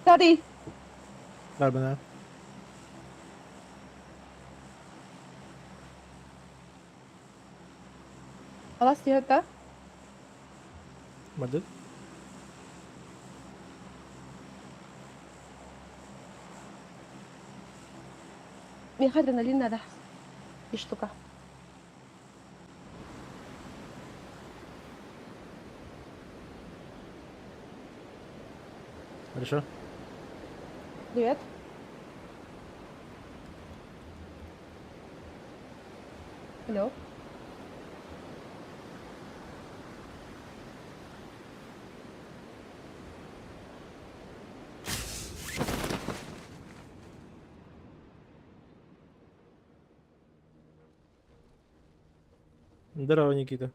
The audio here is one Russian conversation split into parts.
Daddy. Ver bana. خلاص يا هتا. مدد. مين خد لنا ده يشتكى. Хорошо. Привет. Алло. Здорово, Никита.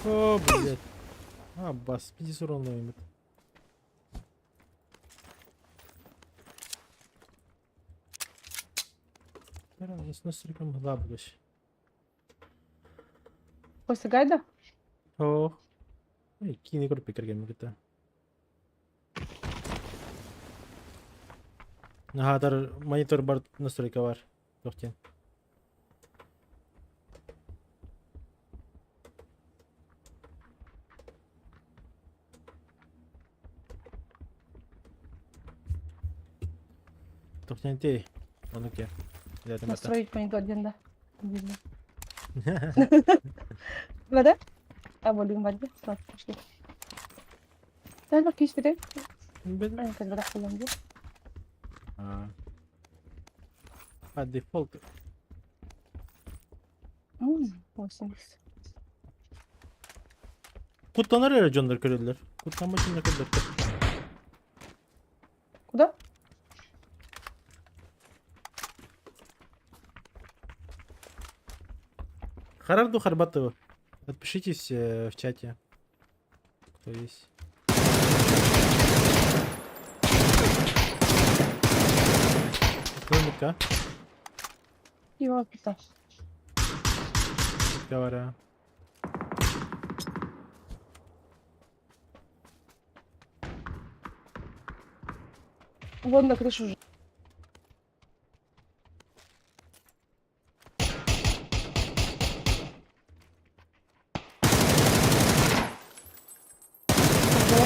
О, блядь. А, бас, 50 урон имеет. С реком глабляш. После гайда? О. Ей, кини группи къргем гита. Нахатар монитор бар настройка var. Тоқтен. Тоқтен те. Онуке. Настроить монитор один, да. Видно. Вода? А, волюм воды. Ладно, пошли. Sen bak işte de. Ben Ben kız bırak kullandı. default. 80. Kutlanır ya canlar kırılır. Kutlanma için ne kadar. Куда? Харарду Харбатову. Отпишитесь в чате. Кто есть. Клиника. Его пита. Говоря. Вон на крышу уже.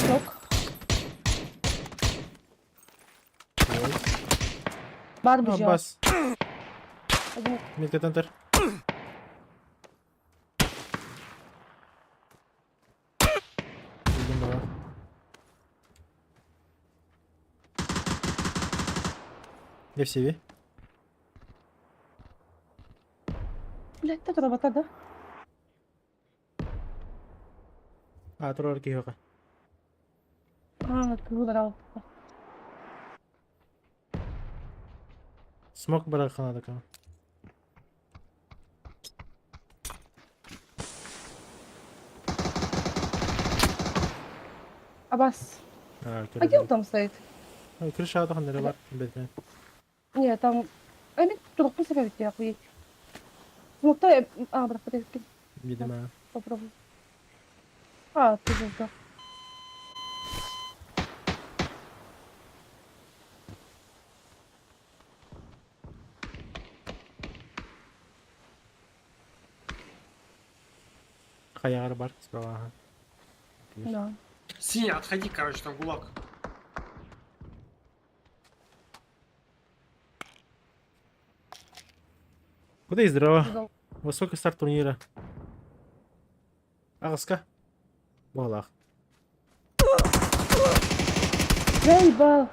Блок. Бар бежал. Бас. Один. Метка тантер. Видим была. Я в себе. Блядь, так работа, да? А, троллер киха. А, круто работа. Смог барахана такая. Абас. А где он там стоит? Крыша атахан бар. Бетмен. Нет, там... Они туда просто ведь я хуй. Ну, кто я... А, брат, подожди. Видимо. Попробуй. А, ты же сдох. Хаяр бар справа. Ага. Да. Синя, отходи, короче, там гулаг. Куда и здорово. Сдох. Высокий старт турнира. Агаска. Балах. Ебал.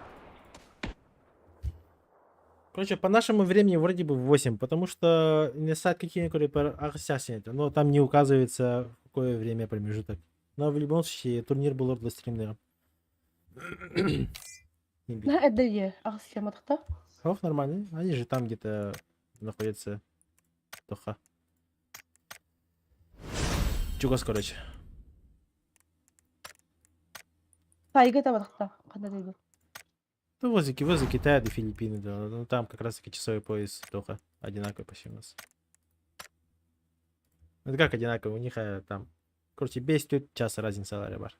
Короче, по нашему времени вроде бы 8, потому что не сайт какие-нибудь но там не указывается в какое время промежуток. Но в любом случае турнир был ордлстримным. Да, это я. А с кем это? Ох, нормально. Они же там где-то находятся. Тоха. Чугас, короче. Тайга там это. Когда ты иду. Ну, возле Китая до Филиппины, да. Ну, там как раз таки часовой пояс Тоха. Одинаковый почти у нас. Это как одинаково, у них там... Короче, 5-4 час разницалары бар.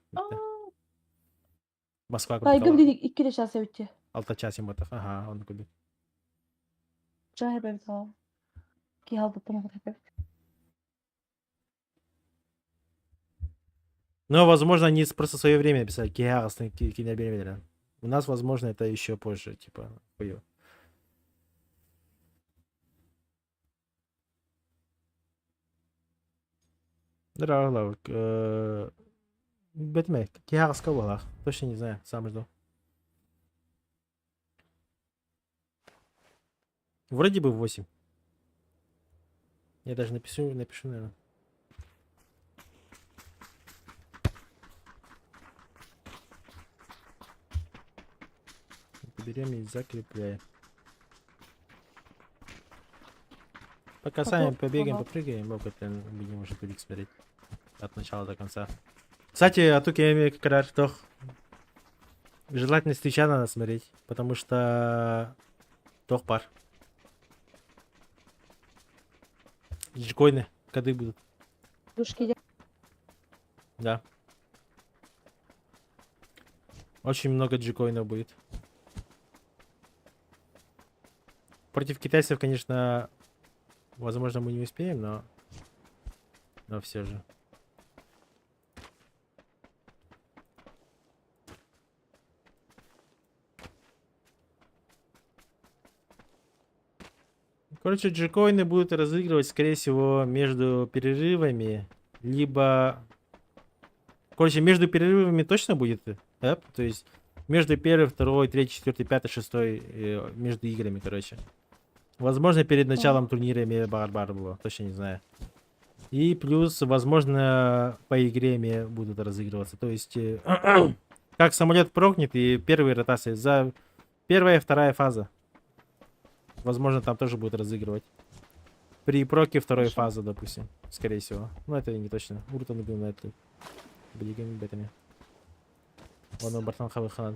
Москва Тайгыл курдукала. дедик 2 час өтті. 6 час им отдых. Ага, он куди. Жай бәбі тала. Ки алды тым бәбі. Но, возможно, они просто свое время писали. Киагасны киноберемелер. У нас, возможно, это еще позже, типа, хуё. Дорогой, Бэтмен, Киагаска была. Точно не знаю, сам жду. Вроде бы 8. Я даже напишу, наверное. Берем и закрепляем. Пока сами побегаем, попрыгаем, опытно будем уже турик смотреть. От начала до конца. Кстати, Атуки Карар Тох. Желательно с Твича надо смотреть, потому что Тох пар. Джикоины, коды будут. Душки. Да. Очень много джикоинов будет. Против китайцев, конечно, возможно, мы не успеем, но все же. Короче, джикоины будут разыгрывать, скорее всего, между перерывами, либо... Короче, между перерывами точно будет эп, то есть между первой, второй, третьей, четвертой, пятой, шестой, между играми, короче. Возможно, перед началом турнира Барбар было, точно не знаю. И плюс, возможно, по игре будут разыгрываться. То есть, как самолет прокнет и первые ротации. За первая и вторая фаза. Возможно, там тоже будут разыгрывать. При проке второй фазы, допустим. Скорее всего. Но это не точно. Уртан убил на эту. Блигами бетами. Вон Бартан Хавыхан.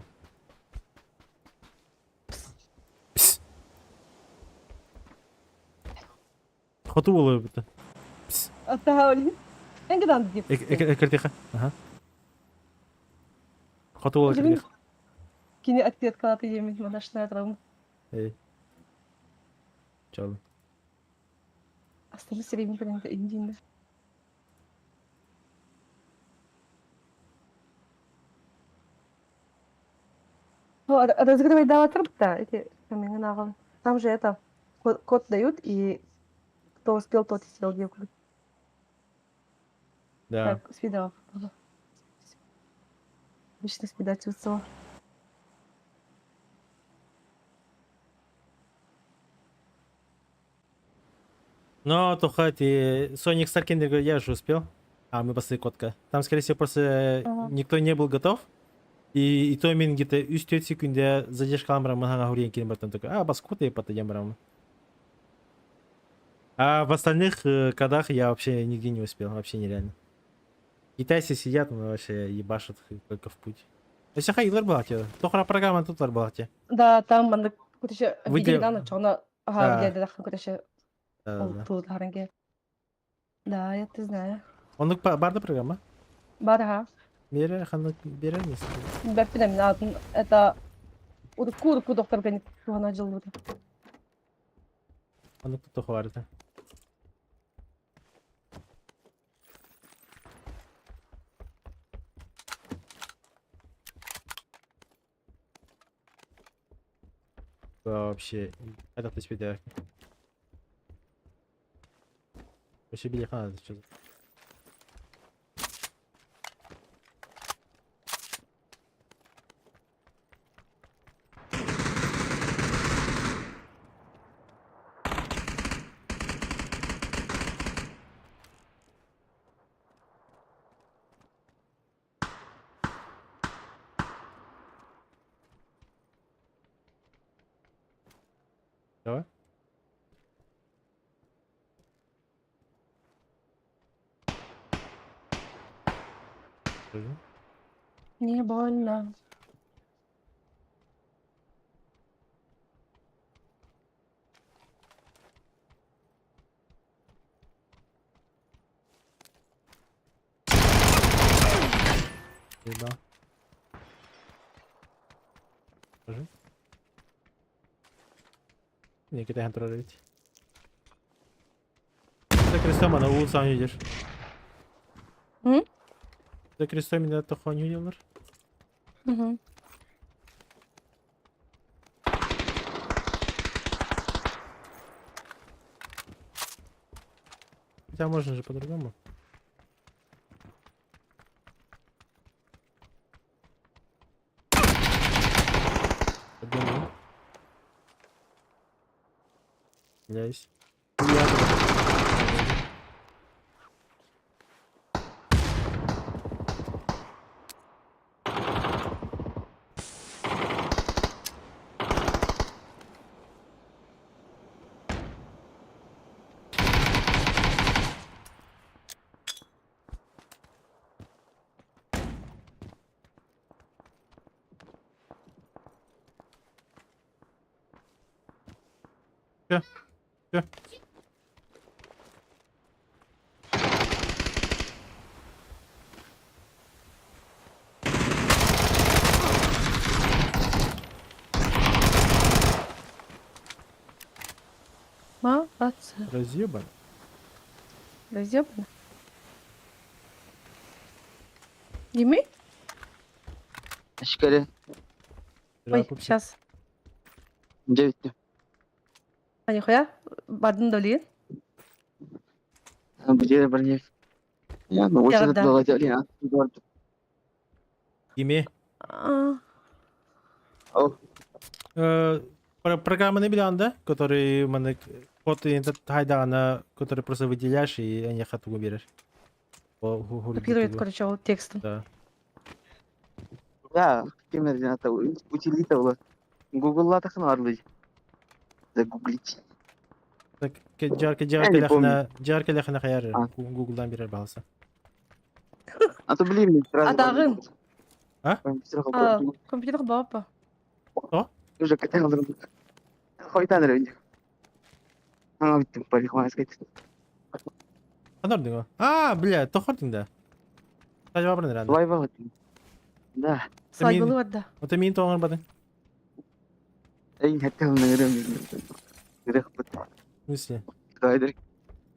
Хоту было это. Атаuli. Engeden deyip. Экартиха. Ага. Хоту было Жемин. экартиха. Кини ответ калаты жемин. Манашная травма. Эй. Чал. Астымы сиреймин пленка индийны. Разыгрывать дава трубта. Эти камень нагал. Там же это код дают, и кто успел, тот и съел девку. Да. Так, спидал. Обычно спидать чувствовал. Но только ты Sonic Starkinder я уже успел. А, мы после котка. Там, скорее всего, просто никто не был готов. И то мен где-то үстет секунде задержка амрам мага хурен келем бартан такой. А, бас кота епата ямрам. А в остальных кодах я вообще нигде не успел. Вообще нереально. Китайцы сидят, но вообще ебашат только в путь. Если хайдлер была тебе, то хра программа тут была тебе. Да, там анда кутеше Выйди. видели, да, начало. Ага, Да. где-то кутеше. Да. Тут харанге. Да, я ты знаю. Он барда программа. Бара. Бере ханны бере мис. Бэппидем, это урку доктор гани тугана жылды. Он тут хварит. Вообще, это ты себе. Вообще белиха, что? Давай. Не больно. Да. Скажи. Не, кидай контролировать. За крестом, а на улицу не идешь. М? За крестом меня то хуйню делаешь. Угу. Хотя можно же по-другому. Подумай. Блядь. Всё. Всё. Молодцы. Разъебан. Разъебано. Yemek? Ашкаре, Ой, сейчас. девять. А нихуя? Бардын долин. Где барни? Я ну очень Ягода. долго делали. Ими. А, О, Программа не билан, да? Который мене код этот хайдана, который просто выделяешь и они хату уберешь. По Копирует, короче, вот текстом. Да. да, кемер жата утилита была. Google ла тахан арлы. Загуглить. Так, жарко ляхна хаяр. А. Гуглдан берер балса. А то блин, сразу. Атағын. А? А, компьютер бапа. Уже катал друг. Хойтан рынок. А, вот парикмахер сказать. Анординго. А, бля, тохортин да. Тажа вабран ранда. Вай вот. Да. Свайбылы бар да. Ота мин тоңар бадың. Эй, хатал награм. Грех пот. В смысле? Кайдер.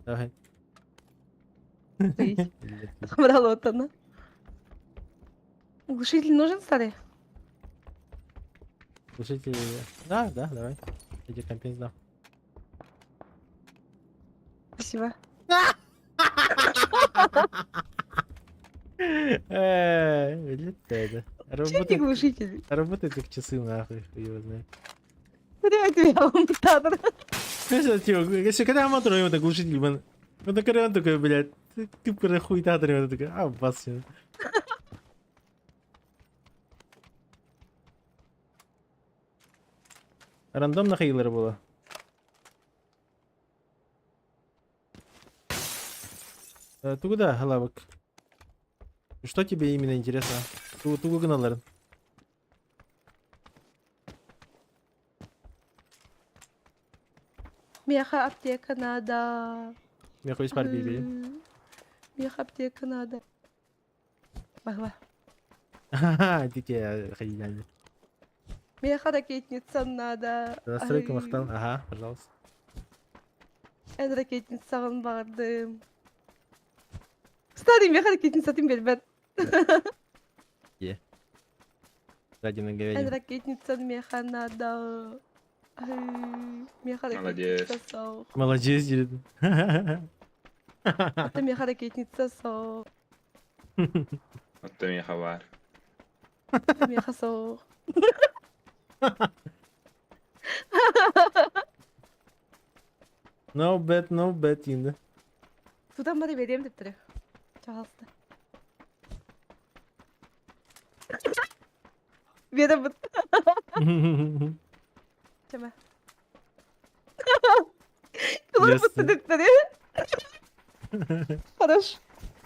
Давай. Ой, Собрала вот она. Глушитель нужен, старый? Слушайте. Да, давай. Иди компенс да. Спасибо. Блядь, это. Чё не глушитель? Работает как часы нахуй, хуй его знает. Привет, тебя, ампутатор. Знаешь, типа, если когда мотор его так глушитель, man. Вот когда он такой, блядь, ты про хуй татар, он такой, а, бас все. Рандомно хейлер было. Ты куда, Халавок? Что тебе именно интересно? Тугу гналар. Меха аптека надо. Я хуй спар били. Меха аптека надо. Багва. Ха-ха, такие хейляне. Меха ракетница надо. Настройка махтан. Ага, пожалуйста. Эн ракетницаға бардым. Старый меха ракетница тем бербет. Ради Эн говядины. ракетница меха надо. Меха Молодец. ракетница со. Молодец, дед. Это меха ракетница со. Вот ты меня хавар. Это меха со. No bet инде. Судан бары берем деп тұр. Чағалысты. Берем бұд. Чама. Кылар бұдты деп тұр. Хорош.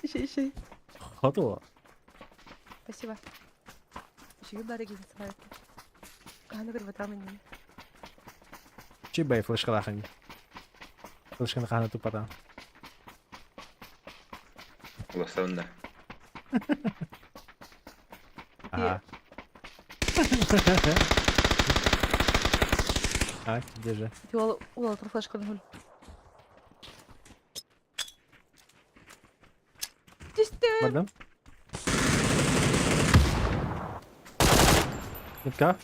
Ищей. Хатуа. Спасибо. Еще бары келін сағайты. Қаны бір батамын не. Чебай флешка лахани. Флешка на хана тупата. Лосонда. А, где же? Ула, флешка на нуль. Мадам? Метка?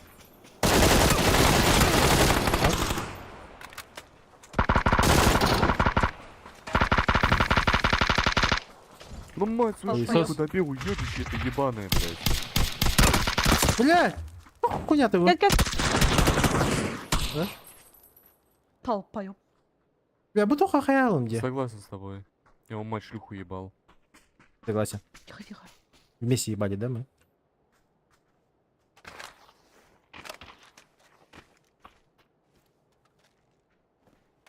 Ну мать свою Ой, шлюху добил, уёбище ты ебаное, блядь. Блядь! Хуйня ты его. Гет. Да? Толпа, ёп. Бля, бутуха хаялом где? Согласен с тобой. Я его мать шлюху ебал. Согласен. Тихо, тихо. Вместе ебали, да, мы?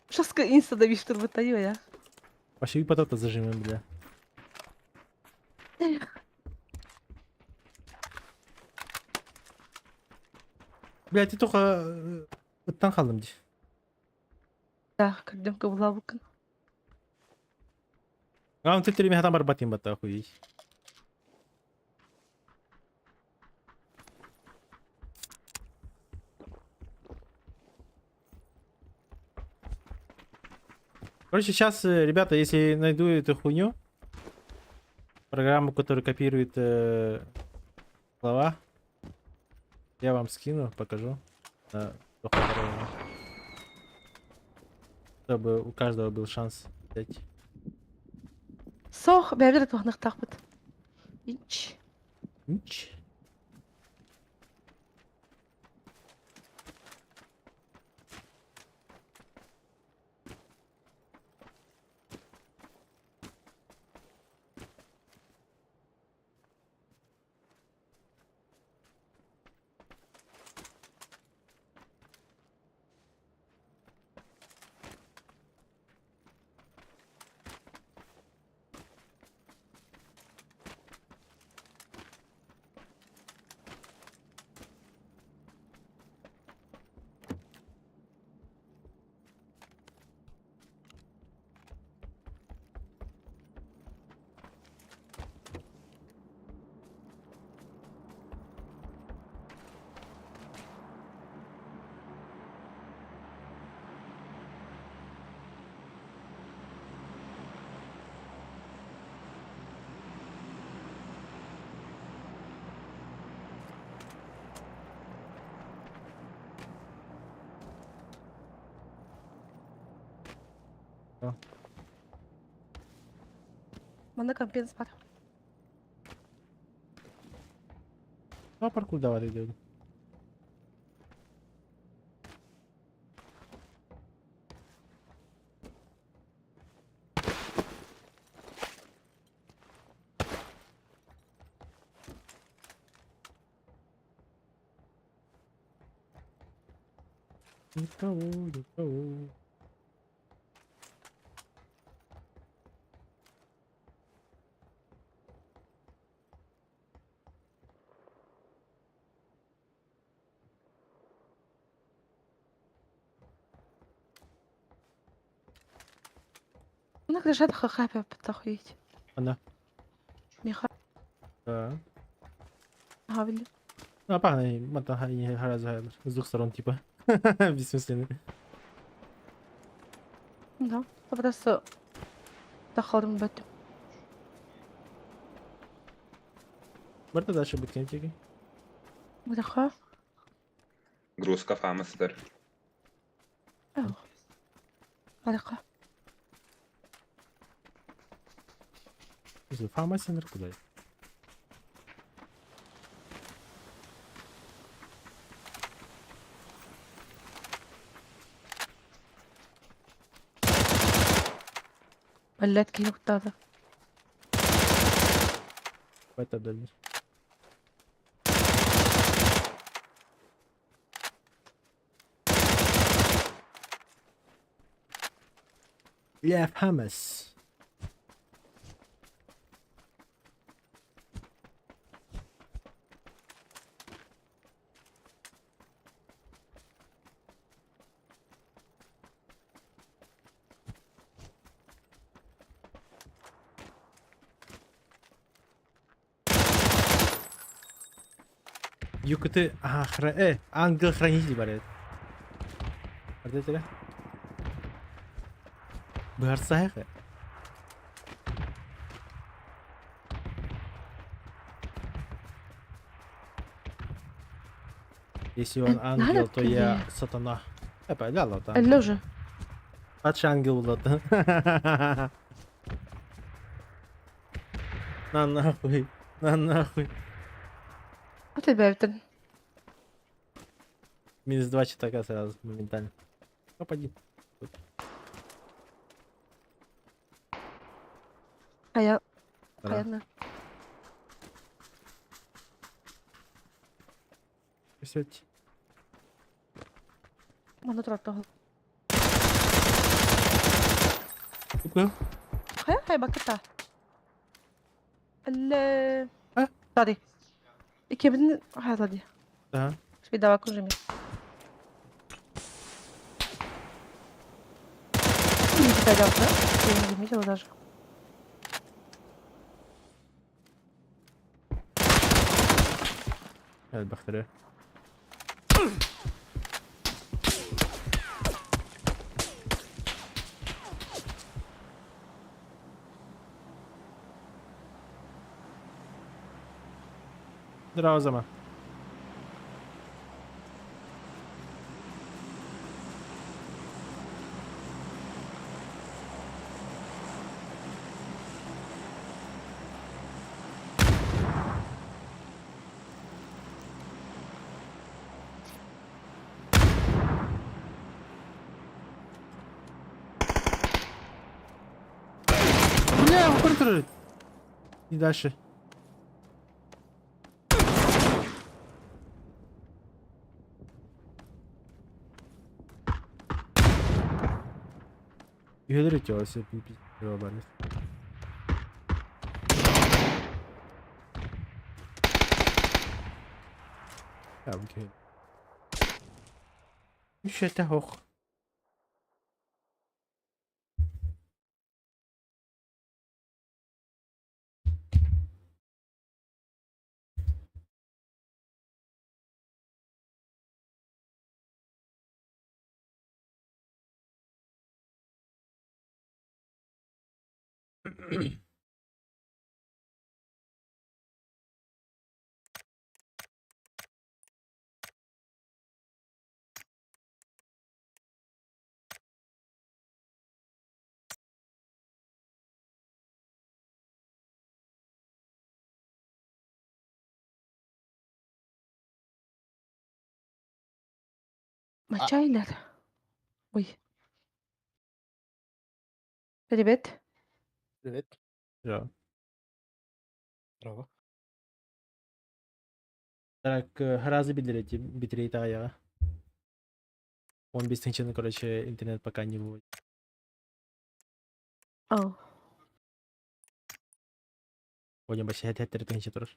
Сейчас инста давишь, чтобы батаю, я. Пошли потом зажимем, бля. Бля, ты только танхалым ди. Да, как демка была выкон. А ты 3 мега батим бата охуеть. Короче, сейчас, ребята, если найду эту хуйню, программу, которая копирует слова, я вам скину, покажу. Чтобы у каждого был шанс взять. Сох, бәбір туғанық тақпыт. Инч. Нич. Мана компенс бар. А паркур давай идет. Никого, никого. Мана крышат хахапя потахуить. Она. Миха Да. гавили. А, погнали, мата не гораздо с двух сторон, типа. Бессмысленно. Да, просто тахалым бәту. Барта дальше будет кентики. Мудаха. Грузка фамастер. Адаха. Фармасинер куда? Блядь, кинук тада. Это дальше. Лев Хамас. Юкты... ангел-хранитель, говорят. Арда Быгарсайха. Если он ангел, то я сатана. Понятно, там. اللي уже. Патша ангел вот. На нахуй. На нахуй. Вот и бевтен. -2 читака сразу, моментально. Попади. Хая. Да. Хаярна. Присядьте. Мана тротого. Купил? Хая бакета. ال ها؟ طادي كيبن ها طادي Ага. سبيدا واكو جميل سبيدا واكو جميل ولا Evet baktırıyor. Dur o zaman. Бля, контр. И дальше. Üyeleri o себе пиздец. Ja, okay. Ich hätte hoch. Мачайлер. Ой. Привет. Привет. Ja. Здорово. Так, разы битрейт аяга. Он без тынчины, короче, интернет пока не выводит. اه Будем баши хет тынчы турар.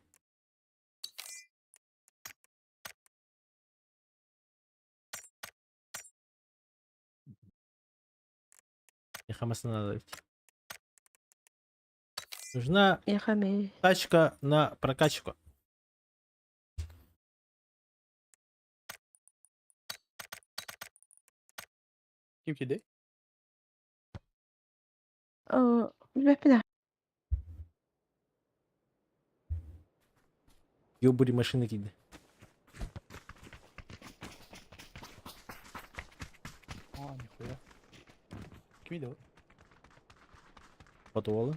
И хамасына надо идти. Нужна يا خمي тачка на прокачку. Kim kedi? اه بنا Ёбури машины киди. Aa nihaya. Kimiydi o? Потуолы.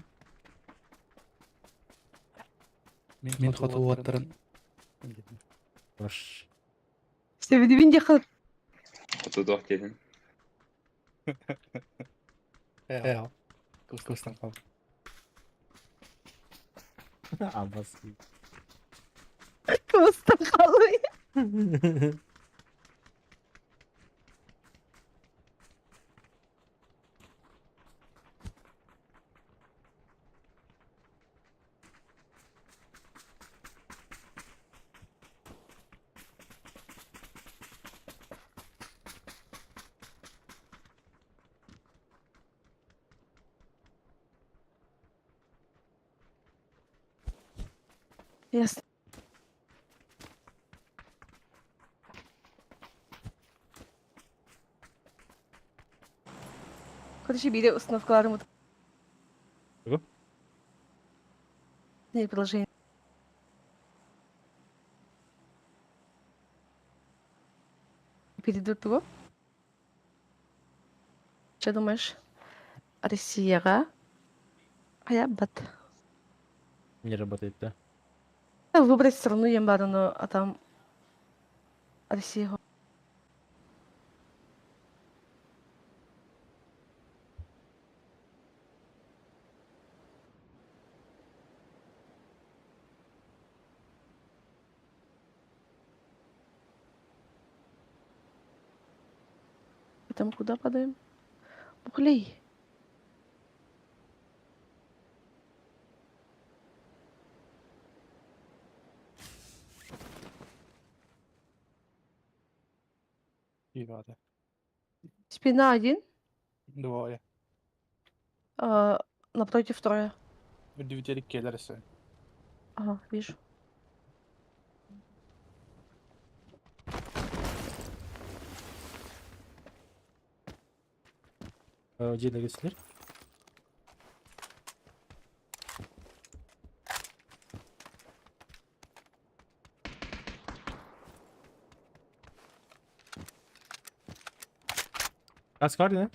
Мен Xotuvotların. Ваш. استبدي بين دخل Отудох келин. Ja. Kustan kaldı. Абас. مستقلي يس Короче, бери установкаларым. Чего? Не, приложение. Перейду туда. Что думаешь? Россия. А я бат. Не работает, да? Выбрать страну Ямбарану, а там Россия. Там куда падаем? Бухлей. Ебать. Спина один, Двое. напротив трое. Удивительный келлер все. Ага, вижу. Где двигатель? Kask var ne?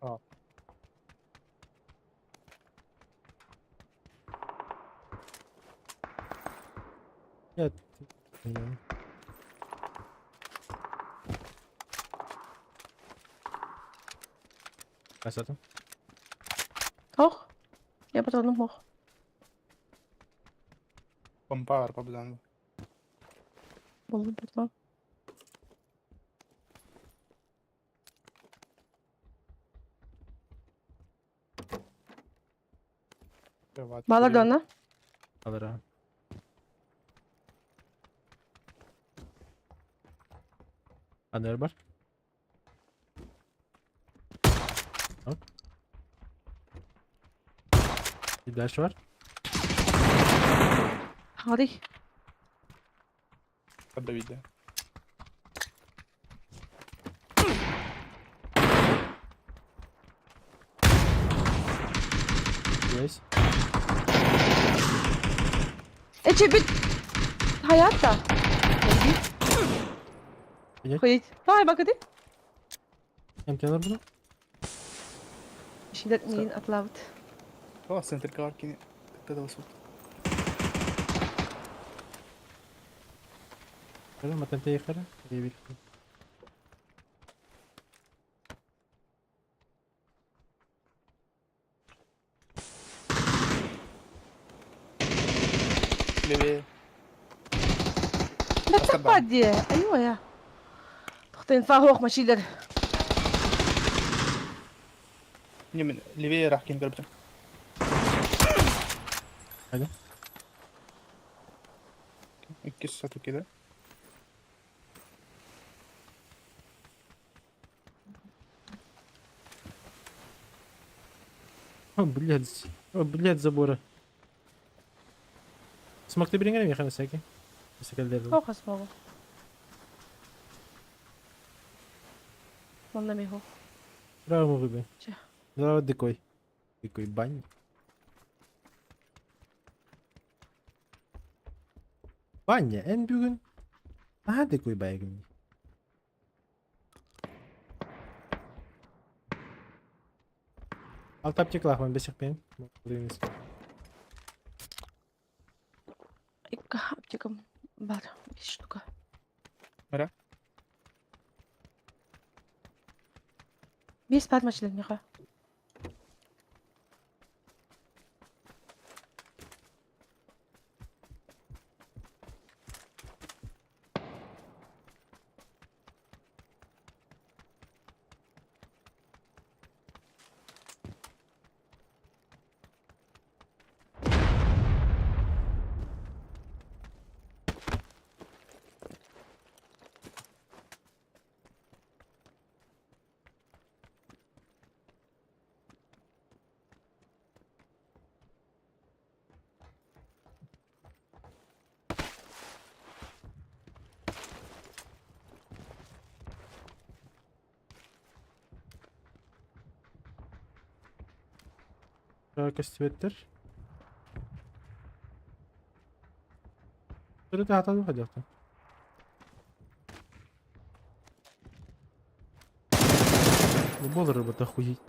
Aa. Ya. Bilmiyorum. Kaç zaten? Hoch. Я потом мог. Помпар побзан. Было потом. Маладона. Alır ha. Anlar var. Hop. Bir dash var. Hadi. Под Давида. Yes. Ece bir hayatta. Bilek. Koyut. Vay bak hadi. Emtiyalar bunu. Şimdi neyin atlavut. О, центр карки. Тогда усут. Şöyle matematik yukarı. İyi bir. Левее. لا أسكت تقعد ايوه يا تخطين فاهوخ ماشي Не, من левее راح كين قلبته. Hadi. قصته كده. О, блядь. О, блядь, забора. Смогли брингерами ехать на всякий. Секретарь. هوخ اسمه والله ما هو Браво, выбей. Че? Браво, дикой. Дикой бань. Баня, en bugün daha dikoy baygın. Alt apçık ben beşik benim. аптекам бар 5 штука. Ара? Бес пар мачлен миха. Кастебеттер. Түрі де атады қадияқты. Бұл рыба охуеть.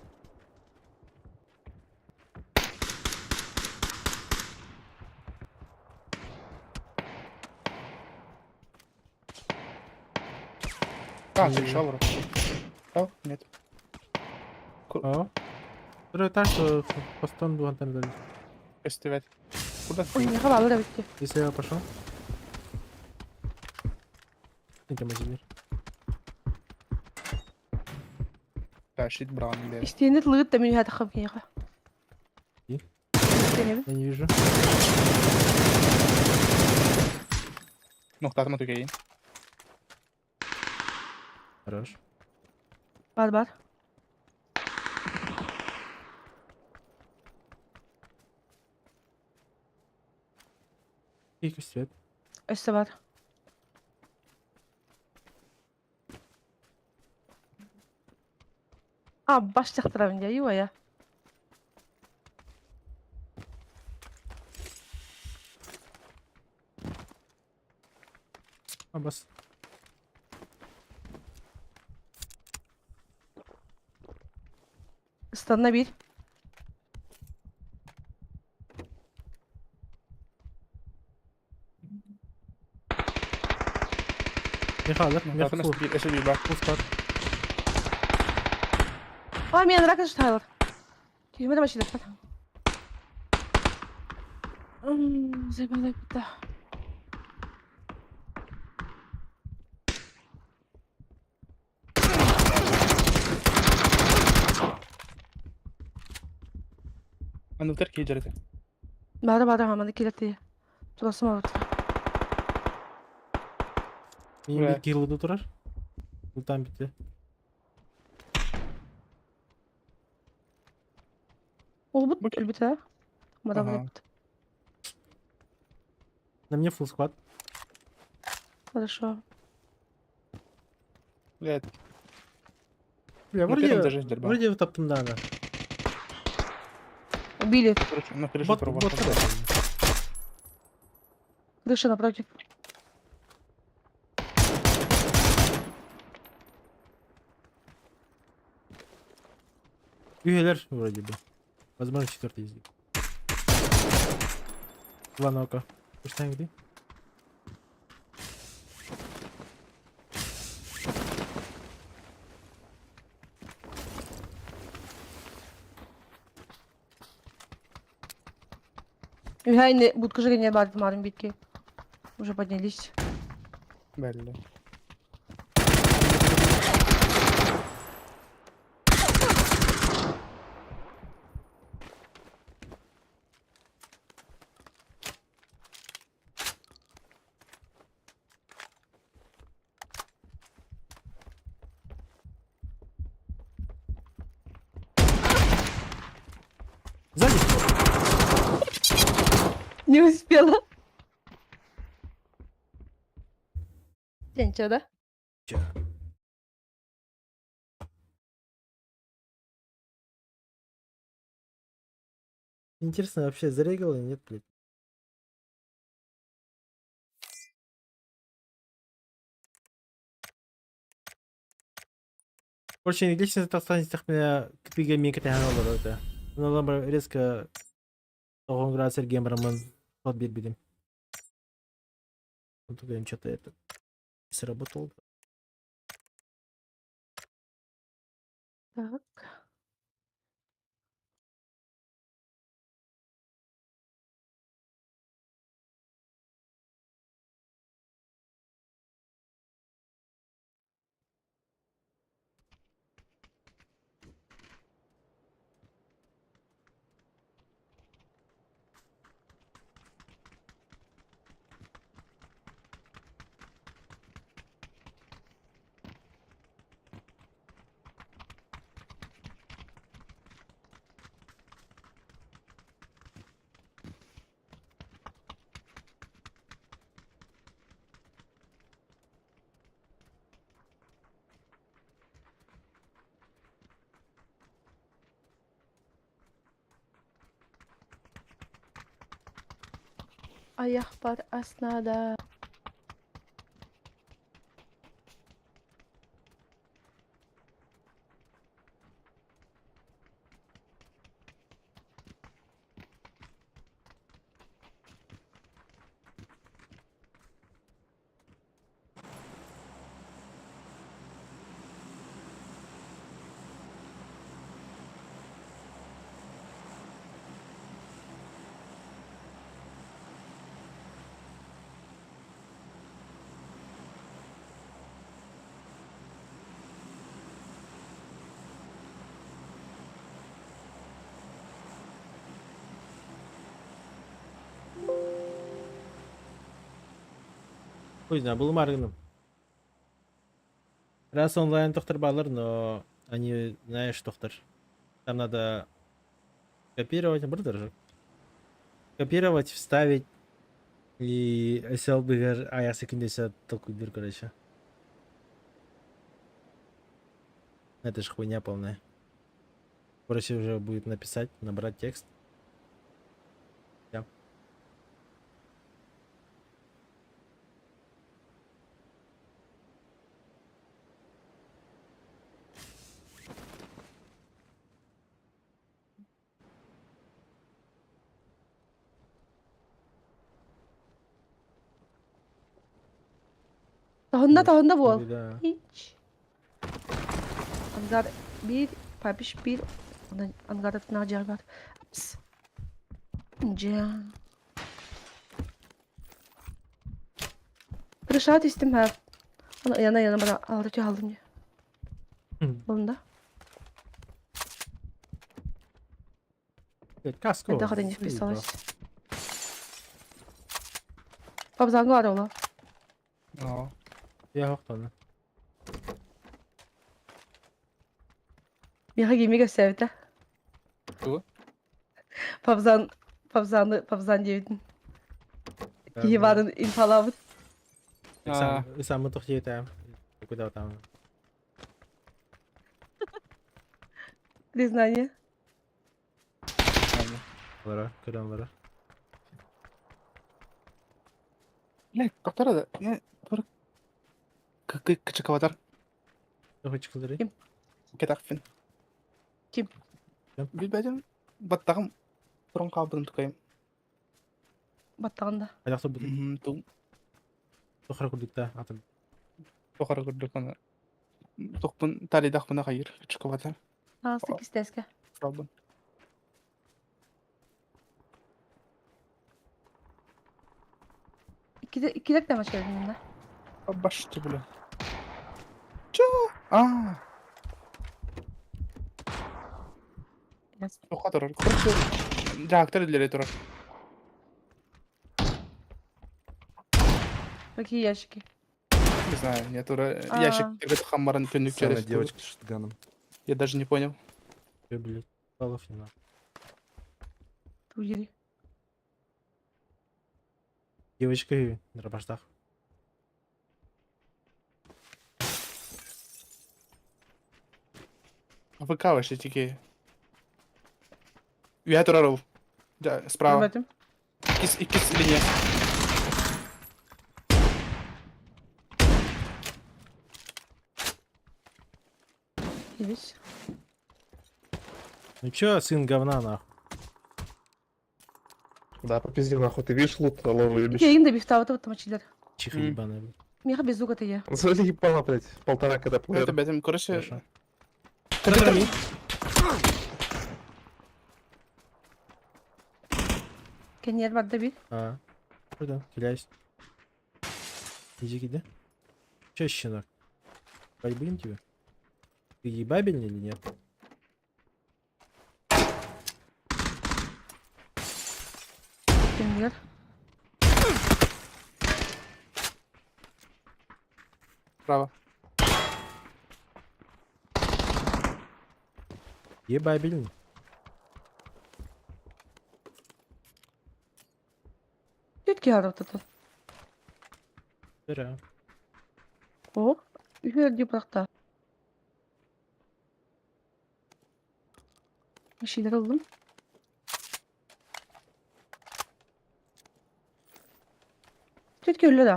А, ты решал, Ром? Да? Нет. О. Түрі так, что постон был антенна дали. Фестиваль. Куда ты? Oynayağa bağlı da bitti. Если я пошел. Идем теперь. Тащить Браун, блядь. İsteyini lığıt da münhə taxım yeğə. İyi. İsteyini. Я не вижу. Нухтатыма түгейін. Хорош. Бар. И кастебет. Üstə var. Abi baş çaxtıram ya yuvaya. А, бас. Istanına bir. Михалык, Нухтатыма Михалык. эші бейба. Full squad. Ay men rakı tutarlar. Kelime de başıyla. Zeybalık bitti. Anu terk hijrete. Bağda hamada kilitli. Turası mı var? Benim Buraya. bir kill'ı durar. Buradan bitti. Olbut Okey. elbette. Hamada Aha. elbette. На мне full squad. Хорошо. Блядь. Бля, Ну, первым даже дерьмо. вроде таптым, да. Убили. Короче, на крыше Бот, труба. бот, Крыша напротив. Üyeler вроде бы. Возможно, четвертый из них. Два нока. Почитаем где? Ühayne будка жрения барды марим битки. Уже поднялись. Белли. Сзади! Не успела. Ничего, да? Чё? Интересно, вообще зарегал или нет, блядь? Короче, личность тастанистых меня кпига мен кетен olur orada. Bunlarla резко 90 градусер геймермен ход бир бидим. Вот тут им что-то это сработало. Так. Ayak var asnada. Ой, знаю, был Марганом. Раз онлайн тохтар балар, но они, знаешь, тохтар. Там надо копировать, бурдер. Копировать, вставить и SLB аяқ секундесе толкуйдыр, короче. Это ж хуйня полная. Проще уже будет написать, набрать текст. Ja. Tahında bol. Tabii da. Hiç. Angar bir, papiş bir. Angar nacar var. Ps. Can. Kırışat istim ha. Ona yana bana aldım ya. Bunda. Каско. Это когда не вписалась. Папа var ola. No. Я хоқтаны. Miha giyimi gösterdi. Bu? Papzan diyordun. Hivanın infalavı. Сам мы тухтей там. Куда там? Признание. Вара, кыран вара. Ne? Doktora da. Ne? Dur. Küçük avatar. Что хочешь сказать? Ketakfin. Kim? Bilmeden battağım. Turun kabını tukayım. Battağında. Аяқта бүт. Tum. Тухар кудукта атым. Tokara gördükten. Tokpun tali dağına kayır. Küçük avatar. Nasıl isteske? Problem. İki dakika maç geldim bunda. Başta bile. Çoo. Aa. Yes. O kadar. Korku. Reaktör ileri durar. Какие ящики? Не знаю, я тура А. ящик перед хаммаром тюнник Самая через девочка с шотганом. Я даже не понял. Блять. Баллов не надо. Туери. Девочка на рабаштах. АФК вообще тільки. Я тураров. Да, справа. Anladım. Икис линия. Есть. Ну чё, сын говна нахуй? Да, попизди нахуй, ты видишь лут ловый İki yayın da bir hafta maçlar. Чиха М. ебаная, блядь. Miha безука я. Заебала, блядь, полтора когда Это, плеер. блядь, короче. Хорошо. Контроль. Kenyer var da bir. А. Buradan киляюсь. Иди кидай. Чё, щенок? Пать будем тебе? Ты ебабельный или нет? Kenyer. Справа. Ебабельный. Тетки арат тут. Зря. О. Ühür diye bıraktı. Bir şeyler aldım. Тетки өлі да.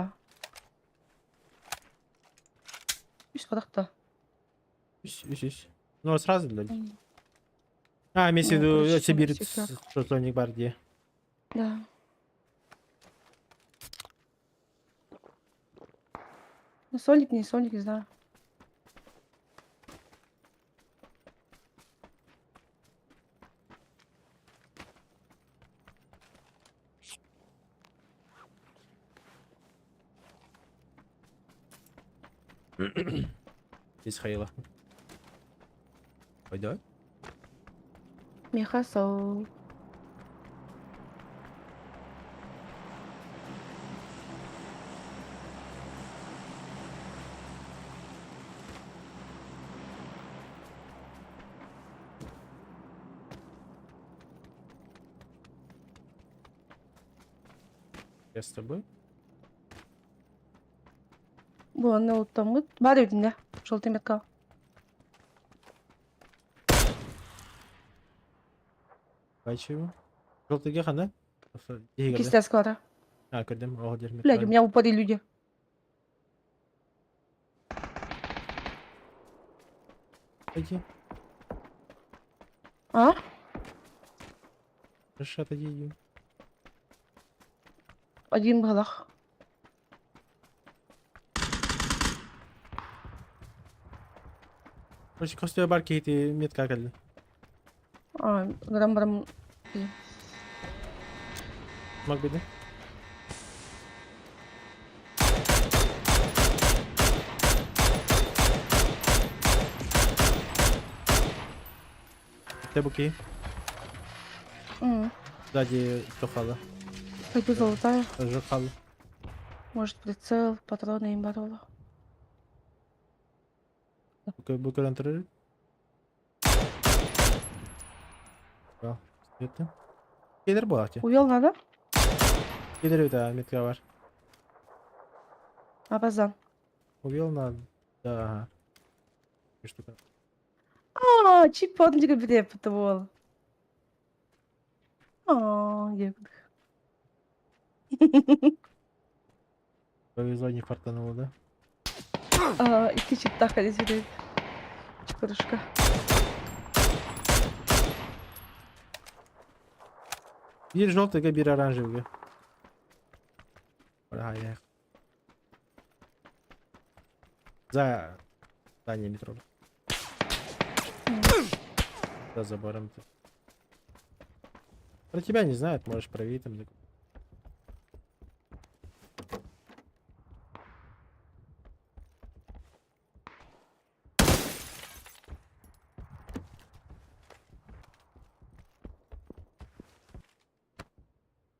Үш қадақта. Үс. Ну, сразу, блядь. А, имеется в Ну, виду, короче, Сибирь, всё что Соник бар где. Да. Ну, Соник, не Соник, не знаю. Здесь Хейла. Пойдет? Мехасол. Я с тобой. Бұны ұттамыд. Бар өдінде. Жолты метка. Бачу его. Желтый гехан, да? Кистес клара. А, көрдім. Оғы дермет. Блядь, у меня упали люди. Пойди. А? Хорошо, отойди. Иди. Один балах. Короче, костюм барки эти метка келді. А, грам-брам. Мог быть, да? Тебуки. Сзади тухала. Пойду золотая. Жахал. Может, прицел, патроны и барола. Букер антары. Да, это. Кедер бахти. Увел надо? Кедер это метка var. Абазан. Увел надо. Да, ага. И штука. А, чипончик преподавал. А, ебать. Повезло, не фартануло, да? А, и ты чита ходить сюда. Чекурушка. Bir желтый, bir оранжевый. Ага, я их. За здание метро. За забором. Про тебя не знают, можешь проверить там.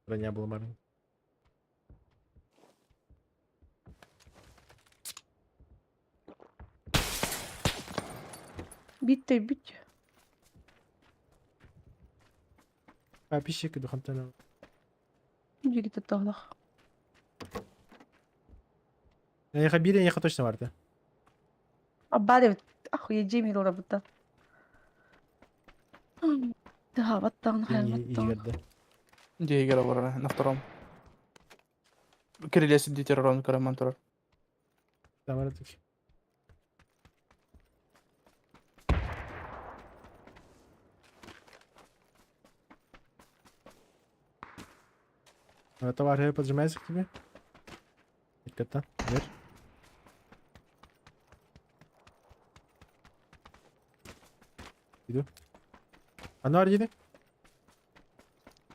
Броня была маленькая. Бить-то бить. А, пищик иду хантана. Жигит тағлақ. Я хабири, я точно варта. Аббаде, ахуя Джейми рора будда. Да, баттан, хайм баттан. Игорда. Дегера бар на втором. Кирилес дитеророн карамантор. Там варта. Товар поджимается к тебе. Кота, вверх. Иду. А ну, Ардины?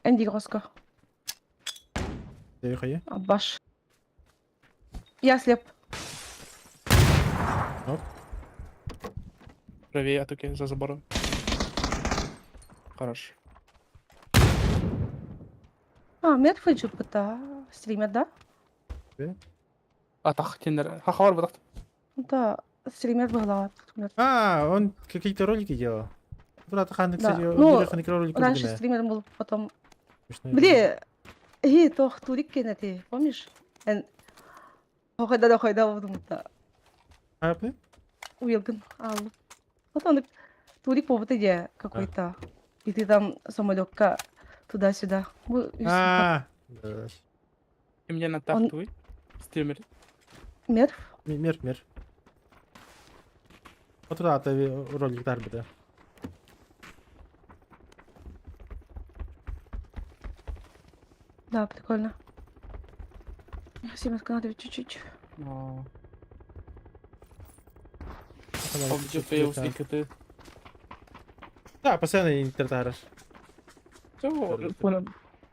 Энди Гроско. Я ее Аббаш. Я слеп. Правее атаки за забором. Хорош. А, мед фейджу пыта. Стример, да? Атах тендер. Хахавар бутах. Да, стример была. А, он какие-то ролики делал. Брат, Хан, кстати, Ну, ролик раньше любимый. стример был, потом... Смешной. Бля, тох турик кенети, помнишь? Хойда болдым-то. А, ты? Уилган, алып. Потом турик повод идея какой-то. И ты там самолетка туда-сюда. А, да. И мне на Он- тахтуй. Стример. Мер. Мир. Вот туда ты ролик тарбита. Да, прикольно. Спасибо, сканировать чуть-чуть. PUBG появился, ты. Да, постоянно интертараш. Все,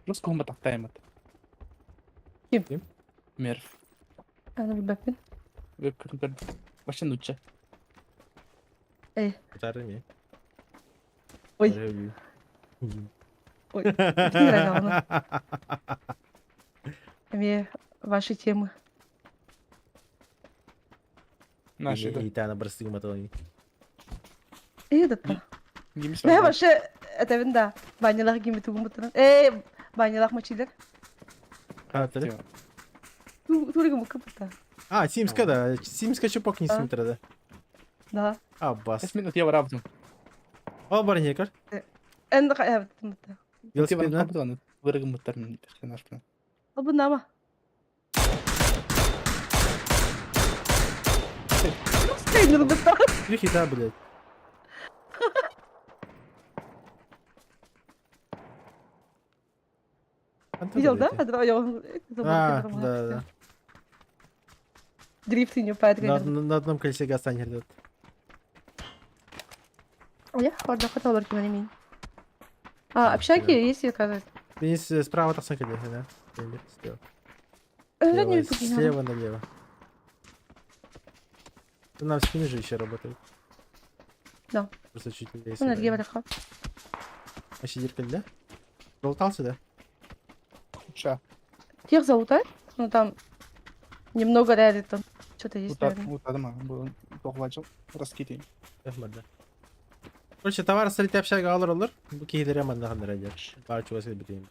русского матах таймат. Ким? Мерв. Она в бэкпин. Веб-контент. Вообще нуча. Эй, Гитары не. ой, Гитары. ой. Игра говно. Мне ваши темы. Наши, да. И та на бросты мотони. И это-то. Гимс Ben başa etevinde banyalar gibi tuğumutun. Banyalar maçıyla. А, ты? Турик mu kapıta. А, Симска, да. Симска чупок не А. симтра, да. Da. А, бас. 5 минут я вырабатываю. О, барнекар. En de evet mutlu. Я Велосипед, да? вырабатываю, вырыгам термин. Наш план. Bu ne ama? Стрельнул бы так. Три хита, блядь. Антон, Видел, да? блядь. Я Да. Дрифт не поэт. На одном колесе гаса не идет. Я orada fotoğraf çekmeyi. Общаги есть, оказывается. Вниз справа так смотри, да? Или слева. Уже не Слева налево. Она в спине же еще работает. Да. Просто чуть левее. Энергия вверха. А сидирка, да? Болтался, да? Ща. Тех золотой? Ну там немного рядом там. Что-то есть, Вот наверное. адама. Тоғлачыл. Раскидейм. Эхмарда. Короче, товар сырты общага алыр олар. Bu кейдері мандаған радио. Парчу васыл бітейм.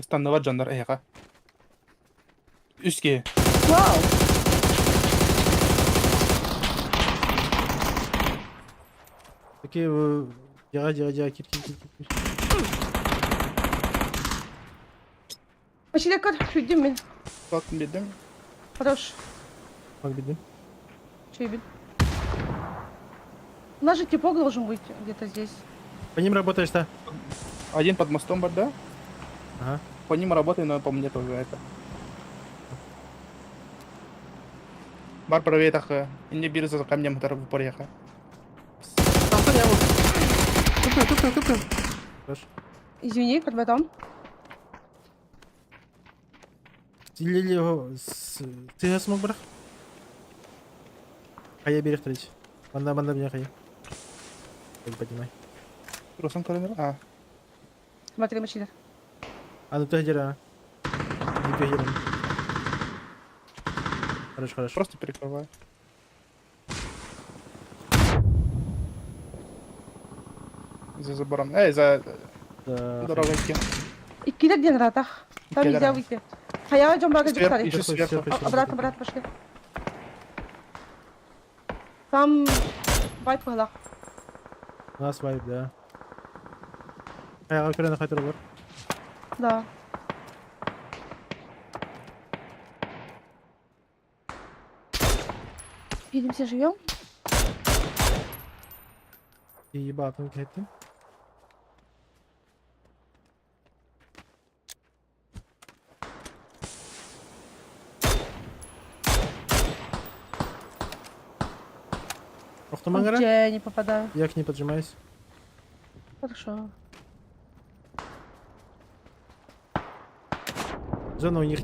Станнова жандар аяға. Үске. Вау! Такие Диага, кир. Почти как чудим мен. Бak bildim. Хорош. Как беды? Че вид? У нас же типок должен быть где-то здесь. По ним работаешь, да? Один под мостом бар, да? Ага. По ним работаю, но по мне тоже это. Бар правее так. Не бирза за камнем тар в поряха. Там я вот. Тупил. Хорошо. Извини, как бы там. Или его... Ты смог брах? А я берег третий. Банда меня хай. Так поднимай. Русан коридор. А, Смотри, мужчина. А ну ты где, а? Не где. Хорошо. просто перекрываю. За забором. За Да. дорогой идти. İkide giden rahat. Там İkide нельзя rahat. выйти. Хаява жом багажник Сверху, старый. еще сверху. Обратно, пошли. Там вайп была. У нас вайп, да. Аяға көрені қайтыр олар. Да. Видимся, живем. И ебатым кеттім. Охтамангара? Я не попадаю. Я к ней поджимаюсь. Хорошо. Зона у них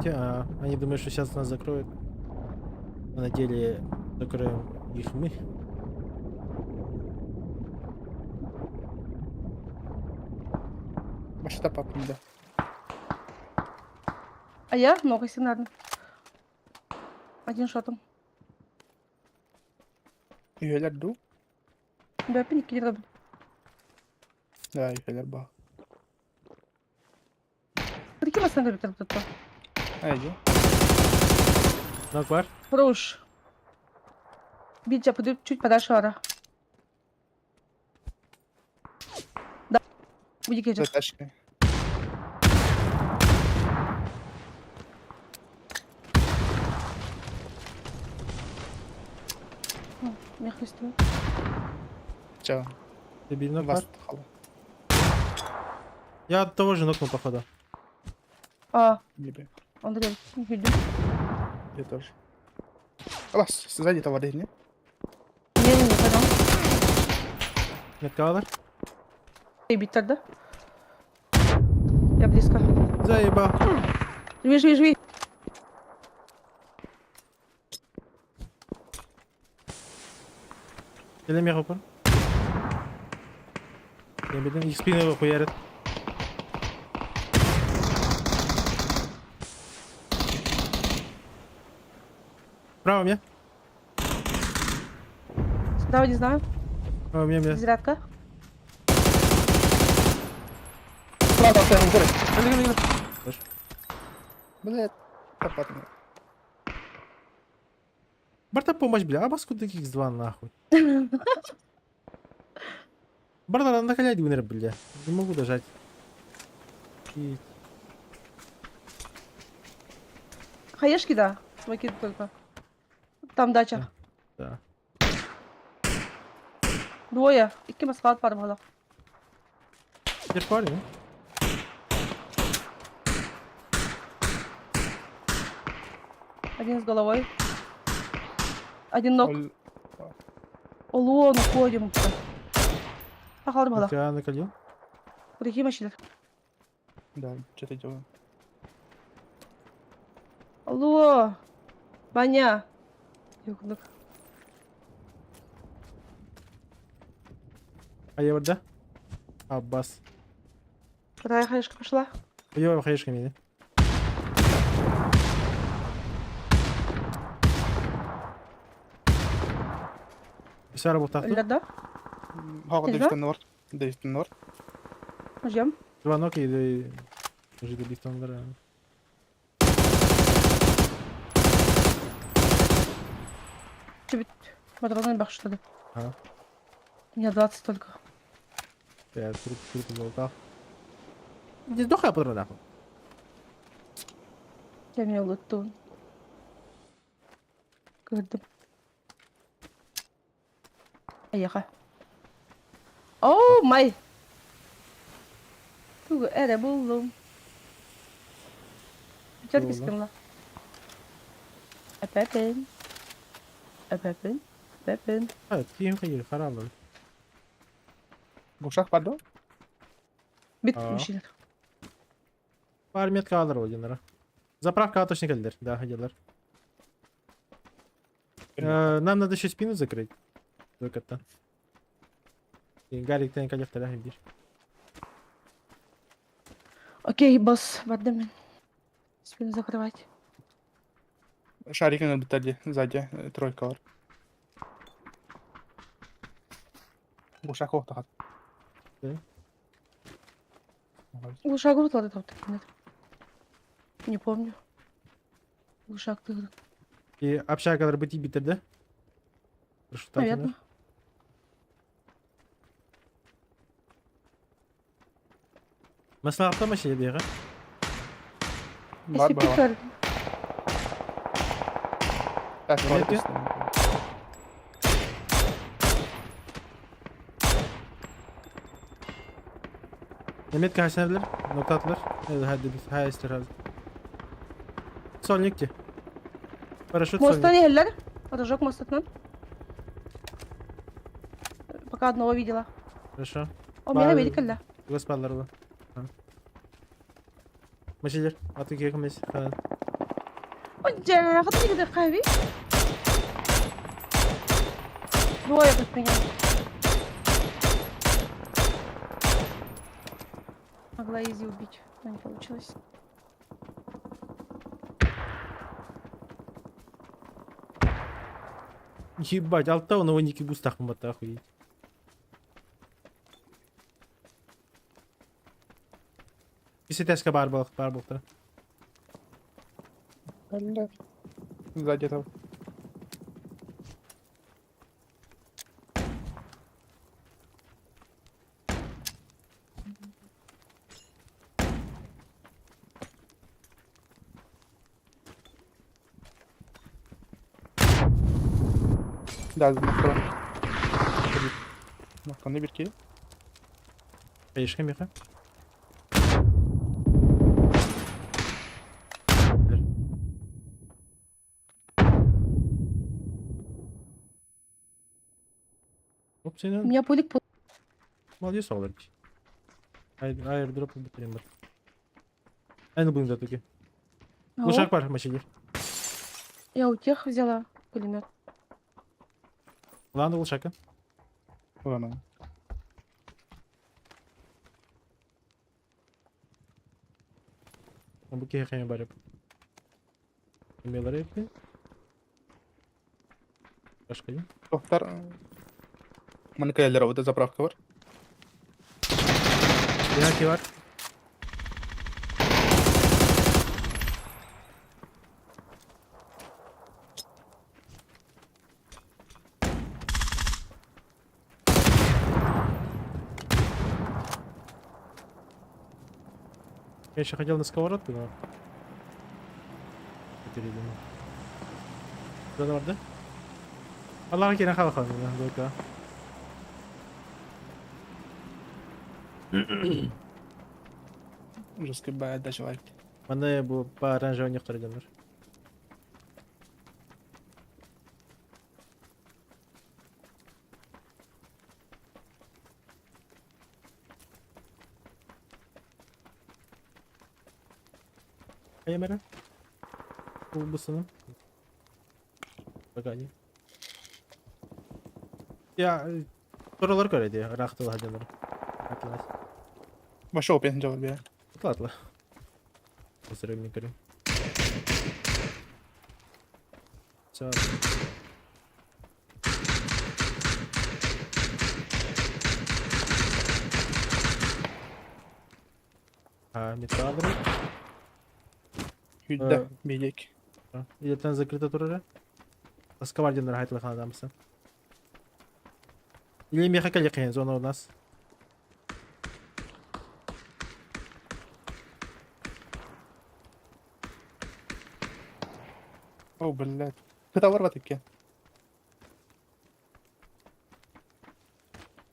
они думают, что сейчас нас закроют. А на деле закроем их мы. Машина папа, да. А я много сигнально. Один шотом. Üyeler du. Да, паникировал. Да, üyeler bak. Прикинь, нас нагребет кто-то. Haydi. Нок var. Хорош. Bir capı чуть подальше ара. Да. Будет За кежер. тачкой. Я хлестаю. Чё? Тебе нок Вас var. хала. Я от того же нокнул, походу. А, Либо. Андрей, видео. Я тоже. Класс, сзади того не? Не, пойдем. Метка alır. И биттер, да? Я близко. Заебал. Живи, живи, живи. Eleme hopar. Я bildim ilk spin'e bak koyarım. Право мне. Давай, не знаю. Право мне. Зарядка. Ладно, ты не Гали, гали, гали. Блядь, копатный. Барта помощь, бля. А баску таких X2 нахуй. Барта надо накалять вынер, бля. Не могу дожать. И... Хаешки, да. Смоки только. Там дача. Да. Двое. İki maskalat var burada. Теперь парень, Один с головой. Один ног. Ол- Олуон уходим. Пахалды ну? бала. Я накалил. Курики машина. Да, что-то делаю. Алло. Баня. Юкнук. А я вот да? Аббас. Вторая хаешка пошла. Я хаешка меня. Вся работа. Өллер, да? Хага Ты дрифтен норд. Дрифтен норд. Ждем. Звонок и жили бифтонлары. Чебит. Патроны бах что ли? Ага. У меня 20 только. Я труп золота. Не сдохай патрон нахуй. Я меня лутун. Gördüm. Ayağa. Oh my. Tuğ ere buldum. Çok Yolla. istim la. Öpepin. Öpepin. Öpepin. Evet, kim hayır, karanlık. Бушах падал? Bit Aa. bir şeyler. Var met kalır o günlere. Заправка точно калдер, да, ходилар. Нам надо еще спину закрыть. Только то. И Гарик, ты никогда вторая бежишь. Окей, босс, verdim ben. Спину закрывать. Шарик на бутаде сзади. Тройка var. Бушах охтахат. Да. Глушак выртал там нет. Не помню. Глушак ты. И общага kadar быть битер, да? Прошу, так, Наверное. Маслахта машина бега. Бар SPP брава. verdim. Так, Нет, бар нет. Mehmet kaç seneler? Nokta attılar. Evet, hadi biz. Ha, ister hadi. Solnik ki. Парашют Мостан Sonic. geldiler. Рожок мостатнан. Пока одного видела. Хорошо. O beni Bari- medikalla. Господарlar bu. Maşiler. Atı yakınmış. Falan. Oca, خدني كده قهوي. Двое под меня. Могла Изи убить, но не получилось. Ебать, алта он его ники бустах мата охуеть. Если теска барбалах, барбалта. Сзади этого. Да, нокта. Noktanda bir ki. Değişken bir ha. Hop У senin меня пулик молодец olur ki. Airdrop'u bitireyim bak. Aynı bunun da tabii. Алло, Ушак var maçı. я у тех взяла пулемет. Lan da ушакı. Ulan. Bu keyifli bari. Email'ları yapayım. Başka yok. Tohtar. Mana kayalar orada zapravka var. Bir haki var. Я еще хотел на сковородку, но... Потеряли. Burada vardı. Allah'a gene kalkalım ya. Böyle. Раскрывает даже вальки. Bende bu оранжевый некоторые gelir. Kamera. Bu sınıf. Bagajı. Ya soruları öyle diyor. Raktılı hacıları. Atlas. Başa опять cevap ya. Atla. Bu sıra bir göreyim. Sağ ol. Метро Агро. Hüdde. Bilecek. Билетен закрыто турары. Сковородин рахайтлы ханадамысын. Или меха каликин зона у нас. О, блядь. Кыта var batık ya.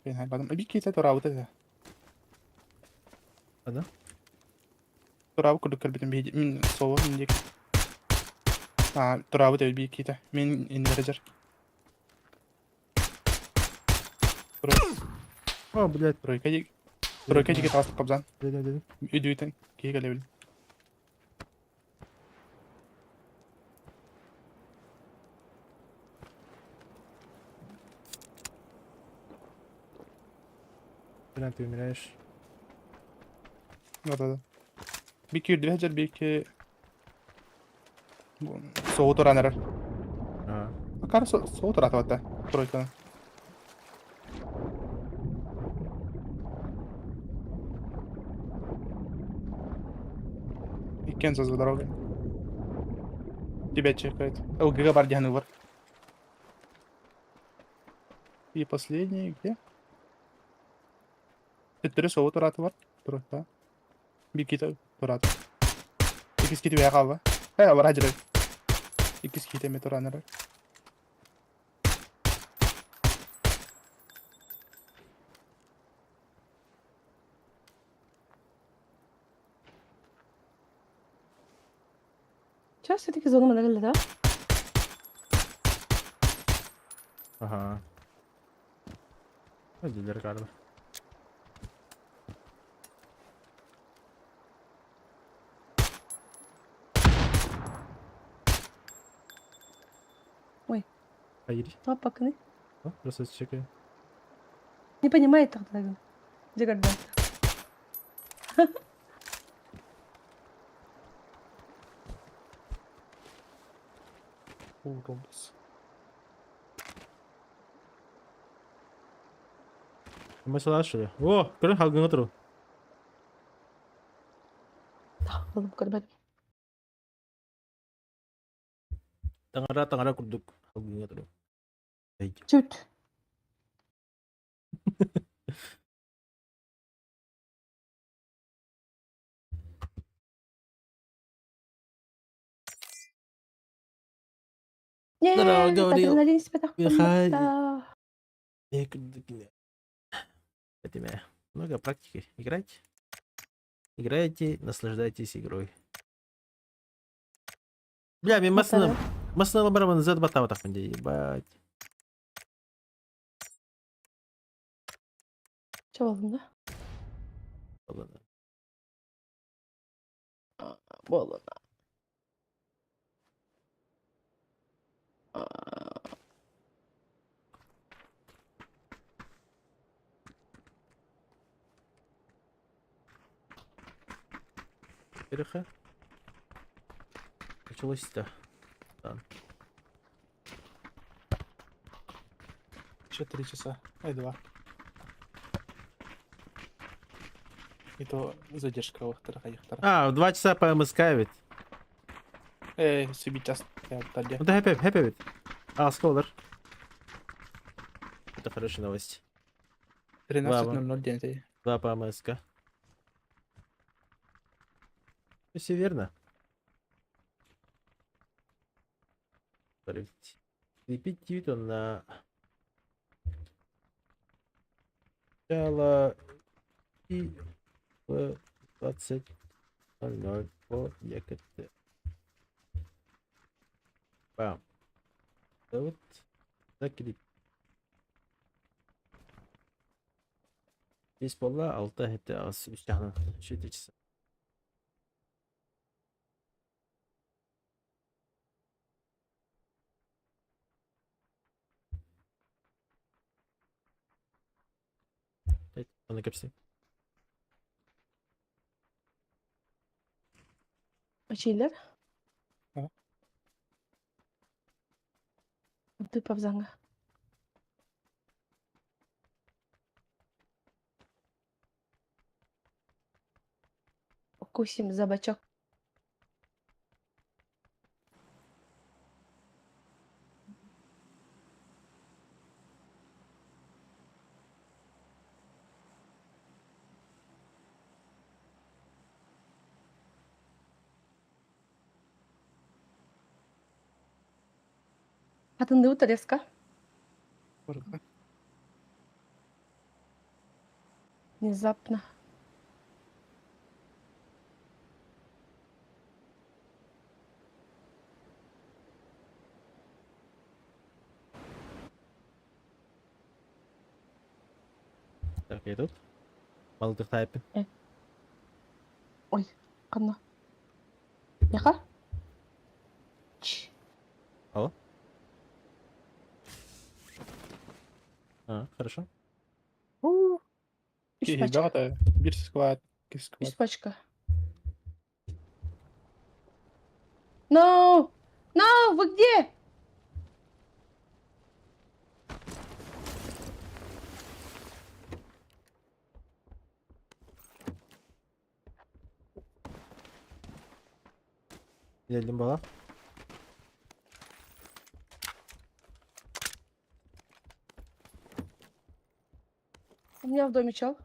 Ben haybadım. Bir kite toravu da. Ada. Toravu kuduk kalbitim bir min sova mindik. Ha, toravu da bir kite. Min indiricer. О, блядь. Тройка жеке тастып кабзан. Dedim. Үйдүйтен. Кей калебил. Falan ты умираешь. Да. Bir ki ürdü bir ki soğut oran erer. Ага. Akar soğut oran hatta. Тройканы. Иккен за дорогой. Тебя чекает. О, ГГ Бардианы вар. И последний где? Теттере соğut oratı var. Тройка. Bir kita oratı. İkiz kiti veya kahve. He var hacılar. İkiz kiti met oran erer. Сейчас все-таки зону модели, да? Ага. Ödüller galiba. Ой. Hayır. Папа, Просто чекай. не понимает тогда. Где когда? Olmaz. Mesela şöyle. Oo, görün halkın oturu. Oğlum, görmedim. Таңара курдук. Алгыңа туру. Эй. Түт. Здорово, Нет, говорил. адреналин спитах Михаил. комната. Эй, курдук. Это много практики. Играйте. Играйте, наслаждайтесь игрой. Бля, мен масына ламбарамын зад бата так менде, ебать. Че болдun да? Ладно. Болдun. Переха. Началось-то. Еще 3 часа. Ай, 2. И то задержка во вторых аяқтар. А, в 2 часа по МСК ведь. Сөйбейт жас. Ну да, хэппи ведь. А, сколар. Это хорошая новость. 13:00 день. 2 по МСК. Все верно. Репетит он на начало и в 20:00 по ЕКТ. Бам. Вот закреп. Здесь пола алта это осуществлено. Часа. Аны кепси. Açıylar. Ha. Ты павзанга. Укусим за бачок. Атынды утареска. Внезапно. Так, я тут. Малдых тайпы. Ой, қана. Яқа? Чш. Алло? А, хорошо. Үш пачка. Бағата бір сквад, екі сквад. Үш пачка. No! No! Вы где? Geldim bala. У меня в доме чел.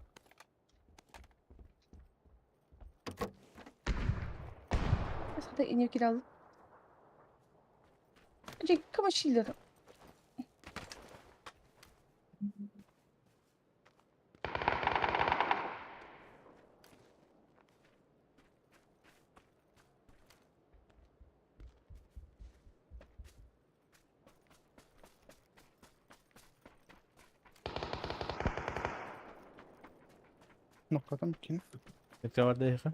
Mesela iniyor kiralı. Önce kamaşıyla. Noqqadan keyin. Tekrar var değil ha.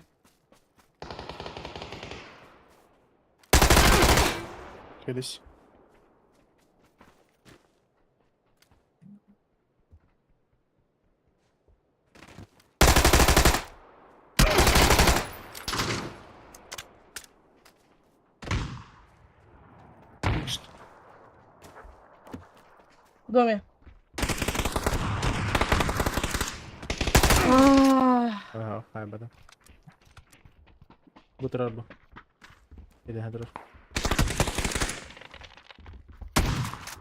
Kelish. В доме. А, Ага, хай бада. Bu taraf bu. Bir de hadro.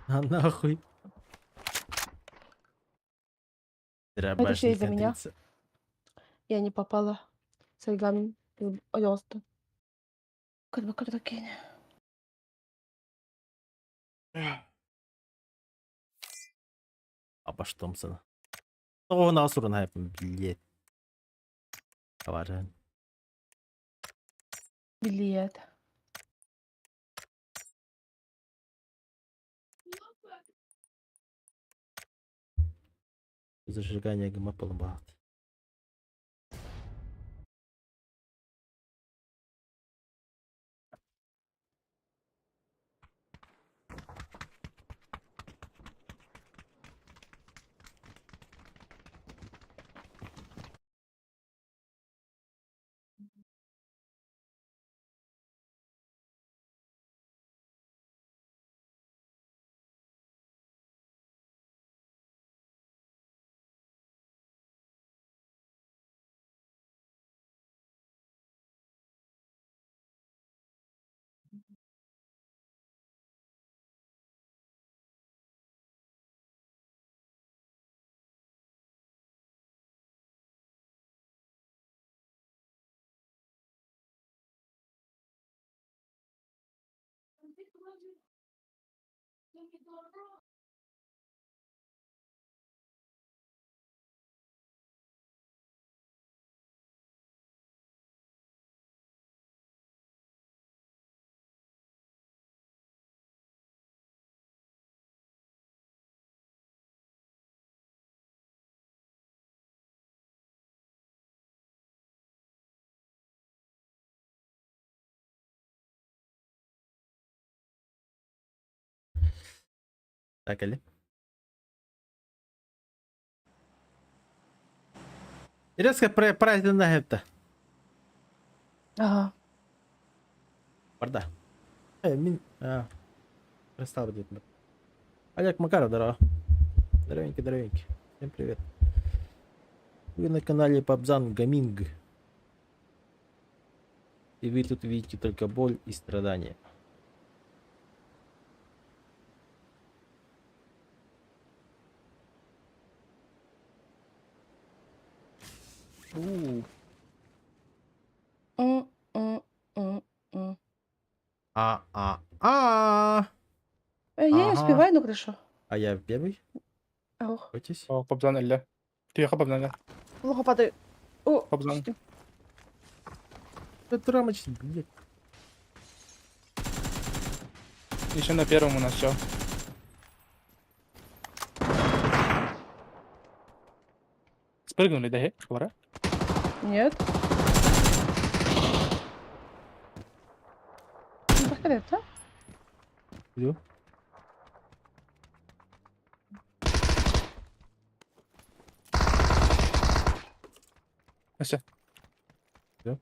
А нахуй. Это всё из-за меня. Драбашник Я не попала. Сальгам. Пожалуйста. Когда кинь. Абаш Томпсон. О, насурун хайпын, блядь. Каваржан. Билет. Зажигание гемополом багато. Так, Али. Резко праздник на это. Ага. Парда. Пристал дед. Олег Макаров, здорово. Здоровенький. Всем привет. Вы на канале Пабзан Гаминг. И вы тут видите только боль и страдания. М. А. Я не Ага. успеваю, ну хорошо. А я первый? Ох, Бойтесь. О, Кобзан әлі. Түйеға Кобзан әлі. плохо падаю. О, Кобзан. что? Это рамочный, блядь. Еще на первом у нас все. Спрыгнули, да, Квара? Нет. Ну, повторяй, да? Иду. Ася. Всё.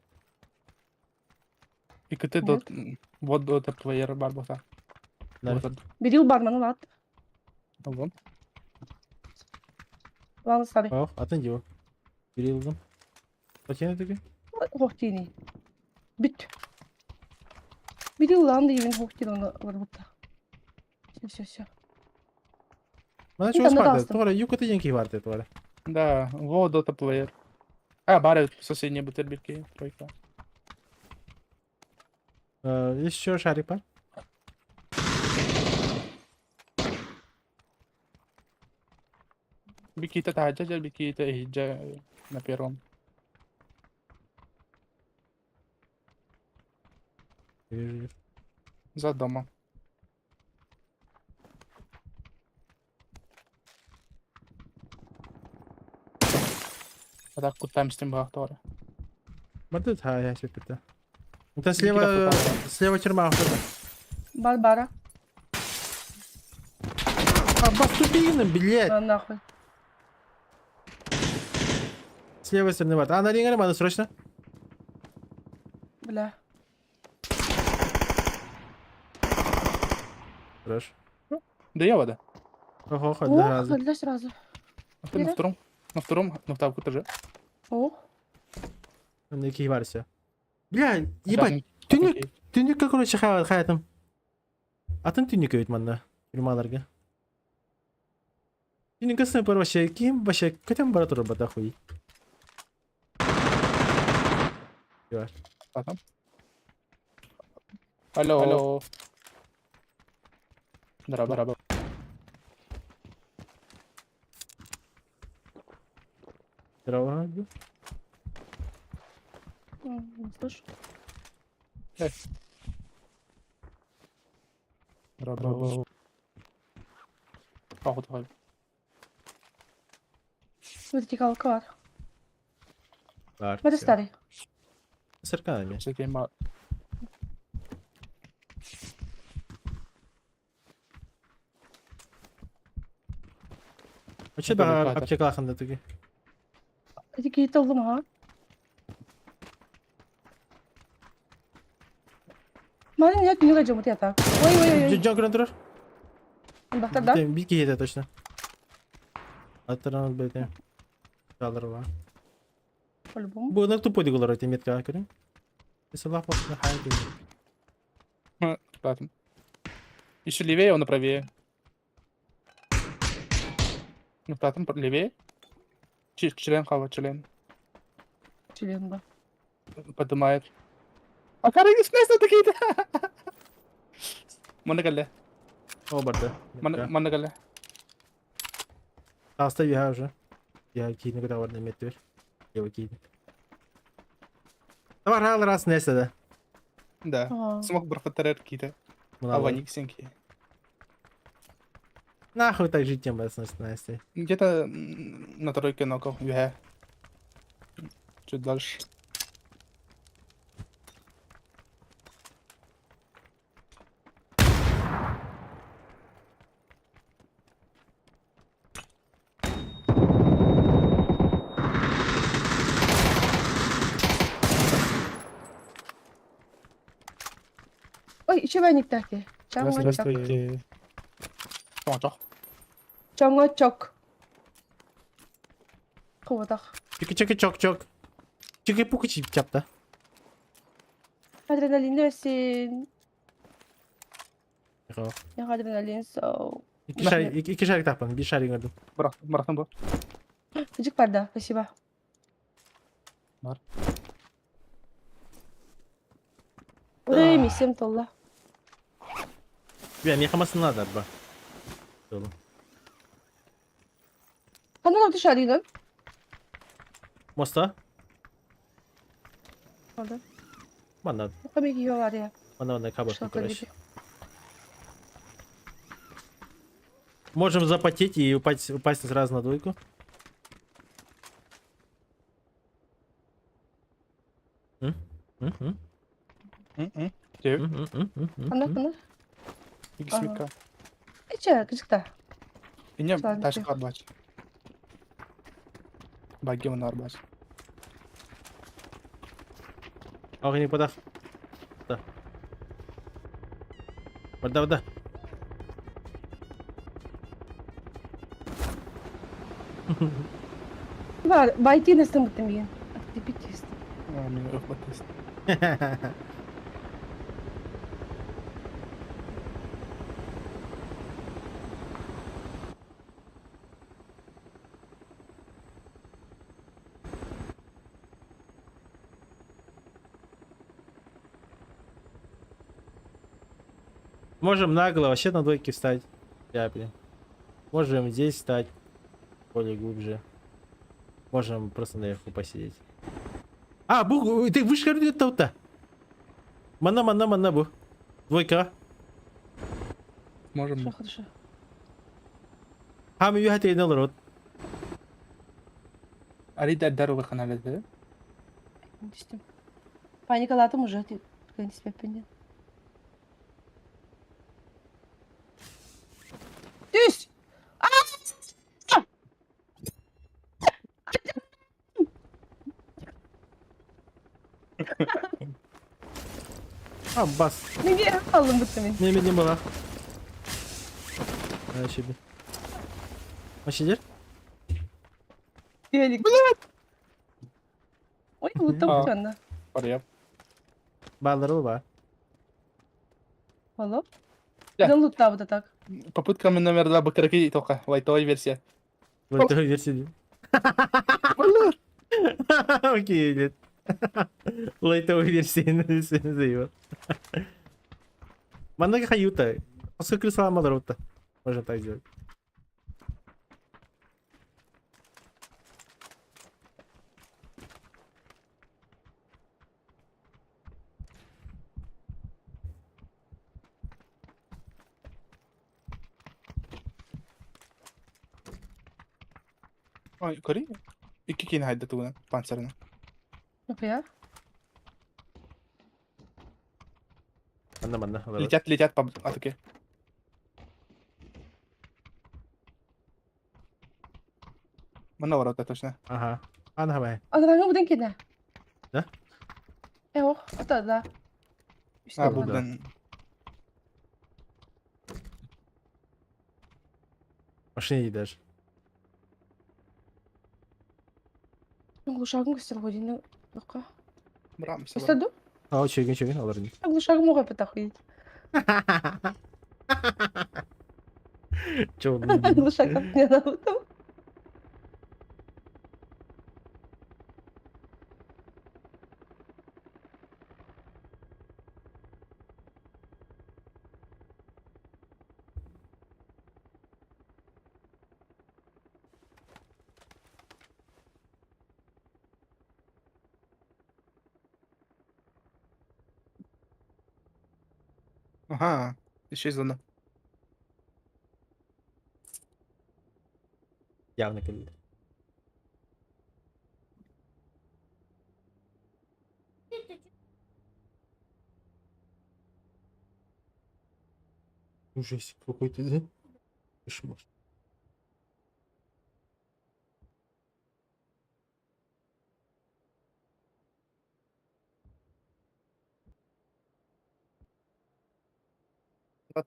И ты Нет. вот до плеера барбоса. Да. Вот, Берил бармен, ладно. вон. Ладно, старый. Ох, atın его. Переилдым. Потяни таки. Хохтини. Бит. Берил ладно, и вин хохтин, он работа. Все. Мене Ну, чого там не спати? дасть. Твора, юка ти янки варти, твора. Да, вот дота плеер. А, бары соседние бутербрики. Тройка. Еще шарипа. Бикита таджа, бикита хиджа на первом. Вижу. За домом. А так кутаем с тем бахтора. Мордит, я себе пита. Это Никита слева тюрьма. Барбара. А, баступины, блядь. Нахуй. С левой стороны варта. А, на рингере надо срочно. Бля. Хорош. Да я вода. Ого, Ох, два раза. да сразу. А ты на Привет. втором, на втором этаже. О, На який варся. Бля, ебать. Тюнік, короче, хай там. Атын тюнік від мене. Тюрмаларга. Ini снайпер вообще кетем баратур бата хуй. Tamam. Alo. Merhaba. Здорово. Не слышу. Merhaba. Aldı. Вертикалка var. Var. Смотри, старый. Cercado. Çekeyim ma. А че Tabii, бага zaten. аптека hakkında tıkı? Hadi git oğlum ha. Mana niye günlük acımı yatak? Ой. Can kuran durur. Baktar da. Bir iki yedi точно. Атыран бете. Kalır var. По-любому. Bu ne tupodi голор эти метка көрün. Mesela bak ne hayal Ладно. Еще левее, он правее. Ну, Платон левее. Член хава, член. Член ба. Поднимает. А караги снесла такие-то. Маннагале. O barda. Маннагале. Hasta bir ha уже. Ya ki ne kadar var ne metre. Ya ki. Var hal ras neyse de. Да. Ага. Смог барфатерер какие-то. Buna А bak. ваниксенькие. Нахуй так жить тем бас нести. Где-то на тройке ноков. Чуть дальше. Ой, еще ваниктаки. Чаңочок. Здравствуйте. Чоңчок. Чаңочок. Кывадах. Чики чок. Чики пуки чип чапта. Adrenalin versin. Yok. Ya adrenalin so. İki şarik tapan. Bir şarik gördüm. Bıraktım bu. Çocuk barda. Спасибо. Var. Oraya misem tolla. Ben yıkamasınlar da bak. Oğlum. Kanal oldu şarıyla. Mosta. Orada. Bana Tabii ki var ya. кабар Что короче. Можем запотеть и упасть сразу на двойку. Cevap. Kanal. İkisi Aha. mikro. İçe küçük de. İnyem Sadece. taş var baş. Bagge var baş. Огонь подах. Да. Вода. Var. Bayti nasıl mutluyum. Aktivitesi. Yani öfbatız. Можем нагло вообще на двойке встать. Я, блин. Можем здесь встать. Более глубже. Можем просто наверху посидеть. А, бу, ты вышли то-то. Мана, бу. Двойка. Можем. Хорошо. Хам ю хатей на лорот. Арид дару каналда. Допустим. Паникалатым уже. Ты в себя понятно. Düz. А, бас. Ne diye aldım bu temin. Не медленно была. А, еще бы. Мачидер? Diyelim. Ой, unuttum Aa. şu anda. Oraya. Баллару ба. Valla. Ya. Neden loot'ta bu da tak? Попытками номер 2 бакарки только. Лайтовая версия. Лайтовой версии. Окей, блядь. Лайтовой версии назовем. Маннага Хаюта. Поскольку слава Мадрота. Можно так сделать. Ой, кори. Iki kiin hayda tuuna panserna. Нахуя? Манна. Летят по атаке. Mana ворота точно. Ага. Давай. Adamlar buradan kine. Ne? Oh, это да. İşte А, buradan. Богдан. Машине едешь. Глушагым көстер ғой дейін. Жоққа. Брам, Өстеді? А, чеген, аларың. Глушагым оға пыта қойды. Чё, Глушагым не надо. Ага, еще из зона. явно калит. Ужасик какой-то, да? Кошмар.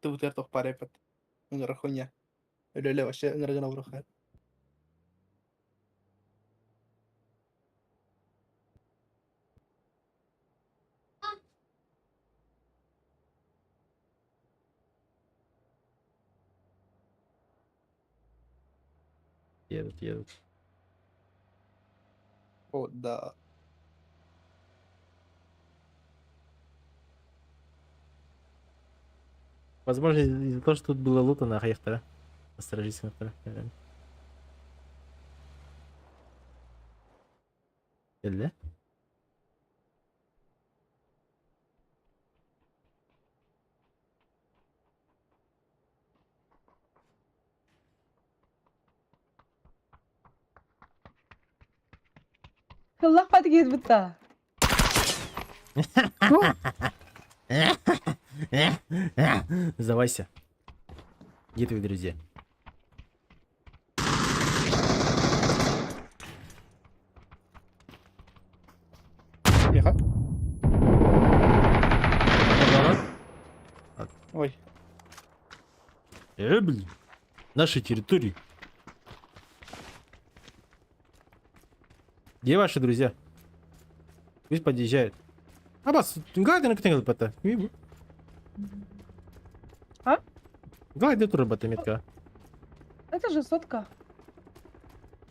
Ты вот это парепет. Нгарахуня. Леле вообще нгарагана врухает. Едут. О, да. Возможно, из-за того, что тут было лута на Хехтера. Осторожись на вторых, наверное. Или? Allah hadi gez bıtta. Сдавайся. Где твои друзья? Меха. Ой. Блин. Нашей территории. Где ваши друзья? Пусть подъезжают. Абас, гайда на ктенгл пата. А? Гайда тура бата метка. Это же сотка.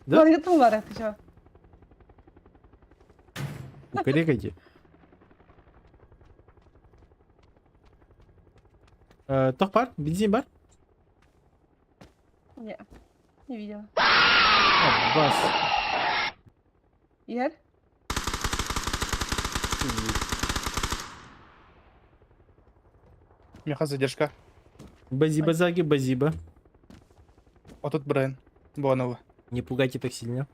Да? Var yatım var atacağım. Укорекайте. Тох бар? Бензин бар? Не, не видела. Абас. Yer. Меха задержка. Базиба заги, базиба. Вот тут Брайан. Бонова. Не пугайте так сильно.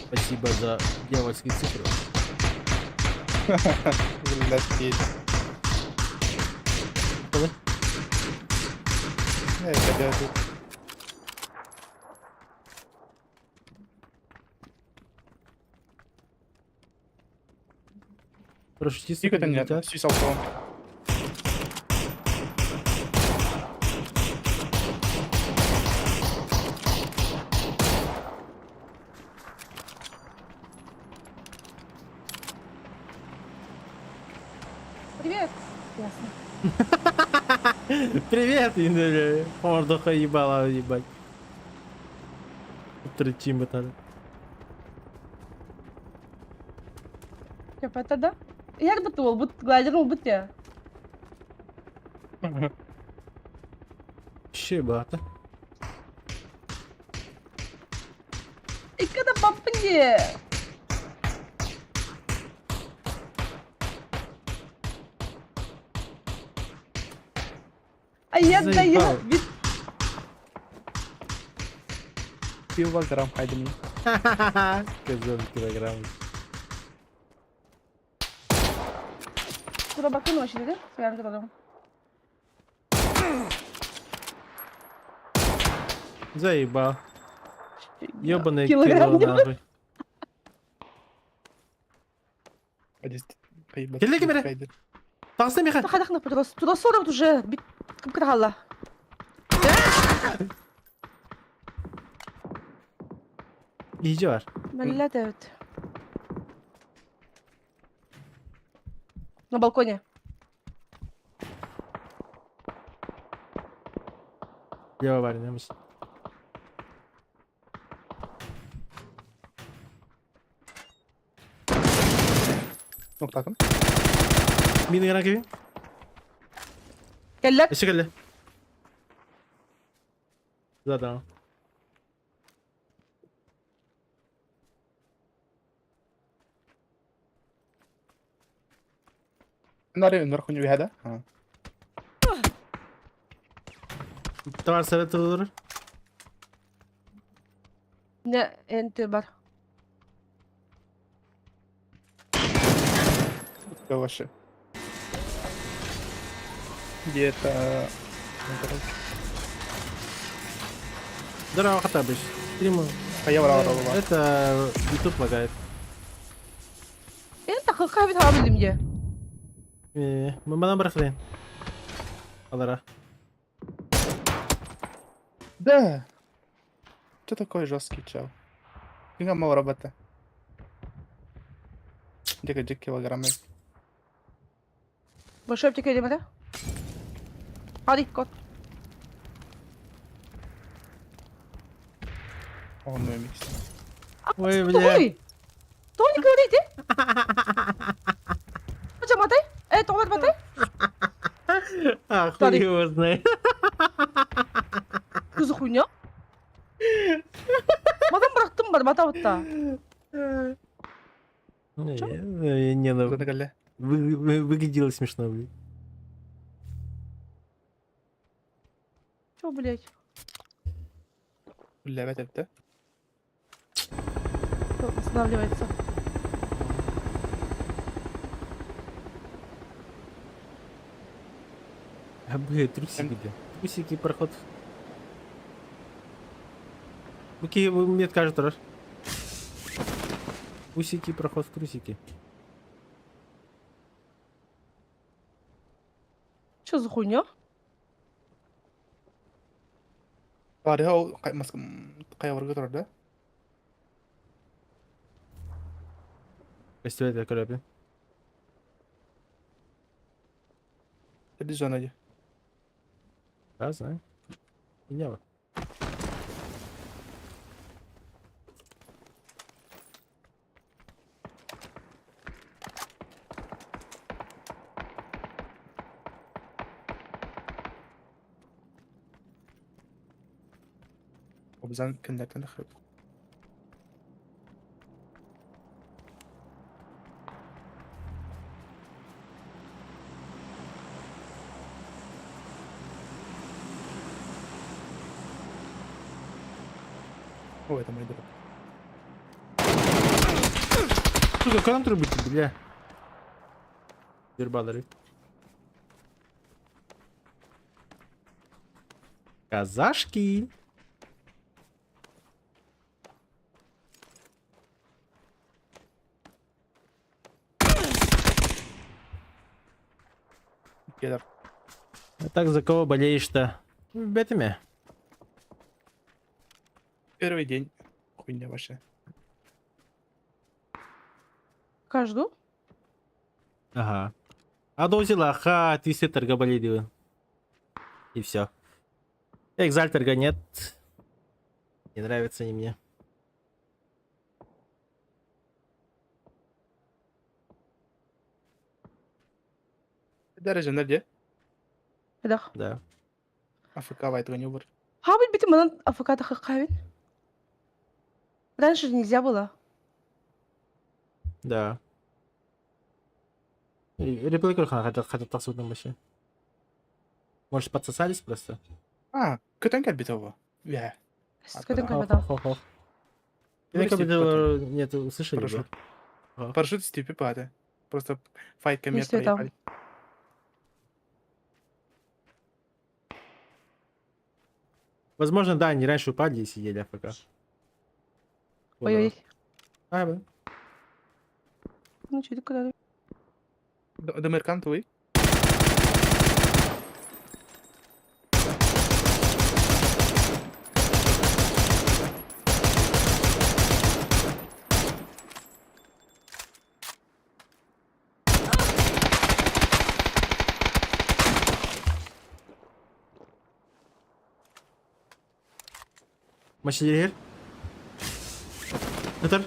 Спасибо за дьявольские цифры. Блядь, Давай. тебя тут. Прошу, Тихо, это нет. Сисал фронт. Привет. Ясно. Привет, Инделя. Мордоха ебала, ебать. Тричим это. Кепета, да? Як би тул, бут глайдер mu бутя. Щебата. ఇక్కడ పప్పండి. Ай, да я. Заебал. Килограмм хайдем. Сказал килограмм. Şuraya bakın o şimdi. Ben duralım. Заебал. Ёбаный Килограмм кило, нахуй. Келе кемере? Тағысына меха. Хадахна подрос. Туда 40 уже. Кым кыргалла. İyice var. Миллет evet. На балконе. Leva var ne misin? نقطة كم؟ Mini yana gibi. Kellek. Eşek elle. Zaten. نروح نجيب هذا. Tamam evet olur. Ne enti бар. Вообще. Где-то... Здорово, Хатабыч. Стриму. Вара. Это YouTube лагает. Enti хакай бит хабилdim je. Bana bıraklayın. Alara. Да. Что такой жесткий чел? Фига мало робота. Где 10 килограмм? Большой аптека edemedi. Hadi kot. Он мой микс. Ой, бля. Тугой. Тони говорите? Hocam atay. Evet, Ömer Batay. А, хуй Старик. его знает. Kızı хуйня. Madan bıraktım ben Batavut'ta. Не, ну, Задагаля. выглядело смешно, блин. Чё, блядь? Бля, это. Кто останавливается? А, блядь, трусики, бля. Трусики, проход. Окей, мне скажут раз. Усики, проход в трусики. Чё за хуйня? Var ya o kaya vurgu orada. Костюм это коробе. Иди зона иди. Да, знаю. Меня. وبزن كنا تنخرب. О, это мой друг. Сука, контур быть, бля. Дербалары. Казашки. Кедр. А так за кого болеешь-то? Бэтами. Первый день. Хуйня вообще. Кажду? Ага. Адозила, ха, твистетерга болели. И все. Экзальтерга нет. Не нравятся они мне. Derece nerede? كده Да. Afrika вайт гоню бар. حاول بيتي منان افوكادو خقاوين. Раньше нельзя было. Да. Реплей хотят тасудным вообще. Может, подсосались просто? А, көтен кәл бит ова. Я. Көтен Хоп, кайбата. хоп, хоп. Я Вырастет как бы нет, услышали, да? Парашют. Ага. Парашют с типа пада. Просто файт Не коммерт стоит там. проебали. Возможно, да, они раньше упали и сидели АФК. Ой-ой. А, да. Ну что такое? Демеркан твой. Мачелер. Этер.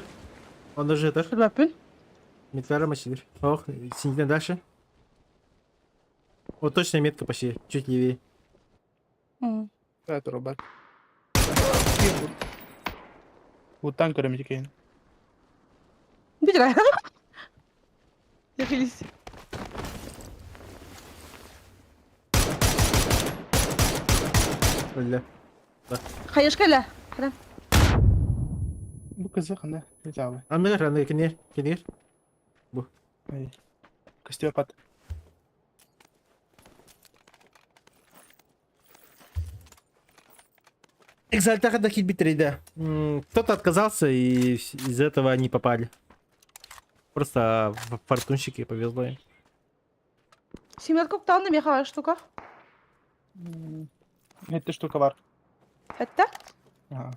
Он даже этер. Что yapıyorsun? Метвера мачелер. Ох, сидите дальше. Вот точная метка почти, чуть левее. Hı. Evet Robert. Bu tank önemli keyin. Bir lira. Yakılıyız. Öyle. Hayır şöyle. Kerem. Bu kızık ne? Ne abi? Anlar, anlar, kenir, kenir. Ay. Kıstıyor pat. Экзальтаха до хитбитрей, да. Кто-то отказался, и из этого они попали. Просто фортунщики повезло им. Семерка купtandım ya kadar штука. Nette штука var. Hatta. Aha.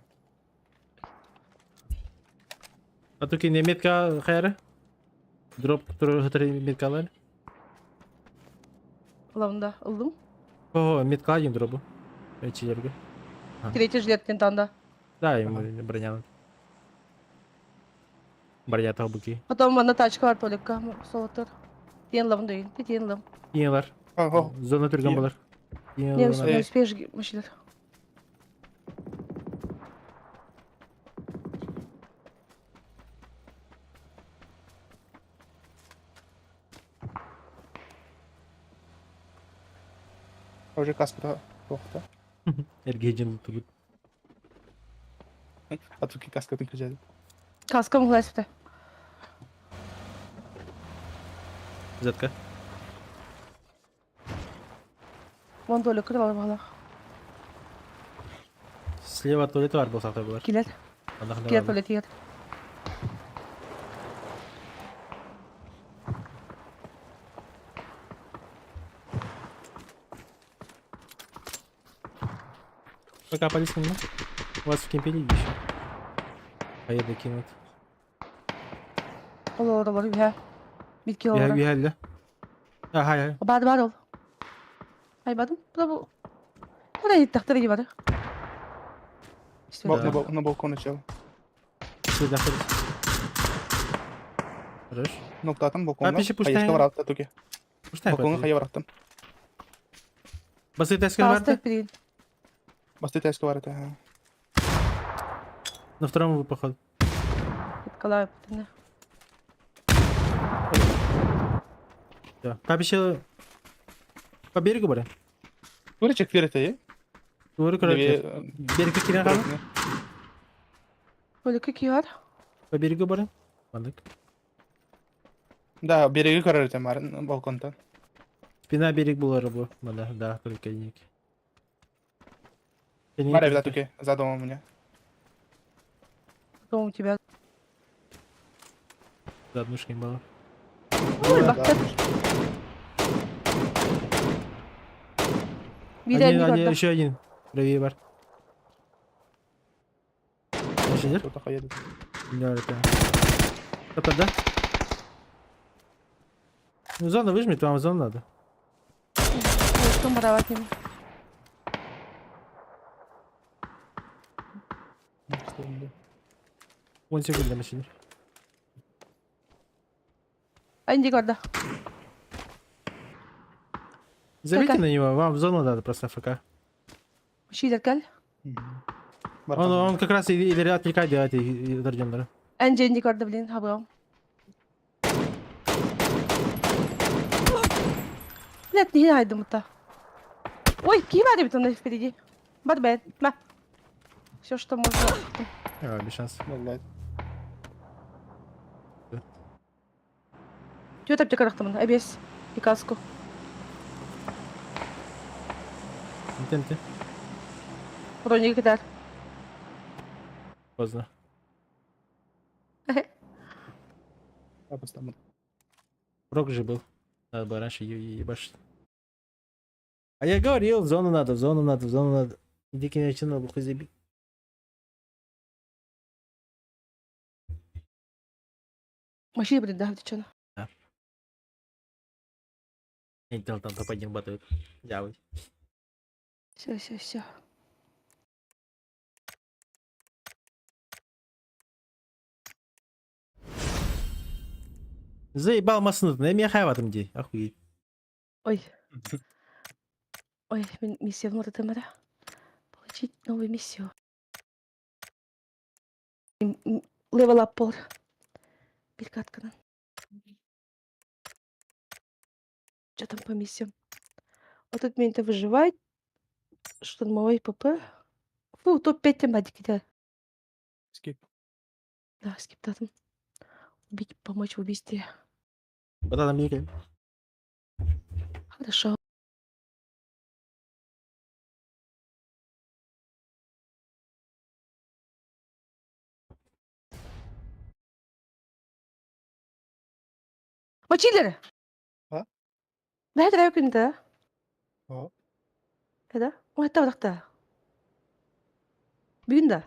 А тут не метка хайра? Дроп, который метка лали? Lavında aldım. О, метка один дробу. Челерга. Третий жилет тентанда. Да, ему броня надо. Броня табуки. Потом bana taçka var Tolikka. Soğutur. Diyen lavındayım. Diyen lav. Yeniler. Oh. Zona türgen bular. Не Yeniler. успеешь мужчина. Уже каска тоқта. Эргеджин тут. А тут каска тың кежеді. Kaska mı hlasıfta? Зетка. Вон Толик крыло bağla. Слева туалет var болсақ та бұлар. Kiler. Андағында Kiler бар. tuvalet yer. Покапались немного. У вас в кемпе лиги еще. Hayırlı кинут. Olur orada var ya. Bitki Bir olur. helle. Ha hay. Bad var ol. Ay badım. Bu da bu. Buraya tahtları gibi var. İşte Да. На балкон içeri. Все заходит. Хорош. Ноктатын балконға. пиши пуштайын. Хайышқа бар атта туке. Пуштай Балконға хватит. хайя бар аттым. Басый тескер var Pasta pirin. Басты тәскі бар ата. на втором походу. Kalay putine. Да. Там еще по берегу бара. Көре чек береді е. Doğru короче. Берег кирен kaldı. Böyle kiki var. По берегу бара. Anladık. Да, береги көрер етем бар балконтан. Спина берег була bu. Бада, да, только ник. Бар евда туке, за домом у меня. Дом у тебя. За однушкой было. Ой, bak tak. Bir de bir orada. Еще один. Правее бар. Еще Кто-то хайя. Да, это. Кто-то, да? Зона выжмет, вам зону надо. Что муравать не. 10 секунд на машине. Анди горда. Забейте Какая? на него, вам в зону надо просто АФК. Мачилер гel. Он как раз или отвлекать делает и дождем. Анди горда, блин, хабрам. Нет, не найду мута. Ой, кивали там впереди. Барбен, на. Все, что можно. Без шансов. Чего там тебе карахтаман? Обес. И каску. Интенты. Броник кидар. Поздно. Рок же был. Надо было раньше ебашить. А я говорил, в зону надо, в зону надо, в зону надо. Иди к ней начинал, хуй забей. Машина, блин, да, ты чё? Я не хотел там топ-1 батают. Дявай. Все. Заебал маснут, на меня хай в этом где. Охуеть. Ой. Ой, миссия внутрь Тамара. Получить новую миссию. Левел ап пол. Перекаткана. Что там по миссиям? Вот тут мне-то выживать. Штурмовой ПП. Фу, топ-5 тематики, да. Скип. Да, скиптатом. Убить, помочь в убийстве. Батата мире. Хорошо. Мочилер! А? Да, это район да? А? Это? Ой, это вот так. Бюнда.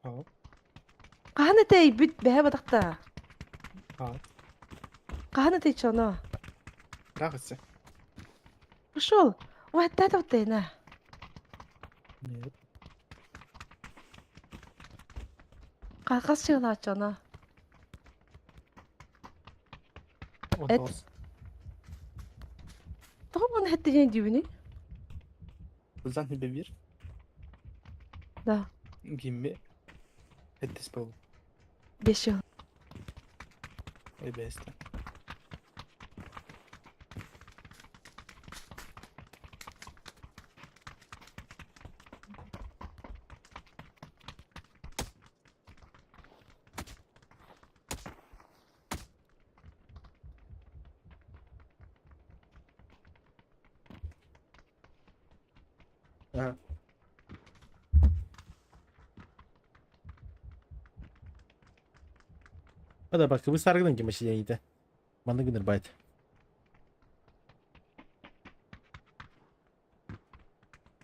А? Кахана тей бит бэхэ бадакта. А? Кахана тей чона. Нравится? Пошел. Ой, это вот тей на. Нет. Кахас чыгла чона. Он Эд. толс. Тоо мон хэтти жин дюбүни. Бузан хибе бир. Да. Гимме. Эттис бол. Бешо. Эбесте. Ага. Hadi bak bu sargının ki maçı yaydı. Bana günler bayt.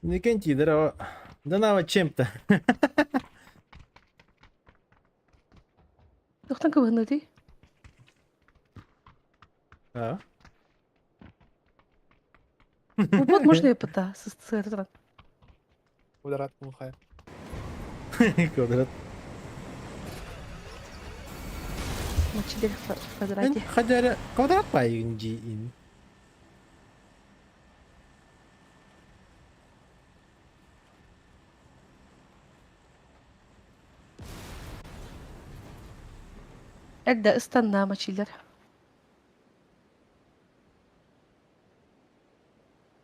Не конти, здорово. Да на чем-то. Тухтан кабынды. А? Вот можно я пота с этого. Ударат глухая. Квадрат. Мочилер в квадрате. Хотя квадрат паинджи ин. Эрдэ ыстанна мочилер.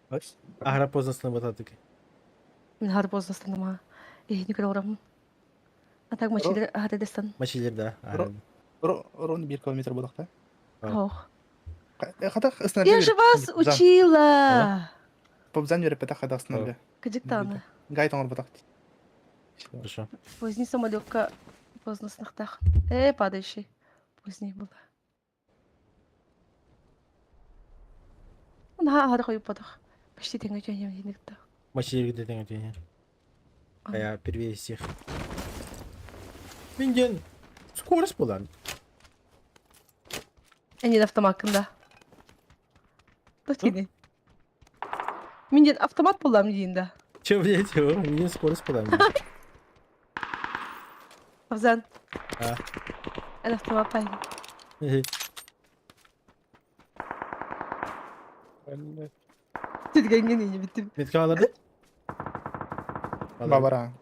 Ось. Агра поздно снабататык. Мен харбоз ыстанама. Не көрөрөм. А так мочилер арадестан. Maçiler да. Агра. Рон 1 километр болакта. Ох. Хатах ысына. Я же вас учила. Побзан вере петах хатах ысына. Кадиктана. Гайд оңор батак. Хорошо. Поздний самолетка поздно снахтах. Падающий. Поздний был. На харахой падах. Почти тэнгэж юм хинэгдэ. Maçiler gidelim öteye. Kaya первее всех. Минген. Скорость была. Они на автомакында. Тотini. Мен автомат боламын дейінде. Че, блядь, о, мен скорость подам. Абзан. А. Ән автомат пайын. Әлі. Тедгенген ені біттім. Метка аларды? Бабара.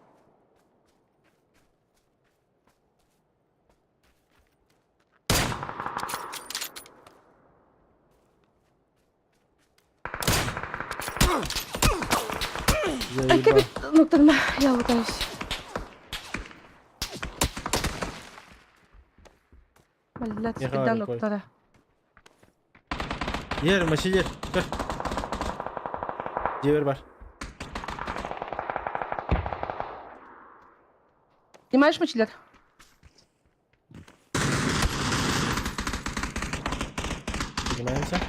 Әке бит ноктарыма. Я лутаюсь. Блядь, Не спидан говори, ноктара. Yer, maçı yer. Kır. Cevher var. Снимаешь мочилер? Поднимаемся.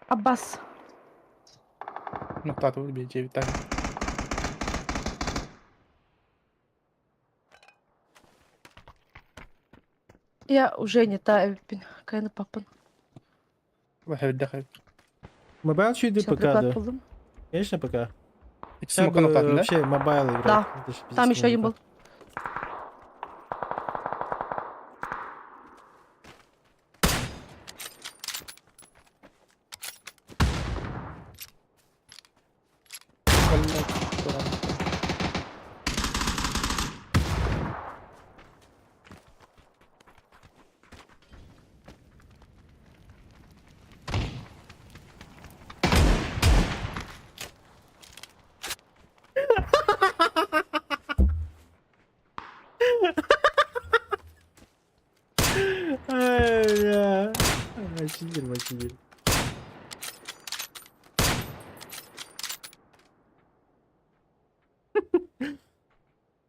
Аббас. Нуктату бей 9 так. Я уже не та кайны папын. Вахид дахай. Мобайл чуть Все, ПК, приклад да. buldum. Конечно, ПК. İkisi smoke'tan noktatın da. Вообще мобайл играть. Да. Это ж пиздец Там еще один музыка. был. Ай, бля. Мочилер.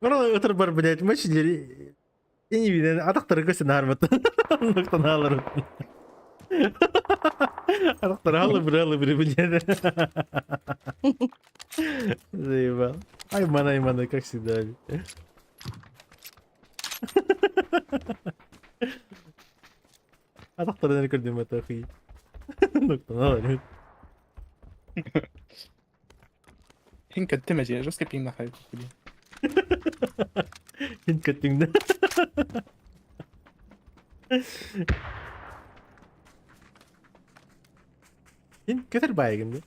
Orang ötür бар, блядь, мочилер. Я не видно, атақтары көсін армат. Ноқтан алыр. Атақтары алы бір, блядь. Заебал. Айман, как всегда. Атақтардан көрдім это охуй. Ноқтан алыр. Hink ettimeci. Жестко пинг нахай. Hint köttüğünde. Hint kötür baygındı.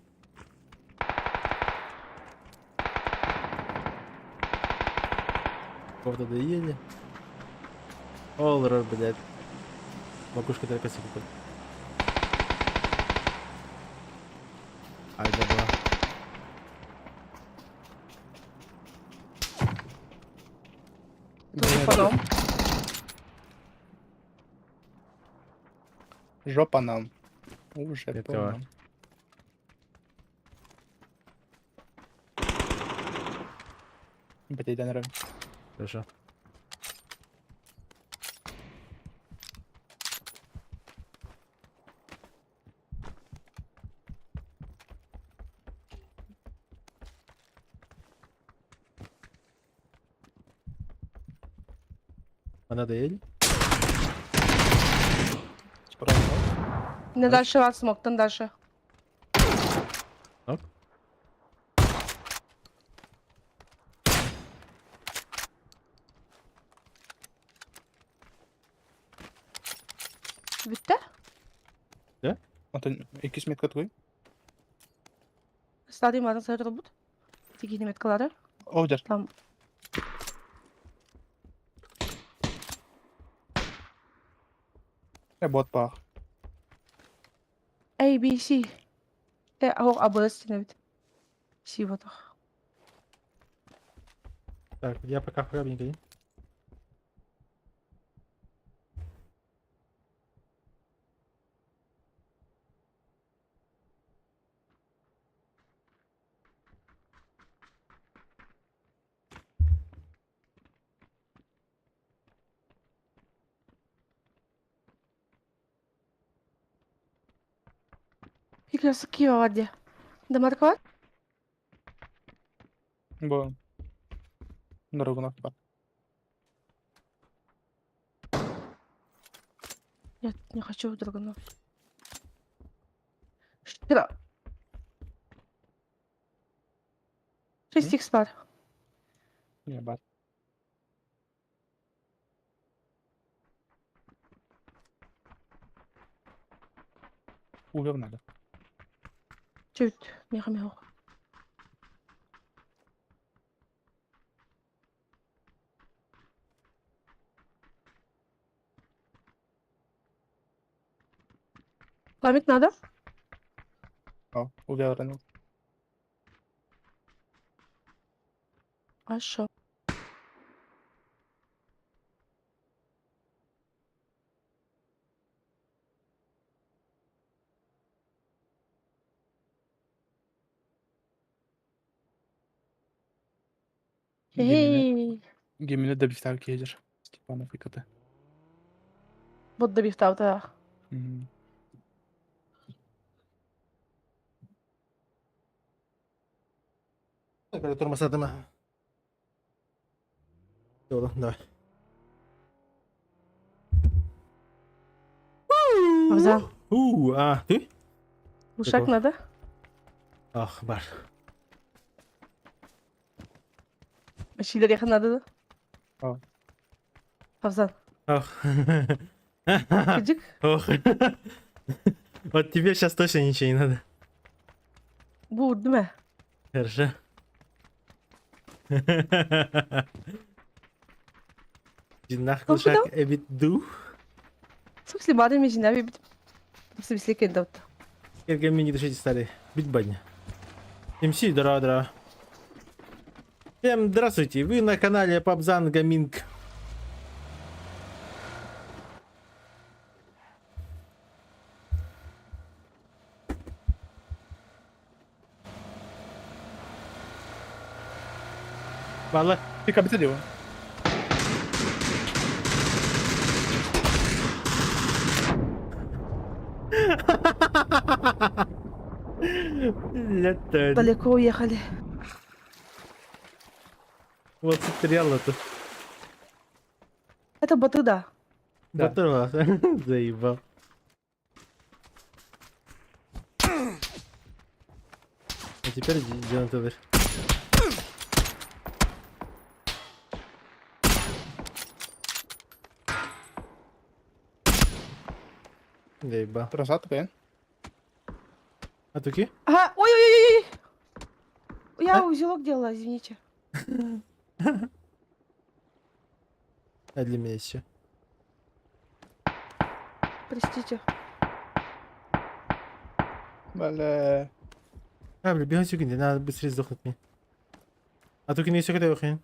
Ковда доели. Олрор, блядь. Макушка только секунд. Ай, да была. Тоже потом. Жопа нам. Уже Это по нам. Блядь, да нравится. Хорошо. Она доели? Справа. Не дальше вас смоктан дальше. Ок. Bitti. Антон, ikisi met katı koy. Стадий мазан сайры бұд. Тегені меткалары. Овдер. Там. Бот бақ. A, B, C. Hoog abonnees in het. Zie wat toch. Так, я пока храбненький. Ik was een keer wat je. De markt. Бо. Дорогу нахуй. Я не хочу в Драгунов. Kira. 6x var. Не, бар. Увер надо. Чуть. Меха. Память надо? О, увер ранил. А шо? Эй, Гемини добивтар кейдер. Степанов и КТ. вот добивтав, да. Мгм. Так, это тормозатыма. Doğru, давай. Фавзан, Ты? ушак Какого? надо? Ах, бар. Şeyler yakın надо, да? Ау. Фавзан, Ах. чудик? Ох. Вот тебе сейчас точно ничего не надо. Bu vurdu mu? Хорошо. Жинах Колко кушак ебит ду. В смысле, madem jina bir в смысле кендалт. Эрга мини дышите старый. Бить баня. МС, дра. Всем здравствуйте, вы на канале Пабзан Гаминг. Valla Пика битер его. лето. Далеко уехали. Вот стреляло-то. Это боты, да. Да. Батырвал. Заебал. А теперь идем туда. Заебал. Трасат, кен. А туки? Ага, ой-ой-ой! Я узелок делала, извините. А для меня еще. Простите. Бля. А, бля, бегай сюда, надо быстрее сдохнуть мне. А туки не все когда охрен.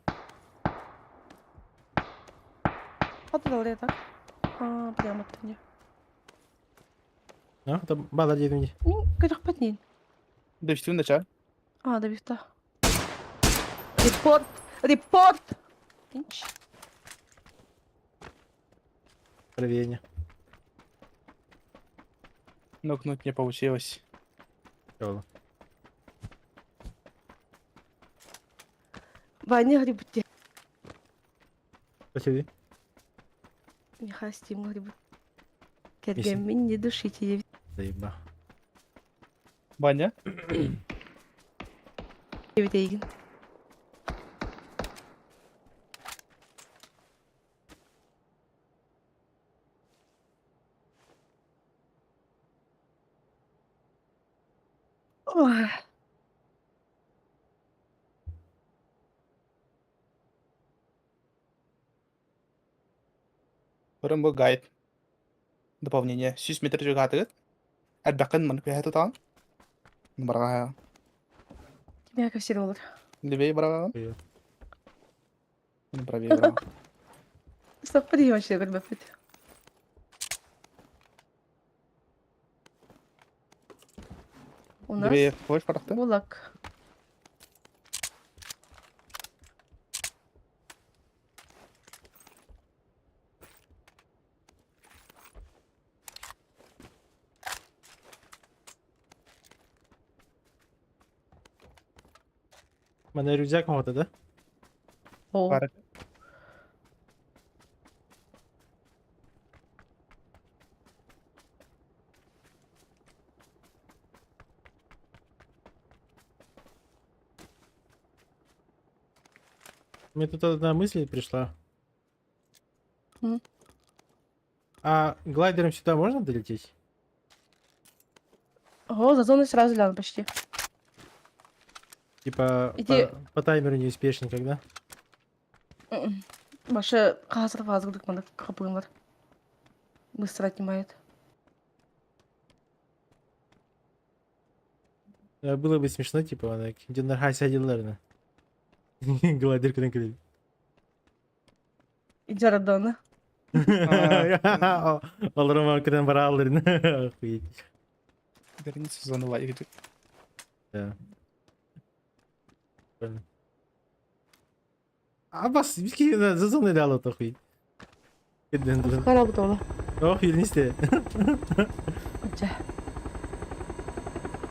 Отдал я так. А, прямо от меня. А, там бала деду мне. Как потнин. Дövüştüğün de çağır. А, да вифта. Репорт! Инч. Проверение. Нокнуть не получилось. Чего? Ваня грибуте. Спасибо. Не хастим грибут. Если- Кергемин не душите. Я Заебал. Баня. витейгин. Ой. Бұрын бұл гайд. Дополнение. 6 метр жүгі атығыт. Әрбәқін мұны көйәті тағын. Барға. Тебя как сервер. Левей барға. Хуя. Правее барға. Стоп, подъемщик, как бы. У нас Левей қойш барақты. булак. У мене рюкзак мого, да? О, Бар. Мне тут одна мысль пришла. Мгм. А глайдером сюда можно долететь? Ого, за зоной сразу гляну почти. Типа Иди. по таймеру не успеешь никогда. Вообще, қазір мана қапыңдар. Быстро отнимает. Было бы смешно, типа, она динарға сәделеріне. Глайдер кірін кіреді. Иди радона. Оларыма кірін бара алырын. Охуеть. Граница зоны лагеря. Да. Прикольно. А бас, бізге за зоны да алады охуеть. Кеден. Қарал бұтола. Ох, еліністе. Үтчә.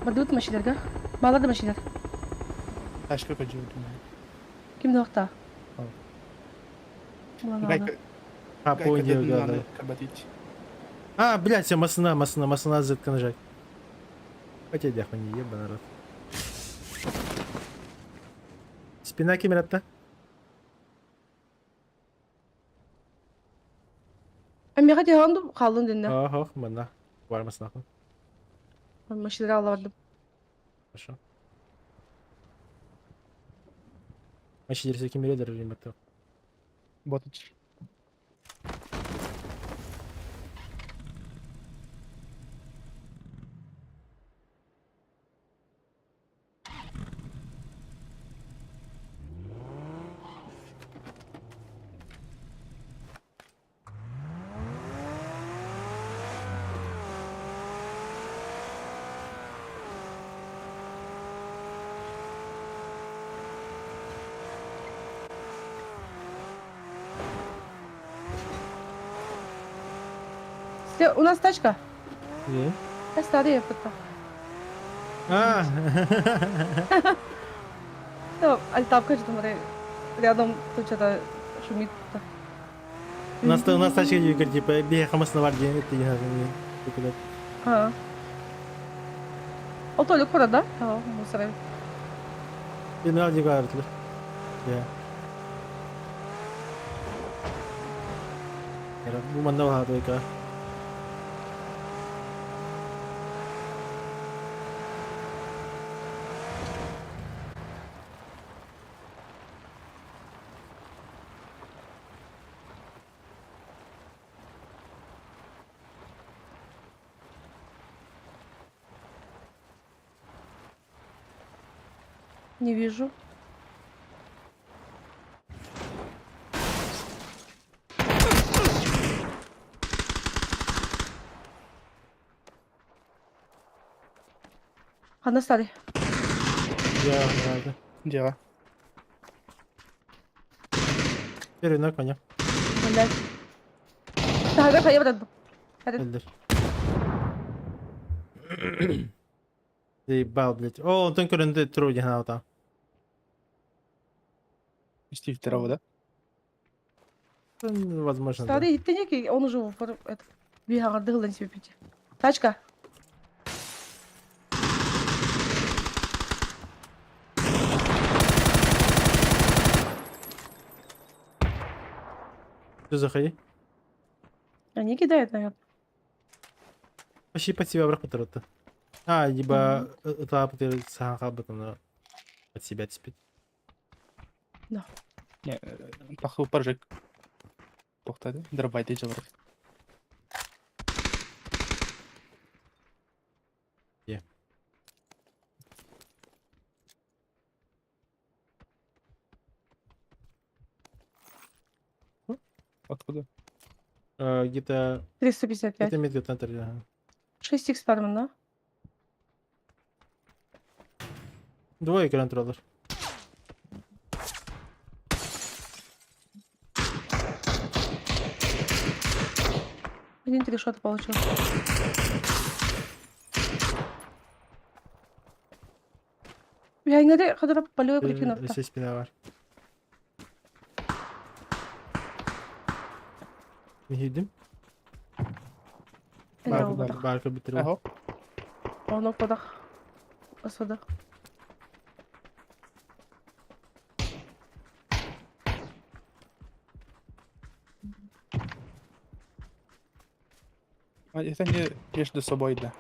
Бардут машинерге. Балады машинер. Ташка каджу. Кімді вақта? Ал. Ладно, Гайка. ладно. А, Гайка понял, дедін да, наны да. кабатить. А, блядь, все, масына Z нажать. Хотя дяху не еба, народ. Спина кемератта. Әмеға деғанды қалдың дінді. Ох, мына. Бармасына ақын. Машинер алабардым. Хорошо. Маши дерсе кемередер ребята. Ботач. У нас тачка. Не? Я старая, пока. А, Альтавка что-то, смотри, рядом тут что-то шумит. у нас тачка juga типа бехамасына бар деген это не надо. А. О, Толик куда, да? Ага, мусоры. Beni al juga artık. Ya. Ya, bu mana wah tuh ka. Не вижу. Одна старый. Ya, nerede? Дело. Первый на коня. Блядь. Да, да, я брату. Öldür. Заебал, блядь. О, он только рынды труди гнал там. Стиль второго, да? Возможно, да. Старый, ты некий, он уже это. Бегал, дыгал себе пить. Тачка. Ты заходи. Они кидают, наверное. Почти под себя враг потратил. А, либо это саха бутона под себя спит. Не, паху поржек. Тоқтады. Дробайды жабыр. Где? Откуда? Где-то 355. это метка центр. Ага. 6 х Старман, да? Двое контроллер. Один трешот получил. Я не знаю, когда полюю крикину. Если спина var. Ne yedim? Var, Это var. Barka bitiriyor. Ага. он подах. Посадах. А это не между собой, да.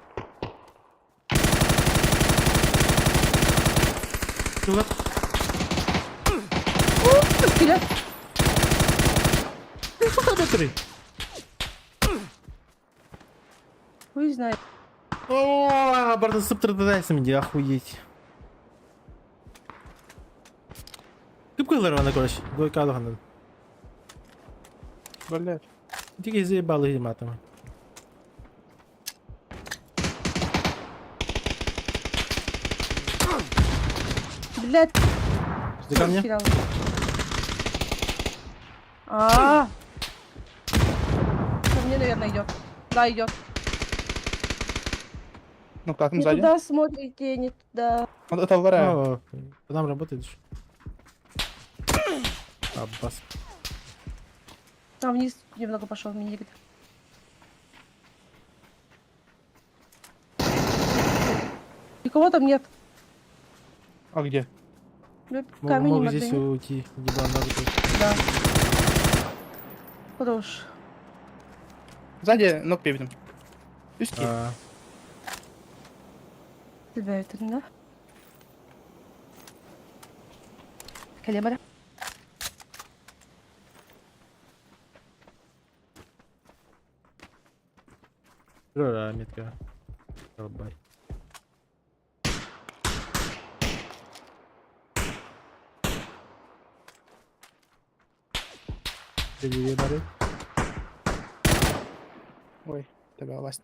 Чувак, Стріляй. смотри. Хуй знає. О, бардасып мені, охуєть. Кіп койлар вона, коротше, до калгана. Блядь. Тільки заїбали гіматами. Блядь. Ти ко мне? Потеряла. А. Ко мне, наверное, идет. Да, идет. Ну как там Не сзади? туда смотрите, не туда. Вот это вторая. О, по нам работает же. Аббас. Там вниз немного пошел, мини. Никого там нет. А где? Ну, камень Могу не здесь могли. уйти. Ебан, надо тут. Да. Хорош. Сзади ног певитым. Пуски. А, Тебя это, да? Калибра. Рора, метка. Долбай. Перевебали. Ой, тебя власть.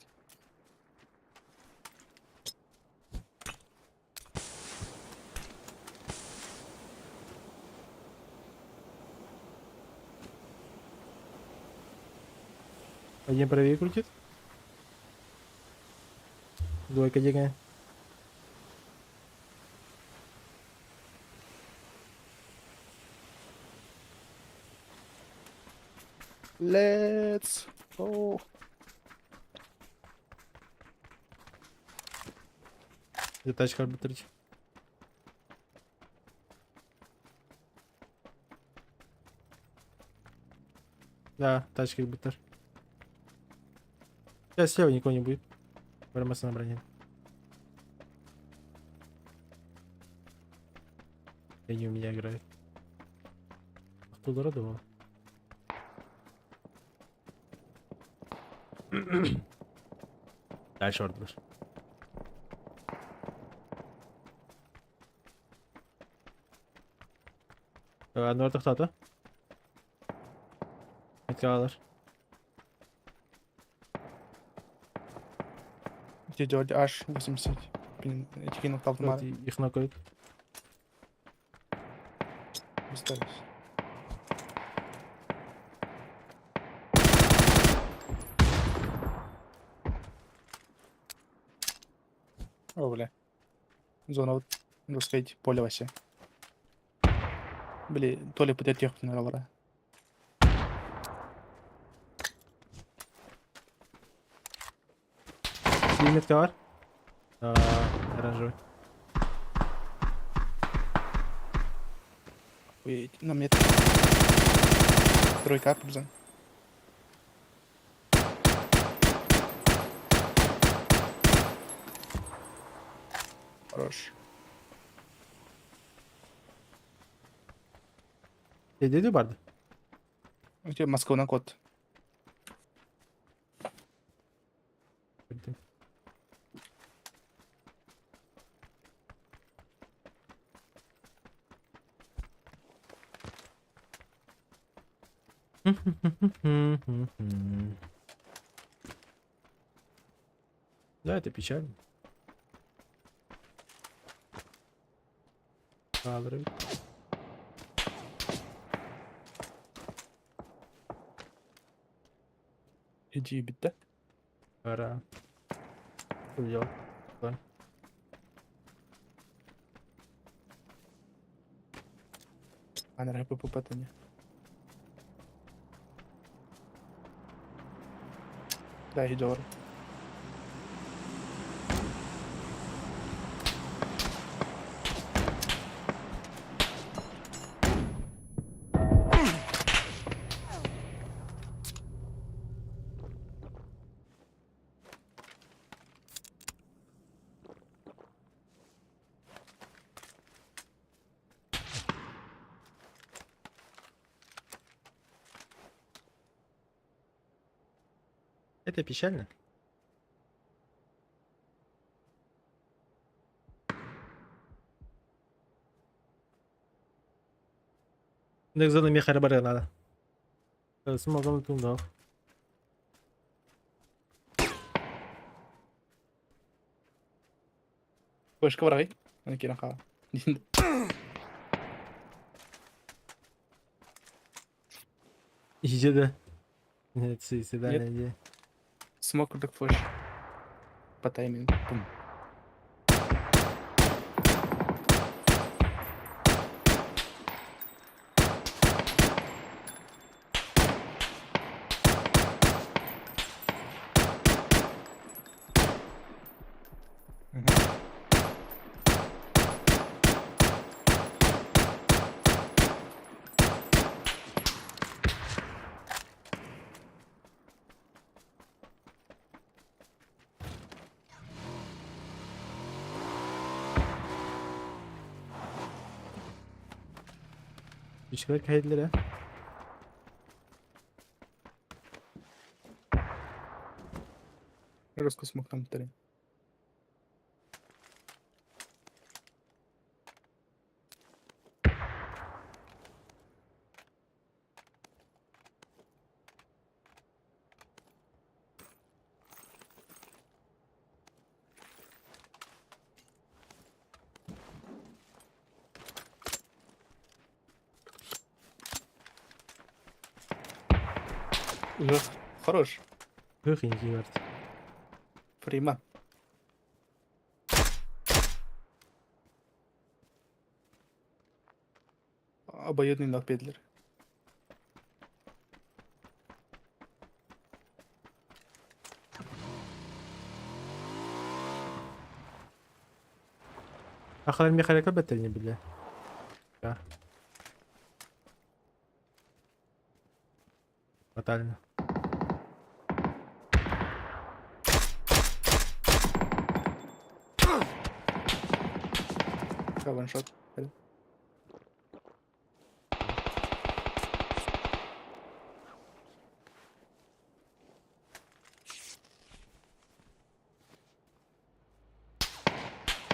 Один правее крутит. Двойка дикая. Let's go. Где тачка арбитрить? Да, тачка арбитр. Сейчас слева никого не будет. Прямо на броне. И они у меня играют. Кто дородовал? Да, шорт был. Одно это кто-то. Меткалар. Где делать аж 80. Блин, эти кинул толкмар. Их нокают. Остались. О, бля. Зона вот, так сказать, поле вообще. Блин, то ли под технику наверное. Меткалар. Оранжевый. Ой, на мне тройка пузан. Хорош. Иди, Барда. У тебя Москва на код. Да, это печально. Кадры. Иди, бита. Пора. Что делать? А на рэпы попадание. Да, идёр. Это печально. Так за нами харбары надо. Смогал туда. Вышка врагай. Ана кирен кага. Иди да. Нет, свидания, иди. Смок курдук фуш. По таймингу. Пум. Üçler kaydılar ha. Руску смок там тери. Жах. Хорош. Хыхенький вард. Прима. Обоюдный нокпедлер. Ахалар мехарика беттелни биле. Да. Фатально. Ваншот.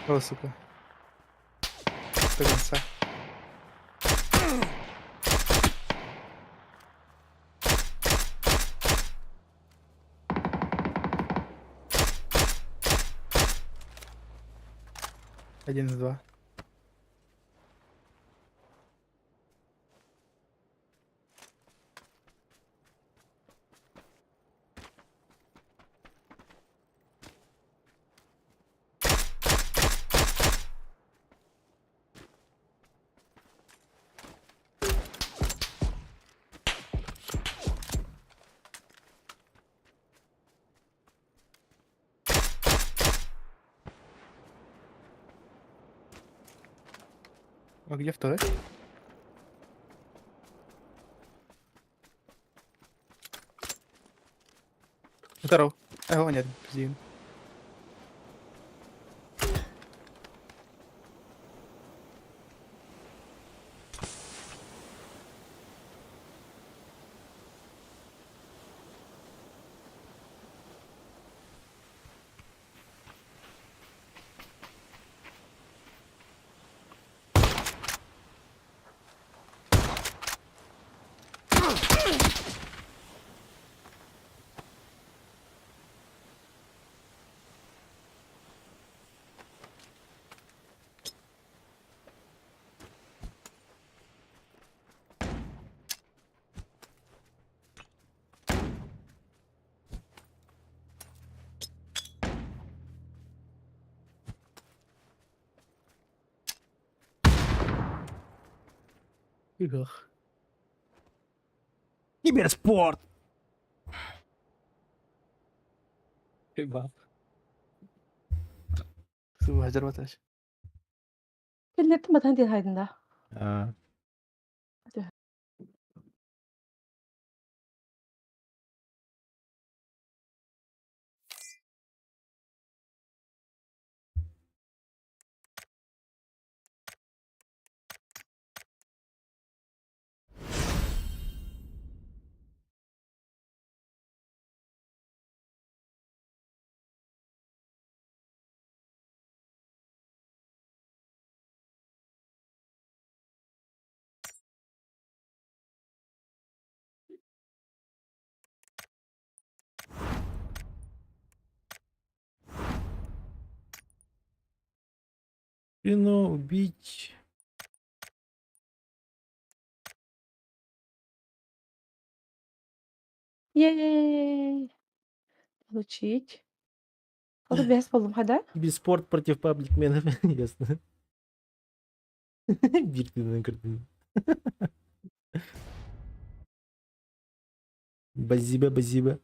О, сука. До конца. Один из два. А где второй? Здоров. А его нет, пиздин. Игах. Киберспорт! Ебать. Су хажар баташ. Келнетті ма таңден хайдында? А, Машину убить. Ей! Получить. Кого без полом хода? Беспорт против пабликменов. Ясно. Биркина картина. Базиба, базиба.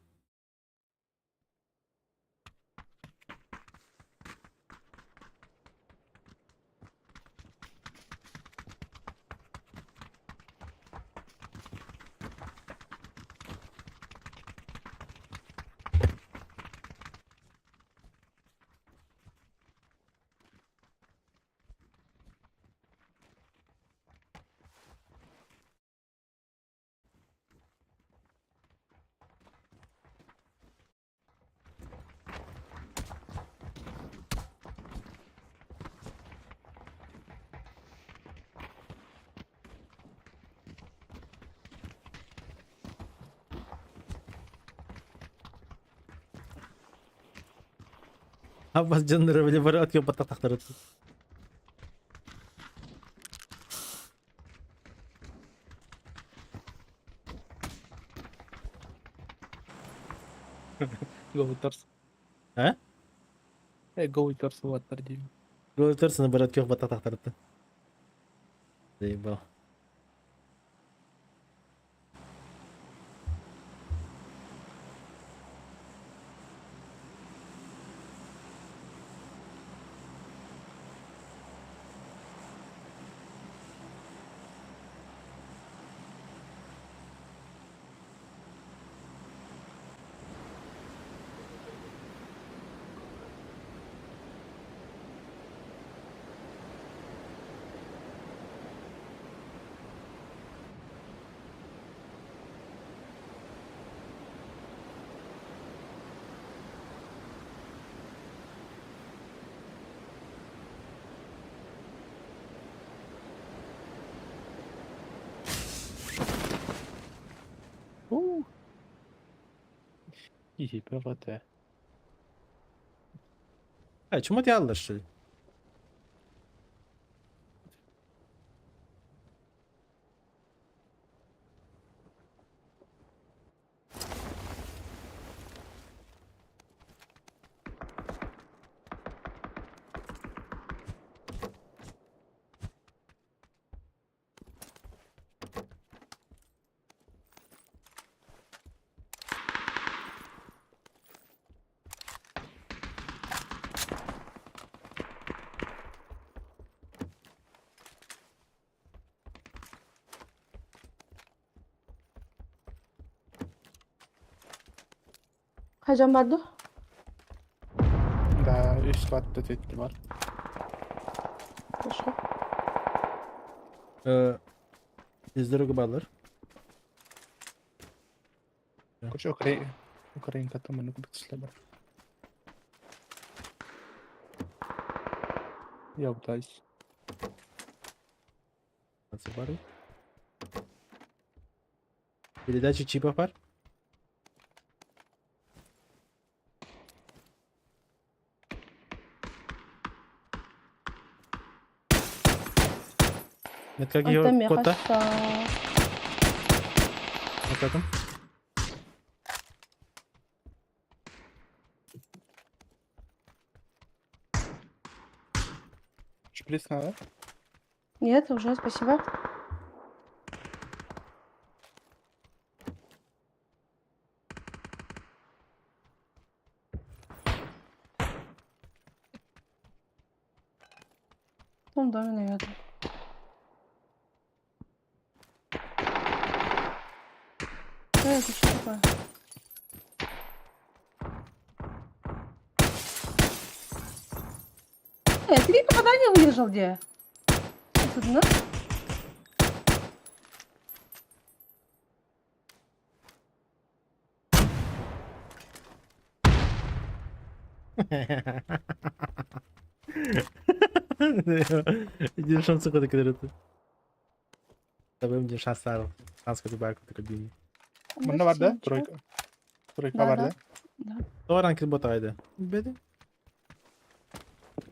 Аббас жанры бар атқа батақ тақтырады. Гоутарс. А? Гоутарс ваттар деймін. Гөлтерсіні бар атқа батақ тақтырады. Заебал. Ебать. А, чему ты аллаш, что ли? Kacan vardı? Да, üst katta tetli var. Хорошо. Из дороги баллар. Koş Ukrayna katı mı bitişle var. Yok da hiç. Бары. Передача чипов пар. Это как Антон ее кота? Мехаса. Вот это. Шприц надо? Нет, уже, спасибо. В том доме, наверное. Это что такое? Три попадания выдержал где? Тут, ну? Иди шансы куда кидают. Tabii önce şanslar. Şans kötü belki kötü değil. Bunda var da Спасибо. trojka. Trojka Да, var да. da. Да. Кто ранкет ботайда? Беды.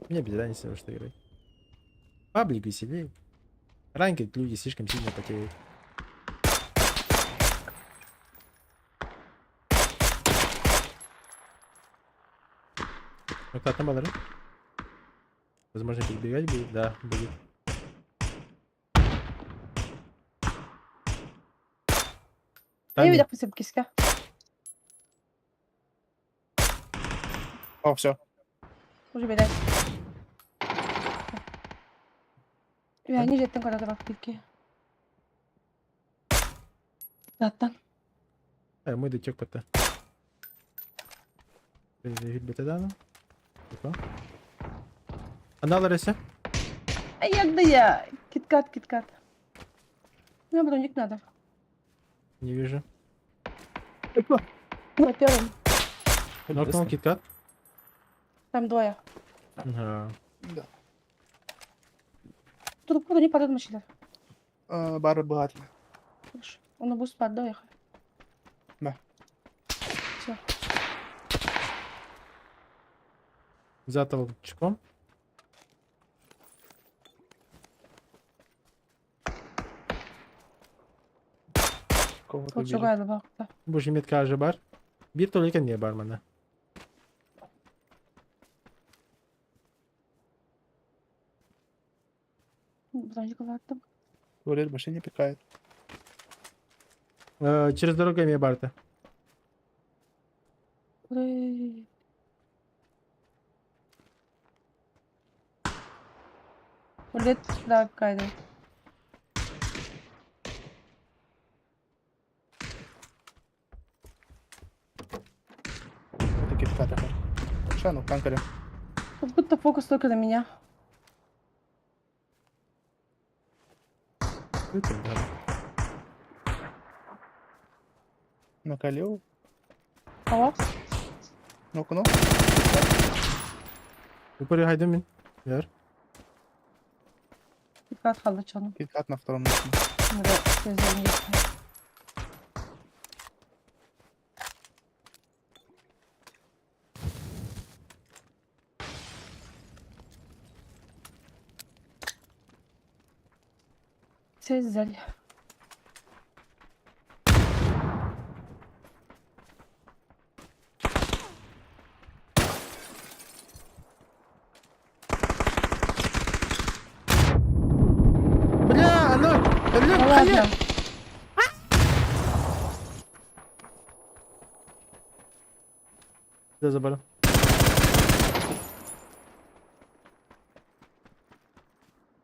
Мне без разницы, во что играть. Паблик веселее. Ранкед люди слишком сильно потеют. Ну как там было, да? Возможно, перебегать будет? Да, будет. Я Таня, видел посып киска. О, все. Уже бедай. Я не жеттің қарады бақ бетке. Заттан. мой дотек пота. Бетадану. Аналар ese? Ай, ягда я. Киткат, киткат. Мне броник надо. Не вижу. На первом. Нокнул киткат. Там двое. Ага. Да. Тут броник падает машина. Бар багато. Хорошо. Он будет спать, доехали. Да. Все. За толчком. Кого ти Вот бачиш? шугай бak da. Bu jimet karşı bar. Bir toleyken niye bar bana? Бронник attım. Говорит, в машине пикает. Через дорогу мне барта. Ой. Улет да кайда. Это китка тепер. Ще, ну, танкаря. Как будто фокус только на меня. Накалив. Ала. Ну-ка, ну. Упыры haydi min. Ver. Dikkat kaldı canım. Киткат на втором месте. Şimdi sözlerini geçti. Sezler. Бля, ну, бля, Да бля. ладно. Да забарам.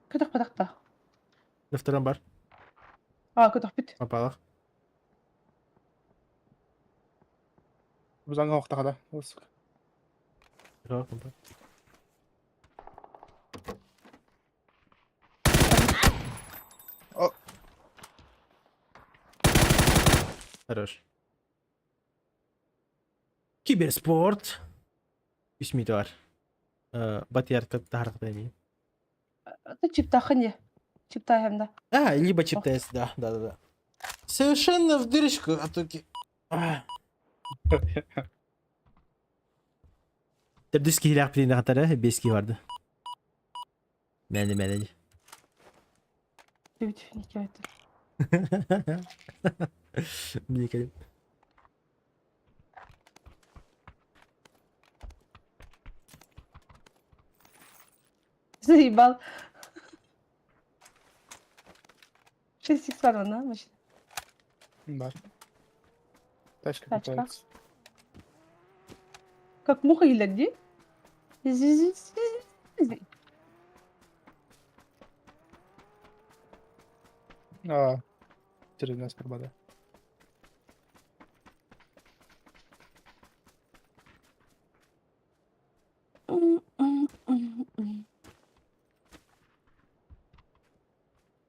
Кыдық пыдықта. На втором бар. Кыдық бит. Опалах. Biz аңа уақытта қада. Осы. О. Хорош. Киберспорт. İsmi de var. Batı как тарих değil. Ты чиптахы не. Чиптай hem de. Либо чиптес, да. Совершенно в дырочку, а только... Terdüski hilak birinde katara beski vardı. Bende. Evet, hikaye. Bilmiyorum. Заебал. 6 var ona машина. Бар. Тачка Тачка. катается. Как муха иляди. Через нас карбада.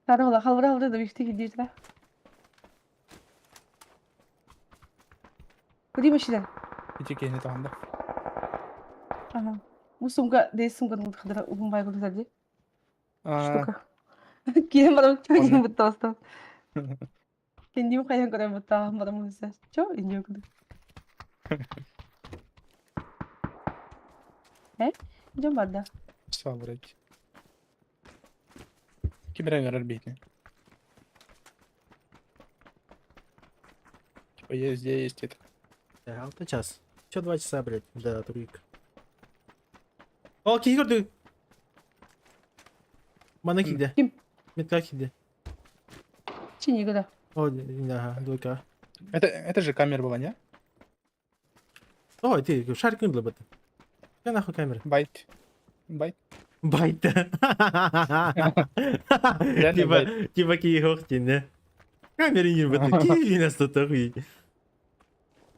Тарала, халвара да вихте гидирда. Куди машина? Ити кейне тағанда. Ага. Bu sumka değil sumkanın kadar uzun baygın güzeldi. Штука. Кейін барам чөйген бұтта бастап. Кендим қайдан көрем бұтта барам өзі. Чо? Инде өкінді. Инде барда. Сам вроде. Киберен арбитный. Типа есть здесь, это. Так, 6 час. Еще 2 часа, блядь, до турик. О, ки gördü. Bana gitti. Kim? Metka gitti. Синий года. О, ага, двойка. Это же камера была, не? Ой, ты шарик не блабат. Я нахуй камера. Байт. Байт. Байт. Типа ки хохтин, не? Камера не блабат. Ки нас тут охуй.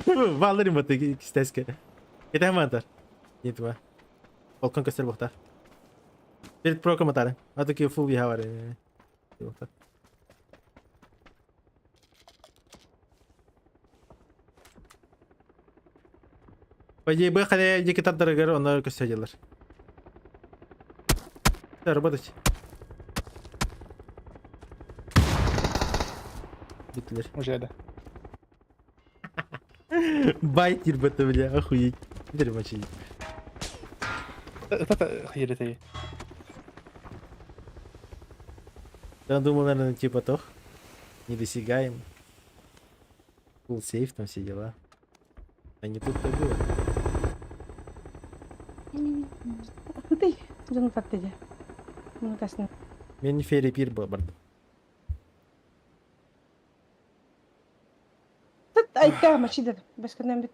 Валерим вот кистеска. Это хамантар. Нет, ва. Балкон костер бухтар. Перед проком атары. А такие фул вихавары. По идее, бэхали дикитаторы горы, он только все делаешь. Да, работать. Битлер. Уже, да. Байтер бы это, бля, охуеть. Дерьмочи. Это херета. Я думал, наверное, типа тох. Недосягаем. Full сейф, там все дела. А не тут-то было. Ты, canım tatlıydı. Bunu kasını. Мен фери пир был, брат. Tut, ay kama çiğdir. Başka ne bir.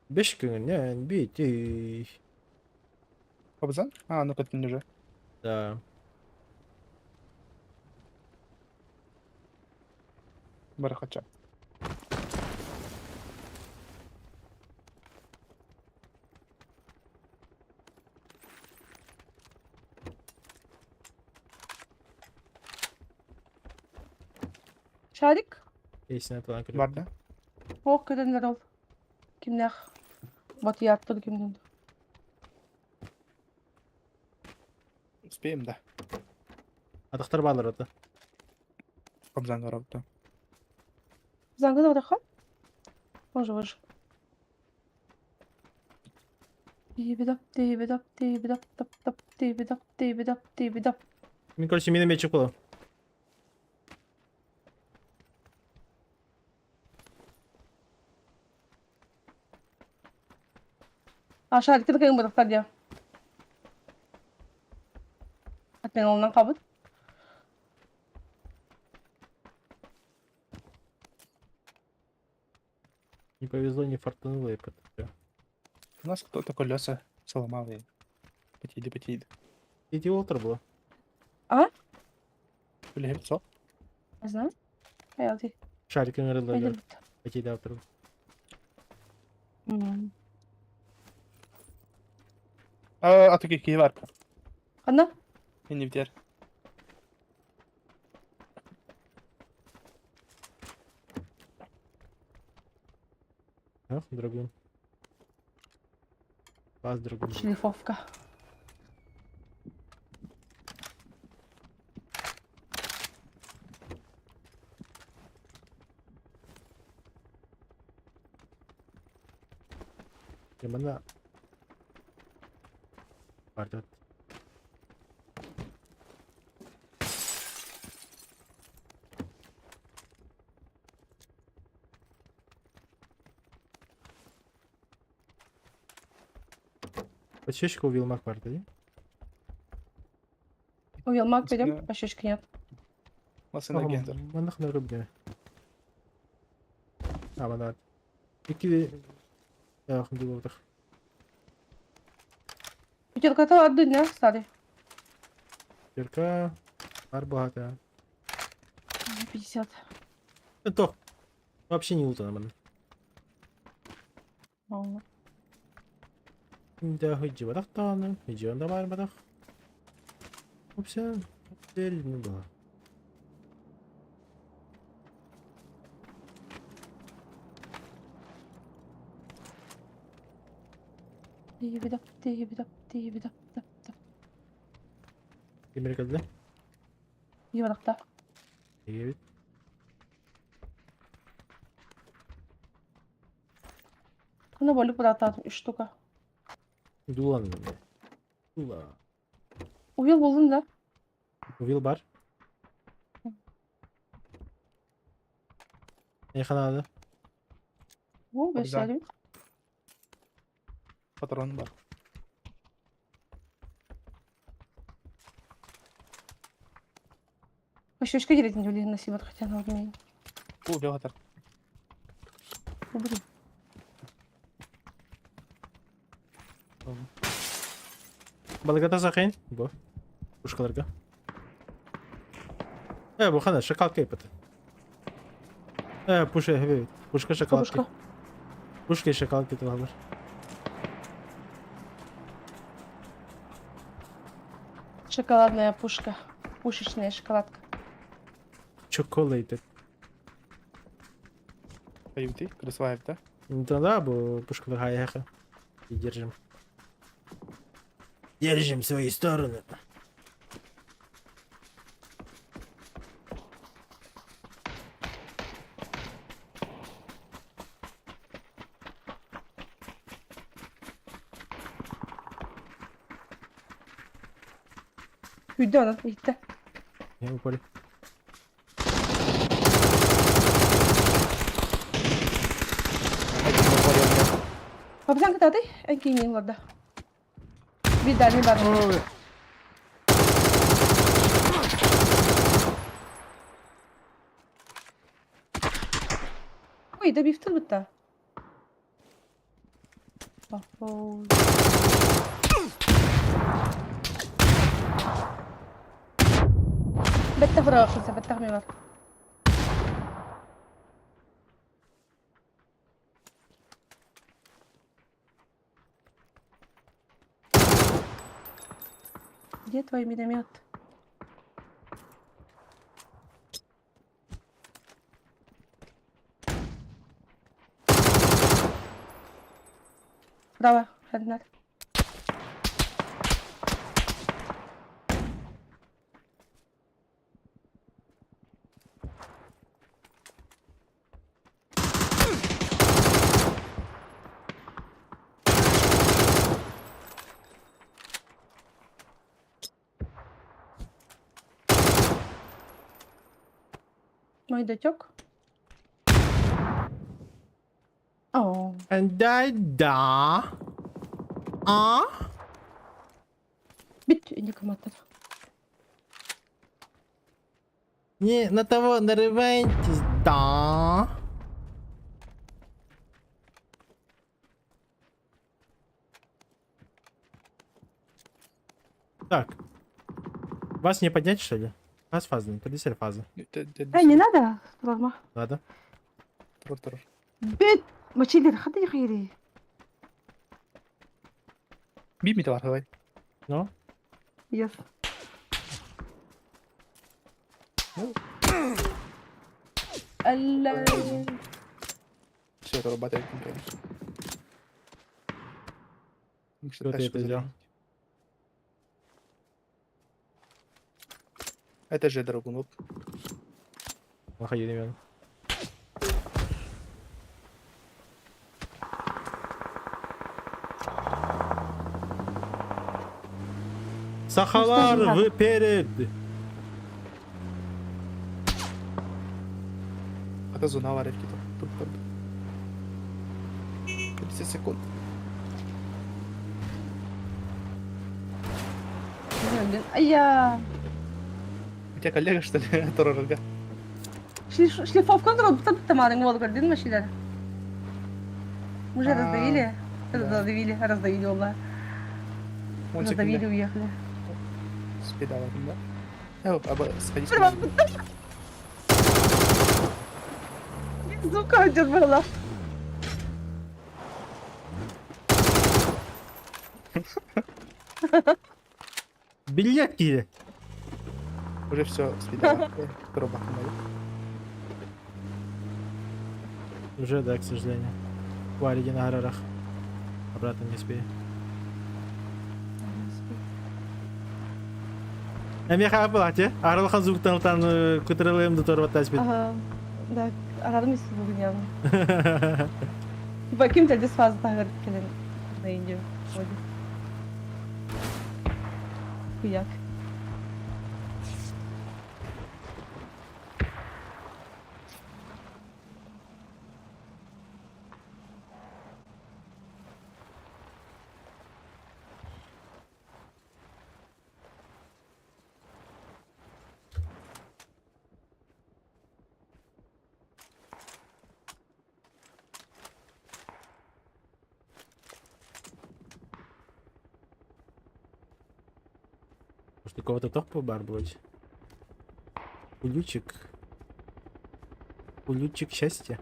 Beş gün yani bitti. Кобзан? А, ну как уже. Да. Барахача. Şadik. Kesin atılan kırık. Бар, да? Oh kadınlar ol. Kimler? Batı yattır kimden. Успеем, да. Атақтар балар аты. Кобзан работа. Zangın orada kal. Може вож. Тибидап, тибидап, тибидап, тап, тап, тибидап, тибидап, тибидап. Мен, короче, минометчик болу. Şadik'te kayın bıraklar ya. Atmen ondan kabul. Не повезло, не фартануло и ПТП. У нас кто-то колеса сломал и потиды. Иди Уолтер было. Или лицо. Ne знаю. Hayal değil. Шариком рыло. Haydi. Какие да, второй. А такие киеварка. Anna. И не вдер. Ах, драгун. Пас драгун. Шлифовка. Gimana? Pardon. Почешка увидел Макпарта, да? Uyumak benim. Ya. Başka hiç kıyat. Масына гендер. Манах на рыбне. А, мана. İki ya şimdi burada. Пятерка-то отдать, да, старый? Перка. Арбата. 50. То. Вообще не утро, ман. Ладно. Да, иди в атахтану. Иди он давай, батах. Все. Теперь не было. Тибидап, тибидап, тибидап, тап, тап. Америкада. Yuvarlakta. Evet. Она более подата 3 штука. Дулан. Дула. Увидел болдун да? Вил бар. Eyxanada. О, Да. бешали. Патрон бар. Пощечка келетін жолен насибат хотя на огне. Бул жагатар. Убери. Балыгата сақайын. Бу. Пушкаларга. Бу қана шоколадка епіті. Пушка шоколадка. Бабушка. Пушка и шоколадка тылалар. Шоколадная пушка. Пушечная шоколадка. Чоколейted. Каюти, красавайып, да? Да, бу пушкаларга аяха. И держим. Держим свои стороны. Үйді ана, үйді. Я упали. Бабзан кітады? Әнкейінен оларда. Bir dальний бар. Ой, добив тұрбытта. Бәтті құраға қылса, бәтті қымай бар. Где твой миномет? Право, Фернар. Мой датек. О, Да. А? бит индикатор. Не на того нарывайтесь. Да. Так. Вас не поднять, что ли? Вас фаза, поднеси фаза. Не надо, Рорма. Ладно. Тур. Бит, мочилер, ходи хири. Бит мите бар, давай. Ну? Yes. Алла. Все, это работает, конечно. Кто ты это сделал? Это же Драгун, оп. Выходи, ребят. Сахалар вперед! Это зона варит кито. Тур. 50 секунд. Ая. У тебя коллега, что ли? Торорга. Шлифовка дробта тамарың болды көрдің ме шилер? Мы же А, раздавили. да. Раздавили оба. Он Раздавили, секунда. уехали. Спидала, да? Аба, сходи. Сука, идет была. Билетки! Уже все, спидала. Троба. Уже да, к сожалению. Вариги на горах. Обратно не успею. Эми хапылате. Аралхан звуктан утан көтөрөлөм да торбат таспит. Ага. Да, aradım sizi bugün yani. Bakayım da düz fazla garip gelin. Deyince. Hadi. Kıyak. Может, у кого-то топ побарбовать? Улючик. Улючик счастья.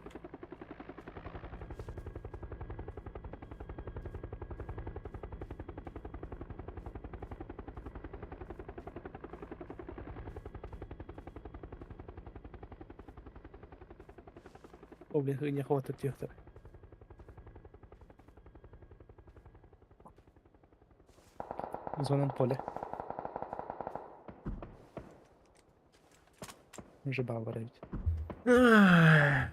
О, блін, не хватить тіхтер. Дзвоним поле. Вже бал варить. Ах.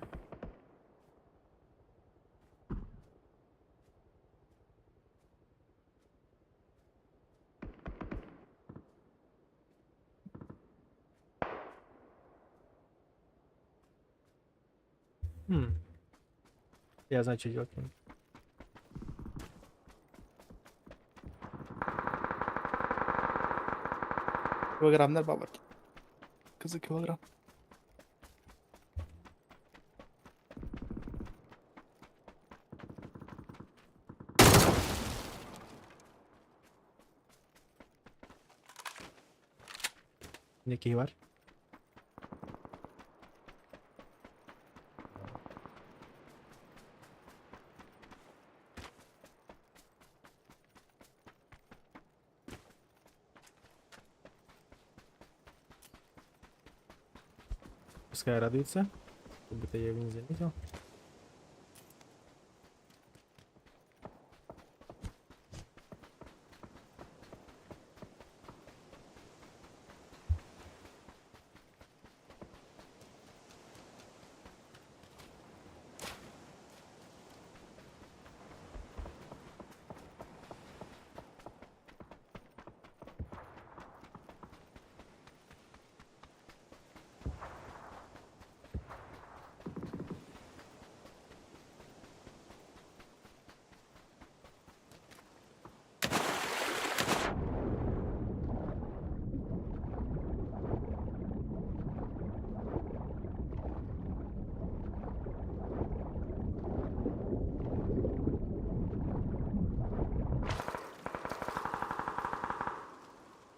Я знаю, что делать. Кілограмlar бал. Кızı кілограм. Який var? Пускай радуется. Как будто я его не заметил.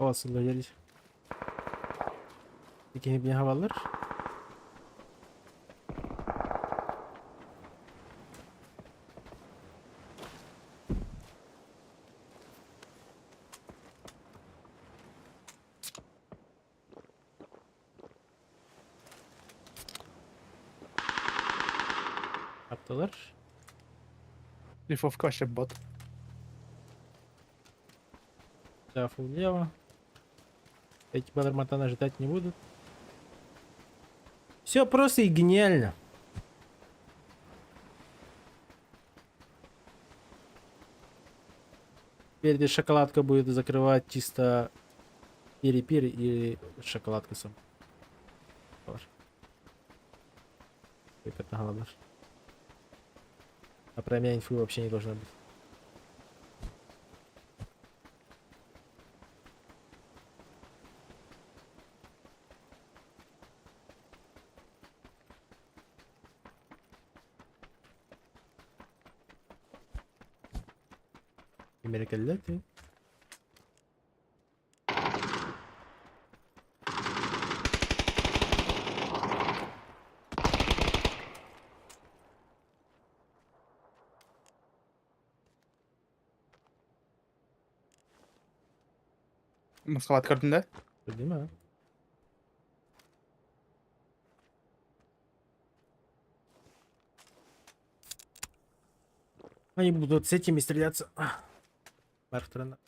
Olasılığı gelir. İkinci bir havalar. Yaptılar. Ліфовка ще бот. Шафу влево. Эти балерматана ждать не будут. Все просто и гениально. Теперь шоколадка будет закрывать чисто пири-пири и шоколадка сам. Выпят на голодаш. А про меня инфы вообще не должно быть. Америкалеты. Маскалат gördün de. Değil Они будут с этими стреляться. Бархтрана.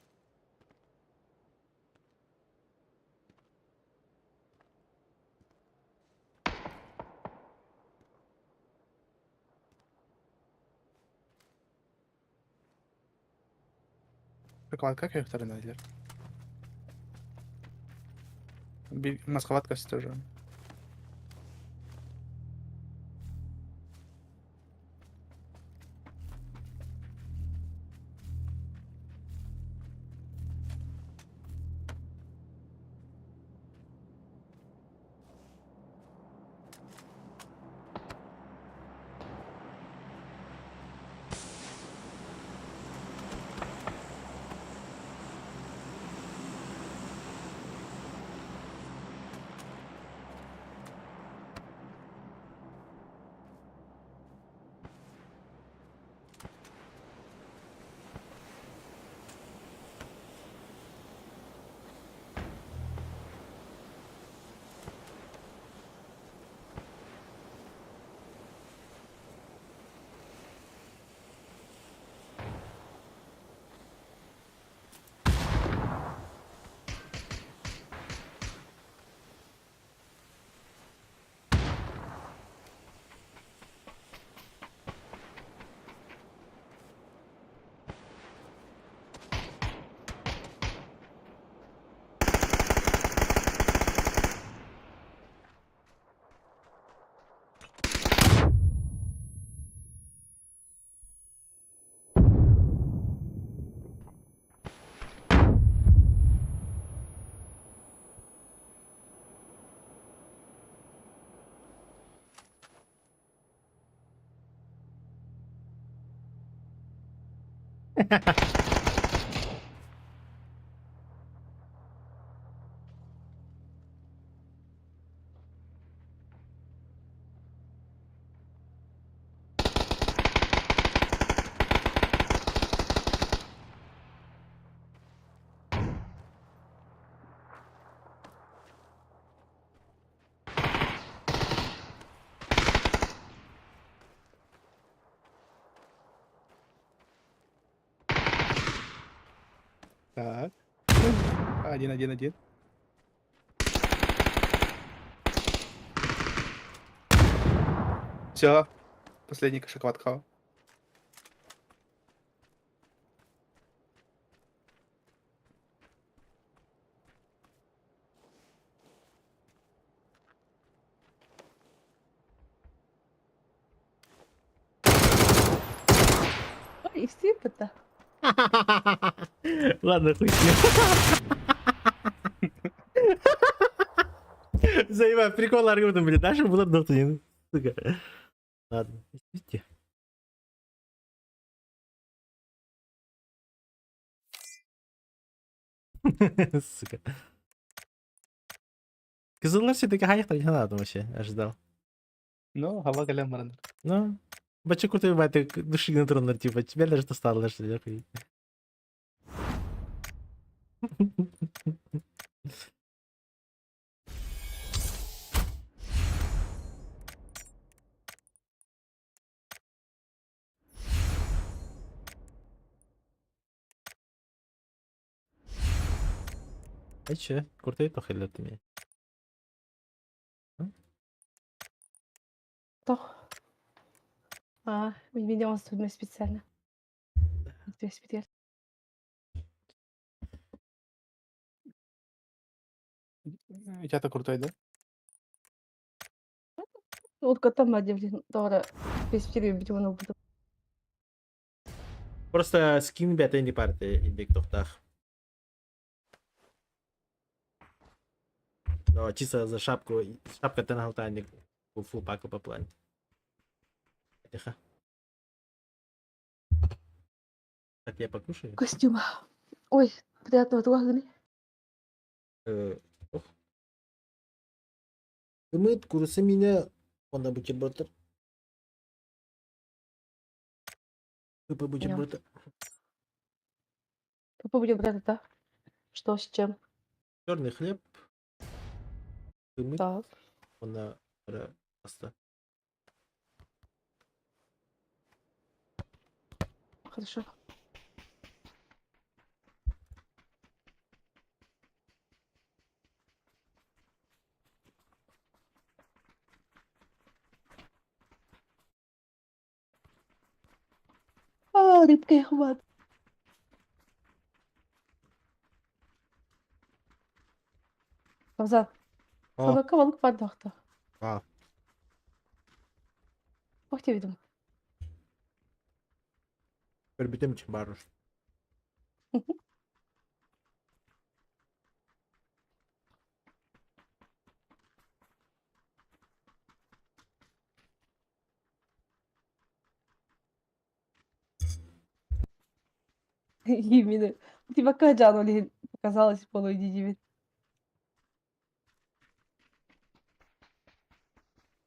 Шоколадка кайфтарына дилер. Маскалаткасы тоже. Так. Один. Все. Последний шоколадка. Ой, их сыпать-то. Ладно, хуй с ним. Заебал, прикол аргументом, блин, даже было доту, сука. Ладно, извините. Сука. Kızıllar все-таки hayıktır ya adam вообще, ожидал. Ну, хава галям маран. Ну, бачу крутой бать, души на трон, типа, тебя даже достало, что я хуй. А че, крутой то хилят меня. Toch. Mình video с трудной специально. Две специально. У тебя-то крутой, да? Вот кота блин, τώρα без перерыва видео на буду. Просто скин бета не parte in TikTok. Но чисто за шапку, шапка-то на алтарник в фул паку по плане. Тихо. Так, я покушаю. Костюм. Ой, приятного трогания. Ох. Дымит, курсы меня. Он на бутерброд. Тупо бутерброд. Попробуем брать это. Что с чем? Черный хлеб. Дымит. Так. Он на паста. Хорошо. Рыбка, хват. Рамзан, О, собака balık var da. а, Бak dedim. бір бітем үшін барыш. Именно. У тебя Каджан или показалось полой дидиви.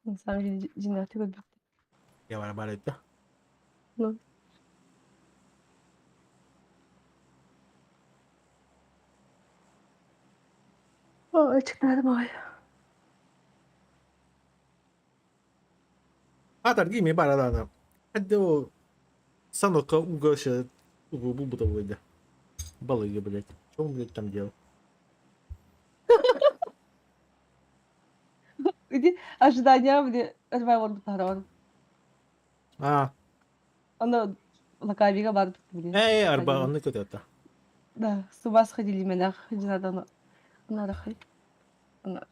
На самом деле, Джинаты как будто. Я var бар етті. Ну. Ой, çıkmadım ay. Атар гейме бар аданы. Әдді о санокқа угошы угу бұл бұта ойды. Балыгы, блядь. Что он, блядь, там делал? Где ожидания мне рвал он таран. А, Она лакавига бар бит. арба, он не көтетті. Да, с ума сходили меня, Джинаты она рахай. Она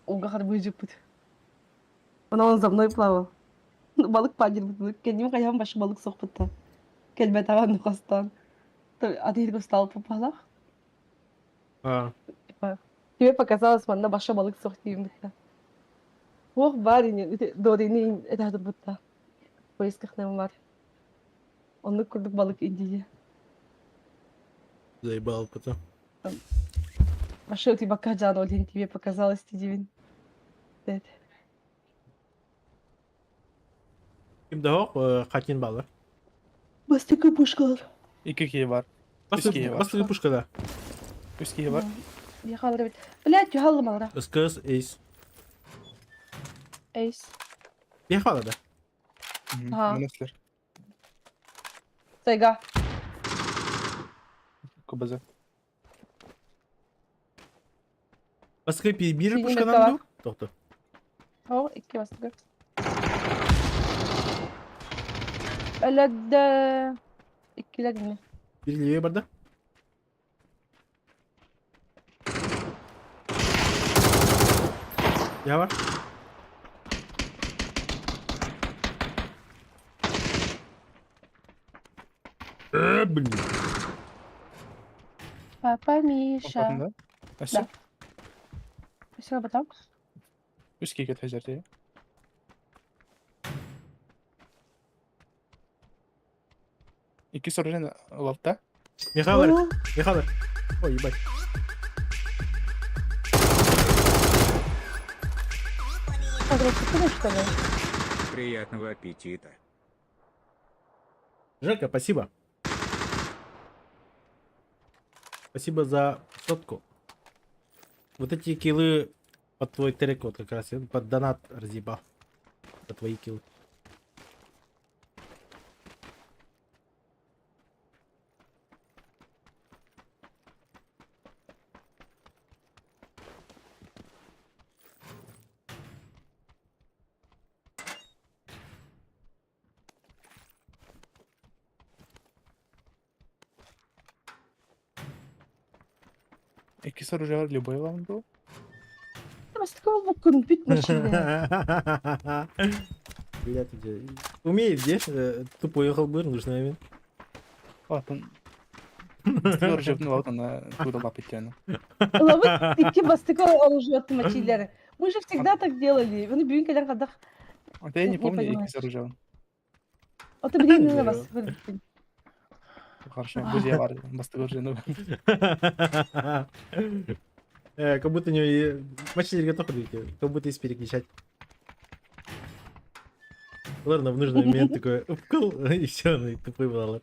угахар выжив путь. Он за мной плавал. Balık пандир. Kendimi kayağım başı balık sohbette. Kelime tavan nukastan. Adil гостал попала. А, Тебе показалось, манна баша balık sohbetiyim bitti. Ох, барин, Дорини, это будто. В поисках нам var. Onu kurduk balık indiye. заебал потом. Баша у тебя Каджан, Олин, тебе показалось, ты дивин. Kimde o? Kakin balı. Бастыка пушкалар. İki kişi var. Üskiye var. Bastı puşkada. Üskiye var. Я халра бит. Блядь, юхаллы малра. Iskız, eys. Эйс. Bir havalı da. Ага. Monastir. Сайга. Kubazı. Baskı bir Senin puşkadan mekka mı? Doktor. О, iki бастыка. Ölödde. İkiler yine. Bir liye barda. Ya var. Блин. Папа Миша. Kapatında. Aşağı. Все, потом. Üskiye git hacerdi. İki soru lafta. Михайлович. Михайлович. Ой, ебать. Ты что ли? Приятного аппетита. Жека, спасибо. Спасибо за сотку. Вот эти киллы под твой трек вот как раз, я под донат разъебал. Под твои киллы. İki soru cevap любой вам был. Бастыка букун бит машина. Блядь, умеет, где? Тупой ехал бы, нужно момент. Атын. Soru cevabını var ona kuru laf ettiğini. Ловы iki бастыка оружие от мочилеры. Мы же всегда так делали. Вы бюн когда когда. Вот я не Не помню понимаю. iki soru cevap. Вот ты блин на Да. вас. Хорошо, друзья var. Bastık orijinal. Как будто у него мочили готов, как будто из переключать. Ладно, в нужный момент такой упкал, и все, ну и тупой была.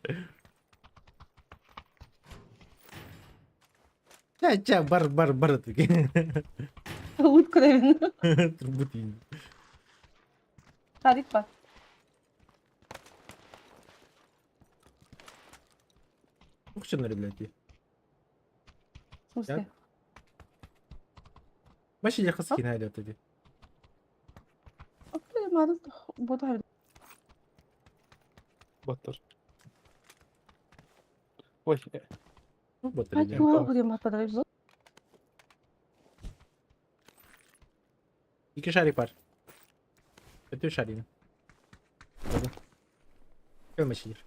Ча, бар, такие. Утку, наверное. Трубутин. Тарик бар. Ух, что наряблять. В смысле? Мочили хаски найдет эти. Надо буду. Battır. Oy. Ну, Ай, батарея. кого будем отправить? İki şarik var. Kötü şariyim. Hadi. Gelme şehir.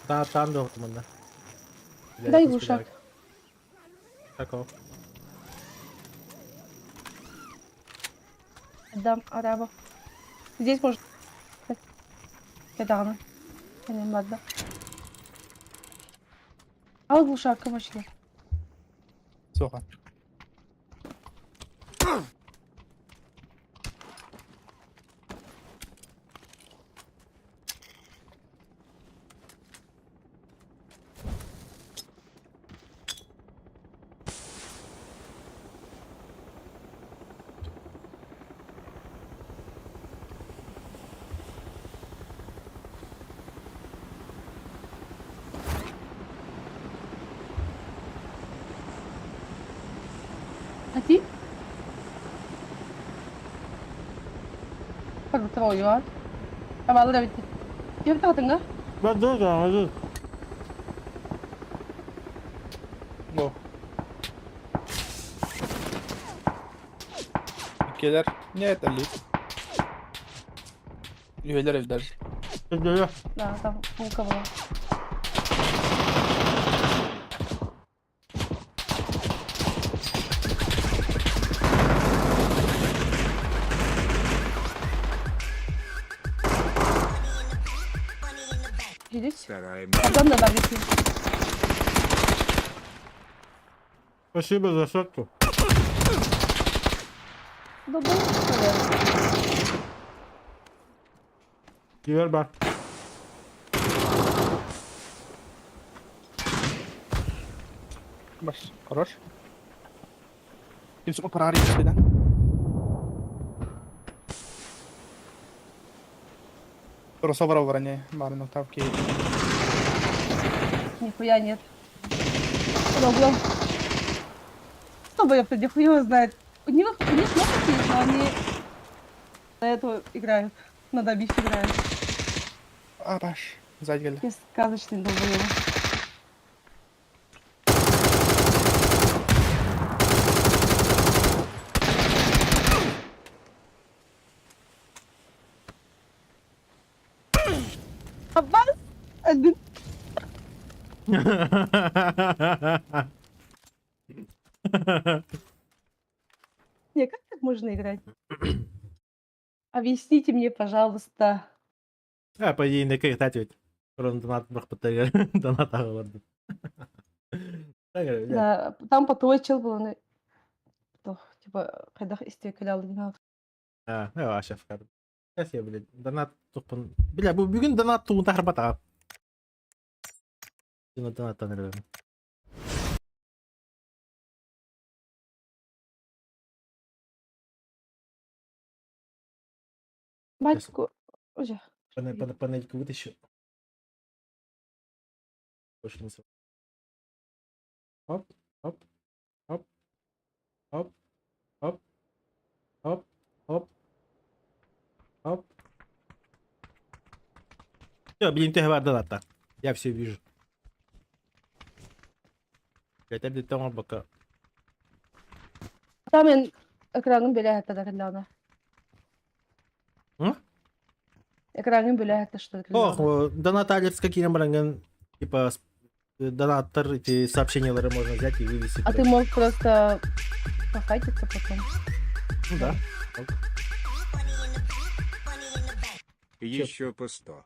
Там до команда. Дай глушак. Таков. Отдам арабу. Здесь может... Педаны. Ладно. Al глушак, камашки. Сохан. А ти? Поготовила. Абалы да битти. Кеп тагытыңга? Ben dur da dur. Oh. Ülkeler ne yeterli? Üyeler evler. Dur. Да, там пулка была. Видите? Стараемся. Адам надо битти. Спасибо за сотку. Да был, наверное. Ver bak. Baş. Хорош. Kimse para arayın birden. Кроссовера вороне. Марину тавки. Нихуя нет. Под углом. Что бы я нихуя его знает. У них кнопки есть, но они на эту играют. На добив играют. А баш. Сзади geldi. Какие сказочные долбоёбы. Аббас! Один. Не, как так можно играть? Объясните мне, пожалуйста. Ha, по идее, не кайтать. Просто донат бахпатар. Донат алırdı. Да, там по той чел был, он, типа, когда истекали алдын. Ha, ne var şef kardeşim. Kes ya bile. Donat topun. Bile bu bugün donat tuğun tahribat abi. Şimdi donat tanırım. Батьку, уже. Панельку вытащу. Больше не Оп, оп, оп, оп, оп, оп, оп, оп. Все, блин, ты говорил доната. Я все вижу. Это где там бока. Там мен экранын бөле хатта кыллана. М? Экранын бөле хатта что Ох, донат алерс какие баранган, типа донатор эти сообщения можно взять и вывести. А ты мог просто пофайтиться потом. Ну да. Еще по 100.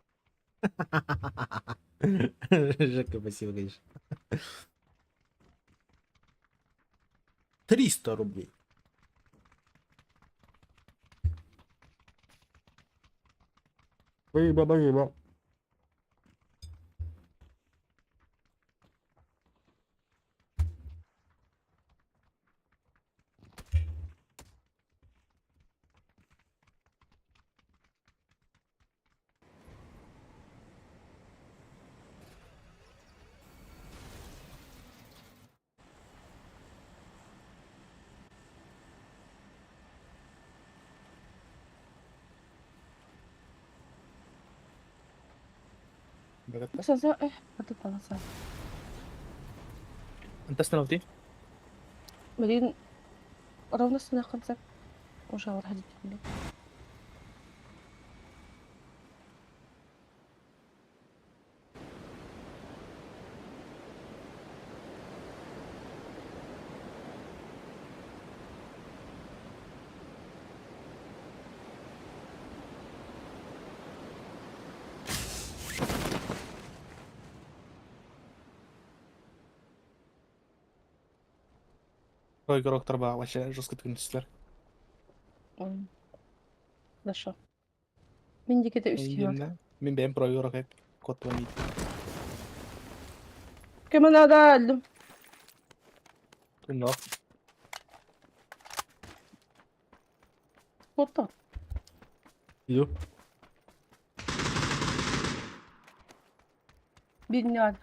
Жека, спасибо, конечно. 300 рублей. Спасибо. Бөгетті. Sonra, hadi bana sen. انت استنوتي بعدين ورا نص خمسة مش هروح أجيب كله. Pro игрок торба вообще жестко тынчтар. Хорошо. Мен дикете üstü var. Мен benim pro игрок hep kod oynuyor. Kemal ada öldüm. Ünlü Botta. Иду. Bilmiyorum.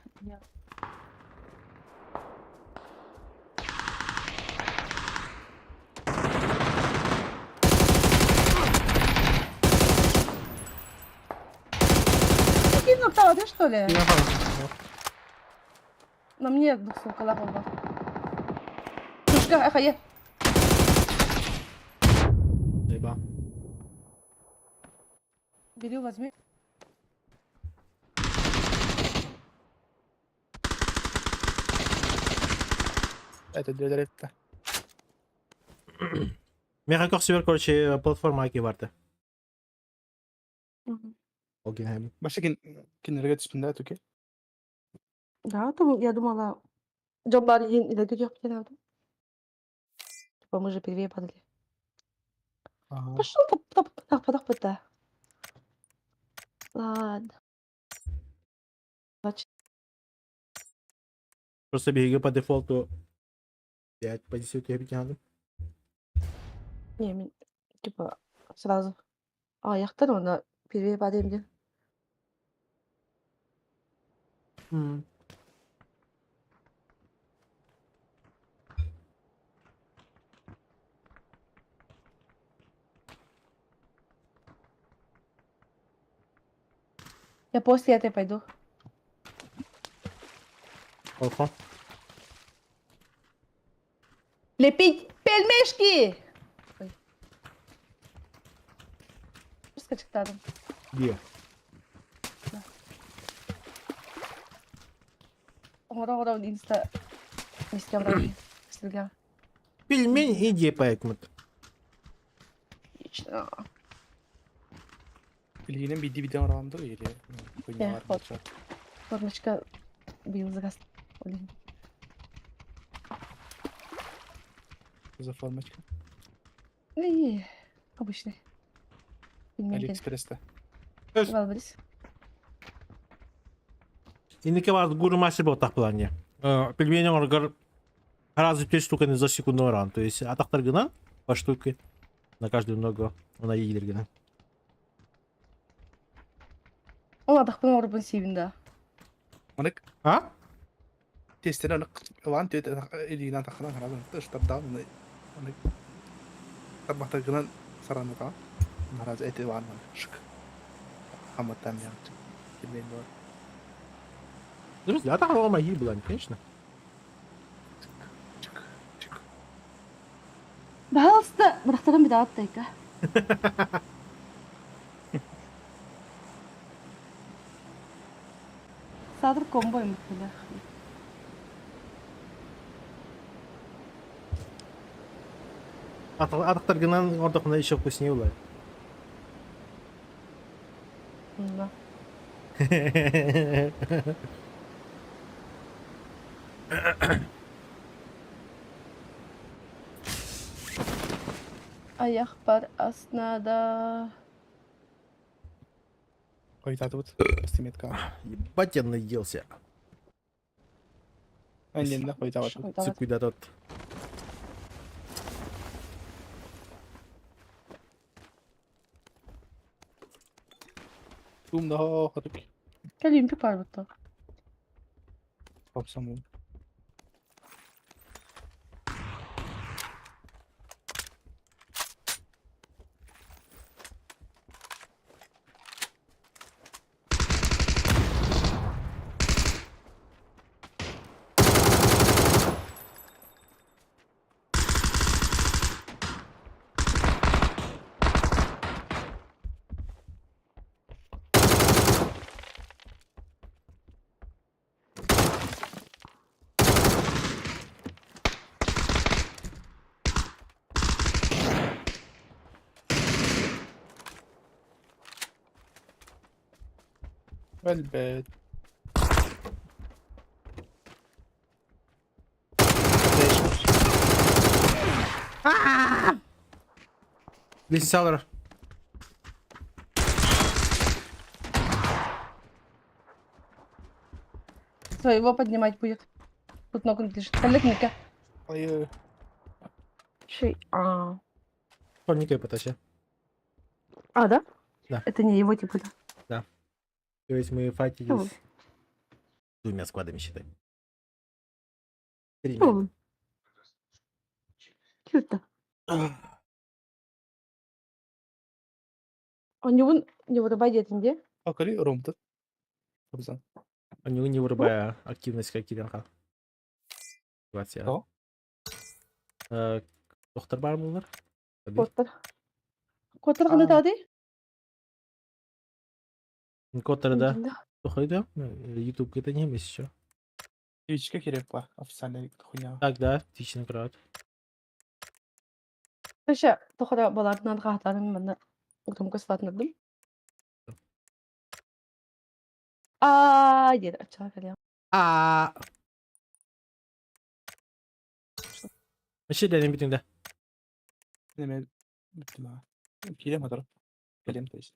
Кинь на ты что ли? На мне двухсот колокол. Слушай, ахая. Заебал. Бери, возьми. Это для директа. Мега супер, короче, платформа Аки vardı. Окей, hem. Başka кинерге түспүн да туке. Да, там я думала, Джамбар или Грёб не надо. Типа мы же первее падали. Ага. Пошел подах. Ладно. Значит, Просто беги по дефолту 5 позиций у тебя битянды. не, типа сразу. А, яхтар она первее падаем где. Я после этой пойду. Опа. Лепить пельмешки! Ой. Скачек там. Где? Ура, инста. Не с кем вроде. Стрелял. Пельмень и депа Экмут. Отлично. Bilginin bildiği bir tane round'u geliyor. Ya, Var hop. Формочка бил за газ. Блин. За формочка. И обычный. Пельмень. Алиэкспресс'te. Валбрис. Индики var гуру мастер был так плане. Пельмени оргар раза 5 штук за секунду ран. То есть атактар гына по штуке на каждую ногу. Она едер гына. Ол адақпен орбын сейбінде. Onu А? testleri onu lan tüet elinden takılan herhalde. Dıştar da onu tabakta gınan saranı da. Naraz eti var mı? Şık. Hamatan yaptı. Bilmeyin var. Друзья, атака мои была, конечно. Çık. Daha hızlı. Bıraktırın bir daha at dakika. Sadır komboymuş böyle. Атактар гынан ордокунда еще вкуснее было. Да. Ayak var aslında. Koytadı bu. Estimet kal. Ебать я наелся. Annem de koytadı. Цып куда тот. Dum daha hatık. Gel limpik var burada. Kapsam oldu. البيت. This cellar. Своего поднимать будет. Тут ног лежит. Олег, Ника. طيب Шей. Никай потащи. Да? Да. Это не его типа, да? То есть мы Ну, файтились двумя складами, считай. Тремя. ну. Чё-то. Не вырубай детям, где? أكلي رومت. خبزة. Не вырубая активность как килянха. Ситуация. О. Доктор бар булар. Коттер. Коттер кандай тады? Коттер да. Да. Тухайда. YouTube это не емес еще. Твичке керек па официальный хуйня. Так, да, тичный крат. Короче, тохора балардын катарын мына громко сватнадым. Деді ача калям. Мәшелерін бітіңді. Неме бітті ма. Келем отыр. Келем то есть.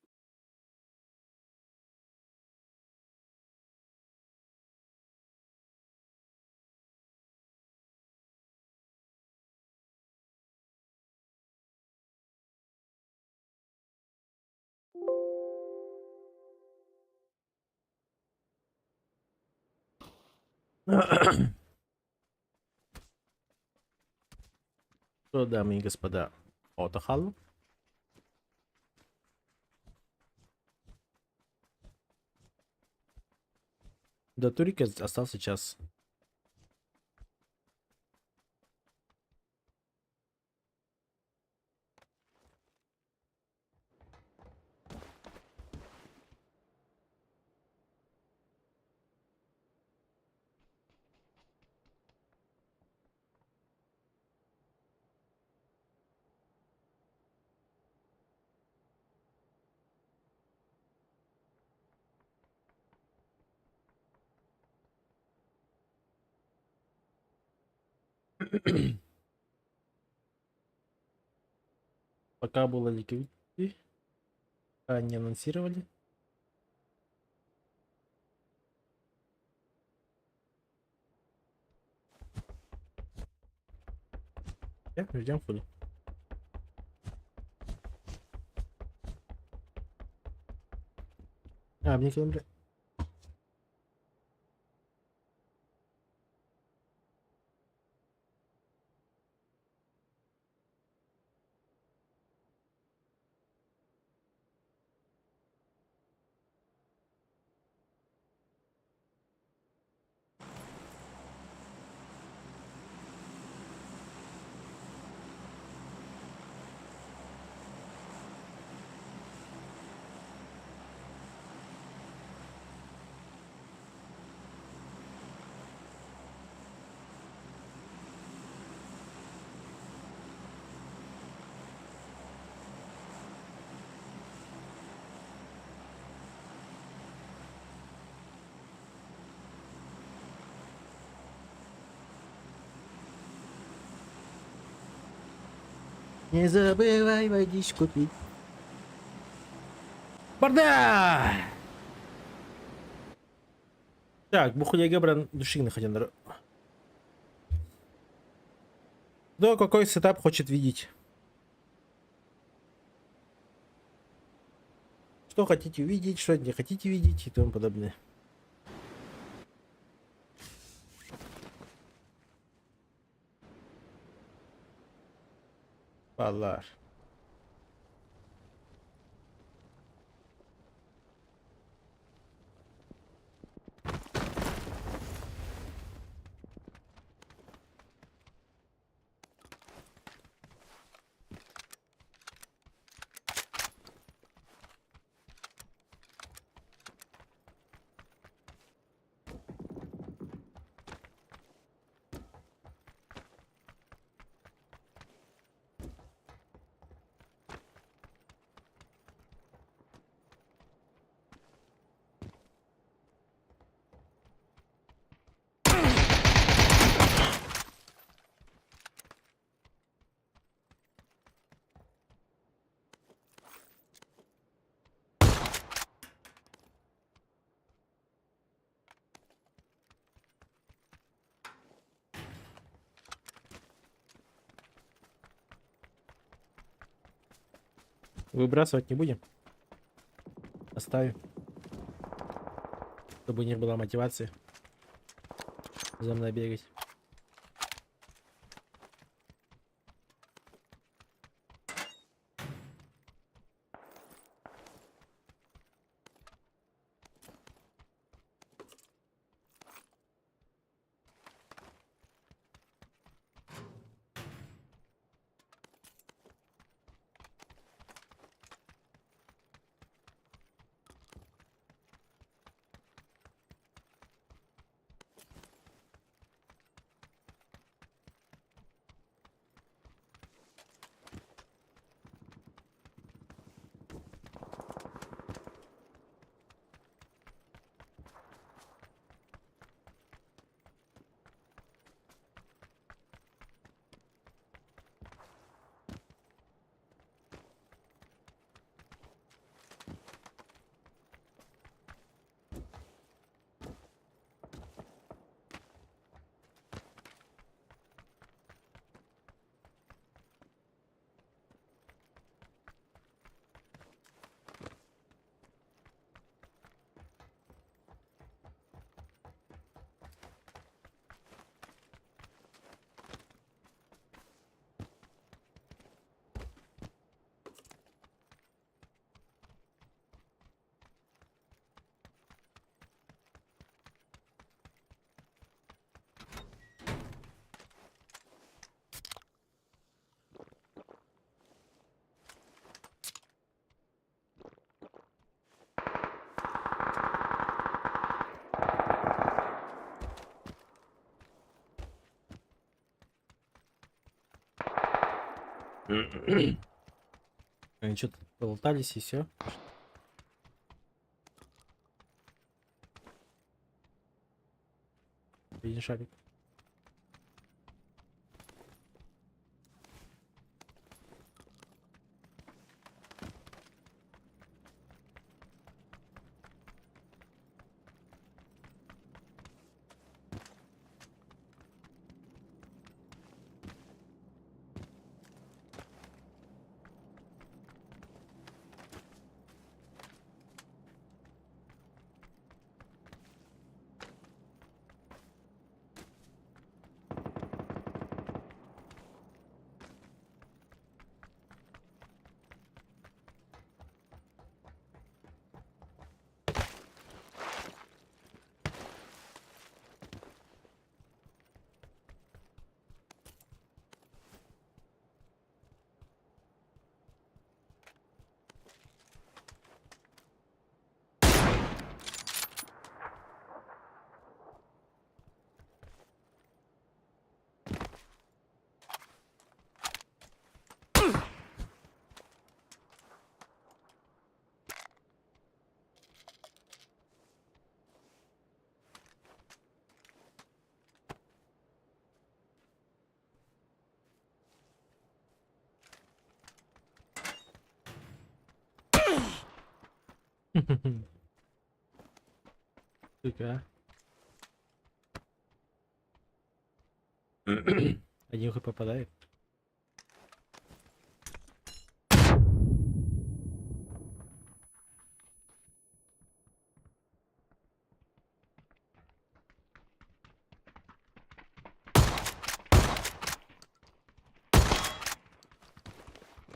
Что, дамы и господа, отдыхал? До турика остался час. Пока было ликвидити, пока не анонсировали. Ждем фуль. Мне километр. Не забывай водичку пить. Барда! Так, бухуляга бран души хотя. Да, какой сетап хочет видеть? Что хотите увидеть, что не хотите видеть и тому подобное. Палар. Выбрасывать не будем. Оставим. Чтобы не было мотивации за мной бегать. Они что-то болтались и все. Один шарик. Сука. Один хуй попадает.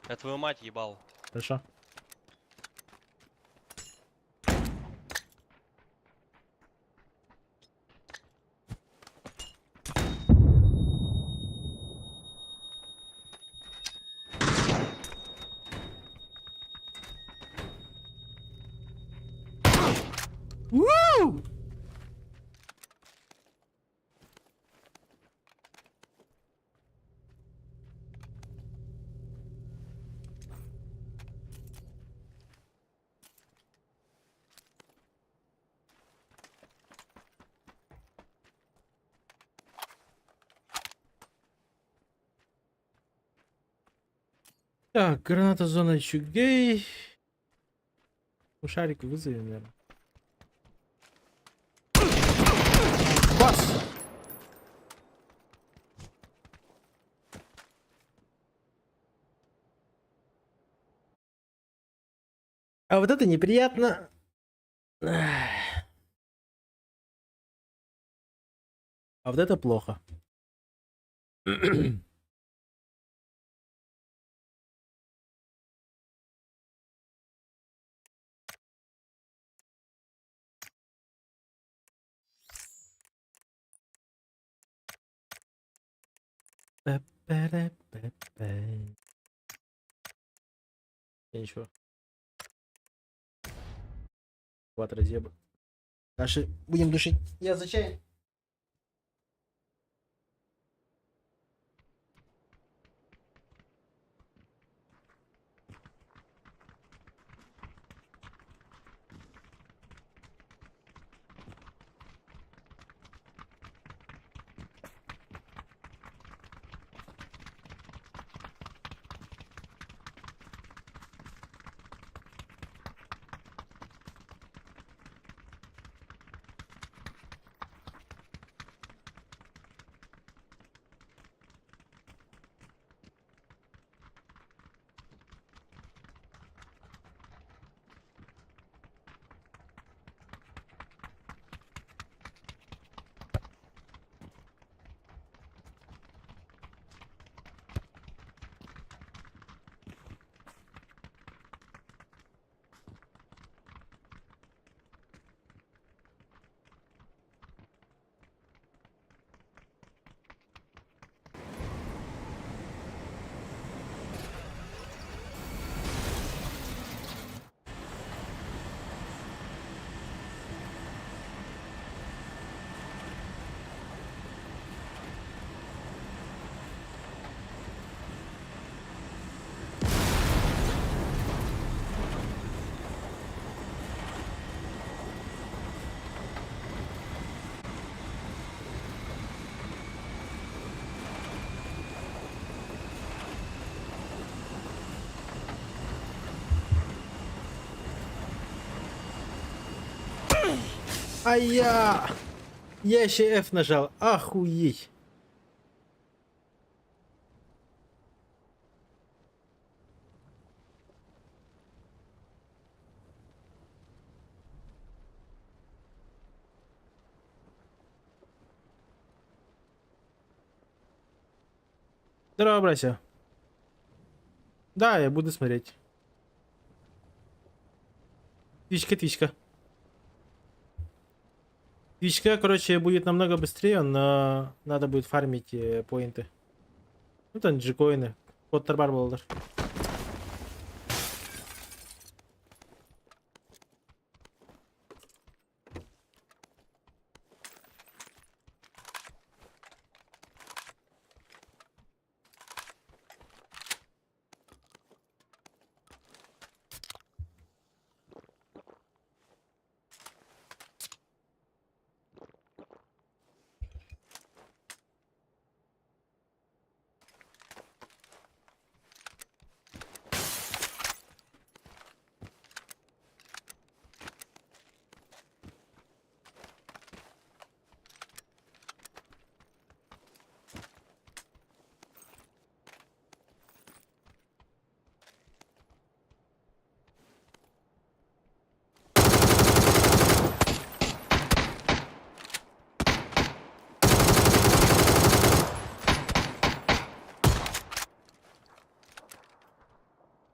Я твою мать ебал. Хорошо. Woo! Так, граната зона Чугей. Ну, шарик вызови, наверное. Бас! А вот это неприятно. Ах. А вот это плохо. Пэ-пэ-ре-пэ-пэ. И ничего. Вот разъеба. Дальше будем душить. Я за чай. А я еще F нажал. Охуеть. Здорово, братья. Да, я буду смотреть. Твичка, твичка. Твичка, короче, будет намного быстрее, но надо будет фармить поинты. Ну там джикоины. Код тарбар болдыр.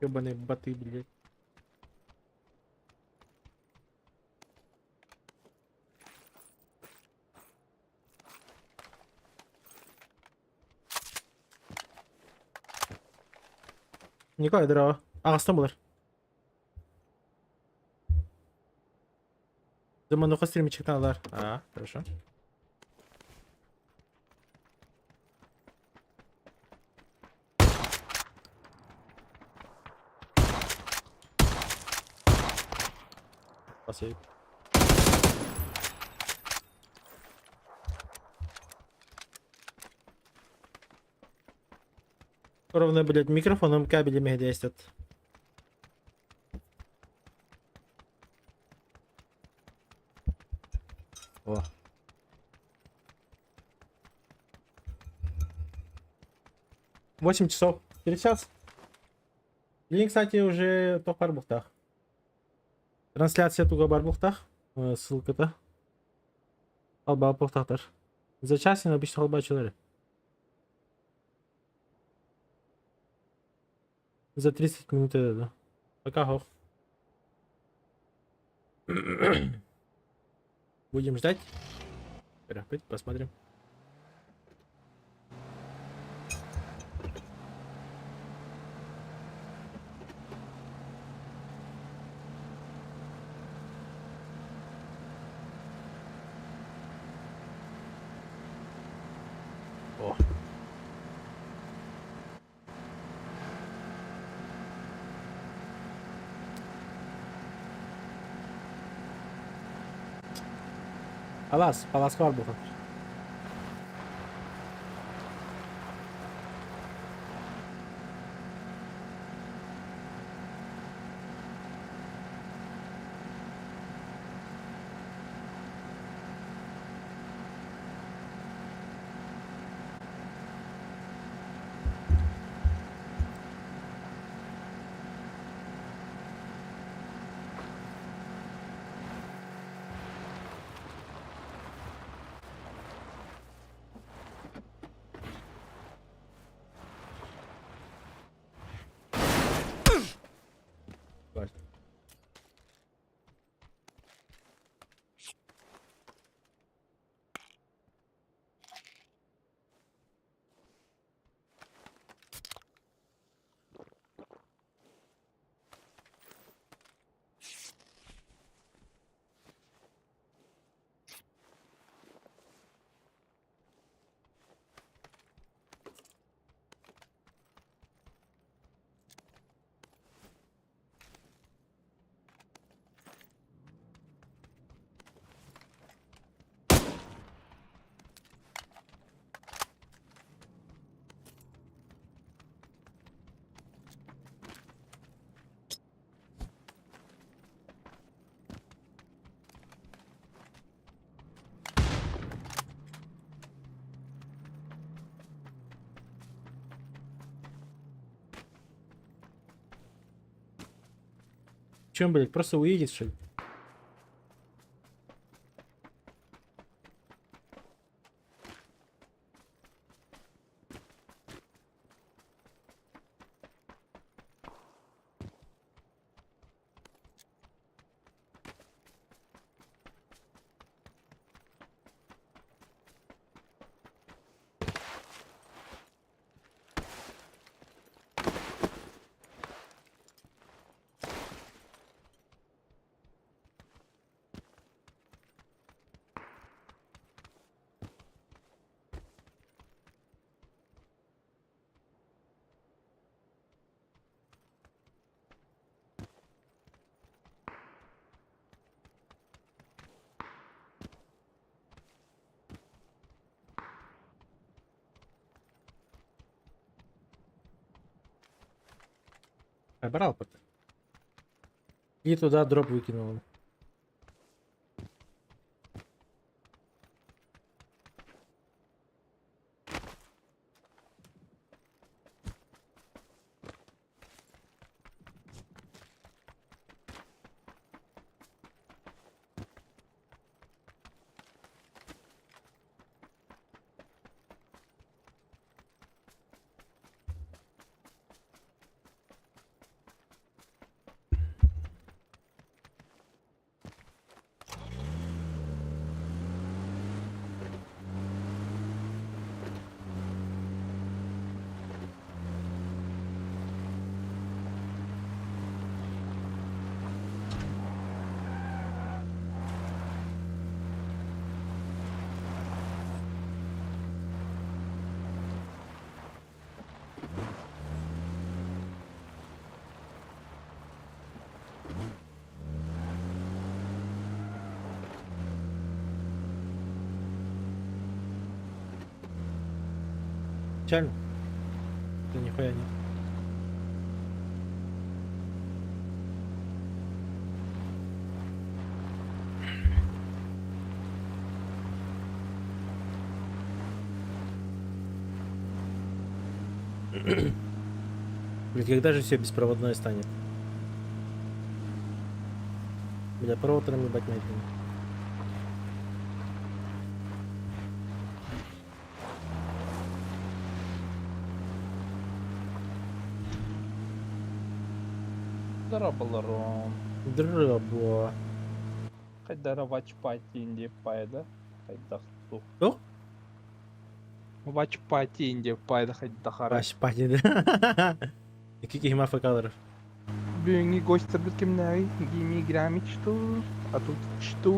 Ёбаные боты, блядь. Николай, здорово. Ағыстан болар. Замануха стримчиктен алар. А, хорошо. Спасибо. Ровно, блядь, микрофоном кабелями хедестят. О. Восемь часов. Через час. Блин, кстати, уже топ в бухтах. Трансляция туга бар бұқтақ. Ссылкада. Алба бұқтақтар. За час я обычно алба человек. За 30 минут это, да. Пока хох. Будем ждать. Посмотрим. О. Палас var bu kadar. Var. Чем, блядь, просто уедет, что ли? Брал пока. И туда дроп выкинул. Печально. Да нихуя нет. Блин, когда же все беспроводное станет? Бля, по роутерам ебать медленно. Дроболорон. Дробо. Хайдара вачпати инди пайда. Хайдахту. Кто? Вачпати инди пайда хайдахара. Ваш патин. Каких мафакалоров? Бюнги гостер кимнари. Гими грамичту. А тут что?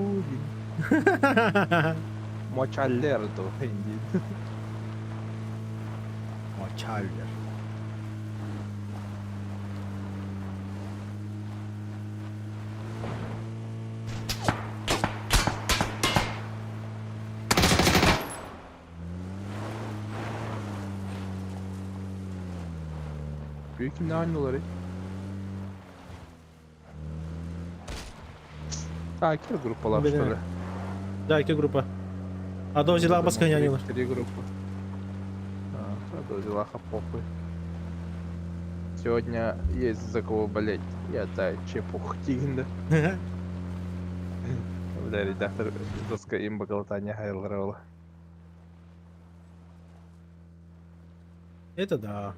Мочалердо инди. Мочалер. Büyük kimle aynı olarak. Takip группалар, Бля. что ли? Да, какая группа? А до взяла басканянила. 3 группы. А до взяла похуй. Сегодня есть за кого болеть. Я та чепух тигнда. Бля, редактор доска им багалатания хайлрова. Это да.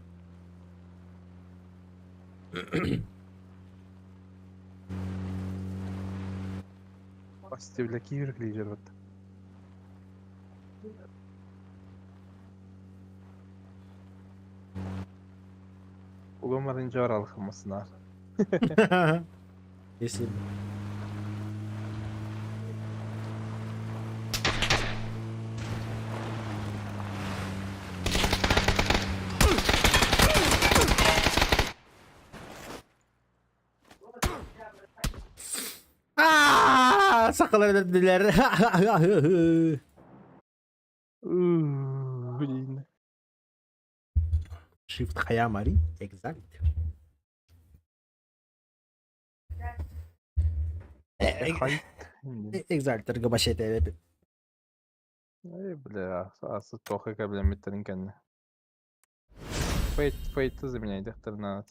Бастивля кивер клижер вот. Угомарын жар алхамасына. Если бы. Сакалар dediler. Блин. Shift Hayamari. Exact. Хай. Exact. Ргабашет evet. Эй, бля, асы тохы каблемиттерин кенне. Фейтты заменяй дехтернат.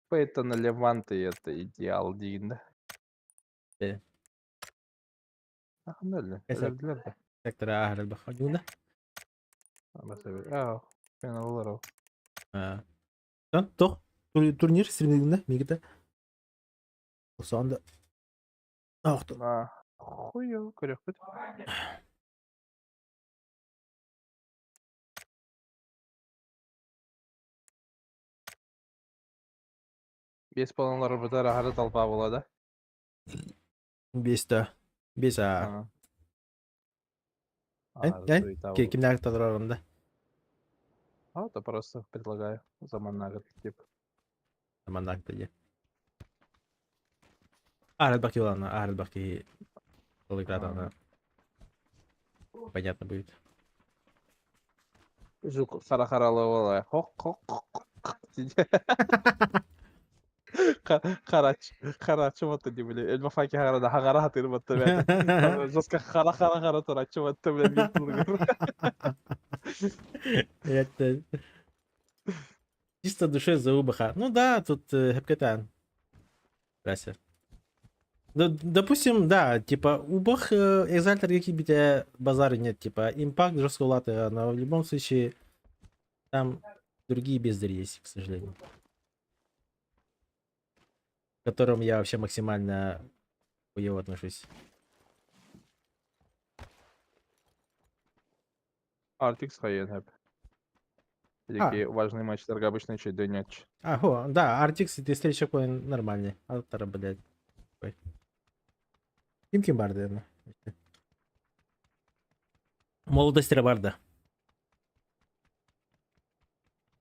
Фейта на Леванте это идеал дигинде. Ахмелли, ölerdüler de. Сектора Агрел Бахагюна. Ama sebebi. Aa, fena olur o. Lan doch. Турнир стримингinde Мигде. Осы анда. Ақты. Хуё, көрек бит. Бес баланлар бітер ахары талпа болады. Бесте. Бес а. Кимдер тадырарында. А, то просто предлагаю заман на год, типа. Заман где. Агрел Бахи ладно, Агрел Бахи. Она. Понятно будет. Жук хара-харалы олай. Харачы баты деп біле. Эльма факи харада хагара хатыр баты бәді. Жоска хара турачы баты біле. Это чисто душе за убаха. Ну да, тут Хепкетан. Здрасте. Допустим, да, типа убах экзальтер какие-то базары нет, типа импакт жесткого лата, но в любом случае там другие бездари есть, к сожалению. К которым я вообще максимально хуево отношусь. Артикс хайен hep. Такие важные матчлерге обычно еще дönüyor. Ага, да, Артикс и встреча такой нормальный. Алтара, блядь. Ким барды, наверное. Молодости барды.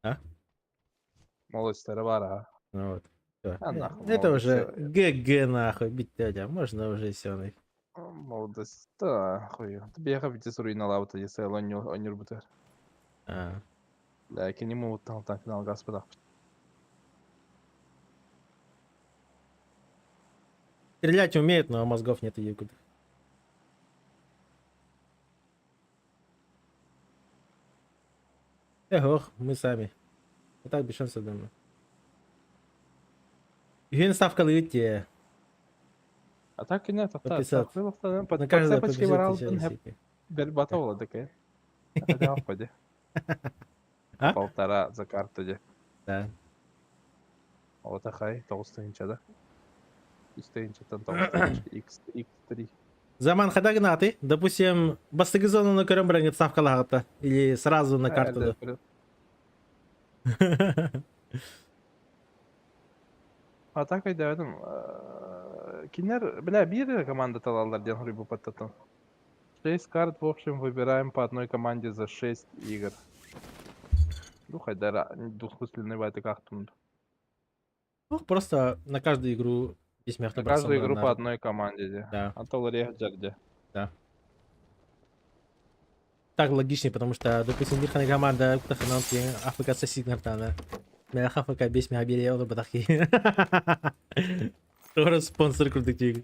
А? Молодости бар, а? Ну вот. Всё. Нахуй, Это молодость, уже ГГ нахуй, бить дядя. Можно уже все. Молодость, да, хуй. Тебе я хочу суруйна лавта, если он бутер. Да, я не могу там финал господа. Стрелять умеет, но мозгов нет и куда. Ох, мы сами. Вот так без шансов думаю. Ген ставка летит. А так кине По тахта 50. тахта На каждое по почти 50 ворал тысяч хеп российских. бер батовла таке. Это господи. А? 1,5 за карту де. Да. Вот ахай, толстынча, да? Истынчатан толстынча. X3. Заман хадагнаты, допустим, бастыгызону на körөм ставка лагата. Или сразу на карту, да. А так айда adam кинер, бля, бир команда талалар ден хрибу паттатан. 6 карт, в общем, выбираем по одной команде за 6 игр. Ну, хотя двухсмысленный вайт как тут. Ну, просто на каждую игру без На мягкого каждую игру по одной команде. Да. А то где. Да. Так логичнее, потому что, допустим, дирхана команда кутахананки АФК сосигнартана. Мях АФК без меня берел батахи. Тоже спонсор крутых игр.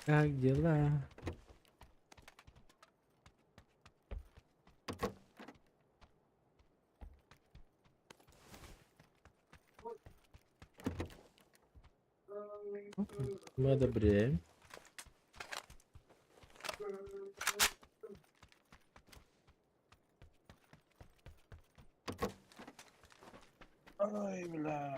Как дела? Мы одобряем. Ай, бля.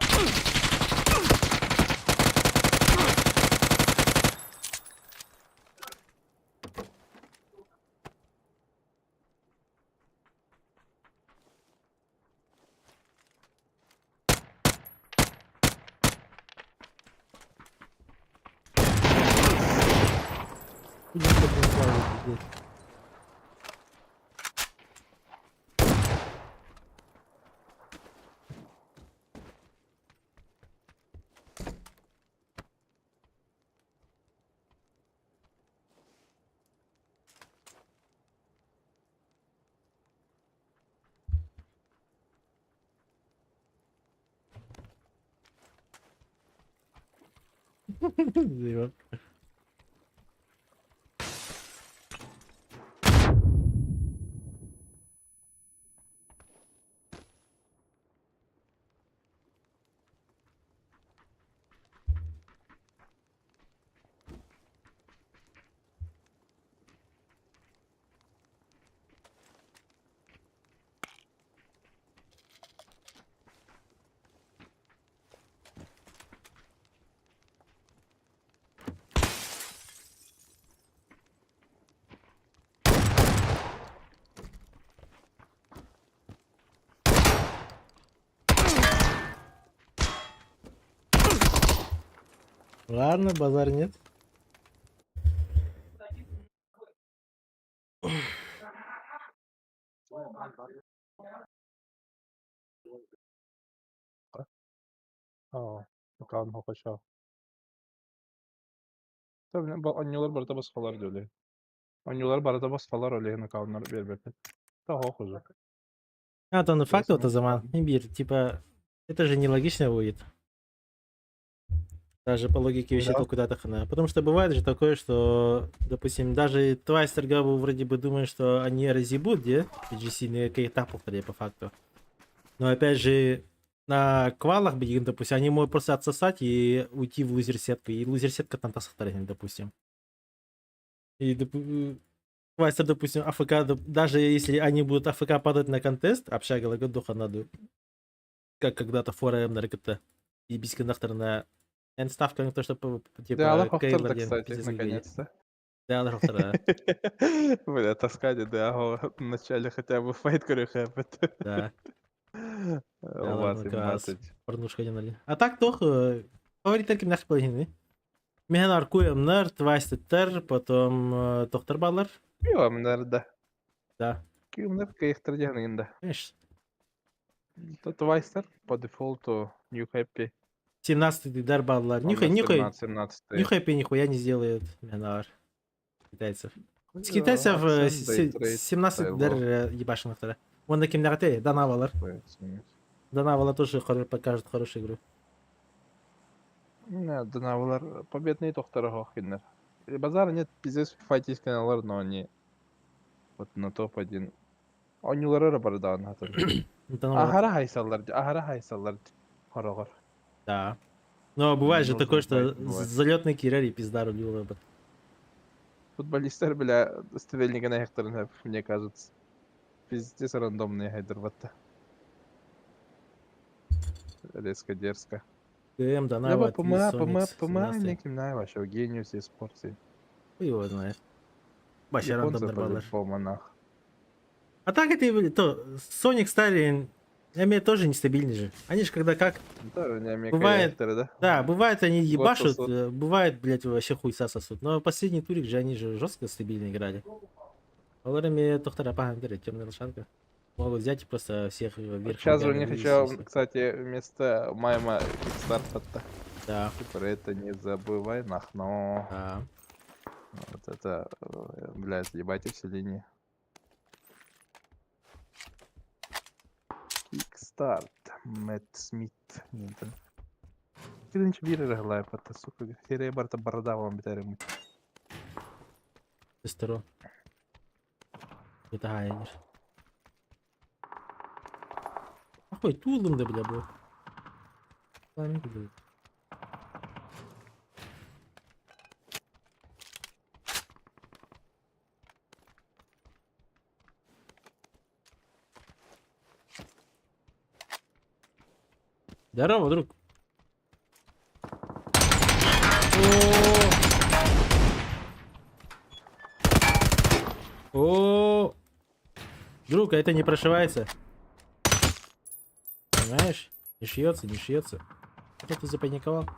Зиро. Ладно, базар нет. Aa, bakalım hoşça. Tabii anyolar barata basfalar öyle. Anyolar barata basfalar öyle на кауннар бербепет. Та хохуже. А, то на факт Если это мы заман. Имбирь, типа, это же нелогично будет. Даже по логике вещей Да. куда-то хана. Потому что бывает же такое, что, допустим, даже Твайстер Габу вроде бы думает, что они разъебут, где? PGC на каких-то повторяю по факту. Но опять же, на квалах, блин, допустим, они могут просто отсосать и уйти в лузер-сетку. И лузер-сетка там тасахтарин, допустим. И Твайстер, допустим, АФК, даже если они будут АФК падать на контест, общага лагат духа надо. Как когда-то форем на РКТ. И без на энставка, то, что типа Диалог Кейлор, повторда, ген, кстати, пиздец, наконец-то. Диалог повторда. Бля, таскать Диаго в начале хотя бы файт хэппет. Да. У вас Класс. 17. Порнушка не. А так toch, фавориттер нах половины. Мен аркуем нар, твайстер, потом тохтар баллар. Күйөмдер да. Да. Күйөмдер кайыктар жагында. Конечно. Твайстер по дефолту New Happy. 17 дар баллар. Нюхай, 17. Нюхай нихуя не сделает. Менар. Китайцев. С китайцев 17 дар ебашенных тогда. Вон на кем нагате, Данавалар. Данавала тоже покажет хорошую игру. Не, Данавалар победные тохтары хохиннер. Базар нет пиздец файтись каналар, но они Вот на топ-1. Oyunculara baradan hatırlıyorum. Это ну вот, Ahara haysallar. Хорогор. да. Но бывает же Нужно такое, что знать, бывает. залетный кирарий пизда рулил об этом. Футболисттер бile стабильнигine ayakların hep, мне кажется. Пиздец рандомные хайдербатта. Резко, дерзко. КМ, Либо Донава, ПМА, Соникс, неким вообще, Genius и спорте. Хуй его знает. Вообще Японцы рандомный баллар. по-любому нах. А так это и то, Sonic Stallion, тоже нестабильный же. Они же когда как, Да, не Бывает. амекаякторы, да? да, бывает они ебашут, сосут. бывает, блядь, вообще хуйса сосут. Но последний турик же они же жестко стабильно играли. Оларами Тохтара Пахандера, темная лошадка. Могут взять и просто всех вверх. Сейчас же у ногами них вывести и еще, всё. кстати, вместо майма Кикстарта. Да, Ты про это не забывай, нах, но... да. Вот это, блядь, ебайте все линии. Кикстарт, Мэтт Смит. Киринч бирер глай, пата, сука, хере барта борода вам битари. Тестеро. Это гайнер. Охуй, тулым да, бля, был. Ладно, блядь. Здорово, друг. О, друг, а это не прошивается. Понимаешь? Не шьется, не шьется. Что ты запаниковал?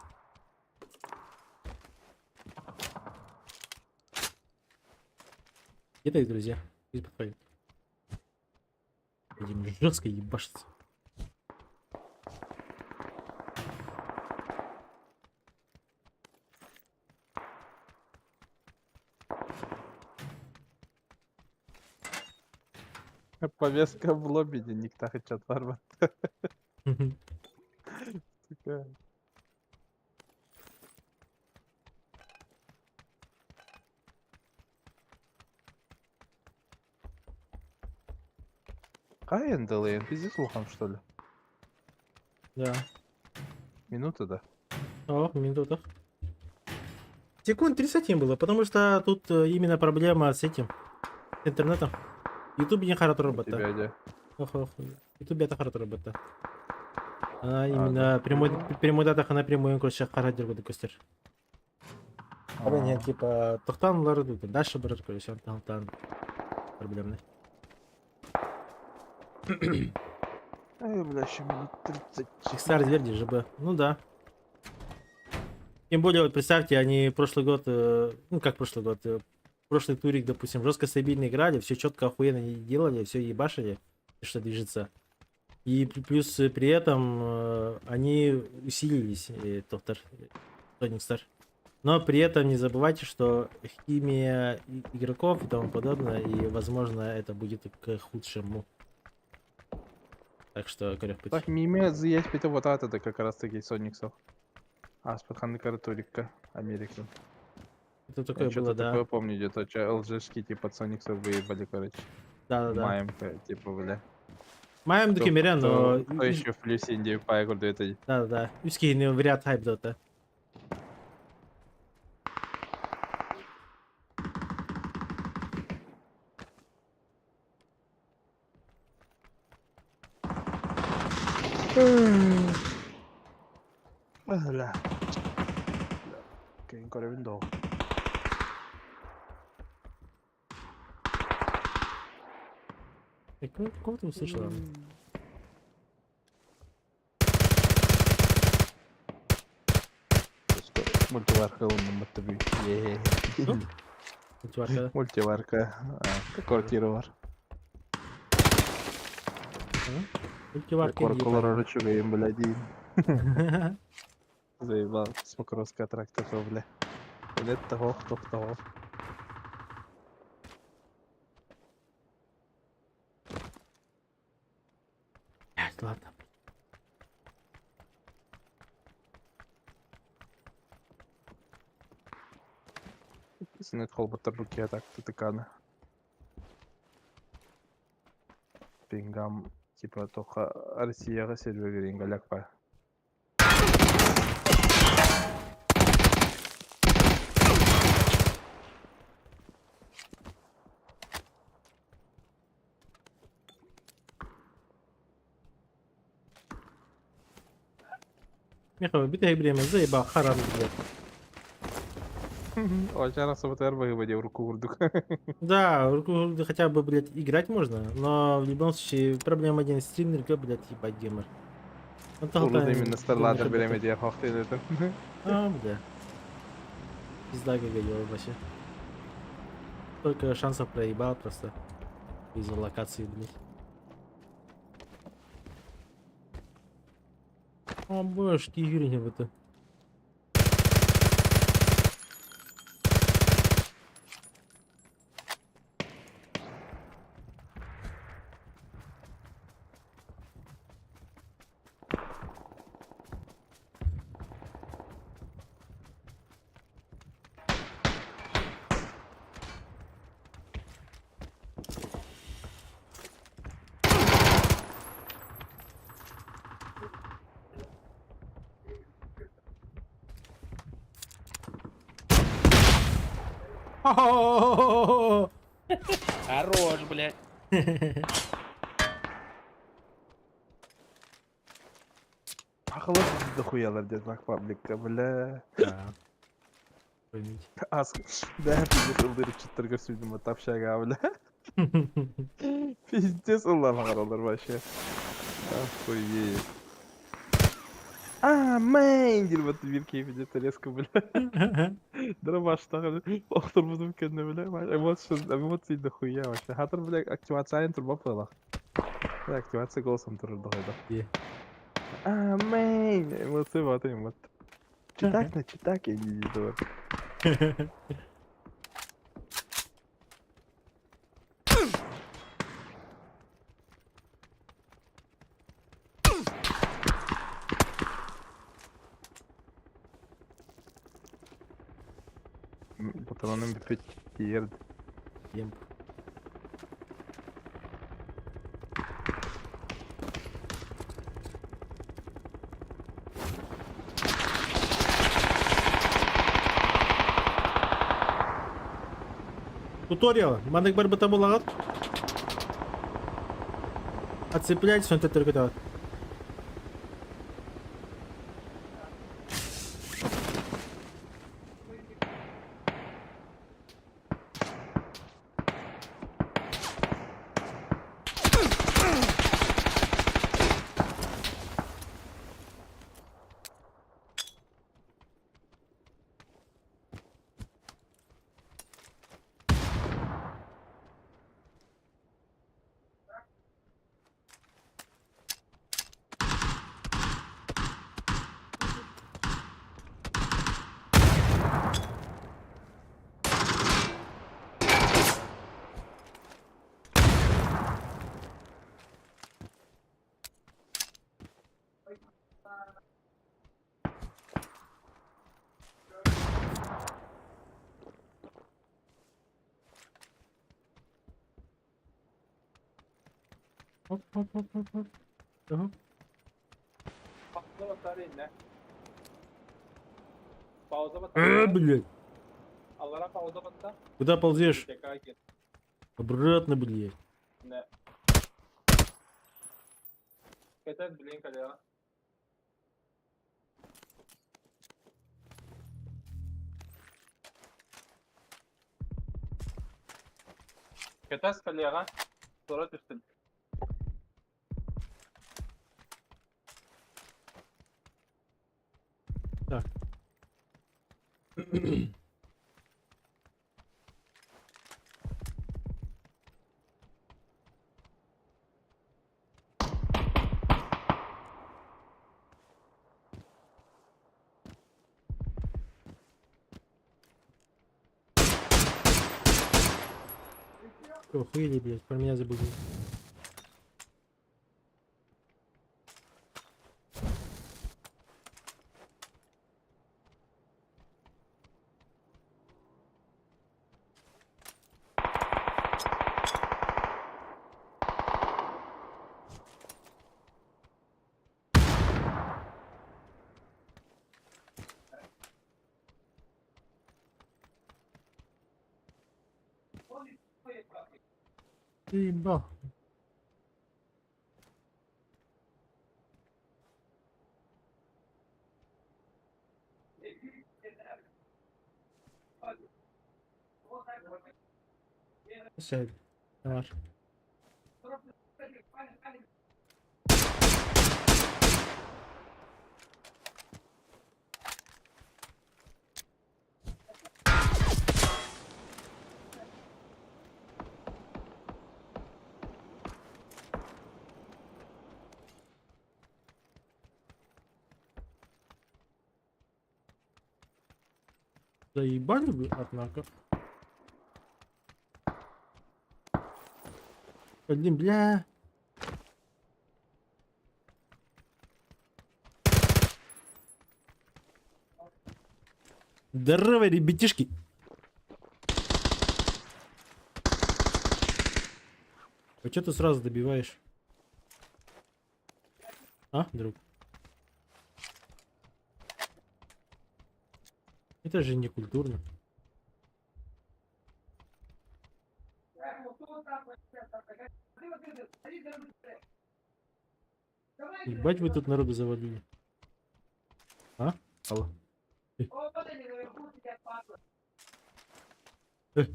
Где твои друзья? Пусть подходят. Будем жестко ебашиться. Повестка в лобби, никто хочет ворвать. Такая. Какая НДЛН? Пиздец лохом, что ли? Да. Минута, да? О, в минутах. Секунд 30 было, потому что тут именно проблема с этим. С интернетом. YouTube не хорошо У работает. тебя, да? Ох, YouTube это хорошо работает. Она именно прямой датах она прямой короче характер будет костер. А вы не типа тохтан ларду, дальше брать короче там проблемный. Ай, бля, еще минут 30. Xstar Зверди ЖБ. Ну да. Тем более, вот представьте, они прошлый год, ну как прошлый год, прошлый турик, допустим, жестко стабильно играли, все четко охуенно не делали, все ебашили, что движется. И плюс при этом они усилились, Тохтар, Sonic Star. Но при этом не забывайте, что химия игроков и тому подобное, и возможно это будет к худшему. Так что, короче, Так, миме заесть пить вот это как раз таки Сониксов. А, спадханный каратурика Америка. это такое Я было, что-то да. такое помню, где-то ЛЖшки типа Сониксов выебали, короче. Да. Маем, типа, бля. Маем докумерен, но... Кто еще в плюсе Индии пайгурду это? Да. Üski не вариант хайп дота. Бля. Okej, ancora vendo. Кого ты услышал? Мультиварка он на мотове. Мультиварка. Мультиварка. Квартира. Мультиварка. Квартира рычага им, бляди. Заебал. С Покровского трактора, бля. Лет того, кто того. Ладно. Снять холбота руки, а так ты тыкана. пингам, типа, только Россия сервер грин галяк па. Михаил, битое время, заебал, харам, блядь. Очень раз вот РБ в руку урдук. Да, руку хотя бы, блядь, играть можно, но в любом случае проблема один стример, блядь, ебать геймер. Он Урду именно старлатор береме диye хохты dedim. А, бля. Пизда говёрь вообще. Только шансов проебал просто. Из-за локации, блядь. О, божки, Юрий, в это. Хорош, блядь. Akıllı dохуялар demek publikte bile. Да. Поймите. Az. Да, пиздец, ылдырып чыттыр көрсөйдүм тапшага бile. Пиздец, ыллар каралар вообще. Охуеть. А, мейн, деп атты бир кейфиде резко бile. Дробаштагы октурбудум кенне бile. Эмоции дохуя вообще. Хатыр бile активацияны турбап калак. Активация голосом турду койду. А, мейн, эмоции вот эмот. Читак на читак я не видел. Патроном бипет ерд. Ем. Туториал. Мандык бар быта булагат. Отцеплять, сон только. Оп. Ага. Блядь. Куда ползешь? Обратно, блядь. Кетас коллега. Sonra düştün. Так. Охуели, блядь, про меня забыли. Ебал. Сядь. Var. Заебали вы, однако. Блин, бля. Здорово, ребятишки. А что ты сразу добиваешь? А, друг? Это же не культурно. Ебать вы тут народу завалили. А? Алло. Э.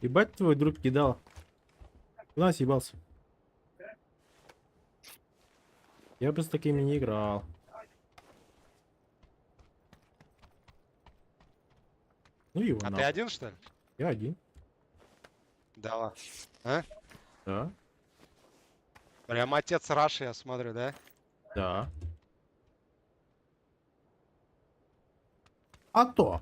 Ебать твой друг кидал. Куда съебался? Я бы с такими не играл. Ну его А нахуй. ты один, что ли? Я один. Да. А? Да. Прям отец Раши, я смотрю, да? Да. А то.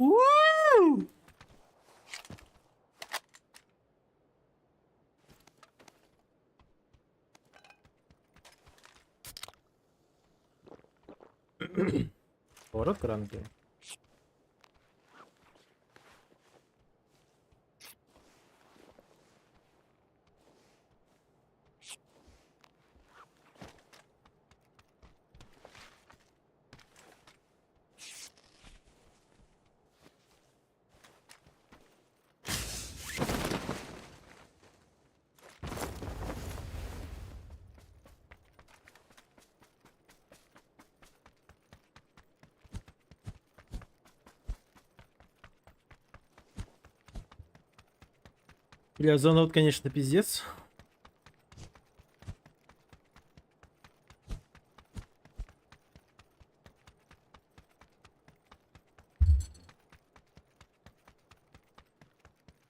Уу! Поворот кранки. Бля, зона вот, конечно, пиздец.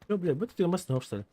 Что, бля, будет ты маснов, что ли?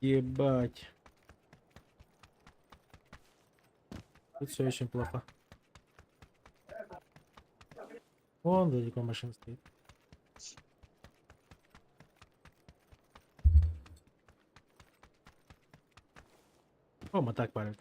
Ебать. Тут все очень плохо. Вон далеко машина стоит. О, мы так парень.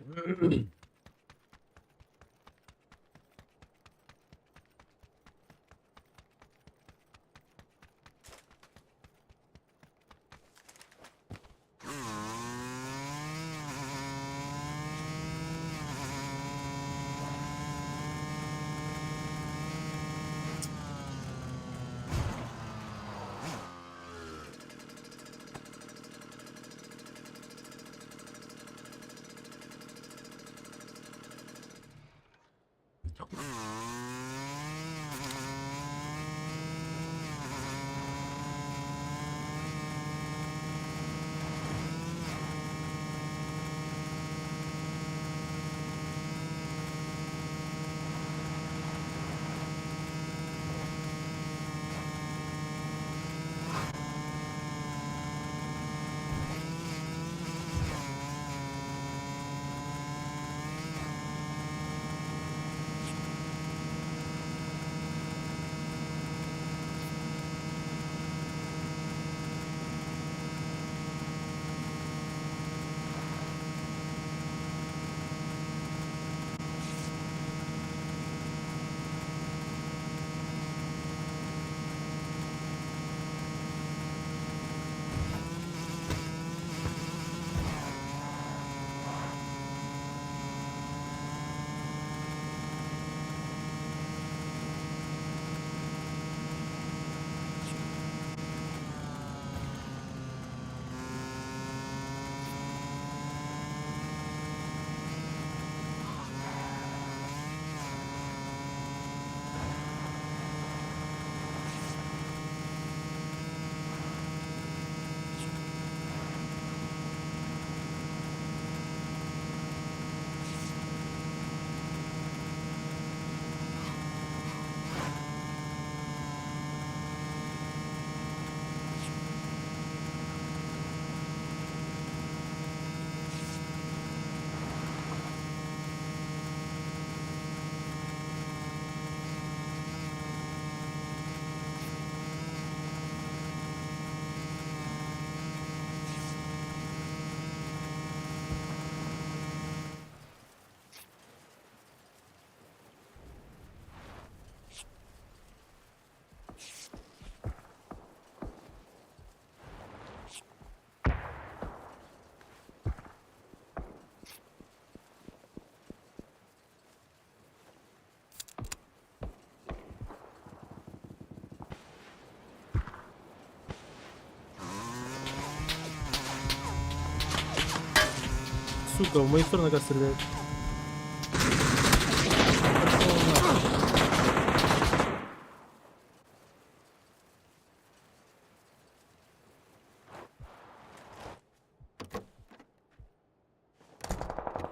Сука, в мою сторону как стреляет.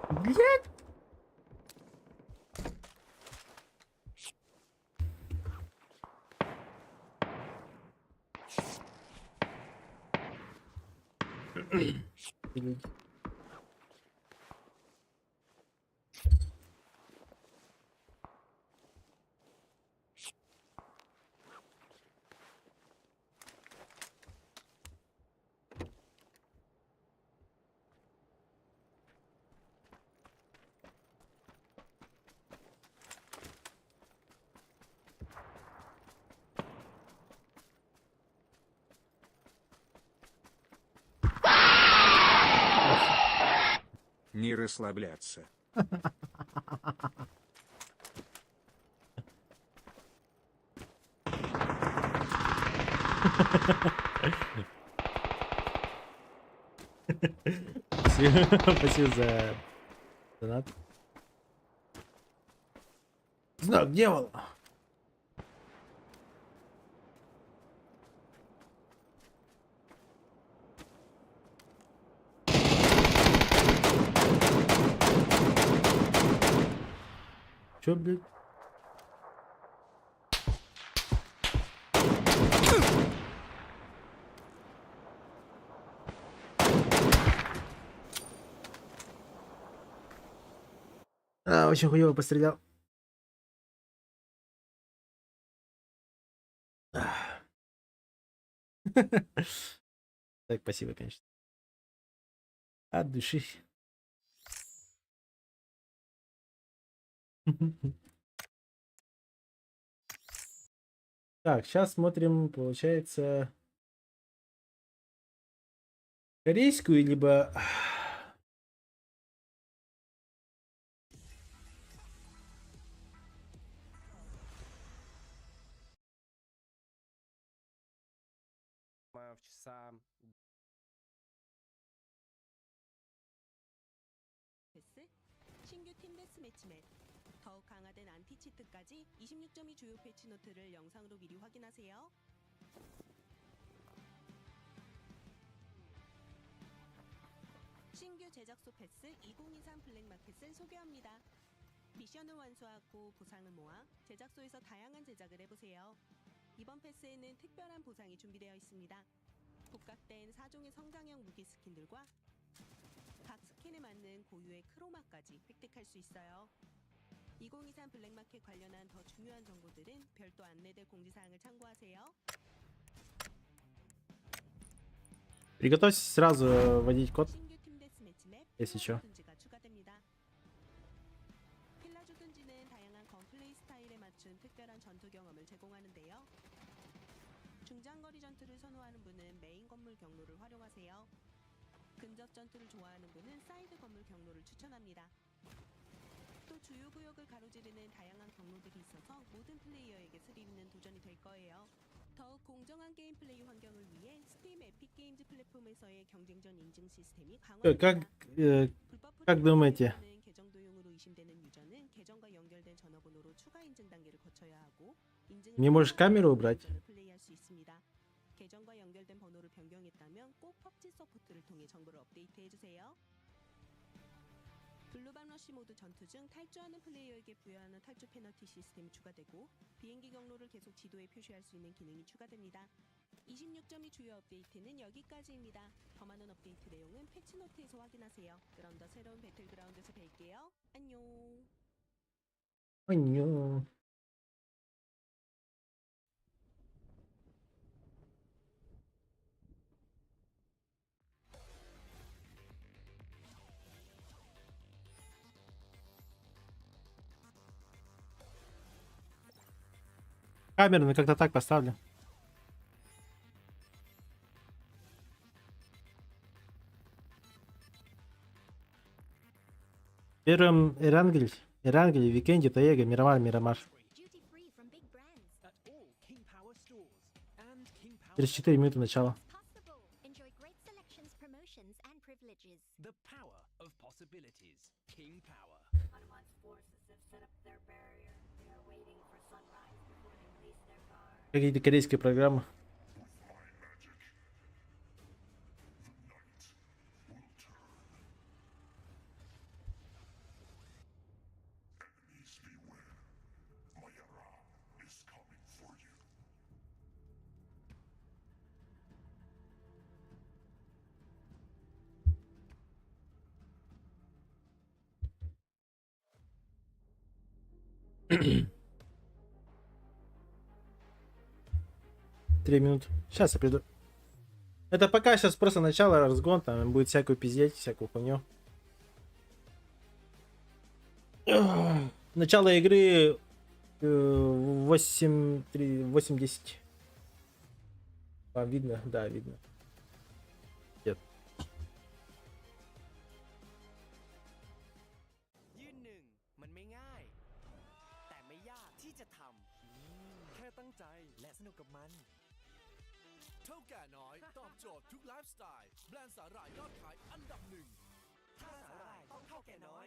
Блядь! Не расслабляться. Спасибо за донат. Знак дьявола. Чё, блядь? Очень хуёво пострелял. Так, спасибо, конечно. От души. Так, сейчас смотрим, получается, корейскую, либо... В часа 신규 팀 데스매치 맵 더욱 강화된 안티치트까지 26점이 주요 패치노트를 영상으로 미리 확인하세요. 신규 제작소 패스 2023 블랙마켓을 소개합니다. 미션을 완수하고 보상을 모아 제작소에서 다양한 제작을 해보세요. 이번 패스에는 특별한 보상이 준비되어 있습니다. 복각된 4종의 성장형 무기 스킨들과 각 스킨에 맞는 고유의 크로마까지 획득할 수 있어요. 2023 블랙마켓 관련한 더 중요한 정보들은 별도 안내될 공지사항을 참고하세요. Приготовьтесь сразу вводить код, 신규 팀 데스매치 맵 если чё. 둔지가 추가됩니다. 필라주 둔지는 다양한 건플레이 스타일에 맞춘 특별한 전투 경험을 제공하는데요. 중장거리 전투를 선호하는 분은 메인 건물 경로를 활용하세요. 근접 전투를 좋아하는 분은 사이드 건물 경로를 추천합니다. 또 주요 구역을 가로지르는 다양한 경로들이 있어서 모든 플레이어에게 스릴 있는 도전이 될 거예요. 더욱 공정한 게임 플레이 환경을 위해 스팀 에픽 게임즈 플랫폼에서의 경쟁전 인증 시스템이 강화됩니다. как думаете? 계정 도용으로 의심되는 유저는 계정과 연결된 전화번호로 추가 인증 단계를 거쳐야 하고 인증을 Не можешь камеру убрать? 플레이할 수 있습니다. 계정과 연결된 번호를 변경했다면 꼭 펍지 서포트를 통해 정보를 업데이트해 주세요. 블루밤 러쉬 모드 전투 중 탈주하는 플레이어에게 부여하는 탈주 페널티 시스템이 추가되고 비행기 경로를 계속 지도에 표시할 수 있는 기능이 추가됩니다. 26점이 주요 업데이트는 여기까지입니다. 더 많은 업데이트 내용은 패치노트에서 확인하세요. 그럼 더 새로운 배틀그라운드에서 뵐게요. 안녕. 안녕. Камеру как-то так поставлю. Первым Эрангель, Викенди, Таега, Мирамар. 34 минуты начала. Какие-то корейские программы. Три минуты. Сейчас я приду. Это пока сейчас просто начало, разгон, там будет всякую пиздеть, всякую хуйню. Начало игры 8:10. Вам видно? Да, видно. Нет. ตั้งใจและสนุกกับมันเท่าแก่น้อยตอบโจทย์ทุกไลฟ์สไตล์แบรนด์สาหร่ายยอดขายอันดับหนึ่งถ้าสาหร่ายต้องเท่าแก่น้อย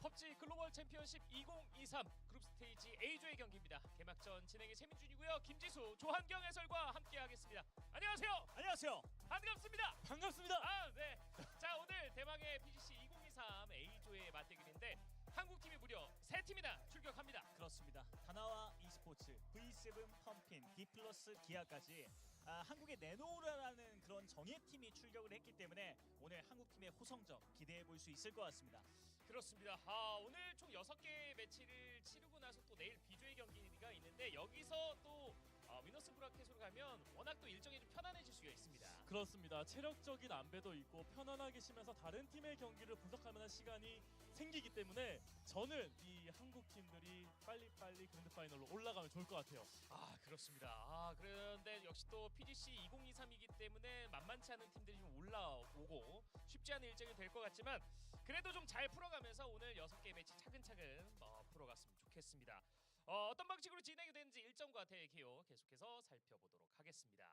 펍지 글로벌 챔피언십 2023 그룹 스테이지 A조의 경기입니다. 개막전 진행의 최민준이고요. 김지수, 조한경 해설과 함께하겠습니다. 안녕하세요. 안녕하세요. 반갑습니다. 반갑습니다. 아, 네. 자, 오늘 대망의 PGC 2023 A조의 맞대결인데 한국팀이 무려 3팀이나 출격합니다. 그렇습니다. 다나와 e스포츠, V7 펌핀, 디플러스 기아까지 한국의 네노우라라는 그런 정예팀이 출격을 했기 때문에 오늘 한국팀의 호성적 기대해 볼 수 있을 것 같습니다. 그렇습니다. 오늘 총 6개의 매치를 치르고 나서 또 내일 B조의 경기가 있는데 여기서 또 위너스 브라켓으로 가면 워낙 또 일정이 좀 편안해질 수가 있습니다. 그렇습니다. 체력적인 안배도 있고 편안하게 쉬면서 다른 팀의 경기를 분석하는 시간이 생기기 때문에 저는 이 한국 팀들이 빨리빨리 그랜드 파이널로 올라가면 좋을 것 같아요. 그렇습니다. 그런데 역시 또 PGC 2023이기 때문에 만만치 않은 팀들이 좀 올라오고 쉽지 않은 일정이 될 것 같지만 그래도 좀 잘 풀어가면서 오늘 6개의 매치 차근차근 풀어갔으면 좋겠습니다. 어떤 방식으로 진행이 되는지 일정과 대기호 계속해서 살펴보도록 하겠습니다.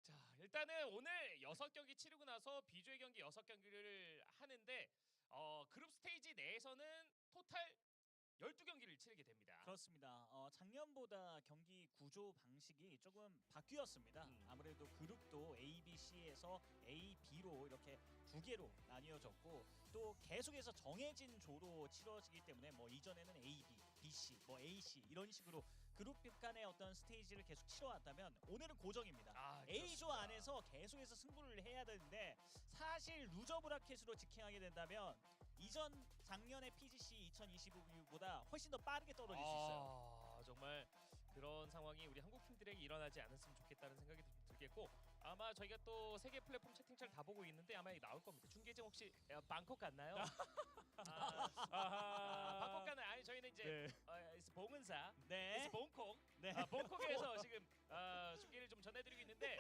자, 일단은 오늘 6경기 치르고 나서 B조의 경기 6경기를 하는데 그룹 스테이지 내에서는 토탈 12경기를 치르게 됩니다. 그렇습니다. 작년보다 경기 구조 방식이 조금 바뀌었습니다. 아무래도 그룹도 A, B, C에서 A, B로 이렇게 2개로 나뉘어졌고 또 계속해서 정해진 조로 치러지기 때문에 뭐 이전에는 A, B, B, C, 뭐 A, C 이런 식으로 그룹 간의 어떤 스테이지를 계속 치러왔다면 오늘은 고정입니다. A조 안에서 계속해서 승부를 해야 되는데 사실 루저 브라켓으로 직행하게 된다면 이전 작년의 PGC 2025보다 훨씬 더 빠르게 떨어질 수 있어요. 정말 그런 상황이 우리 한국 팀들에게 일어나지 않았으면 좋겠다는 생각이 좀 들겠고, 아마 저희가 또 세계 플랫폼 채팅창을 다 보고 있는데 아마 나올 겁니다. 중계진 혹시 방콕 갔나요? 방콕 가는, 아니 저희는 이제 봉은사, 봉콕, 봉콕에서 지금 중계를 좀 전해드리고 있는데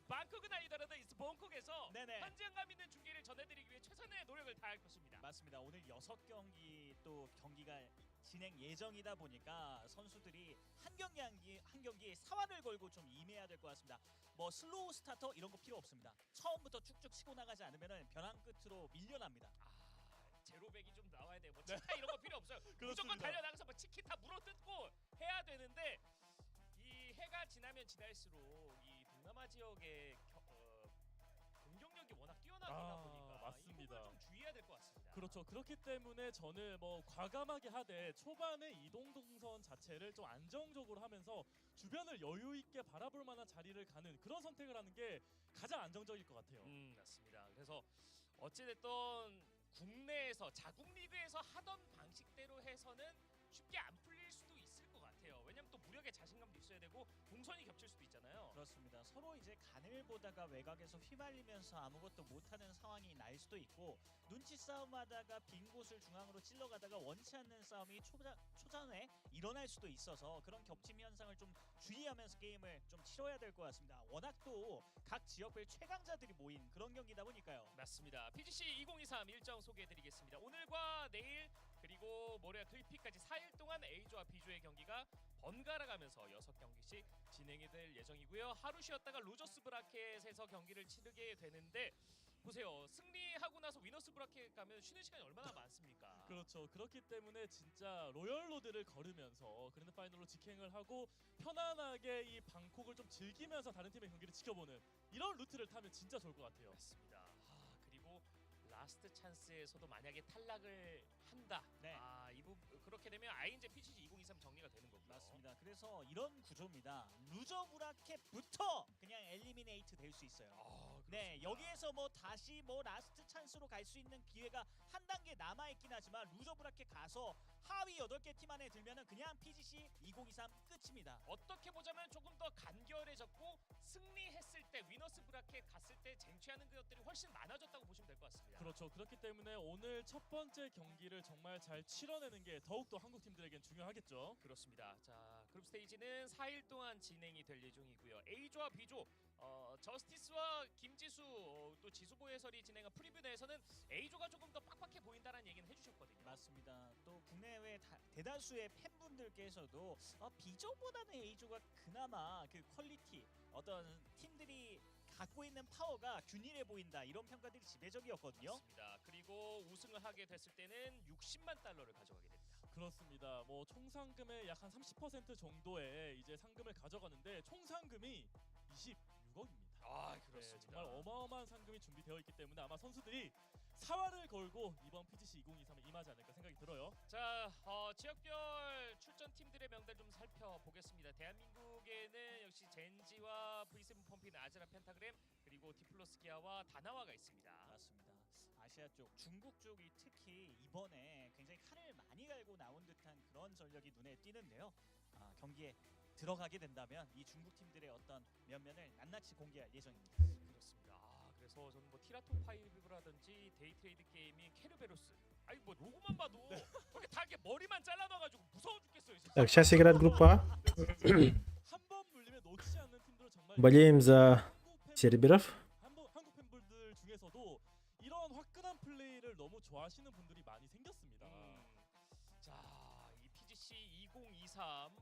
방콕은 아니더라도 봉콕에서 현장감 있는 중계를 전해드리기 위해 최선의 노력을 다할 것입니다. 맞습니다. 오늘 6경기 또 경기가 진행 예정이다 보니까 선수들이 한 경기에 사활을 걸고 좀 임해야 될 것 같습니다. 뭐 슬로우 스타터 이런 거 필요 없습니다. 처음부터 쭉쭉 치고 나가지 않으면 벼랑 끝으로 밀려납니다. 제로백이 좀 나와야 돼요. 뭐 치타 이런 거 필요 없어요. 무조건 달려나가서 뭐 치키타 물어뜯고 해야 되는데, 이 해가 지나면 지날수록 이 동남아 지역의 공격력이 워낙 뛰어나다 보니까 맞습니다. 이 부분을 좀 주의해야 될 것 같습니다. 그렇죠. 그렇기 때문에 저는 뭐 과감하게 하되 초반에 이동 동선 자체를 좀 안정적으로 하면서 주변을 여유 있게 바라볼 만한 자리를 가는 그런 선택을 하는 게 가장 안정적일 것 같아요. 맞습니다. 그래서 어찌됐든 국내에서 자국 리그에서 하던 방식대로 해서는 쉽게 안 풀릴 수도 있을 것 같아요. 왜냐면 또 무력의 자신감도 있어야 되고 동선이 겹칠 수도 있잖아요. 그렇습니다. 서로 이제 간을 보다가 외곽에서 휘말리면서 아무것도 못하는 상황이 날 수도 있고, 눈치 싸움하다가 빈 곳을 중앙으로 찔러가다가 원치 않는 싸움이 초전에 일어날 수도 있어서 그런 겹침 현상을 좀 주의하면서 게임을 좀 치러야 될 것 같습니다. 워낙 또 각 지역별 최강자들이 모인 그런 경기다 보니까요. 맞습니다. PGC 2023 일정 소개해드리겠습니다. 오늘과 내일 그리고 모레와 클리피까지 4일 동안 A조와 B조의 경기가 번갈아 가면서 6경기씩 진행이 될 예정이고요. 하루 쉬었다가 로저스 브라켓에서 경기를 치르게 되는데, 보세요. 승리하고 나서 위너스 브라켓 가면 쉬는 시간이 얼마나 많습니까? 그렇죠. 그렇기 때문에 진짜 로열 로드를 걸으면서 그랜드 파이널로 직행을 하고 편안하게 이 방콕을 좀 즐기면서 다른 팀의 경기를 지켜보는 이런 루트를 타면 진짜 좋을 것 같아요. 맞습니다. 그리고 라스트 찬스에서도 만약에 탈락을 한다. 그렇게 되면 아인제 PGC 2023 정리가 되는 거고요. 맞습니다. 그래서 이런 구조입니다. 루저 브라켓부터 그냥 엘리미네이트 될 수 있어요. 네, 여기에서 뭐 다시 뭐 라스트 찬스로 갈 수 있는 기회가 한 단계 남아 있긴 하지만 루저 브라켓 가서 하위 8개 팀 안에 들면은 그냥 PGC 2023 끝입니다. 어떻게 보자면 조금 더 간결해졌고, 승리했을 때 위너스 브라켓 갔을 때 쟁취하는 것들이 훨씬 많아졌다고 보시면 될 것 같습니다. 그렇죠. 그렇기 때문에 오늘 첫 번째 경기를 정말 잘 치러내는 게 더욱더 한국 팀들에겐 중요하겠죠. 그렇습니다. 자, 그룹 스테이지는 4일 동안 진행이 될 예정이고요. A조와 B조, 저스티스와 김지수 또 지수보 해설이 진행한 프리뷰 내에서는 A조가 조금 더 빡빡해 보인다는 얘기는 해주셨거든요. 맞습니다. 또 국내외 대다수의 팬분들께서도 B조보다는 A조가 그나마 그 퀄리티, 어떤 팀들이 갖고 있는 파워가 균일해 보인다, 이런 평가들이 지배적이었거든요. 맞습니다. 그리고 우승을 하게 됐을 때는 60만 달러를 가져가게 됩니다. 그렇습니다. 뭐 총 상금의 약 한 30% 정도의 이제 상금을 가져가는데 총 상금이 26억입니다. 그렇습니다. 네, 정말 어마어마한 상금이 준비되어 있기 때문에 아마 선수들이 사활을 걸고 이번 PGC 2023에 임하지 않을까 생각이 들어요. 자, 지역별 출전 팀들의 명단 좀 살펴보겠습니다. 대한민국에는 역시 젠지와 V7 펌핀, 아즈라 펜타그램, 그리고 디플러스 기아와 다나와가 있습니다. 맞습니다. 아시아 쪽, 중국 쪽이 특히 이번에 굉장히 칸을 많이 갈고 나온 듯한 그런 전력이 눈에 띄는데요. 경기에 들어가게 된다면 이 중국 팀들의 어떤 면면을 낱낱이 공개할 예정입니다. 그렇습니다. 그래서 저는 뭐 티라톤 5라든지 데이트레이드 게이밍, 케르베로스, 아니 뭐 로고만 봐도 저렇게 다 이렇게 머리만 잘라놔가지고 무서워 죽겠어요. 진짜. Так, сейчас играет группа А. 한번 물리면 놓치지 않는 팀들은 정말 Болеем за серберов. 한국 팬분들 중에서도 이런 화끈한 플레이를 너무 좋아하시는 분들이 많이 생겼습니다. 자, 이 PGC 2023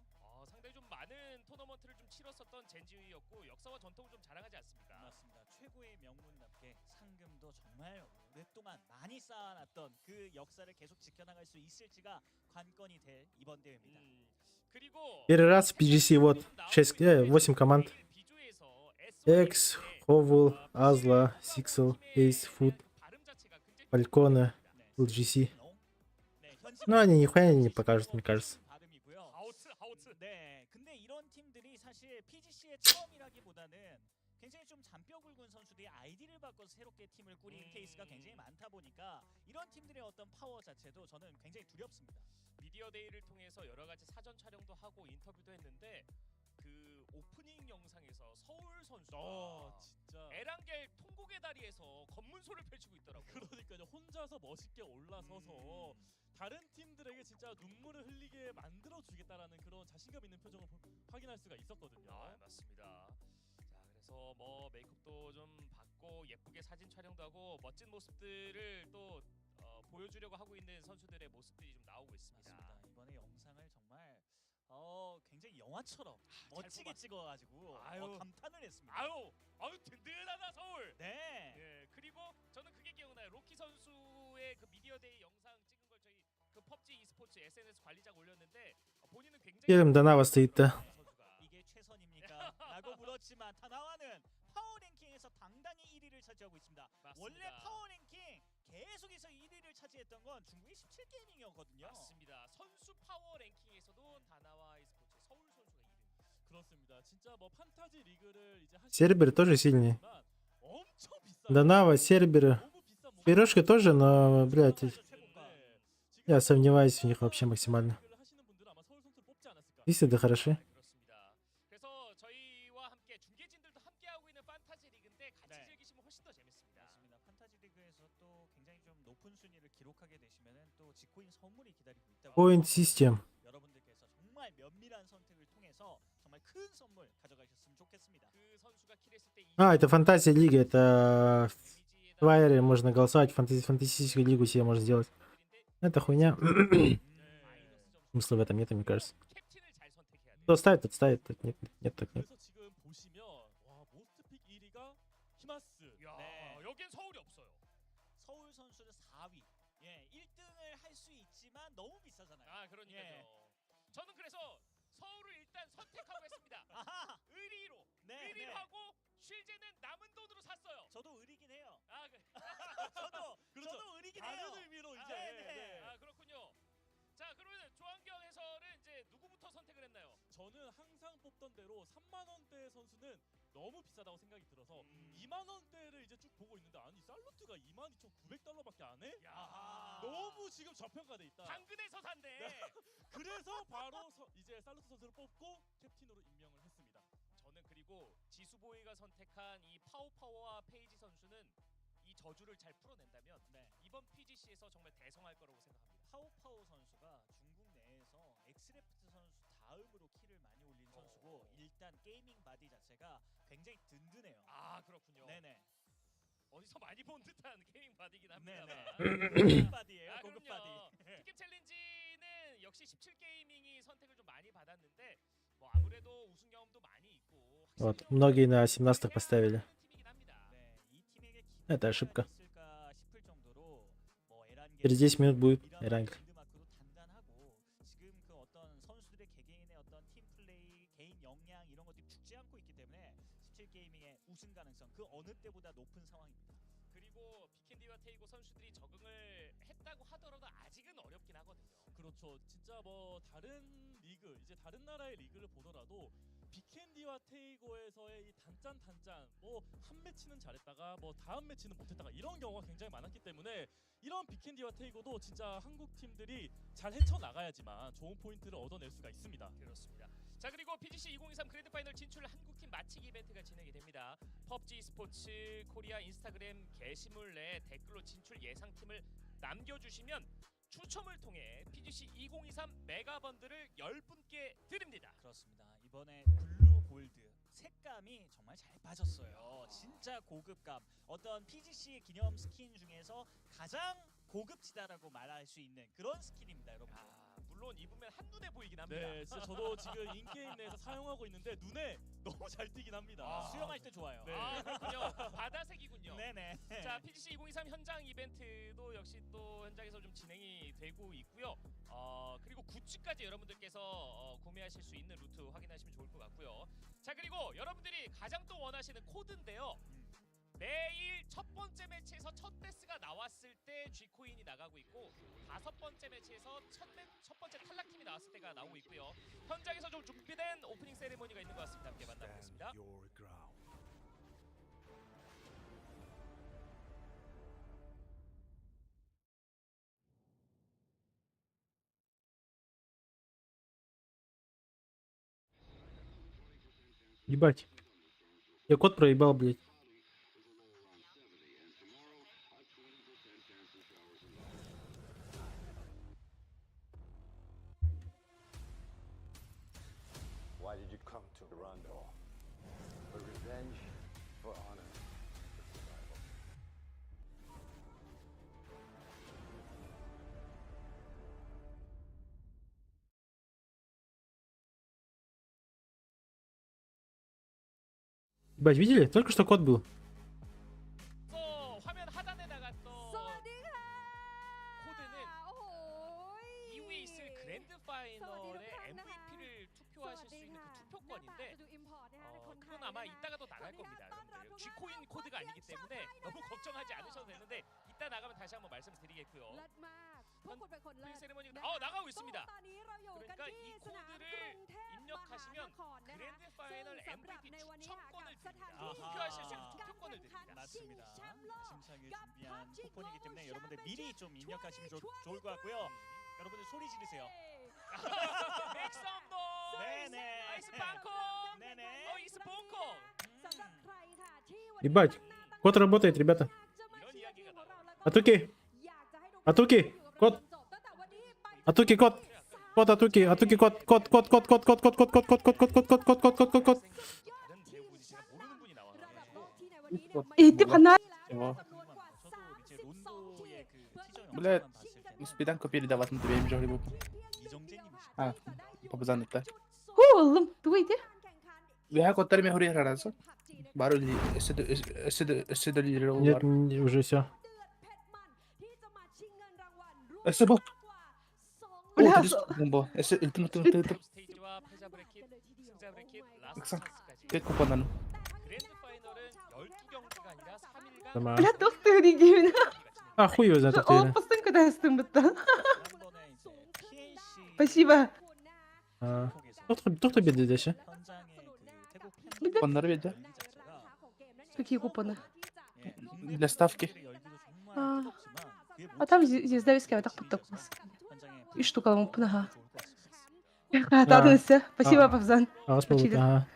상당히 좀 많은 토너먼트를 좀 치렀었던 젠지였고 역사와 전통을 좀 자랑하지 않습니까? 맞습니다. 최고의 명문답게 상금도 정말 오랫동안 많이 쌓아놨던 그 역사를 계속 지켜나갈 수 있을지가 관건이 될 이번 대회입니다. 그리고 Первый раз в PGC вот 8 команд. X, Ховул, Азла, Сиксел, Эйс, Фуд, Фальконе, LGC. Ну, они нихуя не покажут, мне кажется. 네, 근데 이런 팀들이 사실 PGC의 처음이라기보다는 굉장히 좀 잔뼈 굵은 선수들이 아이디를 바꿔서 새롭게 팀을 꾸린 케이스가 굉장히 많다 보니까 이런 팀들의 어떤 파워 자체도 저는 굉장히 두렵습니다. 미디어 데이를 통해서 여러 가지 사전 촬영도 하고 인터뷰도 했는데 그 오프닝 영상에서 서울 선수가 진짜 에란겔 통곡의 다리에서 검문소를 펼치고 있더라고요. 그러니까요. 혼자서 멋있게 올라서서 다른 팀들에게 진짜 눈물을 흘리게 만들어 주겠다라는 그런 자신감 있는 표정을 확인할 수가 있었거든요. 아, 맞습니다. 자, 그래서 뭐 메이크업도 좀 받고 예쁘게 사진 촬영도 하고 멋진 모습들을 또 보여주려고 하고 있는 선수들의 모습들이 좀 나오고 있습니다. 맞습니다. 이번에 영상을 정말 굉장히 영화처럼 멋지게 뽑았- 찍어가지고 아유. 감탄을 했습니다. 아유 든든하다 서울. 네. 예, 그리고 저는 그게 기억나요. 로키 선수의 그 미디어 데이 영상 찍은 걸 저희 그 펍지 e스포츠 SNS 관리자가 올렸는데 본인은 굉장히 Рядом Данава стоит-то. 이게 최선입니까? 라고 물었지만 다나와는 파워 랭킹에서 당당히 1위를 차지하고 있습니다. 맞습니다. 원래 파워 랭킹 계속해서 1위를 차지했던 건 중국의 17게이밍이었거든요. 맞습니다. 선수 파워 랭킹에서도 다나와 e스포츠 서울 선수가 1위입니다. 그렇습니다. 진짜 뭐 판타지 리그를 이제 Серберы тоже сильнее. 엄청 비싸. Данава, серберы. Пирожки тоже, но, блядь, я сомневаюсь в них вообще максимально. Если да хороши. 그렇습니다. 그래서 저희와 함께 중계진들도 함께 하고 있는 판타지 리그인데 같이 네. 즐기시면 훨씬 더 재밌습니다. 맞습니다. 판타지 리그에서 또 굉장히 좀 높은 순위를 기록하게 되시면은 또 지코인 선물이 기다리고 있다고. Point system. 여러분들께서 정말 면밀한 선택을 통해서 정말 큰 선물 가져가셨으면 좋겠습니다. 그 선수가 킬했을 때 А, это фантазия лига, это в Твайере можно голосовать, фантастическую лигу себе можно сделать. Это хуйня. Смысла в этом нет, мне кажется. 캡틴을 잘 선택해야 돼요. Кто ставит, тот ставит. Тут нет, нет, так нет. 그래서 지금 보시면 와 모스트픽 1위가 히마스. 야, 네. 여긴 서울이 없어요. 서울 선수는 4위. 예, 1등을 할 수 있지만 너무 비싸잖아요. 아, 그러니까요. 예. 저는 그래서 서울을 일단 선택하고 했습니다. 아하. 의리로. 네, 의리로 네. 하고 실제는 남은 돈으로 샀어요. 저도 의리긴 해요. 아, 그, 그렇죠. 저도 의리긴 다른 해요. 의미로 이제 네, 네. 아, 그렇군요. 자, 그러면 조한경 해설은 이제 누구부터 선택을 했나요? 저는 항상 뽑던 대로 3만 원대 선수는 너무 비싸다고 생각이 들어서 2만 원대를 이제 쭉 보고 있는데 아니 살루트가 22,900달러밖에 안 해? 야. 너무 지금 저평가돼 있다. 당근에서 산대. 그래서 바로 이제 살루트 선수를 뽑고 캡틴으로 임명을 했습니다. 저는 그리고 지수보이가 선택한 이 파워와 페이지 선수는 이 저주를 잘 풀어낸다면 네. 이번 PGC에서 정말 대성할 거라고 생각합니다. 파워 선수가 중국 내에서 엑스레프트 선수 다음으로 키를 많이 올린 선수고 일단 게이밍 바디 자체가 굉장히 든든해요. 아, 그렇군요. 네네. 어디서 많이 본 듯한 게임 바디긴 네네. 합니다만. 고급 바디예요. 아, 고급 그럼요. 바디. 티켓 챌린지는 역시 17게이밍이 선택을 좀 많이 받았는데 뭐 아무래도 우승 경험도 많이 있고 Вот, многие на 17 поставили. 팀이긴 합니다. 네, 이 팀에게 Это ошибка. 있을까 싶을 정도로 뭐 에란겔 Через 10 минут будет Эрангель. 빌드마크도 단단하고 지금 그 어떤 선수들의 개개인의 어떤 팀 플레이, 개인 역량 이런 것들이 죽지 않고 있기 때문에 17게이밍의 우승 가능성 그 어느 때보다 높은 상황입니다. 그리고 비켄디와 테이고 선수들이 적응을 했다고 하더라도 아직은 어렵긴 하거든요. 그렇죠. 진짜 뭐 다른 리그 이제 다른 나라의 리그를 보더라도 비켄디와 테이고에서의 이 단짠 뭐 한 매치는 잘했다가 뭐 다음 매치는 못했다가 이런 경우가 굉장히 많았기 때문에 이런 비켄디와 테이고도 진짜 한국 팀들이 잘 헤쳐나가야지만 좋은 포인트를 얻어낼 수가 있습니다. 그렇습니다. 자, 그리고 PGC 2023 그랜드 파이널 진출 한국팀 마치기 이벤트가 진행이 됩니다. 펍지 스포츠 코리아 인스타그램 게시물 내 댓글로 진출 예상팀을 남겨주시면 추첨을 통해 PGC 2023 메가 번들을 10분께 드립니다. 그렇습니다. 이번에 블루 골드 색감이 정말 잘 빠졌어요. 진짜 고급감. 어떤 PGC 기념 스킨 중에서 가장 고급지다라고 말할 수 있는 그런 스킨입니다, 여러분. 물론 입으면 한눈에 보이긴 합니다. 네, 진짜 저도 지금 인게임 내에서 사용하고 있는데 눈에 너무 잘 띄긴 합니다. 수영할 때 좋아요. 네. 아, 그렇군요. 바다색이군요. 네네. 자, PGC 2023 현장 이벤트도 역시 또 현장에서 좀 진행이 되고 있고요. 그리고 굿즈까지 여러분들께서 구매하실 수 있는 루트 확인하시면 좋을 것 같고요. 자, 그리고 여러분들이 가장 또 원하시는 코드인데요. 매일 첫 번째 매치에서 첫 데스가 나왔을 때 G코인이 나가고 있고 5번째 매치에서 첫 번째 탈락팀이 나왔을 때가 나오고 있고요. 현장에서 좀 준비된 오프닝 세레모니가 있는 것 같습니다. 함께 만나보겠습니다. Ебать. Я код проебал, блядь. Why did you come to Rondo? For revenge, for honor, for survival. Ебать, видели? Только что код был. 화면 하단에 나갔던 코드는 이후에 있을 그랜드 파이널의 MVP를 투표하실 수 있는 그 투표권인데 그건 아마 이따가도 나갈 겁니다, 여러분들. G코인 코드가 아니기 때문에 너무 걱정하지 않으셔도 되는데 이따 나가면 다시 한번 말씀드리겠고요. 오프닝 세리머니가 나가고 있습니다. 그러니까 이 코드를 입력하시면 그랜드 파이널 MVP 추천권을 드립니다. 투표하실 수 있는 투표권을 드립니다. 맞습니다. 심상이 준비한 쿠폰이기 때문에 여러분들 미리 좀 입력하시면 좋을 것 같고요. 여러분들 소리 지르세요. Make some noise. 네네. 아이스 방콕. 네네. 이스 봉콕. Ебать. Код работает, ребята. 이런 이야기가 나와요. Атуки. Атуки. Код. Атуки, код. Код, Атуки. Атуки, код. Код, код, код, код, код, код, код, код, код, код, код, код, код, код, код, код, код, код. 다른 배우분이 제가 모르는 분이 나와서 이때 봤나? Чего? 저도 이제 론도의 그 티저 Блядь, 영상만 봤을 때 спиданку передавать на тебе имя Рибу. 이정재님이시죠. А, побзан это. Oğlum, duydu. Вяха котар ме хори хараза. Бару ли эсэд ли Нет, уже все. эсэбо. Бля, Бомбо. Эсэ илтим. 스테이지와 패자 브래킷, 승자 브래킷, 라스트 엑상. 스까지. Tek kupanan. 그랜드 파이널은 12경기가 아니라 3일간 Tamam. Bля, dost öğreneceğim. А хуй его знает, кто это. Olmasın kadar sımbıttı. 지난번에 이제 PNC Спасибо. А, кто бедит здесь, а? 현장의 그 태국 팬 Kupanları verdi. 분위기 자체가 Какие купоны? 예, Для ставки. 열기도 정말 아. 뜨겁지만 그게 А там звезда виски так подтоклась. 현장에 И штука ему пнага. 좋을 것 같습니다. Катался. Спасибо, А. Павзан. А, вас Почили. ага.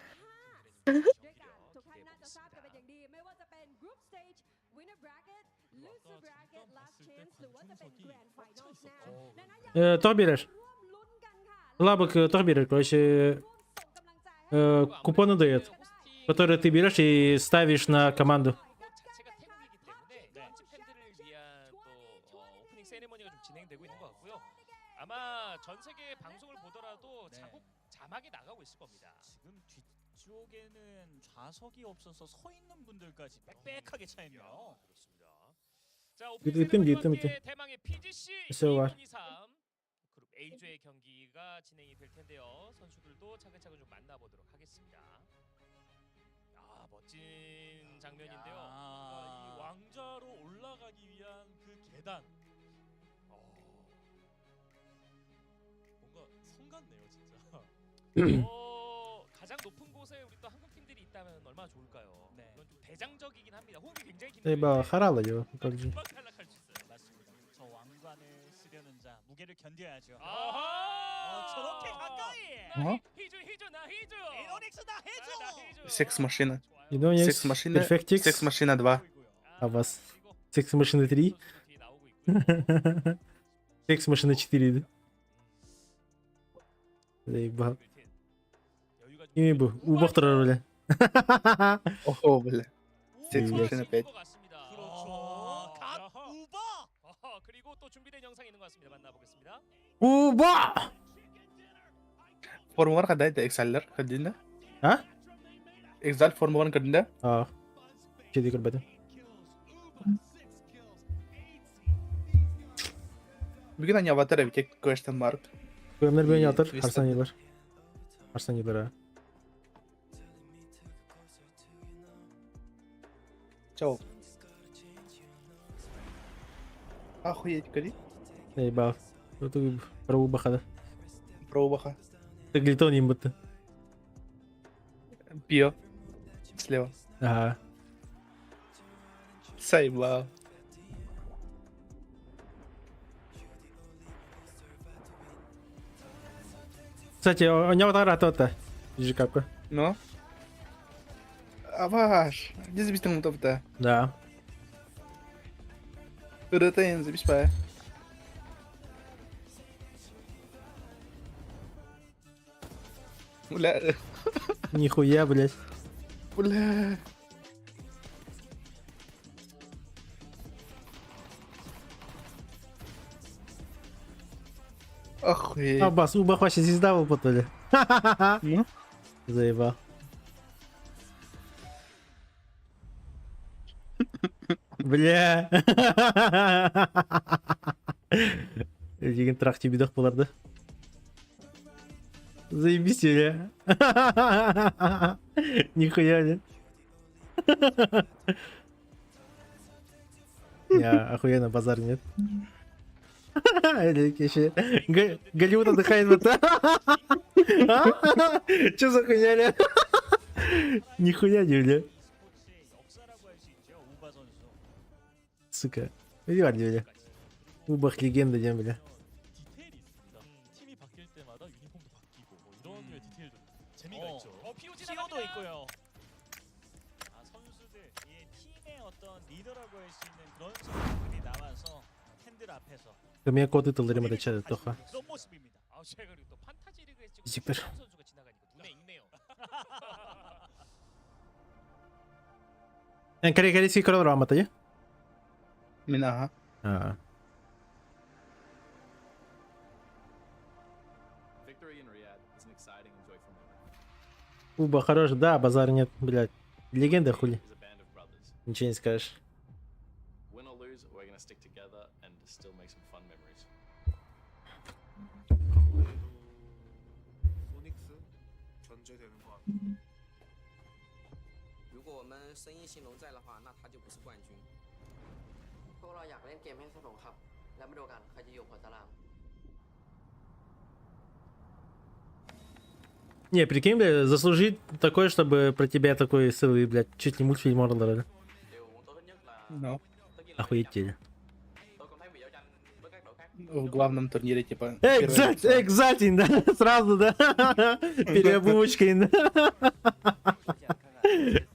Кто берешь? Лабок тоже берешь, короче, купоны дает, которые ты берешь и ставишь на команду. 자체가 태국이기 때문에 현지 팬들을 위한 또 오프닝 세리머니가 좀 진행되고 있는 것 같고요. 아마 전 세계 방송을 보더라도 네. 자국 자막이 나가고 있을 겁니다. 지금 뒤쪽에는 좌석이 없어서 서 있는 분들까지 빽빽하게 차 있네요. 그렇습니다. 자, 오프닝 이뜸, 세리머니와 이뜸, 함께 이뜸. 대망의 PGC 있어요, 와. 2023 그룹 A조의 경기가 진행이 될 텐데요. 선수들도 차근차근 좀 만나보도록 하겠습니다. 아, 멋진 장면인데요. 이 왕좌로 올라가기 위한 그 계단. 뭔가 성 같네요, 진짜. 가장 높은 곳에 우리 또 한국 팀들이 있다면 얼마나 좋을까요? 네. 이건 좀 대장적이긴 합니다. 호흡이 굉장히 Ты 긴데 бы харала его, как же. 금방 탈락할 수 있어요. 맞습니다. 저 왕관을 쓰려는 자 무게를 견뎌야죠. 아하! 저렇게 가까이. Ага. 히주 나 히주. 에너닉스 나 해줘. Секс машина. Idonics, Секс машина. Perfectix, Секс машина 2. а вас? Секс машины 3, 뒤에 나오고 있고요. секс машины 4, да? Заебал. 여유가 좀 Ими бы, у Бохтера роли. Ого, бля. Секс Yes. машина 5. 것 같습니다. 그렇죠. 갓 우바. 그리고 또 준비된 영상이 있는 것 같습니다. 만나보겠습니다. Уба! Формула kada это Exceller kadinda. А? Exal Формула 1 kadinda. А. Кеди көрбәдем. Bugün hani avatar bir tek question mark. Көмір бен ятыр, Twist Арсанилар. Арсанилар, а. Чао. Охуеть, кали. Заебал. Тут пробу бахада. Пробаха. Ты глитон им будто. Пио. Слева. Ага. Сайбал. Кстати, у него тарата-то. Видишь, какой. Ну? Аваш, где забить ему топ-то? Да. РТН, забить пая. Бля, Нихуя, блядь. бля. Охуеть. Аббас, Убах вообще звезда выпутали. Ну? Заебал. Бля. Деген трах тебедок боларды. Заебись, бля. Нихуя, бля. Я охуенно базар нет. Или еще Голливуд отдыхает вот. Че за хуйня, бля? Нихуя не, бля. Сука. Реально, бля. Убах легенда, не, бля. 디테일이 있습니다. 팀이 바뀔 때마다 유니폼도 바뀌고 뭐 이런 류의 디테일도 재미가 있죠. 피오도 있고요. 아, 선수들 이 팀의 어떤 리더라고 할 수 있는 그런 선수들이 나와서 팬들 앞에서 Каме коты талрим да чада тоха. 그런 모습입니다. 아, 제가 그리고 또 판타지 리그에 지금 Зиктер. 선수가 지나가니까 눈에 익네요. Корейский король рамата, я? Минага. Уба хорош, да, базар нет, блядь. Легенда хули. Ничего не скажешь. Не, прикинь, бля, заслужить такое, чтобы про тебя такой целый, блядь, чуть ли мультфильм Орлера. Ну. Охуеть. В главном турнире, типа. первое лицо. Экзатин, да, сразу, да. Переобувочкой, да.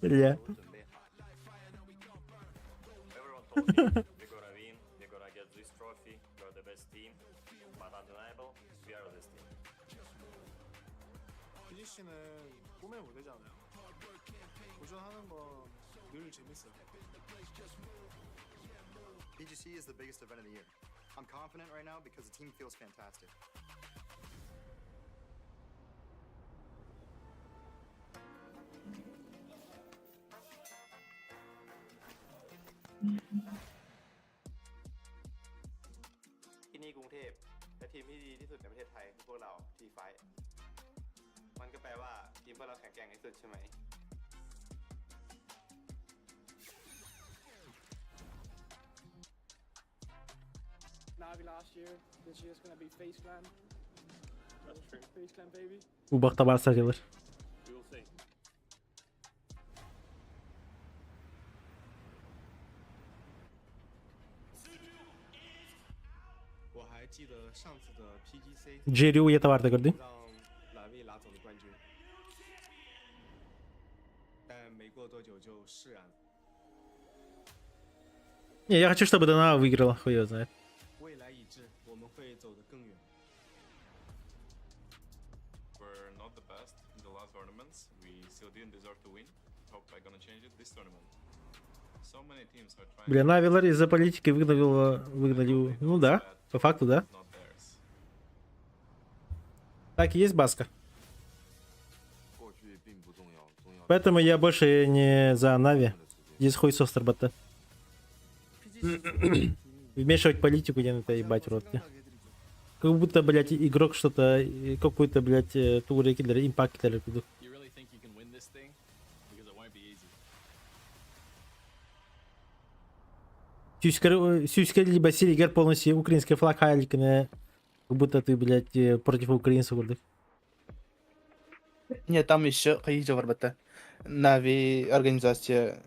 Бля. 피니쉬는 꿈의 무대잖아요. 도전하는 건 늘 재밌어요. PGC is the biggest event of the year. I'm confident right now because the team feels fantastic. Navi last year, this year's gonna be Face Clan. That's true. Face Clan, baby. Убах табар сатилар. We will see. 我还记得上次的 PGC Джерри уе товар gördün. 让蓝卫拿走了冠军，但没过多久就释然了。 Не, я хочу, чтобы Дана выиграла, хуй его знает. 未来已至，我们会走得更远。 We're not the best in the last tournaments. We still didn't deserve to win. Hope I'm gonna change it this tournament. So many teams are trying. Бля, Навилар из-за политики выгнали. Ну да, по факту, да. Так и есть Баска. Поэтому я больше не за Нави. Здесь хуй сострбата. Вмешивать политику, я на это ебать рот. Как будто, блядь, игрок что-то, какой-то, блядь, туры киллер, импакт киллер. Сюська либо Сиригер полностью украинский флаг хайлик, как будто ты, блядь, против украинцев. Нет, там еще какие-то варбата. Нави организация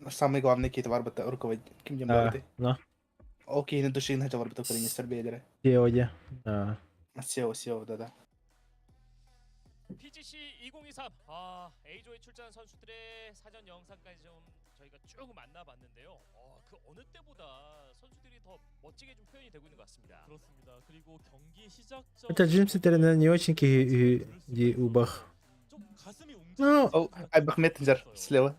самый главный какие-то варбата руководитель. Кем я могу? Ну. Окей, на душе на варбата Украине Сербия. Сеоде. Сео, да-да. PGC 2023 A조에 출전한 선수들의 사전 영상까지 좀 저희가 쭉 만나봤는데요. 그 어느 때보다 선수들이 더 멋지게 좀 표현이 되고 있는 것 같습니다. 그렇습니다. 그리고 경기 시작 전 Хотя Джимси наверное, не очень и убах. 좀 가슴이 웅장한 Ну, أو أبخ متنجر سلوى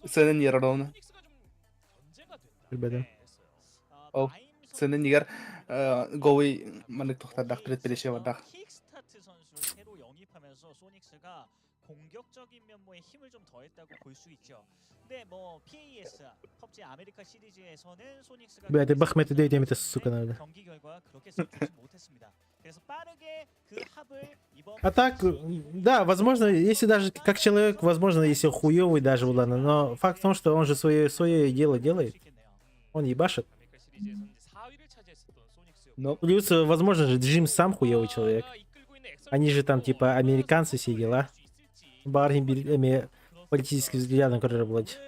سنن يرون ребята. أو سنن يجر قوي منك تختار دكتور بليشة ودك 킥스타트 선수를 새로 영입하면서 소닉스가 공격적인 면모에 힘을 좀 더했다고 볼 수 있죠. 근데 뭐 PAS, 펍지 아메리카 시리즈에서는 소닉스가 Ребята, Бахмет и это сука надо. 경기 결과 그렇게 좋지 못했습니다. 그래서 빠르게 그 합을 이번 А так, да, возможно, если даже как человек, возможно, если хуёвый даже, ладно, но факт в том, что он же свое дело делает. Он ебашит. Но Плюс, возможно же, Джим сам хуёвый человек. Они же там, типа, американцы, все дела. Барни, политические взгляды, которые блядь.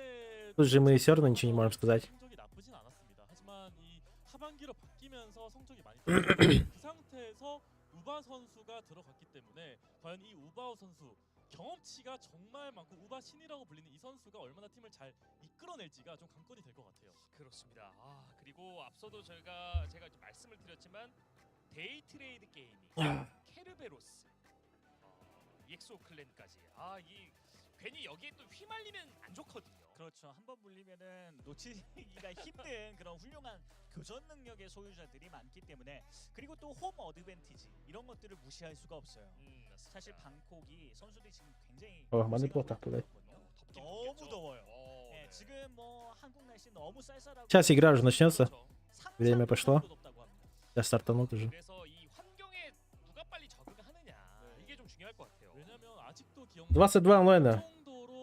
Тут же мы все равно ничего не можем сказать. 성적이 나쁘진 않았습니다. 하지만 이 하반기로 바뀌면서 성적이 많이 떨어졌고 그 상태에서 우바 선수가 들어갔기 때문에 과연 이 우바오 선수 경험치가 정말 많고 우바 신이라고 불리는 이 선수가 얼마나 팀을 잘 이끌어낼지가 좀 관건이 될 것 같아요. 그렇습니다. 그리고 앞서도 제가 좀 말씀을 드렸지만 데이 트레이드 게임이 케르베로스, EXO 클랜까지 이 괜히 여기에 또 휘말리면 안 좋거든요. 그렇죠. 한번 물리면은 놓치기가 힘든 그런 훌륭한 교전 능력의 소유자들이 많기 때문에 그리고 또 홈 어드밴티지 이런 것들을 무시할 수가 없어요. 사실 방콕이 선수들이 지금 굉장히 많이 плохо, блядь. 너무 더워요. 네, 지금 뭐 한국 날씨 너무 쌀쌀하고 Сейчас игра уже начнется. Время пошло. Я стартанут уже. 그래서 이 환경에 누가 빨리 적응하느냐 이게 좀 중요할 것 같아요. 왜냐면 아직도 기억 22 онлайна.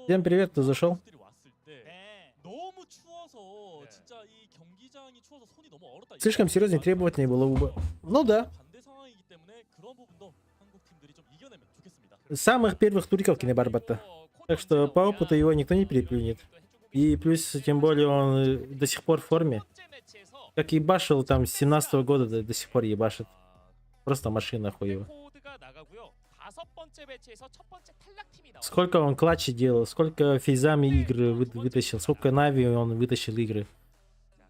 Всем привет, кто зашел. 선수들이 왔을 때 너무 추워서 진짜 이 경기장이 추워서 손이 너무 얼었다. Слишком серьезно и требовательнее было бы. Ну да. 반대 상황이기 때문에 그런 부분도 한국 팀들이 좀 이겨내면 좋겠습니다. С самых первых туриков Кинебарбата. Так что по опыту его никто не переплюнет. И плюс, тем более, он до сих пор в форме. Как ебашил там с 17-го года до сих пор ебашит. Просто машина хуева. 코드가 나가고요. 5번째 배치에서 첫 번째 탈락팀이 나와요. Сколько он клатчи делал, сколько фейзами игры вытащил, сколько нави он вытащил игры.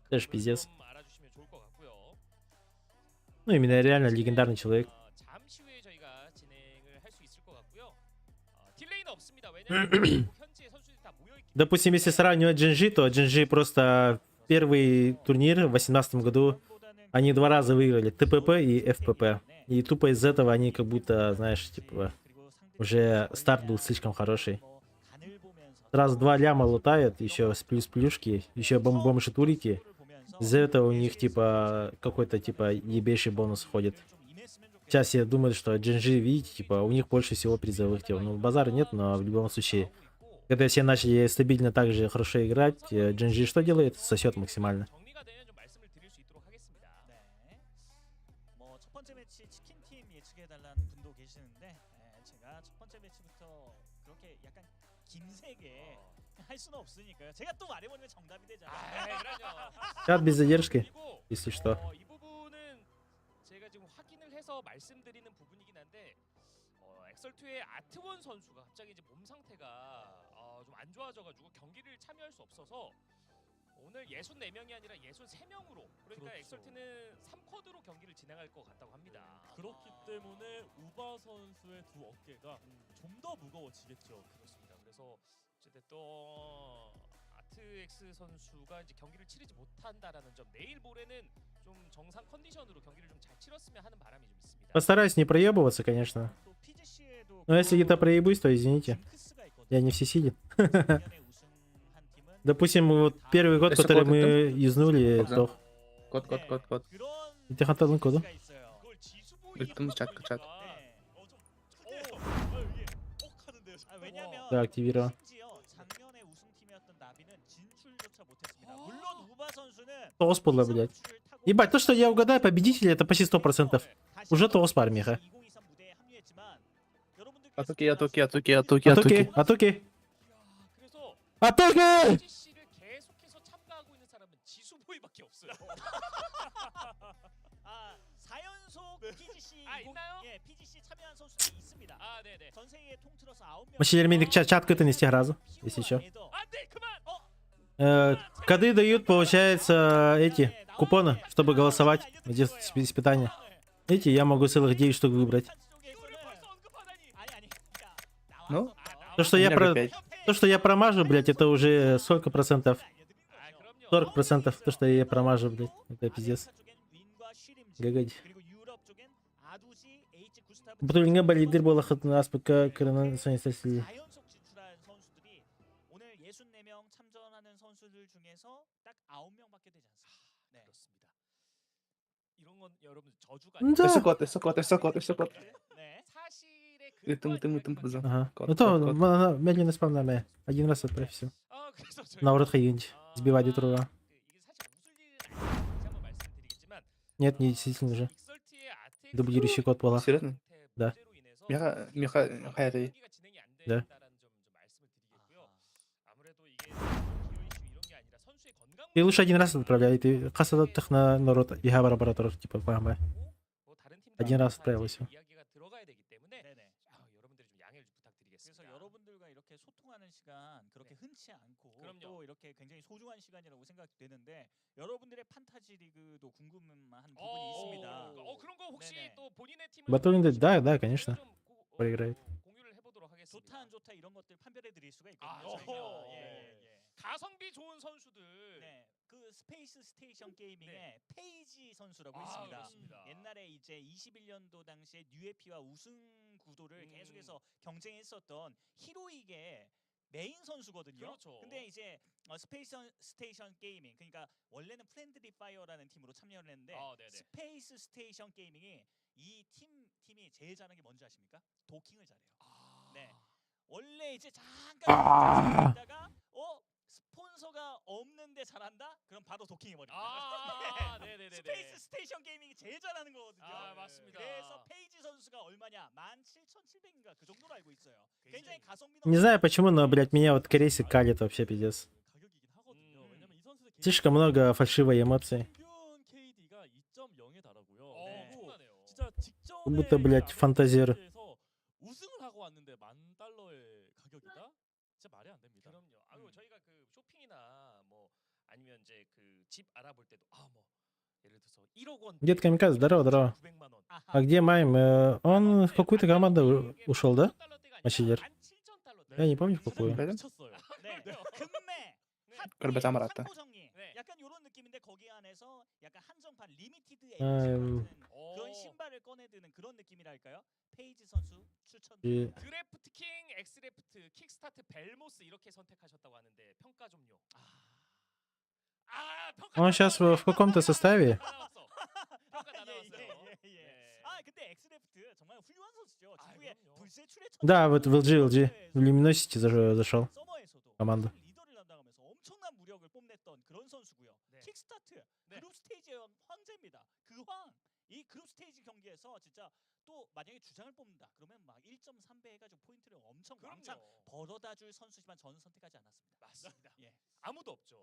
Это же пиздец. 알아주시면 좋을 것 같고요. Ну, именно реально легендарный человек. 잠시 후에 저희가 진행을 할 수 있을 것 같고요. 딜레이는 없습니다. 왜냐면 현지에 선수들이 다 모여 있기 Допустим, если сравнивать Джинжи, то Джинжи просто первый турнир в 2018 году они 2 раза выиграли ТПП и ФПП. И тупо из этого они как будто, знаешь, типа, уже старт был слишком хороший. Сразу 2 ляма лутают, еще с плюс плюшки, еще бомжи турики. Из-за этого у них типа какой-то типа ебейший бонус ходит. Сейчас я думаю, что Джинжи, видите, типа, у них больше всего призовых тел. Ну, базара нет, но в любом случае, когда все начали стабильно так же хорошо играть, Джинжи что делает? Сосет максимально. 정리가 되면 좀 말씀을 드릴 수 있도록 하겠습니다. 뭐 첫 번째 매치 치킨 팀 예측해달라는 분도 계시는데 제가 첫 번째 매치부터 그렇게 약간 김세게 할 수는 없으니까요. 제가 또 말해버리면 정답이 되잖아요. Чат без задержки, если что. 이 부분은 제가 지금 확인을 해서 말씀드리는 부분이긴 한데 엑설투의 아트원 선수가 갑자기 이제 몸 상태가 좀 안 좋아져가지고 경기를 참여할 수 없어서 오늘 64명이 아니라 63명으로 그러니까 그렇죠. 엑설트는 3쿼드로 경기를 진행할 것 같다고 합니다. 그렇기 때문에 우바 선수의 두 어깨가 좀 더 무거워지겠죠. 그렇습니다. 그래서 어쨌든 아트엑스 선수가 이제 경기를 치르지 못한다라는 점 내일 모레는 좀 정상 컨디션으로 경기를 좀 잘 치렀으면 하는 바람이 좀 있습니다. Постараюсь не проебываться, конечно. Но если где-то проебусь, то извините. Я не всесилен. Допустим, вот первый год, который мы юзнули, то... код. И ты хотел коду? Беттім чат. Да, активировал. 작년에 우승팀이었던 나비는 진출조차 못했습니다. 물론 우바 선수는 Тоспула, блядь. Ебать, то, что я угадаю победителя, это почти 100%. Уже тоспа армиха. Атуки. 씨를 계속해서 참가하고 있는 사람은 지수보이밖에 없어요. 4연속 PGC 있나요? 예, PGC 참여한 선수들이 있습니다. 아, 네네. 전 세계에 통틀어서 9명. Мастер чат открыто сразу, если что. 안돼 그만. Коды дают, получается, эти купоны, чтобы голосовать в испытания. Эти я могу целых 9 штук выбрать. Ну, То, что у я меня же 5. то, что я промажу, блядь, это уже сколько процентов? 40% то, что я промажу, блядь. Это пиздец. Гагадь. Бутыльнга лидер был охотно аспека коронавируса. 4연속 진출한 선수들이 오늘 64명 참전하는 선수들 중에서 딱 9명밖에 되지 않습니다. 네. 그렇습니다. 이런 건 여러분 저주가 됐을 것 같아. 네. 사실의 그 Тым базар. Ага. Кот, Ну то, кот. медленно спавнами. Один раз отправь все. 그래서 저희가 На урод ходить. Сбивать до труда. 이게 사실 웃을 일은 아닌데 다시 한번 말씀드리겠지만 Нет, не действительно же. 빅설티의 아텍 Дублирующий код пола. Серьезно? Да. Миха, 경기가 진행이 안 Да. 된다라는 점 말씀을 드리겠고요. 아무래도 이게 기호 이슈 이런 게 아니라 선수의 건강 Ты лучше один раз отправляй, ты хасадатых на народ и лабораторию, типа, память. 뭐 다른 팀 один раз отправил все. 이야기가 들어가야 되기 때문에 네네. 여러분들이 좀 양해를 부탁드리겠습니다. 그래서 여러분들과 이렇게 소통하는 시간 그렇게 흔치 않고 그럼요. 또 이렇게 굉장히 소중한 시간이라고 생각되는데 여러분들의 판타지 리그도 궁금한 부분이 있습니다. 그런 거 혹시 네네. 또 본인의 팀을 Батулин, да, конечно. 좀 Проиграет. 공유를 해보도록 하겠습니다. 좋다 안 좋다 이런 것들 판별해 드릴 수가 있거든요. 아, 저희가. 어허. 예. 가성비 좋은 선수들. 네, 그 스페이스 스테이션 게이밍의 네. 페이지 선수라고 아, 있습니다. 그렇습니다. 옛날에 이제 21년도 당시에 뉴에피와 우승 구도를 계속해서 경쟁했었던 히로익의 메인 선수거든요. 그렇죠. 근데 이제 스페이스 스테이션 게이밍 그러니까 원래는 프렌드리 파이어라는 팀으로 참여를 했는데 네네. 스페이스 스테이션 게이밍이 이 팀이 제일 잘하는 게 뭔지 아십니까? 도킹을 잘해요. 네. 원래 이제 잠깐 있다가 스폰서가 없는데 잘한다? 그럼 바로 도킹해 버립니다. 네네네. 스페이스 스테이션 게이밍이 제일 잘하는 거거든요. 맞습니다. 그래서 페이지 선수가 얼마냐? 17,700인가 그 정도로 알고 있어요. 굉장히 가성비 Не знаю почему, но, блядь, меня вот корейцы калит вообще пиздец. 가격이긴 하거든요. 왜냐면 이 선수들 Слишком много фальшивой эмоций. 평균 KD가 2.0에 달하고요. 네. 그리고 진짜 직전에 Как будто, блядь, фантазер. 우승을 하고 왔는데 $10,000의 가격이다? 진짜 말이 안 됩니다. 그럼요. 아유 저희가 그 쇼핑이나 뭐 아니면 이제 그 집 알아볼 때도 뭐 예를 들어서 1억 원. Дед Камикадзе, здорово. 900만 원. А где Майм? Он в какую-то команду ушел, да? Мастер. Я не помню в какую. 미쳤어요. 네. 금매 그걸 몇 아무나 왔다. 상고정리 약간 이런 느낌인데 거기 안에서 약간 한정판 리미티드 아유. 에디션 같은 그런 신발을 꺼내드는 그런 느낌이랄까요? 페이지 선수 추천. 예. 드래프트 킹, 엑스레프트, 킥스타트, 벨모스 이렇게 선택하셨다고 하는데 평가 좀요. 평가. Он сейчас в каком-то составе. 평가 다 나왔어요. 근데 엑스레프트 정말 훌륭한 선수죠. 지구의 불새 출애천. Да, вот в LG. В Luminosity зашел. 서머에서도 команда. 리더를 담당하면서 엄청난 무력을 뽐냈던 그런 선수고요. 킥스타트 그룹 스테이지의 황제입니다. 이 그룹 스테이지 경기에서 진짜 또 만약에 주장을 뽑는다 그러면 막 1.3배 해가지고 포인트를 엄청 왕창 벌어다줄 선수지만 저는 선택하지 않았습니다. 맞습니다. 예. 아무도 없죠.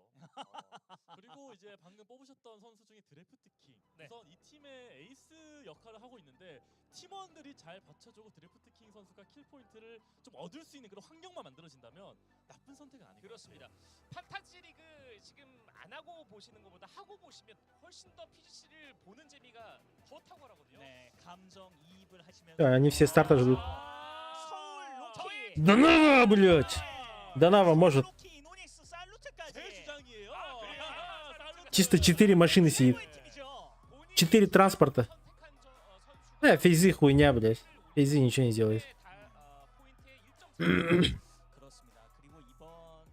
그리고 이제 방금 뽑으셨던 선수 중에 드래프트 킹. 우선 이 팀의 에이스 역할을 하고 있는데 팀원들이 잘 받쳐주고 드래프트 킹 선수가 킬 포인트를 좀 얻을 수 있는 그런 환경만 만들어진다면 나쁜 선택은 아니고 그렇습니다. 판타지 리그 지금 안 하고 보시는 것보다 하고 보시면 훨씬 더 PGC를 보는 재미가 더 탁월하거든요. 네, 감정 이입을 하시면서 Да, они все старта ждут. 서울 로키 Данава, блядь! Данава может. 로키 이노닉스 살루트까지 제 주장이에요. Чисто 4 машины сидит. 4 транспорта. Фейзы хуйня, блядь. Фейзы ничего не делает. 그렇습니다. 그리고 이번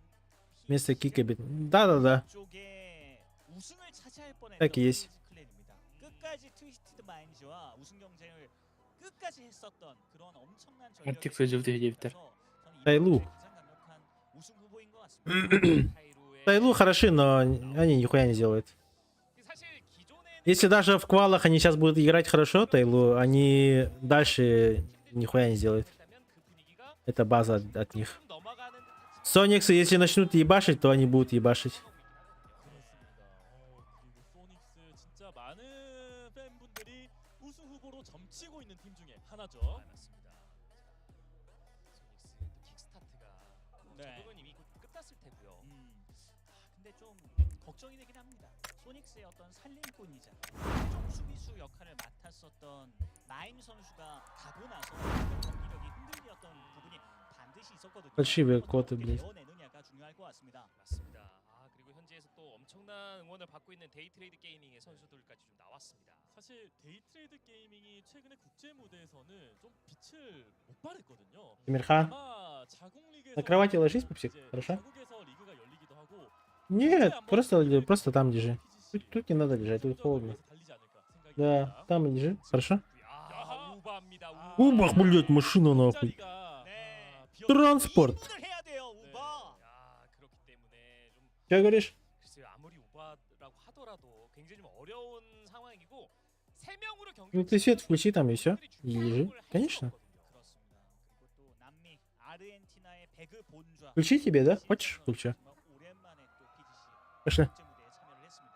Вместо кика бит. Да. 쪽에 우승을 차지할 뻔했던 Так и есть. 페이지 클랜입니다. 끝까지 트위스티드 마인즈와 우승 경쟁을 끝까지 했었던 그런 엄청난 전력이 Антик Фейджи Виктор. Тайлу. 가장 강력한 우승 후보인 것 같습니다. Тайлу хороши, но они нихуя не делают. Если даже в квалах они сейчас будут играть хорошо, Тайлу, они дальше нихуя не сделают. Это база от них. Сониксы, если начнут ебашить, то они будут ебашить. 그리고 소닉스 진짜 많은 팬분들이 팀 중에 하나죠. 맞습니다. 소닉스 또 킥스타트가 네. 적응은 이미 끝났을 테고요. 근데 좀 걱정이 되긴 합니다. 소닉스의 어떤 살림꾼이자 좀 수비수 역할을 맡았었던 나임 선수가 가고 나서 경기력이 흔들렸던 부분이 반드시 있었거든요. Фальшивые коты, 어떻게 блядь. 내어내느냐가 중요할 것 같습니다. 맞습니다. 아 그리고 현지에서 또 엄청난 응원을 받고 있는 데이트레이드 게이밍의 선수들까지 좀 나왔습니다. 사실 데이트레이드 게이밍이 최근에 국제 무대에서는 좀 빛을 못 발했거든요. Тимирхан, 아마 자국 리그에서 на кровати ложись, пупсик, 이제 хорошо? 자국에서 리그가 열리기도 하고 Нет, просто там лежи. Тут не надо лежать, тут холодно. Да, там и лежи, хорошо? 아 우바입니다. Убах, блядь, машина нахуй. Транспорт. 이분을 해야 돼요, 우바. 야 그렇기 때문에 좀 Что говоришь? 글쎄요 아무리 우바라고 하더라도 굉장히 좀 어려운 상황이고 세 명으로 경기. Ну ты свет включи там и все. И лежи. Конечно. 그렇습니다. 그리고 또 남미 아르헨티나의 배그 본좌. Включи тебе, да? Хочешь? Включи. 오랜만에 또 PGC Пошли. 국제 무대에 참여를 했습니다.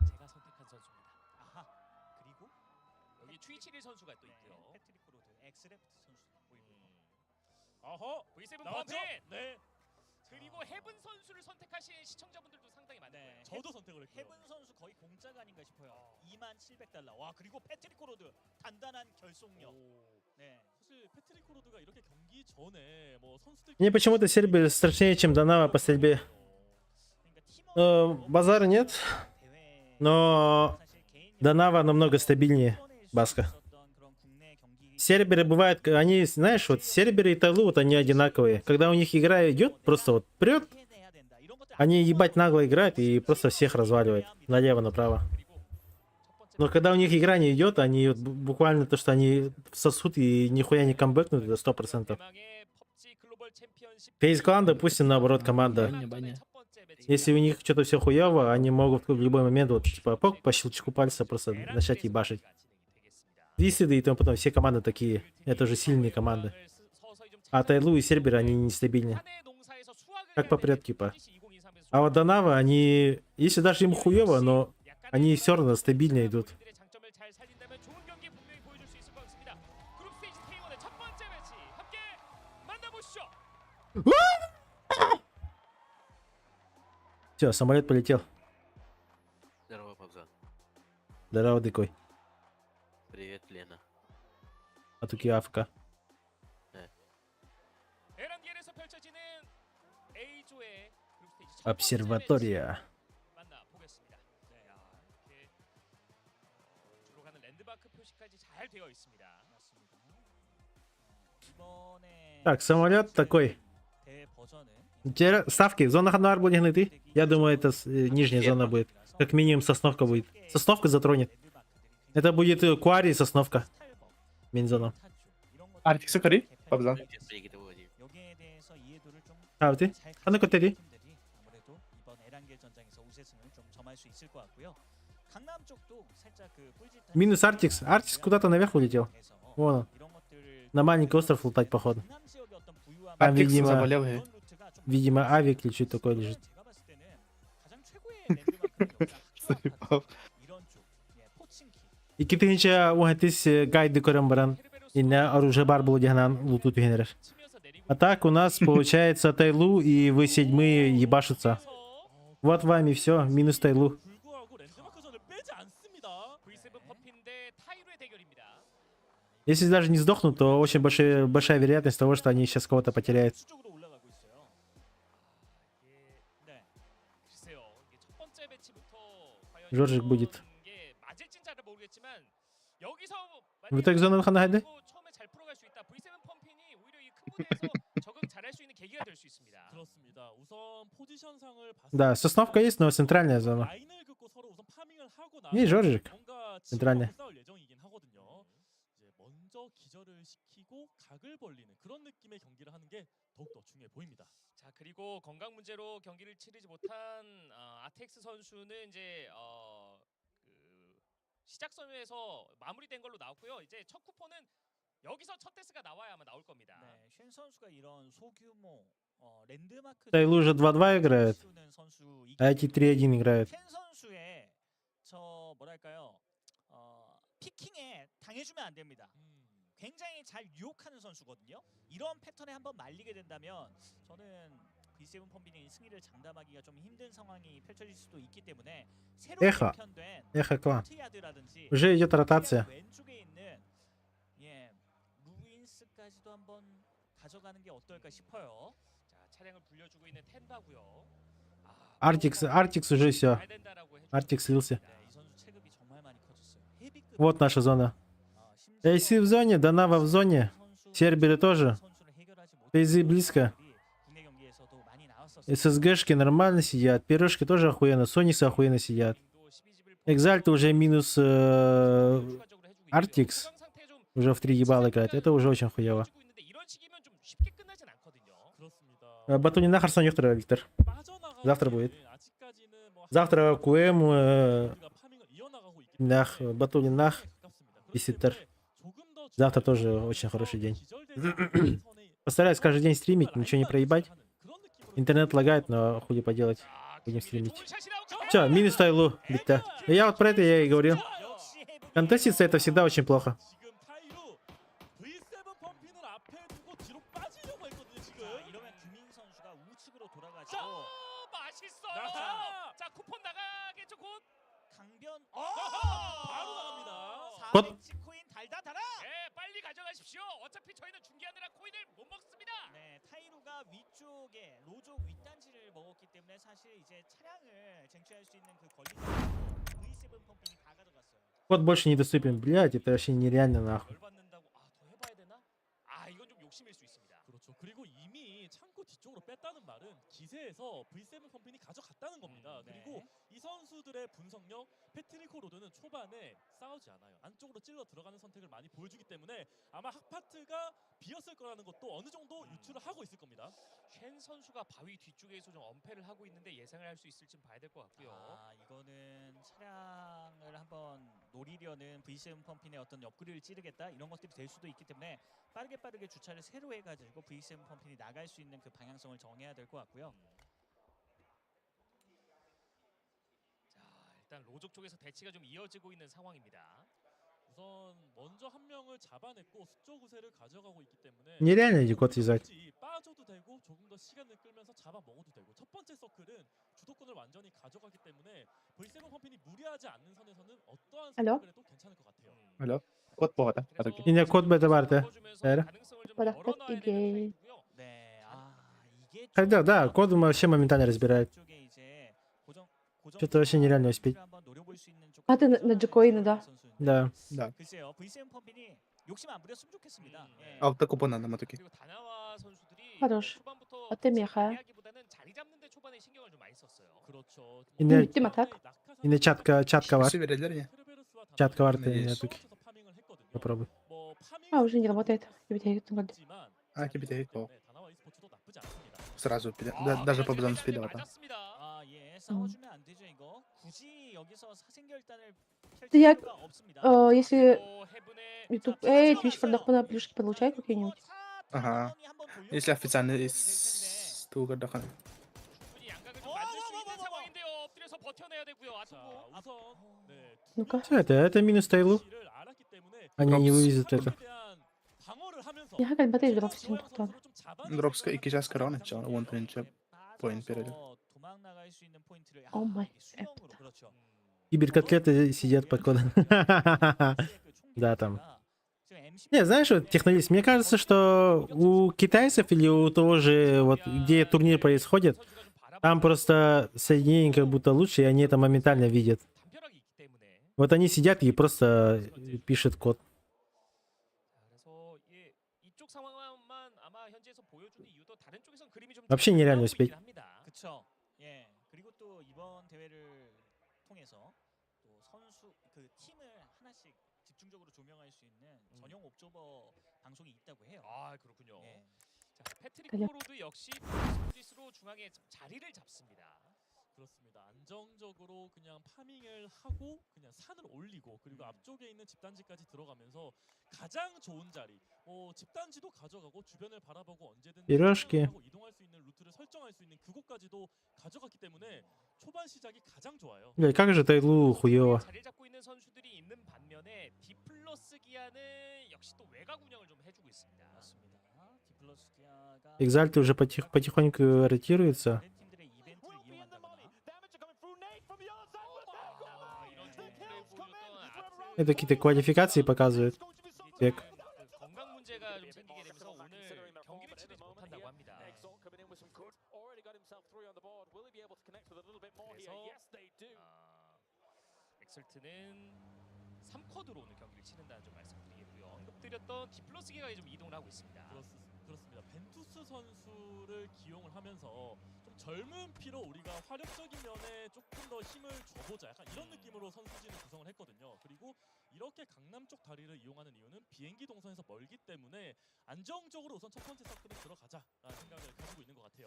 제가 선택한 선수입니다. 아하. 그리고 여기 트위치리 선수가 또 있고요. 패트릭 로드 엑스레프트 선수 보이고요. 어허 V7 나왔죠? 펌핀. 네. 그리고 헤븐 선수를 선택하신 시청자분들도 상당히 많을 거예요. 저도 선택을 했고요. 헤븐 선수 거의 공짜가 아닌가 싶어요. 2700달러. 와, 그리고 패트릭 로드 단단한 결속력. 네. 사실 패트릭 코로드가 이렇게 경기 전에 뭐 선수들 Мне почему-то Сербия страшнее, чем Донава по стрельбе. Базара нет, но Донава намного стабильнее Баска. Серберы бывают, они, знаешь, вот серберы и Тайлу, вот они одинаковые. Когда у них игра идет, просто вот прет, они ебать нагло играют и просто всех разваливают налево-направо. Но когда у них игра не идет, они вот буквально то, что они сосут и нихуя не камбэкнут, это 100%. Фейс клан, допустим, наоборот, команда. Если у них что-то все хуево, они могут в любой момент вот типа по щелчку пальца просто начать ебашить. Висиды и тому потом, все команды такие. Это уже сильные команды. А Тайлу и Серберы, они нестабильны. Как попрет, типа. А вот Донава, они... Если даже им хуево, но они все равно стабильно идут. 장점을 잘 살린다면 좋은 경기 분명히 보여줄 수 있을 것 같습니다. 그룹 스테이지 K1의 첫 번째 매치 함께 만나보시죠. Все, самолет полетел. Здорово, Павза. Здорово, дикой. Привет, Лена. А тут Афка. 에란디엘에서 펼쳐지는 A조의 그룹 스테이지 첫 번째 Обсерватория. 만나보겠습니다. 네, 이렇게 주로 가는 랜드마크 표시까지 잘 되어 있습니다. 맞습니다. 이번에 Так, самолет такой. 대버전은 Теперь ставки. Зона Ханар будет гнуты. Я думаю, это нижняя зона будет. Как минимум Сосновка будет. Сосновка затронет. Это будет Куари и Сосновка. Минзона. 아르틱 스카리? 밥상. 여기에 대해서 이해도를 좀 А, ты? А ну-ка, ты. 팀들이 아무래도 이번 에란겔 전장에서 우세승을 좀 점할 수 있을 것 같고요. 강남 쪽도 살짝 그 꿀짓한 Минус Артикс. Артикс куда-то наверх улетел. Вон он. На маленький остров лутать, походу. 강남 지역의 어떤 부유함 Там, Артикс видимо, заболел, эй. видимо, авик или что-то такое лежит. 제가 봤을 때는 가장 최고의 랜드마크를 Заебал. 이런 쪽, 예, 포칭키. İki tane угатись гайды Корамбаран. И на оружие бар был дигнан луту тюгенеров. А так у нас получается Тайлу и вы седьмые ебашутся. Вот вам и все. Минус Тайлу. 불구하고 랜드마크전을 빼지 않습니다. V7 퍼핀 대 타이루의 대결입니다. Если даже не сдохнут, то очень большая вероятность того, что они сейчас кого-то потеряют. 수적으로 올라가고 있어요. 네. 글쎄요, 이게 첫 번째 매치부터 과연 Жоржик будет. 이게 맞을진 잘 모르겠지만 여기서 В итоге зона Ханахайде? 처음에 잘 풀어갈 수 있다. V7 펌핀이 오히려 이 큰 무대에서 적응 잘할 수 있는 계기가 될 수 있습니다. 그렇습니다. 우선 포지션상을 봤을 Да, 때 Сосновка есть, но центральная зона. 라인을 긋고 서로 우선 파밍을 하고 나서 И Жоржик. 뭔가 центральная. 치고받고 싸울 예정이긴 하거든요. 이제 먼저 기절을 시키고 각을 벌리는 그런 느낌의 경기를 하는 게 더욱더 중요해 보입니다. 자 그리고 건강 문제로 경기를 치르지 못한 아텍스 선수는 이제 그 시작선에서 마무리된 걸로 나왔고요. 이제 첫 쿠폰은 여기서 첫 데스가 나와야 아마 나올 겁니다. 네, 쉔 선수가 이런 소규모 랜드마크 Тайлу уже 2-2 играет, а эти 3-1 играют. 쉔 선수의 저 뭐랄까요? 피킹에 당해주면 안 됩니다. 굉장히 잘 유혹하는 선수거든요. 이런 패턴에 한번 말리게 된다면 저는 V7 펌빈이 승리를 장담하기가 좀 힘든 상황이 펼쳐질 수도 있기 때문에 새로 Эхо. 개편된 Эхо клан. 포트야드라든지 Уже идет ротация. 왼쪽에 있는 루인스까지도 한번 가져가는 게 어떨까 싶어요. 자, 차량을 불려주고 있는 텐바고요. Артикс уже все. Артикс слился. 이 선수 체급이 정말 많이 커졌어요. 헤비급 Вот наша зона. AC в зоне, Донава в зоне. Серберы тоже. Фейзы близко. 국내 경기에서도 많이 나왔었어요. ССГшки нормально сидят. Пирожки тоже охуенно. Сониксы охуенно сидят. Экзальты уже минус Артикс. Уже в 3 ебала играет. Это уже очень хуево. 근데 이런 식이면 좀 쉽게 끝나진 않거든요. 그렇습니다. Батуни нахер Виктор, Виктор. Завтра будет. 아직까지는 뭐 Завтра КУМ. 우리가 파밍을 이어나가고 있기 Нах. Батуни нах. 가깝습니다. И Ситер. 조금 더 Завтра тоже очень хороший день. 기절되지 않는 선에 Постараюсь каждый день стримить, ничего не проебать. Интернет лагает, но хули поделать. Будем стримить. Чё, минус Тайлу, бита. Я вот про это я и говорил. Контеститься это всегда очень плохо. 지금 타이루 V7 펌핀을 앞에 두고 뒤로 빠지려고 했거든요 지금. 이러면 규민 선수가 우측으로 자, 돌아가지고 맛있어요. 나가! 자, 쿠폰 나가겠죠 곧. 강변 바로 나갑니다. 400 코인 달다 달아. 예, 빨리 가져가십시오. 어차피 저희는 중계하느라 코인을 못 먹습니다. 네, 타이루가 위쪽에 로족 윗단지를 먹었기 때문에 사실 이제 차량을 쟁취할 수 있는 그 권리를 V7 펌핑이 다 가져갔어요. Вот больше недоступен. Блядь, это вообще нереально нахуй. 열받는다고 더 해봐야 되나? 이건 좀 욕심일 수 있습니다. 그렇죠. 그리고 이미 창고 뒤쪽으로 뺐다는 말은 기세에서 V7 펌핀이 가져갔다는 겁니다. 네. 그리고 이 선수들의 분석력, 패트리코 로드는 초반에 싸우지 않아요. 안쪽으로 찔러 들어가는 선택을 많이 보여주기 때문에 아마 학파트가 비었을 거라는 것도 어느 정도 유추를 하고 있을 겁니다. 쉔 선수가 바위 뒤쪽에서 좀 엄폐를 하고 있는데 예상을 할 수 있을지 봐야 될 것 같고요. 이거는 차량을 한번 노리려는 V7 펌핀의 어떤 옆구리를 찌르겠다 이런 것들이 될 수도 있기 때문에 빠르게 주차를 새로 해가지고 V7 펌핀이 나갈 수 있는 그 방향성을 정해야 될 것 같고요. 자, 일단 로족 쪽에서 대치가 좀 이어지고 있는 상황입니다. 우선 먼저 한 명을 잡아냈고 수적 우세를 가져가고 있기 때문에 Нереально эти код связать. 굳이 빠져도 되고 조금 더 시간을 끌면서 잡아 먹어도 되고 첫 번째 서클은 주도권을 완전히 가져가기 때문에 V7 펌핀이 무리하지 않는 선에서는 어떠한 Алло? 선택을 해도 괜찮을 것 같아요. Алло. Код повода. Yine kod beta vardı. Эра. Подоход идеи. 네, 이게 Когда, да, код вообще моментально разбирает. 쪽에 이제 Что-то вообще нереально успеть. 한번 노려볼 수 있는 쪽. А ты на Джекоина, да? Да. Да. 글쎄요, V7 펌핀이 욕심 안 부렸으면 좋겠습니다. 예. Автокупона на мотоке. 그리고 다나와 선수들이 Хорош. 초반부터 А ты меха. 이야기보다는 자리 잡는 데 초반에 신경을 좀 많이 썼어요. 그렇죠. Yine, Bitti mi atak? yine çatka var. Все верили мне? Çatka var da Надеюсь. yine Попробуй. 뭐 А, уже не работает. А, тебе дай 다나와 e스포츠도 나쁘지 않습니다. Сразу, даже по бедам спидова. 싸워주면 안 되죠 이거. 굳이 여기서 사생결단을 펼칠 Я, 필요가 없습니다. если YouTube, Twitch продоход плюшки получает какие-нибудь? Ага. Если официально из Тугардахан. 만들 수 있는 상황인데요. 엎드려서 버텨내야 되고요. 자, 우선 네, Ну-ка. Все, это минус Тайлу. 를 알았기 때문에 Они не вывезут это. 대한 방어를 하면서 Я как бы дроп с Тинтон. Дропска и кичас корона, чё, вон принцип. Поинт перейдет. 도망 나갈 수 있는 포인트를 О май, 수영으로 그렇죠. Киберкотлеты сидят под кодом. Да, там. Не, знаешь, вот технолист, мне кажется, что у китайцев или у того же, вот где турнир происходит, там просто соединение как будто лучше, и они это моментально видят. Вот они сидят и просто пишут код. 그래서 이쪽 상황만 아마 현지에서 보여주는 이유도 다른 쪽에선 그림이 좀 Вообще нереально 나오고 있긴 успеть. 합니다. 그렇죠. 예. 그리고 또 이번 대회를 통해서 또 선수 그 팀을 하나씩 집중적으로 조명할 수 있는 전용 옵저버 방송이 있다고 해요. 그렇군요. 예. 자, 패트릭 그냥- 코로도 역시 스로 중앙에 자리를 잡습니다. 그렇습니다. 안정적으로 그냥 파밍을 하고 그냥 산을 올리고 그리고 앞쪽에 있는 집단지까지 들어가면서 가장 좋은 자리, 집단지도 가져가고 주변을 바라보고 언제든 Пирожки. 하고 이동할 수 있는 루트를 설정할 수 있는 그곳까지도 가져갔기 때문에 초반 시작이 가장 좋아요. Блядь, как же Тайлу хуёво. 자리를 잡고 있는 선수들이 있는 반면에 디플러스 기아는 역시 또 외곽 운영을 좀 해주고 있습니다. 맞습니다. 디플러스 기아가 Экзальты уже потихоньку ротируется. 팀들의 이벤트를 이용한다거나 이런 좋은 플레이 보여줬던 아트 Это какие-то квалификации показывают. Бег. 건강 문제가 좀 생기게 되면서 오늘 경기를 치르지 못한다고 합니다. 엑설트는 3쿼드로 오늘 경기를 치른다는 점 말씀드리겠고요. 언급드렸던 디플러스 기아가 좀 이동을 하고 있습니다. 그렇습니다. 벤투스 선수를 기용을 하면서 좀 젊은 피로 우리가 화력적인 면에 조금 더 힘을 줘보자. 약간 이런 느낌으로 선수진을 구성을 했거든요. 그리고 이렇게 강남 쪽 다리를 이용하는 이유는 비행기 동선에서 멀기 때문에 안정적으로 우선 첫 번째 서클에 들어가자라는 생각을 가지고 있는 것 같아요.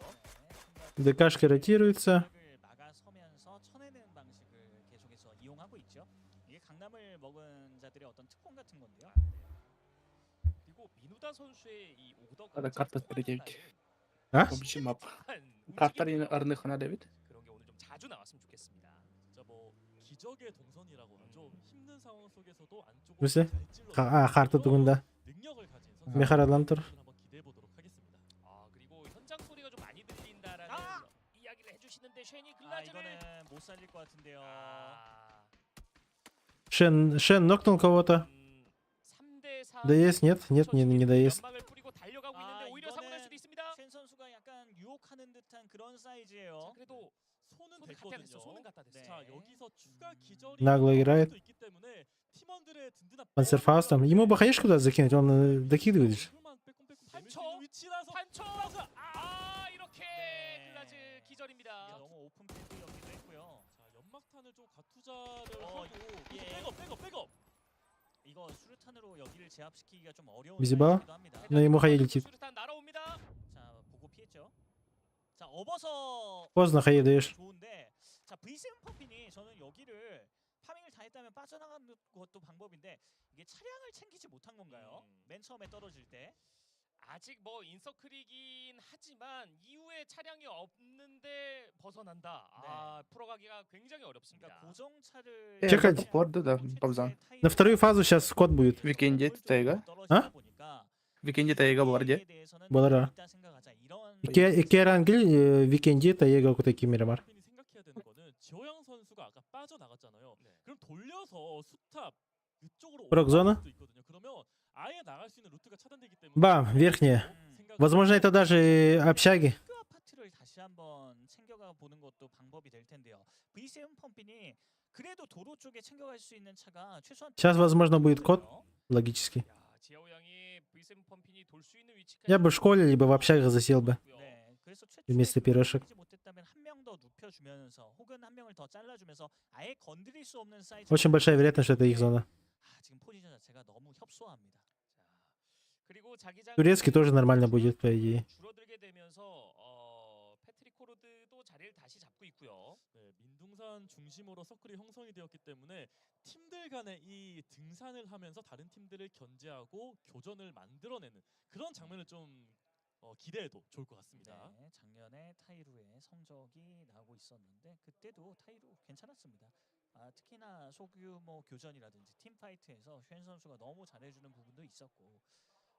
ДКшки ротируются. 막아서면서 쳐내는 방식을 계속해서 이용하고 있죠. 이게 강남을 먹은 자들의 어떤 특권 같은 건데요. 그리고 민우다 선수의 이 오더가 Надо карта переделать. А? Общий мап. Карта арных на Дэвид. 그런 게 오늘 좀 자주 나왔으면 좋겠습니다. 진짜 뭐 기적의 동선이라고 하죠. 힘든 상황 속에서도 안쪽으로 무슨? 잘 찔러 Харта тугунда. 능력을 가진 선수 Мехарадлантер. 한번 기대해 보도록 하겠습니다. 그리고 현장 소리가 좀 많이 들린다라는 이야기를 해주시는데 쉐니 글라즈를 이거는 못 살릴 것 같은데요. Шен нокнул кого-то. 3대4 Доест? Нет, не доест. 연막을 뿌리고 달려가고 있는데 오히려 사고 날 수도 있습니다. 쉔 선수가 약간 유혹하는 듯한 그런 사이즈예요. 그래도 손은 갖다 됐거든요. 댔어. 손은 갖다 댔어. 자, 여기서 추가 기절이 Нагло играет. 수 있기 때문에 팀원들의 든든한 Панцерфаустом. Ему бы хаешку туда закинуть, он докидывает же. 판초 이렇게 글라즈 기절입니다. 너무 오픈 필드였기도 했고요. 자, 연막탄을 좀 가투자를 하고 예. 백업. 이거 수류탄으로 여기를 제압시키기가 좀 어려운 Визиба. 사이즈이기도 합니다. Но ему хаи летит. 수류탄 날아옵니다. 자, 보고 피했죠. 자, 업어서 Поздно хаи даешь. 좋은데 자, V7 펌핀이 저는 여기를 파밍을 다 했다면 빠져나가는 것도 방법인데 이게 차량을 챙기지 못한 건가요? 맨 처음에 떨어질 때. 아직 뭐 인서클이긴 하지만 이후에 차량이 없는데 벗어난다. 풀어가기가 굉장히 어렵습니다. 고정차를 Чекать. Да, Павзан. На вторую фазу сейчас скот будет. Викенди Тайга. А? Викенди Тайга Борди. Бодара. Керангель, Викенди, Таега, Кутаки, Мирамар. 생각해야 되는 거는 지호영 선수가 아까 빠져나갔잖아요. 그럼 돌려서 수탑 이쪽으로 Прок-зона. 올라갈 수도 있거든요. 그러면 아예 나갈 수 있는 루트가 차단되기 때문에 Бам, верхняя. Возможно, это даже общаги. 아파트를 다시 한번 챙겨가 보는 것도 방법이 될 텐데요. V7 펌핀이 그래도 도로 쪽에 챙겨갈 수 있는 차가 최소한 Сейчас, возможно, будет код. Логически. 지하우양이 V7 펌핀이 돌 수 있는 위치까지 Я бы в школе, либо в общагах засел бы. 네, 그래서 Вместо пирожек. 못했다면 한 명 더 눕혀주면서 혹은 한 명을 더 잘라주면서 아예 건드릴 수 없는 사이즈. Очень большая вероятность, что это их зона. 지금 포지션 자체가 너무 협소합니다. 그리고 자기장 Турецкий тоже нормально будет, по идее. 줄어들게 되면서 패트릭 코르드도 자리를 다시 잡고 있고요. 네, 민둥산 중심으로 서클이 형성이 되었기 때문에 팀들 간의 이 등산을 하면서 다른 팀들을 견제하고 교전을 만들어내는 그런 장면을 좀 기대해도 좋을 것 같습니다. 네, 작년에 타이루의 성적이 나오고 있었는데 그때도 타이루 괜찮았습니다. 특히나 소규모 교전이라든지 팀 파이트에서 쉔 선수가 너무 잘해주는 부분도 있었고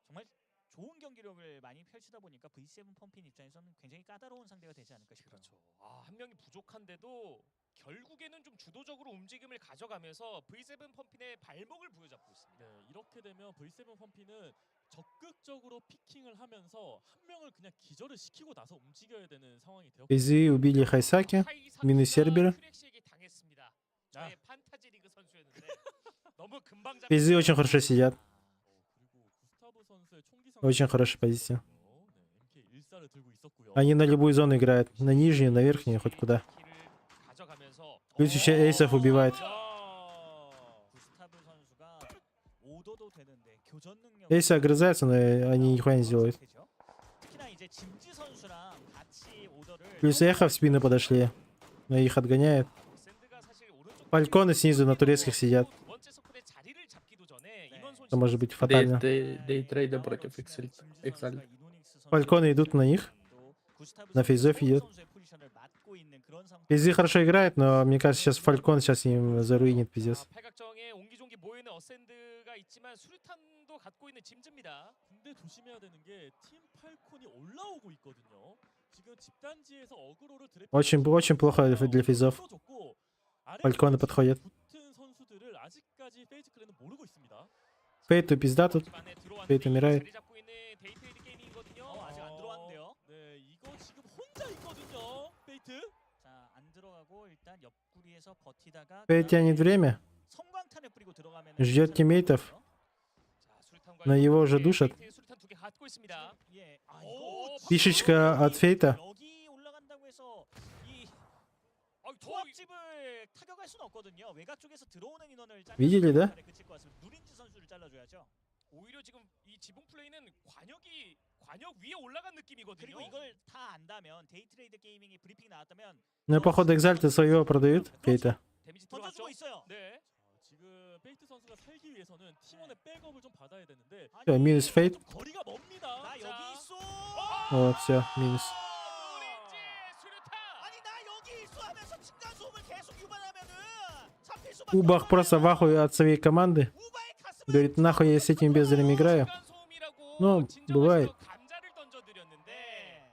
정말 좋은 경기력을 많이 펼치다 보니까 V7 펌핀 입장에서는 굉장히 까다로운 상대가 되지 않을까 싶어요. 그렇죠. 한 명이 부족한데도 결국에는 좀 주도적으로 움직임을 가져가면서 V7 펌핀의 발목을 부여잡고 있습니다. 네, 이렇게 되면 V7 펌핀은 적극적으로 피킹을 하면서 한 명을 그냥 기절을 시키고 나서 움직여야 되는 상황이 되었고 Пизы убили Хайсаки. Минус сербера. 크랙시에게 당했습니다. 저의 판타지 리그 선수였는데 너무 금방 Пизы очень хорошо сидят. 그리고 구스타브 선수의 총기 Очень хорошая позиция. MK14를 들고 있었고요. Они на любую зону играют. На нижнюю, на верхнюю, хоть куда. 가져가면서 Плюс еще эйсов убивает. 구스타브 선수가 오더도 되는데 교전 능력 Эйсы огрызаются, но они нихуя не сделают. 특히나 이제 짐지 선수랑 같이 오더를 Плюс эхо в спину подошли. Но их отгоняют. Фальконы снизу на турецких сидят. Это может быть фатально. Дейтрейда против Эксальт. Фальконы идут на них. На фейзов идет. Пиззи хорошо играет, но мне кажется, сейчас Фалькон сейчас им заруинит пиздец. 팔각정에 옹기종기 모이는 어센드가 있지만 수류탄도 갖고 있는 짐즈입니다. 근데 조심해야 되는 게 팀 팔콘이 올라오고 있거든요. 지금 집단지에서 어그로를 Очень плохо для физов. Фальконы подходят. 붙은 선수들을 아직까지 페이지 클랜은 모르고 있습니다. Фейту пизда тут. Фейт умирает. 자리 잡고 있는 데이트레이드 게이밍이거든요. 아직 안 들어왔는데요. 네, 이거 지금 혼자 있거든요. 페이트. 자, 안 들어가고 일단 옆구리에서 버티다가 Фейт тянет время. 성광탄을 뿌리고 들어가면 Ждет тиммейтов. Но его уже душат. 수류탄 두 개 갖고 있습니다. 예. 아, 이거 Фишечка от Фейта. 여기 올라간다고 해서 이 조합집을 타격할 수는 없거든요. 외곽 쪽에서 들어오는 인원을 Видели, да? 그칠 것 같습니다. 누린지 선수를 잘라줘야죠. 오히려 지금 이 지붕 플레이는 관역 위에 올라간 느낌이거든요. 그리고 이걸 다 안다면 데이트레이드 게이밍이 브리핑 나왔다면 Ну, походу, Экзальты своего продают. Фейта. 데미지 던져주고 들어갔죠? 있어요. 네. 지금 페이트 선수가 살기 위해서는 팀원의 백업을 좀 받아야 되는데 Всё, минус Фейт. 거리가 멉니다. 나 여기 있어. Вот, все, минус. 아니 나 여기 있어 하면서 층간 소음을 계속 유발하면은 잡힐 수밖에 Убах просто в ахуе от своей команды. Говорит, нахуй я с этими бездарями играю. Ну, бывает. 감자를 던져드렸는데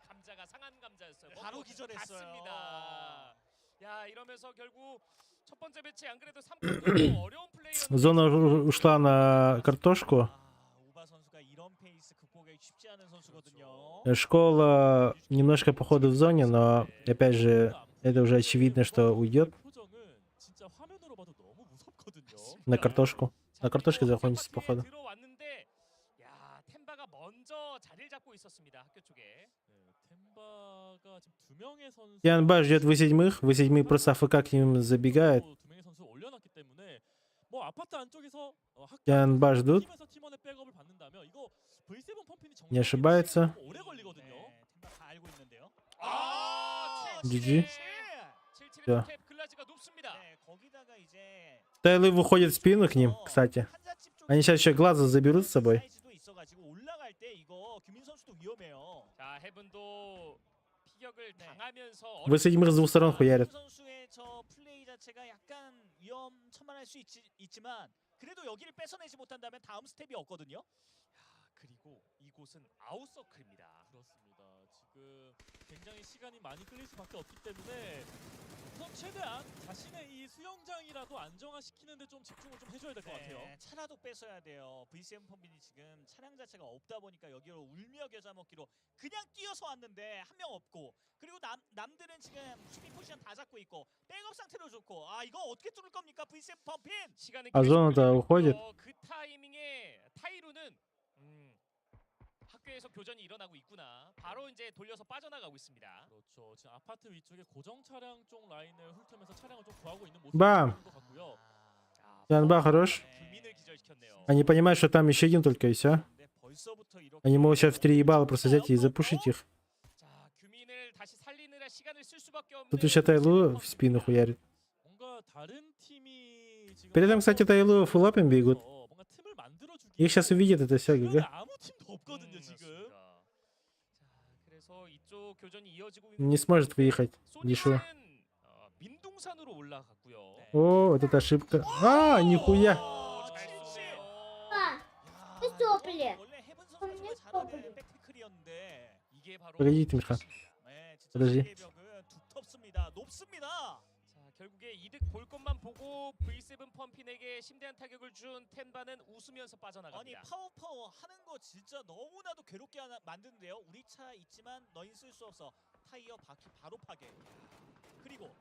감자가 상한 감자였어요. 바로 기절했어요. 같습니다. 야 이러면서 결국 첫 번째 배치 안 그래도 3쿼터 어려운 플레이였는데 Зона ушла на картошку. 우바 선수가 이런 페이스 극복하기 쉽지 않은 선수거든요. Школа немножко по ходу в зоне, но опять же, это уже очевидно, что уйдет 표정은 진짜 화면으로 봐도 너무 무섭거든요. на картошку. На картошке закончится по ходу. 들어왔는데 야 템바가 먼저 자리를 잡고 있었습니다. 학교 쪽에. 네, 템바가 지금 두 명의 선수 Янба ждет V7, V7 просто АФК к ним забегает. 두 명의 선수 올려놨기 때문에 뭐 아파트 안쪽에서 Янба ждут, 팀에서 팀원의 백업을 받는다면 이거 V7 펌핀이 не ошибается. 오래 걸리거든요. 템바 다 알고 있는데요. GG. Всё. 캡 글라즈가 높습니다. 네, 거기다가 이제 Тайлы выходит в спину к ним, кстати. Они сейчас еще глаза заберут с собой. 사이즈도 있어가지고 올라갈 때 이거 규민 선수도 위험해요. 자 헤븐도 피격을 당하면서 V7 с двух сторон хуярят. 선수의 저 플레이 자체가 약간 위험천만할 수 있지만 그래도 여기를 뺏어내지 못한다면 다음 스텝이 없거든요. 그리고 이곳은 아웃서클입니다. 그렇습니다. 지금 굉장히 시간이 많이 끌릴 수밖에 없기 때문에 우선 최대한 자신의 이 수영장이라도 안정화시키는데 좀 집중을 좀 해줘야 될 것 같아요. 차라도 뺏어야 돼요. V7 펌빈이 지금 차량 자체가 없다 보니까 여기로 울며 겨자 먹기로 그냥 뛰어서 왔는데 한 명 없고 그리고 남들은 지금 수비 포지션 다 잡고 있고 백업 상태로 좋고 이거 어떻게 뚫을 겁니까 V7 펌핀? 시간은 А зона-то уходит. 그 타이밍에 타이루는 학교에서 교전이 일어나고 있구나. 바로 이제 돌려서 빠져나가고 있습니다. 그렇죠. 지금 아파트 위쪽에 고정 차량 쪽 라인을 훑으면서 차량을 좀 구하고 있는 모습이 Бам! 보이는 것 같고요. Янба хорош. 규민을 기절시켰네요. Они понимают, что там еще один только и все. 벌써부터 이렇게 Они могут сейчас в 3 ебала просто взять и запушить их. 자 규민을 다시 살리느라 시간을 쓸 수밖에 없는. Тут еще Тайлу в спину хуярит. 뭔가 다른 팀이 지금 Перед этим, кстати, Тайлу фуллапом бегут. 뭔가 틈을 만들어주기 Их сейчас увидят, это все, ГГ. 아무 팀도 없거든요 지금. 자 그래서 이쪽 교전이 이어지고 있는 Не сможет выехать. Дешево. 민둥산으로 올라갔고요. О, вот это ошибка. А, нихуя. 원래 해븐 선수가 잘하는 백태클이었는데 이게 바로 Погодите, Мирхан. Подожди. 벽은 두텁습니다. 높습니다. 자 결국에 이득 볼 것만 보고 V7 펌핀에게 심대한 타격을 준 템바는 웃으면서 빠져나갑니다. 아니 파워 하는 거 진짜 너무나도 괴롭게 만드는데요. 우리 차 있지만 너흰 쓸 수 없어. 타이어 바퀴 바로 파괴. 그리고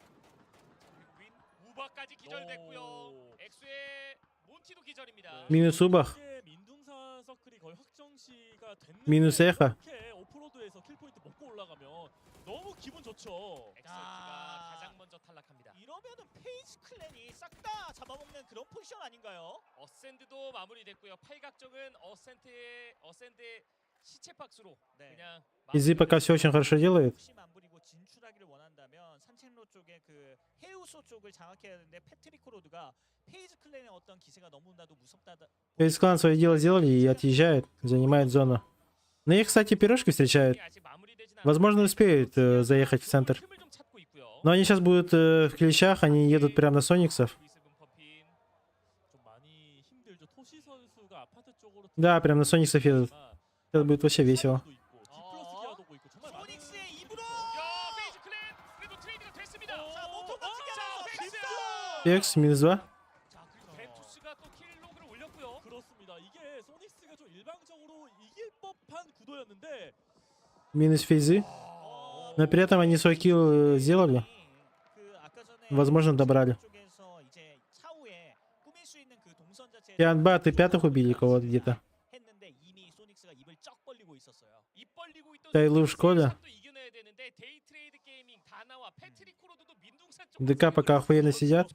윈 우바까지 기절됐고요. 엑스의 몬티도 기절입니다. Минус Убах. 이게 민둥산 서클이 거의 확정시가 됐는데 Минус Эхо. 이렇게 오프로드에서 킬 포인트 먹고 올라가면 너무 기분 좋죠. 엑스가 가장 먼저 탈락합니다. 이러면은 페이지 클랜이 싹 다 잡아먹는 그런 포지션 아닌가요? 어센드도 마무리됐고요. 팔각정은 어센드의 시체 박스로 그냥 Изи пока все очень хорошо делает. 혹시 안 부리고 진출하기를 원한다면 산책로 쪽에 그 해우소 쪽을 장악해야 되는데 패트리코 로드가 페이지 클랜의 어떤 기세가 너무나도 무섭다. Весь клан свое дело сделали и отъезжает, занимает зону. Но их, кстати, пирожки встречают. Возможно, успеют заехать в центр. 틈을 좀 찾고 있고요. Но они сейчас будут в клещах, они едут прямо на Сониксов. Да, прям на Сониксов едут. Это будет вообще весело. Экс, минус 2. 벤투스가 또 킬로그를 올렸고요. 그렇습니다. 이게 소닉스가 좀 일방적으로 이길 법한 구도였는데 Минус фейзы. Но при этом они свой килл сделали. Возможно, добрали. Тианбат и пятых убили кого-то где-то. Тайлу в школе. ДК пока охуенно сидят.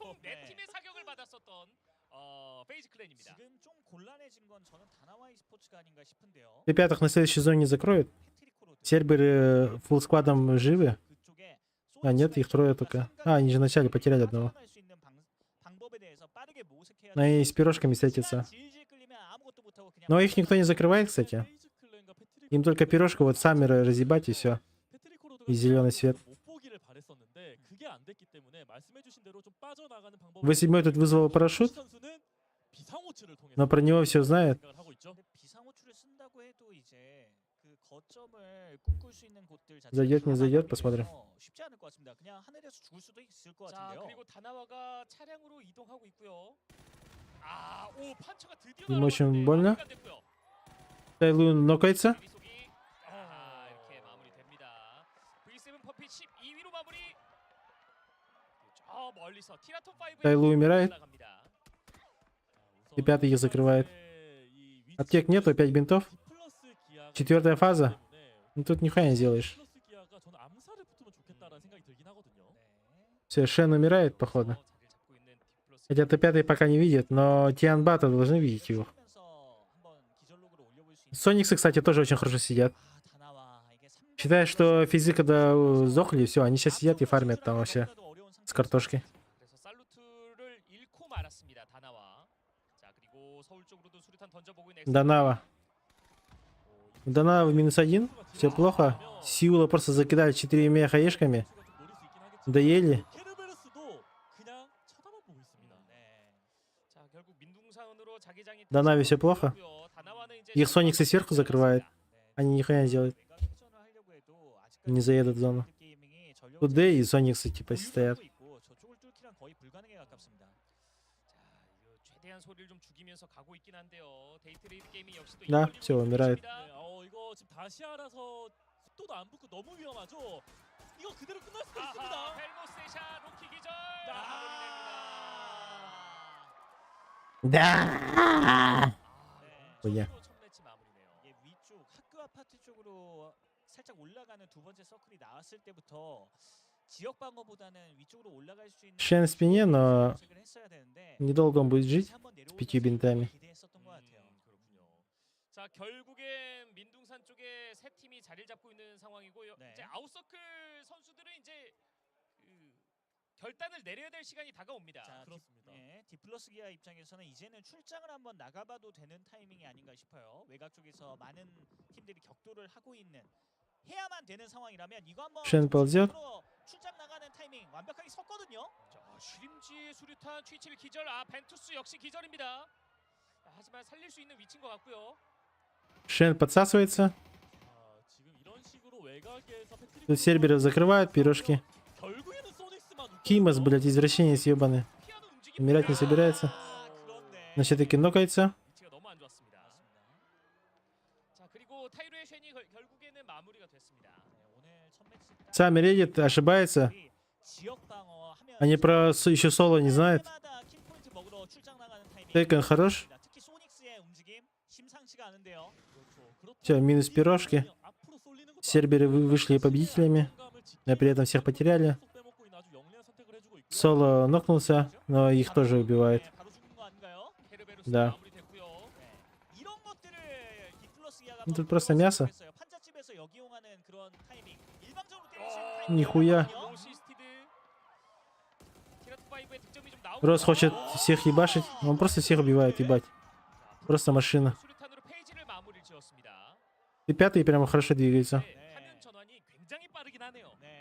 И пятых на следующей зоне закроют. Серберы фулл-складом живы. А, нет, их трое только. А, они же вначале потеряли одного. Но и с пирожками встретятся. Но их никто не закрывает, кстати. Им только пирожку вот Саммера разъебать и все. И зеленый свет. 8-й тут вызвал парашют. Но про него все знают. Зайдет, не зайдет, посмотрим. Ему очень больно. Тайлу нокается. Тайлу умирает. И пятый их закрывает. Аптек нету, 5 бинтов. 4-я фаза. Ну тут нихуя не сделаешь. Все, Шен умирает, походу. Хотя Т5 пока не видит, но Тианбата должны видеть его. Сониксы, кстати, тоже очень хорошо сидят. Считай, что физика когда сдохли, все, они сейчас сидят и фармят там вообще с картошкой. Данава. Данава -1. Все плохо. Сиула просто закидали 4 хаешками. Доели. Данави все плохо. Их Сониксы сверху закрывают. Они нихуя не делают. Не заедут в зону. Тут Д и Сониксы типа стоят. Да, все, умирает. Да. 뭐야? 위쪽 학교 아파트 쪽으로 살짝 올라가는 두 번째 서클이 나왔을 때부터 지역 방어보다는 위쪽으로 올라갈 수 있는 Шен в спине, но недолго он будет жить с 5 бинтами. 자, 결국엔 민둥산 쪽에 세 팀이 자리를 잡고 있는 상황이고요. 이제 아웃서클 선수들은 이제 그 결단을 내려야 될 시간이 다가옵니다. 자, 그렇습니다. 디플러스 기아 입장에서는 이제는 출장을 한번 나가봐도 되는 타이밍이 아닌가 싶어요. 외곽 쪽에서 많은 팀들이 격돌을 하고 있는 해야만 되는 상황이라면 이거 한번 Шен ползет. 출장 나가는 타이밍 완벽하게 섰거든요. 자, 쉬림지의 수류탄 취칠 기절. 아, 벤투스 역시 기절입니다. 자, 하지만 살릴 수 있는 위치인 것 같고요. Шен подсасывается. Тут серберов закрывают, пирожки. Кимас, блядь, извращенец ебаный. Умирать не собирается. Но все-таки нокается. Саммер едет, ошибается. Они про еще соло не знают. Тейкен хорош. Все, минус пирожки. Серберы вышли победителями, а при этом всех потеряли. Соло нокнулся, но их тоже убивает. Да. Ну, тут просто мясо. Нихуя. Рос хочет всех ебашить. Он просто всех убивает, ебать. Просто машина. И пятый прямо хорошо двигается.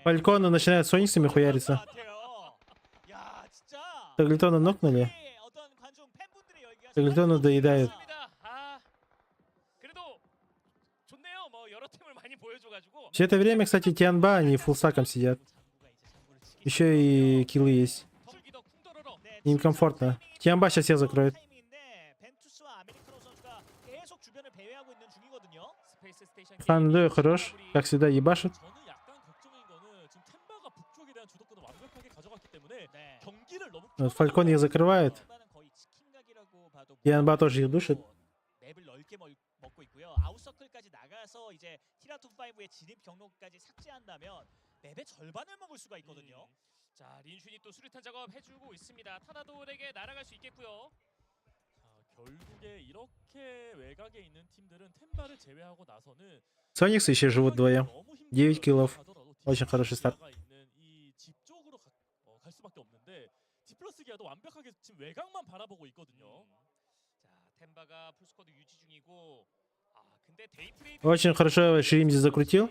Фальконы начинают с Ониксами хуяриться. Таглитона нокнули. Таглитона доедает. Все это время, кстати, Тианба, они фулстаком сидят. Еще и киллы есть. Им комфортно. Тианба сейчас я закроет. Фандой хорош. Как всегда, ебашит. Вот Фалькон их закрывает. Тианба тоже их душит. 맵을 넓게 먹고 있고요. 아웃서클까지 나가서 이제 티라2-5의 진입 경로까지 삭제한다면 맵의 절반을 먹을 수가 있거든요. 자, 린슌이 또 수류탄 작업 해주고 있습니다. 타나돌에게 날아갈 수 있겠고요. 결국에 이렇게 외곽에 있는 팀들은 템바를 제외하고 나서는 Сониксы еще живут вдвоем. 9 киллов. Очень хороший старт. 집 쪽으로 갈 수밖에 없는데 디플러스 기아도 완벽하게 지금 외곽만 바라보고 있거든요. 자, 템바가 풀스쿼드 유지 중이고 근데 데이트레이드 Очень хорошо Шримзи закрутил.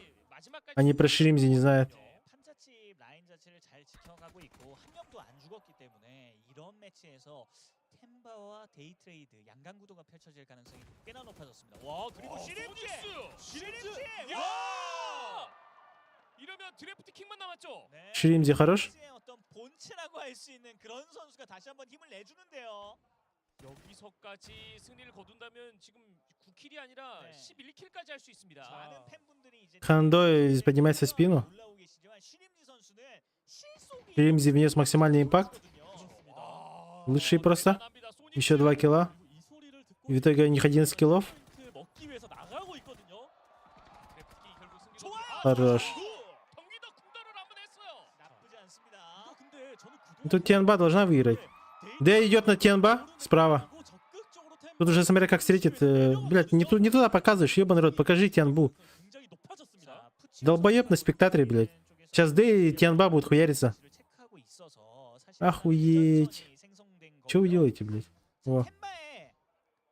Они про Шримзи не знают. 판자칩 라인 자체를 잘 지켜가고 있고 한 명도 안 죽었기 때문에 이런 매치에서 템바와 데이트레이드 양강 구도가 펼쳐질 가능성이 꽤나 높아졌습니다. 와 그리고 시림지! 야! 이러면 드래프트 킥만 남았죠? 네. Шримзи хорош. 어떤 본체라고 할 수 있는 그런 선수가 다시 한번 힘을 내주는데요. 여기서까지 승리를 거둔다면 지금 9킬이 아니라 11킬까지 할 수 있습니다. 많은 팬분들이 이제 Хандой поднимается в спину. 올라오고 계시지만 시림지 선수는 실속이 Шримзи внес максимальный импакт. Лучший просто. Еще 2 килла. И в итоге у них 11 киллов. 먹기 위해서 나가고 있거든요. Хорош. 경기도 궁도를 한번 했어요. 나쁘지 않습니다. 근데 저는 Тут Тианба должна выиграть. Д идет на Тианба справа. Тут уже смотря как встретит. Блять, не туда показываешь, ебаный рот. Покажи Тианбу. Долбоеб на спектаторе, блять. Сейчас Д и Тианба будут хуяриться. Охуеть. Че вы делаете, блять? О.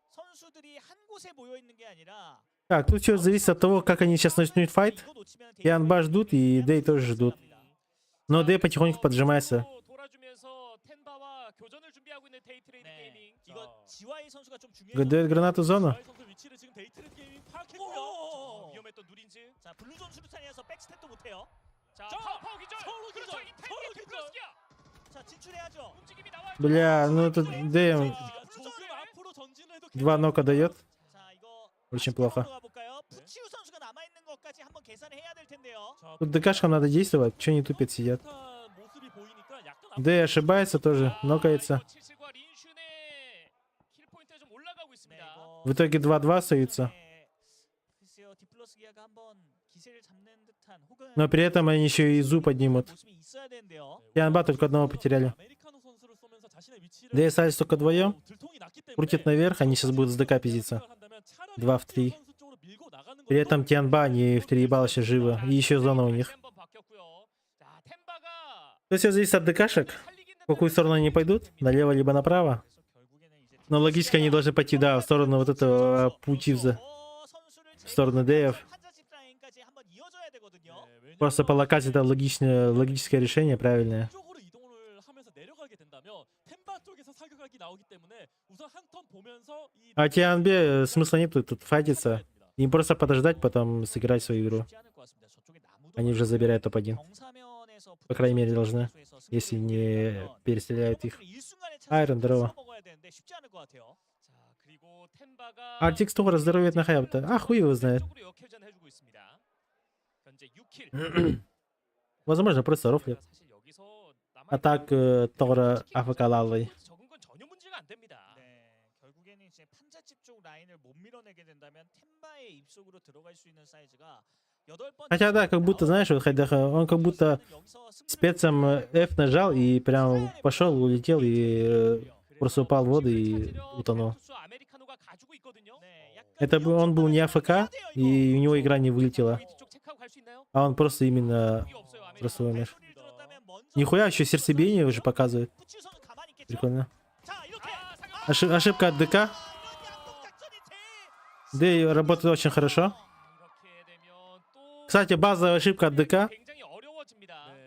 선수들이 한 곳에 모여 있는 게 아니라 Так, тут все зависит от того, как они сейчас начнут файт. Тианба ждут и Дэй тоже ждут. Но Дэй потихоньку поджимается. 템바와 교전을 준비하고 있는 데이트레이드 게이밍. 이거 지와이 선수가 좀 중요해요. Дает гранату в зону. 위치를 지금 데이트레이드 게이밍 파악했고요. 위험했던 누린즈. 자 블루존 수류탄이어서 백스텝도 못해요. 자, 파워 기절. 그렇죠. 이 타이밍에 디플러스기야. 자 진출해야죠. 움직임이 나와요. Бля, ну тут Дэй 조금 앞으로 전진해도 2 нока дает. 자 이거 Очень плохо. 가볼까요? 푸치우 선수가 남아 있는 것까지 한번 계산을 해야 될 텐데요. Тут ДКшкам надо действовать. Че они тупят сидят? 모습이 보이니까 약간 Дэй ошибается тоже. Нокается. 칠칠과 린슌의 킬 포인트가 좀 올라가고 있습니다. В итоге 2-2 остаются. 글쎄요 디플러스 기아가 한번 기세를 잡는 듯한 혹은 Но при этом они еще и Зу поднимут. 모습이 있어야 되는데요. Тианба только одного потеряли. Да и остались только вдвоем. Крутят наверх, они сейчас будут с ДК пиздиться. 2 в 3. При этом Тианба, они в 3 ебала сейчас живы. И еще зона у них. То все зависит от ДКшек. В какую сторону они пойдут. Налево либо направо. Но логически они должны пойти, да, в сторону вот этого Путивза. В сторону Дэев. Просто по локации это логическое решение, правильное. А Тианбе смысла нет тут файтиться. Им просто подождать, потом сыграть свою игру. Они уже забирают топ-1. По крайней мере, должны. Если не перестреляют их. Айрон, здорово. Артикс тоже здоровье на хайп-то. А хуй его знает. Возможно, просто рофлит. А так, Тора АФК лалой. 결국에는 이제 판자집 쪽 라인을 못 밀어내게 된다면 템바의 입속으로 들어갈 수 있는 사이즈가 8번. Хотя да, как будто, знаешь, вот он как будто спецом F нажал и прям пошел, улетел и просто упал в воду и утонул. Это он был не АФК, и у него игра не вылетела. А он просто именно просто умер. Нихуя, еще сердцебиение уже показывает. Прикольно. Ошибка от ДК. Д работает очень хорошо. Кстати, базовая ошибка от ДК.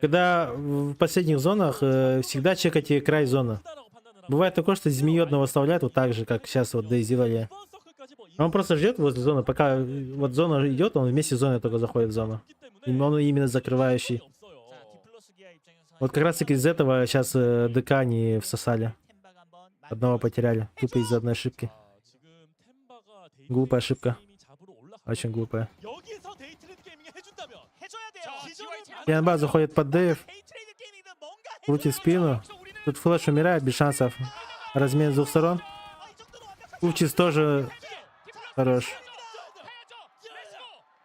Когда в последних зонах всегда чекайте край зоны. Бывает такое, что змею одного оставляют вот так же, как сейчас вот да сделали. Он просто ждет возле зоны, пока вот зона идет, он вместе с зоной только заходит в зону. И он именно закрывающий. Вот как раз таки из этого сейчас ДК не всосали. Одного потеряли. Тупо из-за одной ошибки. Глупая ошибка. Очень глупая. Янба заходит под Дэйв. Крутит спину. Тут флэш умирает без шансов. Размен с двух сторон. Кувчис тоже хорош.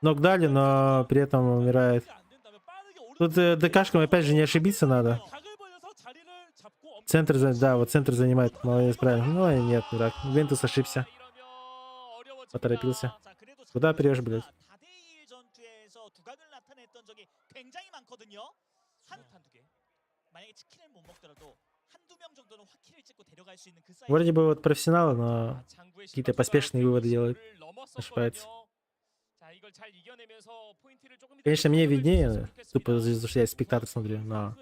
Ног дали, но при этом умирает. Тут ДКшкам опять же не ошибиться надо. Центр, да, вот центр занимает. Молодец, правильно. Ну и нет, дурак. Вентус ошибся. Поторопился. Куда прешь, блядь? Вроде бы вот профессионалы, но какие-то поспешные выводы делают. Ошибается. Конечно, мне виднее, тупо потому что я спектатор смотрю, но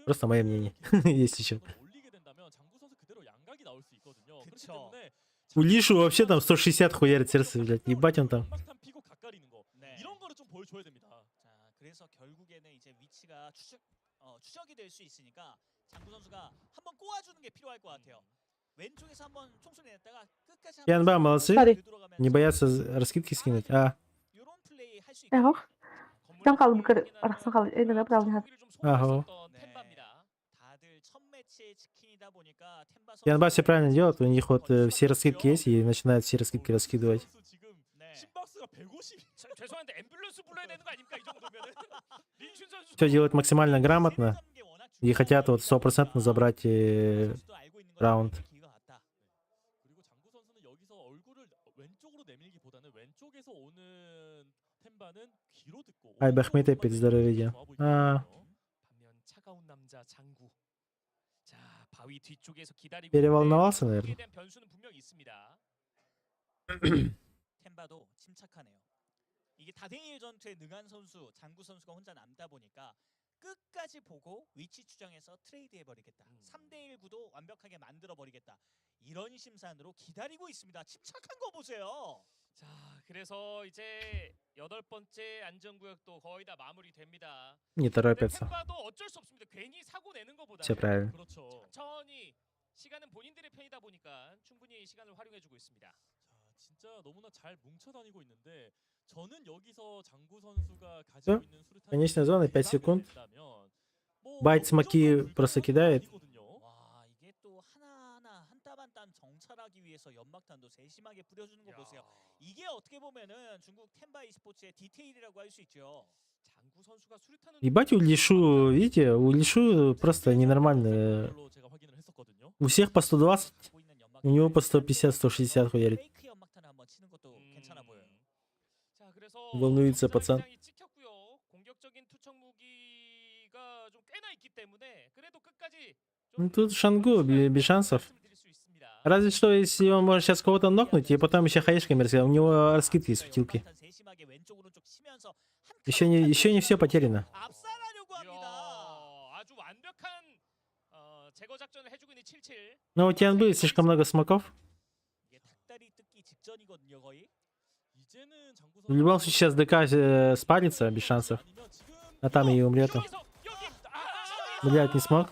просто мое мнение, есть еще. У Лишу вообще там 160 хуярит сердце, блядь, ебать он там. 그래서 결국에는 이제 위치가 추적이 될 수 있으니까 장구 선수가 한번 꼬아주는 게 필요할 것 같아요. 왼쪽에서 한번 총소리 냈다가 끝까지 Янба, молодцы. Не боятся раскидки скинуть. А. Ja, hoor. Dan gaat het beker. Dan gaat het in de webbrowser. Ага. Янба все правильно делает. У них вот все раскидки есть и начинают все раскидки раскидывать. Все делают максимально грамотно и хотят вот 100% забрать раунд. Ай, Бахмет опять здоровье. Переволновался, наверное. 템바도 침착하네요. 이게 다대일 전투에 능한 선수, 장구 선수가 혼자 남다 보니까 끝까지 보고 위치 추정해서 트레이드 해버리겠다. 3대1 구도 완벽하게 만들어버리겠다. 이런 심산으로 기다리고 있습니다. 침착한 거 보세요. 자, 그래서 이제 8번째 안전구역도 거의 다 마무리됩니다. Не торопятся. 템바도 어쩔 수 없습니다. 괜히 사고 내는 것보다 Все правильно. 그렇죠. 천천히 시간은 본인들의 편이다 보니까 충분히 시간을 활용해주고 있습니다. 진짜 너무나 잘 뭉쳐다니고 있는데 저는 여기서 장구 선수가 가지고 있는 수류탄 Конечная зона, 5 секунд. Байт смоки просто кидает. 와, 이게 또 하나하나 한 땀 한 땀 정찰하기 위해서 연막탄도 세심하게 뿌려주는 거 보세요. 이게 어떻게 보면은 중국 템바 e스포츠의 디테일이라고 할 수 있죠. 장구 선수가 수류탄은 Ебать у Лишу, видите, у Лишу просто ненормально. У всех по 120, у него по 150, 160 хуярит. Волнуется пацан. Ну тут Шангу без шансов. Разве что, если он может сейчас кого-то нокнуть, и потом еще хаешками рассказать. У него раскидки есть, сутилки. Еще не все потеряно. Но у Тянбы слишком много смоков. В любом случае сейчас ДК спалится без шансов. А там и умрет. Блять, не смог.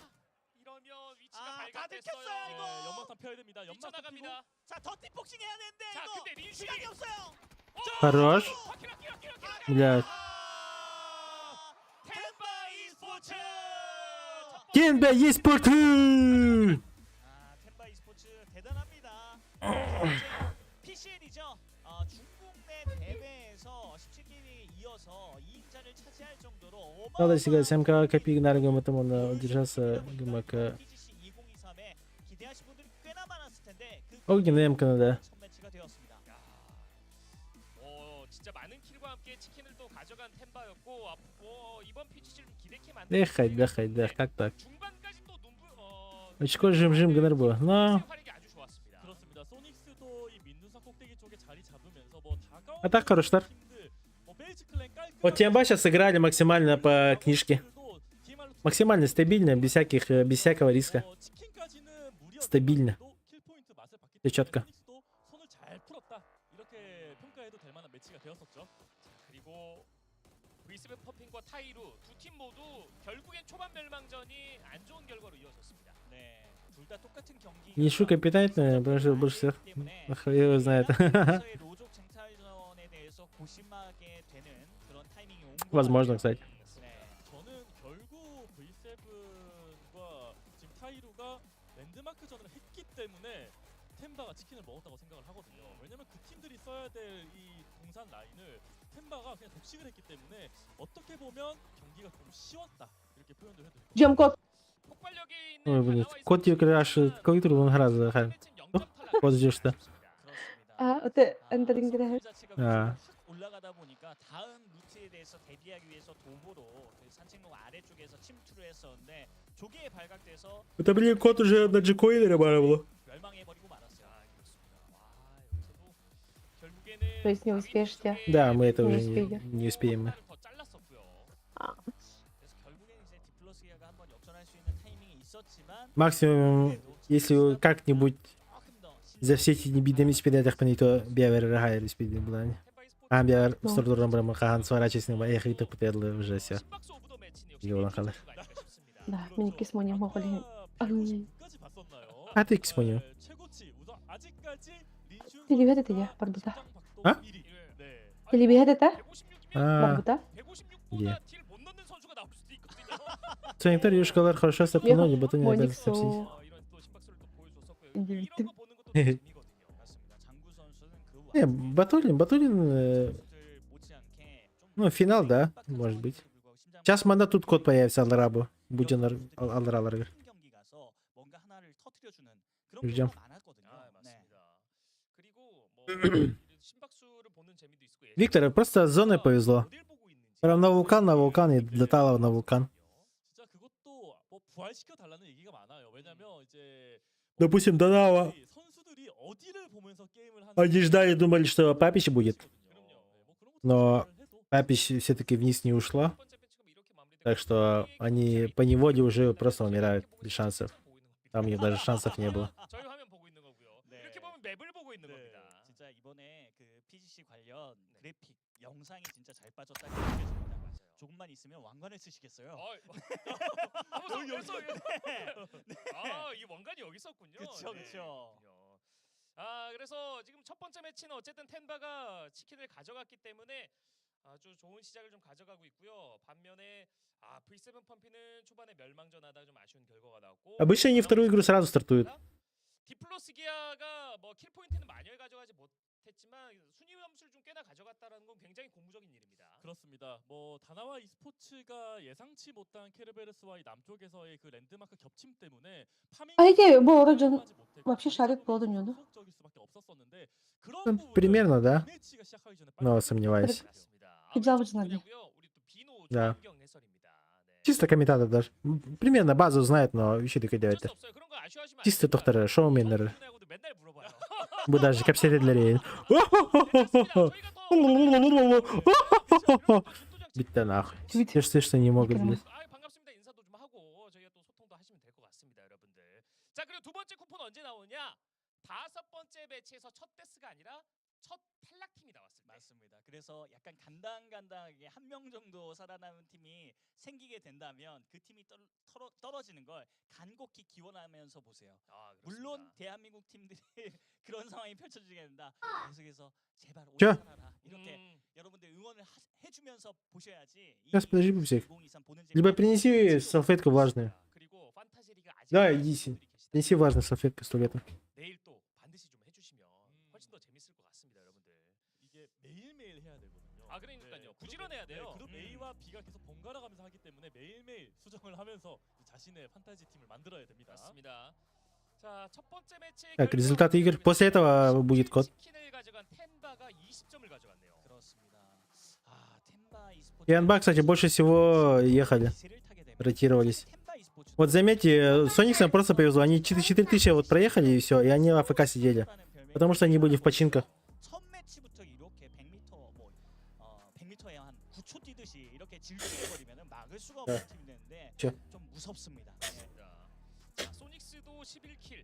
Хорош. Блять. 템바 e스포츠! 템바 e스포츠 대단합니다. PCL이죠. 중국 내 대회에서 17개에 이어서 2인자를 차지할 정도로 Надо сега 7к копеек на рынке, потому надо удержаться ГМК. PGC 2023에 기대하신 분들이 꽤나 많았을 텐데 그 Огненная МК надо. 첫 매치가 되었습니다. 진짜 많은 킬과 함께 치킨을 또 가져간 템바였고 이번 PGC를 기대케 만든 Дэх, как так? Очко жим ГНРБ. Но... 그렇습니다. 소닉스도 이 민누사 꼭대기 쪽에 자리 잡으면서 뭐 다가오는 А так хорош старт. 팀들, 베이지 클랜 깔 Вот Тиамба сейчас сыграли максимально по книжке. Максимально стабильно, без всякого риска. Стабильно. Все четко. 손을 잘 풀었다. 이렇게 평가해도 될 만한 매치가 되었었죠. 그리고 V7 퍼핀과 타이루 두 팀 모두 결국엔 초반 멸망전이 안 좋은 결과로 이어졌습니다. 네, 둘 다 똑같은 경기. Не шутка питает, больше всех. Хуй его знает. 서의 로족 쟁탈전에 대해서 고심하게 되는 그런 타이밍이 온 것 Возможно, 같아요. кстати. 저는 결국 V7과 지금 타이루가 랜드마크전을 했기 때문에 템바가 치킨을 먹었다고 생각을 하거든요. 왜냐면 그 팀들이 써야 될 이 동산 라인을 템바가 그냥 독식을 했기 때문에 어떻게 보면 경기가 좀 쉬웠다 이렇게 표현도 해도 될것 Ждем код. Ой, блин. Кот тебе краш, какой трудный раз захар. Вот здесь что. 어때? 엔더링들의 아. 올라가다 보니까 다음 루트에 대해서 대비하기 위해서 도보로 그 산책로 아래쪽에서 침투를 했었는데 조기에 발각돼서 Это, блин, кот уже на джекоине работал. 멸망해버리고 말았어요. То есть не успеете? Да, мы это Не уже успели. не успеем мы. 그래서 결국엔 이제 디플러스기아가 한번 역전할 수 있는 타이밍이 있었지만 Максимум, если как-нибудь за все эти небитыми спидетах понято бевер рагайр спидин блань. А бевер с трудом брама хахан сворачиваясь на моих и то потедло уже все. Его нахалар. Да, мне кисмони могли. А ты кисмоню? Или это я, барбута. А? Или это? А, Барбута? где? Санитарию школар хорошо стопнули, батон не обязан сопсить. Не, Батулин, ну, финал, да, может быть. Сейчас мана тут код появится Алрабу. Будь он Алралар. Ждем. Виктор, просто с зоной повезло. Прям на вулкан и долетала на вулкан. 진짜 그것도 뭐 부활시켜 달라는 얘기가 많아요. 왜냐면 이제 Допустим, Донава. 선수들이 어디를 보면서 게임을 하는 Они ждали, думали, что Папич будет. Но Папич все-таки вниз не ушла. Так что они по неводе уже просто умирают без шансов. Там у них даже шансов не было. 저희 화면 보고 있는 거고요. 이렇게 보면 맵을 보고 있는 겁니다. 진짜 이번에 그 PGC 관련 그래픽 영상이 진짜 잘 빠졌다고 느껴집니다. 조금만 있으면 왕관을 쓰시겠어요. 벌써 이 왕관이 여기 있었군요. 그렇죠, 그렇죠. 아, 그래서 지금 첫 번째 매치는 어쨌든 텐바가 치킨을 가져갔기 때문에 아주 좋은 시작을 좀 가져가고 있고요. 반면에 V7 펌피는 초반에 멸망전하다 좀 아쉬운 결과가 나왔고. Обычно они вторую игру сразу стартуют. 디플러스 기아가 뭐 킬 포인트는 많이 가져가지 못했지만 순위 점수를 좀 꽤나 가져갔다라는 건 굉장히 고무적인 일입니다. 그렇습니다. 뭐 다나와 e스포츠가 예상치 못한 케르베르스와의 남쪽에서의 그 랜드마크 겹침 때문에 파밍 А эти Борджин вообще шарит по Дуньону. 적일 수밖에 없었었는데 그런 Ну, 부분을 примерно, да. 매치가 시작하기 전에 Но сомневаюсь. Хиджабы знали. Да. Чисто комментатор даже. Примерно базу знает, но еще такое делает. Чисто доктор шоуменер. Даже капсетедлерей. Бить-то нахуй. Все, что не могут, блядь. 반갑습니다. 인사도 좀 하고 저희가 또 소통도 하시면 될 것 같습니다, 여러분들. 자, 그리고 두 번째 쿠폰 언제 나오냐? 다섯 번째 매치에서 첫 데스가 아니라 첫 탈락팀이 나왔습니다. 맞습니다. 그래서 약간 간당간당하게 한 명 정도 살아남은 팀이 생기게 된다면 그 팀이 떨어지는 걸 간곡히 기원하면서 보세요. 물론 대한민국 팀들이 그런 상황이 펼쳐지게 된다. 계속해서 제발 오래 자. 살아라. 이렇게 여러분들 응원을 해주면서 보셔야지. Сейчас подожди, пупсик. Либо принеси салфетку влажную. 그리고 판타지 리그 아직 Да, иди. Принеси влажную салфетку с туалета. 내일 또 반드시 좀 해주시면 훨씬 더 재밌을 것 같습니다, 여러분들. 이게 매일매일 해야 되거든요. 아, 그러니까요. 부지런해야 돼요. 그룹 A와 B가 계속 번갈아 가면서 하기 때문에 매일매일 수정을 하면서 자신의 판타지 팀을 만들어야 됩니다. 맞습니다. 자, 첫 번째 매치 Так, результаты игр. После этого будет код. 치킨을 가져간 텐바가 20점을 가져갔네요. 그렇습니다. 텐바 e스포츠 И Анба, кстати, больше всего ехали. Ротировались. Вот заметьте, Сониксам просто повезло. Они 4000 вот проехали и все. И они в АФК сидели. Потому что они были в починках. 첫 매치부터 이렇게 100m 뭐 100m에 한 9초 뛰듯이 질주해버리면 막을 수가 없는 팀이 되는데 저. 좀 무섭습니다. 자, 소닉스도 11킬.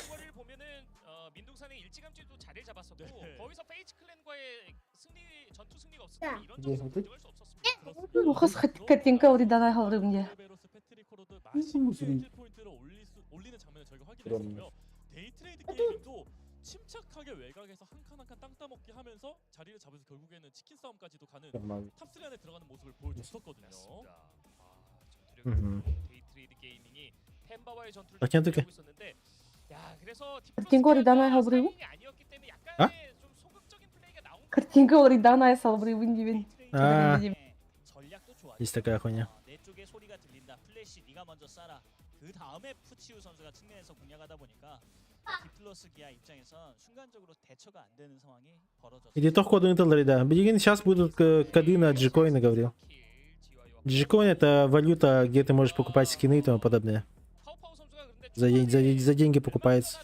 이거를 보면은 민둥산의 일찌감치도 자리를 잡았었고 거기서 페이지 클랜과의 전투 승리가 없었으면 이런 점수 가져갈 수 없었습니다. Муха картинка 우리 나라 하루군요. 베로스 페트리코로도 맛있게 포인트를 올리는 장면을 저희가 확인했었고요. 데이트레이드 게이밍도 침착하게 외곽에서 한 칸 한 칸 땅 따먹기 하면서 자리를 잡아서 결국에는 치킨 싸움까지도 가는 탑3 안에 들어가는 모습을 보여줬었거든요. 데이트레이드 게이밍이 템바와의 전투를 Так, нет, 하고 있었는데 야, 그래서 Картинка 우리 나라 하루군. 아니었기 때문에 아? 약간의 좀 소극적인 플레이가 나온 Картинка 우리 나라에 살브리군 기빈. А, 전략도 좋아. есть такая хуйня. 내 쪽에 소리가 들린다. 플래시 네가 먼저 쏴라. 그 다음에 푸치우 선수가 측면에서 공략하다 보니까 디플러스 기아 입장에선 순간적으로 대처가 안 되는 상황이 벌어졌어요. Иди то ходу Intel, да. Блин, сейчас будут коды на G-Coin, говорил. G-Coin это валюта, где ты можешь покупать скины и тому подобное. За деньги покупается.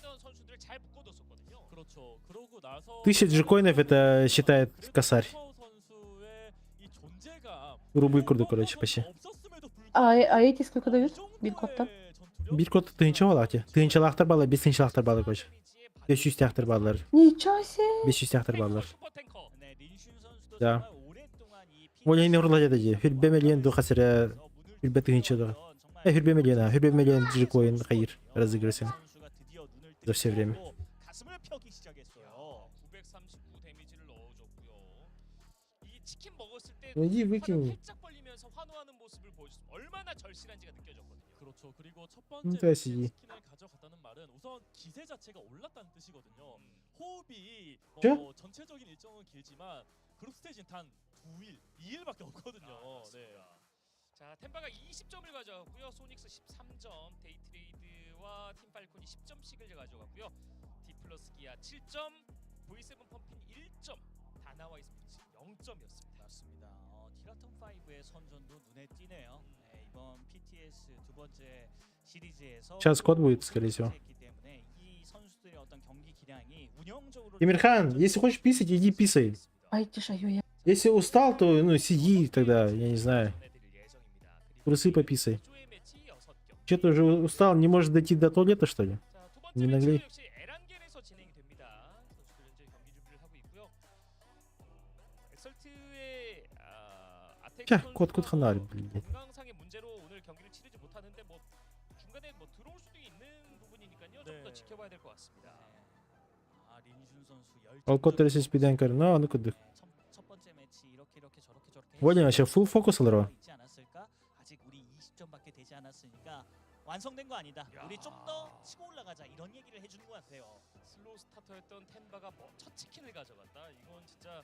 그렇죠. 그러고 나서 1000 G-Coinов это считает косарь. 선수의 이 존재감 Рубль курду, короче, почти. А эти сколько дают? Биркот там? Биркот тыгынчы алаты. Тыгынчы лахтар балы, 500 лахтар балы, короче. 500 лахтар баллар. Ничего себе. 500 лахтар баллар. Да. Oylayın uğurladı dedi. Hürbe milyon du hasıra. Hürbe tığınçı du. Hürbe milyon. Hürbe milyon G-Coin hayır. Разыгрывайся. За все время. 가슴을 펴기 시작했어요. 939 데미지를 넣어줬고요. 이 치킨 먹었을 때 이게 왜 이렇게- 활짝 벌리면서 환호하는 모습을 보여줬어. 얼마나 절실한지가 느껴졌거든요. 그렇죠. 그리고 첫 번째 또 하시지. 스킨을 가져갔다는 말은 우선 기세 자체가 올랐다는 뜻이거든요. 호흡이 저? 전체적인 일정은 길지만 그룹 스테이지는 단 2일, 2일밖에 없거든요. 네. 자, 템바가 20점을 가져갔고요. 소닉스 13점, 데이트레이드와 팀팔콘이 10점씩을 가져갔고요. 디플러스 기아 7점, V7 펌핑 1점, 다나와 이스포츠 0점이었습니다. 맞습니다. 티라톤 5의 선전도 눈에 띄네요. 네, 이번 PTS 두 번째 시리즈에서 Сейчас код будет, скорее всего. 했기 때문에 이 선수들의 어떤 경기 기량이 운영적으로 Эмирхан, если хочешь писать, иди писай. Ай, тише, я. Если устал, то ну сиди тогда, я не знаю. Трусы пописай. Че ты уже устал, не можешь дойти до туалета, что ли? Не наглей. 역시 에란겔에서 진행이 됩니다. 선수들 현재 경기 준비를 하고 있고요. 엑설트의 아테이크 자, 선수가 곧 하나, блядь. 건강상의 문제로 오늘 경기를 치르지 못하는데 뭐 중간에 뭐 들어올 수도 있는 부분이니까요. 좀 더 지켜봐야 될 것 같습니다. 린슌 선수 Алкотер если спиденкер, ну, ну куда. 첫 번째 매치 이렇게 저렇게 Вадим, вообще full focus алро. 있지 않았을까? 아직 우리 20점밖에 되지 않았으니까 완성된 거 아니다. 우리 좀 더 치고 올라가자 이런 얘기를 해주는 것 같아요. 슬로우 스타터였던 템바가 첫 치킨을 가져갔다. 이건 진짜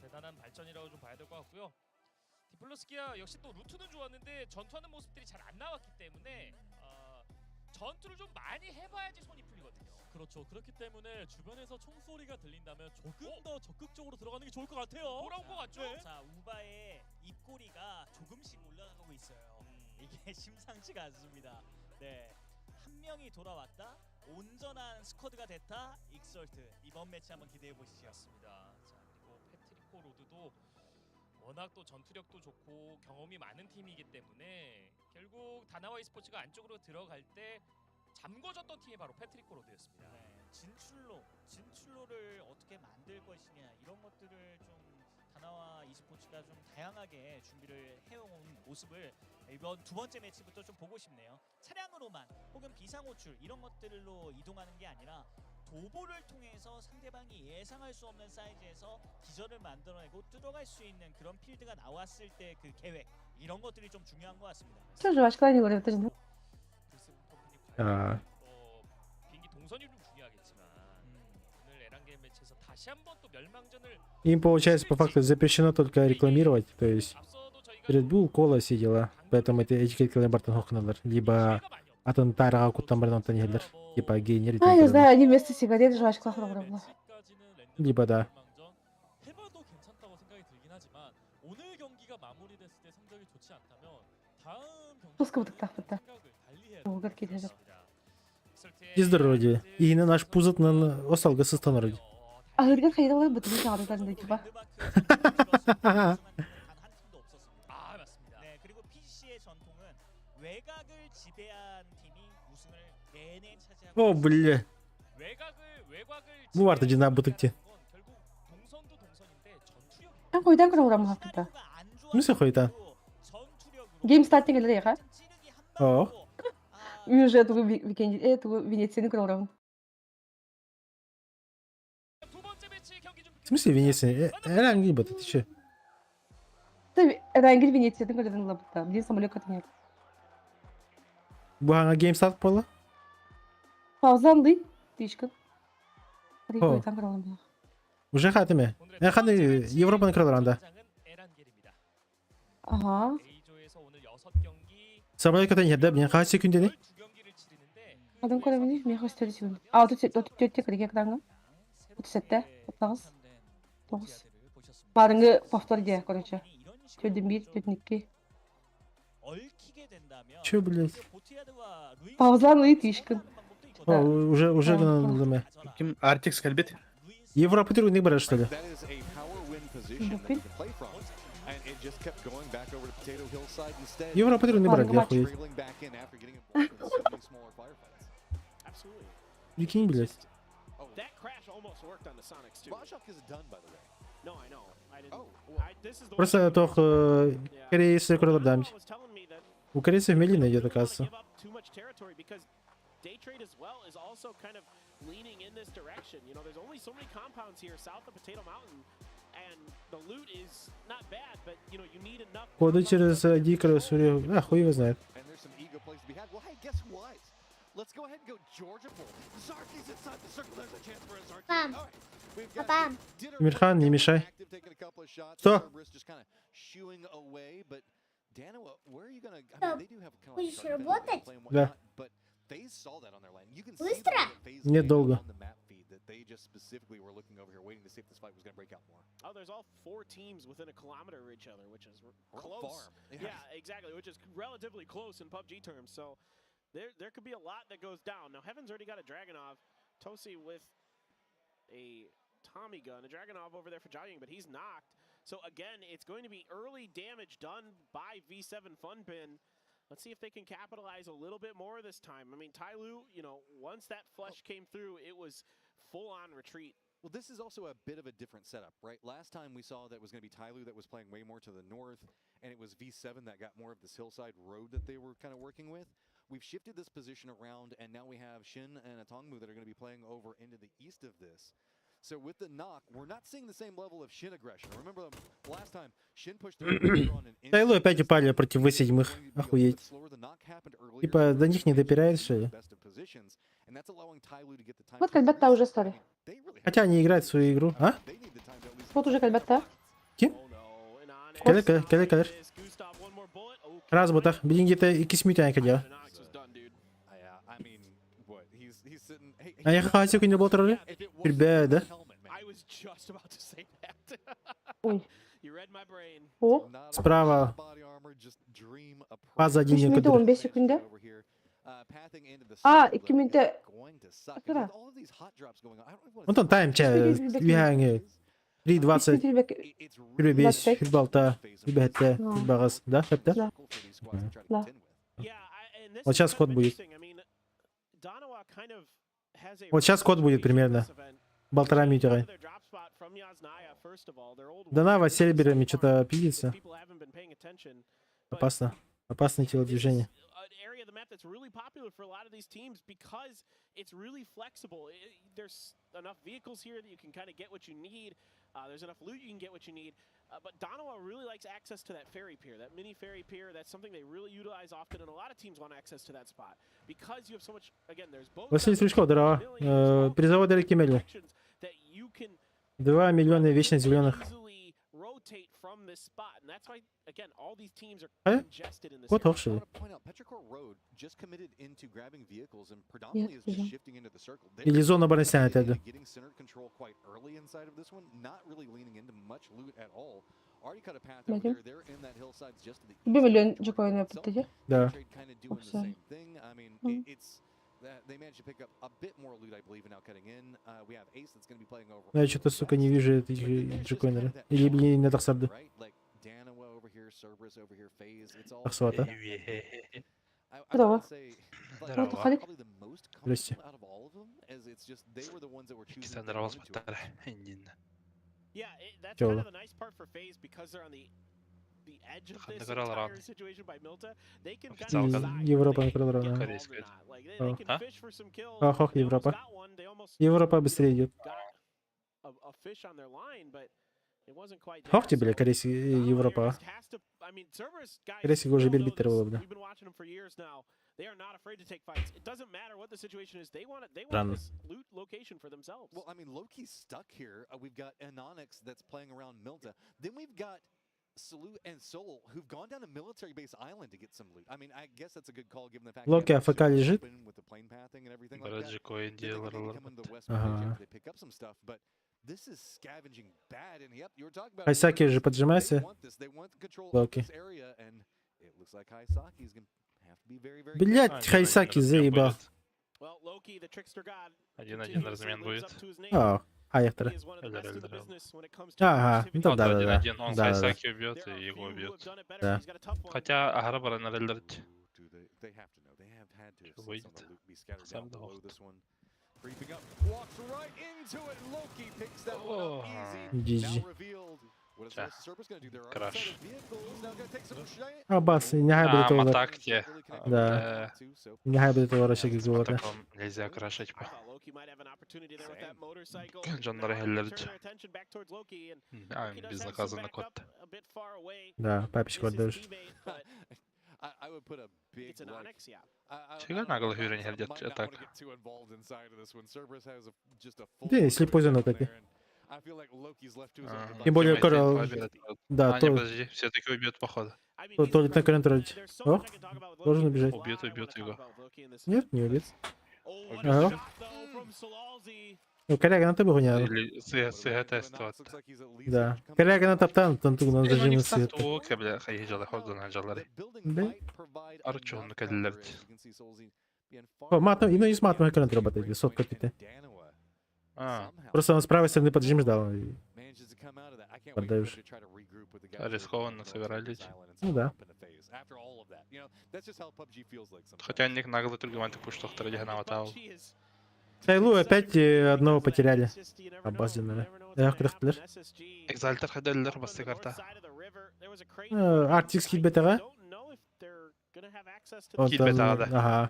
대단한 발전이라고 좀 봐야 될 것 같고요. 디플러스 기아 역시 또 루트는 좋았는데 전투하는 모습들이 잘 안 나왔기 때문에 전투를 좀 많이 해봐야지 손이 풀리거든요. 그렇죠. 그렇기 때문에 주변에서 총소리가 들린다면 조금 더 적극적으로 들어가는 게 좋을 것 같아요. 돌아온 것 같죠? 자, 우바의 입꼬리가 조금씩 올라가고 있어요. 이게 심상치가 않습니다. 네, 한 명이 돌아왔다. 온전한 스쿼드가 됐다. 익설트 이번 매치 한번 기대해 보시죠. 맞습니다. 자, 그리고 패트리코 로드도 워낙 또 전투력도 좋고 경험이 많은 팀이기 때문에 결국 다나와 e스포츠가 안쪽으로 들어갈 때 잠궈졌던 팀이 바로 패트리코 로드였습니다. 네, 진출로를 어떻게 만들 것이냐 이런 것들을 좀 다나와 e스포츠가 좀 다양하게 준비를 해온 모습을 이번 두 번째 매치부터 좀 보고 싶네요. 차량으로만 혹은 비상호출 이런 것들로 이동하는 게 아니라 도보를 통해서 상대방이 예상할 수 없는 사이즈에서 기절을 만들어내고 뚫어갈 수 있는 그런 필드가 나왔을 때 그 계획 이런 것들이 좀 중요한 것 같습니다. Что же ваш клан говорил, ты же? А, 비행기 동선이 좀 중요하겠지만 오늘 에란겔 매치에서 다시 한번 또 멸망전을 им, получается, по факту запрещено только рекламировать, то есть Red Bull, кола все дела. Поэтому эти килобартан хохналар. Либо атентара кутамбардан танилер. Типа гейнер. А, я знаю, они вместо сигарет жвачку охлопали. Либо да. 해봐도 괜찮다고 생각이 들긴 하지만 오늘 경기가 마무리됐을 때 성적이 좋지 않다면 다음 Пускай вот так вот так. Угорки даже. Пиздар вроде. И на наш пузат на осалга состан вроде. А говорит, ходила бы, ты не знала, там, типа. 외곽을 지배한 팀이 우승을 내내 차지하고 О, бля. 외곽을 Bu vardı cenab-ı tıktı. 결국 동선도 동선인데 전투력 Koydan kıra uğram haftada. Nasıl koydan? Game start'te gelir ya. Oh. Уже тугу weekend, тугу Венециa'nın kıra uğram. В смысле Венеция? Herhangi bir şey. Tabii herhangi bir Venecia'nın kıra labıta. Bir samolya katın yok. Bu hangi game start polo? Pauzandı. Değişkin. Hadi Oh. koydan kıra uğram. Уже hatime. Hani Avrupa'nın kralarında. Aha. Самолет yerde ben kaç sekündeni? Adam koyabilir mi? Hoş geldin şimdi. 34 kırık ekranı. 37, 39, 9. Barıngı повтор diye короче. Tördün 1, tördün 2. Че, блядь? Pauzandı değişkin. Уже гнал. Kim Artix kalbet. Европа türünü bırak что ли? Допин. Европа türünü bırak ya хуй. Прикинь, блядь. That crash almost worked on the Sonics too. Bioshock is done, by the way. No, I know. I didn't. This is the Просто toch корейцы краlardan. У корейцев медленно идет, оказывается. give up too much territory because day trade as well is also kind of leaning in this direction. You know, there's only so many compounds here south of Potato Mountain, and the loot is not bad, but you know you need enough. Ходы через дикого сурья. А, хуй его знает. And there's some ego plays to be had. Well, hey, guess what? Let's go ahead and go Georgia Bowl. Zarky's inside the circle. There's a chance for a Zarky. All right. We've got Dinner Мирхан, не мешай. active, taking a couple of shots. Что? Cerberus just kind of shooing away, but Danoa, where are you gonna? I mean, they do have kind of like sharp play and Да. whatnot, but they saw that on their land. You can see that on the phase Недолго. on the map feed that they just specifically were looking over here, waiting to see if this fight was gonna break out more. Oh, there's all 4 teams within a kilometer of each other, which is We're on close. farm. Yeah, exactly, which is relatively close in PUBG terms. So there could be a lot that goes down. Now Heaven's already got a Dragonov, Tosi with a Tommy gun, a Dragonov over there for Jiaying, but he's knocked. So again, it's going to be early damage done by V7 Funpin. Let's see if they can capitalize a little bit more this time. I mean, Tyloo, you know, once that flush came through, it was full-on retreat. Well, this is also a bit of a different setup, right? Last time we saw that was going to be Tyloo that was playing way more to the north, and it was V7 that got more of this hillside road that they were kind of working with. We've shifted this position around, and now we have Shin and Atongmu that are going to be playing over into the east of this. So with the knock, we're not seeing the same level of Shin aggression. Remember last time, Shin pushed through on an Тайло опять упали против V7. Охуеть. Типа до них не допирает, что ли? Вот кальбетта уже стали. Хотя они играют в свою игру. А? Вот уже кальбетта. Kim? Keler. Раз bu tak. Birinci ikisi mi tane ya? А я хочу не был тролли. Ребята. I was just about to say that. Ой. You read my brain. О. Справа. Позади 3 minute 15 секунde. А, 2 minute. Sıra. Вот он тайм че. Виhangi. 3:20. 1:05. 1:06. 1:07. 1:08. Да? Hep de? Да. Вот сейчас код будет. Вот сейчас код будет примерно. 1,5 минуты. Данава с серберами что-то пиздится. Опасно. Опасное телодвижение. Area of the map that's really popular for a lot of these teams because it's really flexible. There's enough vehicles here that you can kind of get what you need. There's enough loot you can get what you need. But Donowa really likes access to that ferry pier, that mini ferry pier. That's something they really utilize often, and a lot of teams want access to that spot because you have so much. Again, there's both. Василий Стручков, здорово. Призовой Дарик Кемель. 2 миллиона вечно зеленых. Вот охши. Или зона барысян это. Bir milyon Joko'yu yaptı. Да. Я что-то, сука, не вижу этих джекойнера. Или не на Тахсарду. Danawa over here, Cerberus over here, FaZe. It's all. Ахсуата. I Здорово. would say, like, Здорово, Халик. probably the most Здрасте. comfortable out of all of them, as it's just they were the ones that were choosing. İkisinden if de they Ravas wanted to. batar. İndin. Yeah, that's Yo. kind of the nice part for FaZe because they're on the edge of Ханны this көрәләр entire аны. situation by Milta. They can kind Официалка. of decide Европаны if they көрәләр get аны. involved or Корейская. not. Like they Oh. can А? fish for some kills. Ах, ох, They almost Европа. got one. They almost Европа быстрее идет. got a fish on their line, but it wasn't quite there. Хохти, бля, So корейский Donovan here Европа. just has to. I mean, Cerberus guys. Корейский we уже all бир know биттер this. было, бля. We've been watching them for years now. They are not afraid to take fights. It doesn't matter what the situation is. They want it. They want Странно. this loot location for themselves. Well, I mean, Loki's stuck here. We've got Anonix that's playing around Milta. Then we've got Salute and Soul who've gone down to Military Base Island to get some loot. I mean, I guess that's a good call given the fact Локи that АФК лежит. with the plane pathing and everything like that. Браджи коин They think they can делалар. come into the West Bridge Ага. after they pick up some stuff, but this is scavenging bad. And yep, you were talking about Хайсаки же they поджимайся. want this. They want control of Локи. this area, and it looks like Haisaki's gonna have to be very, very. Блять, Хайсаки заебал. Well, Loki, the trickster god, 1-1 размен lives будет. up to his name. А, Хайхтера. He is one of the Эльдар, best in the Эльдар. business when it comes to Ага, ну productivity. да, да, да. 1-1, он Да, да, да. Хайсаки убьет There are и a его few who убьет. have done it better, Да. but he's got a tough one. Хотя Агара барана релдерт. They have to know. They have had to. have seen Выйдет. some of the loot be scattered Сам down below дохт. this one. Creeping up, walks right into it. Loki picks that one up easy. GG. Now revealed. What is Ча. Cerberus going to do? There are Краш. other vehicles now going to take some shit. Абас, нехай будет А, over. Матакте. Да. Нехай будет возвращать к золоту. Таком нельзя крашить. I thought Loki might have an opportunity there with that motorcycle. Жанры Now they хеллерд. turn their attention back towards Loki, and А, Loki does have some безнаказанно backup кот. a bit far away. Да, папичка Is his отдаешь. teammate, but I would put a big. it's an like, Onyx, yeah. Чего нагло Юрий не might ходит not want to так? get too involved inside of this one. Cerberus has just a full. Да, слепой зону таки. I feel like Loki's left to his own Ага. Тем более, Тиммейт Коралл- победит. Да, А, не, то, подожди, все-таки убьет, походу. I mean, то, he's то ли на incredible. контролить. There's so О, much I can talk about with должен Loki. убежать. There's a lot Убьет, I wanna убьет talk его. about with Loki in this Нет, не situation. убит. Oh, what Ага. a shot, though, from Solalzi. Ну, коряга на тебе гоняла. Или СГТ стоит. Да. Коряга на топтан, тантуг на Ну, не зажимы встав света. туок, бля, хайжала ходу на жалари. Да. Арчон кадлерт. О, матом, ну и с матом экран работает, сотка пите. А, Просто он с правой стороны поджим ждал. и Отдаешь. рискованно сыграли. Ну да. Хотя ник нагло торгуманты пуштох традигана ватау. Сайлу опять одного потеряли. Обалденно. Эх, кырыктылар. Экзальтер хаделлер басты карта. Арктикский бетага. Кит бетага, да. Ага.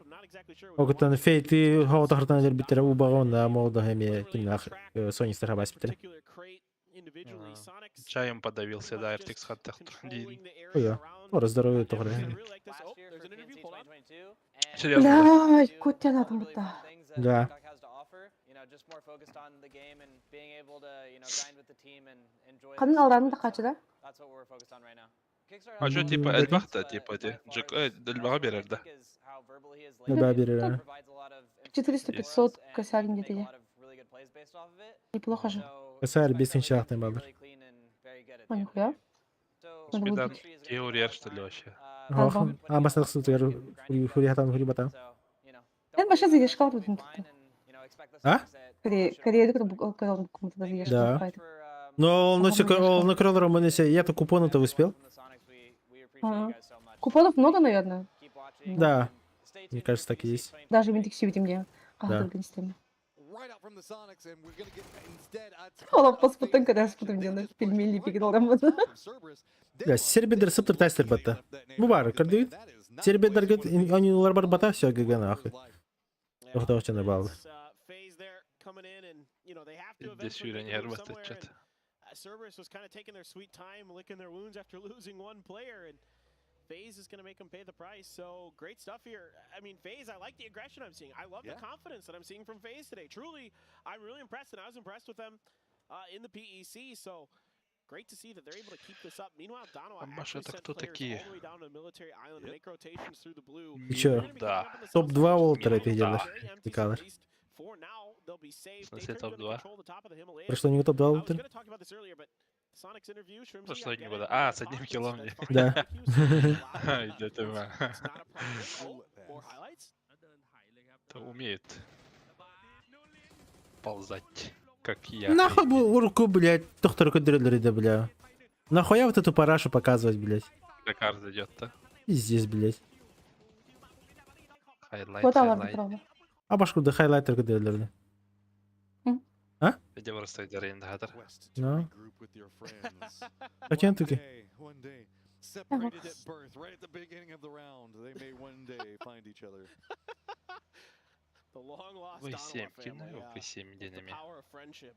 Огтан фейти хава тахартан дер битере убагон да молда хеме кинах Sony старабас битере. Чаем подавился, да, RTX хаттах. Ой, ора здоровье тогре. Серьезно. Блядь, котя надо будто. Да. Kadın aldandı da kaçı da. А что, типа, Эльбахта, типа, Эльбаха берер, да? Ну да, бери, да. 400-500 косарь где-то я. Неплохо же. Косарь без иншахтный балдыр. А, нихуя. Надо Спидан, будет. теория, что ли, вообще? Ох, а басна сутер хурихатан хурибатан. Ben başa ziyеш kaldım tuttu. А? Корея kaldım кому-то да ziyеш Да. kaldım. Но он на кроллера Монесе, я-то купоны-то успел. Купонов много, наверное. Да. Мне кажется, так и есть. Даже в индексе видим где. Да. Oğlum pasputun kadar sputun canım. Filmiyle pigidalım bunu. Ya Сербидер сыптыр тастер бата. Bu var, kırdıydı. Сербидер git, onlar var bata, все гагана ахы. Охта очана балды. Здесь Юрий не работает, что-то. Cerberus was kind of taking their sweet time, licking their wounds after losing one player, and FaZe is going to make them pay the price. So great stuff here. I mean, FaZe, I like the aggression I'm seeing. I love the confidence that I'm seeing from FaZe today. Truly, I'm really impressed, and I was impressed with them in the PEC. So great to see that they're able to keep this up. Meanwhile, Dono actually это sent кто players такие? all the way down to Military Island to make rotations through the blue. И чё? Да. Топ-2 Уолтера ты делаешь, Николай. For now, they'll be safe. В смысле, They could топ-2? control the top of the Himalayas. Прошло не топ-2 I was Уолтер? going to talk about this earlier, but Sonic's interview, Shrimzy, Прошло I не get года. it. А, с одним килом не. Да. Ай, да ты ма. More highlights? Это умеет ползать, как я. Нахуй бы руку, блядь, доктор кудреллер да, бля. Нахуя вот эту парашу показывать, блядь? Декар зайдет-то. И здесь, блядь. Хайлайт, Фотоаларды хайлайт. туралы. А башкуда хайлайтер кыдырлерди. А? Видео просто идет хатыр. Ну. Какие таки? One day, separated at birth, right at the beginning of the round, they may one day find each other. The long lost V7 Donovan кино, family, V7 with the динами. power of friendship,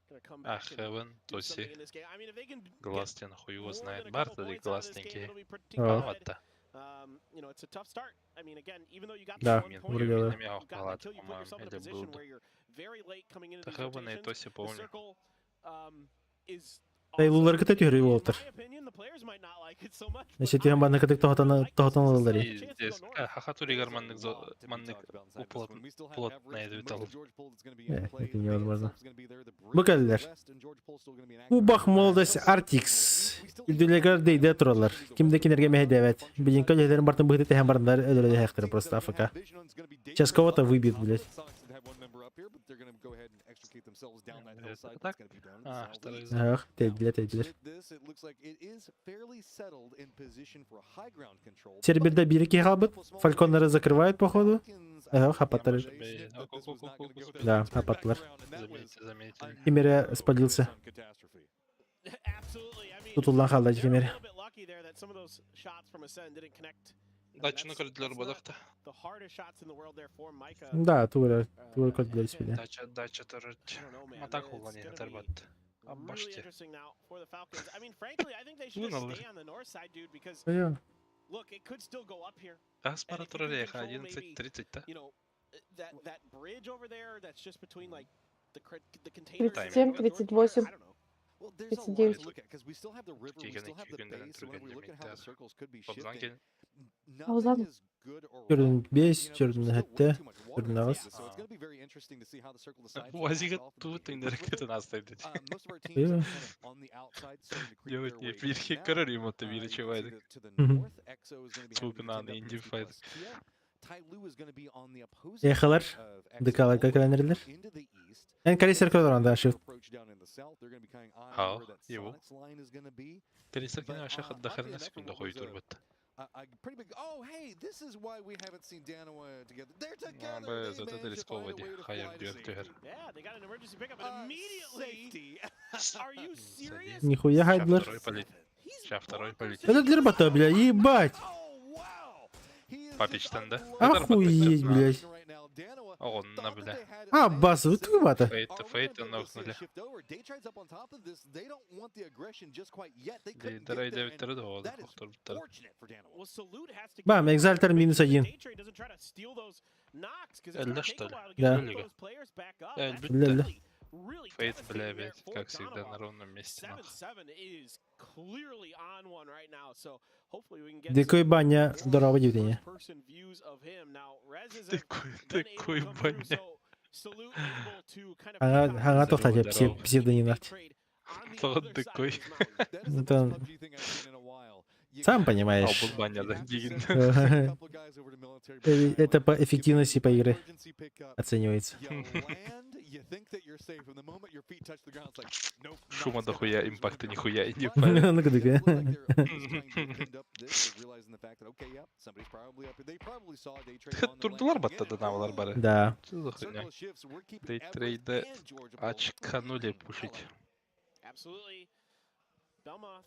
gonna come А back and Хевен, do something Тоси. in this game. I mean, if they can Гластин, хуй его more знает. than a couple Бартли points out of this game, гласненький. it'll be pretty А. good. Вот-то. You know, it's a tough start. I mean, again, even though you got Да, the 1 point, вроде да. you got that Палат, kill, you put по-моему, yourself in a или position был. where you're very late coming into Та these Хевен и rotations. Тоси The помню. circle is Тайлулар кыта тюрі болтыр. Неше түйен баны кытык тоғытан алылар. И здесь хахатуригар маннык плотный витал. Это невозможно. Быкалилер. Убах молодость Артикс. Үлдүлегер дейде туралар. Кимде кинерге мехедевет. Билин көлелерин бартын быгыты тehen барындар өлөлөдө хектер просто АФК. Сейчас кого-то выбьет, блядь. Так? А, второй зон. Ах, тейдилер. Серберда биреки халбыт. Фальконнары закрывают, походу. Ага, хапаттары. Да, хапаттылар. Заметили. Кемере спалился. Тутулдан халды кемере. Дачаны көрділер бадақта. Да, тура көрділер спиде. Дача тұрыт. Матақ олған ені тарбатты. Аббаште. Ая. Ас пара тұрар еха 11:30 та. That bridge over there that's just between like the container 37, 38. Well, there's a lot 39. to look at because we still have the river, we still have the base, and when we look at how the circles could be Подзан shifting, келін. Аузан. is good or Көрдүн wrong. 5, көрдүн хәтте, көрдүн Yeah, агыс. so it's going to be very interesting to see how the circle decides. to Уазиға back off and туу take теңдер control. кетін астайды. Most of our teams are Yeah. kind of on the outside, starting to creep their Девать, way не in бирке now. көрөр емоты бирі You can see чевайды. to the Мгм. north, EXO is going to be having to Цукынан contend up инди against файт. Kia. Tyloo is going to be on the opposing Ехалар. side of EXO, Дыкаларга көләнерлер. into the east. Эн карисер көрдүр анда шифт. Approach down in the south. They're going to be kind of eyeing How? where that You? Sonics line is going to be. Тересер кені But, аша oddly хаддахар enough, нәсіпінде it қой was турбатты. a pretty big. Oh, hey, this is why we haven't seen Danoa together. They're together. Бая They зато managed to find a рисковали. way to Хайер fly to дюр safety. тюр. Yeah, they got an emergency pickup and immediately. Are you serious? Нихуя хайдлер. Второй полетит. Сейчас второй полетит. Ölürdüler bata, бля, ебать. Папичтан, да? Охуеть, блядь. Онна, бля. А, бас, вы тут бата. Фейта нокнули. Дейдер айдевиттері де оғады. Қоқтар біттері. Well, Salute has to Бам, экзальтер минус 1. Daytrade doesn't try to steal those knocks because it's Эльда, going to take что a ли? while to Да. get those players back up. Эль, That's Ля-ля. really, really Фейт, devastating бля, there ведь, for как всегда, Donovan. на ровном месте. нах. 7-7 is clearly on one right now, so hopefully we can get Дикой баня здорово дивдение. first-person views of him. Now, Rez is Такой баня. Salute able to kind of Хага тоқтат, я Здорово. псевдоним. Тот такой. Это... Сам понимаешь. Албун баня, да, деген. Это по эффективности по игре оценивается. Шума дохуя, импакта нихуя и не Ну-ка, дыка. Турдулар батта данавалар бары. Да. Что за хуйня? Дейтрейда очканули пушить. Absolutely. Belmoth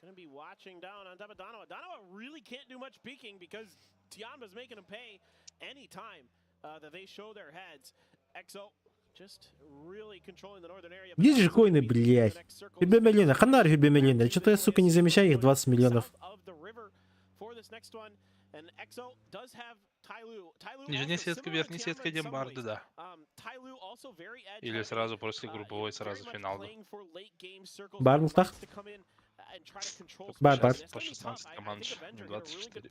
gonna be watching down on top of Donovan. Donovan really can't do much peeking because Tianba's making him pay any time that they show their heads. EXO just really controlling the northern area. Где же коины, блядь? Хюбе миллиона, ханар хюбе миллиона. Что-то я, сука, не замечаю их 20 миллионов. And EXO does have Tyloo. Нижняя сетка, верхняя сетка, дембарды, да. Или сразу после групповой, сразу финал. Барнстах? Бар. По 16 команд, не 24.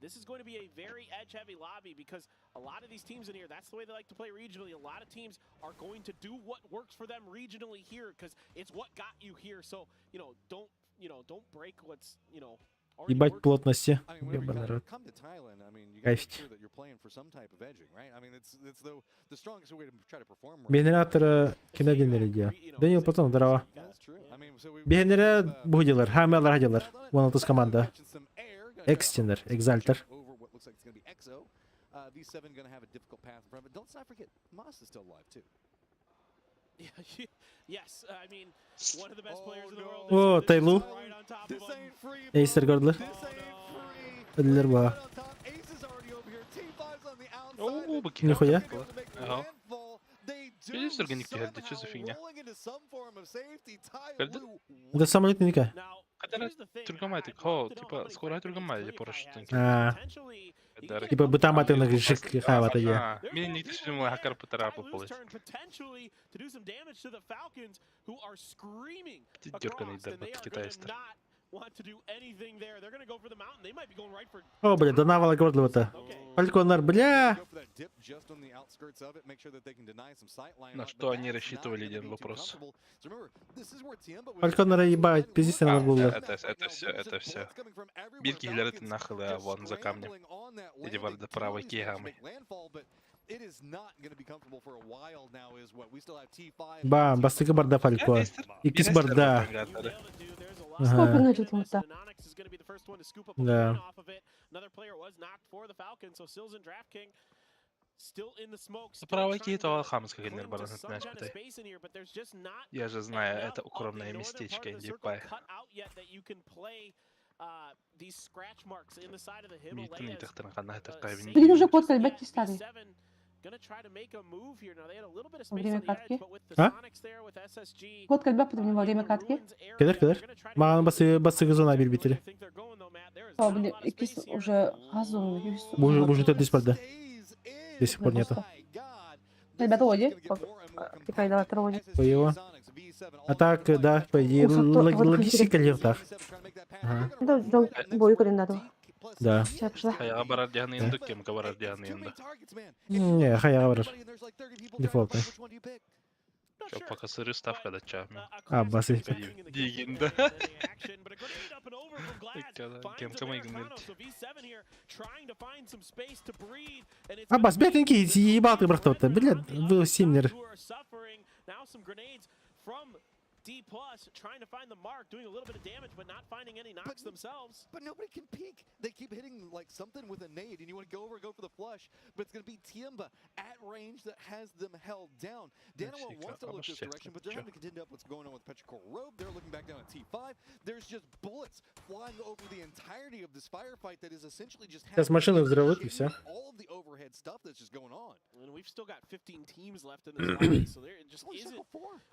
This is going to be a very edge-heavy lobby because a lot of these teams in here, that's the way they like to play regionally. A lot of teams are going to do what works for them regionally here because it's what got you here. So, don't break what's, already Ебать working. плотности. Ебаный рот. Кайфить. playing for some type of edging, right? I mean, it's the strongest way to try to perform. Бенераторы kime dinleri diyor. Daniel Patton bravo. Бенере будилар, хамелар hadilар. 16 команда. Extender, Exalter. V7 going to have a difficult path in front, but let's not forget, Moss is still alive too. Yes, I mean, one of the best players in the world. О, Тайлу. Эйстер gördüler. Ödüller bu. О, баки. Нихуя. Ага. Видишь, органик geldi, что за фигня? Geldi? Это самолет ника. Kadar Türkçe ho, типа скоро Türkçe или парашютun. Типа бытаматы на жик хавата я. Мен не тишим ла хакар потарапл полис. Дёрканый дербат китайстер. О, бля, донавала гордлого-то. Фальконар, бля. На что они рассчитывали, один вопрос. Фальконара ебать, пиздец на было. Это все. Бирки гилярит нахуй, вон за камнем. Иди варда правой кигамы. Ба, бастыка барда фалько. Икис барда. Сколько начал вот-то? Да. Правой ки то хамска гильнер баранет мяч питай. Я же знаю, это укромное местечко, Индипай. Митни тахтан хана такая вини. Ты уже код кальбеки старый. Во время катки. А? Код кальбек потом во время катки. Кедер. Маған басы газона бербитери. О, блин, икис уже газон. Бужу тет диспарда. До сих пор нету. Ребята, оди. Тикай, давай, троди. По его. А так, да, по идее, логистика левтах. Да, бою координату. Да. Хая барардяны инду, кем барардяны инду. Не, хая барар. Дефолтный. Чё, пока сыры ставка до чами. А, басы. Дигин, да. Кем кому игнорит. А, бас, бедненький, ебал ты, брат-то. Блядь, был симнер. D plus trying to find the mark, doing a little bit of damage, but not finding any knocks themselves. But nobody can peek. They keep hitting like something with a nade, and you want to go over, go for the flush, but it's going to be Tiemba at range that has them held down. Danawa wants to look this direction, but they're having to contend up what's going on with Petrichor Robe. They're looking back down at T5. There's just bullets flying over the entirety of this firefight that is essentially just Сейчас машины взрывают и все. all of the overhead stuff that's just going on. And we've still got 15 teams left in this fight, so there just isn't.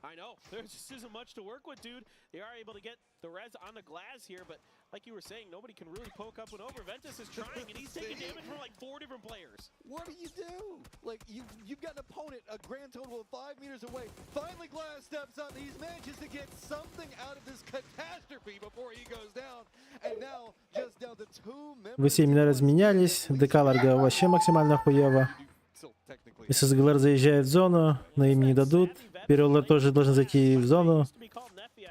I know there just isn't much to work with, dude. They are able to get the res on the glass here, but like you were saying, nobody can really poke up and over. Ventus is trying, and he's taking damage from like 4 different players. What do you do? Like you've got an opponent a grand total of 5 meters away. Finally, Glass steps up. He manages to get something out of this catastrophe before he goes down, and now just down to 2 members. Вы все именно разменялись. Декаларга вообще максимально хуево. ССГЛР заезжает в зону, но им не дадут. Перелор тоже должен зайти в зону.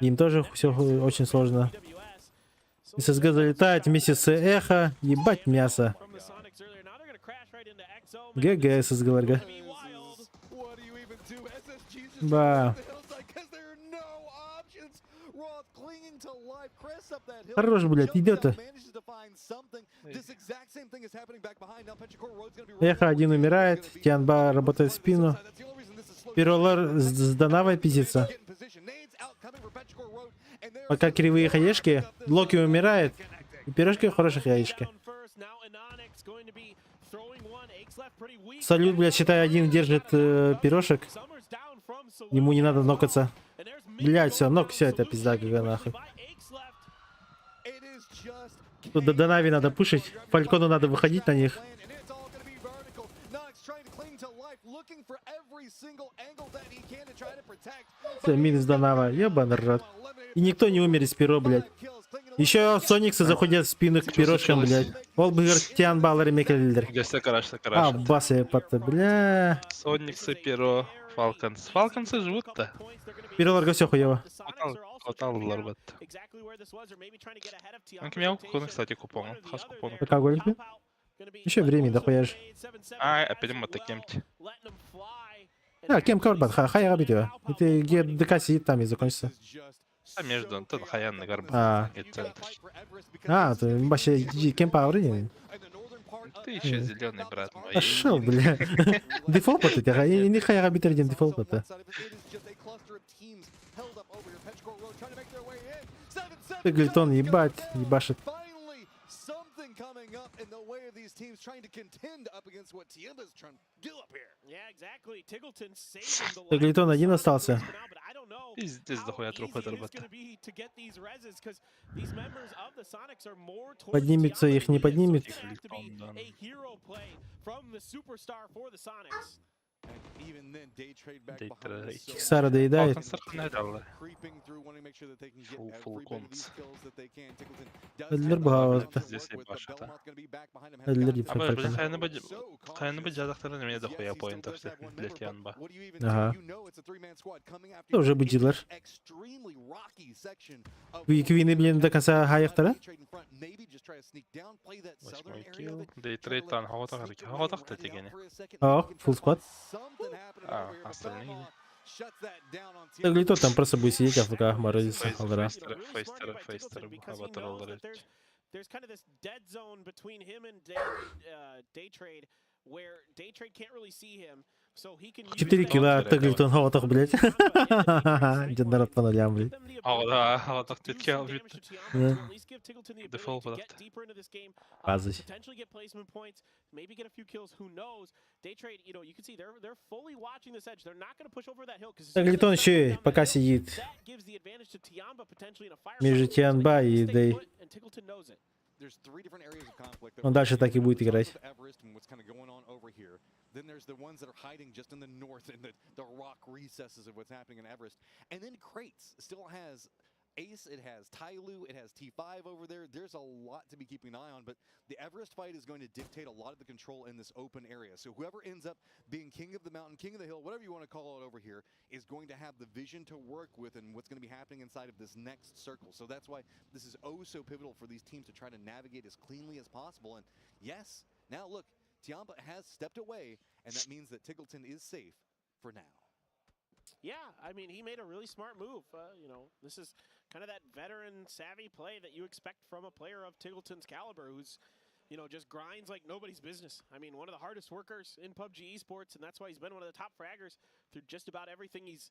Им тоже все очень сложно. ССГ залетает вместе с Эхо. Ебать мясо. ГГ ССГЛР. Ба. Хорош, блядь, идет-то. Эхо один умирает. Тианба работает в спину. Перолар с Донавой пиздится. Пока кривые хаешки, Локи умирает. И пирожки хороших яички. Салют, блядь, считай, один держит пирожек. Ему не надо нокаться. Блядь, все, нок, все, это пизда, как нахуй. Тут до Донави надо пушить. Фалькону надо выходить на них. Все, минус Донава, ебаный рот. И никто не умер из перо, блядь. Еще Сониксы заходят в спину к пирожкам, блядь. Олбгер, Тиан, Баллар и Мекеллер. А, басы, пата, бля. Сониксы, перо, Фалконс. Фалконсы живут-то. Перелорга все хуево. Хватал ларбат. Он к мяу, купон, кстати, купон. Хас купон. Пока гольфи. Еще времени дохуя же. Опять мы таким-то. Кем корбат, хай рабитива. Это где ДК сидит, там и закончится. А между тон Хаян и Гарбат. То вообще кем по времени? Ты еще зеленый, брат мой. Пошел, бля. Дефолт это, и не хай рабитив один дефолт это. Эглитон ебать, ебашит. Эглитон один остался. Пиздец, дохуя трупа дорбата. Поднимется их, не поднимет. Киксара доедает. Эдлер бауазда. Эдлер дипфакальтана. Хайны бы дядахтары мне дохуя поинтов для Тианба. Ага. Это уже будет дилер. Квины, блин, до конца хайяхтара? 8 килл. Дейтрейд тан хаватахта тегене. Фулл сквад. Остальные. Эглито там просто будет сидеть, АФК, морозиться. Фейстер, аватар алред. There's kind of this dead zone between him and Daytrade, where Daytrade can't really see him, so he can. 4 килла от Эглитон хаватах, блядь. Джендарат по нулям, блядь. Да, хаватах тетки албит. Дефолт подавт. Базы. Potentially get placement points, maybe get a few kills, who knows. Daytrade, you know, you can see they're fully watching this edge. They're not going to push over that hill because Эглитон еще пока сидит между Тианба и Дэй. Он дальше так и будет играть. Then there's the ones that are hiding just in the north in the rock recesses of what's happening in Everest. And then Kratos still has Ace, it has Tyloo, it has T5 over there. There's a lot to be keeping an eye on, but the Everest fight is going to dictate a lot of the control in this open area. So whoever ends up being king of the mountain, king of the hill, whatever you want to call it over here, is going to have the vision to work with and what's going to be happening inside of this next circle. So that's why this is oh so pivotal for these teams to try to navigate as cleanly as possible. And yes, now look, Tiamba has stepped away, and that means that Tiggleton is safe for now. Yeah, I mean, he made a really smart move. You know, this is kind of that veteran, savvy play that you expect from a player of Tiggleton's caliber who's, you know, just grinds like nobody's business. I mean, one of the hardest workers in PUBG esports, and that's why he's been one of the top fraggers through just about everything he's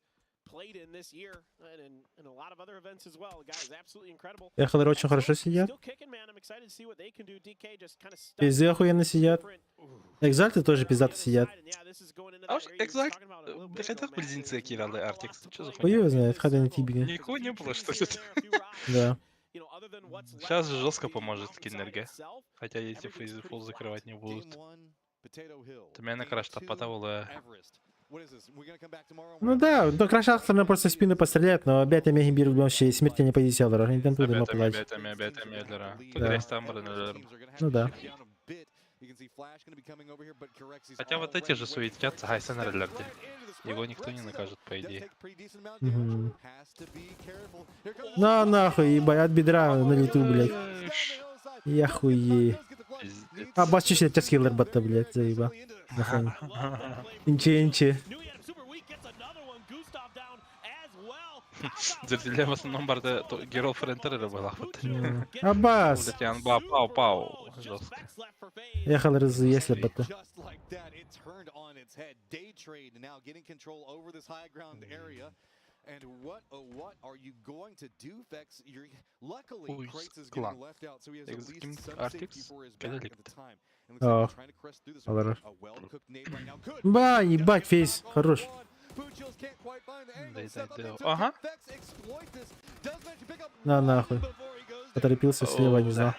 played in this year and in a lot of other events as well. The guy is absolutely incredible. Эхолеры очень хорошо сидят. Пизды охуенно сидят. Экзальты тоже пиздато сидят. Экзальт? Да хотят близнецы Кираллы Артикс. Что за хуй его знает, когда не тибига. Никого не было, что ли? Да. Сейчас жестко поможет Киннерге. Хотя эти фейзы фулл закрывать не будут. Ты меня накраш топотавала. Ну да, до крашахтарна просто в спину постреляет, но бета мегибир вообще смертельно позиционер. Интент будет ему плать. Ну да. Хотя вот эти же суетятся, Хайсен Редлерди. Его никто не накажет, по идее. На нахуй, ебать, от бедра на лету, блядь. Я хуе. А бас чуть-чуть тяскиллер бата, блядь, заеба. Нахуй. Инче. Зерделя в основном барда Герол Френтера была. Аббас. Пау. Жестко. Ехал раз, если бата. And what are you going to do, Vex? Luckily, Kratos is getting left out, so he has at least something for his back at the time. And looks like trying to crest through this with a well-cooked nade right now. Good. Ба, ебать, фейс, хорош. Ага. На нахуй. Поторопился слева, не знал.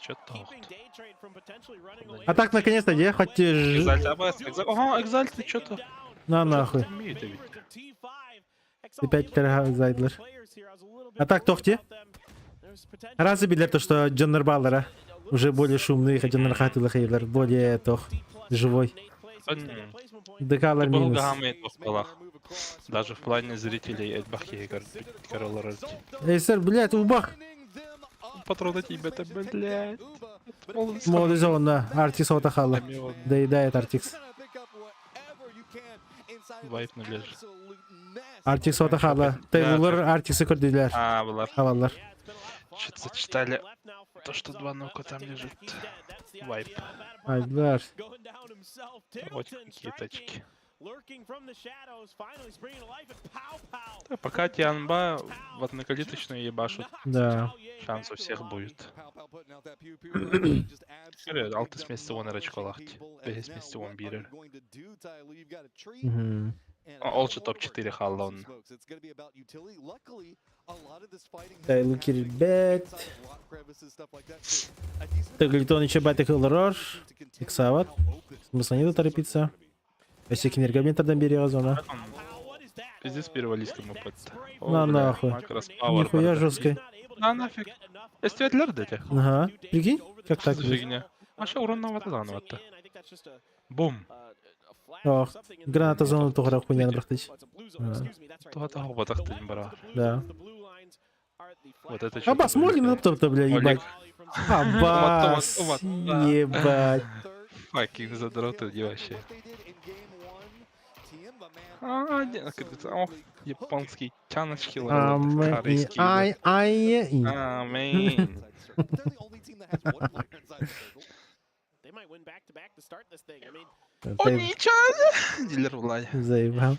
Чё то? А так, наконец-то, где? Хоть... Ага, Экзальт, ты чё-то? На нахуй. Опять Экзайдлер. А так, тохти? Разве билер то, что Джоннер Баллера уже более шумный, хотя Нархатил Хейлер более тох живой. Декалер минус. Даже в плане зрителей Эдбахи и Карола. Эй, сэр, блядь, убах! патроны тебе-то, блядь. Молодой да. Артикс отахала. Доедает Артикс. Вайпнули же. Артикс отахала. Тейлор Артиксы көрдүлөр. Булар. Хавалар. Что-то зачитали. То, что 2 нока там лежит. Вайп. Айдар. Вот какие тачки. Да, пока Тианба в однокалиточную ебашут. Да. Шанс у всех будет. Алты сместе вон рачколахти. Бегес сместе вон бирер. Олчы топ-4 халлон. Тайлу кирбет. Таглитон еще батик лрор. Иксават. Смысла нету торопиться. Если кинергометрдан берет зона. Пиздец перевались кому под-то. На нахуй. Нихуя жесткой. На нафиг. Если отляр дайте. Ага. Прикинь? Как так? Фигня. А что урон заново-то? Бум. Ох, граната зону тогра хуйня брахтыч. Тугата батахтын бара. Да. Вот это Абас, молим на то, бля, ебать. Абас, ебать. Факинг задроты вообще. Японский тяночки корейский. Аминь. Дилер Влад. Заебал.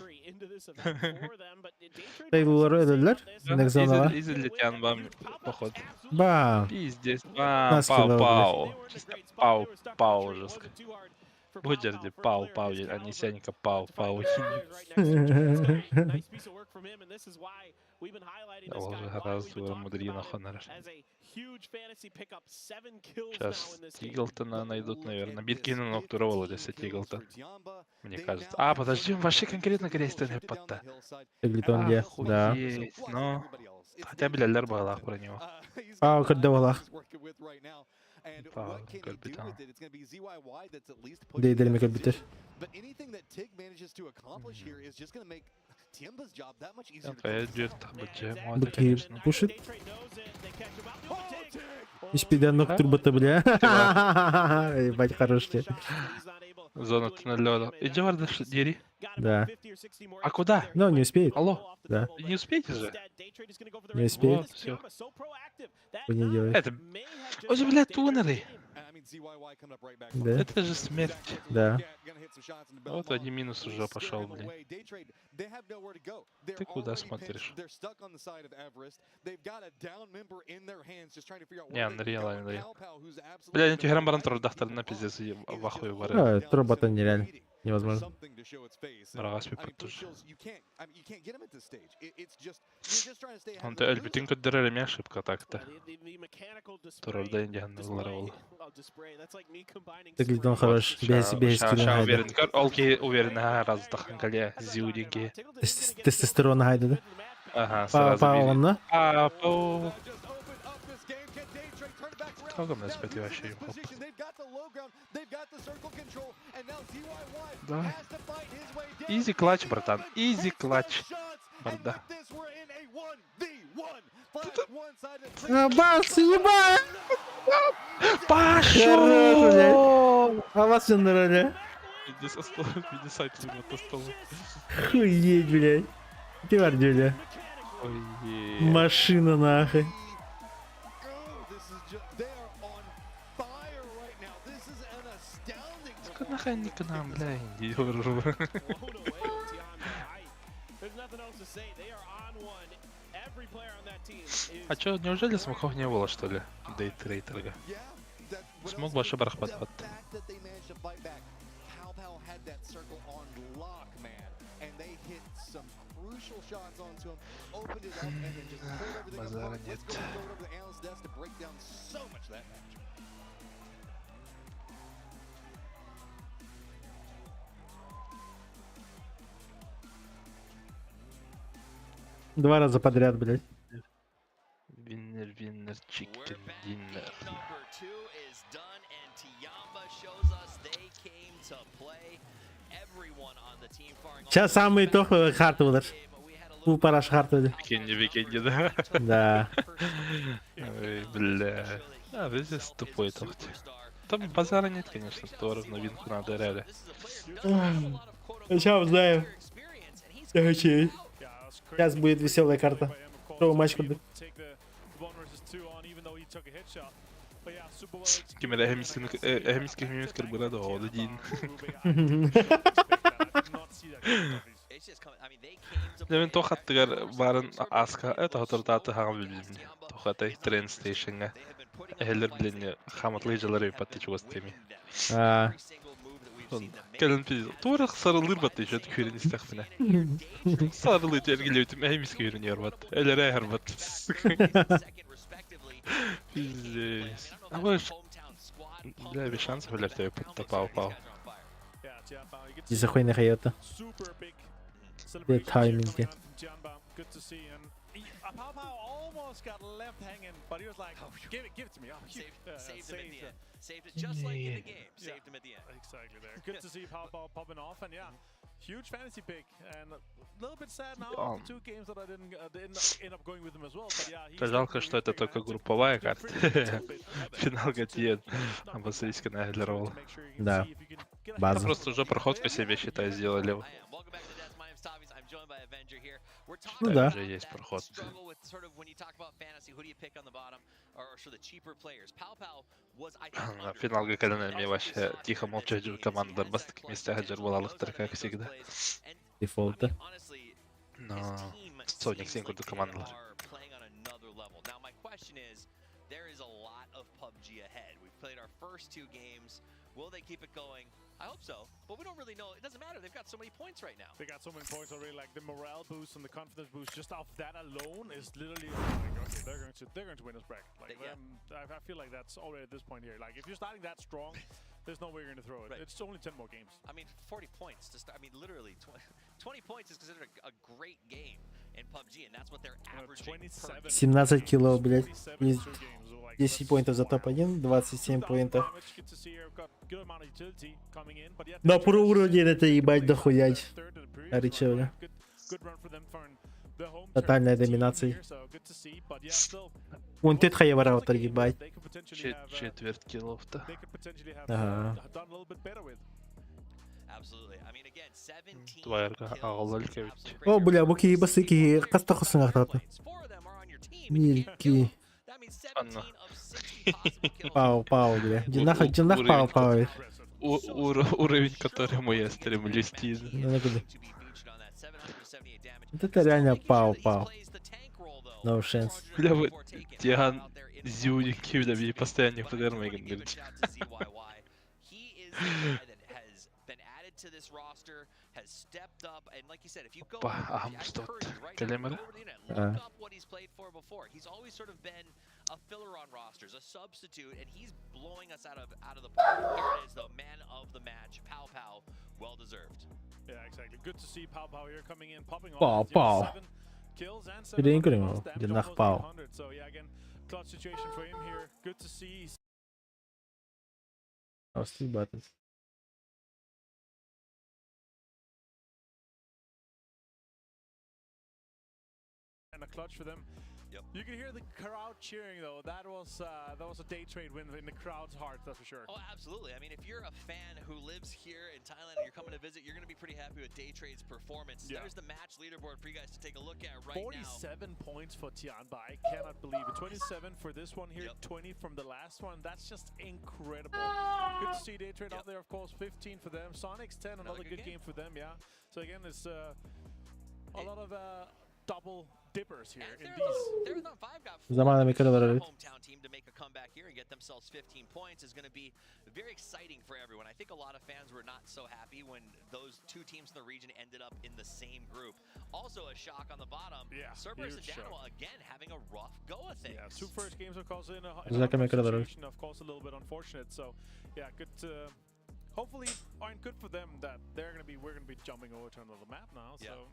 Тейлор öldürdüler. Nekzon'a. Изолетян вам поход. Бам. Пиздец. Бам. Пау-пау. Чисто пау-пау жестко. Будерди, пау-пау, а не сяника пау-пау. Да, уже гораздо мудрено хонор. Сейчас Тиглтона найдут, наверное. Биткина ноктуровала здесь Тиглтон. Мне кажется. А, подожди, вообще конкретно крестный подта. Тиглтон, да. Но хотя бы Лялер была про него. Пау, кардавалах. Пау, капитан. Дейдерми капитан. Быки пушит. Испидан ноктурбата, бля. Ебать, хороший. Зона туннеля. Иди варда дери. Да. А куда? Ну, не успеет. Алло. Да. Не успеете же? Не успеет. Вот, все. Вы не делаете. Это... Ой, блядь, туннели. Да. Это же смерть. Да. Вот один минус уже пошел, блин. Ты куда смотришь? Не, Unreal. Бля, эти грамбарантор дахтар на пиздец в ахуе варят. А, тробота нереально. Невозможно. Рагаспи подтужи. Он ты альбитин код дерели меня ошибка так-то. Туров индиан назларовал. Ты глядел хорош. Без Ща уверен. Олки уверен, раз таханкале зиудинки. Тестостерон хайда, да? Ага, сразу видно. Пау. Много мне спать вообще им хоп. Давай. Изи клатч, братан. Изи клатч. Барда. Бас, ебать! Пошел! А вас все нравится? Иди со стола, иди сайт со стола. Хуеть, блядь. Ты вардюля. Машина нахуй. Нахуй не к нам, бля, иди. А чё, неужели смоков не было, что ли? Дейтрейтерга. Смог ваш барах подход. Базара нет. Два раза подряд, блядь. Виннер, чикен, диннер. Сейчас самый топовый хард удар. Пул пара шығартады. Викенди, да? Да. Ой, бля. А, везде тупой тохте. Там базара нет, конечно, товаров новинку надо реально. Сейчас узнаем. Сейчас будет веселая карта. Что матч курдук. Кемер әһемискер мемескер burada oldu deyin. Demin toxattıgar barın aska toxatartatı hağı bilmemni. Toxatay train station'a. Ehler bilen xamatlayıcılar öpatı çok istemi. Gelin biz doğru sarılır battı şu köyün istakfine. Sarılı tergileytim ehemiske yürünüyor bat. Elere eher bat. Biz ama бля, без шансов летаю под пау-пау. Из-за хуйных Хайота. Где тайминги. Almost got left hanging, but he was like, give it to me. Saved him at the end. Saved it just like in the game. Saved him at the end. Exactly there. Good to see Pow popping off, and yeah, huge fantasy pick, and a little bit sad now after 2 games that I didn't end up going with him as well. But yeah, Жалко, что это только групповая карта. Финал Гатиен. Обосрись на Эдлерол. Да. База. Просто уже проходку себе, считай, сделали. Ну да. Уже есть проход. Финал Гакалинами вообще тихо молчащая команда без таких местах джербалалыктар, как всегда. Дефолта. Но Соник Синкурду команда. Will they keep it going? I hope so, but we don't really know. It doesn't matter. They've got so many points right now. They got so many points already. Like the morale boost and the confidence boost, just off that alone, is literally like, okay, they're going to win this bracket. Like, I feel like that's already at this point here. Like, if you're starting that strong, there's no way you're going to throw it. Right. It's only 10 more games. I mean, 40 points to start. I mean, literally 20 points is considered a great game in PUBG, and that's what they're averaging. 17 кило, блядь. 10 поинтов за топ-1, 27 поинтов. На про уровне это ебать дохуять. Аричевля. Тотальная доминация. Вон тет хаевараутер ебать. Четверть килов-то. Ага. Твоярга ағылылка өтті. О, бля, бұки ебасыки қаста құсын ақтаты. Милки. Пау, бля. Джинах пау. Уровень, к которому я стремлюсь. Это реально пау. No chance. Бля, вот Тиан Зюники, бля, мне постоянно подермайген говорит. To this roster has stepped up, and like you said, if you go Curry, right, look up what he's played for before. He's always sort of been a filler on rosters, a substitute, and he's blowing us out of the park. Here it is, the man of the match, Pow, well deserved. Yeah, exactly. Good to see Pow here coming in, popping off. Pow. 7 kills and 7 kills. So yeah, again, clutch situation for him here. Good to see. I'll see buttons. And a clutch for them. Yep. You can hear the crowd cheering though. That was a day trade win in the crowd's heart, that's for sure. Oh, absolutely. I mean, if you're a fan who lives here in Thailand and you're coming to visit, you're going to be pretty happy with Day Trade's performance. Yeah. There's the match leaderboard for you guys to take a look at right 47 now. 47 points for Tianbai. Cannot believe it. 27 for this one here, 20 from the last one. That's just incredible. Good to see Day Trade out there, of course. 15 for them. Sonics 10, another good game for them, yeah. So again, it's a lot of double dippers here in these. Zamanами kadar Hometown team to make a comeback here and get themselves 15 points is going to be very exciting for everyone. I think a lot of fans were not so happy when those 2 teams in the region ended up in the same group. Also a shock on the bottom. Yeah, Cerberus and Danimal again having a rough go of things. Yeah, 2 first games of course in a situation, of course a little bit unfortunate. So yeah, good hopefully aren't good for them that we're gonna be jumping over to another map now. So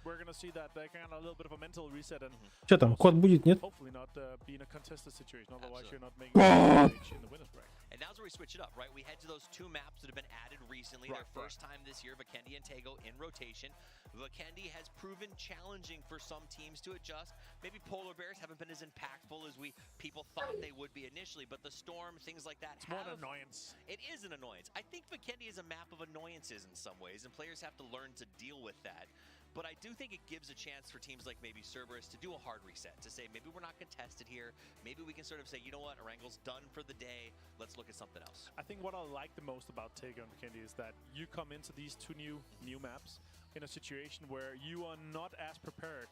we're gonna see that they kind of a little bit of a mental reset and Что там, код будет, нет? hopefully not be in a contested situation. Otherwise, you're not making it in the winners bracket. And now's where we switch it up, right? We head to those two maps that have been added recently. Their first time this year, Vikendi and Tego in rotation. Vikendi has proven challenging for some teams to adjust. Maybe Polar Bears haven't been as impactful as people thought they would be initially, but the Storm, things like that. It's more an annoyance. It is an annoyance. I think Vikendi is a map of annoyances in some ways, and players have to learn to deal with that. But I do think it gives a chance for teams like maybe Cerberus to do a hard reset, to say maybe we're not contested here. Maybe we can sort of say, you know what, Erangel's done for the day. Let's look at something else. I think what I like the most about Tego and Vikendi is that you come into these two new maps in a situation where you are not as prepared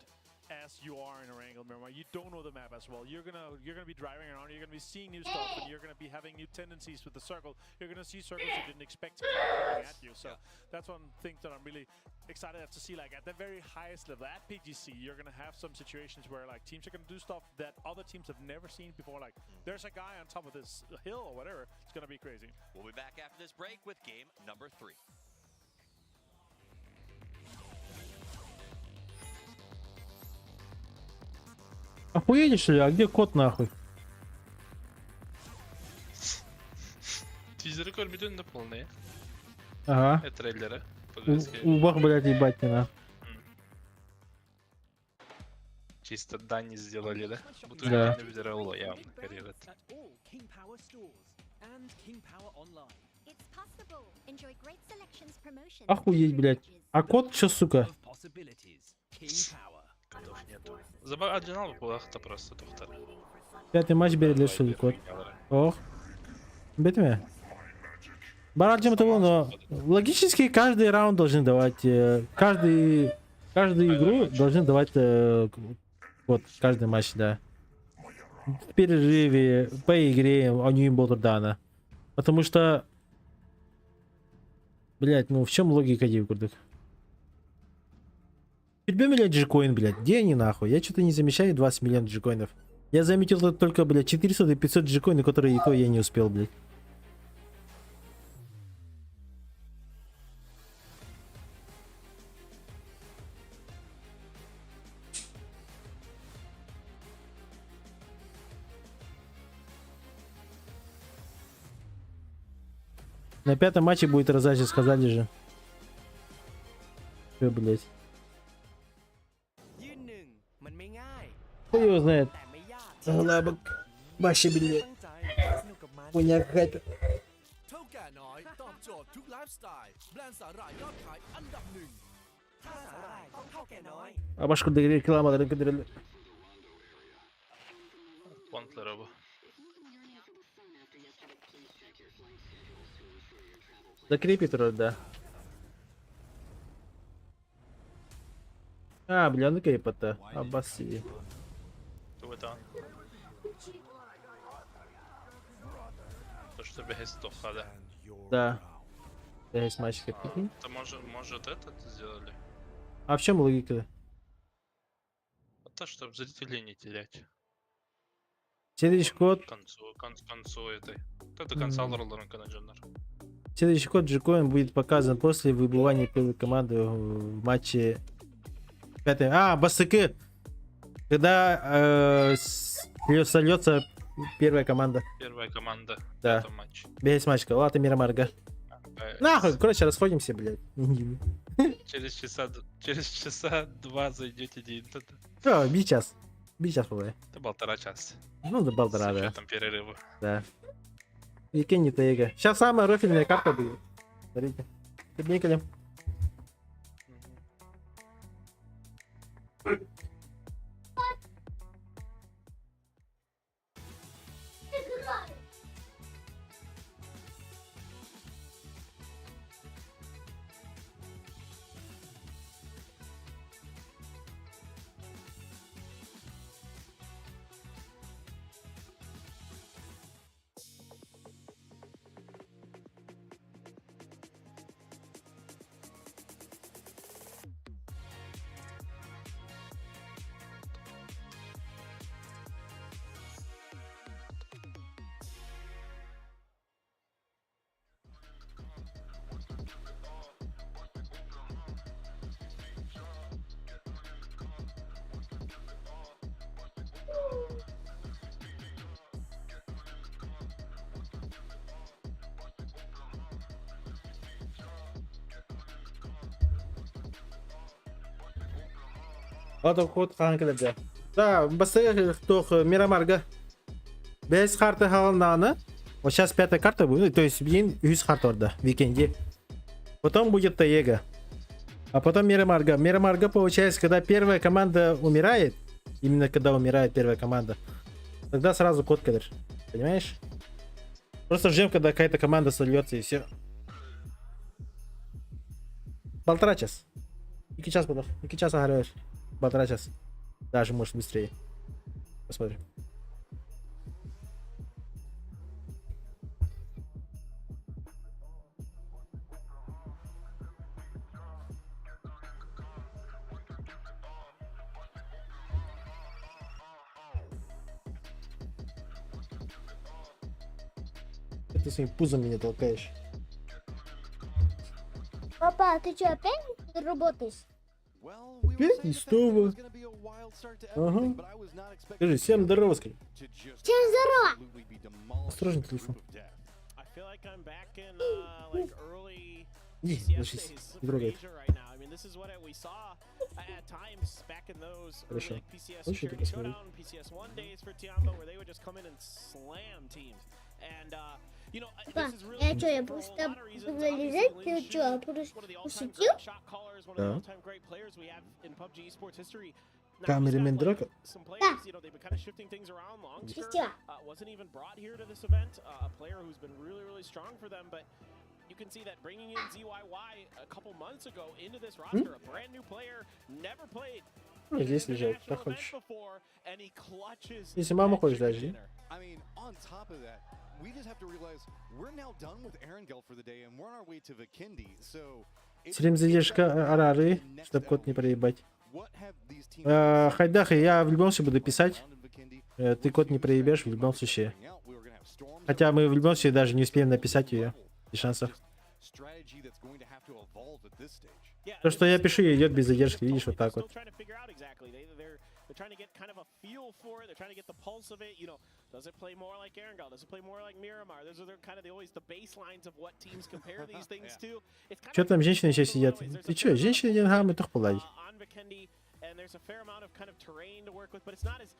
as you are in Erangel. Remember, you don't know the map as well. You're gonna be driving around. You're gonna be seeing new stuff, and you're gonna be having new tendencies with the circle. You're gonna see circles you didn't expect to be coming at you. So that's one thing that I'm really excited to see. Like at the very highest level at PGC, you're gonna have some situations where like teams are gonna do stuff that other teams have never seen before. Like there's a guy on top of this hill or whatever. It's gonna be crazy. We'll be back after this break with game number 3. Охуели, что ли? А где кот, нахуй? Тизеры görmedin de полные. Ага. Трейлеры. Убах, блядь, ебать не на. Чисто Дани сделали, да? Будто Да. не выдирало явно карьеры. Охуеть, блядь. А кот что, сука? Котов нету. Оригинал булахта просто доктор. 5-й матч берет, что ли, кот? Ох. Битме. Бараджим того, но логически каждый раунд должен давать, каждую игру должен давать вот каждый матч, да. В перерыве, по игре, они им будут даны. Потому что, блять, ну в чем логика девкурдых? 5 миллионов джикоин, блядь, где они нахуй? Я что-то не замечаю 20 миллионов джикоинов. Я заметил только, блядь, 400 и 500 джикоинов, которые и то я не успел, блядь. На 5-м матче будет раздача, сказали же. Что, блядь? Кто его знает? Лабок. Баши, блядь. Хуйня какая-то. А башку до реклама, да. Понтлера bu. Закрепит вроде, да. А, бля, ну кейпа-то. Абаси. Кто это? То, что без тоха, да? Да. Есть матчика. Это может этот сделали? А в чем логика? То, чтобы зрителей не терять. Следующий код. К концу этой. Это конца аларларын канаджандар. Следующий код G-Coin будет показан после выбывания первой команды в матче 5. А, Басыки! Когда сольется первая команда. Первая команда. Да. Матч. Без матчка. Лата Мирамарга. Нахуй, короче, расходимся, блядь. Через часа 2 зайдете день. Что, би час. Би час, бывает. Это 1,5 часа. Ну, до 1,5, да. Там перерывы. Да. И Кенни-то Эго. Сейчас самая рофильная карта будет. Смотрите. Подникали. Ото ход қанқыларды. Да, басты тох Мирамарга. Без карты халнаны. Вот сейчас 5-я карта будет, то есть блин, 100 карт орда в викенде. Потом будет Таега. А потом Мирамарга. Мирамарга получается, когда первая команда умирает, именно когда умирает первая команда, тогда сразу код кадр. Понимаешь? Просто ждем, когда какая-то команда сольется и все. 1,5 час. 2 час буду. 2 часа играешь. 1,5 час. Даже может быстрее. Посмотрим. Ты своим пузом меня толкаешь. Папа, ты что, опять работаешь? Опять не снова. Ага. Скажи, всем здорово, скажи. Всем здорово! Осторожно, телефон. Не, ложись, не трогай. Хорошо. Хочешь это посмотреть? Папа, я что, я просто буду лежать, ты что, пошутил? Да. Камерамен драка? Да. Шестила. You can see that bringing in ZYY a couple months ago into this roster, a brand new player, never played. Ну, здесь лежать, как хочешь. Если мама хочешь, даже. I mean, on top of that, we just have to realize we're now done with Erangel for the day and we're on our way to Vikendi. So Стрим задержка Арары, чтоб код не проебать. Хайдах, я в любом случае буду писать. Ты код не проебешь в любом случае. Хотя мы в любом случае даже не успеем написать ее. Без шансов. То, что я пишу, идет без задержки, видишь, вот так вот. Trying to get kind of a feel for it. They're trying to get the pulse of it. You know, does it play more like Erangel? Does it play more like Miramar? Those are kind of always the baselines of what teams compare these things to. Что там женщины сейчас сидят? Ты что, женщины деньгами toch полай? On Vikendi, and there's a fair amount of kind of terrain to work with, but it's not as.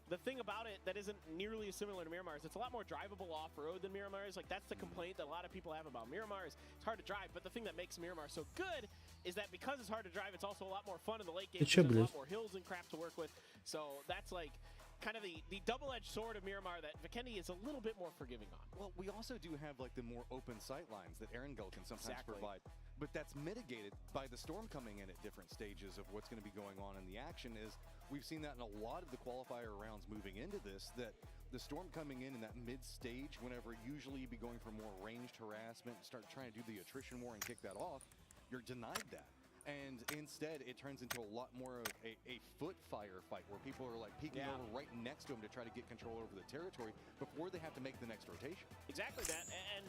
The thing about it that isn't nearly as similar to Miramar is it's a lot more drivable off-road than Miramar is. Like, that's the complaint that a lot of people have about Miramar is it's hard to drive. But the thing that makes Miramar so good is that because it's hard to drive, it's also a lot more fun in the late game. There's a lot more hills and crap to work with. So that's like kind of the double-edged sword of Miramar that Vikendi is a little bit more forgiving on. Well, we also do have like the more open sight lines that Erangel can sometimes provide. But that's mitigated by the storm coming in at different stages of what's going to be going on in the action is we've seen that in a lot of the qualifier rounds moving into this, that the storm coming in that mid-stage, whenever usually you'd be going for more ranged harassment, start trying to do the attrition war and kick that off, you're denied that. And instead, it turns into a lot more of a foot firefight where people are like peeking over right next to them to try to get control over the territory before they have to make the next rotation. Exactly that. And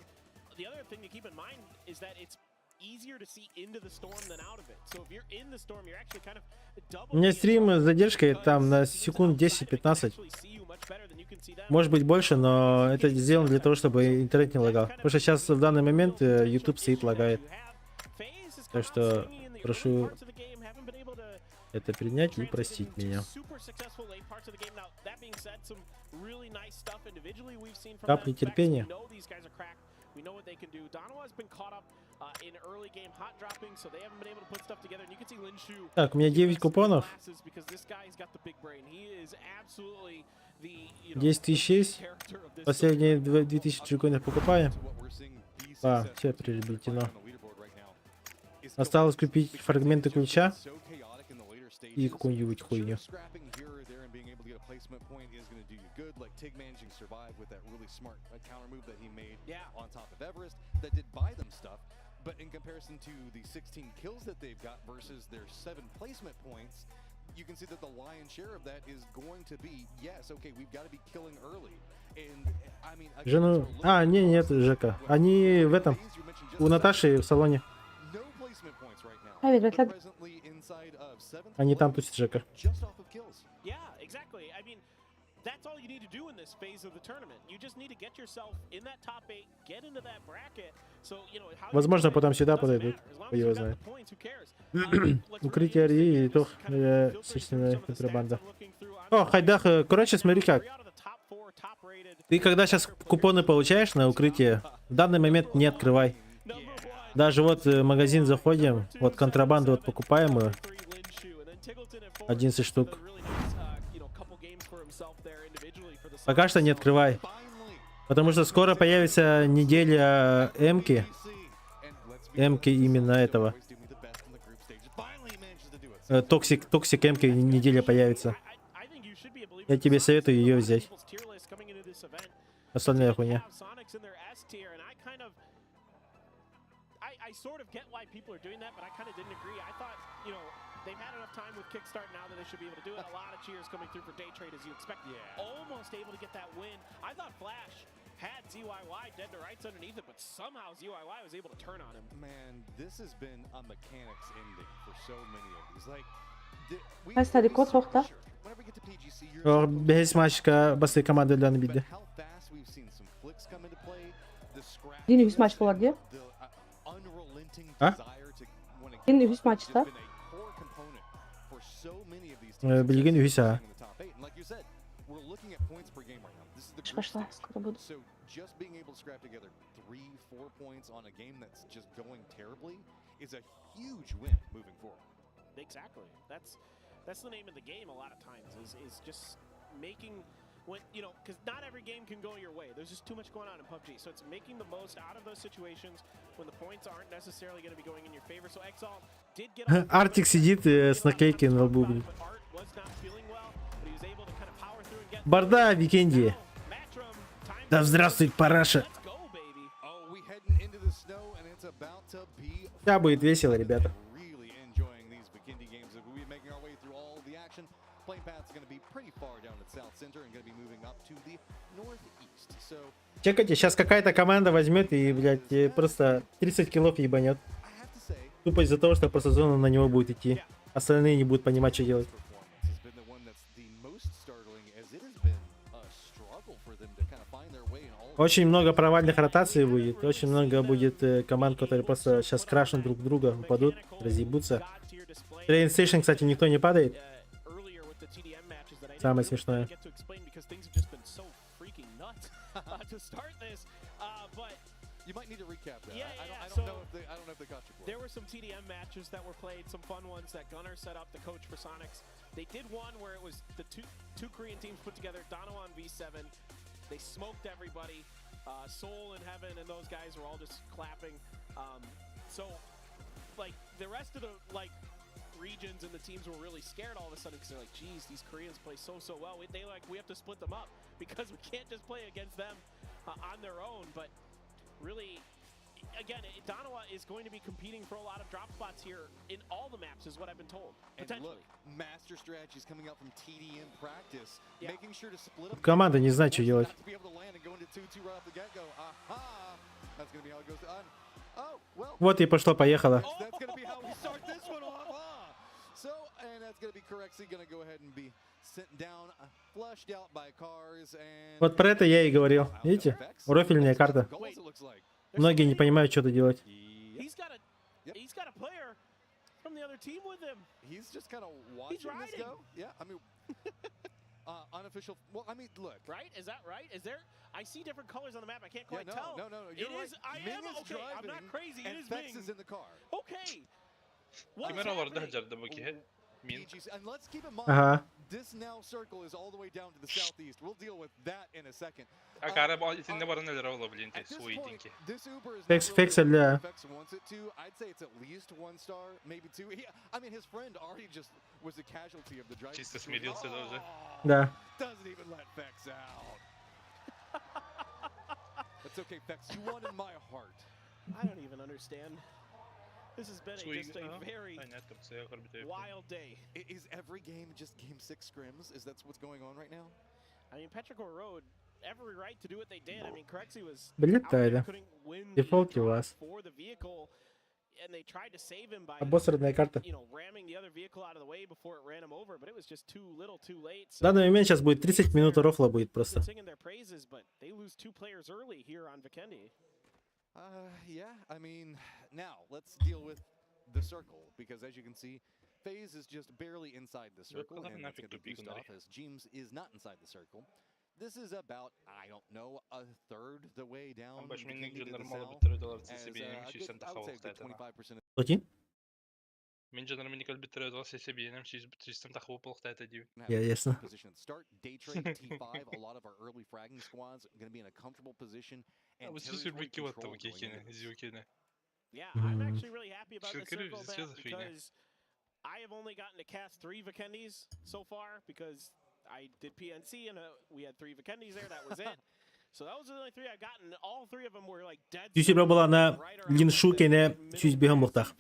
the other thing to keep in mind is that it's easier to see into the storm than out of it. So if you're in the storm, you're actually kind of double. У меня стрим с задержкой там на секунд 10-15. Может быть больше, но это сделано для того, чтобы интернет не лагал. Потому что сейчас в данный момент YouTube стоит лагает. Так что прошу это принять и простить меня. Капли терпения. Так, у меня 9 купонов. 10 тысяч есть. Последние 2000 джекоинов покупаем. А, все приобретено. Осталось купить фрагменты ключа и какую-нибудь хуйню. But in comparison to the 16 kills that they've got versus their 7 placement points, you can see that the lion's share of that is going to be, yes, okay, we've got to be killing early. And I mean, Жену... А, нет, Жека. Они в этом, у Наташи в салоне. Они там тусят, Жека. that's all you need to do in this phase of the tournament. You just need to get yourself in that top 8, get into that bracket. So, you know, how Возможно, потом сюда подойдут. Его знает. Укрытие Арии и то собственная контрабанда. О, Хайдах, короче, смотри как. Ты когда сейчас купоны получаешь на укрытие, в данный момент не открывай. Даже вот в магазин заходим, вот контрабанду вот покупаемую, 11 штук. Пока что не открывай. Потому что скоро появится неделя М-ки. М-ки именно этого. Токсик М-ки неделя появится. Я тебе советую ее взять. Остальная хуйня. I sort of get why people are doing that, but I kind of didn't agree. I thought, you know, they've had enough time with Kickstart now that they should be able to do it. A lot of cheers coming through for Day Trade as you expect. Almost able to get that win. I thought Flash had ZYY dead to rights underneath it, but somehow ZYY was able to turn on him. Man, this has been a mechanics ending for so many of these. Like, Kaç tane kod soktu? Behes maçka basit komandalarını bildi. Yine 100 maç var diye. Ha? Yine 100 maçta. Bilgin üyesi. Пошла, скоро буду. So just being able to scrap together 3-4 points on a game that's just going terribly is a huge win moving forward. Exactly. That's the name of the game a lot of times is just making when you know because not every game can go your way. There's just too much going on in PUBG. So it's making the most out of those situations when the points aren't necessarily going to be going in your favor. So Exalt did get Артик сидит с наклейкой на лбу. Барда, Викенди. Да здравствует Параша. Сейчас будет весело, ребята. Чекайте, сейчас какая-то команда возьмет и, блядь, просто 30 киллов ебанет. Тупо из-за того, что просто зона на него будет идти. Остальные не будут понимать, что делать. Очень много провальных ротаций будет. Очень много будет команд, которые просто сейчас крашнут друг друга, упадут, разъебутся. Трейн Стейшн, кстати, никто не падает. Самое смешное. You might need to recap that. Yeah, I don't know if they got you for it. There were some TDM matches that were played, some fun ones that Gunnar set up, the coach for Sonics. They did one where it was the two Korean teams put together, Donovan V7. They smoked everybody. Soul and Heaven and those guys were all just clapping. So, like, the rest of the, like, regions and the teams were really scared all of a sudden because they're like, geez, these Koreans play so well. We have to split them up because we can't just play against them on their own. But really, again, Donowa is going to be competing for a lot of drop spots here in all the maps, is what I've been told. And look, master strategies coming out from TDM practice, making sure to split up. Команда не знает, что делать. Вот и пошло-поехало. Вот про это я и говорил. Видите? Профильная карта. Многие не понимают, что-то делать. He's got a player from the other team with him. He's just kind of watching this go. Yeah, I mean, unofficial. Well, I mean, look. Right? Is that right? Is there? I see different colors on the map. I can't quite tell. No. It is. I am. Okay, I'm not crazy. It is Ming. Is in the car. Okay. And let's keep in mind, Ага. this now circle is all the way down to the southeast. We'll deal with that in a second. Фекс для... I'd say it's at least 1 star, maybe 2. I mean, his friend already just was a casualty of the drive. Да. Doesn't even let Fex out. That's okay, Fex. You won in my heart. I don't even understand. This has been just a very wild day. Is every game just game 6 scrims? Is that what's going on right now? I mean, Petrichor Road, every right to do what they did. I mean, Corexy was Блин, да. Дефолт у вас. for the vehicle. and they tried to save him by Обосранная карта. ramming the other vehicle out of the way before it ran him over, but it was just too little, too late. В данный момент сейчас будет 30 минут рофла будет просто. Singing their praises, but they lose 2 players early here on Vikendi. Yeah, I mean, now let's deal with the circle, because as you can see, FaZe is just barely inside the circle, and it's going to be boost off as James is not inside the circle. This is about, I don't know, a third the way down. Baş minnik jillar As, mala a bitiredolar good, CCB'nin I 60 would say a taxawul good taytana. 25% Okey. Min jillar minnik bitiredolar CCB'nin 60 taxawul poluk tayta diyor. Yeah, ясно. position at the start. Day trade T5, a lot of our early fragging squads are going to be in a comfortable position. And Bu siz territory ülke vattı control bu going kekini, into this. iziyokini. Yeah, I'm actually really happy about this Şirkeri circle, izleyeceğiz Matt, yine. because I have only gotten to cast 3 Vikendis so far because I did PNC and we had 3 Vikendis there. That was it. So that was the only 3 I've gotten. All 3 of them were like dead. Юсибра была на Линшукене Сюзбегамлыктах.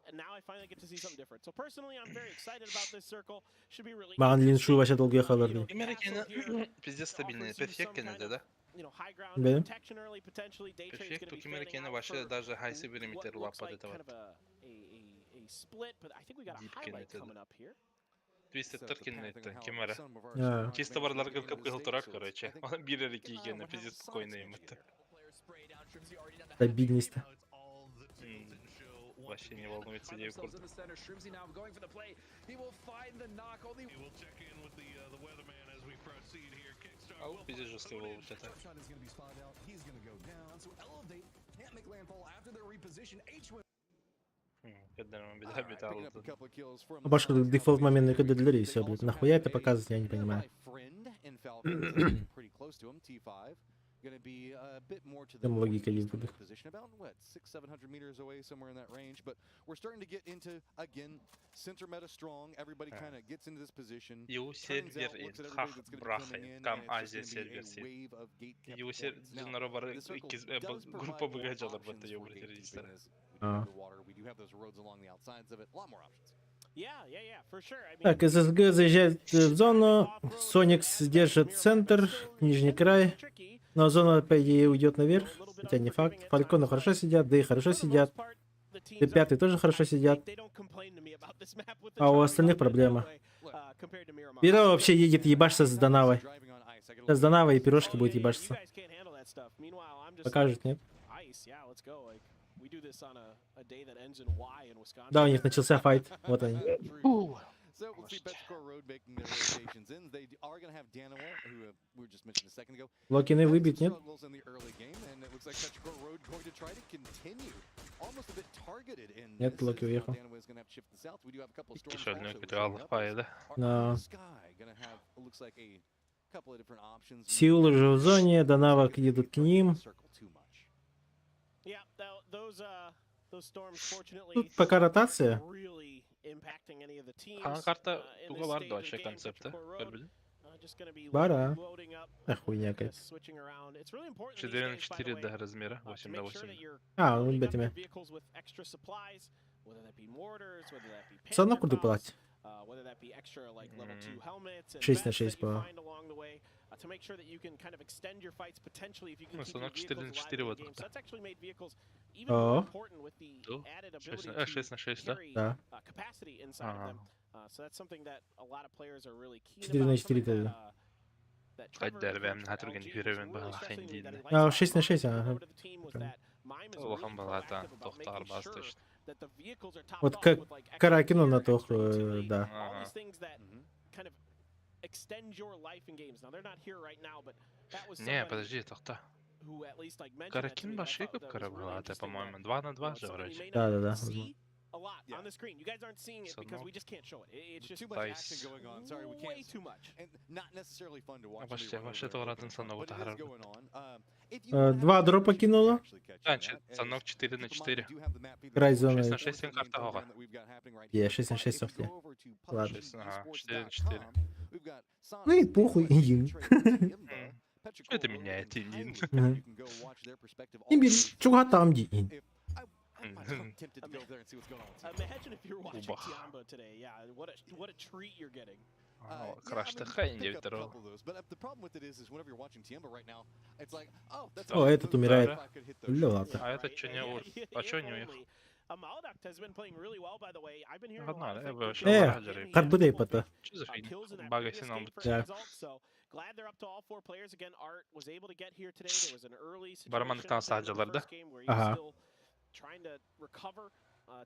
And now I finally get to see something different. So personally, I'm very excited about this circle. Should be really Маған Линшу вообще долго ехаларды. Кемерекені пиздец стабильный, перфект кенеде да? Білем. Перфект, у Кемерекені вообще даже хайсы периметр лапады этого. Split, but I think we got a highlight coming up here. 240 кеннетті, Кемере. Yeah. Чисто барлар кылкып кылтырак, короче. Бир эки екені, пиздец спокойно емітті. Стабильность. Вообще не волнуется идею курса. Ау, пиздец жесткий был вот это. Башка дефолт момент кодерлери и все, блядь. Нахуя это показывать, я не понимаю. Going to be a bit more to the Там логика есть. position, about what 600-700 meters away, somewhere in that range. But we're starting to get into again center meta strong. Everybody kind of gets into this position. Ю сервер и хах брахай, кам Азия сервер сид. Ю сервер бар группа богачалар бата ю блядь регистр. We do have those roads along the outsides of it. A lot more options. Yeah, for sure. I mean, Так, ССГ заезжает в зону. Соникс держит центр, нижний край. Но зона, по идее, уйдет наверх. Хотя не факт. Фальконы хорошо сидят, да и хорошо сидят. Т5 тоже хорошо сидят. А у остальных проблема. Пиро вообще едет ебашься с Донавой. Сейчас с Донавой и пирожки будет ебашиться. Покажет, нет? Да, у них начался файт. Вот они. So we'll see Betchcore Road making their rotations in. They are going to have Danawa, who we were just mentioning a second ago. Локины выбить, нет? Struggles in the early game, and it looks like Betchcore Road going to try to continue. Almost a bit targeted in Нет, this. Локи уехал. Danawa is going to have to shift to the south. We do have a couple of storms. Еще одну капитал файда. Да. Sky going to have, it looks like a couple of different options. Сиул уже в зоне, Донава едут к ним. Тут пока ротация. Карта туго бар вообще концепта. Бара. Хуйня какая-то. 4 на 4 до размера, 8 на 8. А, он бетами. Все равно куда платить. 6 на 6 по. Ну, станок 4 на 4 вот. О. 6 на 6, да? Да. Ага. 4 на 4 тогда. قدر بهم هترجع نجيبهم بها خندين. 6 на 6, ага. والله بغاتا تختار باستش. Вот как Каракину на то, да. Не, подожди, тохта. Каракин вообще как карабрата, по-моему, 2 на 2 же вроде. Да. A lot on the screen. You guys aren't seeing it because we just can't show it. It's just too much action going on. Sorry, we can't. Way too much. And not necessarily fun to watch. Вообще товаратын санок тахар. 2 дропа кинуло. Санок 4 на 4. Край зоны. 6 на 6 карта гога. 6 на 6 софте. Ладно. 4 на 4. Ну и похуй, Ин. Что это меняет, Ин? Имбирь, чуга там, Ин. Imagine if you're watching Tiamba today. Yeah, what a treat you're getting. Краш такая не But the problem with it is whenever you're watching Tiamba right now, it's like, oh, that's. О, этот умирает. Ладно. А этот что не ур? А что не уехал? Malduct has been playing really well, by the way. I've been hearing a lot Погнали, of я things би about ще Е, вражерів. как буде іпота. Що за фігня? kills in that Баги previous сигнал. game for Так. Exalt, so glad they're up to all 4 players again. Art was able to get here today. There was an early Барманlıktan situation at the end of the sadecelerdi. first game where he was Aha. still trying to recover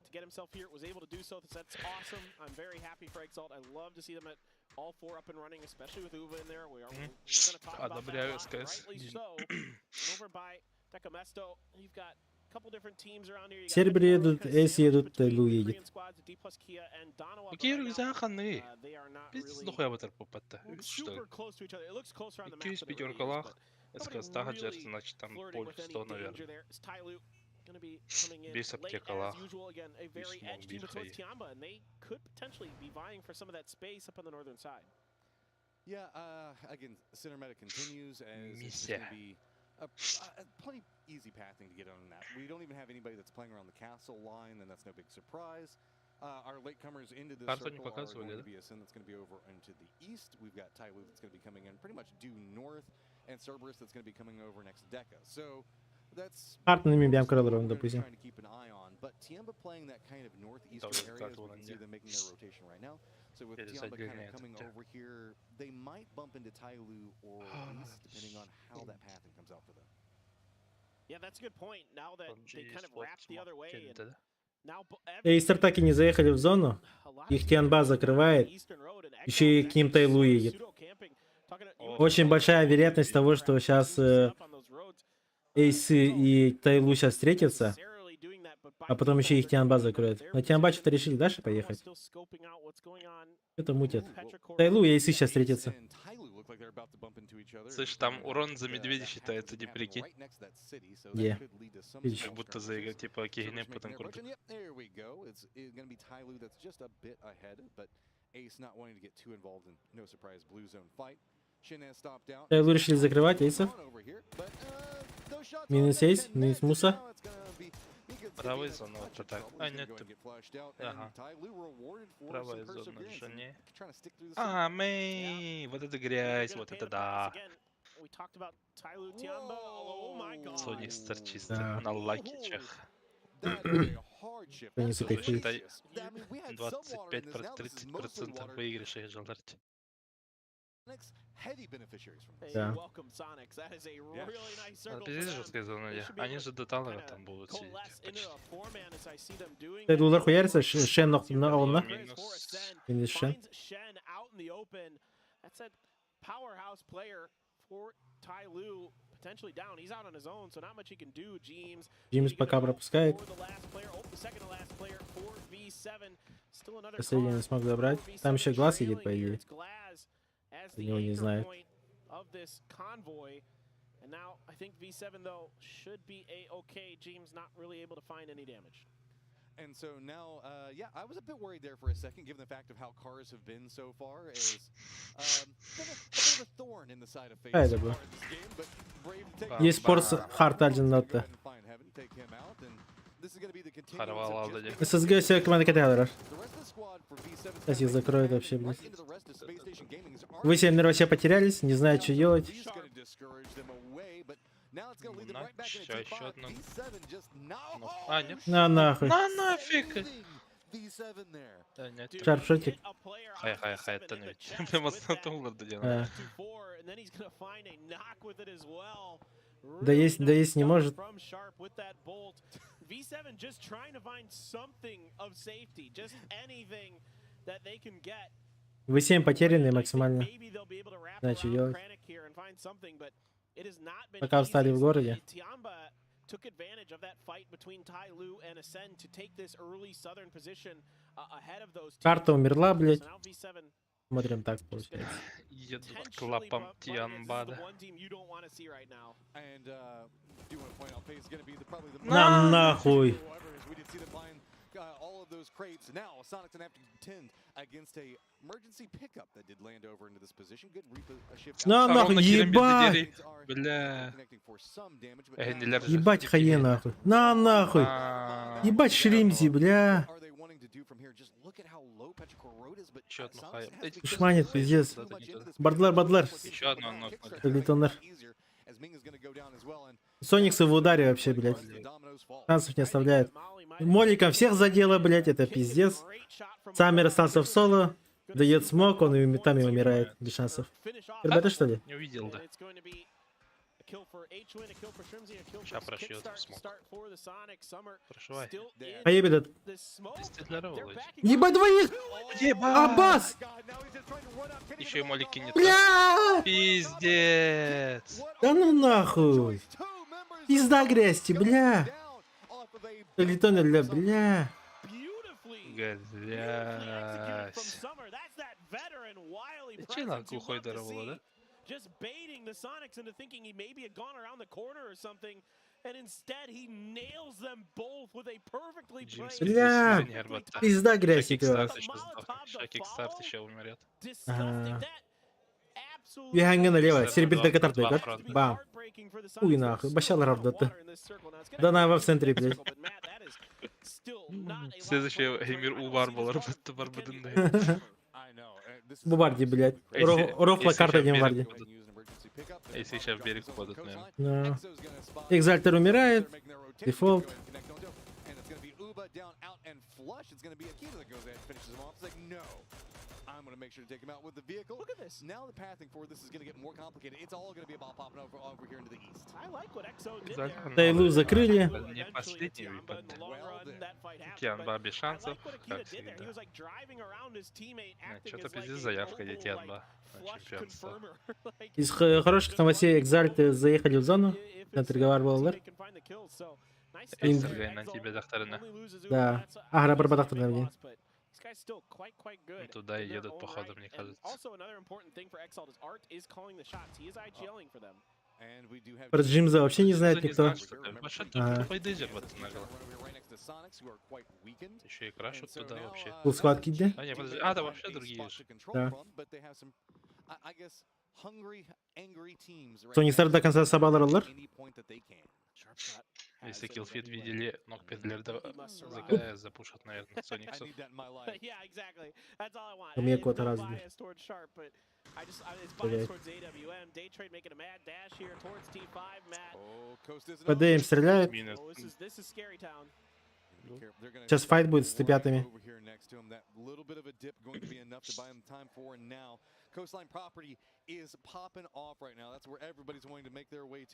to get himself here. Was able to do so. That's awesome. I'm very happy for Exalt. I love to see them at all 4 up and running, especially with Uva in there. We're going to talk about that a Одобряю lot, СКС. rightly so. And over by Decamesto, you've got a couple different teams around here. You got Сербери Metro, едут, kind of Эйси sandwiched едут, between Тайлу the едет. Korean squads, D plus Kia and Donowa, but Какие right now, рюкзаки? they are not Пиздец, really дохуя ватерпу патта. Что super ли? close to each other. It looks closer on the map Якийсь than it really is, пятеркалах. but СКС nobody Тагаджер, really значит там flirting with поле any 100, danger наверное. there. It's Tyloo gonna be coming in Без late аптекала. as usual. Again, a very Весьма edge team towards бирхай. Tiamba, and they could potentially be vying for some of that space up on the northern side. Yeah, again, Center Meta continues as it's just Миссия. going to be a plenty easy pathing to get on that. We don't even have anybody that's playing around the castle line, and that's no big surprise. Our latecomers into this Карту не circle are показывали, going да? to be a Sin that's going to be over into the east. We've got Tyloo that's going to be coming in pretty much due north, and Cerberus that's going to be coming over next to Deca. So that's Хартными бьям what we're крылором, gonna be допустим. trying to keep an eye on. But Tiamba playing that kind of northeastern Тоже area, так as we вот can они. see them making their rotation right now. So with Tiamba kind of Перезагоняют coming тебя. over here, they might bump into Tyloo or East, depending on how that pathing comes out for them. Yeah, that's a good point. Now that they kind of wrapped the other way, and Да? now Эйстер так и не заехали в зону. Их Тианба закрывает. Еще и к ним Тайлу едет. Очень большая вероятность того, что сейчас Эйсы и Тайлу сейчас встретятся, а потом еще их Тианба закроет. Но Тианба что-то решили дальше поехать. Что-то мутят. Тайлу и Эйсы сейчас встретятся. Слышь, там урон за медведя считается, не прикинь. Е. Видишь? Как будто за игры типа Кигнеп потом But крутят. yep, there we go. It's going to be Tyloo that's just a bit ahead, but Ace not wanting to get too involved in no surprise blue zone fight. Shin has stopped out. Тайлу решили закрывать Эйсов. Минус Эйс, минус Муса. Правая зона вот так. А, нет. Ага. Правая зона уже не. А, мэй, вот это грязь, вот это да. We talked about Tyloo Tiamba. Oh my god. Сонистер чисто Да. на лакичах. Они Что, сука их считай, 25-30% выигрыша желарьте. Да. Welcome Sonics. That is a really nice circle for Пиздец them. жесткая зона, They я. should be Они able же to до Талера kinda там будут сидеть. coalesce into a four-man as I see them doing Тайлу that. захуярится, Шен на Олна. Минус Шен. Finds Shen out in the open. That's a powerhouse player for Tyloo. Potentially down. He's out on his own, so not much he can do. James. Джимс пока пропускает. For the last player. Oh, the second to last player for V7. Still another Последний не смог забрать. Там еще глаз едет, по идее. It's Glaz as За the него не anchor знает. point of this convoy. And now I think V7 though should be a-okay. James not really able to find any damage. And so now, yeah, I was a bit worried there for a second, given the fact of how cars have been so far, as been a bit of a thorn in the side of FaZe Haydi so bu. far in this game, but brave to take eSports hard aydınlattı. and find heaven, take him out, and this is going to be the continuance Хорвал of алdı. just ССГ все команды каталар. the rest of the squad for V7 's Сейчас их закроют вообще, блядь. into the rest of Space Station Gaming's Вы все, наверное, вообще потерялись, не знаю, что делать. He's going to discourage them away, but now it's going to lead them right back into Еще T5. одну. V7 just now. А, нет. На нахуй. На нафиг. V7 there. Да нет. Шарпшотик. Хай, это не ведь. Прямо с натула доделал. А. And then he's going to find a knock with it as well. Да есть не может. From Sharp with that bolt. V7 just trying to find something of safety, just anything that they can get. Вы 7 потерянные максимально. Maybe they'll be able to wrap Знаю, что around делать. Kranich here and find something, but it has not been Пока встали в городе. Tiamba took advantage of that fight between Tyloo and Ascend to take this early southern position ahead of those Карта умерла, блядь. So now V7 Смотрим так, получается. Еду к клапам Тианбада. one team you don't want to see right now. And do want to point out FaZe is going to be probably the На нахуй. as we did see them buying all of those crates. Now Sonic's going to have to contend against a emergency pickup that did land over into this position. Good shift. На нахуй, ебать. Бля. Ебать хае нахуй. На нахуй. Ебать Шримзи, бля. Еще одну хай. Шманит, пиздец. Бадлар. Еще одну ног. Литонер. Сониксы в ударе вообще, блядь. Шансов не оставляет. Моликом всех задело, блядь, это пиздец. Саммер остался в соло. Дает смог, он и там и умирает. Без шансов. РБТ, что ли? Не увидел, да. Сейчас прошьет смог. Прошивай. Поебедет. Здорово, Ебать двоих! Аббас! Еще и молик кинет. Бля! Пиздец! Да ну нахуй! Пизда грязь, бля! Литонер, бля! Грязь. Ты че на глухой даровала, да? Just baiting the Sonics into thinking he maybe had gone around the corner or something, and instead he nails them both with a perfectly placed. Бля! Пизда грязь, игра. Шакикстарт еще умрет. Виганга налево, серебряный декатар дойдет. Бам. Уй нахуй, бащал равдоты. Да на в центре, блядь. Следующий Эмир Увар был, Барбадын. Бубарди, блядь. Рофла карта не варди. Если сейчас в берег упадут, наверное. Да. Экзальтер умирает. Дефолт. I'm going to make sure to take him out with the vehicle. Look at this. Now the pathing for this is going to get more complicated. It's all going to be about popping over here into the east. I like what Exo did there. Тайлу закрыли. Не последний выпад. Тианба без шансов, как всегда. Что-то пиздец заявка идет Тианба на чемпионство. Из хороших новостей Экзальты заехали в зону. Наторговал. Эксергай на тебе докторина. Да. Ага, барбадахтар на меня. Туда и едут, походу, мне кажется. Про Джимза вообще не знает никто. Еще и крашут туда вообще. Фулл-схватки где? А, не, подожди. А, да, вообще другие же. Да. Соник Стар до конца собрал роллер. Если киллфит видели, ног Педлерда запушат, наверное, Сониксов. У меня кот разный. ПД им стреляет. Сейчас файт будет с Т5.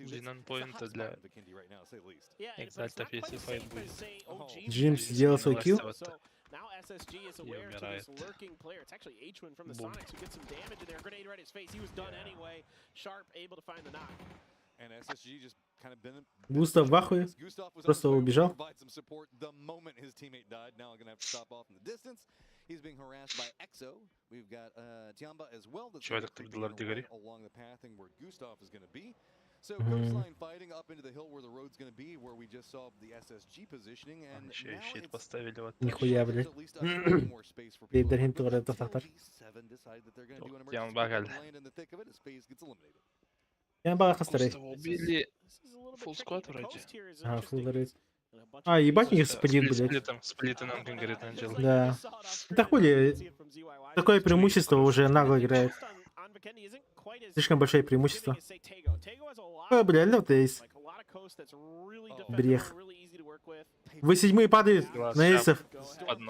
Зинан поинта для экзальтов, если файт будет. Джимс сделал свой килл. Now SSG is aware to this lurking player. It's actually H-Win from the Sonics who gets some damage in there. Grenade right in his face. He was done anyway. Sharp able to find the knock. And SSG just kind of been Густав в ахуе. Просто убежал. The moment his teammate died, now going to have to stop off in the distance. He's being harassed by Exo. We've got Tiamba as well that's along the pathing where Gustav is going to be. So Coastline fighting up into the hill where the road's going to be, where we just saw the SSG positioning, and now Нихуя, блядь. Бейдерхин тоже это фактор. Я баха стараюсь. Убили фулл-сквад вроде. А, фулл-рейд. А, ебать них сплит, блядь. Сплиты нам, как говорит, начал. Да. Это хули. Такое преимущество уже нагло играет. Слишком большое преимущество. Ой, бля, лёд эйс. Брех. Вы седьмые падают на эйсов.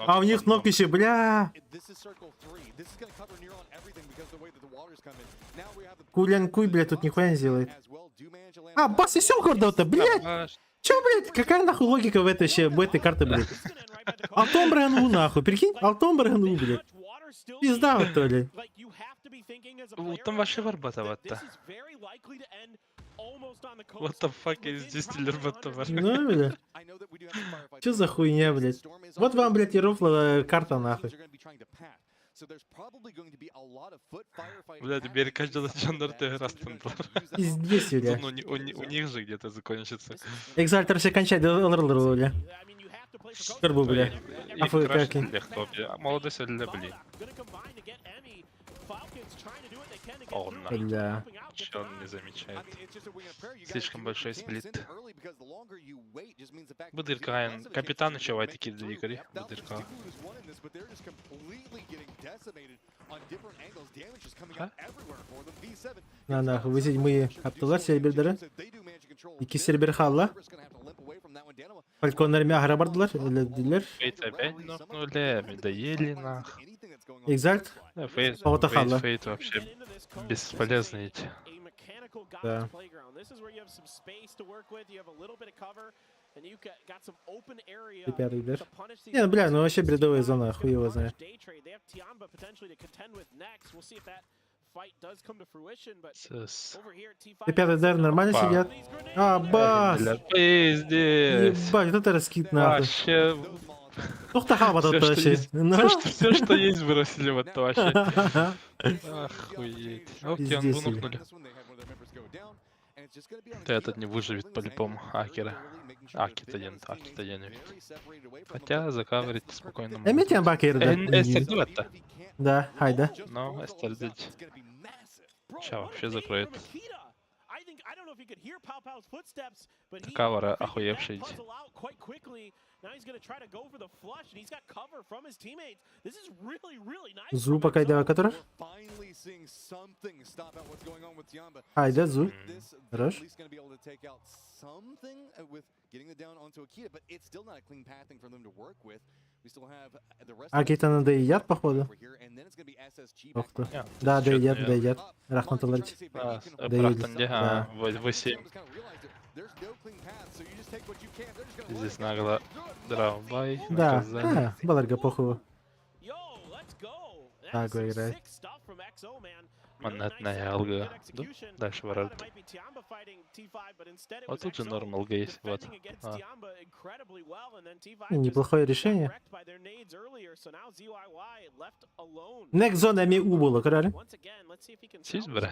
А у них ног еще, бля. Кулянкуй, бля, тут нихуя не сделает. А, бас и Сёмкорда-то, блядь. Чё, блядь, какая нахуй логика в этой карты, блядь? Алтон брэну, нахуй, прикинь? Алтон брэну, блядь. Пизда вот то ли. Там вообще варбатовато. What the fuck is this варбатовато? Ну, бля. Чё за хуйня, блядь? Вот вам, блядь, и рофла карта, нахуй. Бля, теперь каждый начнёт раз тендер. Пиздец, бля. У них же где-то закончится. Экзальтер все кончает, бля. Карбу, бля. Афу, как легко, бля. Молодость для, блин. Он Бля. Чё он не замечает? Слишком большой сплит. Будыркаен. Капитан еще вай такие двигали. Будырка. Нахуй, вы седьмые апталар сербердері. İki serber halla. Falconlarımı ahra bardılar. Öyle dediler. Фейт опять нокнули, медоели нах. Exalt. Фейт Повода хalla. Фейт вообще бесполезный эти. Да. Ребята, не, ну бля, ну вообще бредовая зона, хуй его знает. Ребята, да, нормально сидят. А, бас! Пиздец! Ебать, это раскид нахуй. Вообще... Тохта хава тут вообще. Все, что есть, бросили в это вообще. Охуеть. Окей, он вынухнули. Да этот не выживет по-любому. Акера. Акит один ведь. Хотя закаверить спокойно можно. Emetyen bakır da. Эстер это. Да, хайда. Но Эстер Ща вообще закроет. Кавара охуевший. Зу пока иде вакатора. Хайда, Зу. Хорош. Акита надо едят, походу. Ох ты. Да, доедят. Рахматуллахи. Да, 8. Здесь нагло драубай. Да, баларга похуй. Так играет. Монетная алга. Да? Дальше ворот. Вот тут же нормал гейс. Вот. Неплохое решение. Next zone ми убылы, көрәлі. Сіз бірі.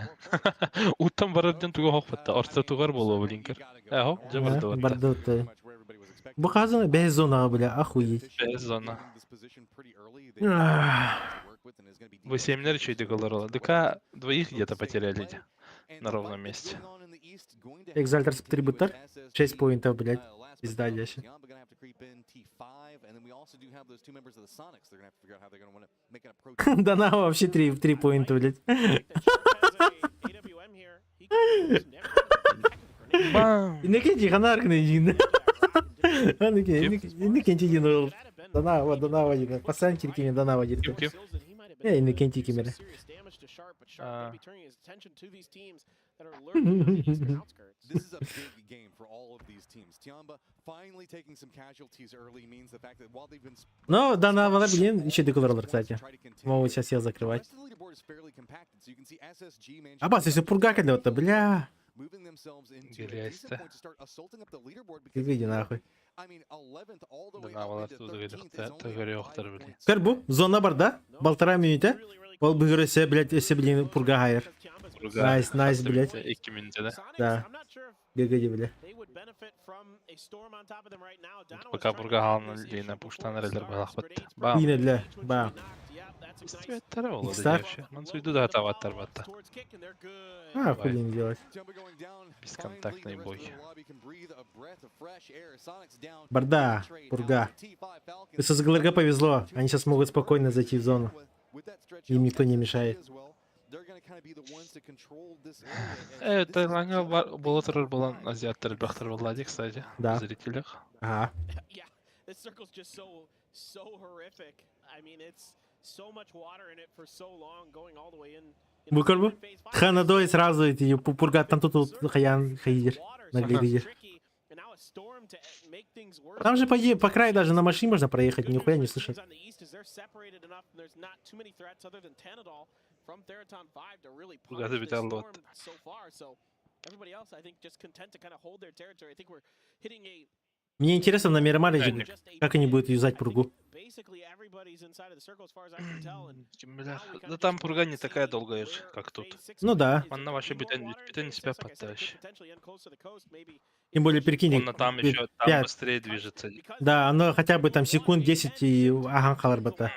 Уттан бараден туға хоқпатта. Арса туғар болу блинкер. Әхо, жа барды ватта. Барды ватта. Бұ қазына бәз зонаға, бля, охуеть. Бәз зона. Вы 7 чуть доголорало. ДК двоих где-то потеряли на ровном месте. Экзальтер с 3 бутер. 6 поинтов, блядь. Пизда дальше. Да вообще 3 поинта, блядь. Ne kenci kanar kene jin. Hani ne kenci jin ol. Dana jin. Pasan çirkin dana jin. Ne kenci kimere. This is a big game for all of these teams. Tiamba finally taking some casualties early means the fact that while they've been Но Дана вона, блин, еще деколорлар, кстати. Могут сейчас я закрывать. А бас, если пургака для вот-то, бля. Иди нахуй. Карбу, зона барда, 1,5 минута. Ол бігірісе, блядь, есе, блин, пурга хайр. Найс, блядь. Да. Гегэди, бля. Пока пурга халны лейна пуштан релер байлақ бітті. Yine для, бам. Стиветтері олады вообще. Мансуйду да атаваттар батта. А, хуй не делать. Бесконтактный бой. Барда, пурга. Если с ГЛРГ повезло, они сейчас могут спокойно зайти в зону. Им никто не мешает. Тайланга болотыр болан азиаттар бақтар болады, кстати. Да. В зрителях. Ага. Букарбу? Ханадой сразу эти пурга там тут хаян хаидер. Наглядишь. Там же по краю даже на машине можно проехать, нихуя не слышать. Куда ты битал лот? Мне интересно на Мирамаре, как они будут юзать пургу. Бля, да там пурга не такая долгая же, как тут. Ну да. Он на вашей битве себя подтащит. Тем более, прикинь, Он там еще там 5. быстрее движется. Да, оно хотя бы там секунд 10 и аган халарбата.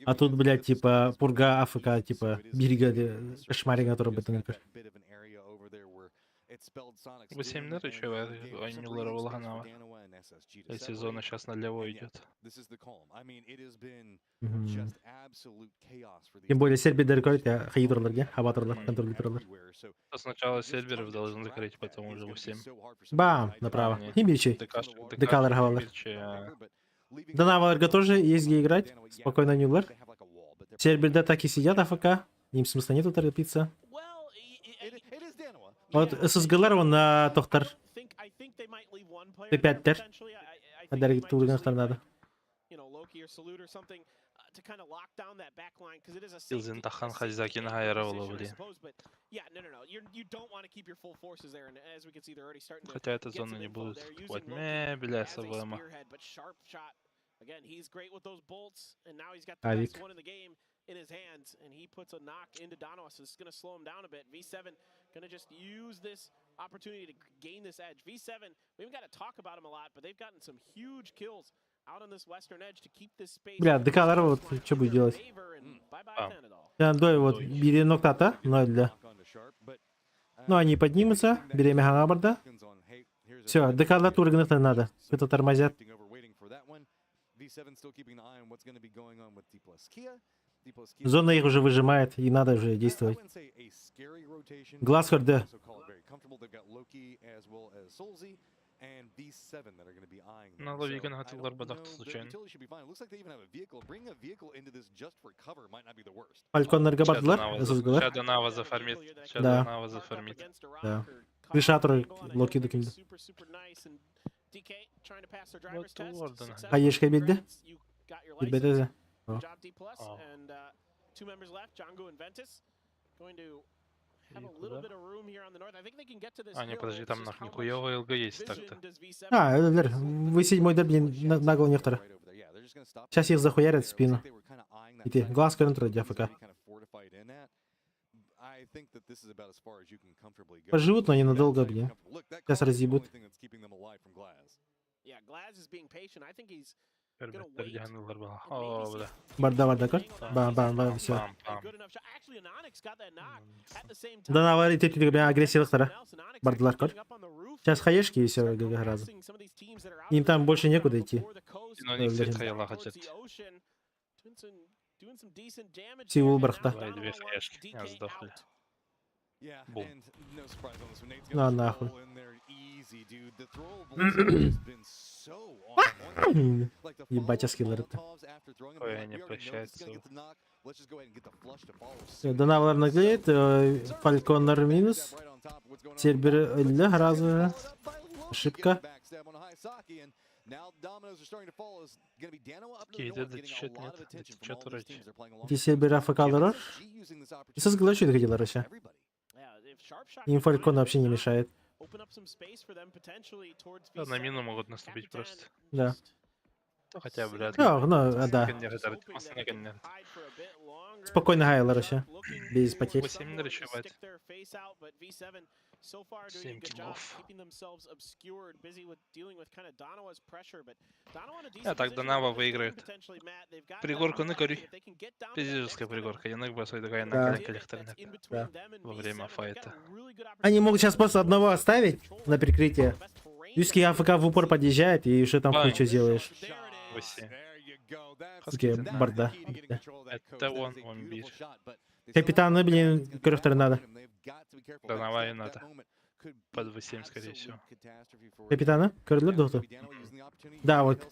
А тут, блядь, типа, пурга АФК, типа, берега кошмаринга, который бы ты Вы 7 ныр еще ойнулары болғанава. Если зона сейчас налево идет. Тем более, Сербия корит, я хайдерлерге, хабатерлер, контролиторлер. Сначала серверов должен закрыть, потом уже 7. Бам, направо. И бичи. Декалер хавалер. Данавалерга тоже есть где играть. Спокойно Нюглер. Серберда так и сидят АФК. Им смысла нету торопиться. Вот ССГЛР он на Тохтар. Т5-тер. Подарит турган надо. Илзин Тахан Хазакин Хайровала, блин. Хотя эта зона не будет. Вот бля, СВМ. Авик. In his hands, and he puts a knock into Donos. It's going to slow him down a bit. V7 going to just use this opportunity to gain this edge. V7, we haven't got to talk about him a lot, but they've gotten some huge kills out on this western edge to keep this space. Бля, Декалер вот что будет делать? Дой вот бери ноктата, 0 для. Ну они поднимутся, берем Хагабарда. Все, Декалер тургнуть надо. Это тормозят. Зона их уже выжимает, и надо уже действовать. Глазхард, да. На ловика наготовил бадахту случайно. Фалькон Наргабадлар, ССГЛР. Чаданава зафармит. Да. Чаданава зафармит. Да. Крышаторы, локи докинда. Хаешка бедде? Бедде. А, не, подожди, там нихуевая ЛГ есть так-то. А, вы 7-й дерблин нагло нехтора. Сейчас их захуярят в спину. Иди, глаз контр АФК. Поживут, но ненадолго, блин. Сейчас разъебут. Барда, как? Бам, все. Да, наварит эти агрессии лохтара. Бардалар, как? Сейчас хаешки и все, разом. Им там больше некуда идти. Сивул Бархта. На нахуй. Ебать, а скиллер-то. Ой, они прощаются. Данавлар наглеет, Фальконер минус. Сербер для раза. Ошибка. Эти сербера факалорор. И со сглачивает хотела Россия. Им Фалькон вообще не мешает. На мину могут наступить просто. Да. Хотя, блядь. Да. Спокойно Гайла Россия. Без потерь. 8 решивать. 7 киллов. А так Данава выиграет. Пригорка на кори. Физическая пригорка. Я нагба свой такая на коллекторник. Да. Во время файта. Они могут сейчас просто одного оставить на прикрытие. Юский АФК в упор подъезжает, и что там хуй что делаешь. Окей, Барда. Это он бит. Капитана, блин, корректор надо. Данава и надо. Под V7, скорее всего. Капитана? Корректор доктор? Да, вот.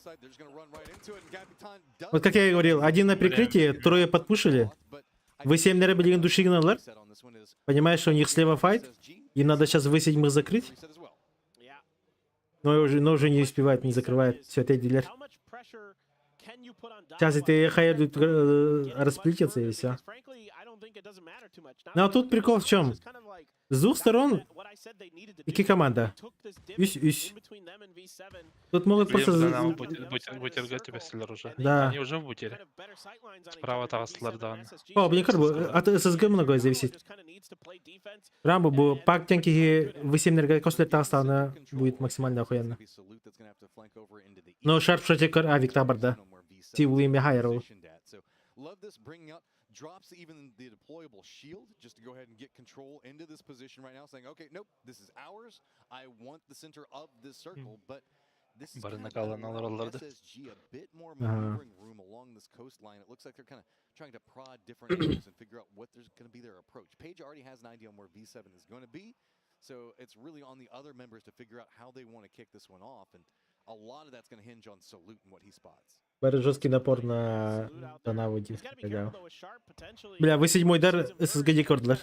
Вот как я и говорил, один на прикрытии, трое подпушили. V7 на блин души гнал. Понимаешь, что у них слева файт? Им надо сейчас V7 их закрыть. Но уже не успевает, не закрывает. Все, ты дилер. Сейчас эти хайер расплетятся и все. don't think it doesn't matter too much. Ну а тут прикол в чем? З двох сторон, які команда? Ись. Тут могут просто... Бутер тебя стиллер уже. Да. Они уже в бутере. Справа Таслер, да. О, блин, как бы, от ССГ многое зависит. Рамбо, бо пак тянки высемнерга кослер Тастана будет максимально охуенно. Но Шарп против Авик Табарда. Ти Уимми Хайерл. Love this bringing up, drops even the deployable shield just to go ahead and get control into this position right now, saying, okay, nope, this is ours. I want the center of this circle, but this is kind of SSG, a bit more maneuvering room along this coastline. It looks like they're kind of trying to prod different angles and figure out what there's going to be their approach. Page already has an idea on where V7 is going to be, so it's really on the other members to figure out how they want to kick this one off, and a lot of that's going to hinge on Salute and what he spots. Бери жесткий напор на наводе. Бля, вы седьмой дар ССГ Декордлер.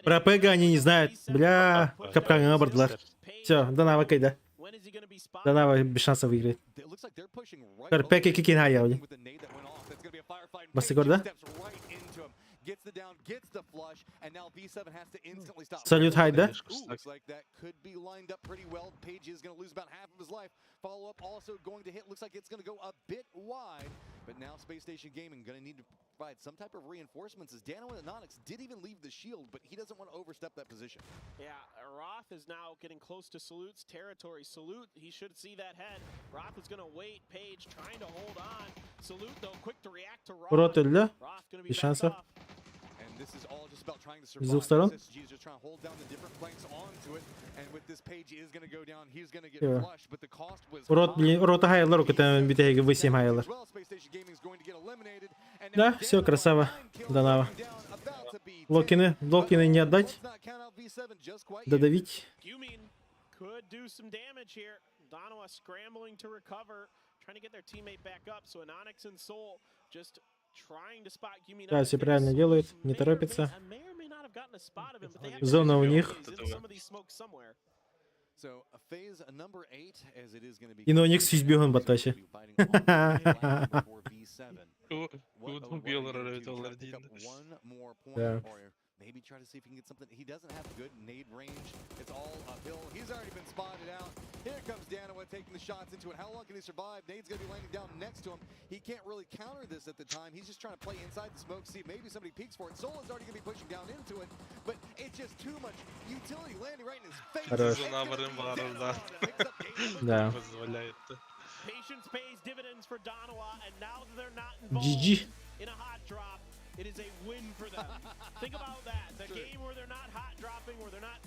Про Пега они не знают. Бля, капкан на бордлер. Все, Донава Кейда. Донава без шансов выиграть. Пега кикин хая. Басигорда? Gets the down, gets the flush, and now V7 has to instantly stop. Salute high, да? Looks like that could be lined up pretty well. Page is going to lose about half of his life. Follow up also going to hit. Looks like it's going to go a bit wide, but now Space Station Gaming going to need to provide some type of reinforcements as Dano and Anonix did even leave the shield, but he doesn't want to overstep that position. Yeah, Roth is now getting close to Salute's territory. Salute, he should see that head. Roth is going to wait. Page trying to hold on. Salute, though, quick to react to Roth. Roth öldü. Roth going to be Bir şansı. And this is all just about trying to З survive. двох сторон. SSG is just trying to hold down the different flanks onto it, and with this Page is going to go down. He's going to get Yeah. flushed, but the cost was Рот, блин, рота хайерлер, это битеги 8 хайерлер. well. Space Station Gaming is going to get eliminated, and now Да, все, красава. Донава. Локины не отдать. Додавить. Gumin could do some damage here. Donowa scrambling to recover, trying to get their teammate back up. So Anonix and Soul just trying to spot Gumin. Да, все правильно делают, не торопятся. Зона у них. So a phase number 8 as it is going to be. И на них физбегон батаси. Да. Maybe try to see if he can get something. He doesn't have good nade range. It's all uphill. He's already been spotted out. Here comes Danoa taking the shots into it. How long can he survive? Nade's going to be landing down next to him. He can't really counter this at the time. He's just trying to play inside the smoke, see if maybe somebody peeks for it. Solo's already going to be pushing down into it, but it's just too much utility landing right in his face. Хорош. Да. Patience pays dividends for Donowa, and now that they're not involved GG. in a hot drop, it is a win for them. Think about that. The game where they're not hot dropping, where they're not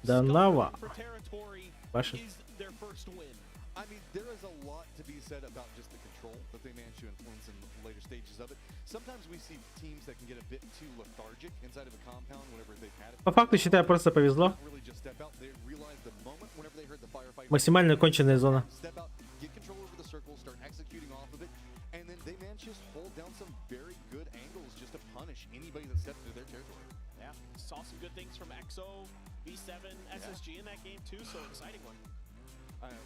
Донава. for territory Ваши. is their first win. I mean, there is a lot to be said about just the control that they manage to influence in the later stages of it. Sometimes we see teams that can get a bit too lethargic inside of a compound whenever they've had it. По факту, считаю, просто повезло. Really just step out. They realize the moment whenever they heard the firefight. Максимально конченная зона. Step out, get control over the circle, start executing off of it, and then they manage to just hold down some very good angles just to punish anybody that steps into their territory. Yeah, saw some good things from EXO, V7, SSG in that game too, so exciting one.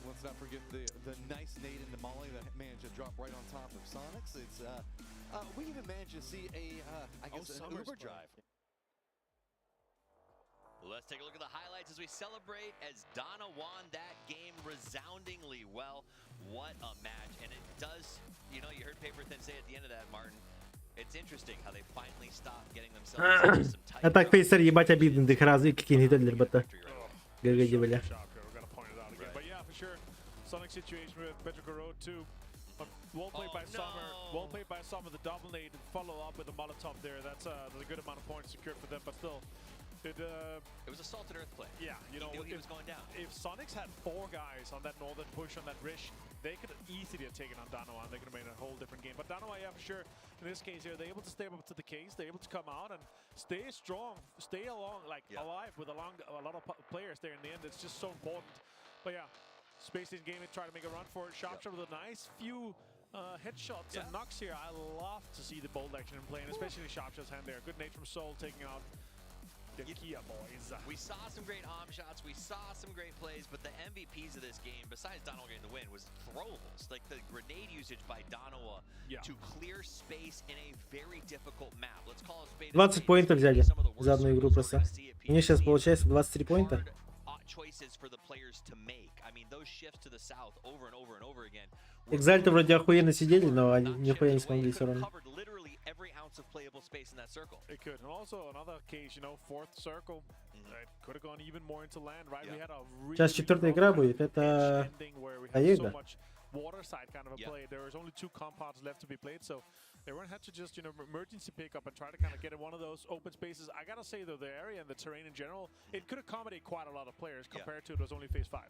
Let's not forget the nice nade into Molly that managed to drop right on top of Sonics. It's we even managed to see an Uber drive. Let's take a look at the highlights as we celebrate as Donna won that game resoundingly well. What a match. And it does, you know, you heard Paper Thin say at the end of that, Martin, it's interesting how they finally stopped getting themselves into some tight. А так Фейсер ебать обидно, дых разы какие-нибудь для бата. Гагади, бля. But yeah, for sure. Sonic situation with Petrica Road too. Well played by Summer. Well played by Summer. The double nade follow up with the Molotov there. That's a good amount of points secured for them, but still. It was a salted earth play. Yeah, you know, he was going down. If Sonics had 4 guys on that northern push on that Rish, they could easily have taken on Danoa and they could have made a whole different game. But Danoa, yeah, for sure, in this case here, they're able to step up to the case, they're able to come out and stay strong, stay along, like alive with a lot of players there in the end. It's just so important. But yeah, Space Station Gaming try to make a run for it. Sharpshot with a nice few headshots and knocks here. I love to see the bolt action in play, and especially Sharpshot's hand there. Good nade from Soul taking out Kia boys. We saw some great arm shots, we saw some great plays, but the MVPs of this game, besides Donowa getting the win, was throwables. Like the grenade usage by Donowa to clear space in a very difficult map. Let's call it spade. 20 поинтов взяли за одну игру просто. У них сейчас получается 23 поинта. Choices for the players to make. I mean, those shifts to the south over and over and over again. Экзальты вроде охуенно сидели, но они нихуя не смогли все равно. Literally every ounce of playable space in that circle. It could. And also another case, you know, fourth circle. It could have gone even more into land, right? We had a really Сейчас четвертая игра будет, это Аега. Water side kind of a play. There was only 2 compounds left to be played, so everyone had to just, you know, emergency pick up and try to kind of get in one of those open spaces. I gotta say though, the area and the terrain in general, it could accommodate quite a lot of players compared to it was only phase 5.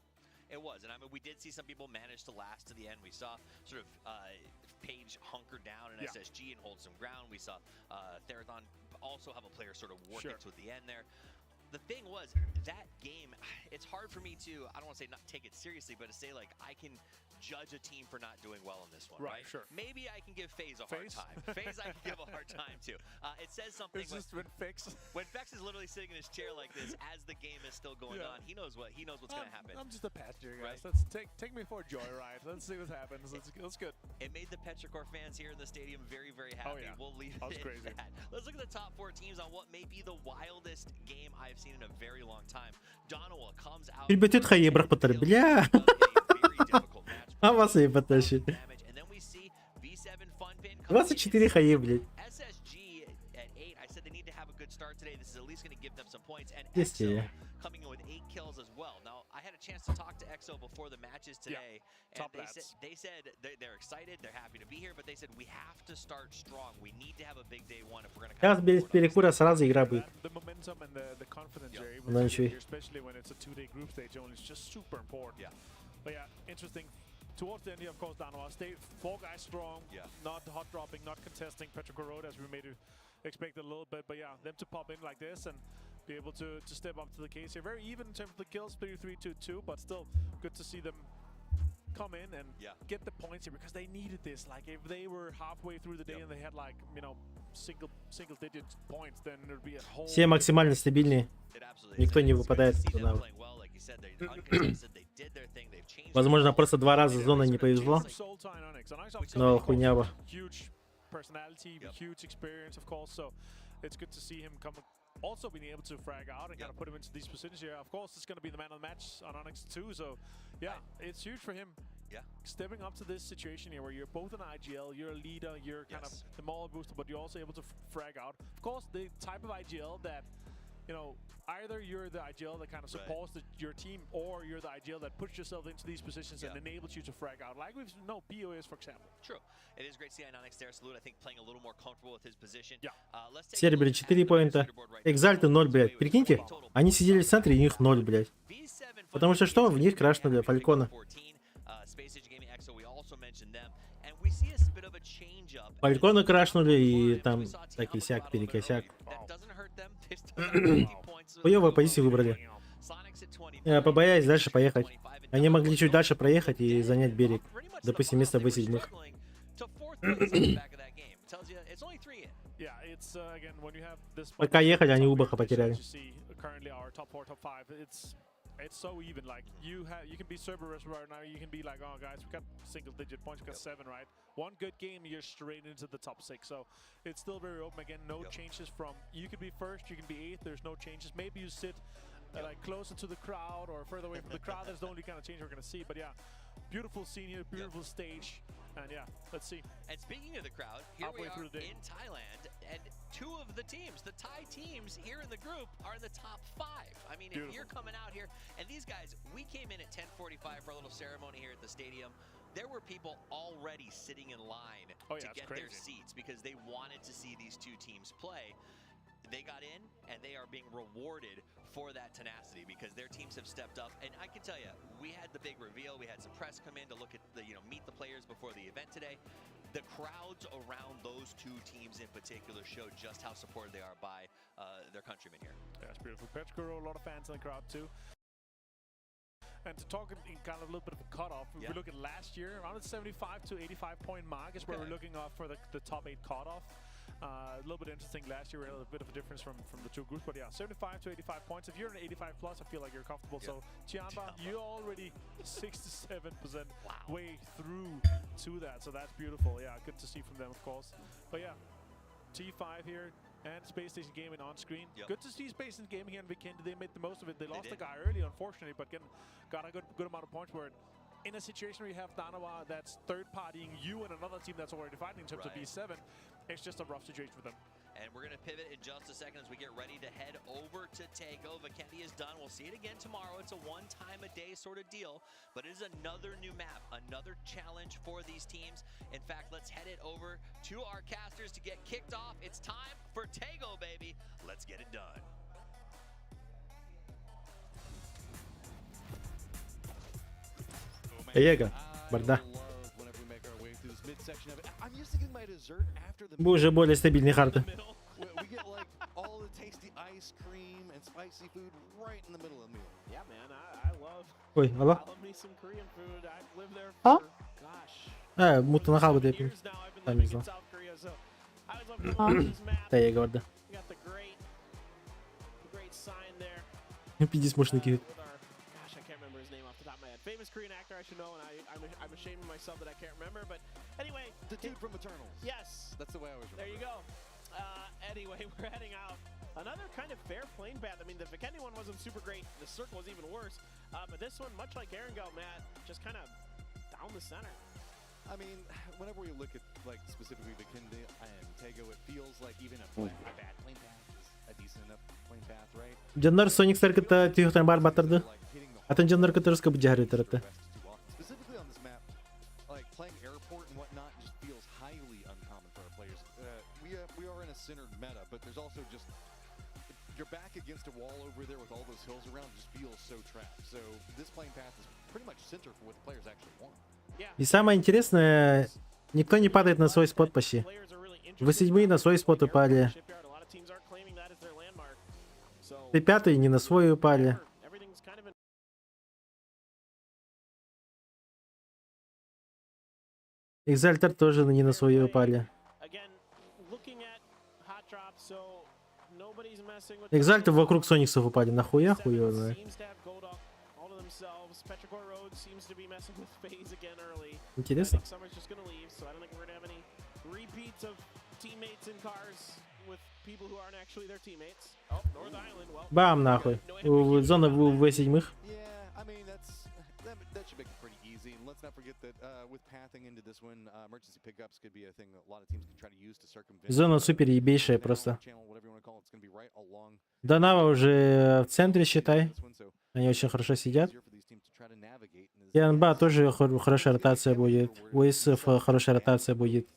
It was, and I mean, we did see some people manage to last to the end. We saw sort of Page hunker down in SSG and hold some ground. We saw Therathon also have a player sort of work it to the end there. The thing was, that game, it's hard for me to, I don't want to say not take it seriously, but to say like, I can judge a team for not doing well in this one, right? Sure. Maybe I can give FaZe a hard time. FaZe I can give a hard time to. It says something when Fex is literally sitting in his chair like this as the game is still going on. He knows what's going to happen. I'm just a passenger, guys. Let's take me for a joyride. Let's see what happens. That's good. It made the Petrichor fans here in the stadium very, very happy. We'll leave it at that. Let's look at the top 4 teams on what may be the wildest game I've seen in a very long time. Donowa comes out. Ребят, хаебрах потер, бля. А вас и потащит. 24 хае, блядь. SSG at 8. I said they need to have a good start today. This is at least going to give them some points. And Есть EXO coming in with 8 kills as well. Now, I had a chance to talk to EXO before the matches today, and they said they're excited, they're happy to be here, but they said we have to start strong. We need to have a big day 1 if we're going to. Сейчас без перекура сразу игра будет. The momentum and the confidence you're able Ну to ничего. get, especially when it's a 2-day group stage only, is just super important. But yeah, interesting. Towards the end, of course, Donowa stayed 4 guys strong, not hot dropping, not contesting Petrichor Road as we made expect a little bit. But yeah, them to pop in like this and be able to step up to the case here. Very even in terms of the kills, 3-3-2-2, but still good to see them come in and get the points here because they needed this. Like if they were halfway through the day and they had like, you know, single digit points, then there'd be a whole. Все максимально стабильные. Никто не выпадает оттуда. Возможно, просто 2 раза зона не повезло. Но хуйняво. Huge personality, huge experience, of course. So it's good to see him come. Also being able to frag out and kind of put him into these positions here. Of course, it's going to be the man of the match on Onyx too. So yeah, it's huge for him. Stepping up to this situation here where you're both an IGL, you're a leader, you're kind of the mauler booster, but you're also able to frag out. Of course, the type of IGL that, you know, either you're the IGL that kind of supports your team, or you're the IGL that puts yourself into these positions and enables you to frag out, like we've known BOS, for example. True. It is great to see Onyx there. Salute, I think, playing a little more comfortable with his position. Сербери 4 поинта. Экзальты 0, блядь. Прикиньте, они сидели в центре, и у них 0, блядь. Потому что что? В них крашнули Фалькона. Фалькона крашнули, и там так и сяк, перекосяк. Хуёвую позицию выбрали. Побоялись дальше поехать. Они могли чуть дальше проехать и занять берег. Допустим, место в 7. Пока ехали, они Убаха потеряли. It's so even. Like you can be Cerberus right now. You can be like, oh guys, we got single-digit points. We got 7, right? One good game, you're straight into the top 6. So it's still very open. Again, no changes from. You could be first, you can be 8th. There's no changes. Maybe you sit like closer to the crowd or further away from the crowd. That's the only kind of change we're gonna see. But yeah, beautiful scene here, beautiful stage. And yeah, let's see. And speaking of the crowd, here we are in Thailand, and 2 of the teams, the Thai teams here in the group, are in the top 5. I mean, if you're coming out here, and these guys, we came in at 10:45 for a little ceremony here at the stadium. There were people already sitting in line to get their seats because they wanted to see these 2 teams play. They got in, and they are being rewarded for that tenacity because their teams have stepped up. And I can tell you, we had the big reveal. We had some press come in to look at the, meet the players before the event today. The crowds around those 2 teams in particular showed just how supported they are by their countrymen here. Yeah, it's beautiful. Petrichor, a lot of fans in the crowd too. And to talk in kind of a little bit of a cutoff, if we look at last year, around the 75 to 85 point mark is where we're looking off for the top 8 cutoff. A little bit interesting. Last year we had a bit of a difference from the two groups, but yeah, 75 to 85 points. If you're an 85 plus, I feel like you're comfortable. So Tianba, you're already 67% way through to that, so that's beautiful. Yeah, good to see from them, of course. But yeah, T5 here and Space Station Gaming on screen. Good to see Space Station Gaming here in Vikendi. They made the most of it. They lost the guy early, unfortunately, but got a good amount of points. Where in a situation where you have Danawa that's third-partying you and another team that's already fighting in terms of B7, it's just a rough situation for them. And we're going to pivot in just a second as we get ready to head over to Taego. Vikendi is done. We'll see it again tomorrow. It's a one-time-a-day sort of deal, but it is another new map, another challenge for these teams. In fact, let's head it over to our casters to get kicked off. It's time for Taego, baby. Let's get it done. Jego, борда. Уже более стабильные карты. Ой, алло? А? Мутно нахал бы депим. Там не знал. Да, я говорю, да. Пиздец, можно кидать. Famous Korean actor I should know, and I'm ashamed of myself that I can't remember. But anyway, the dude from Eternals. Yes, that's the way I was. There you go. Anyway, we're heading out. Another kind of fair plane path. I mean, the Vikendi one wasn't super great. The circle was even worse. But this one, much like Erangel, Matt, just kind of down the center. I mean, whenever we look at like specifically Vikendi and Taego, it feels like even a bad plane path is a decent enough plane path, right? Canlar Sonic Circuit'ta tüyükten bar batırdı. Atın canlar katırız kapı cahri tarafta. Specifically on this map, like playing airport and whatnot just feels highly uncommon for our players. We are in a centered meta, but there's also just you're back against a wall over there with all those hills around. It just feels so trapped. So this plane path is pretty much center for what the players actually want. И самое интересное, никто не падает на свой спот почти. Вы седьмые на свой спот упали. Ты пятый не на свой упали. Экзальтер тоже не на свою упали. Экзальтер вокруг Сониксов упали. Нахуя хуёвые? Интересно. Бам, нахуй. Зона в В7. That should make it pretty easy. And let's not forget that with pathing into this one, emergency pickups could be a thing that a lot of teams can try to use to circumvent. Зона супер ебейшая просто. Данава уже в центре, считай. Они очень хорошо сидят. янба тоже хорошая ротация будет. У ИСФ хорошая ротация будет.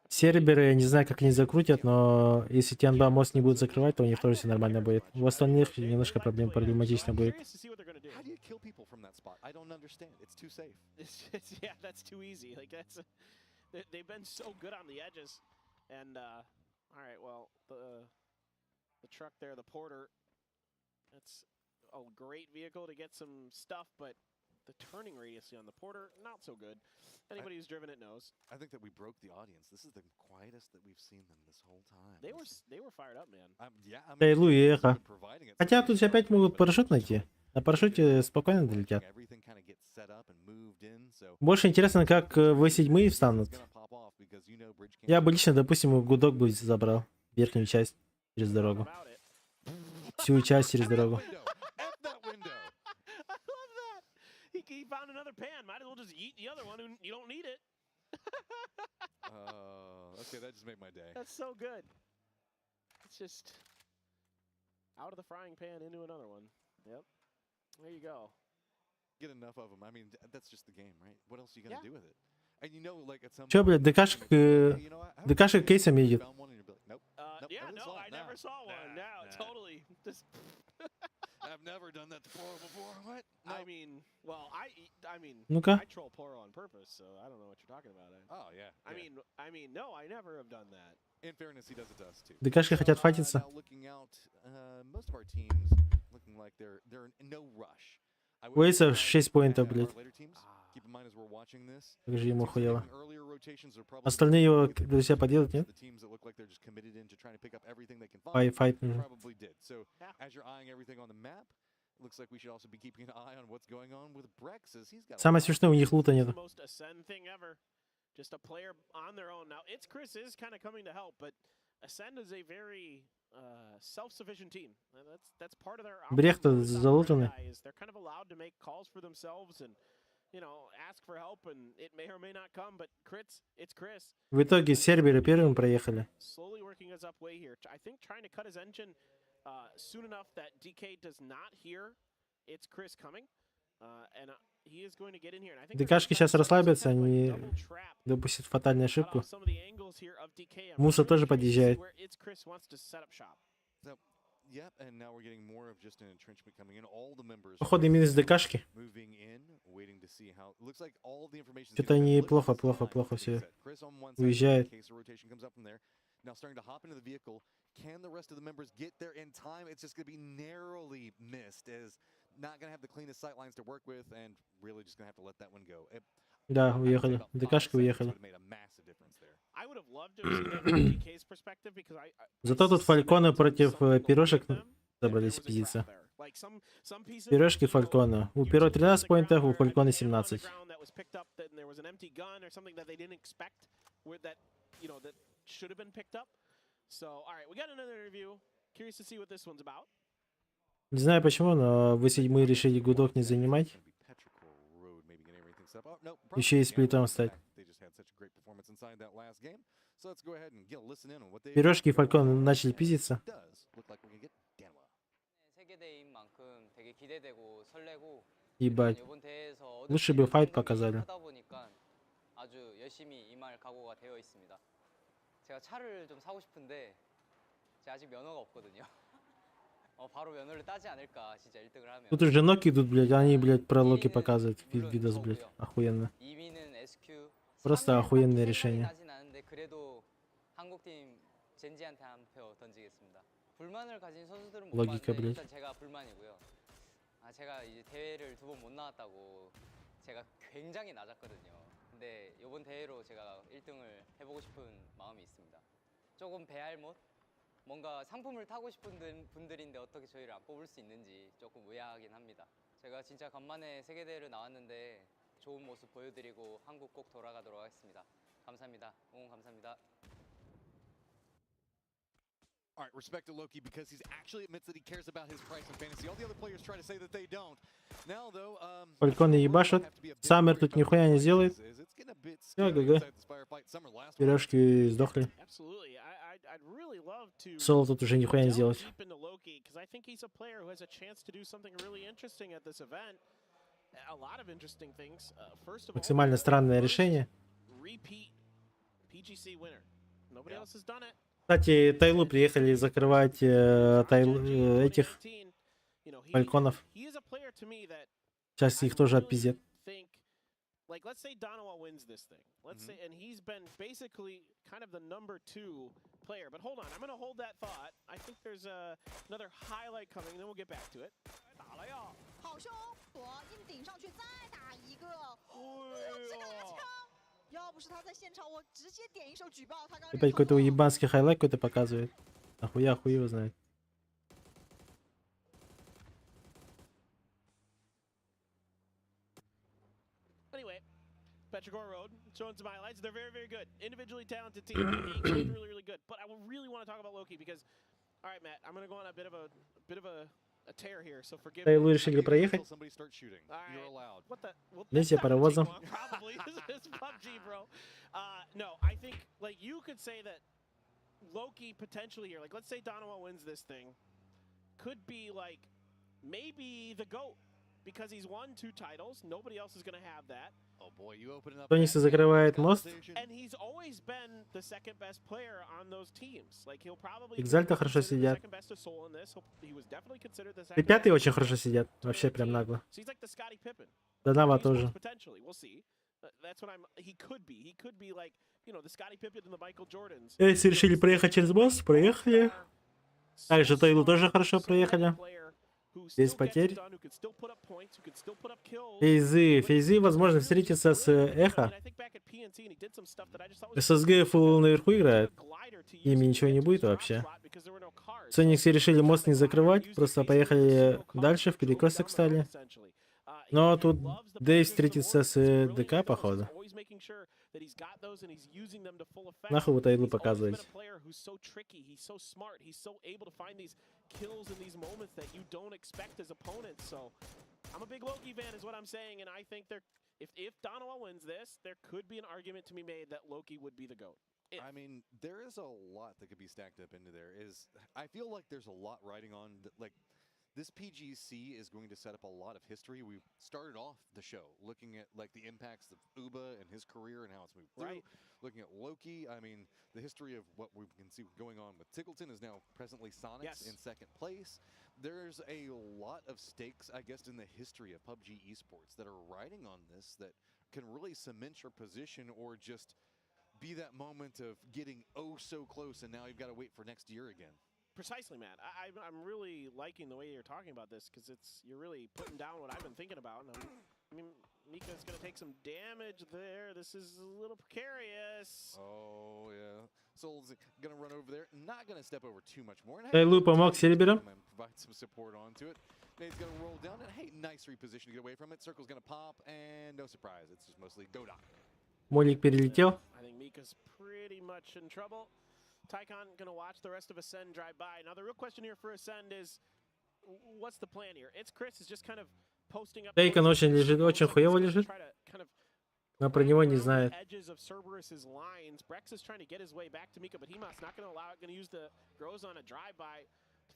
Серберы, я не знаю, как они закрутят, но если Тянба мост не будет закрывать, то у них тоже все нормально будет. У остальных немножко проблематично будет. The turning radius on the Porter, not so good. Anybody who's driven it knows. I think that we broke the audience. This is the quietest that we've seen them this whole time. They were fired up, man. Да и Лу и Эхо. Хотя тут опять могут парашют найти. На парашюте спокойно долетят. Больше интересно, как В7 встанут. Я бы лично, допустим, гудок бы забрал. Верхнюю часть через дорогу. Всю часть через дорогу. He found another pan. Might as well just eat the other one. You don't need it. Okay, that just made my day. That's so good. It's just out of the frying pan into another one. Yep. There you go. Get enough of them. I mean, that's just the game, right? What else are you gonna do with it? And you know, like at some. Чё, блядь, ДКшка кейсами идет. Yeah, no, I never saw one. Now, totally. Just. I've never done that to Poro before. What? No. I mean, well, I mean, Ну-ка. I troll Poro on purpose, so I don't know what you're talking about. Oh yeah. I mean, no, I never have done that. In fairness, he does it to us too. ДКшки хотят файтиться. Now looking out, most of our teams looking like they're in no rush. У Эйса 6 поинтов, блядь. Keep in mind as we're watching watching this. Также ему Teams that хуево. make earlier rotations are probably Остальные его good. друзья подъедут, нет? The teams that look like they're just committed in to trying to pick up everything they can Fight, find fight. probably did. So as you're eyeing everything on the map, it looks like we should also be keeping an eye on what's going on with Brex as he's got a Самое lot смешное, у них лута The нет. most Ascend thing ever. Just a player on their own. Now, it's Chris is kind of coming to help, but Ascend is a very self-sufficient team. And that's part of their Брехта залутанный. is they're kind of allowed to make calls for themselves and ask for help, and it may or may not come. But it's Chris. В итоге серверы первым проехали. Slowly working his up way here. I think trying to cut his engine soon enough that DK does not hear it's Chris coming. And he is going to get in here. And I think ДКшки сейчас расслабятся, они допустят фатальную ошибку. Муса тоже подъезжает. So, yep, and now we're getting more of just an entrenchment coming in. All the members Походу минус ДКшки. moving in, waiting to see how. Looks like all of the information. Что-то они плохо все уезжают. Now starting to hop into the vehicle. Can the rest of the members get there in time? It's just going to be narrowly missed, as not going to have the cleanest sight lines to work with, and really just going to have to let that one go. Да, уехали. ДКшки уехали. I would have loved to have seen that from DK's perspective because Зато тут Фалькона против пирожек собрались пиздиться. Пирожки Фалькона. У Пиро 13 поинтов, у Фалькона 17. that was picked up that there was an empty gun or something that they didn't expect that that should have been picked up. So, all right, we got another interview. Curious to see what this one's about. Не знаю почему, но мы решили гудок не занимать. Еще и сплитом стать. Пирожки и Фалькон начали пиздиться. Ебать. Лучше бы файт показали. 아주 열심히 임할 각오가 되어 있습니다. 제가 차를 좀 사고 싶은데 제가 아직 면허가 없거든요. 바로 면허를 따지 않을까 진짜 1등을 하면. Тут уже ноки идут, блядь, они, блядь, про локи показывают. Видос, блядь, охуенно. 이미는 SQ. Просто охуенное решение. 따진 않은데 그래도 한국팀 젠지한테 한 표 던지겠습니다. 불만을 가진 선수들은 못 Логика, 봤는데 блядь. 일단 제가 불만이고요. 제가 이제 대회를 2번 못 나왔다고 제가 굉장히 낮았거든요. 근데 이번 대회로 제가 1등을 해보고 싶은 마음이 있습니다. 조금 배알못? 뭔가 상품을 타고 싶은 분들인데 어떻게 저희를 안 뽑을 수 있는지 조금 의아하긴 합니다. 제가 진짜 간만에 세계대회를 나왔는데 좋은 모습 보여드리고 한국 꼭 돌아가도록 하겠습니다. 감사합니다. 응원 감사합니다. All right, respect to Loki because he actually admits that he cares about his price in fantasy. All the other players try to say that they don't. Now, though, Фальконы ебашат. Саммер тут нихуя не сделает. Все, ГГ. Пирожки сдохли. Соло тут уже нихуя не сделать. Максимально странное решение. Кстати, Тайлу приехали закрывать этих Фальконов. Сейчас их тоже отпиздят. Like, let's say Donowa wins this thing. Let's say, and he's been basically kind of the number 2 player. But hold on, I'm going to hold that thought. I think there's another highlight coming, and then we'll get back to it. 打了呀！好凶！躲硬顶上去，再打一个。这个拉枪！要不是他在现场，我直接点一手举报他刚。 Опять какой-то уебанский хайлайт какой-то показывает. Ахуя, хуй его знает. Anyway, Petrogor Road showing some highlights. They're very, very good. Individually talented team. really, really good. But I really want to talk about Loki because, all right, Matt, I'm going to go on a bit of a tear here. So forgive me. Тайлу решили проехать. Лезьте паровозом. Probably this is PUBG, bro. No, I think like you could say that Loki potentially here, like let's say Donowa wins this thing, could be like maybe the GOAT because he's won 2 titles. Nobody else is going to have that. Oh boy, you open it up. Тоникс закрывает мост. And he's always been the second best player on those teams. Like he'll probably Экзальта хорошо сидят. И пятые очень хорошо сидят. Вообще прям нагло. Донава тоже. Если решили проехать через мост, проехали. Также Тайлу тоже хорошо проехали. who Без still gets потерь. it done, who could still put up points, who could still put up kills. Фейзы, возможно, встретится с Эхо. And I think back at PNC, and he did some stuff that I just thought was ССГ фул наверху играет. Ими ничего не будет вообще. Сониксы решили мост не закрывать, просто поехали дальше, в перекресток встали. Но тут Дэйв встретится с ДК, походу. Нахуй вот Айдлу показывать. Kills in these moments that you don't expect as opponents. So I'm a big Loki fan is what I'm saying, and I think there if Donowell wins this, there could be an argument to be made that Loki would be the GOAT. I mean, there is a lot that could be stacked up into there. I feel like there's a lot riding on like this PGC is going to set up a lot of history. We started off the show looking at like the impacts of Uba and his career and how it's moved through. Looking at Loki, I mean, the history of what we can see going on with Tickleton is now presently Sonics in second place. There's a lot of stakes, I guess, in the history of PUBG esports that are riding on this that can really cement your position or just be that moment of getting oh so close and now you've got to wait for next year again. Precisely, Matt. I'm really liking the way you're talking about this because you're really putting down what I've been thinking about. And I mean, Mika's going to take some damage there. This is a little precarious. Oh, yeah. Soul's going to run over there. Not going to step over too much more. Эйлу помог Сереберу. Provide some support onto it. Nate's going to roll down. And hey, nice reposition to get away from it. Circle's going to pop. And no surprise. It's just mostly Godok. Молик перелетел. I think Mika's pretty much in trouble. Tycon going to watch the rest of Ascend drive by. Now, the real question here for Ascend is, what's the plan here? It's Chris is just kind of posting up. Тайкон очень лежит, очень хуево лежит. Но про него не знает. Edges of Cerberus's lines. Brex is trying to get his way back to Mika, but Hemas not going to allow it. Going to use the Grows on a drive-by.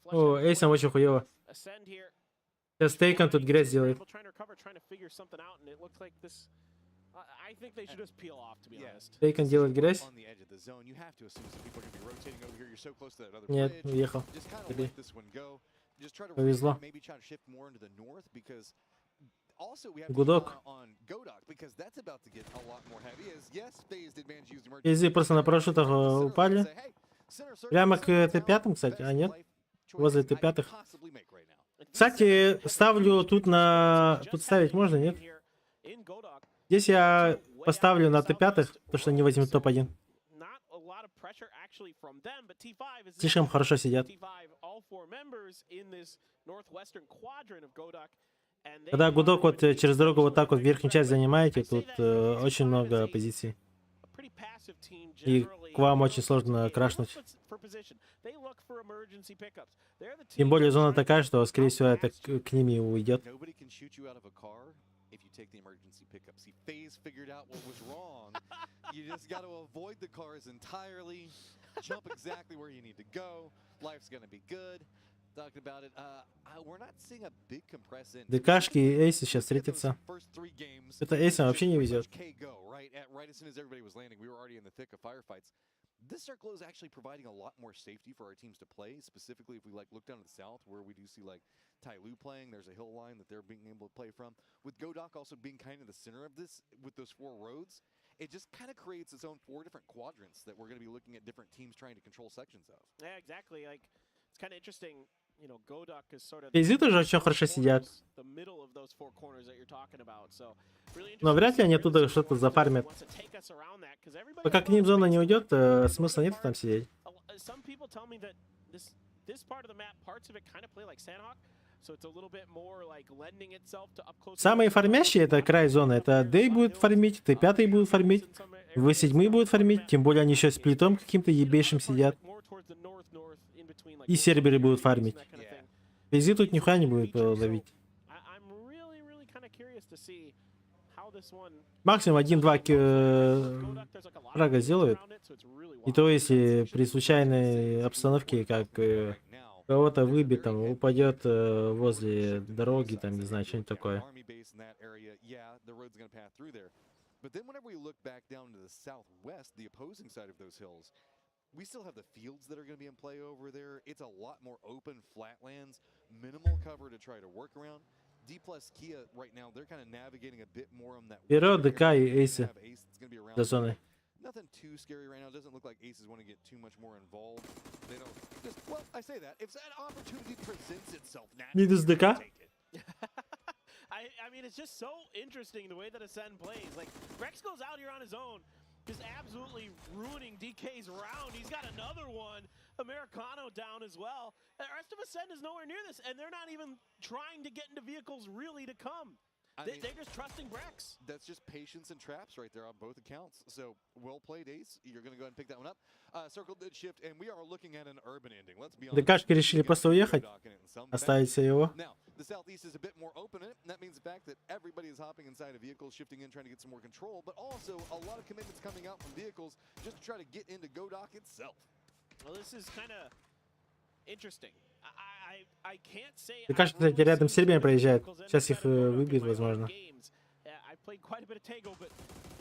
О, Эйсом очень хуево. Ascend here. Сейчас Тайкон тут грязь делает. Trying to recover, trying to figure something out, and it looks like this. I think they should just peel off, to be honest. Тайкон делает грязь. Нет, уехал. Повезло. Гудок. Фейзы просто на парашютах упали. Прямо к Т5, кстати, а нет? Возле Т5. Кстати, ставлю тут на... Тут ставить можно, нет? Здесь я поставлю на Т5, потому что они возьмут топ-1. Слишком хорошо сидят. Когда Гудок вот через дорогу вот так вот верхнюю часть занимаете, тут очень много позиций. И к вам очень сложно крашнуть. Тем более зона такая, что, скорее всего, это к ним и уйдет. If you take the emergency pickups. See, FaZe figured out what was wrong. You just got to avoid the cars entirely, jump exactly where you need to go. Life's going to be good. Talked about it. We're not seeing a big compress in. ДКшки и Эйсы сейчас встретятся. Это Эйсам вообще не везет. Right as soon as everybody was landing, we were already in the thick of firefights. This circle is actually providing a lot more safety for our teams to play, specifically if we look down to the south where we do see Tyloo playing. There's a hill line that they're being able to play from. With Godok also being kind of the center of this with those 4 roads, it just kind of creates its own 4 different quadrants that we're going to be looking at different teams trying to control sections of. Yeah, exactly. Like, it's kind of interesting. You know, Godok is sort of Фейзы тоже очень хорошо сидят. the middle of those 4 corners that you're talking about. So, really Но вряд ли они оттуда что-то зафармят. Пока к ним зона не уйдет, смысла нет там сидеть. Some people tell me that this part of the map, parts of it kind of play like Sandhawk. So it's a little bit more like lending itself to up close. Самые фармящие это край зоны. Это Дэй будет фармить, Т5 будет фармить, В7 будет фармить. Тем более они еще с плитом каким-то ебейшим сидят. И серверы будут фармить. Фейзы тут нихуя не будет ловить. Максимум 1-2 фрага сделают. И то если при случайной обстановке, как кого-то выбит, там, упадет возле дороги, там, не знаю, что-нибудь такое. But then whenever we look back down to the southwest, the opposing side of those hills, we still have the fields that are going to be in play over there. It's a lot more open flatlands, minimal cover to try to work around. D plus Kia right now, they're kind of navigating a bit more on that. Вперед, ДК и Эйсы до зоны. nothing too scary right now. It doesn't look like Aces want to get too much more involved. They don't just, well, I say that. If that opportunity presents itself naturally, Minus you're gonna ДК. take it. I mean, it's just so interesting the way that Ascend plays. Like, Rex goes out here on his own, just absolutely ruining DK's round. He's got another one. Americano down as well. The rest of Ascend is nowhere near this, and they're not even trying to get into vehicles really to come. They're just trusting Brex. That's just patience and traps right there on both accounts. So, well played, Ace. You're going to go ahead and pick that one up. Circle did shift, and we are looking at an urban ending. Let's be honest. ДКшки решили просто уехать. Оставить все его. Now, the southeast is a bit more open, and that means the fact that everybody is hopping inside of vehicles, shifting in, trying to get some more control, but also a lot of commitments coming out from vehicles just to try to get into Godok itself. Well, this is kind of interesting. I can't say. ДКшки, кстати, рядом с Сербией проезжает. Сейчас их выбьют, возможно. I played quite a bit of Tego, but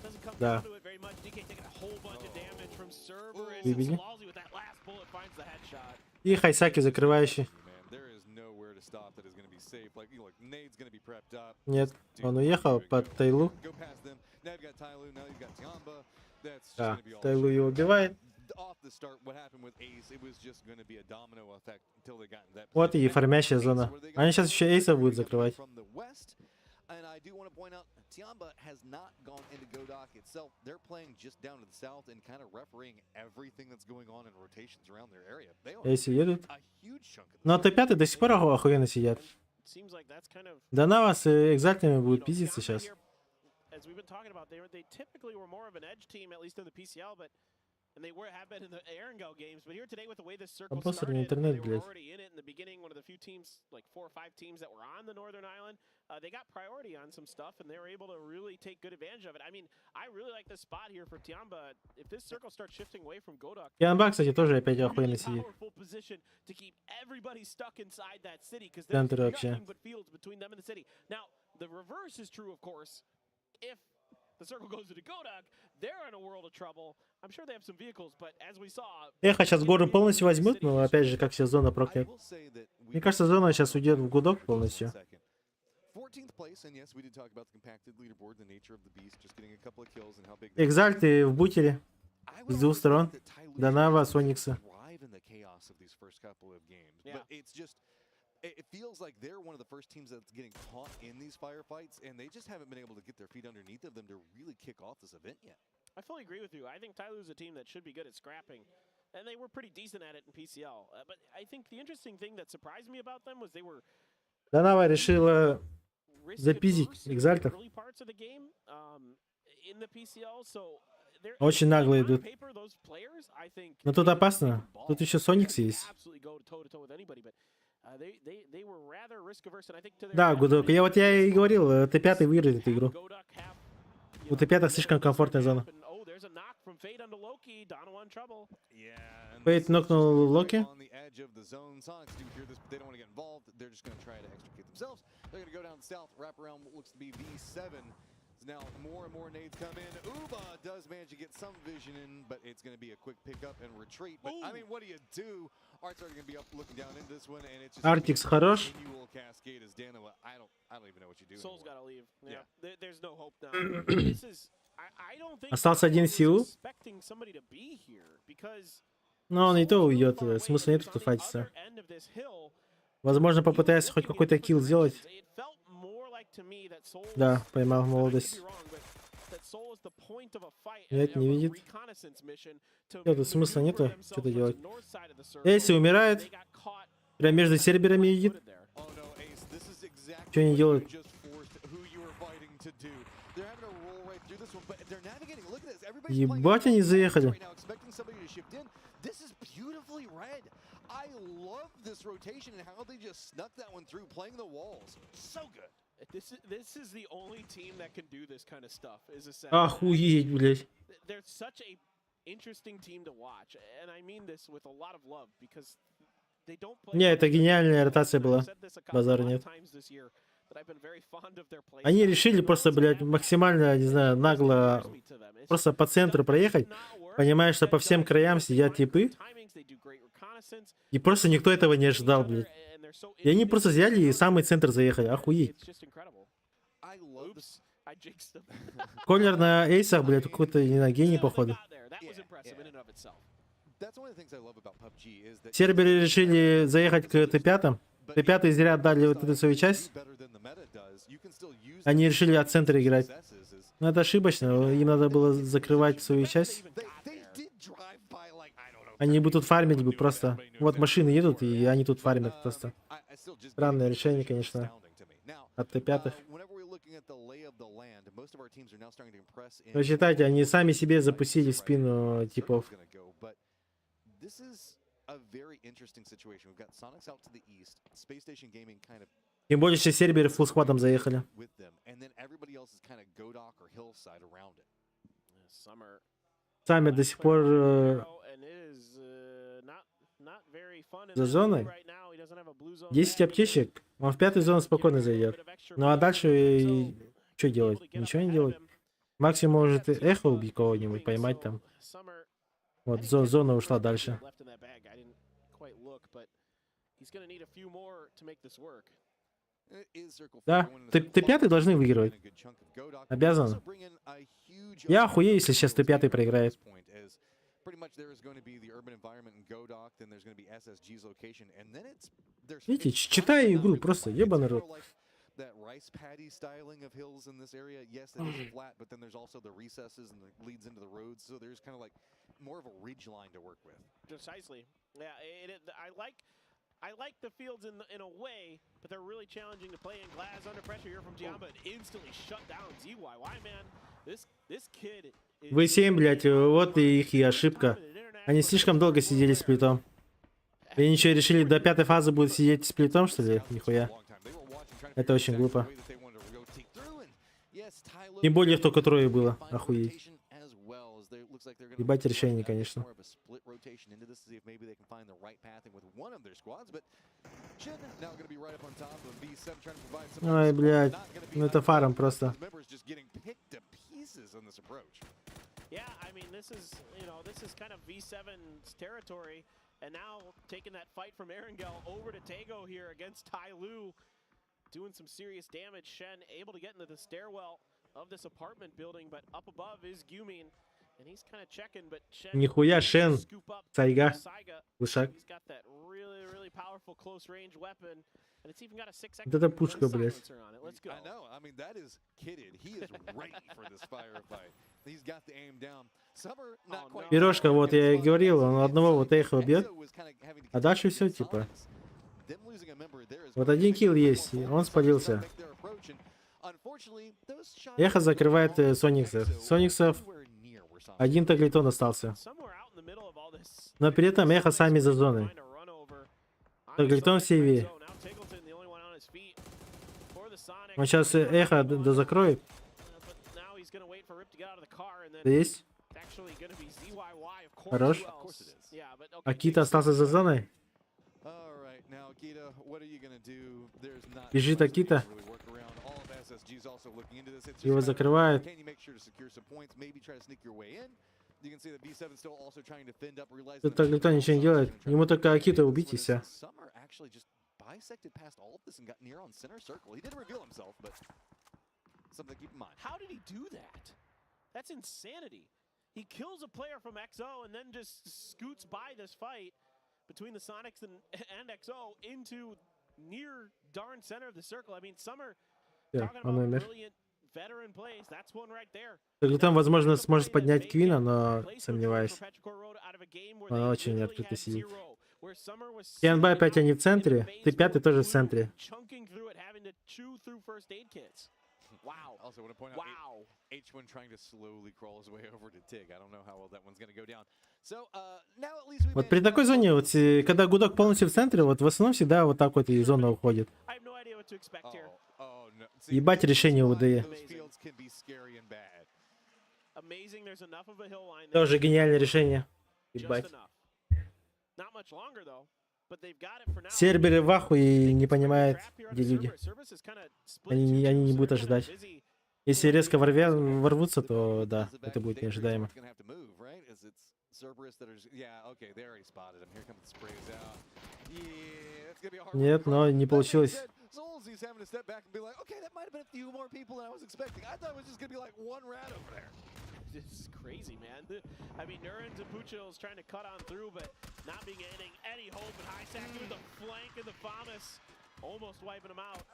doesn't come Да. down to it very much. DK taking a whole bunch of damage from Cerberus. Выбили. Salazi with that last bullet finds the headshot. И Хайсаки закрывающий. There is nowhere to stop that is going to be safe. Like, you know, like Nade's going to be prepped up. Нет, он уехал под Тайлу. Go past them. Now you've got Tyloo, now you've got Tiamba. That's just Да, going to be all Тайлу его убивает. off the start. What happened with Ace, it was just going to be a domino effect until they got in that Вот и фармящая зона. Они сейчас еще Эйса будут закрывать. from the west. And I do want to point out, Tiamba has not gone into Godok itself. They're playing just down to the south and kind of refereeing everything that's going on in rotations around their area. They are Эйсы едут. a huge chunk of Но Т5 до сих пор охуенно сидят. Seems like that's kind of. Да на вас экзальтами будут пиздиться сейчас. As we've been talking about, they typically were more of an edge team, at least in the PCL, but and they have been in the Erangel games. But here today, with the way this circle просто started, интернет, they were блядь. already in it in the beginning. One of the few teams, like 4 or 5 teams that were on the Northern Island, they got priority on some stuff, and they were able to really take good advantage of it. I mean, I really like this spot here for Tiamba. If this circle starts shifting away from Godok, Янба, кстати, тоже опять охуенно сидит. powerful position to keep everybody stuck inside that city because Центр there's вообще. nothing but fields between them and the city. Now, the reverse is true, of course. If the circle goes into Godok, they're in a world of trouble. I'm sure they have some vehicles, but as we saw, Эхо сейчас гору полностью возьмут, но опять же, как сейчас зона прокнет. Мне кажется, зона сейчас уйдет в гудок полностью. 14th place, and yes, we did talk about the compacted leaderboard, the nature of the beast, just getting a couple of kills and how big. Экзальты в бутере. С двух сторон. Донава, Соникса. Thrive in the chaos of these first couple of games, but it's just. It feels like they're one of the first teams that's getting caught in these firefights, and they just haven't been able to get their feet underneath of them to really kick off this event yet. I fully agree with you. I think Tyloo's a team that should be good at scrapping, and they were pretty decent at it in PCL. But I think the interesting thing that surprised me about them was they were Донава решила risk запиздить averse in the экзальтов. early parts of the game in the PCL. So they're Очень нагло on идут. paper, those players, I think, Но тут опасно. Тут еще Соникс есть. absolutely go toe to toe with anybody, but they were rather risk averse, and I think to their Да, гудок. Я и говорил, Т5 выиграет эту игру. У Т5 слишком комфортная зона. oh, there's a knock from Fade onto Loki. Dono in trouble. Фейт нокнул Локи. On the edge of the zone, Sonics do hear this, but they don't want to get involved. They're just going to try to extricate themselves. They're going to go down south, wrap around what looks to be V7. Now more and more nades come in. Uba does manage to get some vision in, but it's going to be a quick pickup and retreat. But I mean, what do? Arts are going to be up looking down into this one, and it's just Artix хорош. continual cascade as Dano. I don't even know what you do. Soul's anymore. got to leave. Yeah, there's no hope now. This is. I don't think. Остался один Сиу. Expecting somebody to be here because Но он и то уйдет. Смысла нет тут файтиться. end of this hill. Возможно, попытается хоть какой-то килл сделать. It felt more like to me that Soul. Да, поймал молодость. That Soul is the point of a fight. Нет, не видит. Reconnaissance mission to Тут смысла нету что-то делать. north side of the circle. Эйси умирает. Прям между серберами едет. Что они делают? Ебать, они заехали. This is beautifully read. I love this rotation and how they just snuck that one through, playing the walls. So good. This is the only team that can do this kind of stuff. Is a set. Охуеть, блядь. They're such a interesting team to watch, and I mean this with a lot of love because they don't play. Не, это гениальная ротация была. Базара нет. Они решили просто, блядь, максимально, не знаю, нагло просто по центру проехать, понимая, что по всем краям сидят типы, и просто никто этого не ожидал, блядь. И они просто взяли и в самый центр заехали. Охуеть. I jinxed them. Колер на эйсах, блядь, какой-то не на гений, походу. That was impressive in and of itself. That's one of the things I love about PUBG is that Серберы решили заехать к Т5. Т5 зря отдали вот эту свою часть. Они решили от центра играть. Но это ошибочно, им надо было закрывать свою часть. Они бы тут фармить бы просто. Вот машины едут, и они тут фармят просто. Странное решение, конечно. От Т5. Вы считайте, они сами себе запустили в спину типов. Тем более, что серверы фулл-сквадом заехали. Сами до сих пор за зоной. 10 аптечек. Он в 5-ю зону спокойно зайдет. Ну а дальше что делать? Ничего не делать. Максимум может эхо убить кого-нибудь, поймать там. Вот зона ушла дальше. Да, Т5 должны выигрывать. Обязаны. Я охуею, если сейчас Т5 проиграет. Видите, читаю игру, просто ебаный рот. That rice paddy styling of hills in this area, yes, it is flat, but then there's also the recesses and the leads into the roads, so there's kind of like more of a ridge line to work with. Precisely. Yeah, I like the fields in a way, but they're really challenging to play in. Glass under pressure here from Giamba and instantly shut down ZYY, man. This kid is... В7, блядь, вот и их и ошибка. Они слишком долго сидели с плитом. И они что, решили до 5-й фазы будут сидеть с плитом, что ли? Нихуя. Это очень глупо. Тем более, только трое было. Охуеть. Ебать решение, конечно. Ой, блядь. Ну это фарм просто. Yeah, I mean, this is kind of V7's territory, and now taking that fight from Erangel over to Tego here against Tai Lu, doing some serious damage. Shen able to get into the stairwell of this apartment building, but up above is Gyumin, and he's kind of checking, but Shen Нихуя, Шен. Сайга. Лышак. He's got that really powerful close range weapon. And it's even got a 6x. Вот это пушка, блядь. Let's go. I know. I mean, that is kitted. He is ready for this firefight. He's got the aim down. Summer not quite. Пирожка, вот я и говорил, он одного вот эхо убьет, а дальше все типа. Вот один килл есть, и он спалился. Эхо закрывает Сониксов. Сониксов один таглитон остался. Но при этом эхо сами за зоной. Таглитон в сейве. Он сейчас эхо закроет. Да есть? Хорош. Акита остался за зоной. Бежит Акита. Его закрывают. Тут таглитон ничего не делает. Ему только Акита убить и все. Bisected past all of this and got near on center circle. He did reveal himself, but something to keep in mind. How did he do that? That's insanity. He kills a player from XO and then just scoots by this fight between the Sonics and XO into near darn center of the circle. I mean, Summer talking about brilliant veteran plays. That's one right there. Таглитон, возможно, сможет поднять Квина, но сомневаюсь. Он очень открыто сидит. Янбай опять они в центре, Т5 тоже в центре. Вот при такой зоне, вот когда гудок полностью в центре, вот в основном всегда вот так вот и зона уходит. Ебать решение УДЕ. Тоже гениальное решение. Ебать. Серберы в ахуе и не понимают, где люди. Они не будут ожидать. Если резко ворвутся, то да, это будет неожидаемо. Cerberus that are yeah, okay, they already spotted him. Here come the sprays out. Yeah, that's gonna be a hard Нет, но не получилось. Solzy's having to step back and be like, okay, that might have been a few more people than I was expecting. I thought it was just gonna be like one rat over there. This is crazy, man. I mean, Nurens and Puchil's trying to cut on through, but not being getting any hope. And Highsack with the flank of the Famas, almost wiping him out.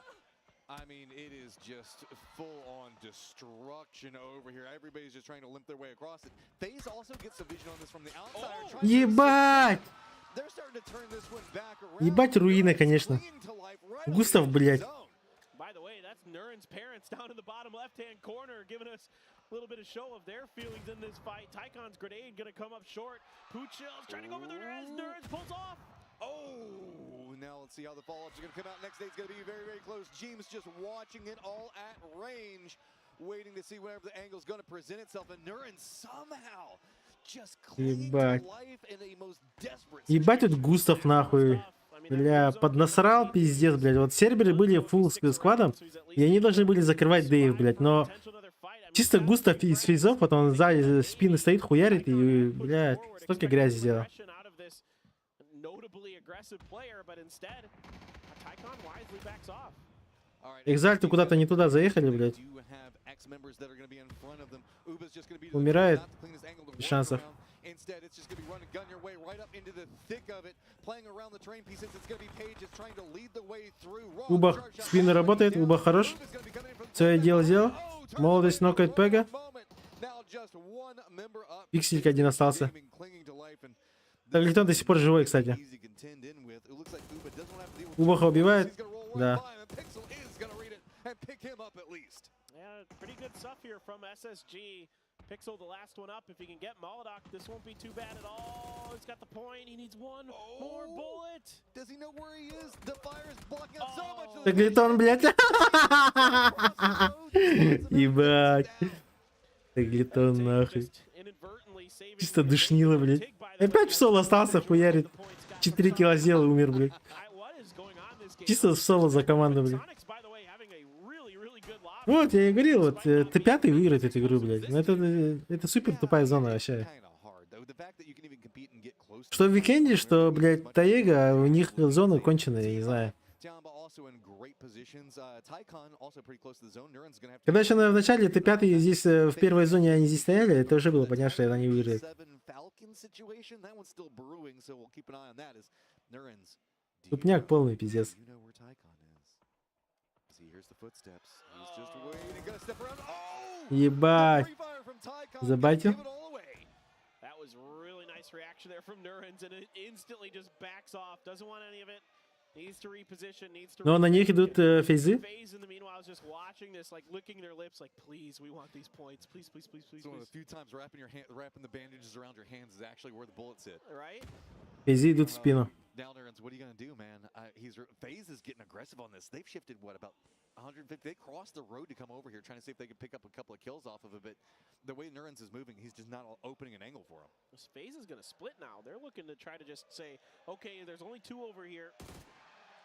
I mean, it is just full-on destruction over here. Everybody's just trying to limp their way across it. FaZe also gets some vision on this from the outside. Ебать! They're starting to turn this one back around. Ебать руины, конечно. Густав, блядь. By the way, that's Nuren's parents down in the bottom left-hand corner, giving us a little bit of show of their feelings in this fight. Tycon's grenade gonna come up short. Puchil's trying to go over there as Nuren's pulls off. Oh, now let's see how the follow-ups are going to come out. Next day it's going to be very, very close. James just watching it all at range, waiting to see whatever the angle is going to present itself. And Nuren somehow just clinging to life in a most desperate situation. Ебать тут Густав нахуй. Бля, поднасрал пиздец, блядь. Вот серверы были фулл сквадом, и они должны были закрывать Дейв, блядь. Но чисто Густав из фейзов, вот он сзади спины стоит, хуярит, и, блядь, столько грязи сделал. Notably aggressive player, but instead, Tycon wisely backs off. Экзальты куда-то не туда заехали, блядь. Умирает. Без шансов. Instead, it's just going to be run and gun your way right up into the thick of it, playing around the train piece. It's going to be Page is trying to lead the way through. Убах спина работает, Убах хорош. Свое дело сделал. Молодость нокает Пега. Пикселька один остался. Таглитон до сих пор живой, кстати. Убаха убивает. Да. Yeah, pretty good stuff here from SSG. Pixel the last one up. If he can get Molotov, this won't be too bad at all. He's got the point. He needs one more bullet. Does he know where he is? The fire is blocking out so much of the Таглитон, блядь. Ебать. Таглитон нахуй. Чисто душнило, блядь. Опять в соло остался, хуярит. 4 килла сделал и умер, блядь. Чисто в соло за команду, блядь. Вот, я и говорил, вот, Т5 выиграет эту игру, блядь. Но это супер тупая зона вообще. Что в Викенде, что, блядь, Таега, у них зона конченая, я не знаю. Когда еще в начале Т5 здесь, в первой зоне они здесь стояли, это уже было понятно, что они выиграют. Тупняк полный, пиздец. Ебать. Забайтил. Но на них идут фейзы. Фейзы идут в спину. Now, Nuren's, what are you going to do, man? FaZe is getting aggressive on this. They've shifted, what, about 150? They crossed the road to come over here, trying to see if they could pick up a couple of kills off of it. But the way Nuren's is moving, he's just not opening an angle for him. FaZe is going to split now. They're looking to try to just say, okay, there's only 2 over here.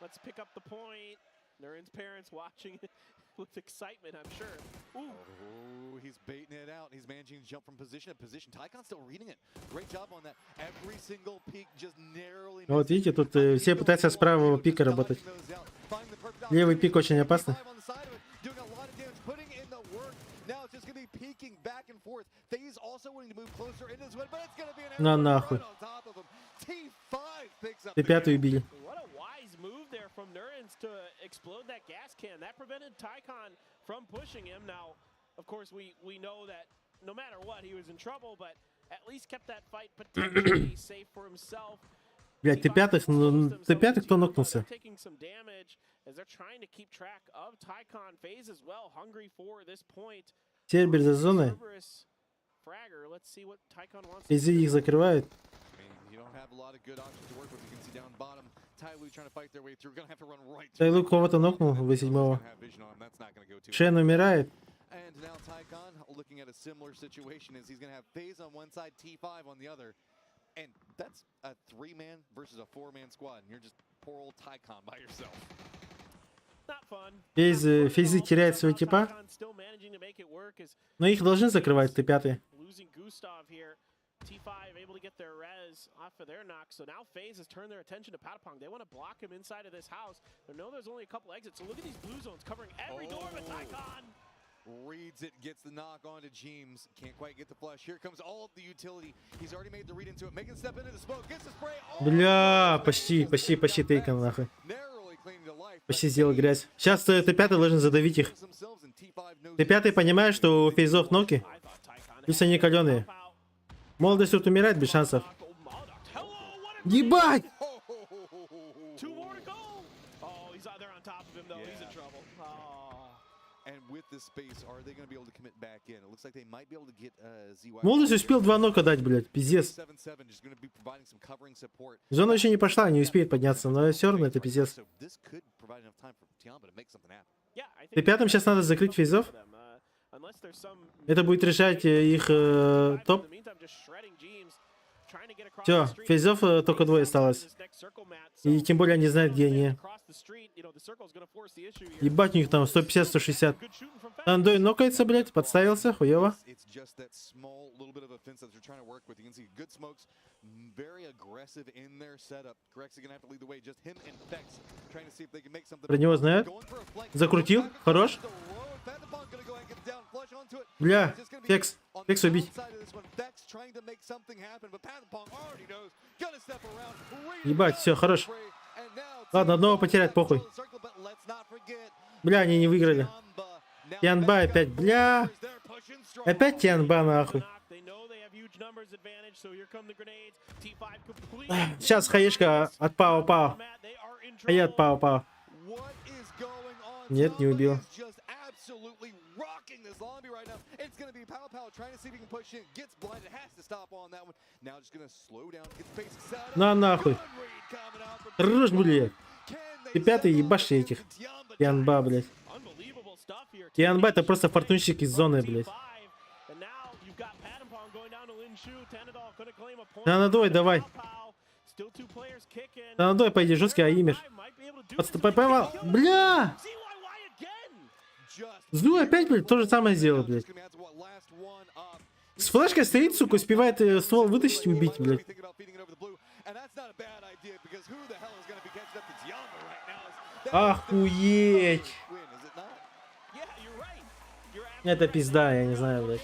Let's pick up the point. Nuren's parents watching with excitement, I'm sure. Ooh. Oh, he's baiting it out. He's managing to jump from position to position. Tycon's still reading it. Great job on that. Every single peak just narrowly. Вот видите, тут все пытаются с правого пика работать. Левый пик очень опасный. На нахуй. Т5 убили. Move there from Nuren's to explode that gas can. That prevented Tycon from pushing him. Now, of course, we know that no matter what, he was in trouble, but at least kept that fight potentially safe for himself. Блядь, Т5 кто нокнулся? Taking some damage as they're trying to keep track of Tycon. FaZe as well, hungry for this point. Сербер за зоной. Фейзы их закрывают. Тайлу кого-то нокнул, В7. Шен умирает. And now Tycon looking at a similar situation as he's going to have FaZe on one side, T5 on the other. And that's a 3-man versus a 4-man squad. And you're just poor old Tycon by yourself. Фейзы теряют своего типа. Но их должны закрывать Т5. T5 able to get their res off of their knock. So now FaZe has turned their attention to Patapong. They want to block him inside of this house. They know there's only a couple exits. So look at these blue zones covering every door, but Tycon reads it, gets the knock onto James. Can't quite get the flush. Here comes all of the utility. He's already made the read into it. Making step into the smoke. Gets the spray. Бля, почти тейкан, нахуй. Почти сделал грязь. Сейчас Т5 должен задавить их. Т5 понимает, что у фейзов ноки. Плюс они каленые. Молодость тут умирает без шансов. Ебать! Молодость успел 2 нока дать, блядь, пиздец. Зона еще не пошла, не успеет подняться, но все равно это пиздец. Т5 сейчас надо закрыть фейзов. Это будет решать их топ. Все, фейзов только 2 осталось. И тем более они знают, где они. Ебать, у них там 150-160. Андой нокается, блядь, подставился, хуево. Про него знают. Закрутил, хорош. Бля, Фекс. Фекс убить. Ебать, все, хорош. Ладно, одного потерять, похуй. Бля, они не выиграли. Тианба опять, бля. Опять Тианба, нахуй. Сейчас хаешка от Пао-Пао. Хаят Пао-Пао. Нет, не убил. На нахуй. Рожь, блядь. Т5 ебаши этих. Тианба, блядь. Тианба это просто фортунщик из зоны, блядь. Танадой, давай. Танадой, пойди, жесткий аимер. Подступай, поймал. Бля! Зу опять, блядь, то же самое сделал, блядь. С флешкой стоит, сука, успевает ствол вытащить и убить, блядь. Охуеть! Это пизда, я не знаю, блядь.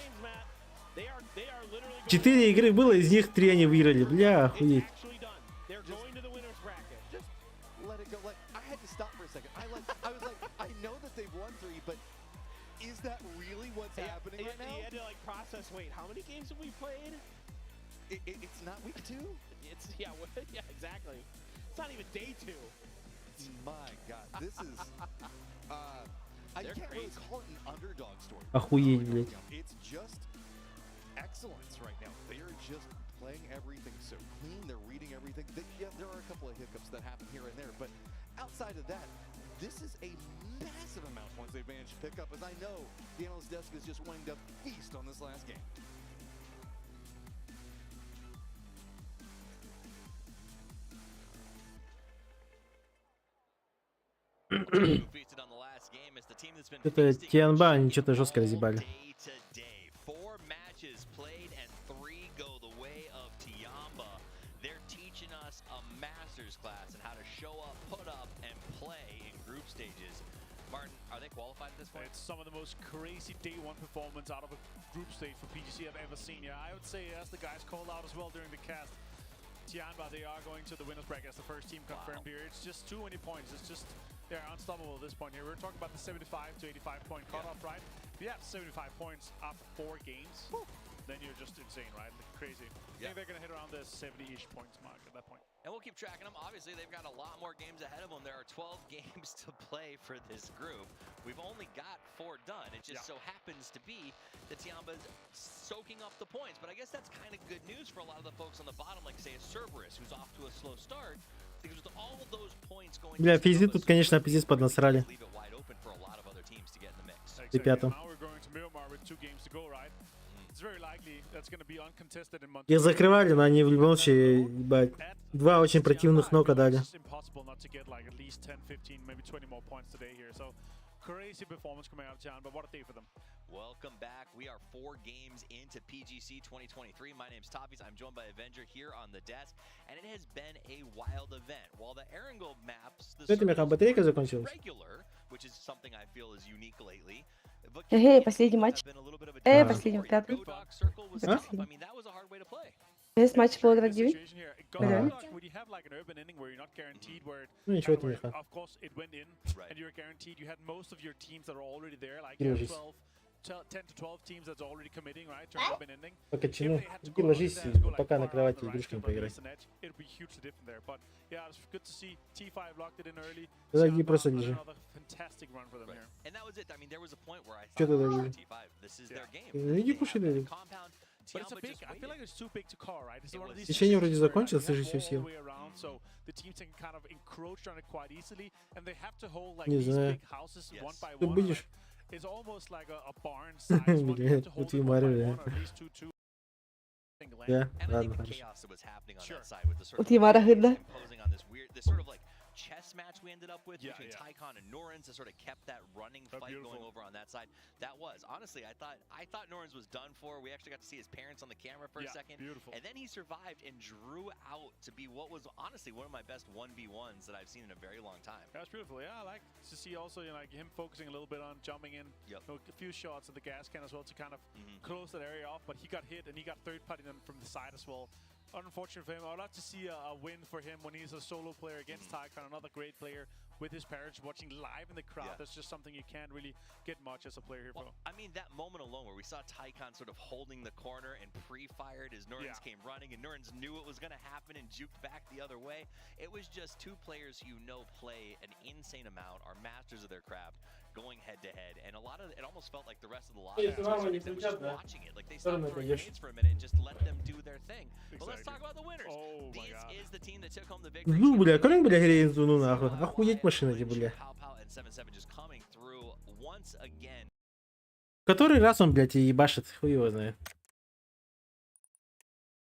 4 игры было, из них 3 они выиграли. Бля, охуеть. Wait, how many games have we played? It's not week 2? It's, yeah, exactly. It's not even day 2. My God, this is, I can't really call it an underdog story. Охуеть, блядь. It's just excellence right now. They're just playing everything so clean. They're reading everything. Yeah, there are a couple of hiccups that happen here and there, but outside of that, this is a massive amount once they've managed to pick up, as I know the analyst desk is just wanting to feast on this last game. Это Тианба, они что-то жестко разъебали. It's some of the most crazy day 1 performance out of a group stage for PGC I've ever seen. Yeah, I would say, as the guys called out as well during the cast, Tianba, they are going to the winners bracket as the first team confirmed here. It's just too many points. It's just, they're unstoppable at this point here. We're talking about the 75 to 85 point cutoff, right? If you have 75 points after 4 games, then you're just insane, right? Crazy. I think they're going to hit around the 70-ish points mark at that point. And we'll keep tracking them. Obviously, they've got a lot more games ahead of them. There are 12 games to play for this group. We've only got 4 done. It just so happens to be that Tianba's soaking up the points. But I guess that's kind of good news for a lot of the folks on the bottom, like, say, a Cerberus, who's off to a slow start. Because with all of those points going... Бля, физи тут, конечно, пиздец поднасрали. Т5. Их закрывали, но они в любом случае, ебать, 2 очень противных нока дали. crazy performance coming out of town, but what a day for them. Welcome back. We are 4 games into PGC 2023. My name's Toppies. I'm joined by Avenger here on the desk, and it has been a wild event. While the Erangel maps, the regular, which is something I feel is unique lately. Последний матч. Последний, пятый. I mean, that was a hard way to play. Весь матч был игровой. Ну ничего, это не ха. Of course, it went in, and you're guaranteed. You had most of your teams that are already there, like Ложись. 10 to 12 teams that's already committing, right, to open ending. Пока чину, иди ложись, пока на кровати игрушками поиграй. It'll be hugely different there, but yeah, it's good to see T5 locked it in early. Тогда иди просто лежи. Another fantastic run for them here. And that was it. I mean, there was a point where I Что thought, ты даже? T5, this is their game. Иди кушай, да. But it's a big, I feel like it's too big to call, right? It's one of these Течение вроде situations where, закончилось, ты you же have все ball all съел. the way around, so the teams can kind of encroach on it quite easily, and they have to hold like Не these знаю. big houses one by Ты one. будешь? It's almost like a barn size one. You have Блядь, to вот hold и it one by Мария. one, or at least two. Да, And I ладно, think the хорошо. chaos that was happening on that side with the sort У of Тимара видно. imposing on this weird, this sort of like chess match we ended up with between Tycon and Norins that sort of kept that running fight going over on that side. That was honestly, I thought Norins was done for. We actually got to see his parents on the camera for a second, and then he survived and drew out to be what was honestly one of my best 1v1s that I've seen in a very long time. That's beautiful. Yeah, I like to see also, you know, like him focusing a little bit on jumping in. Yep. You know, a few shots at the gas can as well to kind of close that area off, but he got hit and he got third party from the side as well. Unfortunate for him. I would love to see a win for him when he's a solo player against Tycon, another great player with his parents watching live in the crowd. That's just something you can't really get much as a player here, bro. I mean, that moment alone where we saw Tycon sort of holding the corner and pre-fired as Norins came running, and Norins knew it was going to happen and juked back the other way. It was just two players who play an insane amount, are masters of their craft, going head to head, and a lot of it almost felt like the rest of the lot was just watching it. Like they stopped throwing grenades for a minute and just let them do their thing. But let's talk about the winners. This is the team that took home the victory. Ну, бля, как, бля, греется, ну нахуй. Охуеть машина эти, бля. And 7-7 just coming through once again. Который раз он, блядь, и ебашит, хуй его знает.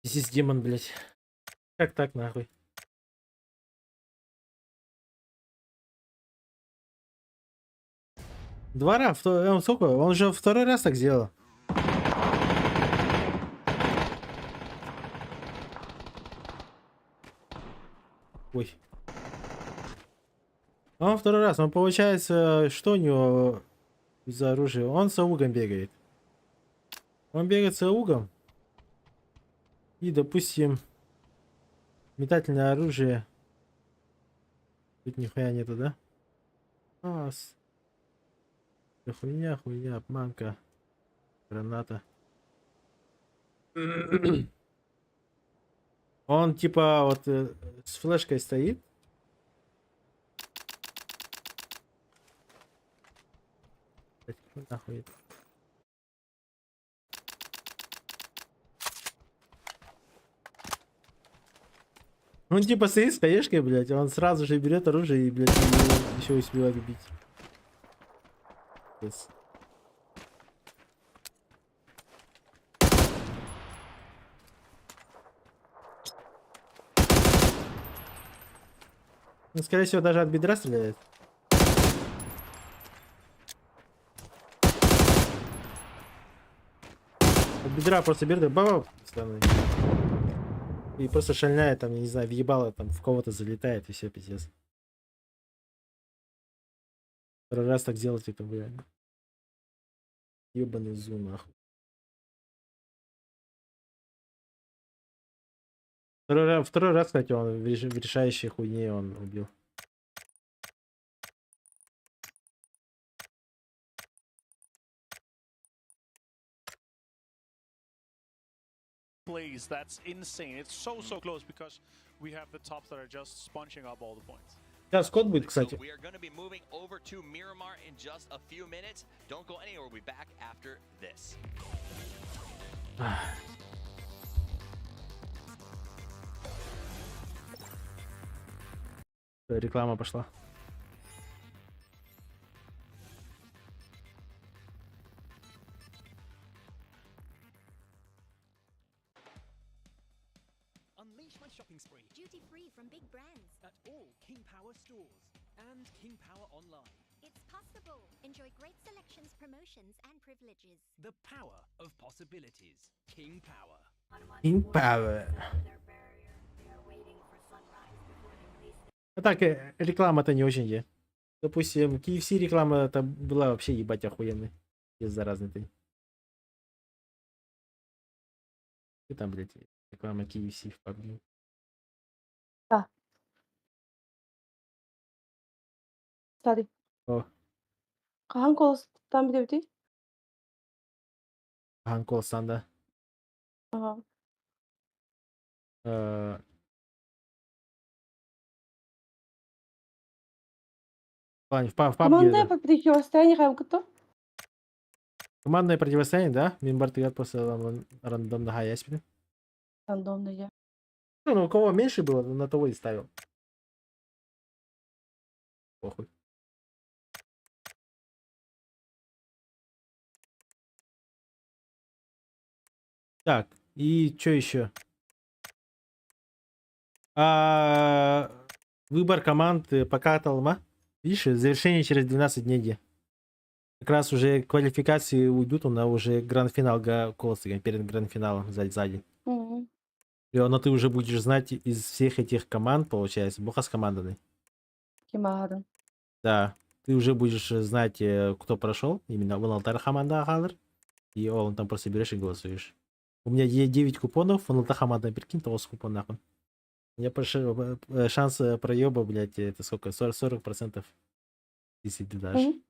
Здесь демон, блядь. Как так, нахуй? Два раза, он сколько? Он уже второй раз так сделал. Ой. Он второй раз. Он получается, что у него за оружие? Он с аугом бегает. Он бегает с аугом. И, допустим, метательное оружие. Тут нихуя нету, да? Хуйня, обманка. Граната. Он типа вот с флешкой стоит. Нахуй. Он типа стоит с хаешкой, блядь, он сразу же берет оружие и, блядь, еще успевает убить. Yes. Ну, скорее всего, даже от бедра стреляет. От бедра просто берет, баба, и просто шальная, там, я не знаю, въебало, там, в кого-то залетает, и все, пиздец. Второй раз так делать, это реально. Ёбаный зум, нахуй. Второй раз, кстати, он в решающей хуйне он убил. Plays, that's insane. It's so close because we have the tops that are just sponging up all the points. Сейчас код будет, кстати. We are going to be moving over to Miramar in just a few minutes. Don't go anywhere. We'll be back after this. Реклама пошла. Unleash my shopping spree. Duty free from big brands. At all King Power stores and King Power online. It's possible. Enjoy great selections, promotions, and privileges. The power of possibilities. King Power. King Power. А так, реклама-то не очень е. Допустим, KFC реклама-то была вообще ебать охуенной. Из-за разной-то. И там, блядь, реклама KFC в PUBG. Да. Hadi. О, Kaan Kolos'tan bir de değil. Хан Колсан, да. Ага. В PUBG, Командное да. противостояние Хамкуто. Командное противостояние, да? Минбар просто рандомно хаясь. Рандомно я. Ну, у кого меньше было, на того и ставил. Похуй. Так, и что еще? Выбор команд пока Талма. Видишь, завершение через 12 дней. Как раз уже квалификации уйдут, на уже гранд-финал Колосы, перед гранд-финалом сзади. Угу. И но ты уже будешь знать из всех этих команд, получается, Бухас командный. Кимадан. Да, ты уже будешь знать, кто прошел. Именно Валалтар команда Халер. И он там просто берешь и голосуешь. У меня есть 9 купонов, Валалтар команда, прикинь, того с купон. У меня шанс проеба, блядь, это сколько? 40%. Если ты дашь. Угу.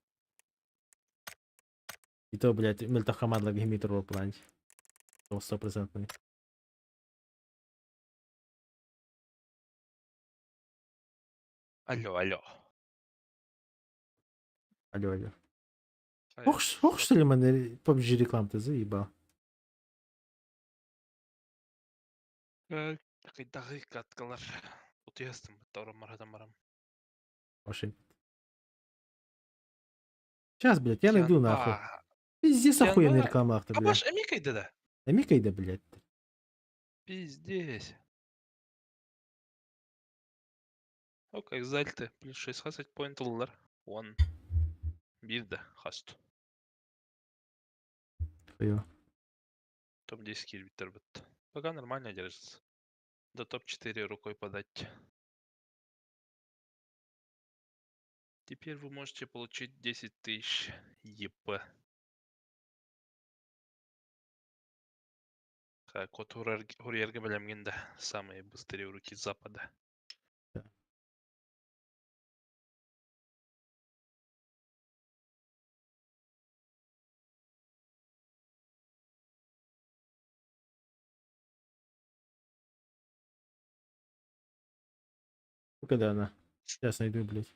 И то, блядь, Мельта команда гемитру планить. 100%. Алло, алло. Алло. Ох, что ли, мене PUBG реклам ты заебал. Такой каткалар. Утестим, барам. Вообще. Сейчас, блядь, я найду нахуй. Пиздец охуенный реклама-то, блядь. Абаш, эмикайда да? Эмикайда, блядь. Пиздец. Окей, зальты. Плюс 16 поинтлар. One. Бирда. Хаст. Твоё. Топ-10 кильбитер бит. Пока нормально держится. До топ-4 рукой подать. Теперь вы можете получить 10 тысяч ЕП. Кот Хурьерга Белямгинда. Самые быстрые руки Запада. Когда она? Сейчас найду, блядь.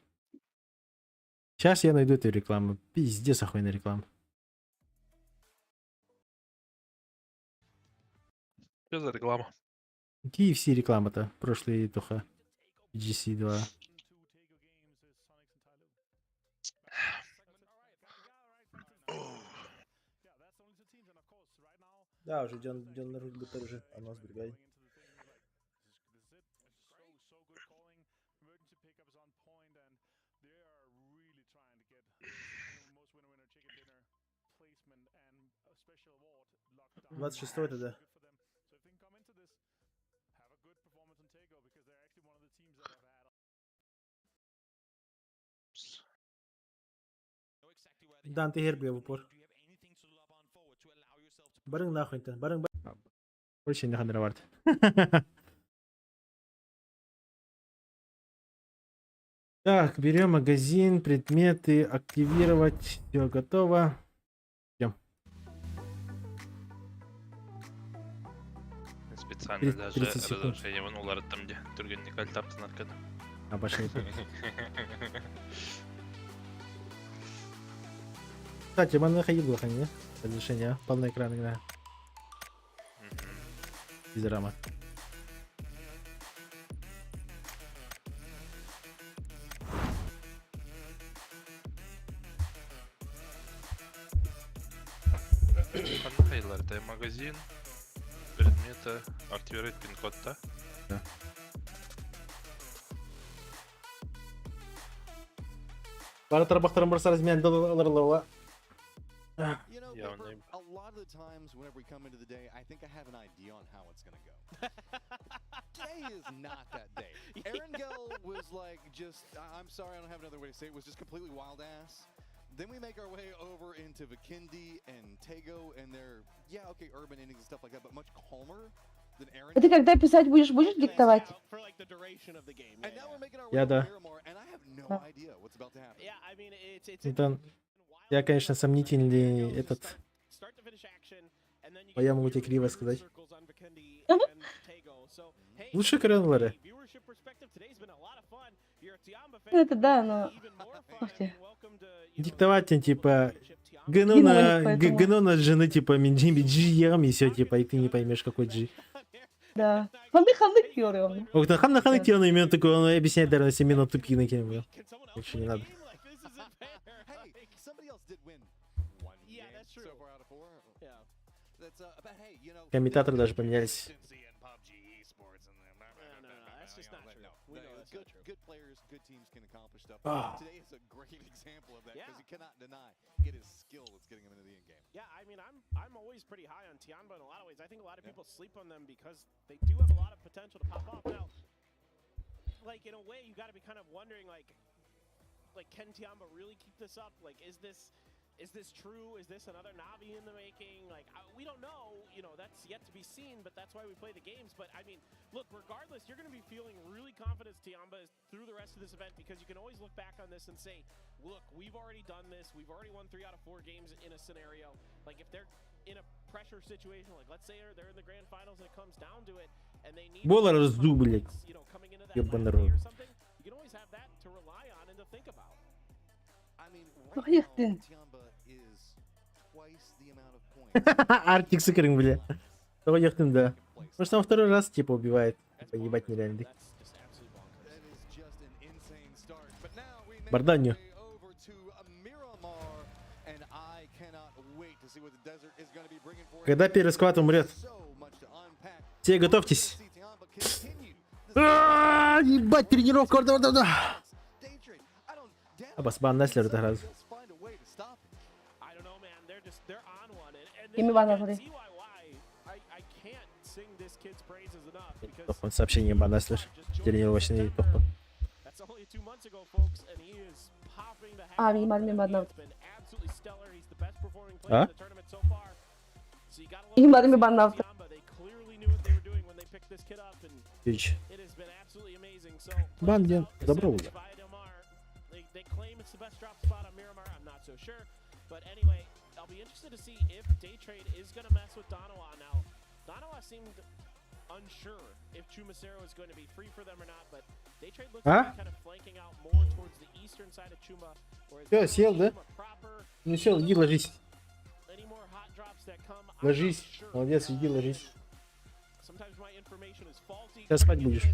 Сейчас я найду эту рекламу. Пиздец охуенная реклама. Что за реклама? KFC реклама-то. Прошлый тоха. GC 2. Да, уже Дён на руль будто уже. А нас бригай. Двадцать шестого тогда. Дан, ты герб в упор. Барың нахуй-то. Барың. Очень нахуй. Так, берем магазин, предметы, активировать. Все готово. Идем. Специально даже разрешение ванулар там, где түргенник альтапты наркады. А, пошли. Кстати, man находил было, не? Разрешение, полный экран игра. Без рама. Хайлар, это магазин, предметы, активировать пин-код, да? Да. Bana taraftarım burası razmen alırlar. You know, Pepper, a lot of the times whenever we come into the day, I think I have an idea on how it's going to go. Today is not that day. Erangel was like just, I'm sorry, I don't have another way to say it, was just completely wild ass. Then we make our way over into Vikendi and Tego and they're, yeah, okay, urban innings and stuff like that, but much calmer than Erangel. Ты когда писать будешь диктовать? For like the duration of the game. And now we're making our way Я to да. Miramar, and I have no idea what's about to happen. Yeah, I mean, it's Это я, конечно, сомнительный этот. Я могу тебе криво сказать. Лучше крылары. Это да, но... Диктовать им, типа, поэтому. генона жены, типа, GM и все, типа, и ты не поймешь, какой G. Да. Ханды диyorum. Ханды диyorum, именно такой, он объясняет, наверное, 7 минут тупины кинул. Больше не надо. Hey, somebody else did win one game so far out of 4. Yeah. That's but hey, you know, Комментаторы даже поменялись. Good players, good teams can accomplish stuff. Ah. Today is a great example of that because you cannot deny it is skill that's getting them into the end game. Yeah, I mean, I'm always pretty high on Tianba in a lot of ways. I think a lot of people sleep on them because they do have a lot of potential to pop off. Now, like in a way, you got to be kind of wondering, like can Tianba really keep this up? Like, is this true? Is this another Navi in the making? Like, we don't know. You know, that's yet to be seen. But that's why we play the games. But I mean, look, regardless, you're going to be feeling really confident Tianba is through the rest of this event because you can always look back on this and say, look, we've already done this. We've already won 3 out of 4 games in a scenario. Like, if they're in a pressure situation, like let's say they're in the grand finals and it comes down to it, and they need Бола разду, блядь. coming into that Ёбаный last day рот. or something, you can always have that to rely on and to think about. I mean, Ох ты. Tianba is twice the amount of points. Артик Сыкрин, бля. Того яхтын, да. Может, он второй раз, типа, убивает. Типа, ебать нереально. Барданью. Когда первый сквад умрет? Все готовьтесь. Ебать, тренировка. Абасбан Неслер это раз. Ими бана, смотри. Он сообщение Банеслер. Тренировочный топа. А, мимо бана. А? Мимо бана. Пич. Банден. Добро уже. They claim it's the best drop spot on Miramar. I'm not so sure. But anyway, I'll be interested to see if Daytrade is going to mess with Donawa now. Donawa seemed unsure if Chumacero is going to be free for them or not, but Daytrade looks to be kind of flanking out more towards the eastern side of Chuma. Все, сел, да? Ну все, иди ложись. Ложись. Молодец, иди ложись. Сейчас спать будешь.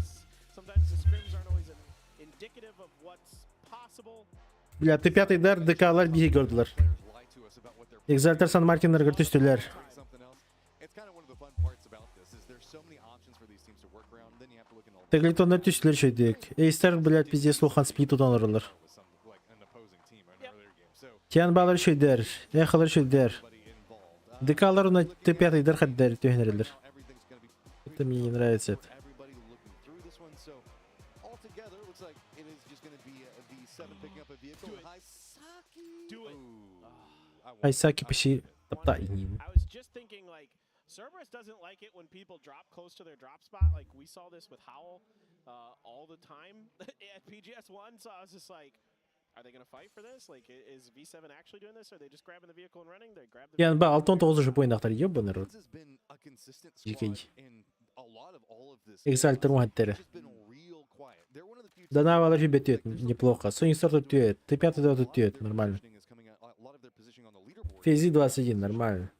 Bля, ты пятый дар ДК'lar bizi gördüler. Exalter San Martin'ları götürdüler. Теглитонlar түстілер шөйдік. Эйстер, блядь, пиздец лохан спит удан ұрылыр. Тианбалар шөйдер. Эхалар шөйдер. ДК'lar уна ты пятый дар хаддар төхнерілер. Это мне не нравится это. Хайсаки почти топтаем. Cerberus doesn't like it when people drop close to their drop spot. Like we saw this with Howl all the time at PGS1. So I was just like, are they going to fight for this? Like, is V7 actually doing this? Or are they just grabbing the vehicle and running? They grab the Yani ben 6-19 boyundaklar ебаный рот. GK. Exalter muhaddere. Данавалар фибетет неплохо. Sony Star тет. Т5 да тет. Нормально. Фези 21. Нормально.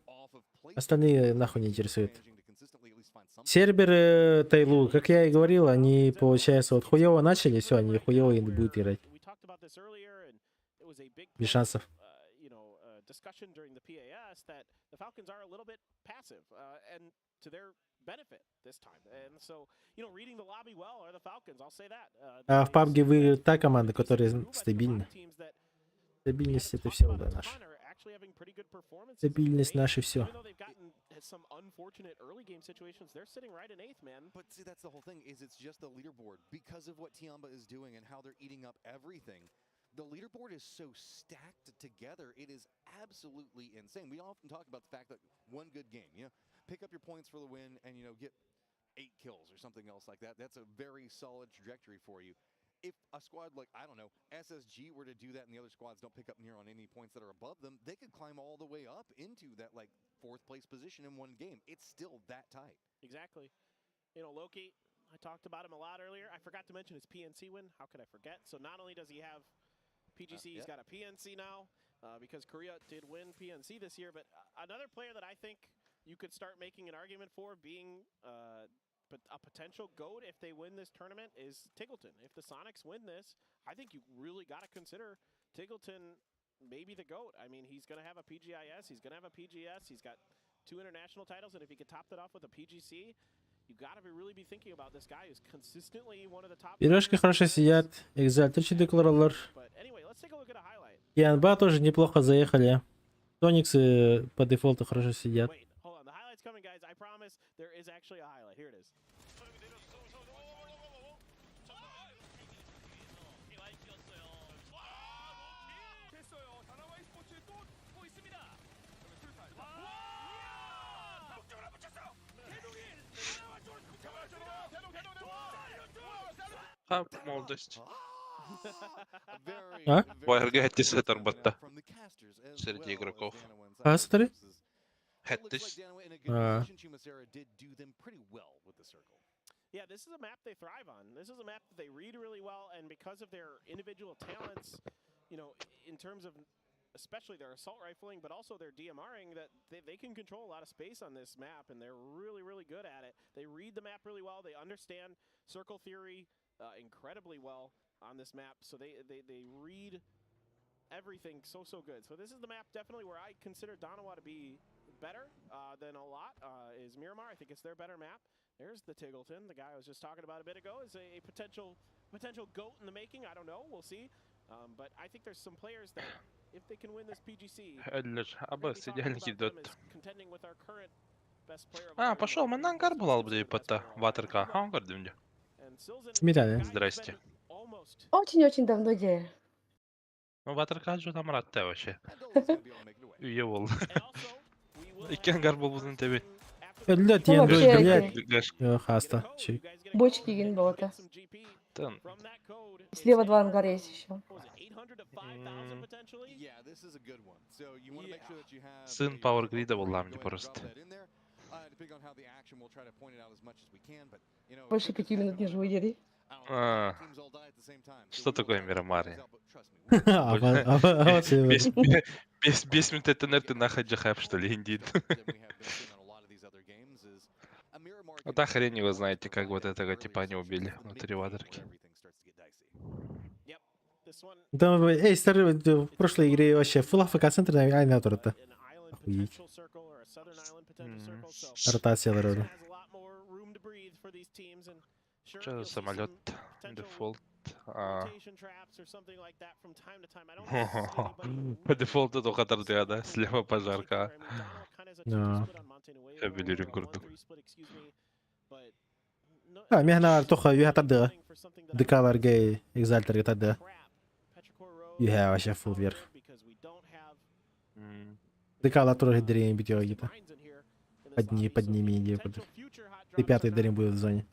Остальные нахуй не интересуют. Серберы Тайлу, как я и говорил, они, получается, вот хуево начали, все, они хуево и будут играть. Без шансов. А в PUBG вы та команда, которая стабильна. Стабильность это все, да, наше. Стабильность наше все. Some unfortunate early game situations. They're sitting right in 8th, man. But see, that's the whole thing, is it's just the leaderboard. Because of what Tiamba is doing and how they're eating up everything, the leaderboard is so stacked together, it is absolutely insane. We often talk about the fact that one good game, pick up your points for the win and, get 8 kills or something else like that. That's a very solid trajectory for you. If a squad like, I don't know, SSG were to do that and the other squads don't pick up near on any points that are above them, they could climb all the way up into that, 4th place position in one game. It's still that tight. Exactly. Loki, I talked about him a lot earlier. I forgot to mention his PNC win. How could I forget? So not only does he have PGC, he's got a PNC now, because Korea did win PNC this year, but another player that I think you could start making an argument for being but a potential GOAT if they win this tournament is Tiggleton. If the Sonics win this, I think you really got to consider Tiggleton maybe the GOAT. I mean, he's going to have a PGIS, he's going to have a PGS, he's got 2 international titles, and if he could top that off with a PGC, you got to really be thinking about this guy who's consistently one of the top. Пирожки хорошо сидят, экзальточи декларалар. Янба тоже неплохо заехали. Тониксы по дефолту хорошо сидят. Hold on, the highlight's coming, guys. I promise there is actually a highlight. Here it is. Молодость. А? Байерга Хэттис Этерботта. Среди игроков. А, смотри. Хэттис. Yeah, this is a map they thrive on. This is a map that they read really well, and because of their individual talents, in terms of especially their assault rifling, but also their DMRing, that they can control a lot of space on this map, and they're really, really good at it. They read the map really well. They understand circle theory incredibly well on this map, so they read everything so good. So this is the map definitely where I consider Danawa to be better than a lot, is Miramar. I think it's their better map. There's the Tiggleton, the guy I was just talking about a bit ago, is a potential GOAT in the making. I don't know, we'll see. But I think there's some players that, if they can win this PGC, Абас идеальный кидот. contending with our current best player of А, пошел, мы на ангар был албдей пота. Ватерка, а он гордым. Сметали. Здрасте. Очень-очень давно где. Ну, Ватерка же там рад вообще. Уевол. И ангар был возле тебя. Блядь, я блядь. Хаста. Бочки ген болото. Там. Слева 2 ангара есть еще. Сын Пауэргрида был нам не просто. Больше 5 минут не выдержи. Что такое Мирамари? Без минут это ты нахуй джахаб, что ли, индит. Вот а хрень его знаете, как вот этого типа не убили внутри ватерки. Там, старый, в прошлой игре вообще фулл АФК центр, наверное, это. Охуеть. Ротация вроде. Что за самолет? Дефолт. По дефолту только тордя, да? Слева пожарка. Да. Кабелерин круто. مهنا توخا يها تبدا دكاور جاي اكزالتر تبدا يها واشفو вверх декала тоже дрень битё где-то подними иди и пятый дрень будет в зоне.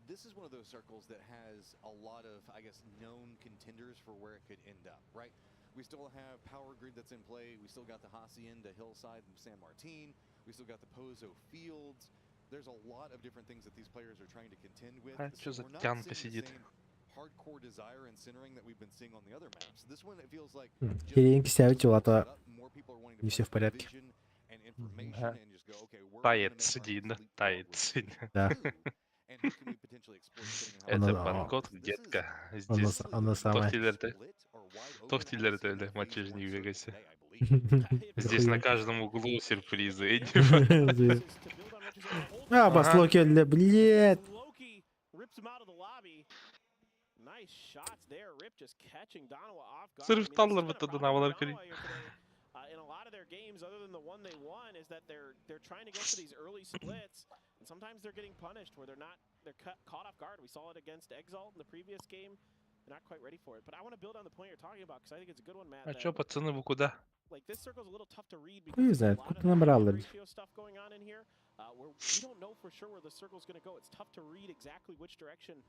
This is one of those circles that has a lot of, I guess, known contenders for where it could end up, right? We still have Power Grid that's in play. We still got the Hacienda Hillside and San Martin. We still got the Pozo Fields. There's a lot of different things that these players are trying to contend with. So we're not seeing the same hardcore desire and centering that we've been seeing on the other maps. This one, it feels like Хереньки ставить чего-то не все в порядке. Тает сидит, тает сидит. Да. Это банкот, детка. Здесь Тохтилер-то, да, мочишь не в Вегасе. Здесь на каждом углу сюрпризы. А, баслоки, блядь. nice shots there. Rip just catching Donowa off guard. Sırf tallar da Donavalar kırıyor. In a lot of their games, other than the one they won, is that they're trying to go for these early splits, and sometimes they're getting punished where they're caught off guard. We saw it against Exalt in the previous game. They're not quite ready for it. But I want to build on the point you're talking about because I think it's a good one, Matt. А чё, пацаны, вы куда? Like this circle's a little tough to read Хуй because there's знает, a lot куда of набрал. ratio stuff going on in here. Where we don't know for sure where the circle's going to go. It's tough to read exactly which direction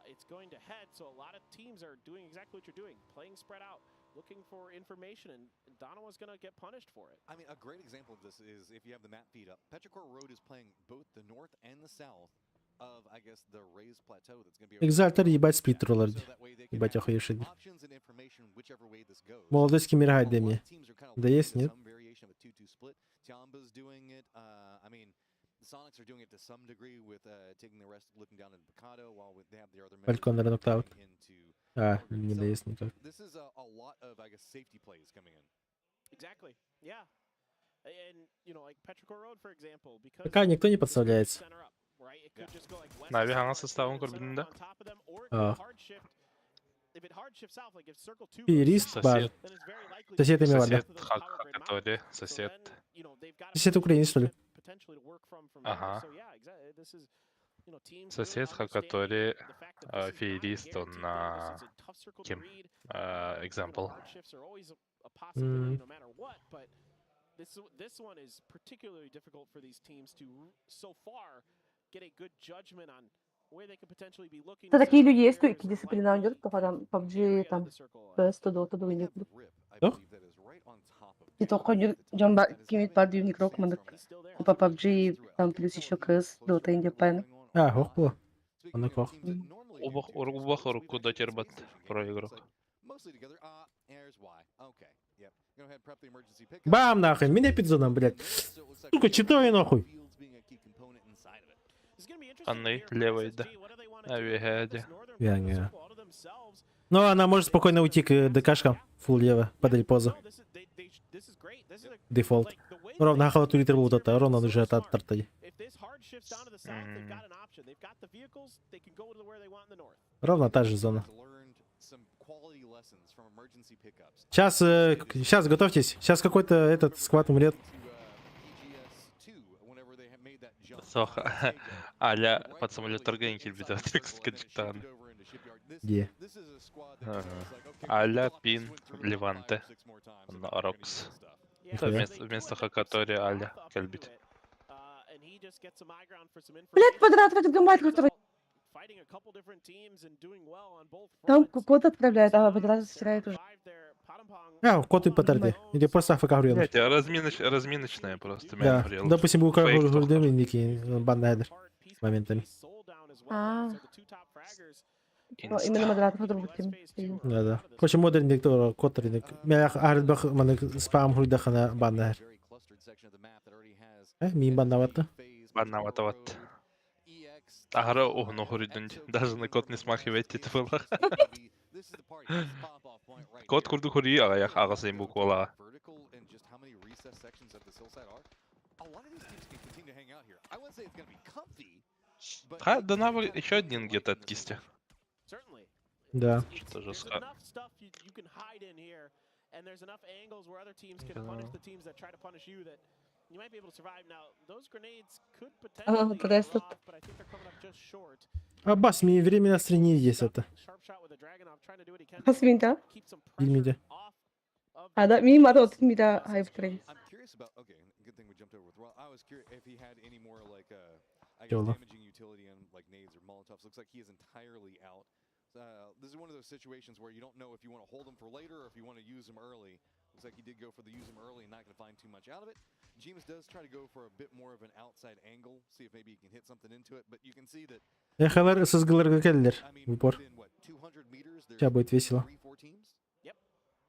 it's going to head. So a lot of teams are doing exactly what you're doing, playing spread out, looking for information, and Donowa's going to get punished for it. I mean, a great example of this is if you have the map feed up. Petrichor Road is playing both the north and the south of, I guess, the raised plateau that's going to be. Экзальтер ебать сплит роллерди. Ебать охуевший. Options and information whichever way this goes. Молодецкий мир Академии. Да есть, нет? Some variation of a 2-2 split. Tiamba's doing it. I mean, the Sonics are doing it to some degree with taking the rest, looking down into Picado while they have the other members Falconer knocked out. into. Не доест никак. This is a lot of, I guess, safety plays coming in. Exactly. Yeah. And you know, like Petrichor Road, for example, because Пока никто не подставляется. Нави hangi составın kurbilinde? Юрист, бар. Сосед имел, да. Сосед, Хакатори, сосед. Сосед украинец, что ли? Ага. Сосед, Хакатори, феерист, он на... Кем? Example. This one is particularly difficult for these teams to so far get a good judgment on where they could potentially be looking. Такие люди есть, кто и дисциплина идет, кто там PUBG, там PS, Dota, Dota, Кто? И только Джон Кимит Барди Уникрок, Купа PUBG, там плюс еще CS, Dota, Independent. Хоп. Он ок. Убах руку дотербат про игрок. Бам, нахуй, меня пидзоном, блядь. Сука, читай нахуй. Анны, левой, да. Авиагади. Я. Ну, она может спокойно уйти к ДКшкам. Фул лево, подать позу. Дефолт. Ровно ахалату литр был это, ровно он уже от тартай. Ровно та же зона. Сейчас, готовьтесь. Сейчас какой-то этот сквад умрет. Соха. Аля под самолет торгани кильбита текст-каджитан. Где? Аля Пин Леванте. Рокс. Вместо Хакатори Аля Кельбит. Блять, подряд этот гамбайт, который... Там код отправляет, а подряд стирает уже. Код и патарди. Или просто АФК гурел. Разминочная просто. Да, допустим, был гурдем индики баннайдер моментами. Именно модератор друг тем. Да. Короче, модерн диктор коттерник. Меня арбах маник спам гурдах на баннайдер. Мин баннавата. Баннавата. Агара огно хуридунди. Даже на код не смахивает это было. Код курду хури аяк агасы им буквала. Ха, Донавр еще один где-то от кисти. Да. Что же с... You might be able to survive now. Those grenades could potentially go off, but I think they're coming up just short. Аббас, мне время на стрине есть это. Hasminta. Bilmidi. Ada mim var otmida hype train. I'm curious about. Okay, good thing we jumped over with. Well, I was curious if he had any more like I guess Yola. damaging utility on like nades or molotovs. Looks like he is entirely out. This is one of those situations where you don't know if you want to hold him for later or if you want to use him early. Looks like he did go for the use him early and not going to find too much out of it. Jeemus does try to go for a bit more of an outside angle, see if maybe he can hit something into it, but you can see that. Эхалар сызгыларга келдилер. В упор. Сейчас будет весело. Yep.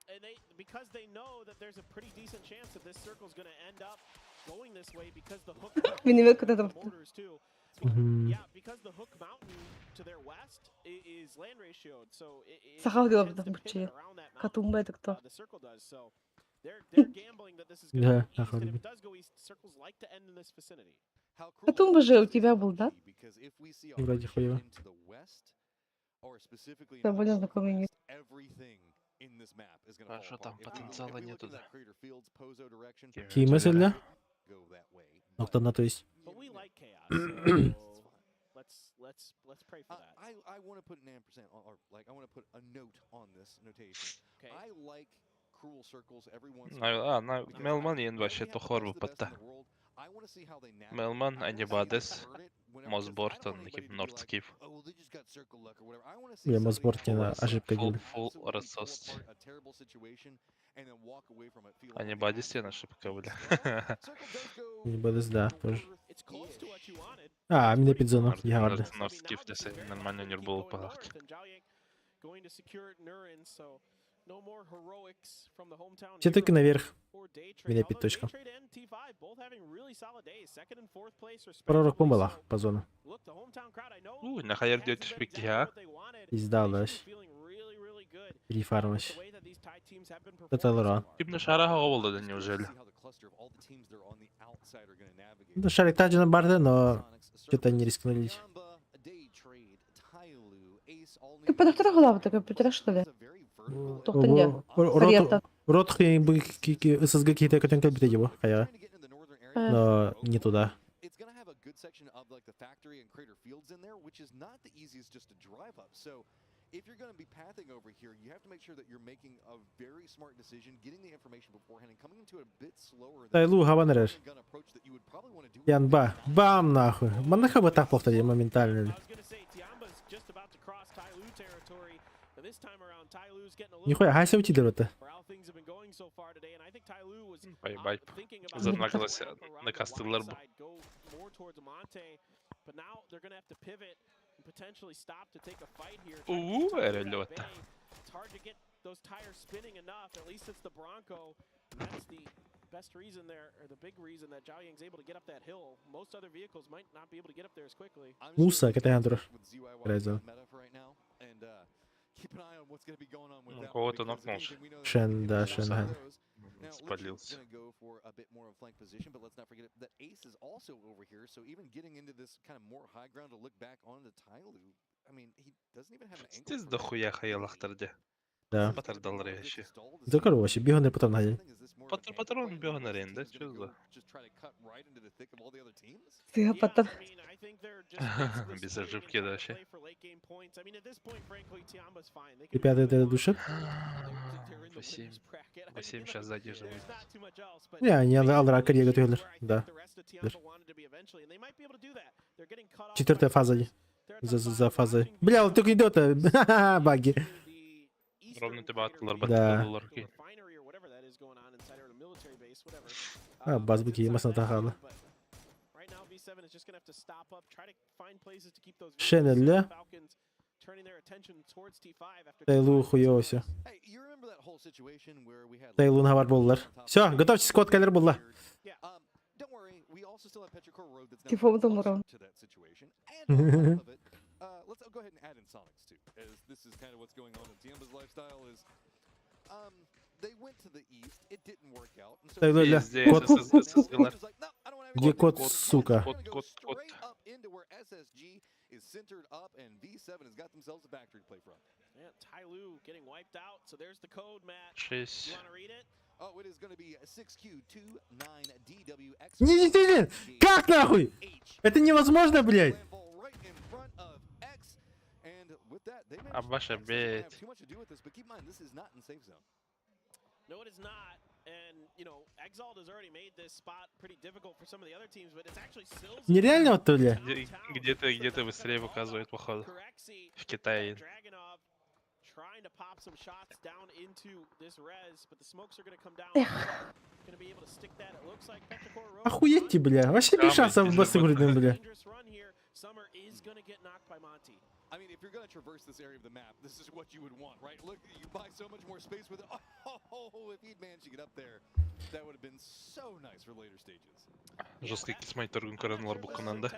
And because they know that there's a pretty decent chance that this circle is going to end up going this way because the hook borders too. Yeah, because the Hook Mountain to their west is land ratioed, so it tends to pivot around that mountain. The circle does, so they're gambling that this is going to go east, and if it does go east, circles like to end in this vicinity. Катумба же у тебя был, да? Вроде хуево. or specifically Да, более знакомый мир. everything in this map is going А to что fall там apart. If we потенциала look нету, in да? that Crater Fields Pozo direction, Какие мысли? go that way. Nokta то есть. But we like chaos, so let's pray for that. I want to put an ampersand, or like I want to put a note on this notation. Okay. I like cruel circles every once in a while. А, на Мелман ен вообще то хорву патта. I want to see how they navigate. Мелман, I wanna see if they Anibades, hurt it whenever- Мосбортон, I don't want Екип anybody to be like, Нордскиф. "Oh, well, they just got circle luck or whatever." I want to see Я somebody Мосбортина absolutely ошибка Фул, делаю. фул pull рассост. apart a terrible situation and then walk away from it feeling Анибадис ен ошибка, бля. Не БДС, да, тоже. It's close to what you wanted. А, мине підзону, я гарда. Нордскиф десе нормально не был пахать. And Zhao going to secure Nurin, so no more heroics from the hometown. Все таки наверх. Or Daytrade. Мине Although під точка. Daytrade and T5 both having really solid days, second and fourth place Пророк respectively. помбала по зону. Look, the hometown crowd, I know На хайер дёт шпики, а? Пиздалаш. Перефармаш. Это лора. Тип на шарага голода, да неужели? Ну, шарик также на барде, но что-то не рискнули. Ты подоктора голова такой пятера, что ли? Тоқтан Ротхи бы ССГ какие-то котенка бить его, хая. Но не туда. It's going to have a good section of like the factory and Crater Fields in there, which is not the easiest just to drive up. So if you're going to be pathing over here, you have to make sure that you're making a very smart decision, getting the information beforehand and coming into it a bit slower than Тайлу гаванерер. gun approach that you would probably want to do. Ян ба. Бам нахуй. Манаха бы так повторил моментально. Нихуя, гася утидер-то. Поебать. Заднагалася на кастеллер. Релёта. It's hard to get those tires spinning enough. At least it's the Bronco. And that's the best reason there, or the big reason that Zhao Yang's able to get up that hill. Most other vehicles might not be able to get up there as quickly. Муса, это Андрор. Резо. Keep an eye on what's going to be going on with that. Кого-то нокнулся. Шен, да, Шенген. Спалился. Going to go for a bit more of flank position, but let's not forget that Ace is also over here. So even getting into this kind of more high ground to look back on the Tyloo, I mean, he doesn't even have an angle. Здесь дохуя хаялахтарде. Да. Патардалар ящи. Да короче, бігони потім нагаді. Патрон бега на рейн, да? Чё за? Психопатор. Без ошибки, да, вообще. Ребята, это душит? По 7 сейчас задерживают. Не Алра карьера готовили. Да. Четвертая фаза. За фазой. Бля, он только идет. Баги. Ровно тебя атлар Да. батларки. А, базбуки масна тахала. Шенелле. Тайлу хуёвся. Тайлу навар боллар. Всё, готовьтесь, код калер болла. Типа вот он урон. Let's go ahead and add in Sonics too, as this is kind of what's going on in Tiamba's lifestyle is, they went to the east, it didn't work out, and so Тайлу, код. Где код, сука? straight up into where SSG is centered up, and V7 has got themselves a factory to play from. Yeah, Tyloo getting wiped out, so there's the code, Matt. 6. You want to read it? Oh, it is going to be 6Q29DWX. Не, как нахуй? Это невозможно, блядь. Абаша бейт. Too much to do with this, but keep in mind this is not in safe zone. No, it is not. And, you know, Exalt has already made this spot pretty difficult for some of the other teams, but it's actually still... Нереально, то ли? Где-то быстрее показывает, походу. В Китае. Trying to pop some shots down into this res, but the smokes are going to come down. Going to be able to stick that. It looks like Petrichor Road. Охуеть, бля. Вообще без шансов в басты вроде, бля. Summer is going to get knocked by Monty. I mean, if you're going to traverse this area of the map, this is what you would want, right? Look, you buy so much more space with it. Oh, if he'd managed to get up there, that would have been so nice for later stages. Жесткий кисмайтер гункаранлар bu kananda.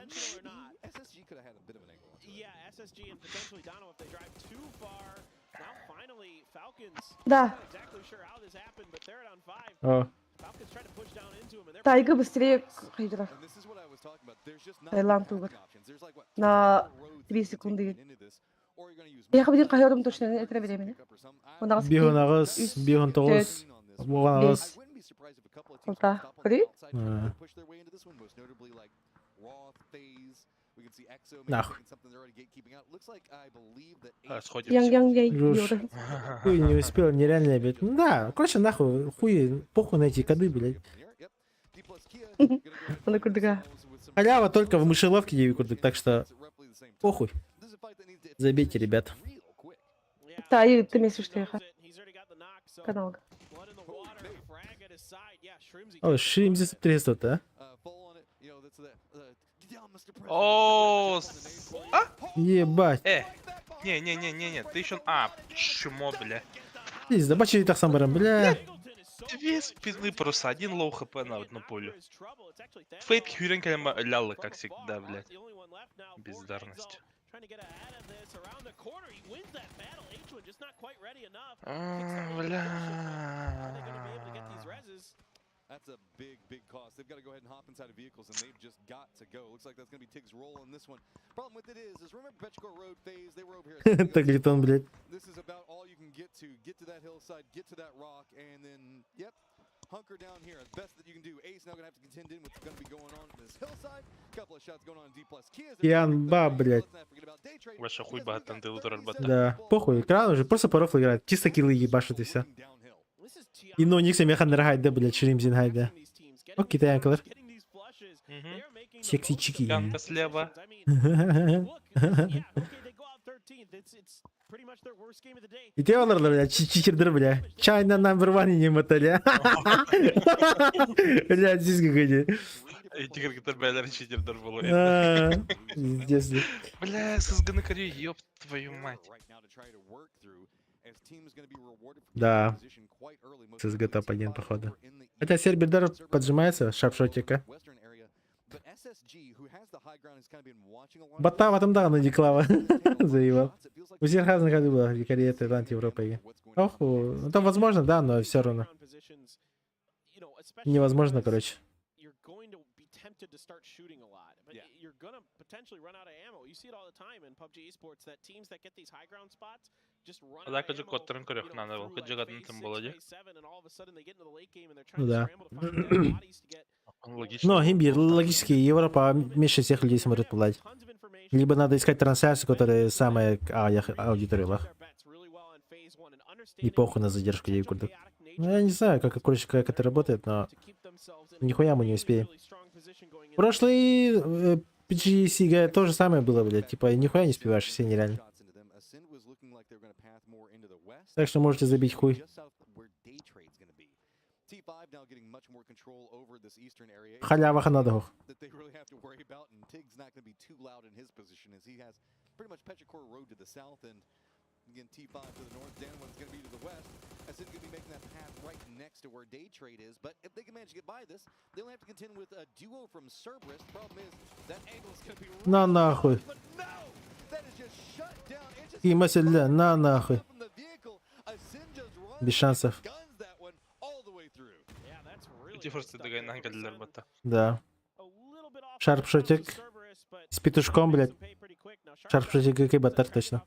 SSG could have had a bit of an angle. Yeah, SSG and potentially Dono if they drive too far. Now finally, Falcons. Да. Not exactly sure how this happened, but they're on 5. О. Falcons trying to push down into him, and they're Тайга быстрее Хайдера. And this is what I was talking about. There's just not Таиланд enough угор. options. There's like what На 3 секунды. into this Я будем кайорум точно это времени. Бигон ағыз, бигон тоғыз, оған ағыз. Алта. Кuri? Нахуй. Сходимся. Хуй не успел, нереально, блядь. Ну да, короче, нахуй, хуй, похуй на эти коды, блядь. Она курдыга. Халява только в мышеловке 9 курдык, так что похуй. Забейте, ребят. Да, и ты имеешь в виду, канал. О, Шримзи 300, а? О, Ебать. не, ты еще... А, чмо, бля. Здесь забачили так сам барам, бля. Две спины просто, один лоу хп на одну пулю. Фейт Хюрен калема лялы, как всегда, блядь. Бездарность. That's a big cost. They've got to go ahead and hop inside of vehicles, and they've just got to go. Looks like that's going to be Tig's role in this one. Problem with it is remember Petrichor Road phase? They were over here. Таглитон, блядь. This is about all you can get to that hillside, get to that rock, and then, yep, hunker down here. The best that you can do. Ace now going to have to contend in what's going to be going on this hillside. Couple of shots going on D+. Янба, блядь. Ваша хуй богатан, ты утро работа. Да, похуй, экран уже просто по рофлу играет. Чисто киллы ебашит и все. И ну, никто не хан рагайда, блядь, Шримзин хайда. Окей, ты янкалар. Секси чики. Янка слева. И те оларлар, блядь, читердер, бля. Чайна номер 1 не мотали. Блядь, здесь какой-то. Эти карикатур бэйлер читердер было. Здесь. Бля, сызганы корей, ёб твою мать. Да. CSGO топ-1, походу. Хотя сербер поджимается, шапшотика. Бота в этом да, на Диклава. Заебал. У всех разных ходу было, в Корея, Таиланд, Европа. Ох, ну там возможно, да, но все равно. Невозможно, короче. Tempted to start shooting a lot, but you're gonna potentially run out of ammo. You see it all the time in PUBG Esports that teams that get these high ground spots just run out of ammo. And all of a sudden they get into the late game and they're trying to scramble to find dead bodies to get. Ну, имбир, логически, Европа меньше всех людей смотрит плать. Либо надо искать трансляцию, которая самая аудитория. И похуй на задержку ей куда. Ну, я не знаю, как это работает, но нихуя мы не успеем. Прошлый PGC то же самое было, блядь. Типа, нихуя не успеваешь, все нереально. Так что можете забить хуй. Халява ханадох. Again, T5 to the north, Danone's going to be to the west. Ascend going to be making that path right next to where Day Trade is. But if they can manage to get by this, they'll have to contend with a duo from Cerberus. Problem is, that angle is going to be really на нахуй. but no! That is just shut down. It's just Кимасилля, на нахуй. from the vehicle. Ascend just runs Без шансов. guns that one all the way through. Yeah, that's really Эти форсы догоняют для работа. Да. Шарпшотик. С петушком, блядь. Шарпшотик, какой батар точно.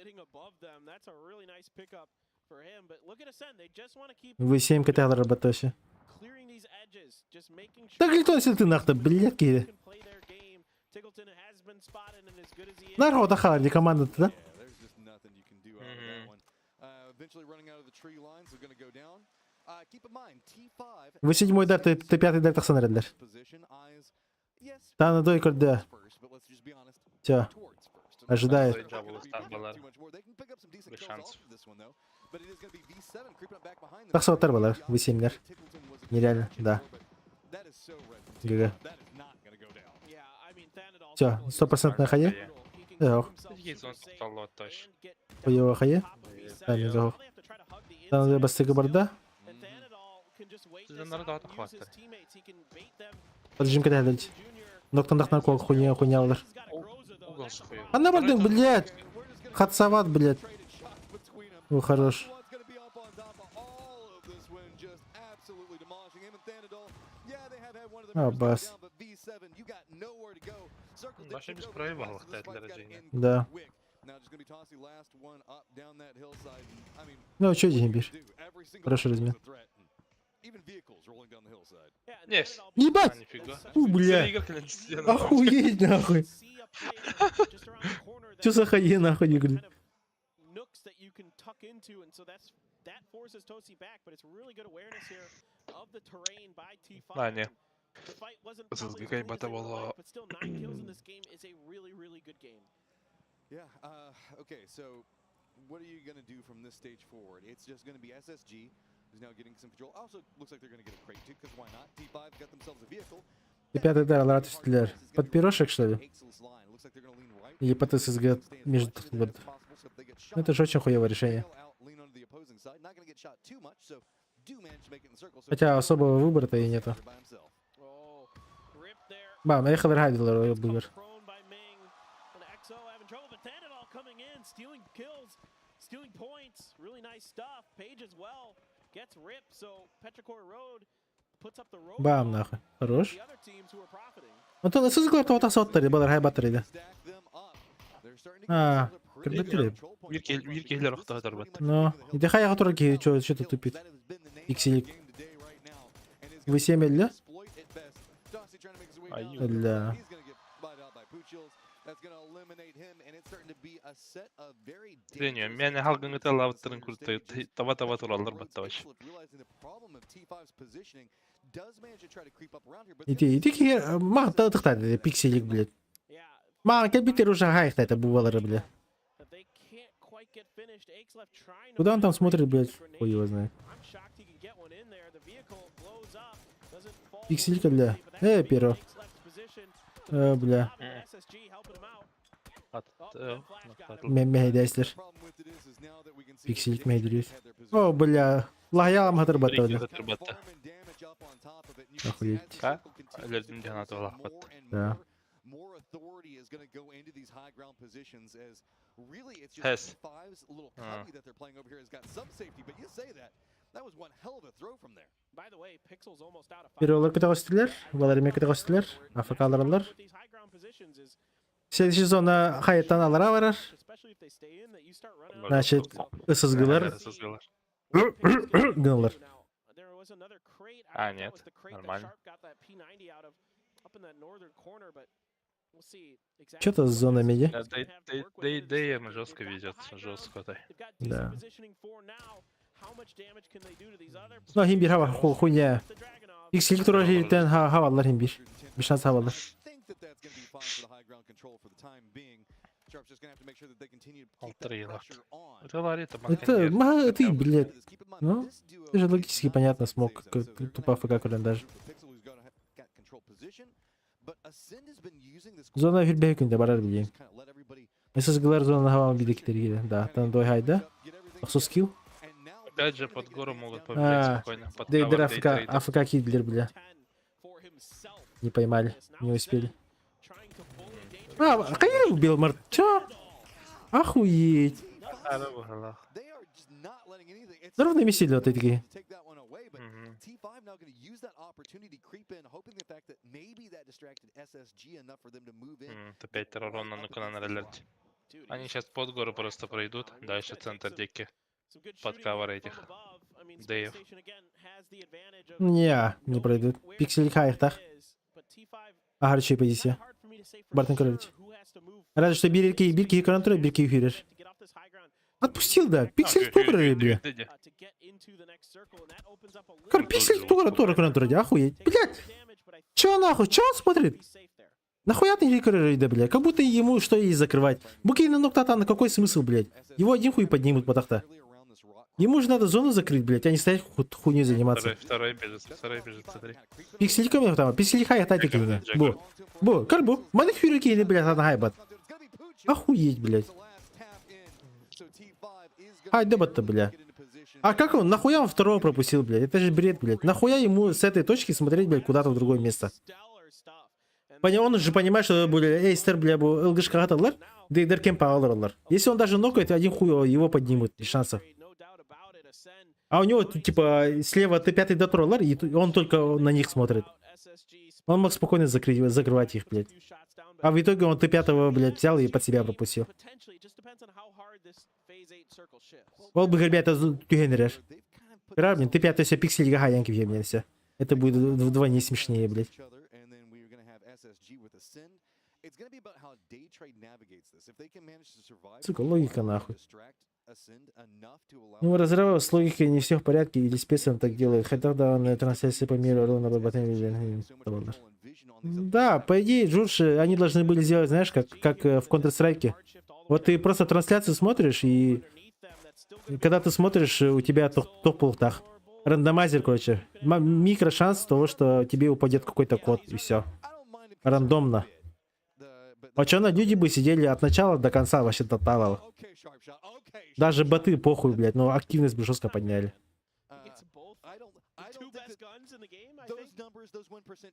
sitting above them. That's a really nice pickup for him. But look at Ascend. They just want to keep Вы 7 катал работаете. clearing these edges, just making sure Так лето если ты нахуй, блядь, they can play their game. Tiggleton has been spotted and as good as he is. Народа халди команда-то, да? There's just nothing you can do out of that one. Eventually running out of the tree lines, they're going to go down. Keep in mind, T5 Вы 7-й дар, ты 5-й дар таксан редler. position eyes. Yes, Та на дойкор, да. first, but let's just be honest. Всё. Ожидает. Без шансов. Так тар была, вы 7 дар. Нереально, да. ГГ. Всё, 100% на хае? Ох. Хуёво хае? Тами гох. Там бастыга барда? Поджим когда дальше. Ноктандах на кол хуйня алыр. Она бардык, блядь. Хатсават, блядь. Ну, хорош. Аббас. Вообще без проебалок для рождения. Да. Ну, что деньги бишь? Хороший размен. Есть. Ебать! Нифига. Бля. Охуеть, нахуй. Что за хае, нахуй, не говорит? Nooks that you can tuck into, and so that forces Tosi back, but it's really good awareness here of the terrain by T5. А, не. The fight wasn't С probably as СГК clean as they would было. like, but still 9 kills in this game is a really, really good game. Yeah, okay, so what are you going to do from this stage forward? It's just going to be SSG, who's now getting some control. Also, looks like they're going to get a crate too, because why not? T5 got themselves a vehicle. Ребята, да, лад стреляр. Под пирожек, что ли? Или под ССГ между... Это же очень хуевое решение. Хотя особого выбора-то и нету. Бам, ехал райдер, бубер. Бам, нахуй. Хорош. Ну то насыз главное вот асоттар, было райбаттар. А, когда ты? Виркелер охтагатар бат. Ну, и ты хая который что-то тупит. Иксилик. Вы 7 да? Да. Не, меня халган это лавтрын курты, тава туралдар баттаваш. Иди ки ма тахтады пикселик, блядь. Ма компьютер уже хайх это бывало, блядь. Куда он там смотрит, блядь? Хуй его знает. Пикселька, бля. Перо. Бля. Мехедестер. Пиксельк мехедерюс. О, бля. Лахялам хатыр бата, бля. Охуеть. Ка? Лердин дянату лахбат. Да. Хэс. Переолар кытагы стилер, баларыме кытагы стилер, афакаларлар. Следующая зона хайттан алара барар. Значит, ССГлар. Гналар. А, нет, нормально. Что-то с зонами, да? Да, жестко везет, жестко. Да. Ну, химбир хава хуйня. Иксилик тура життен хавалар химбир. Бишанс хавалар. Это ты, блядь. Ну, это же логически понятно смог. Тупо АФК даже. Зона фирбе күнде барар билейм. ССГлар зона хавам биде китерге. Да, там дой хайда. Ахсус скилл. Опять же под гору могут победить спокойно. Дейдер АФК кидлер, бля. Не поймали, не успели. А Каир убил Март. Чё? Охуеть. Ровно месили вот эти. Опять терророн на канале. Они сейчас под гору просто пройдут. Дальше центр деки. Под кавер этих. Дэев. Не пройдут. Пиксель хайхтах. Ага, че позиция. Бартен королевич. Разве что бирки контроль, бирки фирер. Отпустил, да. Пиксель тугры, бля. Пиксель тугры контроль, охуеть. Блядь. Чё нахуй? Чё он смотрит? Нахуя ты не королевич, да, блядь? Как будто ему что есть закрывать. Буки на ноктатана, какой смысл, блядь? Его один хуй поднимут по тахта. Ему же надо зону закрыть, блядь, а не стоять хуйней заниматься. Второй бежит, смотри. Пиксельками там, пиксельхай атаки кине. Бо, карбо, малых фюрер кине, блядь, на хайбат. Охуеть, блядь. Ай, дебат-то, блядь. А как он, нахуя он второго пропустил, блядь? Это же бред, блядь. Нахуя ему с этой точки смотреть, блядь, куда-то в другое место? Он же понимает, что, блядь, эйстер, блядь, ЛГшка аталар, дейдер кемпа алар. Если он даже нокает, один хуй его поднимут, без шансов. А у него, типа, слева Т5 дотроллер, и он только на них смотрит. Он мог спокойно закрывать их, блядь. А в итоге он Т5, блядь, взял и под себя пропустил. Ол бы, ребята, тюгенерер. Правильно, Т5 все пиксели гаянки въебнемся. Это будет вдвойне смешнее, блядь. Сука, логика нахуй. Ну, разрывал с логикой не все в порядке, или спецом так делает. Хотя тогда он трансляции по миру ровно ботами. Да, по идее, Джурши, они должны были сделать, знаешь, как в Counter-Strike. Вот ты просто трансляцию смотришь, и когда ты смотришь, у тебя топ в лутах. Рандомайзер, короче. Микро шанс того, что тебе упадет какой-то код, и все. Рандомно. А чё, люди бы сидели от начала до конца вообще тоталово. Даже боты похуй, блядь, но активность бы жестко подняли.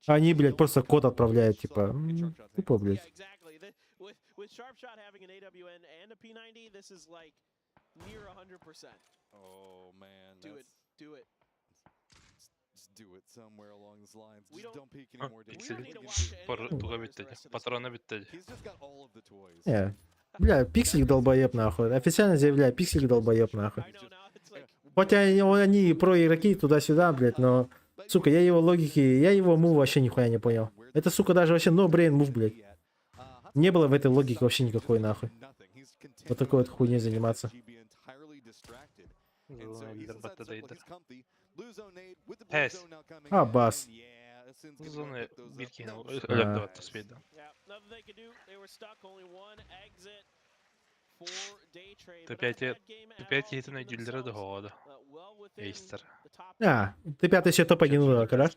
Они, блядь, просто код отправляют, типа, тупо, блядь. Патроны биттеди. Бля, пиксель долбоеб нахуй. Официально заявляю, пиксель долбоеб нахуй. Хотя они про игроки туда-сюда, блядь, но, сука, я его мув вообще нихуя не понял. Это, сука, даже вообще no-brain мув, блядь. Не было в этой логике вообще никакой нахуй. Вот такой вот хуйней заниматься. А, бас. Зоны битки электро спид. Т5 єдиний ділер до года. Ейстер. А, Т5 еще топ-1 урок, да?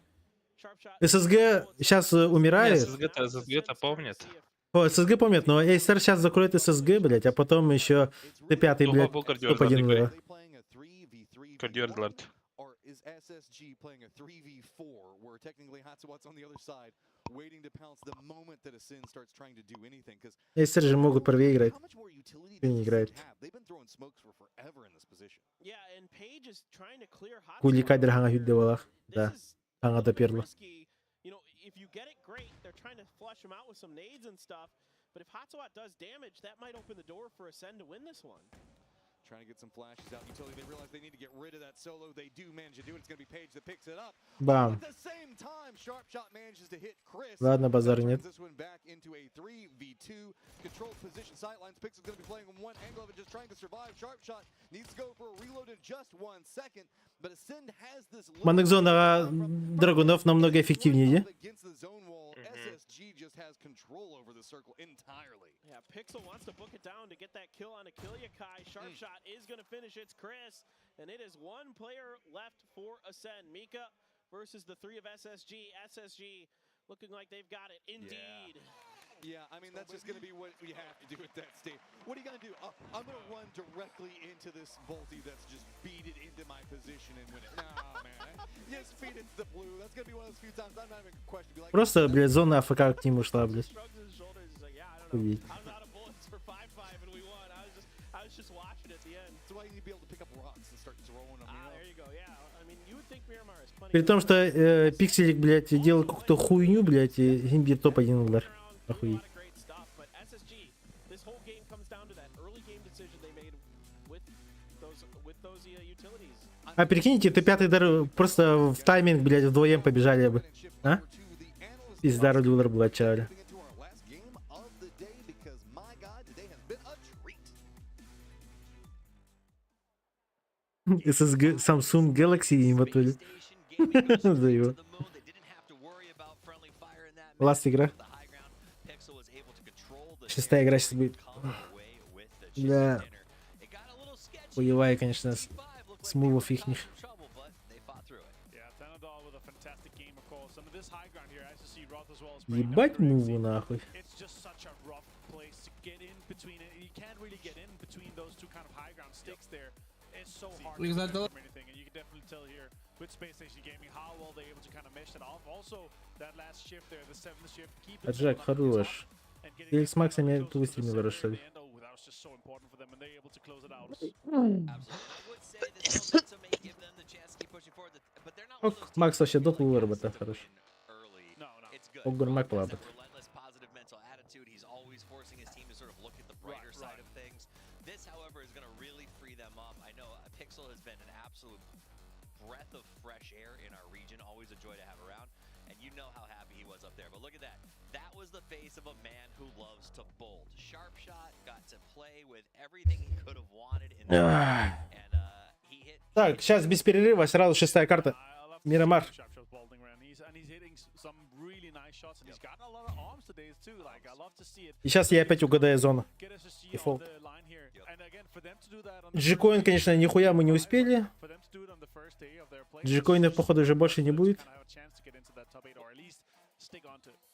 ССГ сейчас умирает. ССГ-то помнит. О, ССГ помнит, но Эйстер сейчас закроет ССГ, блядь, а потом еще Т5, блядь, топ-1 урок. Кардиордлард. Is SSG playing a 3v4 where technically Hatsuwat's on the other side waiting to pounce the moment that a Sin starts trying to do anything cuz Эйстер же могут первые играть. Не играет. Кули кадр ханга хюдде балах. Да. Ханга доперло. If you get it great, they're trying to flush him out with some nades and stuff, but if Hatsuwat does damage, that might open the door for Ascend to win this one. Trying to get some flashes out utility. They realize they need to get rid of that solo. They do manage to do it. It's going to be Paige that picks it up. Bam. At the same time, Sharpshot manages to hit Chris. Ладно, базар нет. This one back into a 3v2 controlled position. Sidelines. Pixel's going to be playing on one angle of it, just trying to survive. Sharpshot needs to go for a reload in just 1 second. But Ascend has this. Манекзона драгунов намного эффективнее. Against the zone wall, SSG just has control over the circle entirely. Yeah, Pixel wants to book it down to get that kill on Akiliakai. Sharpshot is going to finish. It's Chris, and it is one player left for Ascend. Mika versus the 3 of SSG. SSG looking like they've got it. Indeed. Yeah, I mean, that's just going to be what we have to do at that stage. What are you going to do? I'm going to run directly into this Volty that's just beat it into my position and win it. Nah, man. Just feed it to the blue. That's going to be one of those few times I'm not even going to question. Be like, Просто, блядь, зона АФК к нему шла, блядь. Охуеть. I was just watching at the end. That's why you need to be able to pick up rocks and start throwing them. There you go. Yeah. I mean, you would think Miramar is plenty. При том, что Пикселик, блядь, делал какую-то хуйню, блядь, и им бьет топ-1 удар. Охуеть. А прикиньте, Т5 дар просто в тайминг, блядь, вдвоем побежали бы. А? Пизда рулер был отчали. SSG Samsung Galaxy им отвели. За его. Ласт игра. 6-я игра сейчас будет. Да. Хуевая, конечно, с мувов ихних. Ебать муву нахуй. Аджак хорош. Феликс Макс имеет выстрелил, что ли? that was just so important for them, and they're able to close it out. Ох, Макс вообще доту выработал, хорош. Огур Мак плавает. He's always forcing his team to sort of look at the brighter side of things. This, however, is going to really free them up. I know Pixel has been an absolute breath of fresh air in our region, always a joy to have around, and you know how happy he was up there. But look at that. That was the face of a man who loves to bolt. Sharp shot, got to play with everything he could have wanted in there. And he hit. Так, сейчас без перерыва сразу 6-я карта. Мирамар. И сейчас я опять угадаю зону. Дефолт. Джикоин, конечно, нихуя мы не успели. Джикоинов, походу, уже больше не будет.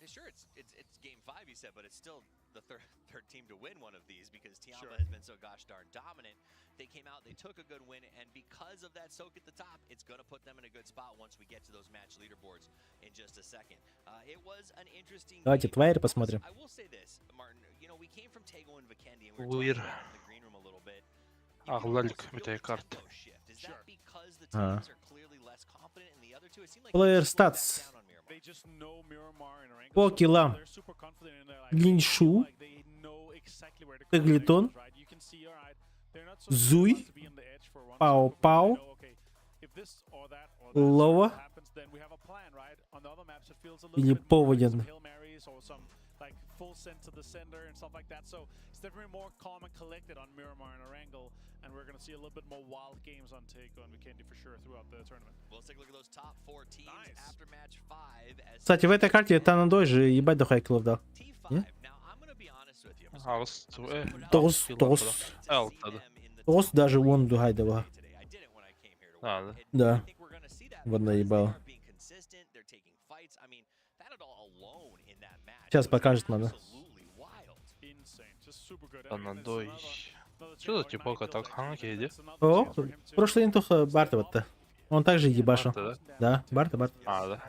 Sure, it's game 5, he said, but it's still the third team to win one of these because Tiamba has been so gosh darn dominant. They came out, they took a good win, and because of that soak at the top, it's going to put them in a good spot once we get to those match leaderboards in just a second. It was an interesting. Давайте твайры посмотрим. I will say this, Martin, you know, we came from Tego and Vikendi, and we were talking about in the green room a little bit. Ағлалик бітей карт. Is that because the teams are clearly less confident in the other two? It seemed like Player stats. По киллам. Линшу. Таглитон. Зуй. Пау-пау. Лова. Или Поводин. Like full send to the center and stuff like that. So it's definitely more calm and collected on Miramar and Erangel, and we're going to see a little bit more wild games on Taiko and Vikendi for sure throughout the tournament. Well, let's take a look at those top 4 teams after match 5. Кстати, в этой карте Танандой же ебать дохуя киллов дал. Тост даже вон дугай давал. Да. Вот наебал. Сейчас покажет надо. Танандой. Что за типока так ханки иди? О, прошлый день только Барта вот-то. Он также ебашил. Да, Барта. А, да.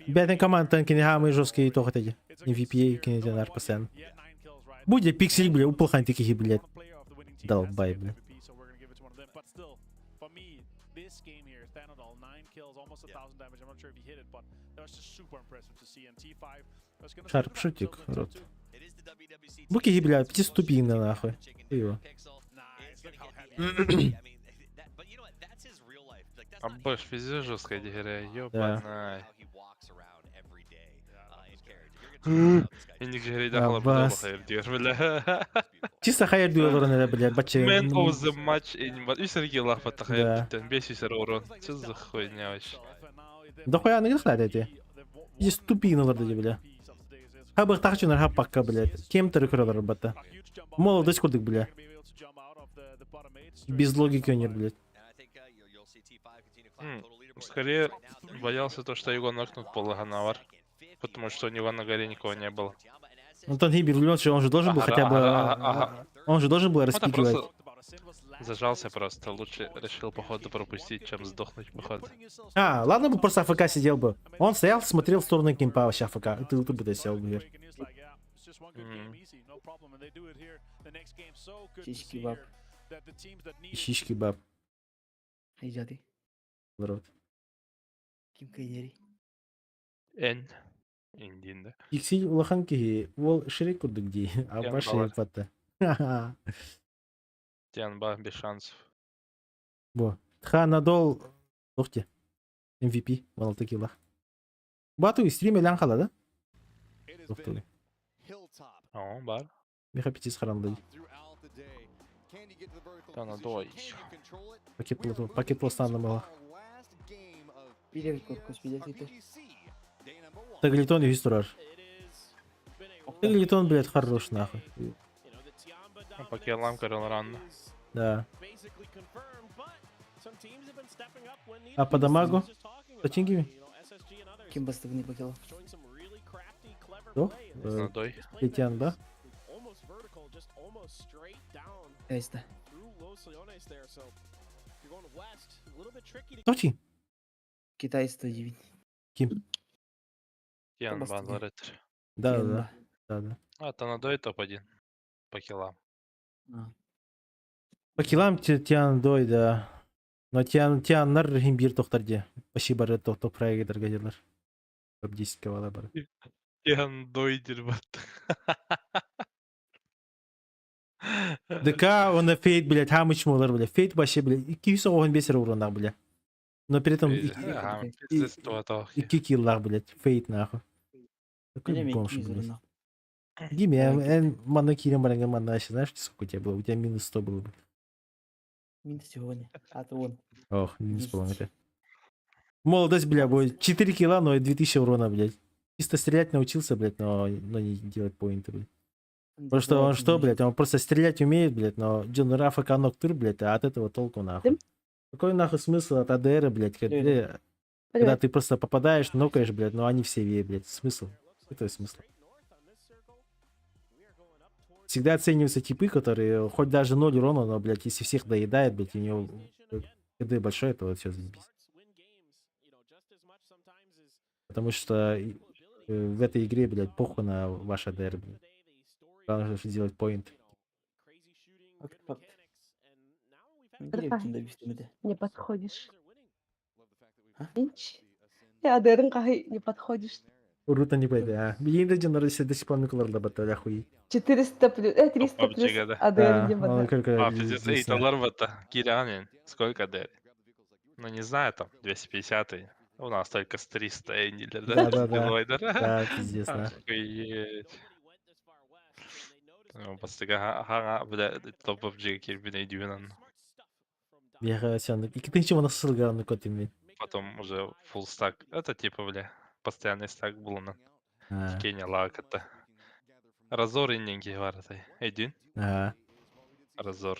Бедный команд танки не хамы жесткие только эти. MVP, кинетинар постоянно. Будет пиксель, бля, уплохань таких, блядь. Долбай, бля. Шарпшутик, рот. Буки, бля, 5 ступеней нахуй. Его. А больше везде жесткая дигеря, ёбаная. И не говори, да, хлопа, хайрдир, бля. Чисто хайрдир, урон, блядь, бачи. Man of the match, и Сергей Лахпата хайрдир, бесись урон. Что за хуйня вообще? Да хуя не грехлят эти. И ступины вроде, бля. Хабах тахчу на хапака, блядь. Кем ты рекрутер, бата? Молодость кудык, бля. Без логики у них, блядь. Скорее боялся то, что его нокнут полуганавар. Потому что у него на горе никого не было. Антон Гибер влюбился, он же должен был хотя бы... Он же должен был распикивать. Зажался просто. Лучше решил, походу, пропустить, чем сдохнуть, походу. А, ладно бы просто АФК сидел бы. Он стоял, смотрел в сторону кемпа вообще АФК. И ты бы досел бы. Шишки баб. Шишки баб. Хайджаты. Ворот. Ким Кайнери. Эн. Индинда. Икси улаханки, вол ширику дыгди, а ваши епата. Тянба без шансов. Бо. Тха надол. Ух ты. MVP. Вал такила. Бату и стриме лянхала, да? Ух ты. О, бар. Меха 5 схарандой. Танадой. Пакет пластана было. Пилер корпус, пилер титр. Таглитон и Вистураж. Таглитон, блядь, хорош нахуй. Пакет ламка ран. Да. А по дамагу? По чингими? Кем бастовный покел? Кто? Надой. Летян, да? Эйста. Точи? Китай 109. Ким? Тянба, ларет. Да, Тиан да, ба. да, да. Это надо и топ-1 по киллам. По килам Тиан дой, да. Но Тианнар бир тоқтарде. Почти бары топ проекттер гадерлар. Топ 10 вала бар. Тиан дойдер бат. ДК оны фейт, блядь, хамыч молар, блядь. Фейт вообще, блядь, 215 урона, блядь. Но при этом Пиздец, туаталки. 2 киллах, блядь, фейт нахуй. Такой Білем, бомж, 200 блядь. урон. Диме, мана кирем баранга мана, знаешь, сколько у тебя было? У тебя минус 100 было бы. Минус сегодня. А то он. Ох, минус 10. половина. Молодость, бля, будет 4 килла, но и 2000 урона, блядь. Чисто стрелять научился, блядь, но не делать поинты, блядь. Потому что он что, блядь, он просто стрелять умеет, блядь, но Джон Рафа Каноктур, блядь, а от этого толку нахуй. Какой нахуй смысл от АДР, блядь, когда ты просто попадаешь, нокаешь, блядь, но они все веют, блядь. Смысл? Какой смысл? Всегда оцениваются типы, которые хоть даже 0 урона, но, блядь, если всех доедает, блядь, у него КД большой, то вот все заебись. Потому что в этой игре, блядь, похуй на ваш АДР, блядь. Главное сделать поинт. Не подходишь. Я АДР не подходишь. Урута не пойдет, а? Енді жанары до сих пор микуларда баттал, охуеть. 400 плюс, 300 плюс АДР не баттал. Пиздец, эй, доллар бата. Кирянин. Сколько ДР? Ну, не знаю, там, 250. У нас только с 300 эндилер, да? Да, да, пиздец, да. Охуеть. Ну, бастыга хага, бля, топ PUBG кирбине дюнан. Я сян, и ты ничего насылгал на коте мне. Потом уже full стак. Это типа, бля, постоянный стак был на Кения лаката. Разор инненги var этой. Эдин. Разор.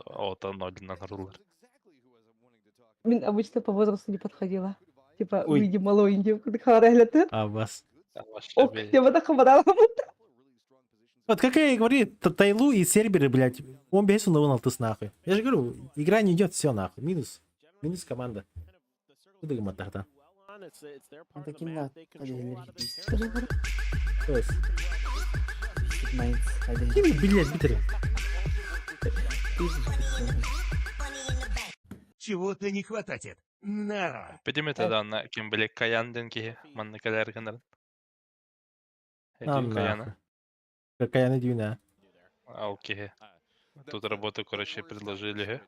Ота 0 на рулер. Мен обычно по возрасту не подходила. Типа, выйди малой девку, ты хаварайлаты. А вас? Ок, я бы так хаварала. Вот как я и говорю, Тайлу и серберы, блядь, он без на 16 нахуй. Я же говорю, игра не идет, все нахуй. Минус. Минус команда. Куда им тогда? Таким на. То есть. Блядь, битеры. Чего-то не хватает. Нара. Подними тогда на Кимбли Каянденки, манна Калярганер. Эдин Каяна. Какая надюна? Окей. Тут работу, короче, предложили.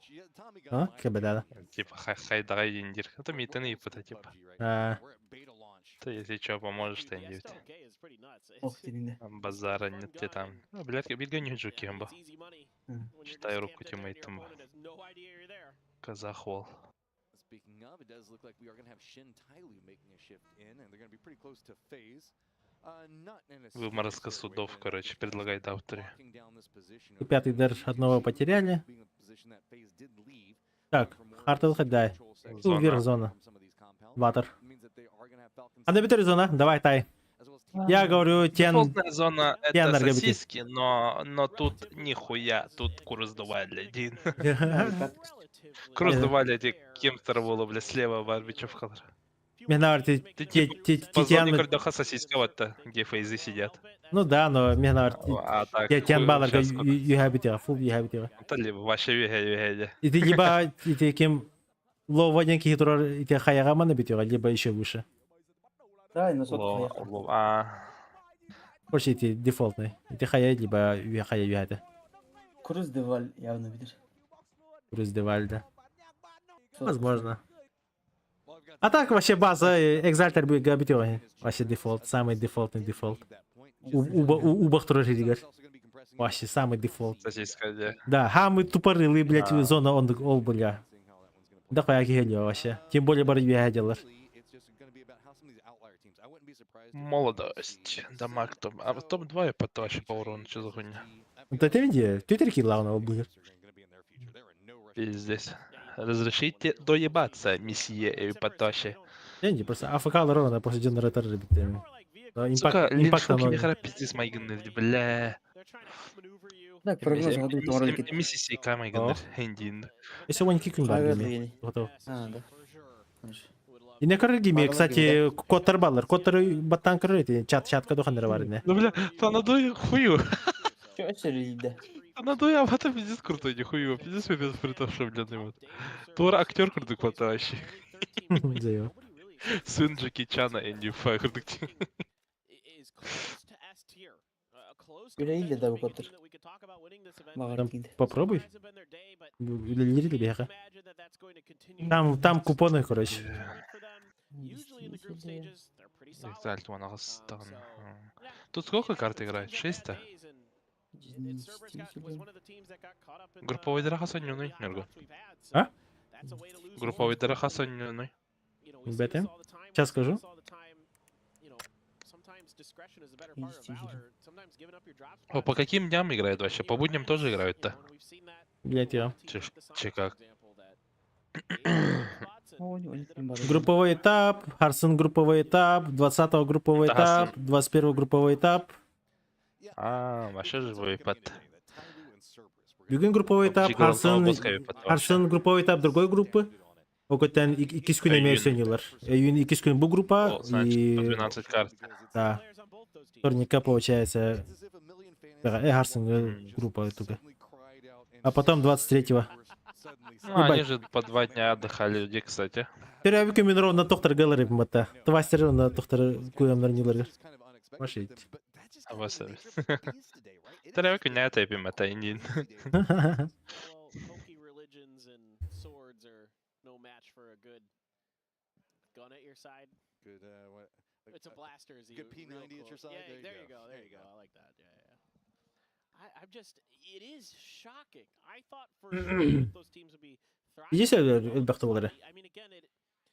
А? Кабедада. Типа, хайдай индир. Это митаны, типа. Ты, если что, поможешь, ты индир. Ох ты, не. Базара нет тебе там. Блядь, я бегаю не джуки, амба. Считай руку тиммейтом. Казахвол. Speaking of, it does look like we are going to have Shin Tailu making a shift in, and they're going to be pretty close to phase. Выморозка судов, короче, предлагает авторы. И пятый держ одного потеряли. Так, Хартл Хаддай. Вверх зона. Ватер. А на битер зона, давай, Тай. Я говорю, Дефолтная зона — это сосиски, но тут нихуя, тут курс давали один. Курс давали один, кем-то работал, бля, слева барбичев халар. Мегнавар, ты Позвони Кордоха сосисковать-то, где фейзы сидят. Ну да, но Мегнавар, Тиан Балар, юхабитера, фул юхабитера. Это либо вообще юхабитера. И ты либо, и ты кем ловоденький хитрор, и ты хаярама набитера, либо еще выше. Да, на сотку Короче, ты дефолтный. И ты хая, либо хая юхата. Курс деваль явно видишь. Курс деваль, да. Возможно. А так вообще база Экзальтер будет габитер. Вообще дефолт, самый дефолтный дефолт. Убах тоже ригар. Вообще самый дефолт. Да, хамы тупорылый, блядь, зона он ол, бля. Да хуяки хелио вообще. Тем более барби хедилар. Молодость. Дамаг топ. А топ-2 я потащу по урону, что за хуйня? Да ты види, твиттерки главного будет. Пиздец. Разрешите доебаться, месье и потащи. Не, просто АФК ровно после генератора ребятами. Сука, линчфоки не хара пиздец мои гнали, бля. Так, прогноз году там ролики. Миссиси камай гнали, хендин. Если он кикнул, да, готов. А, да. Ине кырыр гиме, Багалар кстати, коттар баллар. Коттар баттан кырыр. Чатка дохандары бар ине. Ну, бля, Танадой хую. Чё очередь-то? Танадой абата пиздец крутой, не хую. Пиздец пипец притошевленный вот. Тура актер курдук вообще. Зайо. Сын Джеки Чана и Ньюфа курдук. Yüreğiyle de bu kadar. Mağara gidi. Попробуй. Лири беха. Там купоны, короче. Экзальт Монагастан. Тут сколько карт играет? 6-то? Групповой дыра хасанёный, Нерго. А? Групповой дыра хасанёный. Бэтем? Сейчас скажу. О, по каким дням играют вообще? По будням тоже играют-то? Блять, я. Че как? Групповой этап, Харсон групповой этап, 20-го групповой Это этап, Харсон. 21-го групповой этап. Вообще живой пат. Бүгін групповой этап, Харсон групповой этап другой группы. Окотан 2 күн эмес ойнайлар. Июнь 2 күн бұл группа и... 12 карт. Да. Вторника получается... Харсон группа только. А потом 23-го. Ну, они же по 2 дня отдыхали люди, кстати. Теряю күн ровно тоқтар галары біматта. Твастер ровно тоқтар көйемлер нелерге. Машить. Авасаби. Теряю күн не тайпим, это индин. Good, what? It's a blaster. Good P90 at your side. Yeah, there you go. There you go. I like that. Yeah. I'm just. It is shocking. I thought for sure those teams would be thriving. Иди сюда, Эльбахтовлары.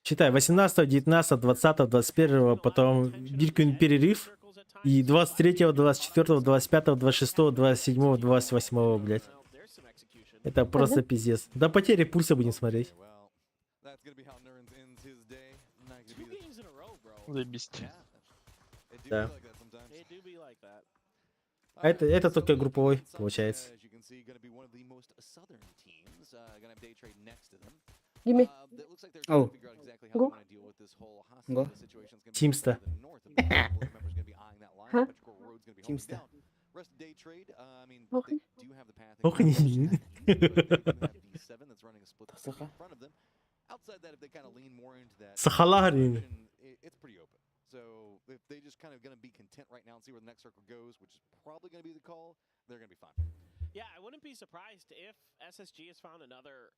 Считай, 18, 19, 20, 21, потом bir gün перерыв. И 23, 24, 25, 26, 27, 28, блядь. Это просто пиздец. До потери пульса будем смотреть. Заебись. Да. А это только групповой, получается. Gimme. Oh. Go. Go. Teamsta. Huh? Teamsta. Ох. Ох, не. Сахаларин. It's pretty open. So if they just kind of going to be content right now and see where the next circle goes, which is probably going to be the call, they're going to be fine. Yeah, I wouldn't be surprised if SSG has found another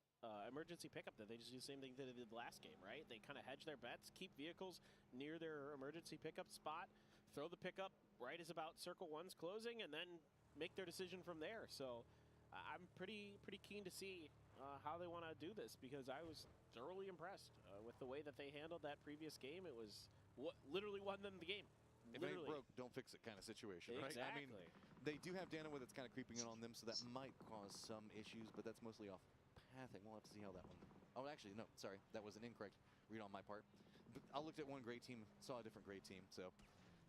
emergency pickup that they just do the same thing that they did last game, right? They kind of hedge their bets, keep vehicles near their emergency pickup spot, throw the pickup right as about circle one's closing, and then make their decision from there. So I'm pretty keen to see how they want to do this, because I was thoroughly impressed with the way that they handled that previous game. It was what literally won them the game. If it ain't broke, don't fix it kind of situation, right? Exactly. I mean, they do have Danawa that's kind of creeping in on them, so that might cause some issues, but that's mostly off pathing. We'll have to see how that one... Oh, actually, no, sorry. That was an incorrect read on my part. But I looked at one great team, saw a different great team, so...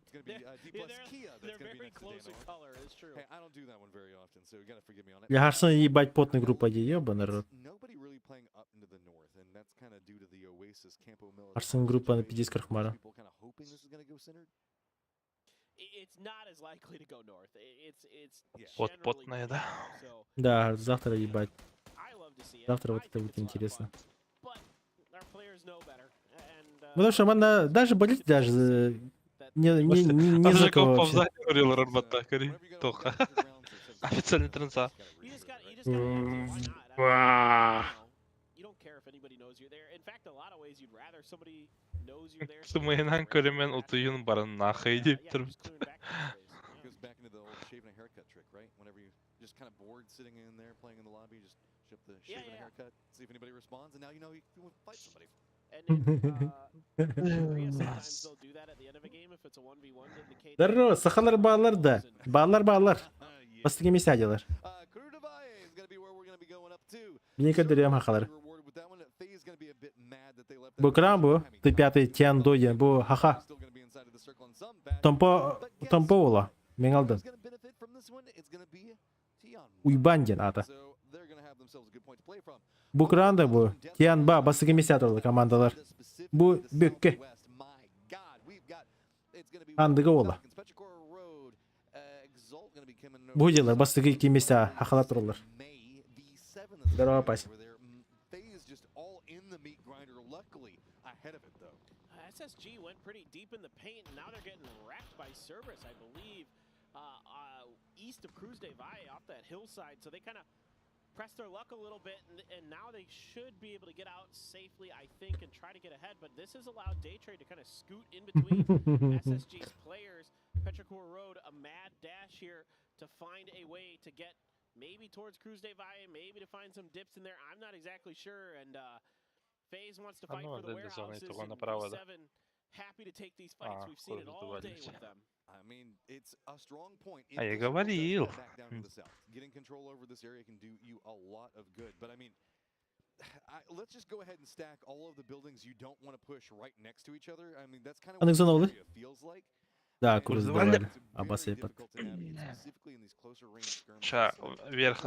It's going to be D plus Kia that's going to be next to Danawa. Color, it's true. Hey, I don't do that one very often, so you got to forgive me on it. Я Харсон ебать потная группа, ебаный рот. Nobody really playing up into the north, and that's kind of due to the Oasis Campo Military. Харсон группа на 50 крахмара. People kind of hoping this is going to go centered. It's not as likely to go north. It's Вот потная, да? Да, завтра ебать. Завтра вот это будет интересно. Потому что она даже болеть даже не за кого вообще. Официальный трансфер. Сумайнан көремен утуюн барын нахай деп тұр. Goes back into the old shaving a haircut trick, right? Whenever you just kind of bored sitting in there playing in the lobby, just ship the shaving a haircut, see if anybody responds, and now you know you can fight somebody. Здорово, сахалар bağlar da. Bağlar. Bastık emesi hadiler. Мне кадырям хахалар. Bu kram bu. Ты пятый тян доя bu haha. Tompo ola. Мен алдым. Уйбанден ата. Bu kranda bu. Tian ba bastık emesi hadiler komandalar. Bu bökke. Andığı ola. Bu hocalar bastığı iki mesela hakalat dururlar. Здорово, Пась. SSG went pretty deep in the paint, and now they're getting wrecked by Cerberus, I believe, east of Cruz de Valle off that hillside. So they kind of pressed their luck a little bit, and now they should be able to get out safely, I think, and try to get ahead. But this has allowed Daytrade to kind of scoot in between SSG's players. Petrichor Road, a mad dash here to find a way to get maybe towards Cruz de Valle, maybe to find some dips in there. I'm not exactly sure. And FaZe wants to fight for the warehouses. And V7 happy to take these fights. We've seen it all day with them. I mean, it's a strong point. А я говорил. Getting control over this area can do you a lot of good. But I mean, let's just go ahead and stack all of the buildings you don't want to push right next to each other. I mean, that's kind of what it feels like. Да, курс давали. Обосыпат. Ша, вверх.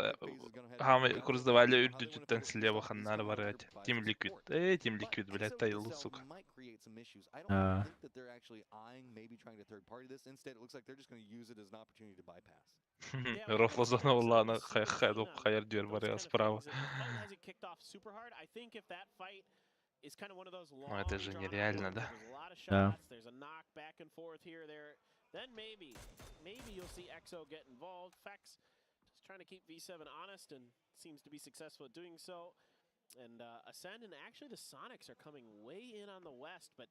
Хамы курс давали үддүттен слева ханнары барат. Team Liquid. Team Liquid, блядь, тайлы, сука. Рофлозона улана хайр дюр баря справа. Ну это же нереально, да? Да. Then maybe you'll see EXO get involved. Fex just trying to keep V7 honest and seems to be successful at doing so. And Ascend, and actually the Sonics are coming way in on the west, but...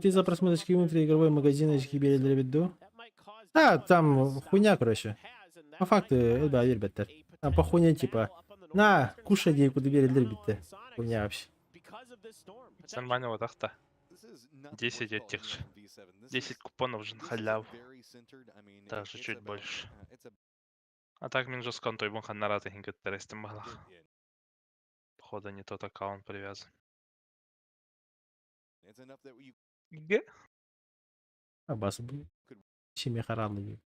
Ты за просмотрочки внутриигровой магазиночки берели виду? Да, там хуйня, короче. По факту, да, ребята. Там по хуйне типа, на, кушай дейку, ты берели битте. Хуйня вообще. Нормально вот так-то. 10 этих же. 10 купонов же на халяву. Даже чуть больше. А так мен жескан той бун ханнараты хингеттерестен балах. Походу не тот аккаунт привязан. Г? Абас был. Чими харанный.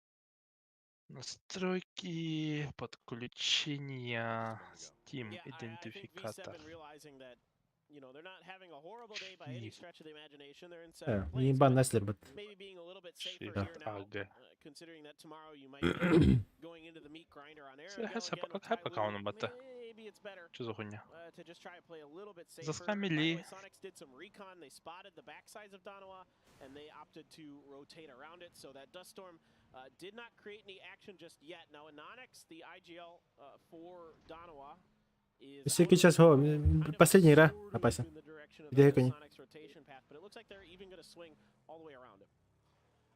Настройки, подключения, Steam, идентификатор. You know, they're not having a horrible day by any stretch of the imagination. They're in Yeah, second place. ебан наслер, but... Maybe being a little bit safer here now, considering that tomorrow you might be going into the meat grinder on Arrow. Maybe it's better to just try to play a little bit safer. Sonics did some recon. They spotted the backsides of Danawa, and they opted to rotate around it. So that Dust Storm did not create any action just yet. Now, Anonix, the IGL for Danawa, Всякий час, последняя игра, опасен. Где кони?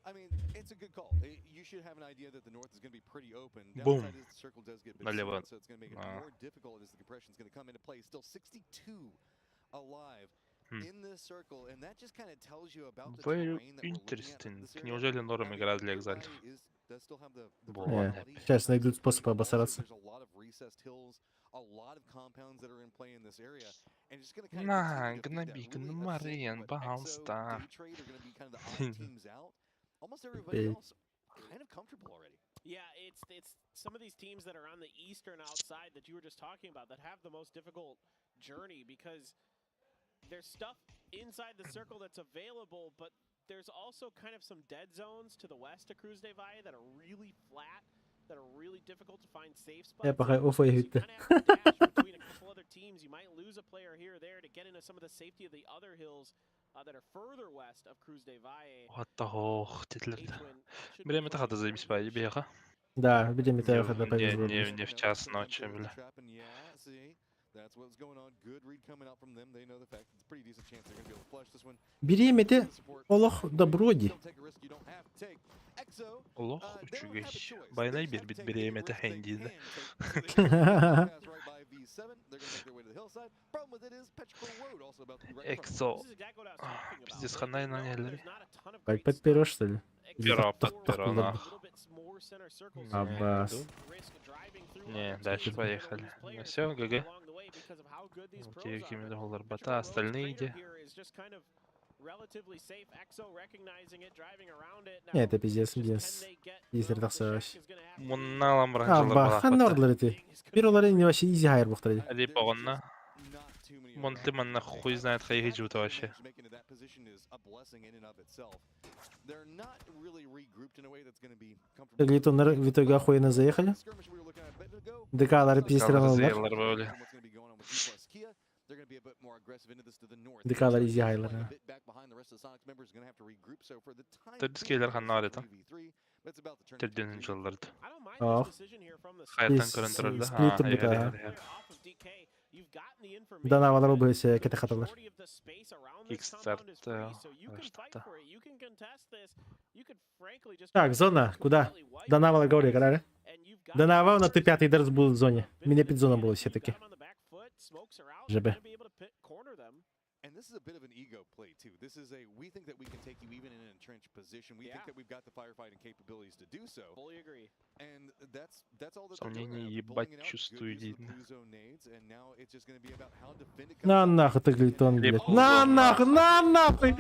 I mean, it's a good call. You should have an idea that the north is going to be pretty open. Boom. Downside is the circle does get bit slower, so it's going to make it more difficult as the compression is going to come into play. Still 62 alive in this circle, and that just kind of tells you about the terrain that we're looking at. Неужели норм игра для Exile? Сейчас найдут способ обосраться. A lot of compounds that are in play in this area, and just going to kind Nah, gonna be gonna Marian bounce down. Daytrade are going to be kind of the odd teams out. Almost everybody else kind of comfortable already. Yeah, it's some of these teams that are on the eastern outside that you were just talking about that have the most difficult journey because there's stuff inside the circle that's available, but there's also kind of some dead zones to the west of Cruz de Valle that are really flat. That are really difficult to find safe spots. Я пока офа Between a couple other teams, you might lose a player here or there to get into some of the safety of the other hills that are further west of Cruz de Valle. What the hell? Время тахата заебись по ебеха. Да, время тахата повезло. Не в час ночи, бля. That's what's going on. Good read coming out from them. They know the fact it's a pretty decent chance they're going to be able to flush this one. Беременте, Олох доброди. Олох, учугайш. Байнай бит беременте хендиді. Эксо. Пиздец, ханай на нелери. Под перо, что ли? Перо, под перо, нах. Аббас. Не, дальше поехали. Ну все, ГГ. $9 бота, остальные где? Не, это пиздец, пиздец. Пиздец, тахсаш. Мунналам ранжалар Абба, ханнордлар эти. Пиролары не вообще изи хайр бухтради. Али погонна. Монтлиман на хуй знает, как их идут вообще. Making it that position is a blessing in and of itself. They're not really regrouped in a way that's going to be comfortable. Эглитоннар в итоге охуенно заехали. ДК'лары пиздестиралар. ДК'лар изяйлар. Тәдискейлер ханна алета. Тәдден жылларды. Ох. Hayattan көрөндүрөлдү. Сплиттер бит. Данавалар болса кете хаталар. Кикстарт. Так, зона, куда? Данавала говори, когда? Данава на Т5 дерс был в зоне. Меня під зона было все-таки. ЖБ. And this is a bit of an ego play too. This is a we think that we can take you even in an entrenched position. We think that we've got the firefighting capabilities to do so. Fully agree. And that's all that Сомнение ебать чувствую видно. and now it's just going to be about how defend it. На нахуй ты глитон, блядь. На нахуй.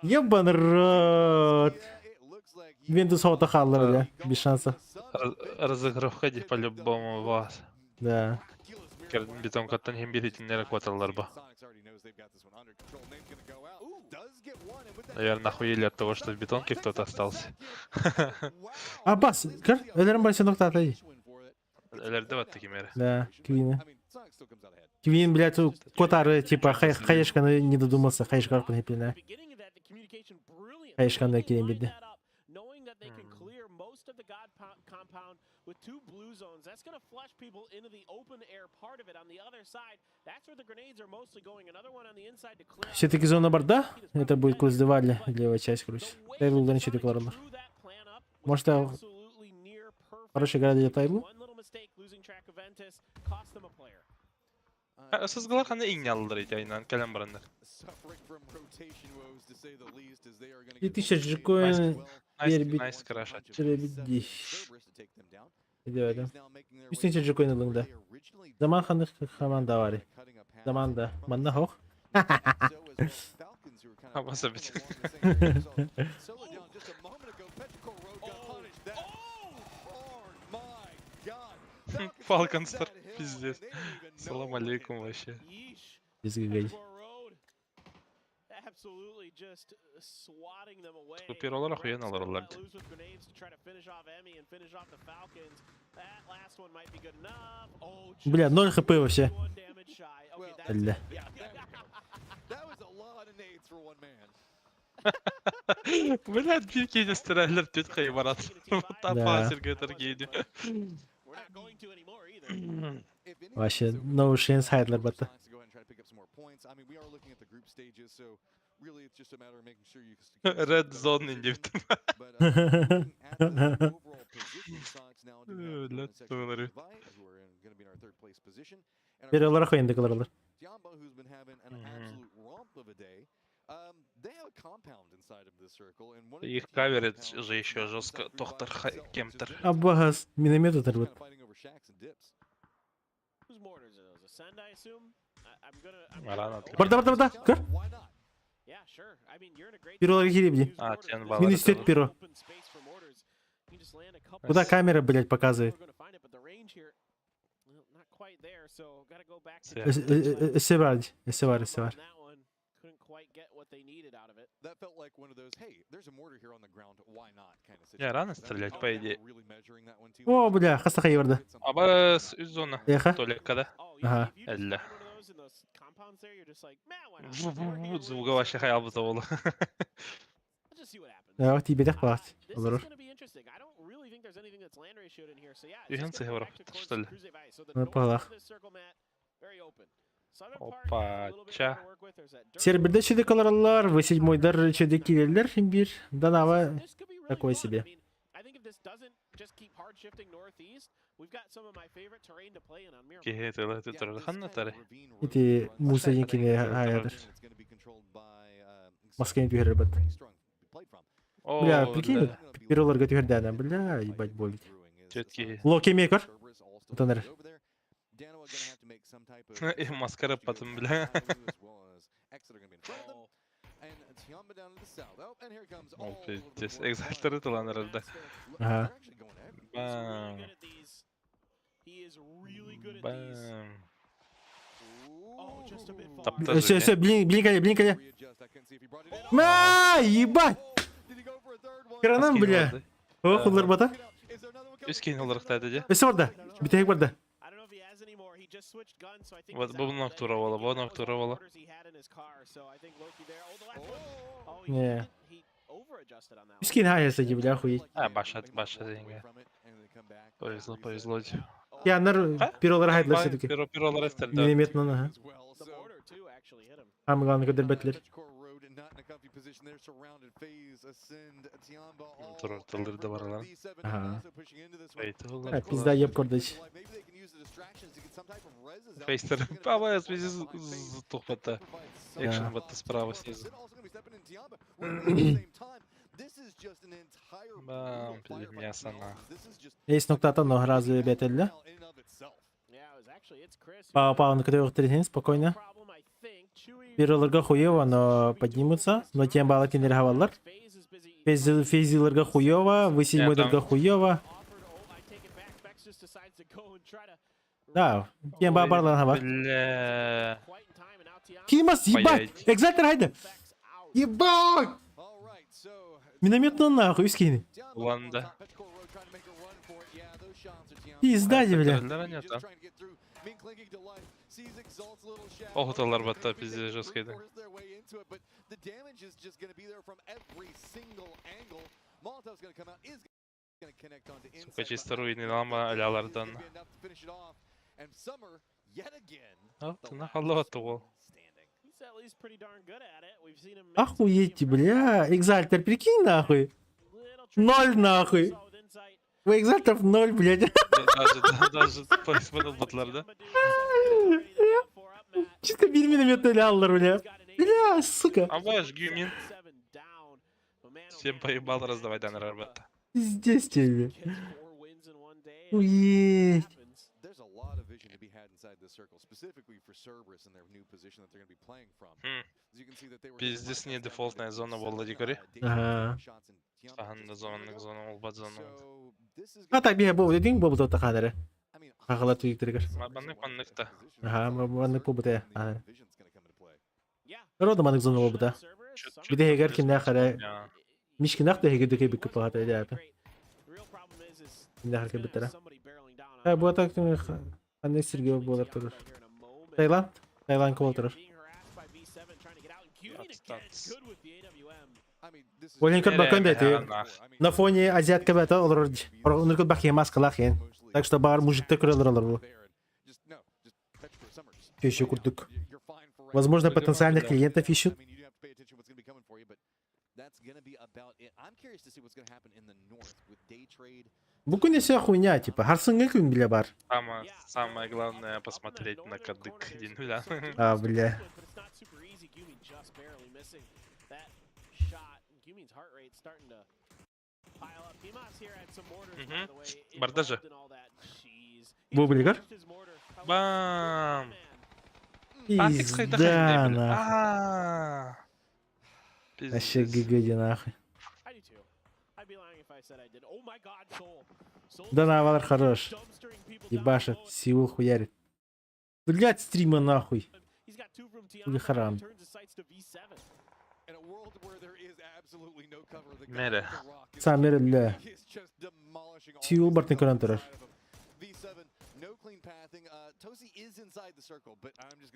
Ебаный рот. Windows Auto халлер, бля. Без шанса. Разыгрывка ди по-любому вас. Да. Битом каттан хем биритинлер кваталлар ба. Наверное, нахуели от того, что в бетонке кто-то остался. Аббас, кыр? Ölürüm başa nokta atayı. Ölerde battı kimere. Да, Квин. Квин, блядь, котары, типа, хаешканы не додумался, хаешкар понепильно. Хаешканы кирем бедde. With two blue zones, that's going to flush people into the open air part of it. On the other side, that's where the grenades are mostly going. Another one on the inside to clear. Все-таки зона борда? Это будет Клоздеваль, левая часть, короче. Тайлу ничего не кларно. Может, я хороший игра для Тайлу? Сызгылаканы иң ялдыр ити айнан, кәлем барандар. 2000 джикоин... Найс крашат. Gidiyorum. 3. джикоин alındı. Zaman kanık komanda var. Zamanda. Manda hoch. Абаса бит. Фалконстар, пиздец. Салам алейкум вообще. Absolutely just swatting them away. Суперлар охуенно аларлар. Бля, 0 хп вообще. Бля. Блядь, биркене стирайлер төт кайбарат. Тапа сиргетер кейди. Вообще, no chance хайдлар бата. Red zone индивт. Перелар охуенный каларлар. Их каверит же еще жестко. Доктор Кемтер. Аббас, миномет оторвет. Барда. Кыр? Перолар гиребни. Минус 4 перо. Куда камера, блядь, показывает? Севар. Я рано стрелять, по идее. О, бля, хаста хайварда. Абас из зона. Эха? Толикада. Ага. Элля. Звука вообще хаябы завола. Ja, die бедах плавать. Olur. Үйен цифр, что ли? Ну, палах. Опа, ча. Серберде чеде каларлар, в 7-дар чеде килерлер, бир. Данава такой себе. Кехетелы тутырды ханнатары. Ити мусадинкине хаядыр. Маскени тюхер бат. Бля, прикинь, пероларга тюхерде адам, бля, ебать болит. Четкий. Локи мейкер. Утаныр. И маскара потом, бля. О, пиздец. Экзальтеры таланырды. Ага. Бам. Бам. Tapta Все, Женя. блинкали. Ма, ебать! Кранам, бля. О, кулар бата. Üskün olarak da dedi. Öse orada. Bir tek burada. Вот bu noktura ola, bu noktura ola. Не. Скин hayırsa gibi ya хуй. Ha başladı yenge. Повезло. Ya нар bir olarak hayırlar все-таки. Bir olarak isterdi. Минометно, ага. Самое главное, когда бетлер. Turtle'ları da var lan. Ага. Фейтл. Пизда еб кордыч. Фейстер. Пава в связи с тухпата. Экшен бата справа снизу. Бам, пилим мясо на. Есть нокта но разве бетелле? Пау, на который уходит спокойно. Перволарга хуево, но поднимутся. Но тем балла кинер хаваллар. Фейзиларга хуево, вы седьмойдарга хуево. Да, тем бабарлар хавар. Бля. Кимас, ебать! Экзальтер, хайда! Ебать! Минометно нахуй, скини. Уланда. Пизда, бля. Охоталар бата пизде жесткийdi. Сука, чисто руины ama alalardan. Алтына халату ол. Охуеть, бля. Экзальтер, прикинь, нахуй. 0 нахуй. У экзальтеров 0, блядь. Даже поисманул батларда. Чисто bir минометно аллар, бля. Бля, сука. А ваш гюмин. Всем поебал раздавать данный работа. Здесь тебе. Уеть. Пиздец не дефолтная зона Володикари. Ага. Ага, зона олбат зона. А так бия бу, дедин бу бу тахадары. Агалат викторигар. Маннык-та. Ага, маннык бу бута. Ага. Рода маннык зона бу бута. Биде хегер кинде хара. Мишкинах да хегер деке бик пахата да. Кинде хар кебетера. А бу так тем анне Сергей болар турur. Таиланд квотер. Оленькар бакан дайте. На фоне азиатка бата олар. Оныркот бахи маскалах ен. Так что бар мужикта көрөлөр бу. Еще курдук. Возможно, потенциальных клиентов ищут. Буквально вся хуйня, типа, Харсынга күн биле бар. Самое главное посмотреть на кадык Динуля. А, бля. Бардажа. Бублигар? Бам! Пизда, нахуй. Вообще гигоди, нахуй. Да, навалар хорош. Ебашит, силу хуярит. Блять, стрима нахуй. Или харам. Мере. Самер ля. Силу бартын көрөн турар.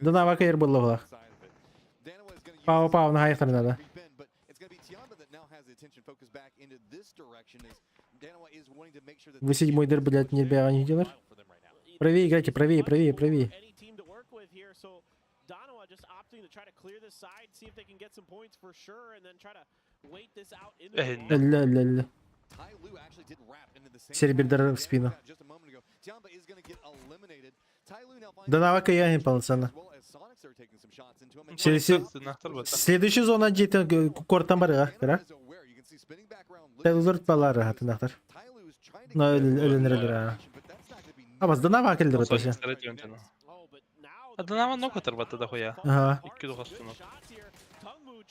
Да, навака ер болла була. Пау, на хайфтар надо. Вы седьмой дыр, блядь, не бега не делаешь? Правее играйте, правее. Ля. Серебердар в спину. Да навака я не полноценно. Следующий зона где-то кортан барыга, кара? Тайлер балары хаты нахтар. Но ölünür. Ama Danava келдер өтөсө. Danava ног отыр бата да хуя. Ага. 2 дох астына.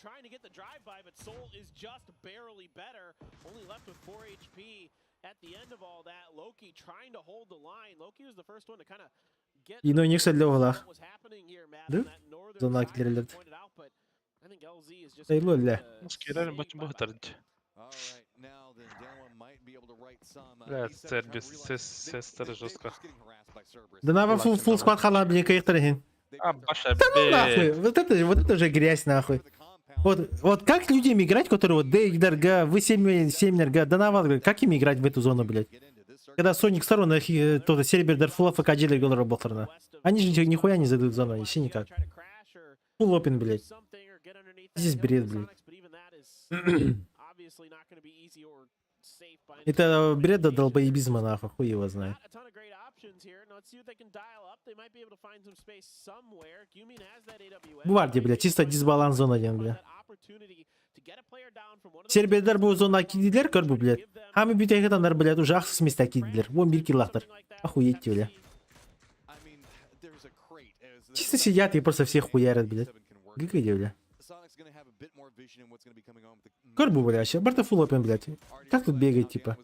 Trying to get the drive by, but Soul is just barely better. Only left with 4 HP at the end of all that. Loki trying to hold the line. Loki was the first one to kind of Yine o yüksel level'lar. Değil? Zona killerler. Sayılı öyle. Скидали бачим бахтарыч. Бля, сестер жестко. Да на full squad хала, блин, кайхтарин. А, Паша, Да нахуй, вот это уже грязь нахуй. Вот как людям играть, которые вот Дейгдарга, вы 7 нерга, да навал, как им играть в эту зону, блядь? Когда Соник сторона, то Серебер Дарфула ФК-дилер гол работала. Они же нихуя не задают зону, еще никак. Full open, блядь. Здесь бред, блядь. Это бред до долбоебизма, нахуй, хуй его знает. Гварди, блядь, чисто дисбаланс зона один, блядь. Сербердар bu zona kiddiler kör bu, блядь. Hami bütün adamlar, блядь, уже ақсыз места кидdiler. 11 киллахтар. Охуеть, блядь. Чисто сидят и просто всех хуярят, блядь. ГГ, блядь. Көр bu, блядь, вообще. Барта full open, блядь. Как тут бегать, типа?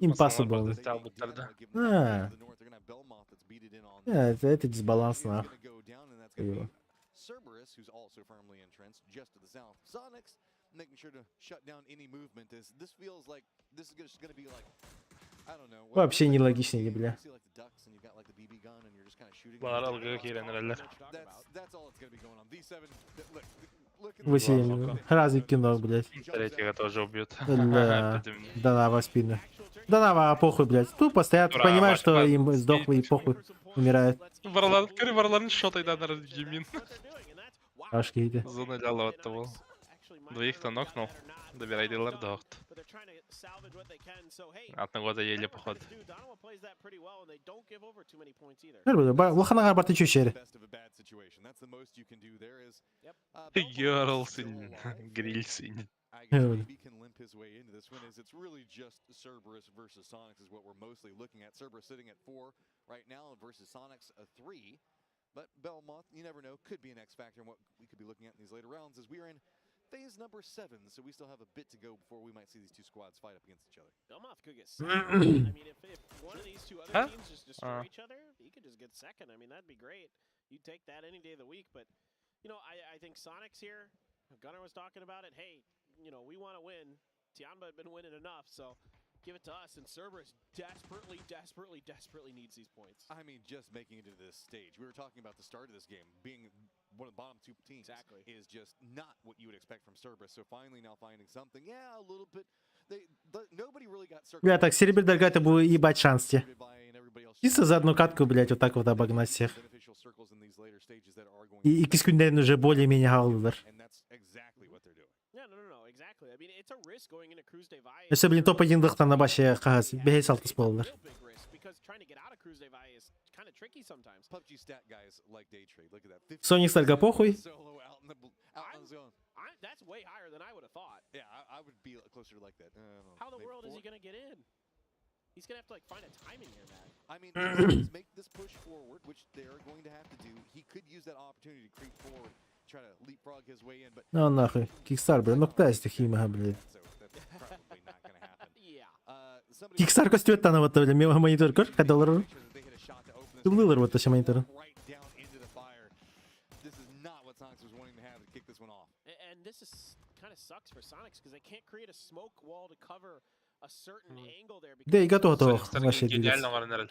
Impossible. Это дисбаланс, нахуй. Cerberus, who's also firmly entrenched just to the south. Sonics making sure to shut down any movement. This feels like this is just going to be like, I don't know. Вообще нелогично, бля. That's all it's going to be going on. V7, look. 8 разных кино, блядь. Третьего тоже убьют. Да, Донава спины. Донава, похуй, блядь. Тупо стоят, понимаю, что им сдохло и похуй. Умирают. Варларын шотайдандар Емин. Ашки иди. Зонылялы отты бұл. Двоих-то нокнул. Добирайдылар доғыт. Атны года еле походу. Лоханаға барты чөшері. Йорлсың, грильсың. can limp his way into this win. It's really just Cerberus versus Sonics is what we're mostly looking at. Cerberus sitting at 4 right now versus Sonics a 3. But Belmont, you never know, could be an X factor in what we could be looking at in these later rounds as we are in phase number 7. So we still have a bit to go before we might see these two squads fight up against each other. Belmont could get second. I mean, if one of these two other teams just destroy each other, he could just get second. I mean, that'd be great. You'd take that any day of the week. But, you know, I think Sonics here, Gunnar was talking about it. Hey, you know, we want to win. Tianba had been winning enough, so give it to us. And Cerberus desperately needs these points. I mean, just making it to this stage. We were talking about the start of this game being one of the bottom two teams is just not what you would expect from Cerberus. So finally now finding something, yeah, a little bit. Nobody really got Cerberus. Бля, так, Серебер Дарга, это будет ебать шанс-те. Чисто за одну катку, блядь, вот так вот обогнать всех. И кискүнден уже более-менее алdılar. Если, блин, топ-1-дықтан на башы қағаз, бәйе салтыс болдылар. Соникстарға похуй. That's way higher than I would have thought. Yeah, I would be closer to like that. How in the world is he going to get in? He's going to have to like find a timing here, man. I mean, let's make this push forward, which they're going to have to do. He could use that opportunity to creep forward, try to leapfrog his way in, but Ну нахуй, Кикстар, бля, нокта из тихима, блядь. Кикстар костюет тана вот, бля, мимо монитор, кор, $5. Тулылар вот, еще монитор. And this is kind of sucks for Sonics because they can't create a smoke wall to cover a certain angle there. Да, и готово, вообще двигаться.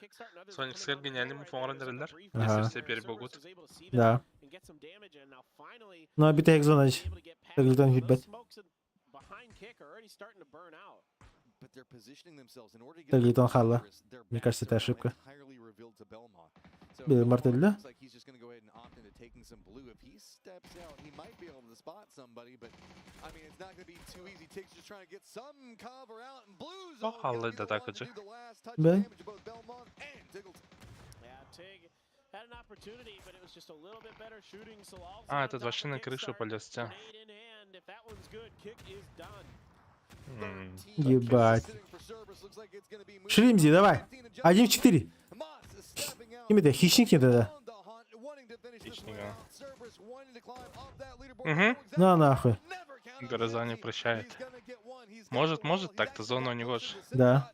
Соникстер гениальный муфонгран дерлер. Если все перебегут. Да. Ну, а бита экзона, таглитан хитбет. Таглитан халла. Мне кажется, это ошибка. Белый мартель, да? Халлы да так же. Да. А, этот вообще на крышу полез, тя. Ебать. Шримзи, давай. 1-4. Кем это? Хищник нет, да? Угу. На нахуй. Гроза не прощает. Может, так-то зона у него же. Да.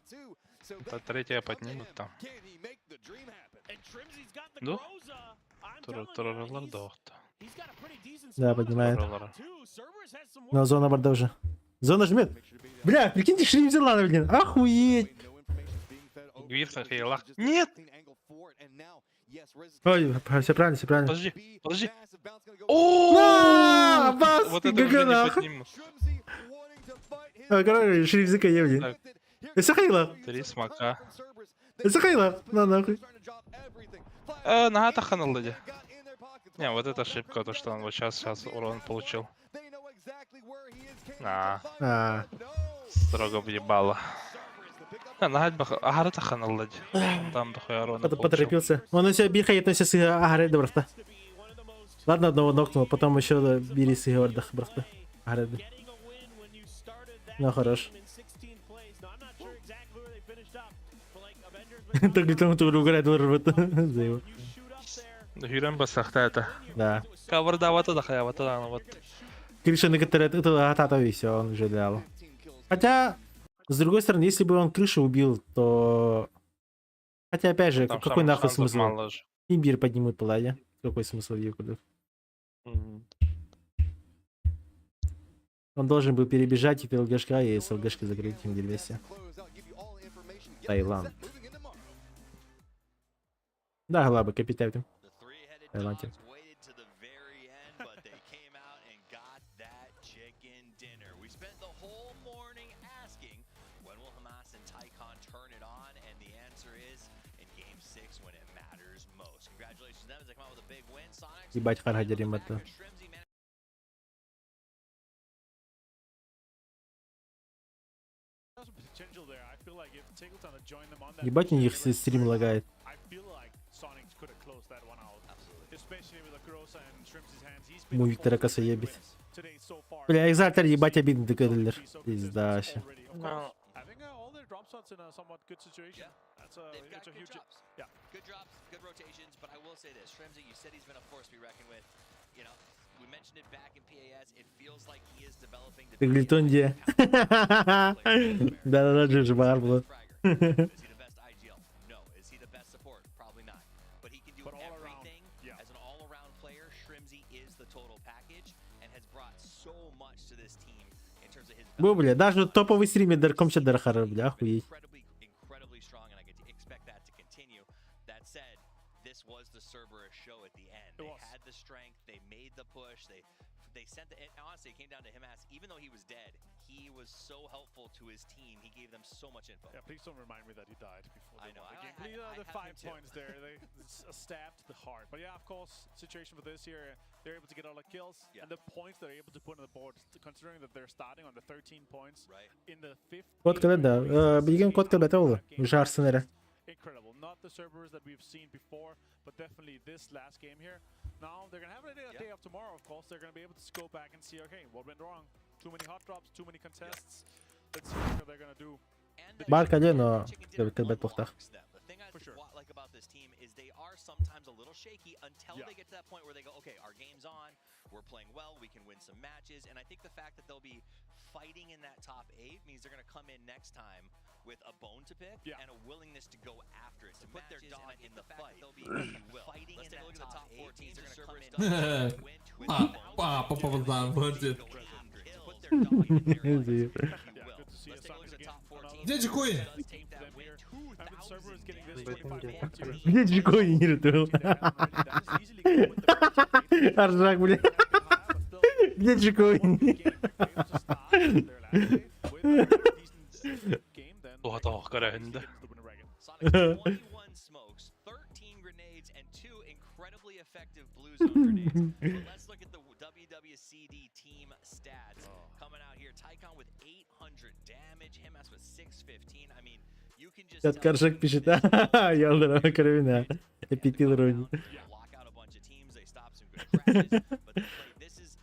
Это третья поднимут там. Да? Туралар доқты. Да, поднимает. Но зона борда уже. Зона жмет. Бля, прикиньте, Шрим взяла, блин. Охуеть. Гвирта хейла. Нет! Ой, все правильно, все правильно. Подожди, подожди. На, бас, Вот это уже не гаганах. подниму. Короче, Шрим закая, блин. Это Хейла. 3 смока. Это Хейла. На нахуй. Нога таханула. Не, вот это ошибка, то что он вот сейчас урон получил. Строго въебало. Нога агара таханула. Там дохуя урона получил. Поторопился. Он у себя бирха относится с агаре до брата. Ладно, одного нокнул, потом еще бери с Геордах, брата. Агаре. Ну, хорош. Так ли тому, кто угорает ворвать за его. Хюрен басахта это. Да. Кавардавата дахаявата, вот. Крыша на которой это атата и все, он уже дал. Хотя, с другой стороны, если бы он крышу убил, то... Хотя, опять же, Там какой нахуй шансов смысл? мало же. Имбирь поднимут пладя. Какой смысл ее куда? Он должен был перебежать и ЛГшка и с ЛГшкой закрыть им деревесе. Таиланд. Да, главы, капитан. Таиланде. Ебать, харгадерим это. Ебать, у них стрим лагает. Му Виктора коса ебит. Бля, Экзальтер ебать обидный декадлер. Пизда вообще. Good drops, good rotations, but I will say this. Shrimzy, you said he's been a force to be reckoned with. You know, we mentioned it back in PAS. It feels like he is developing to be Глитонде. Да-да-да, Джиджи Барбла. Is he the best IGL? No. Is he the best support? Probably not. But he can do everything as an all-around player. Shrimzy is the total package and has brought so much to this team in terms of his Бо, бля, даже топовый стример Даркомча Дархара, бля, охуеть. incredibly strong, and I could expect that to continue. That said, this was the Cerberus show at the end. They had the strength, they made the push, they sent the, and honestly, it came down to him as, even though he was dead, he was so helpful to his team. He gave them so much info. Yeah, please don't remind me that he died before I they know. won the game. I Please, the 5 too. points there, it's a stab to the heart. But yeah, of course, situation for this year, they're able to get all the kills and the points they're able to put on the board, considering that they're starting on the 13 points in the 5th. Код когда, да. Бегем код когда того. Уже Арсенера. Incredible. Not the Cerberus that we've seen before, but definitely this last game here. Now, they're going to have a day of tomorrow, of course. They're going to be able to go back and see, okay, what went wrong? Too many hot drops, too many contests. Let's see what they're going to do. Марка не, но когда плохо. The thing I like about this team is they are sometimes a little shaky until they get to that point where they go, okay, our game's on, we're playing well, we can win some matches, and I think the fact that they'll be fighting in that top 8 means they're going to come in next time with a bone to pick and a willingness to go after it, to put their dog in the fight. They'll be fighting in that top 8 teams are going to come in and win with a bone to put their dog in the very Let's take a look at the top 4 teams. Где Джикоин? Где Джикоин не ртул? Аржак, бля. Где Джикоин? Ох, караганда. Sonic 21 smokes, 13 grenades, and 2 incredibly effective blue zone grenades. But let's look at the WWCD team stats coming out here. Tycon with 800 damage, Himas with 615. I mean, you can just Сейчас Каржак пишет, Ялдера Кровина. Эпитил Рони. lock out a bunch of teams. They stop some good crashes, but this is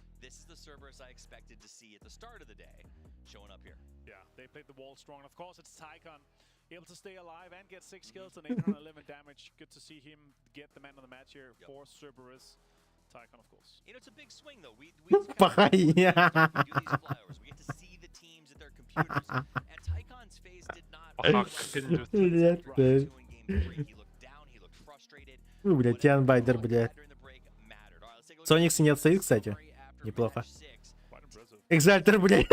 the Cerberus I expected to see at the start of the day, showing up here. Yeah, they played the wall strong. Of course, it's Tycon able to stay alive and get 6 kills and 811 damage. Good to see him get the man of the match here for Cerberus. Tycon, of course. You know, it's a big swing though. We do these flyovers. We get to see the teams at their computers, and Tycon's face did not. Блядь, ну, блядь, Тиан Байдер, блядь. Соникс не отстоит, кстати. Неплохо. Экзальтер, блядь.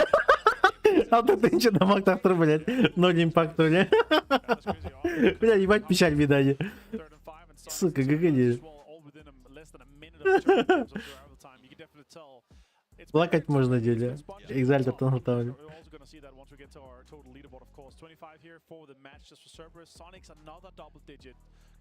Автотенча на Мактахтер, блядь. Ноги импакту, блядь. Бля, ебать печаль в видании. Сука, ГГ. Плакать можно, Дюля. Экзальтер там там.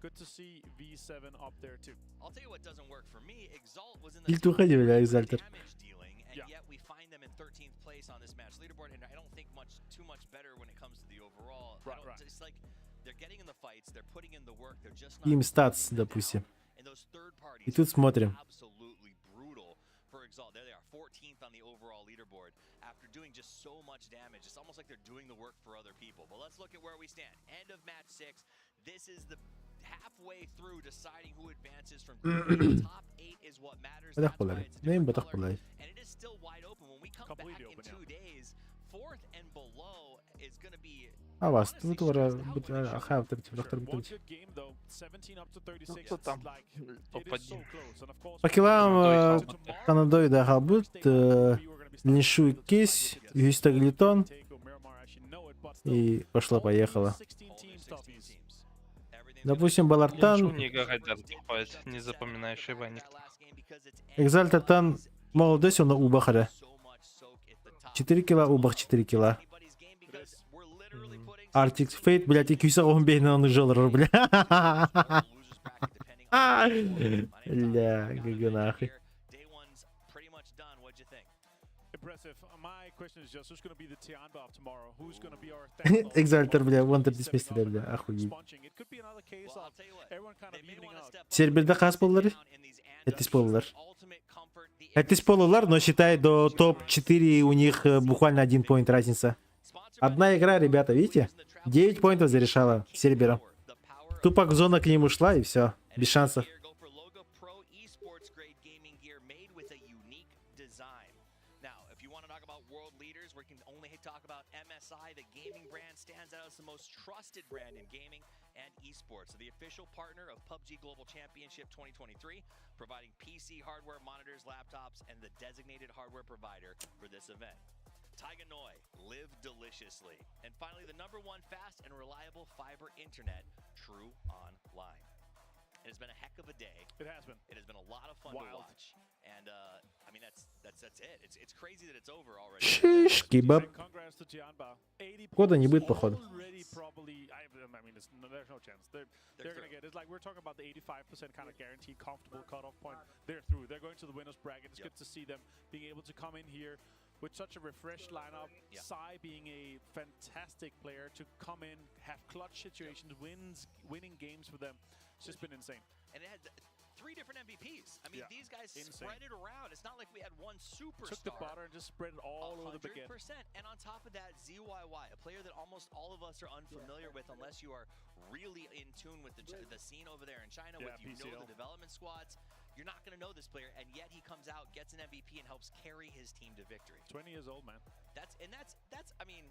Good to see V7 up there too. I'll tell you what doesn't work for me. Exalt was in the Ильту уходи, бля, Экзальтер. damage dealing, and yet we find them in 13th place on this match leaderboard, and I don't think too much better when it comes to the overall. It's like they're getting in the fights, they're putting in the work, they're just not. Им статс, допустим. И тут смотрим. Absolutely brutal for Exalt. There they are, 14th on the overall leaderboard after doing just so much damage. It's almost like they're doing the work for other people. But let's look at where we stand. End of match 6. This is the halfway through deciding who advances from the top 8 is what matters. That's why it's a different color. And it is still wide open. When we come back in 2 days, 4th and below is going to be. А вас тут ахав доктор будет. По килам Канадой да халбут Линшуй Кейс, Юстаглитон и пошло-поехало. Допустим, Балартан, не запоминающий ваник. Экзальтатан молодец, он Убахара. 4 кило, Убах 4 кило. Arctic Fate, блядь, 215 на жолр, бля. Бля, ГГ нахуй. Экзальтер, бля, Вантер диспестер, бля, охуеть. Серберда хас боллар? Это исполнилар. Это исполнилар, но считай до топ-4 у них буквально 1 поинт разница. Одна игра, ребята, видите? 9 поинтов зарешала Сербера. Тупак зона к ним ушла и все, без шансов. Esports, the official partner of PUBG Global Championship 2023, providing PC hardware, monitors, laptops, and the designated hardware provider for this event. Taiga Noi, live deliciously. And finally, the #1 fast and reliable fiber internet, True Online. It has been a heck of a day. It has been. It has been a lot of fun to watch. And I mean, that's it. It's crazy that it's over already. Шиш, кебаб. Кода не будет, походу. I mean, there's no chance. They're going to get it. It's like we're talking about the 85% kind of guaranteed comfortable cutoff point. They're through. They're going to the winners bracket. It's good to see them being able to come in here with such a refreshed lineup. Sai being a fantastic player to come in, have clutch situations, winning games for them. It's just been insane. And it had 3 different MVPs. I mean, these guys spread it around. It's not like we had one superstar. Took the butter and just spread it all over the baguette. 100%. And on top of that, ZYY, a player that almost all of us are unfamiliar with unless you are really in tune with the scene over there in China, with know the development squads. You're not going to know this player, and yet he comes out, gets an MVP, and helps carry his team to victory. 20 years old, man. That's I mean,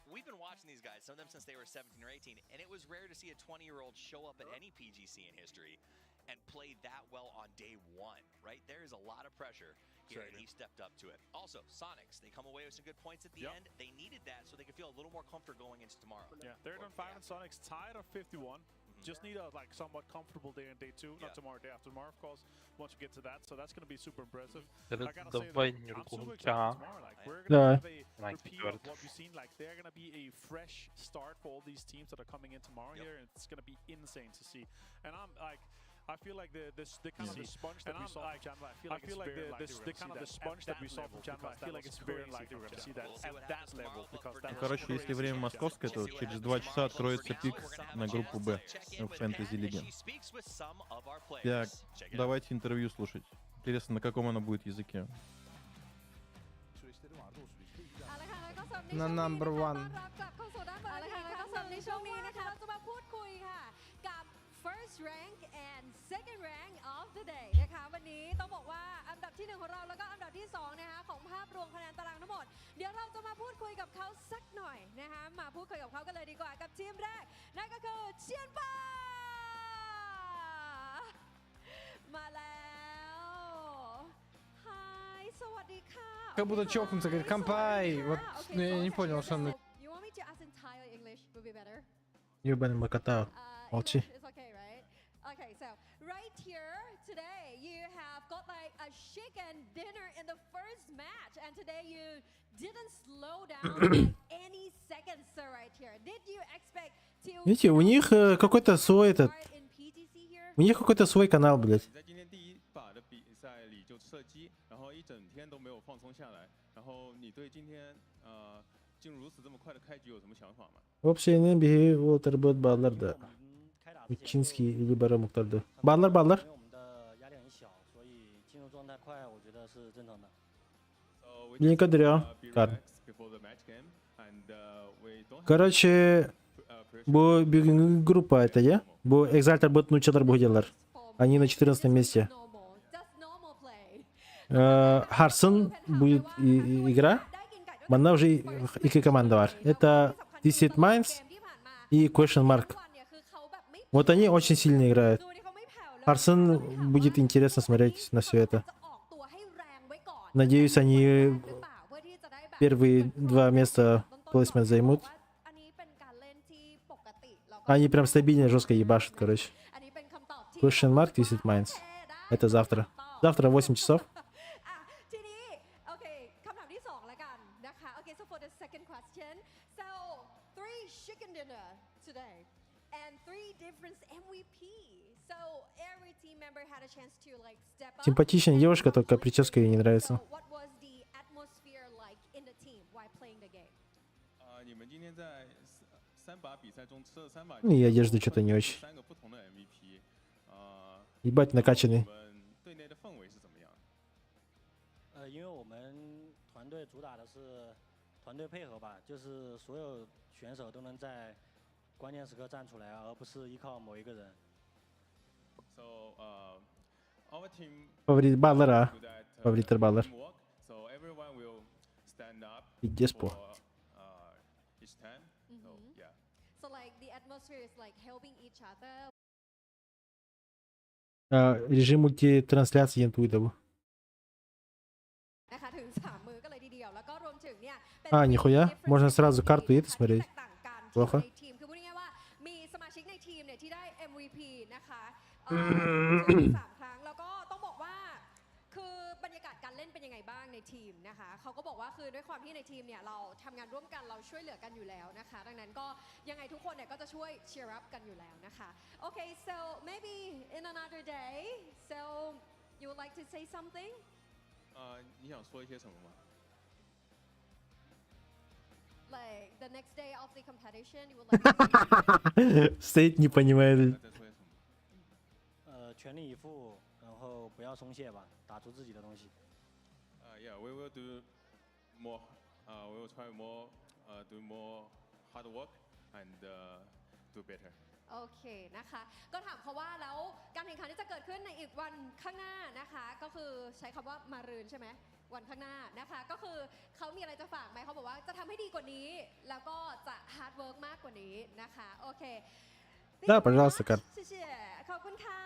we've been watching these guys, some of them since they were 17 or 18, and it was rare to see a 20-year-old show up at any PGC in history and play that well on day 1, right? There is a lot of pressure here, and he stepped up to it. Also, Sonics, they come away with some good points at the end. They needed that so they could feel a little more comfort going into tomorrow. Yeah, 3-5 and Sonics tied on 51. Just need a somewhat comfortable day in day 2, not tomorrow, day after tomorrow, of course. Once we get to that, so that's going to be super impressive. I gotta say that I'm super excited tomorrow. Like, we're going to have a repeat of what we've seen. Like, they're going to be a fresh start for all these teams that are coming in tomorrow here, and it's going to be insane to see. And I'm like, I feel like the kind of the sponge that we saw from Janva. I feel like the kind of the sponge that we saw from Janva. I feel like it's very likely we're going to see that at that level because that. Короче, если время московское, то через 2 часа откроется пик на группу Б в Фэнтези Лиге. Так, давайте интервью слушать. Интересно, на каком оно будет языке? На number 1. First rank and second rank of the day นะคะวันนี้ต้องบอกว่าอันดับที่1ของเราแล้วก็อันดับที่2นะคะของภาพรวมคะแนนตารางทั้งหมด ดเดี๋ยวเราจะมาพูดคุยกับเขาสักหน่อยนะคะมาพูดคุยกับเขากันเลยดีกว่ากับทีมแรกนั่นก็คือเชียนป้ามาแล้วไฮสวัสดีค่ะ Как будто чокнуться, говорит, компай. Вот, ну, я не понял, что он... You want me to ask in Thai or English would be better? Ёбаный макатал. Молчи. It's okay, right? Okay, so right here today you have got like a chicken dinner in the first match, and today you didn't slow down like any seconds, sir, right here. Did you expect to? Видите, у них какой-то свой этот... У них какой-то свой канал, блядь. 在今天第一把的比赛里就射击，然后一整天都没有放松下来。然后你对今天进入如此这么快的开局有什么想法吗？ Вообще не беги, вот работ баллар да. Учинский или Барамуктарды. Баллар, баллар. Благодарю, Карн. Короче, bu bugünkü группа это ya. Bu Exalted bot uçalar bu gidiyorlar. Они на 14 месте. Харсон будет игра. Она уже и команда var. Это Deceit Minds и Question Mark. Вот они очень сильно играют. Харсон будет интересно смотреть на все это. Надеюсь, они первые 2 места плейсмент займут. Они прям стабильно, жестко ебашат, короче. Question Mark, Deceit Minds. Это завтра. Завтра 8 часов. Симпатичная девушка, только прическа ей не нравится. И одежда что-то не очень. Ебать накачанный. 因为我们团队主打的是团队配合吧，就是所有选手都能在关键时刻站出来，而不是依靠某一个人。 Фаворит Баллера. Фаворит Баллер. Пиздец по. Режим мультитрансляции интуитов. А, нихуя. Можно сразу карту и это смотреть. Плохо. Okay, so maybe in another day, so you would like to say something? 你想说一些什么吗？ Like the next day of the competition, you would like to Стоит, не понимает. 全力以赴，然后不要松懈吧，打出自己的东西。Yeah, we will do more. We will try more, do more hard work and do better. โอเคนะคะก็ถามเขาว่าแล้วการแข่งขันที่จะเกิดขึ้นในอีกวันข้างหน้านะคะก็คือใช้คำว่ามารืนใช่ไหมวันข้างหน้านะคะก็คือเขามีอะไรจะฝากไหมเขาบอกว่าจะทำให้ดีกว่านี้แล้วก็จะฮาร์ดเวิร์กมากกว่านี้นะคะโอเค Да, пожалуйста, Кар. ขอบคุณค่ะ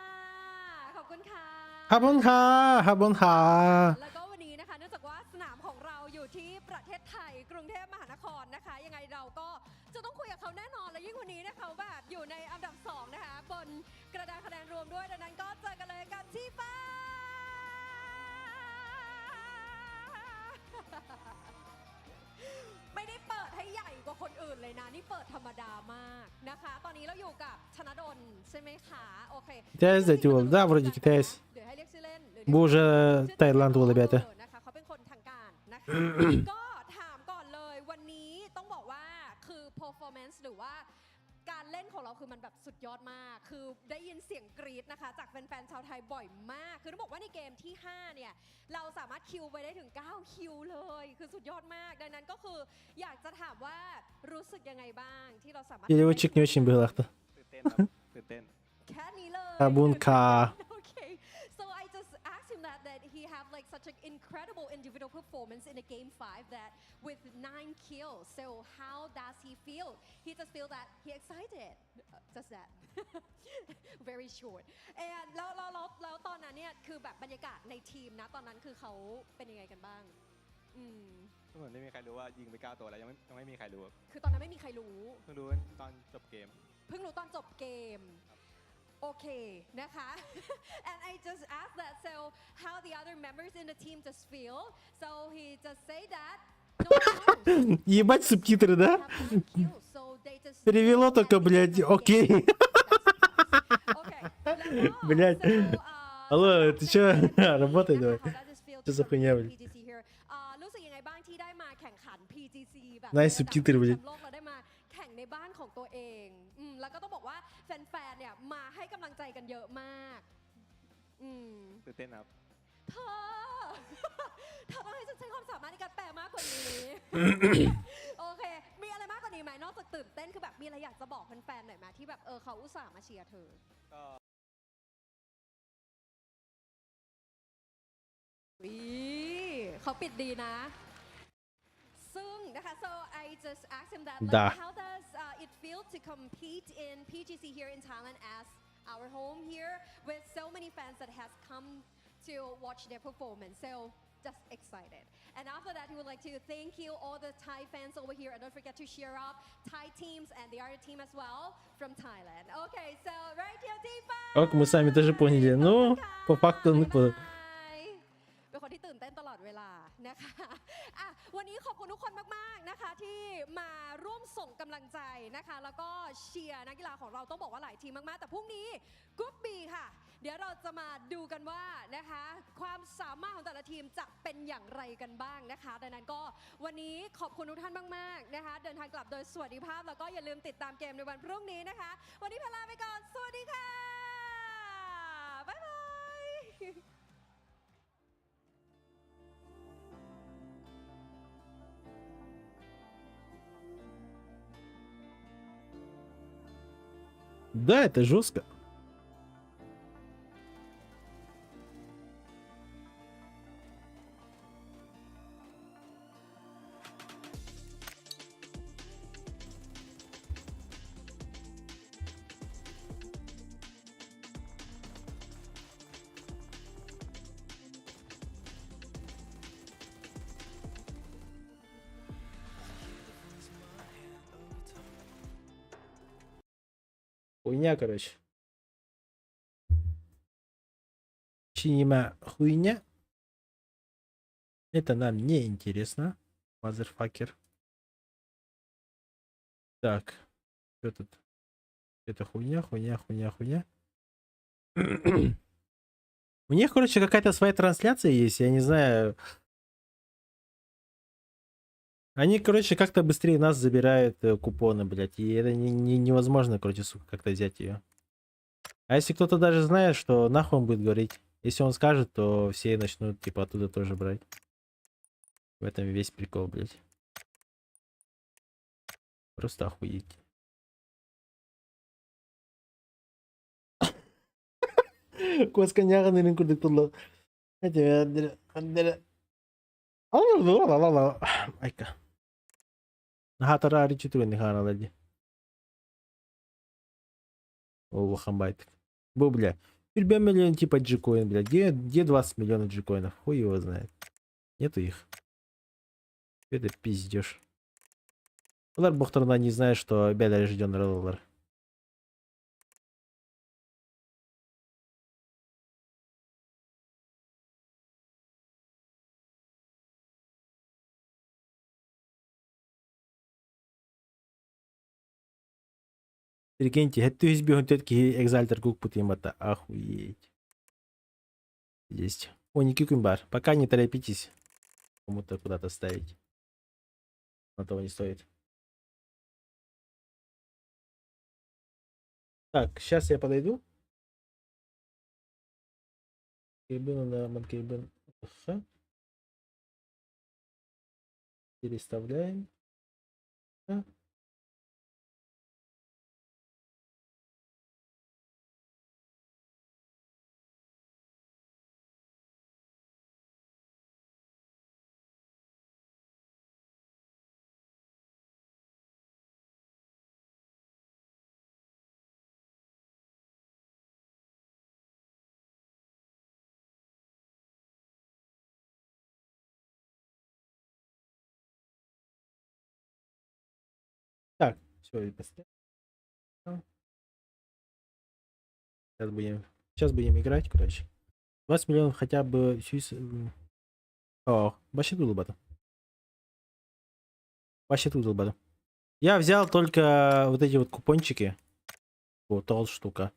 ขอบคุณค่ะ Хабунха, хабунха. แล้วก็วันนี้นะคะเนื่องจากว่าสนามของเราอยู่ที่ประเทศไทยกรุงเทพมหานครนะคะยังไงเราก็จะต้องคุยกับเขาแน่นอนและยิ่งวันนี้เนี่ยเขาแบบอยู่ในอันดับ2นะคะบนกระดานคะแนนรวมด้วยดังนั้นก็เจอกันเลยกับที่ฟ้าไม่ได้เปิดให้ใหญ่กว่าคนอื่นเลยนะนี่เปิดธรรมดามากนะคะตอนนี้เราอยู่กับชนดลใช่ไหมคะโอเค Китаец затеял. Да, вроде китаец. เดี๋ยวให้เรียกชื่อเล่นหรือ Вы уже Таиланд, ребята. นะคะเขาเป็นคนทางการนะคะ ก็ถามก่อนเลยวันนี้ต้องบอกว่าคือ performance หรือว่าการเล่นของเราคือมันแบบสุดยอดมากคือได้ยินเสียงกรี๊ดนะคะจากแฟนๆชาวไทยบ่อยมากคือต้องบอกว่าในเกมที่5เนี่ยเราสามารถคิวไปได้ถึง9คิวเลยคือสุดยอดมากดังนั้นก็คืออยากจะถามว่ารู้สึกยังไงบ้างที่เราสามารถ Переводчик не очень был как-то. แค่นี้เลย Хабунха. Okay so I just asked him that he have like such an incredible individual performance in the game 5 that with 9 kills. So how does he feel? He just feel that he excited. Just that. Very short. And แล้วตอนนั้นเนี่ยคือแบบบรรยากาศในทีมนะตอนนั้นคือเขาเป็นยังไงกันบ้างเหมือนไม่มีใครรู้ว่ายิงไป9ตัวแล้วยังไม่มีใครรู้ คือตอนนั้นไม่มีใครรู้ เพิ่งรู้ตอนจบเกม เพิ่งรู้ตอนจบเกม โอเคนะคะ and I just asked that so how the other members in the team just feel so he just say that Ебать субтитры, да? Перевело только, блядь, окей. Блядь. Алло, ты чё? Работай давай. Что за хуйня, блядь? รู้สึกยังไงบ้างที่ได้มาแข่งขัน PGC แบบ Nice субтитры, блядь. โลกเราได้มาแข่งในบ้านของตัวเองแล้วก็ต้องบอกว่าแฟนๆเนี่ยมาให้กำลังใจกันเยอะมากตื่นเต้นครับเธอต้องให้ฉันใช้ความสามารถในการแปลมากกว่านี้ โอเคมีอะไรมากกว่านี้ไหมนอกจากตื่นเต้นคือแบบมีอะไรอยากจะบอกแฟนๆหน่อยไหมที่แบบเขาอุตส่าห์มาเชียร์เธอเขาปิดดีนะซึ่งนะคะ so I just asked him that like, how does it feel to compete in PGC here in Thailand as our home here with so many fans that has come to watch their performance so just excited and after that he would like to thank you all the Thai fans over here and don't forget to cheer up Thai teams and the other team as well from Thailand okay so right here Tifa Как мы сами тоже поняли, ну по факту ну เป็นคนที่ตื่นเต้นตลอดเวลานะคะวันนี้ขอบคุณทุกคนมากๆนะคะที่มาร่วมส่งกำลังใจนะคะแล้วก็เชียร์นักกีฬาของเราต้องบอกว่าหลายทีมมากๆแต่พรุ่งนี้กรุ๊ป B ค่ะเดี๋ยวเราจะมาดูกันว่านะคะความสามารถของแต่ละทีมจะเป็นอย่างไรกันบ้างนะคะดังนั้นก็วันนี้ขอบคุณทุกท่านมากๆนะคะเดินทางกลับโดยสวัสดิภาพแล้วก็อย่าลืมติดตามเกมในวันพรุ่งนี้นะคะวันนี้พลาไปก่อนสวัสดีค่ะบ๊ายบาย Да, это жестко. Хуйня, короче. Чинима хуйня. Это нам не интересно. Мазерфакер. Так. Что тут? Это хуйня. У них, короче, какая-то своя трансляция есть. Я не знаю. Они, короче, как-то быстрее нас забирают купоны, блядь. И это невозможно, короче, сука, как-то взять ее. А если кто-то даже знает, что нахуй он будет говорить. Если он скажет, то все начнут, типа, оттуда тоже брать. В этом весь прикол, блядь. Просто охуеть. Косканяганы курдуктулу. Айка. Хатара ричиту не харалади. О, вахамбайт. Бо, бля. 5 миллионов типа джикоин, бля. Где 20 миллионов джикоинов? Хуй его знает. Нету их. Это пиздеж. Олар бухтарна не знает, что беда рожден роллар. Прикиньте, это избегнуть все-таки экзальтер кук путемата. Охуеть. Есть. О, не кикумбар. Пока не торопитесь кому-то куда-то ставить. На того не стоит. Так, сейчас я подойду. Кейбен на манкейбен. Переставляем. Все, и Сейчас будем играть, короче. 20 миллионов хотя бы... О, вообще тут бата. Вообще тут бата. Я взял только вот эти вот купончики. Вот, тол штука.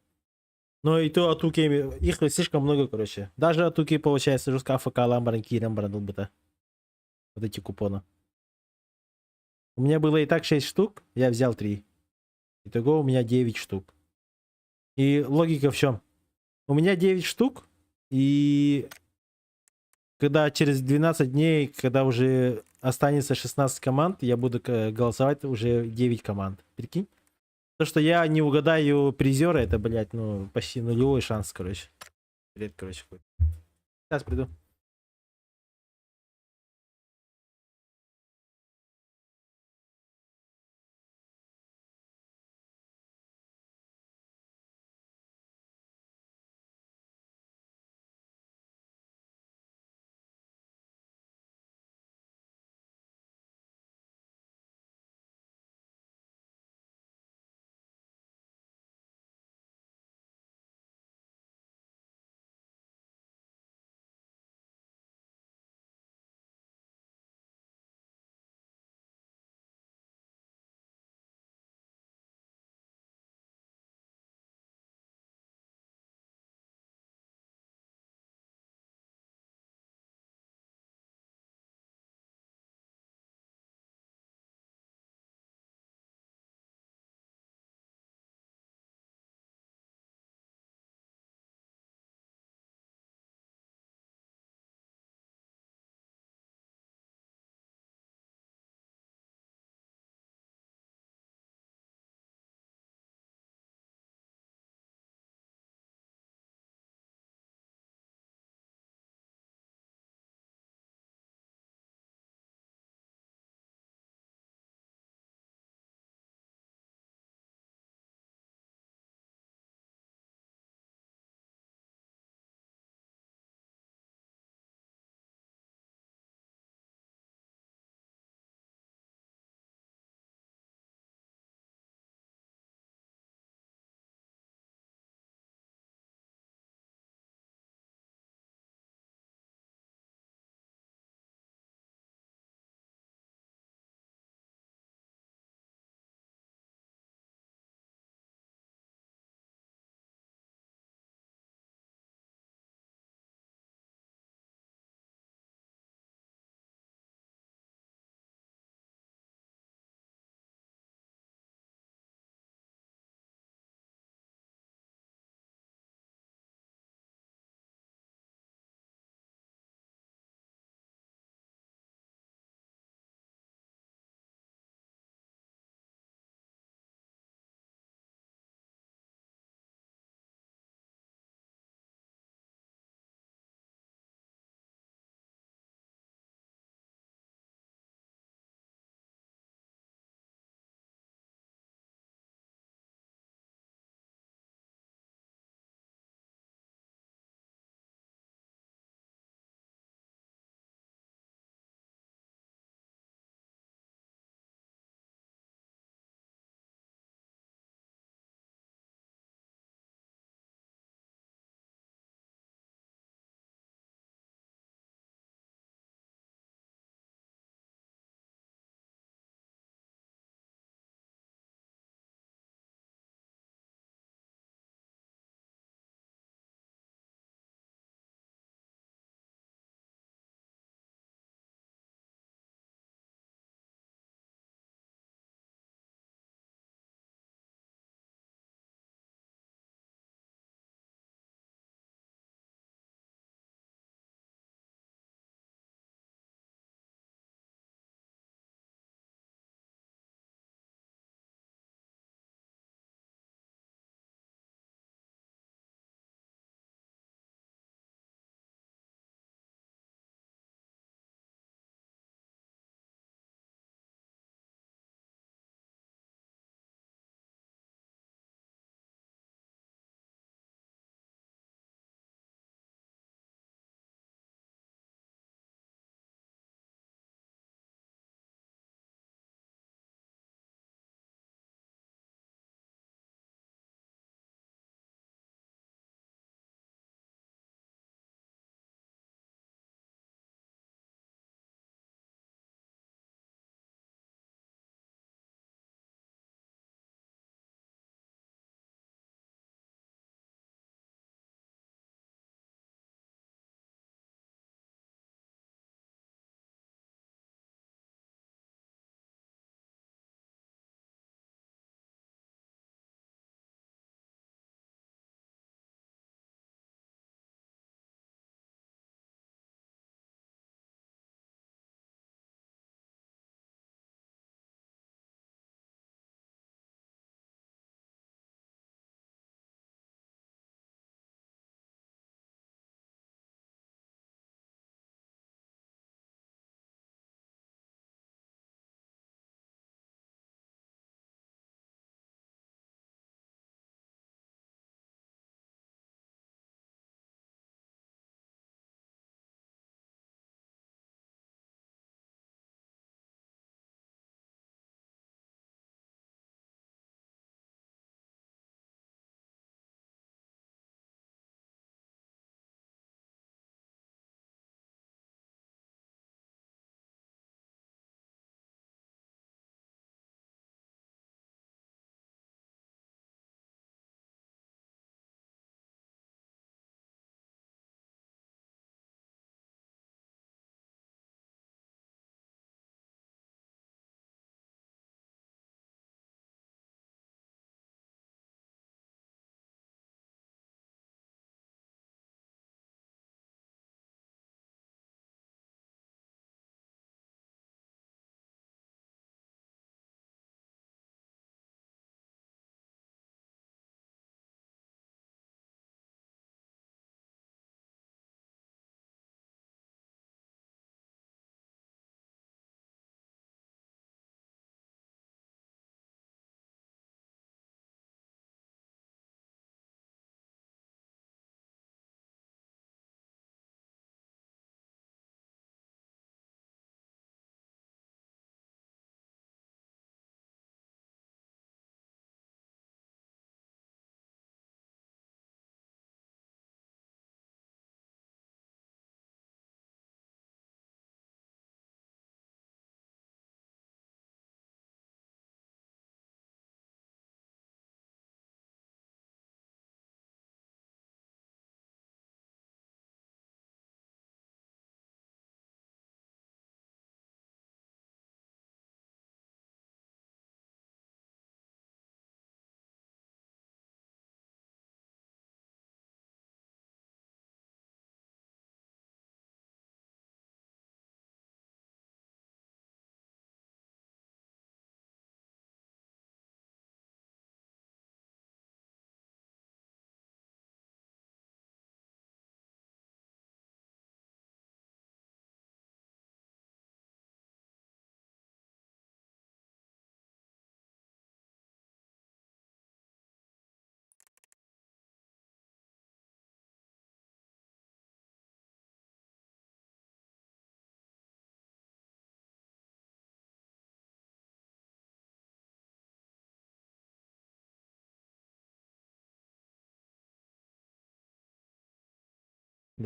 Но и то от Уки, их слишком много, короче. Даже от Уки получается жестко АФК, Ламбарн, Кирен, Брандулбета. Вот эти купоны. У меня было и так 6 штук, я взял 3. Итого у меня 9 штук. И логика в чем? У меня 9 штук, и когда через 12 дней, когда уже останется 16 команд, я буду голосовать уже 9 команд. Прикинь? То, что я не угадаю призера, это, блядь, ну, почти нулевой шанс, короче. Бред, короче. Сейчас приду.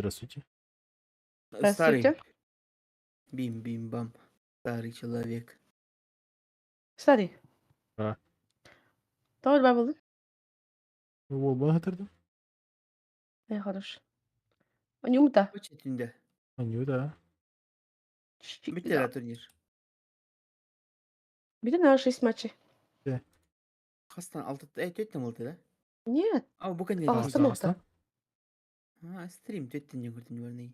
Здравствуйте. Здравствуйте. Бим-бим-бам. Старый человек. Старый. А. Doğru ben buldum. Ол батырды. Хорош. Анюта. Kaç etinde? Анюта. Bitti turnir. Bir de на 6 матчей. Қастан 4 oldu da. Нет. Bu kan Ağustos oldu. Ha, stream 4'ten gördüm var neyi.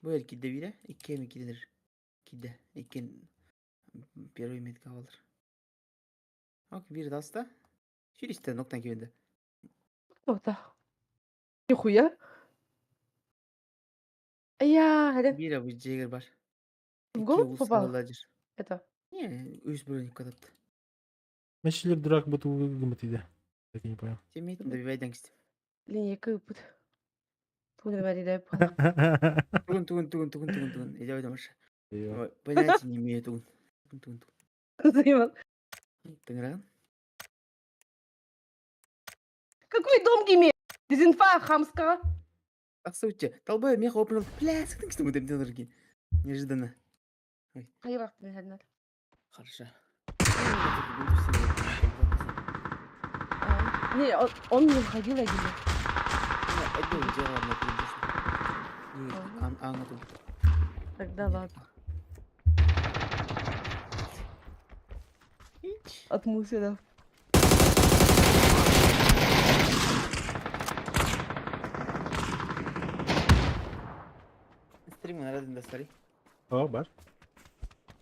Bu her kide bire 2'ye mi gidilir? Kide. 2 первый мет kalır. Okey bir dasta. Şur işte noktan köyünde. Nokta. Нихуя. Я, это Bir avuç Jagger var. в 2 голову ul попало. sınırlacır. Это. Niye? Üst bölüm kaдаttı. Мәшелер дурак буту гымытыйды. Так я не понял. Cemiyetin de bir vaydan gittim. Линейка выпут. Туган варили. Тугун. Иди вайдан марша. Понятия не имею тугун. Тугун. Заебал. Тыңыраған? Какой дом гиме? Дезинфа хамского. Аксауча. Толбой меха опенал. Бля, сыктың что мы там делали? Неожиданно. Хайвах наверное. Хорошо. Не, он не входил один. Один делал на предыдущем. Тогда ладно. Отмылся, да. Стримы на радио достали. О, бар.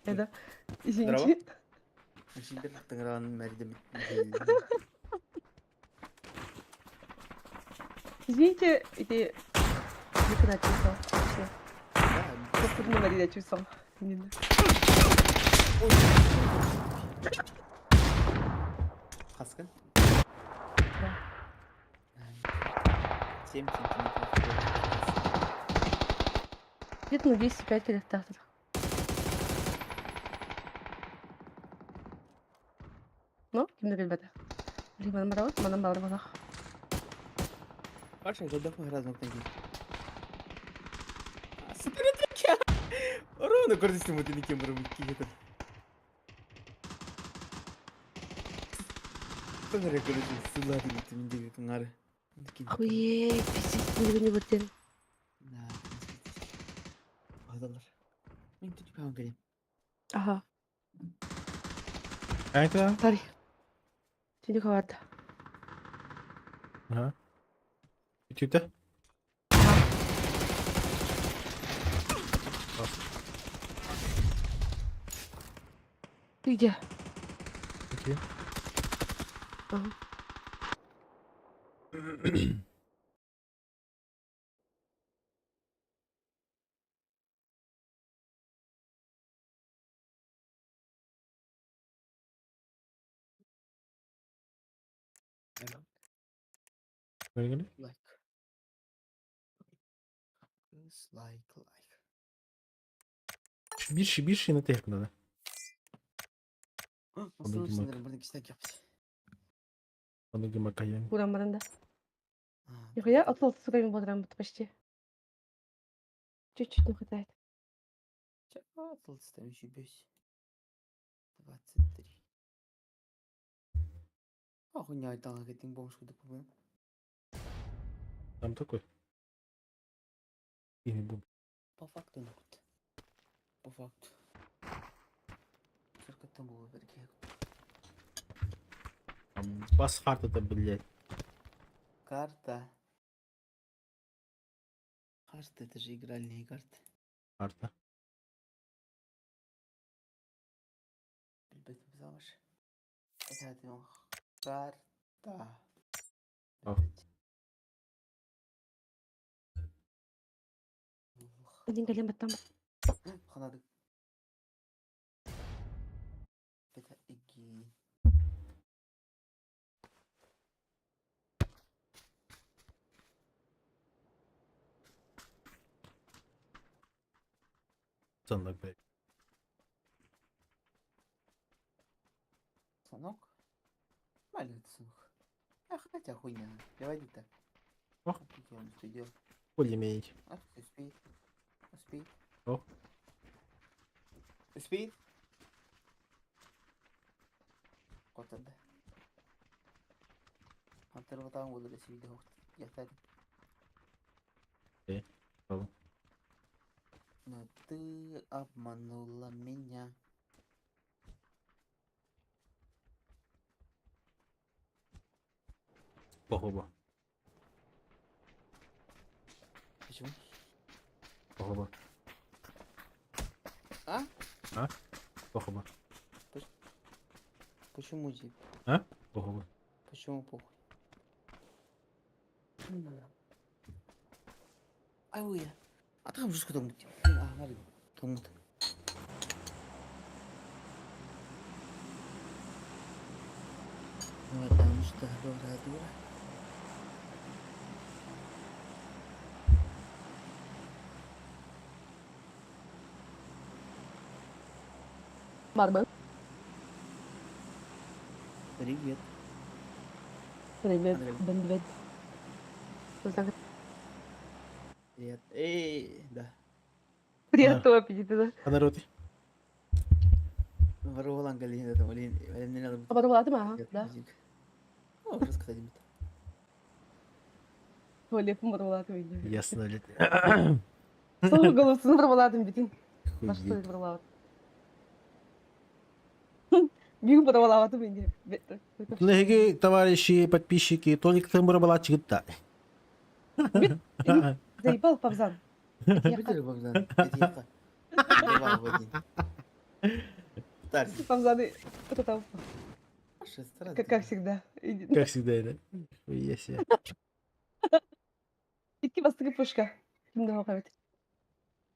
Это. Извините. Şimdi tыңыраған мәрдем. Извините, эти... Не когда чувствовал. Просто не варили, я чувствовал. Именно. Хаскан? Да. 7 сантиметров. Где-то на 205 перестатор. Ну, kimde bilmedi. Limanın bana bak, manın bağırma bak. Kaç ayda defa раз noktan gibi. Sıkıntı ya. Ровно көрсетсем вот ini кем бұрым кейтін. Қыңыры көрсетсем сылады мендегі қыңары. Охуеть, пиздец, не бөтен. Bağdalar. Мен түтіп қаған келем. Ага. Это? Старый. Далековато. Ага. Тюта? Ты где? Окей. Ага. Böyle. Like. Bir şey ne tek надо. Aslında sınırım burada kistek yaptı. Onu makayım. Buradan bana da. Я отложил с время бодрым почти. Чуть-чуть не хватает. Отложил еще бюсь. 23. Охуя айтаға кетің бомж құдық бұл. Там такой. И не бум. По факту нахуй. По факту. Шаркаттан болу берке. Бас карта-то, блядь. Карта. Карта, это же игральные карты. Карта. Ребята, залаш. Это карта. Один голем там. Ханаdık. Это иги. Станок, блядь. Станок? Маленький станок. Хотя хуйня. Приводи-то. Ох. Я он что делал. Более-менее. Успеет. Успеет. О. Успеет. Котырды. Антырғы тағын болды да сөйді ятады. Пробуй. Но ты обманула меня. Похуба. Почему? Похуба. А? А? Похуба. Почему типа? А? Похуба. Почему похуй? Ай ой я. А там же сколько муть? А, смотри. Томут. Потому что дура. Марбл. Привет. Привет, Андрей. Бендвед. Что значит? Привет. Да. Приятного аппетита, да? А народ? Воровалан галин это, блин, мне надо. Оборвала ты, ага, да. О, рассказать мне. Туалет оборвала ты, видишь. Ясно ли? Сол голосunu оборвала ты, битин. На что Хуй. это оборвала? Биг оборвала ты, видишь. Дорогие товарищи, подписчики, Толик Тимур была чита. Заебал Павзан. Битер Богдан. Это я. Заебал в один. Старый. Павзаны, это там. Шестая. Как всегда. Как всегда, да? Хуя себе. İki bastığı puşka. Şimdi bak evet.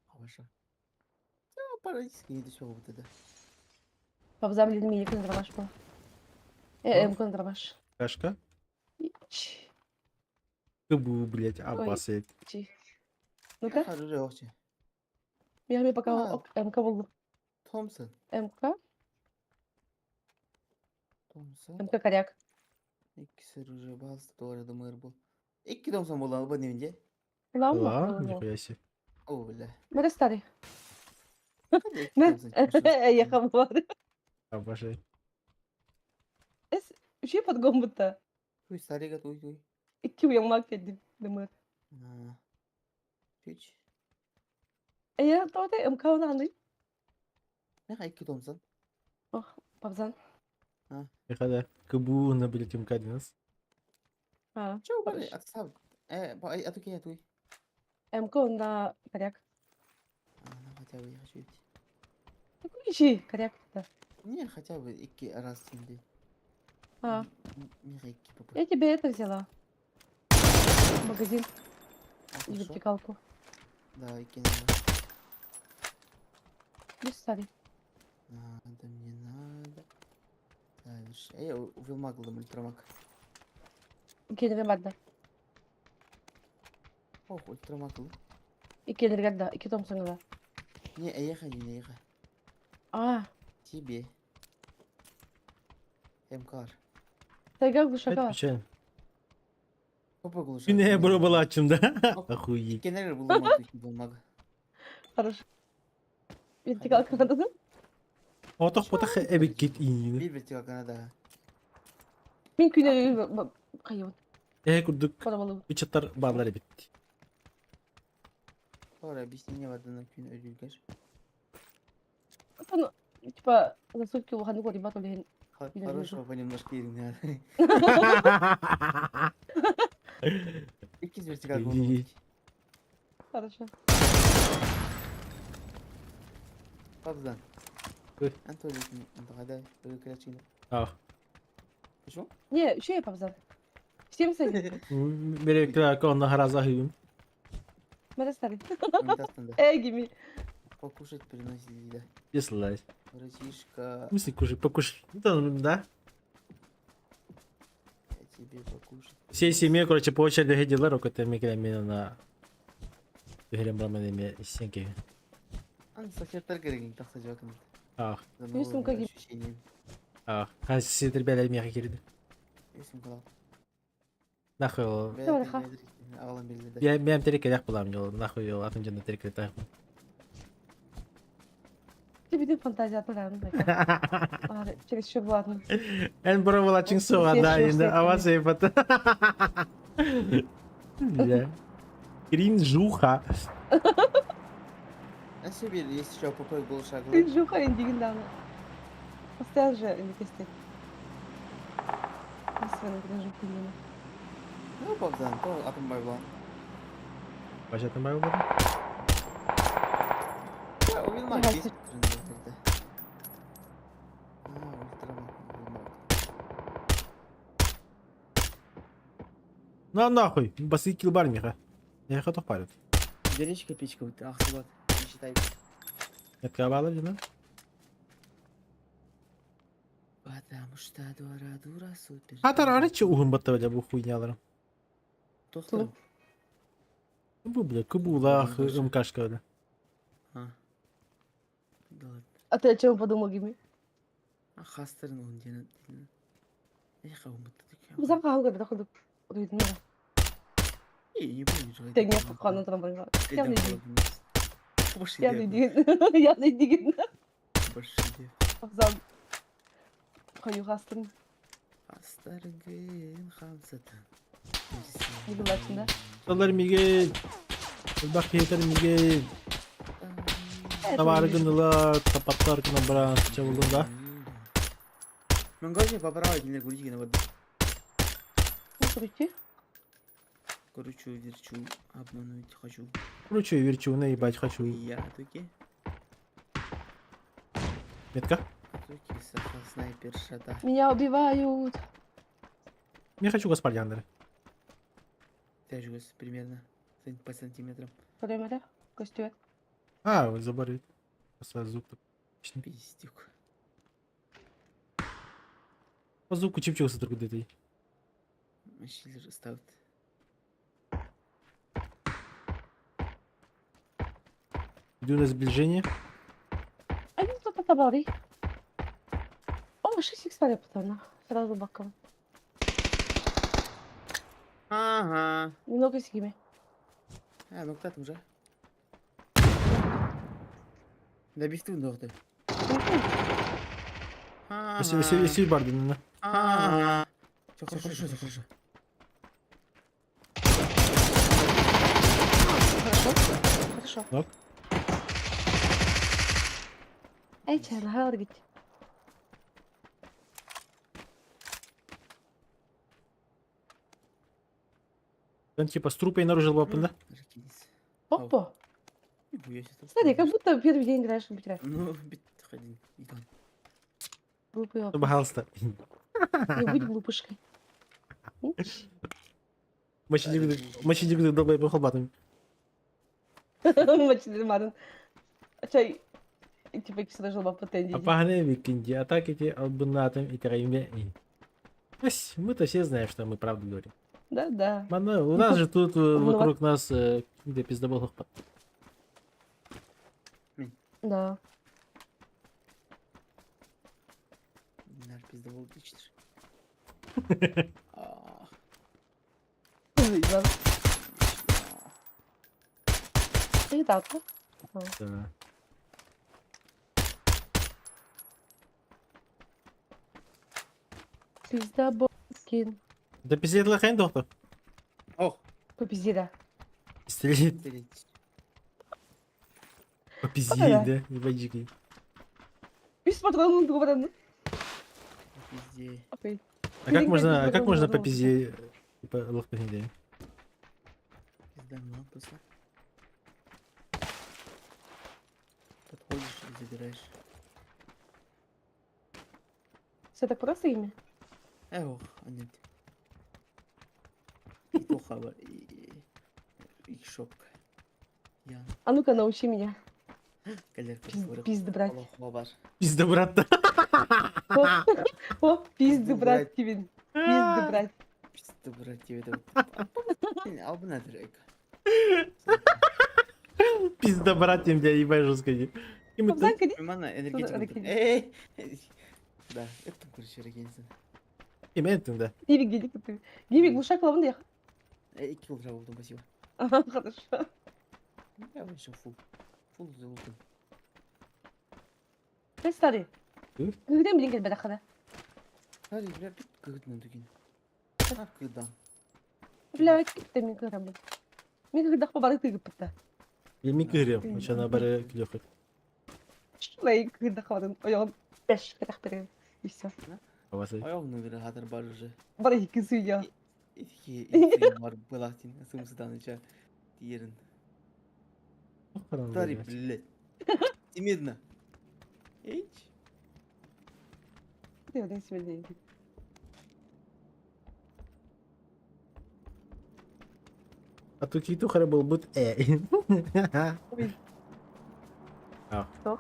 Хорошо. Ну, по-российски не дешево вот это. Павзан bildiğin minik kontrabas bu. Kontrabas. Кашка? Кабу, блядь, аббасет. Ну-ка. Хорошо, очень. Я мне пока МК buldum. Томпсон. МК. Томпсон. МК коряк. İkisi rüce bazı doğru da mır bul. İki Томпсон был bu önce. Lan mı? Ла, нихуя себе. О, бля. Nerede старый? İki Ne? Томпсон. Yakamadı. Обожаю. Şey подгон будто. Туй, старый туй, туй. İki uyanmak edip demir. Hiç. Ya doğru MK onu anlayın. Ne kadar iki Томпсон? Oh, Pavzan. И когда Кабу на, блядь, МК-11. Ha. Чего, бля, отстав. А туй, туй. MK onda коряк. Ну, хотя бы я хочу идти. Какой kişi? Коряк. Да. Не, хотя бы iki раз şimdi. А. Не iki попытки. Я тебе это взяла. Магазин. И Хорошо. вертикалку. Да, iki надо. Без старый. Надо, мне надо. Дальше. Я увел маглом ультрамаг. İki vardı. Ох, ультрамагл. İki vardı. İki Thompson var. Не, не ехай. А. Тебе. МКР. Ты как Это глушака? печально. Попа глушак. Ты не было была чем-то. Охуеть. Генерал был маг. Хорошо. Вертикалка надо. Отох потох эбик кит ин. Bir vertikal Kanada. Min күнleri kayıp. Курдук. Parabalı. Бичаттар барлары бит. Sonra объяснение в одном gün ödülger. Ну, типа, за сутки выходных вот ребята блин. Хорошего понемножку не надо. İkiz vertikal oldu. Хорошо. Павзан. Ой. Анатолий, Антогадай, Крачина. А. Почему? Не, şey yap Pavzan. Всем садись. Берек на харазахым. Merhaba старый. Унитаз-то, Gibi. Покушать приносили, да. Дизлайк. Братишка, В смысле кушай, покушай. Да? я тебе покушать. Всей семьей, короче, по очереди ходила, рокота микромина на Грембрамами сенки. Ан сахертар керек тақса жакын. Ах. За Есім новым как- ощущением. Ах. Хасси ребята меха кирди. Есім қалап. Нахуй. Давай, ха. Ağlam belli de. Benim terekelek bulam yol. Nahуй yol atın canında terekelek. Тебе фантазия отправила. Через что ладно. En provала Чингсова, да, и авация потом. Кринжуха. А себе, если что, попой был шаг. Ты жуха индигнала. Постоянно же или костей. Свена кринжуха не. Ну, Богдан, то атомбай была. Başa atın var Ya, o bilmem ki. На нахуй, баси килбар миха. Я их готов парить. Горечь копеечка, вот, ах, вот, не считай. Это кабала, да? Потому что дура супер. А тарары че ухун баттавали bu хуйнялары? Тохлы. Bu bile кубулах МКшка öyle. А. Да ладно. А ты о чем подумал, Гими? А хастерн он дена. Я хаву Мы сам хаву когда доходу. Уйдем. Не помню, что это. Ты не вход там был. Я не диги. Больше Я не диги. Я не диги. Больше иди. Зам. Хаю хастерн. Хастерн хамсата. Не была да? Sallar Miguel. Bak yeter Miguel. Tavargınlar, kapatlar kına bırak çavulunda. Ben galiba поправить не гулить на воду. Крути. Кручу, верчу, обмануть хочу. Кручу и верчу, наебать хочу. Я таки. Метка? Таки снайпер шата. Меня убивают. Не хочу господианеры. Ты же примерно по сантиметрам. Время, да? Костюм. А, вы заборы. Сразу звук. Пиздюк. По звуку чипчился только где-то. Шиллер ставит. Иду на сближение. А не кто-то табори. О, 6 экспаря потом. Сразу боком. Ага. Немного с Гими. А, ну кто там уже? Да без тут доктор. Если барден, да? Ага. Все хорошо, все хорошо. Хорошо. Так. Эй, чай, говорить. Он типа с трупой наружил лапы, да? Опа. Смотри, как будто первый день играешь в битве. Ну, ходи, иди. Глупый опыт. Пожалуйста. Не будь глупышкой. Мочи долбай по холбатам. Мочи мадын. Чай. Типа кисада жолба потенди. Опахне викинги, атаките албунатом и краиме. Мы-то все знаем, что мы правду говорим. Да. У нас же тут вокруг нас какие-то пиздоболых. Да. Наш пиздовол тычешь. И так, да? Пиздоболкин. Да пиздец лохань, доктор. Ох. По пизде, да. Стрелит. По пизде, да? Ебать жики. Пиздец патроном говорят. Пизде. А как можно по пизде типа лохать, да? Пизда лампуса. Подходишь и забираешь. Все так просто имя? Ох, а нет. И тухава, и шопка. Я. А ну-ка научи меня. Пизда брать. Пизда брат. О, пизда брат тебе. Пизда брат. Пизда брат тебе. Албана дрейка. Пизда брат тебе, ебать жестко. Эй! Да, это короче регензин. Имеет да. Гиви глушак лавында яха. 2 килл болдым, спасибо. Ага, хорошо. Я вышел фул. Фул золотым. Представь. Когда мне говорят, бедахада? Смотри, бля, пит кыдны деген. А, кыдан. Бля, китте мен кырамын. Мен кыдах бабаны тыгып бітті. Елме көрем. Очана бары күлөкөт. Шулай кыдах бабаны ояғын 5 кыдах берем. И все. Бабасы. Ayağını bir hatır var уже. Bana 2 suya. İki var bılaktın. Sımsıdan içe. Diğerin. Dari блядь. Немедленно. Эйч. Ты один себе деньги. А тут и тухара был бут Ой. А. Что?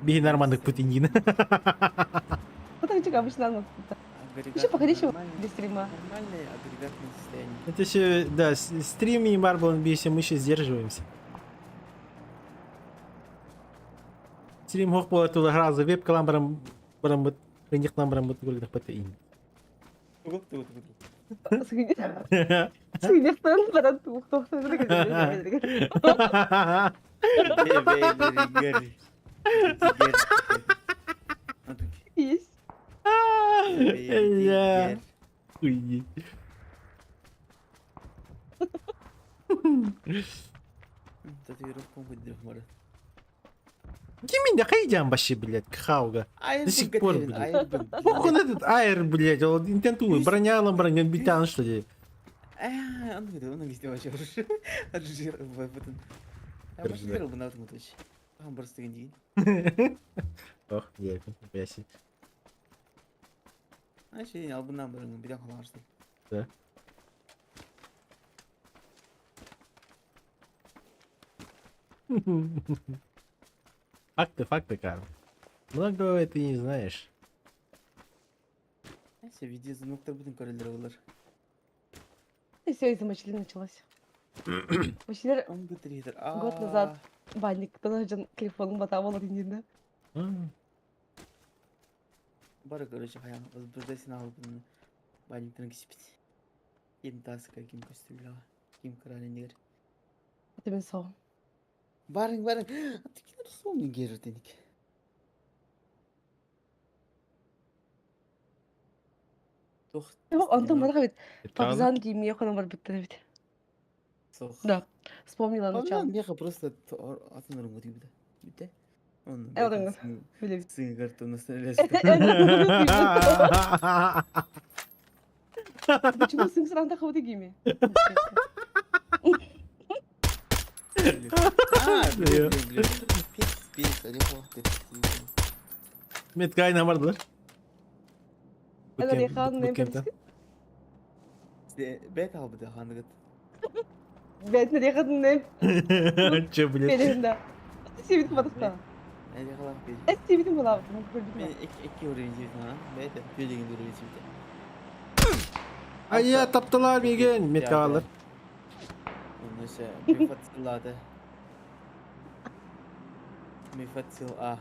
Бей нормальных путинин. Потом чего обычно надо. Еще походи еще без стрима. Нормальное агрегатное состояние. Это еще, да, стрим и Marble NBC мы еще сдерживаемся. Стрим хох по эту гразу веб каламбрам барам них намбрам вот говорит протеин. Сыгнестен бара тухто. Есть. Я. Ой. Татуировку выдрав, может. Кими нахайдям вообще, блядь, кхауга. До сих пор, блядь. Он этот айр, блядь, он интентует, бронялом бронен битан, что ли. Он выдал, он везде вообще уже. Отжирал в этом. Я посмотрел бы на этом точно. Он просто гандин. Ох, я пяси. А еще не албы нам бронен, бедам халашты. Да. Факты, Карл. Многого ты не знаешь. Нeyse video izlemekler bütün kararları alır. И все, из-за мочили началось. Мужчина Он бытрее. год назад банник, кто-то телефон ботал, он рендин, Бары, короче, хаям, возбуждайся на албаны. Банниктен кисипит. Ким тасыка, ким костюмлява, ким крален дегер. Это мен сау. Барың. Атыкин русумның герір деник. Антон бара бит. Пакзан кийимге хонон бар битте бит. Да. Вспомнила начало. Он меха просто атын ұрын көтей біді. Бітті. Он сын картон настреляется. Почему сын сранда ходы гими? Блин. Пиц, орехов. Меткай намарdılar. Алихан не Bootcamp'ten. Bet al bir de hanıgıt. Bet ne yakın ne? Че, блядь? Belinde. Сивит бадыкта. Ne kadar bir. Сивит була. Ben iki oraya gidiyordum ha. Bet de böyle oraya gidiyordum. Ay ya taptılar bir gün. Metka alır. Onun şey bir fatıladı. Bir fatıl A.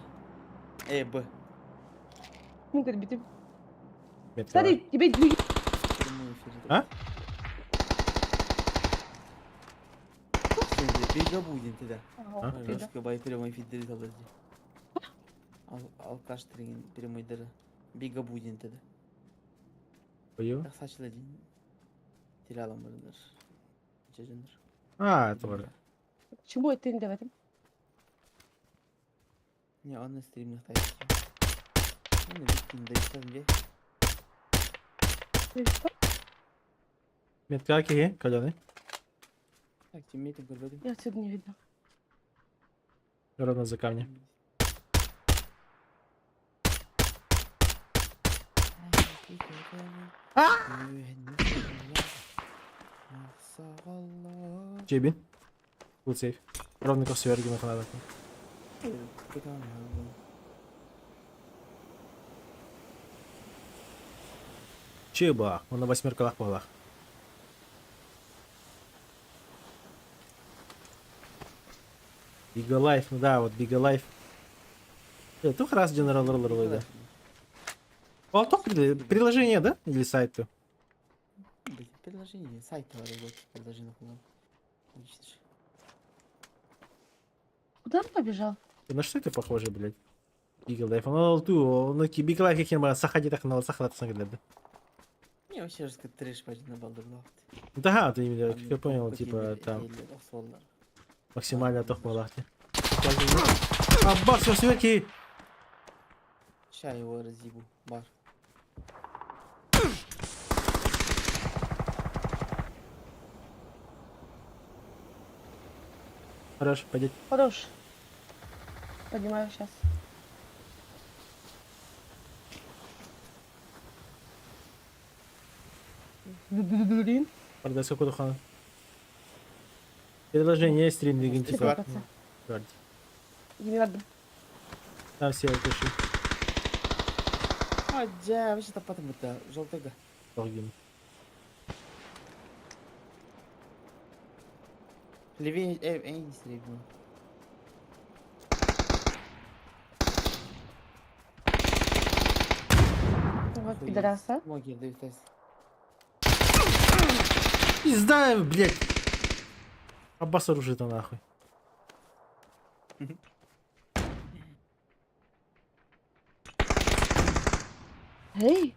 B. Мугар битим. Метка. Смотри, тебе двиг. А? Şimdi bir gabudin tida. Ага, Başka bay prямой фидерит алды. Al kaç tırın prямой dırı. Bir gabudin tida. Ою. Так saçlı din. Тиралам барындар. Чежендер. А, это var. Почему это не в этом? Не, он на стримных тайских. Он на викинг дайстан бе. Метка какие? Каленый. Так, тиммейтом горбатым. Я отсюда не видно. Ровно за камнем. Чебин. Good save. Ровно как сверху на канале. Чеба. Он на 8 полах. Бига Лайф, ну да, вот Бига Лайф. Тух раз General Roller, да. О, приложение, да? Или сайт? Приложение, сайт вот приложение хула. Видишь? Куда он побежал? На что это похоже, блядь? Бигл Лайф. Он ту, ну Бигл Лайф каким бы сахади так на сахат сангля. Не, вообще же как трэш пойдет на балдурлахт. Да, ты именно, как я понял, типа там максимально тохмалахте. Аббас, все сверки! Ща его разъебу, бар. Хорош, пойдет. Хорош. Поднимаю сейчас. Блин. Продай сколько духан. Предложение стрим двигатель типа. Там все пиши. А, да, вообще-то потом это желтого. Торгим. Левее, не стрельну. Вот пидораса. Моги дают тест. Пизда, блядь. Аббас оружие-то нахуй. Эй!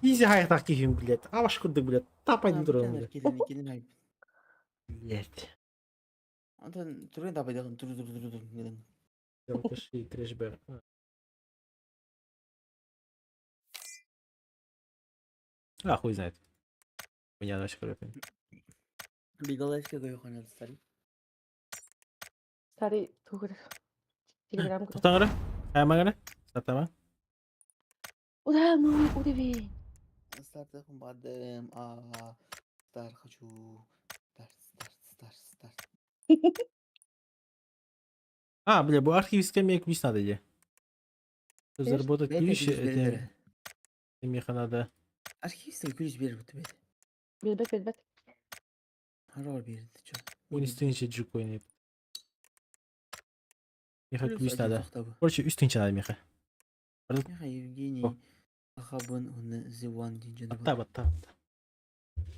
Изи хай таких, блядь. А ваш куда, блядь. Тапай не тронь. Блядь. Антон, турин тапай дагын, тур. Пиши, трэшбэк. А, хуй знает. Меня дальше коротко. Бигалайский гойхана старый. Старый тугр. Телеграм. Тутаңыры? Аймаганы? Сатама? Ура, ну, удиви. Старт бадем, стар хочу. Старт. А, бля, bu архивистка мне ключ надо, где? Заработать ключ, это... Мне надо... Архивистка ключ берет тебе. Бет. Роль берет, ты чё? Он üstünce cuk oynayıp. Меха ключ надо. Короче, üstünce надо, Меха. Меха Евгений Ахабын он Зеван Динджан. Батта.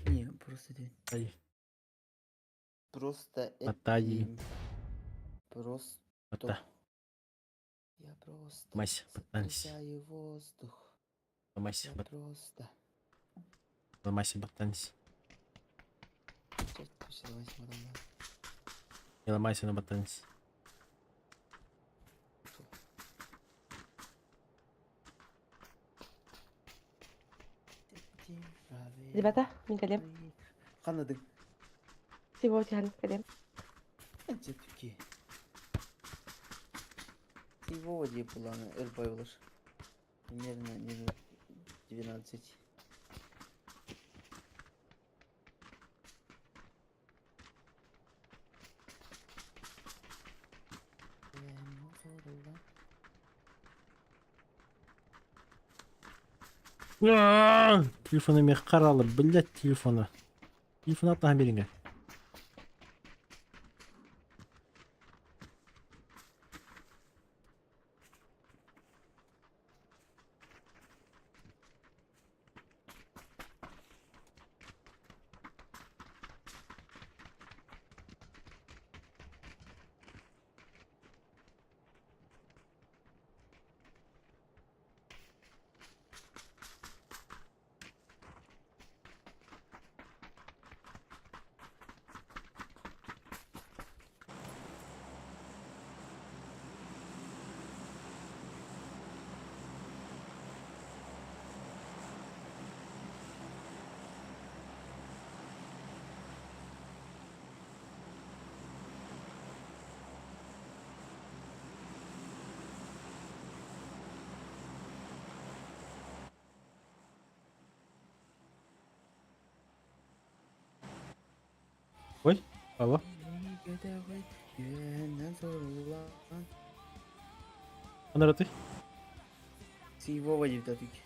Не, просто ты. Просто Батаи. Просто. Батта. Я просто. Мась, баттанси. Воздух. Мась, просто. Мась, баттанси. Не ломайся на баттанси. Ребята, Николем. Канады. Сегодня Николем. Это такие. Сегодня была на Эрбайлаш. Примерно 12. Телефоны Меха қаралы, блядь, телефоны. Телефон атынан беріңе. Ой, алло. Анар ты? Его водит татуки.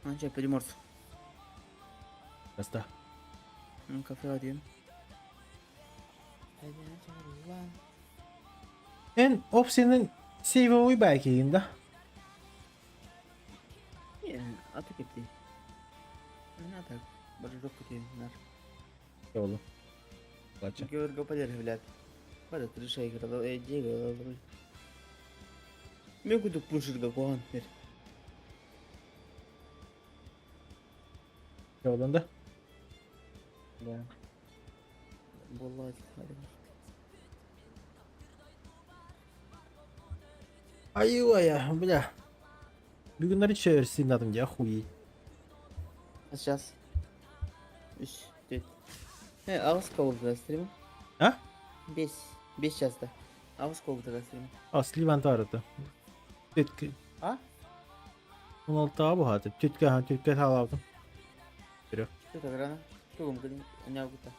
Анча переморс. Раста. Кафе один. En opsinin save'i belki yayında. Не, а ты как ты? Не надо. Бажок кутенар. Yolu. Ладно. Георг Гападер, блядь. Бада крыша играла, играла. Мне куда пушит как он теперь. Yolunda. Да. Булат, Ай-ой, бля. Бегунları çevirsin adım ya хуй. А сейчас? 3, 4. А сколько стрима? А? Без часто. А сколько стрима? Asli aradı. Tütkü. А? 16 abi hadi. Tütkü haladım. Берёг. Что так рано? Что вам говорит? Не могу-то.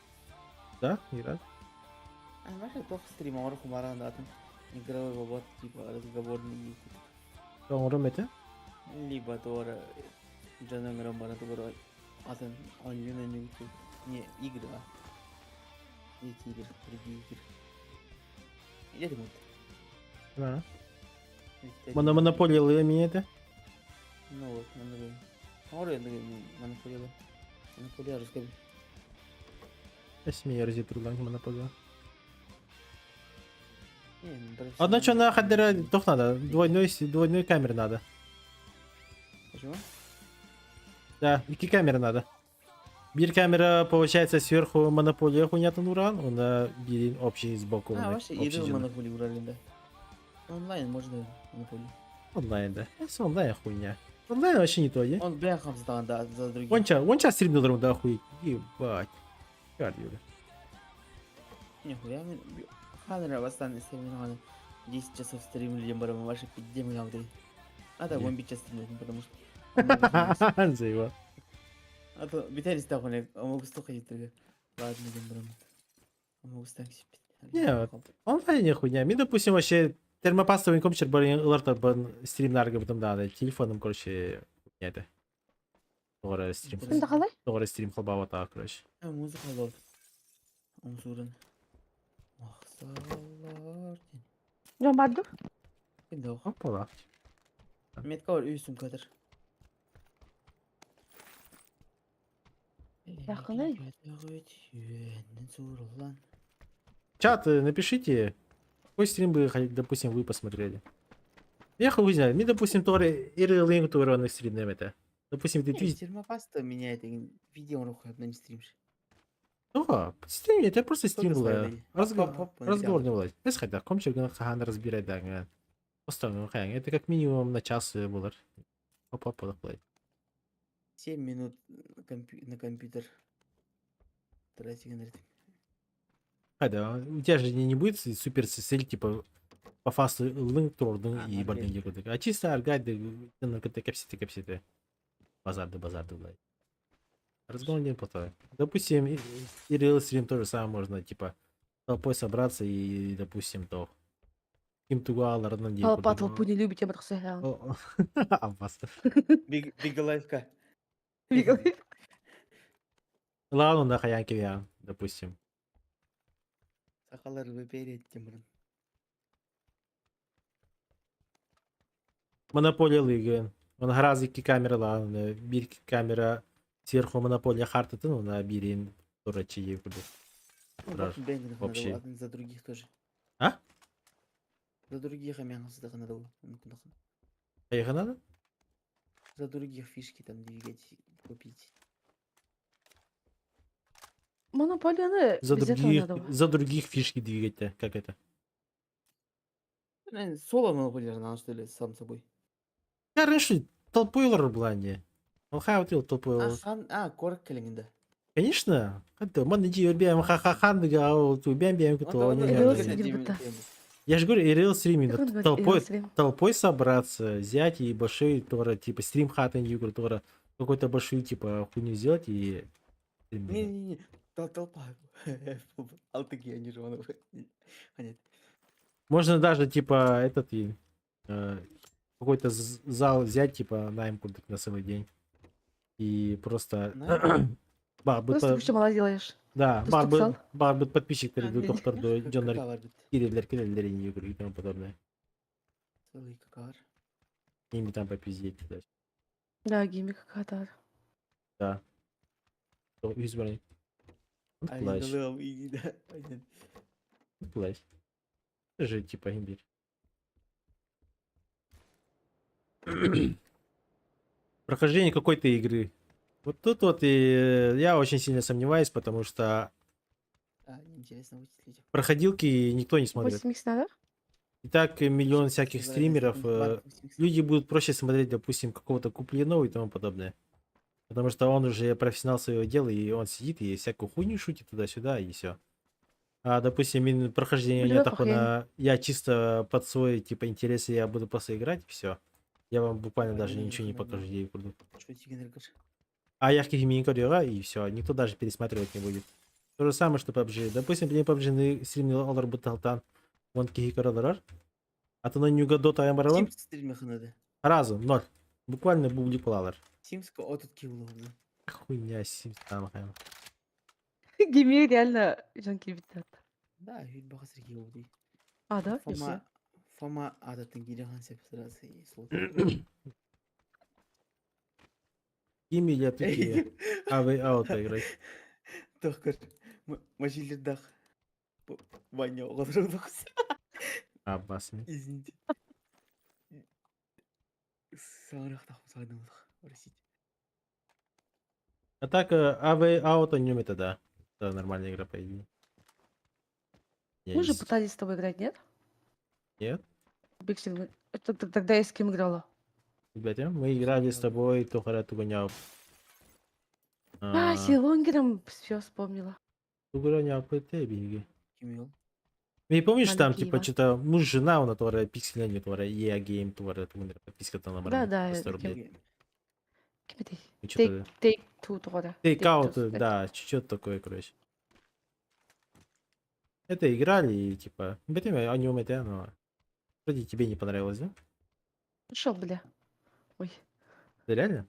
Да, играть. А вообще плохо стрима, орху маран датом. Игровой бот, типа разговорный. Doğru mete. Либо тоже Джаном Ромбара Тугурой. А там он не YouTube. Не игры, а эти игры, другие игры. Я думаю. Ha. Bana monopoliyalı emniyete. Ну вот, монополия. Орая, монополия. Монополия, расскажи. Esmi yarıcı turulan monopoliya. Не, ну, Одна что на хадера doch надо. Двойной камеры надо. Почему? Да, 2 камеры надо. Bir камера получается сверху монополия хуйнятын уран, она бирин общий сбоку. А, вообще, еду в монополию урали, да. Онлайн можно монополию. Онлайн, да. Это онлайн хуйня. Онлайн вообще не то, е? Он бляхом сдал, да, за другие. Он час стримил да хуй. Ебать. Кардио. Нихуя, Ханера восстанет стримил, 10 часов стримили, либо ваши 5 миллионов. А так он 5 час стримил, потому что... За его. А то Виталий Стахуnek, а могу столько ходить только. Ладно, идем, а могу стак себе. Не, онлайн хуйня. Мне, допустим, вообще термопастовый компьютер барин ыларта бан стримнарга бутым да, телефоном, короче, это. Doğru stream. Doğru stream kılba vata, короче. А музыка лот. Умсуран. Махсалар. Ne vardı? Kimde o? Hoppala. Metka var üstüm kadar. Yakını. Чат, напишите, какой стрим бы, допустим, вы посмотрели. Я хуй знаю, мне, допустим, тоже линк на стрим это. Допустим, ты твит. Термопаста меняет видео рухает, но не стримишь. Ага, стрим, это просто стрим Кто-то был. слайдери. Разговор не влазит. Если хотя, комчик на хахан разбирать, да, остальное хаyan. Это как минимум на час было. Опа, подоплай. 7 минут на компьютер. Тратить на это. Да, у тебя же не будет супер цель, типа, по фасту линк тордың и бардың дегенде. А чисто аргайды, капситы. Базарды, блядь. Разговор не плохой. Допустим, и real стрим тоже самое можно, типа, толпой собраться и, допустим, то ким-туга родном деле. Толпа толпу не любит, я бы так сказал. А вас. Бига лайфка. Ладно, на хаянке я, допустим. Сахалар выпереть, Тимран. Монополия лиги. Он гораздо камеры, bir камера сверху монополия харты, ну, на бирин, тоже чьи куда. Вообще. За других тоже. А? За других амянов надо было. А их надо? За других фишки там двигать, купить. Монополияны За других фишки двигать-то, как это? Соло монополия надо, что ли, сам собой. Я раньше толпой ларбланде. Он хаутил толпой. Корк калинда. Конечно. Это манди убьем ха-ха-хан, да, убьем кто. Я же говорю, ирил стриминг. Толпой собраться, взять и большой, тора, типа, стрим хатан югр, тора, какой-то большой, типа, хуйню сделать и... Не-не-не, толпа. Алтыки, они же вон. Можно даже, типа, этот и какой-то зал взять, типа, найм на целый день. И просто... Просто ты что мало делаешь? Да, бар будет подписчик перейду доктор до Джонар Кириллер и тому подобное. Целый какар. Ими там попиздеть. Да, гимми какая-то. Да. 100 барай. Aynen alıyorum iyi de. Aynen. Плащ. Это же типа имбирь. Прохождение какой-то игры. Вот тут вот и я очень сильно сомневаюсь, потому что Интересно вычислить. проходилки никто не смотрит. 8х надо? И так миллион всяких Забирай, стримеров. забирай, Люди будут проще смотреть, допустим, какого-то Куплинова и тому подобное. Потому что он уже профессионал своего дела, и он сидит и всякую хуйню шутит туда-сюда, и все. А, допустим, именно прохождение у меня Блин, такое на... Я чисто под свой, типа, интерес, я буду просто играть, все. Я вам буквально даже ничего не покажу, где я буду. А я химии и все, никто даже пересматривать не будет. То же самое, что PUBG. Допустим, мне PUBG стримил алар буталтан. Вон кихи каралар. А то на нюга дота ямаралан. Sims стримляханады. Разу, ноль. Буквально бублик алар. Симска отут кивловды. Хуйня, Sims там хайм. Геймер реально жанки битат. Да, хит бахасыр кивловды. А, да? Фома адатын гирехан сепсирасы и слот. Ими я такие. А вы аут играть. Тохкар. Машилердах. Ваня оғадырдықсы. А, басми. Извините. Сағырақтақ сағдымдық. Простите. А так, АВ ауто не умеет, да. Это нормальная игра, по идее. Мы же пытались с тобой играть, нет? Нет? Биксинг. Тогда я с кем играла? Ребята, мы играли с тобой, Тухара Туганяв. А, с Елонгером все вспомнила. Туганяв по тебе. Кимил. Не помнишь, там, Маленький типа, Иван. что-то муж, жена, у которая пиксельная, которая EA Game, которая подписка-то на Да, 100 рублей. И что-то... Take Two, тогда. Тейкаут, да, что-то такое, короче. Это играли и, типа, они умеют, но... Вроде тебе не понравилось, да? Шо, бля. Ой. Да реально?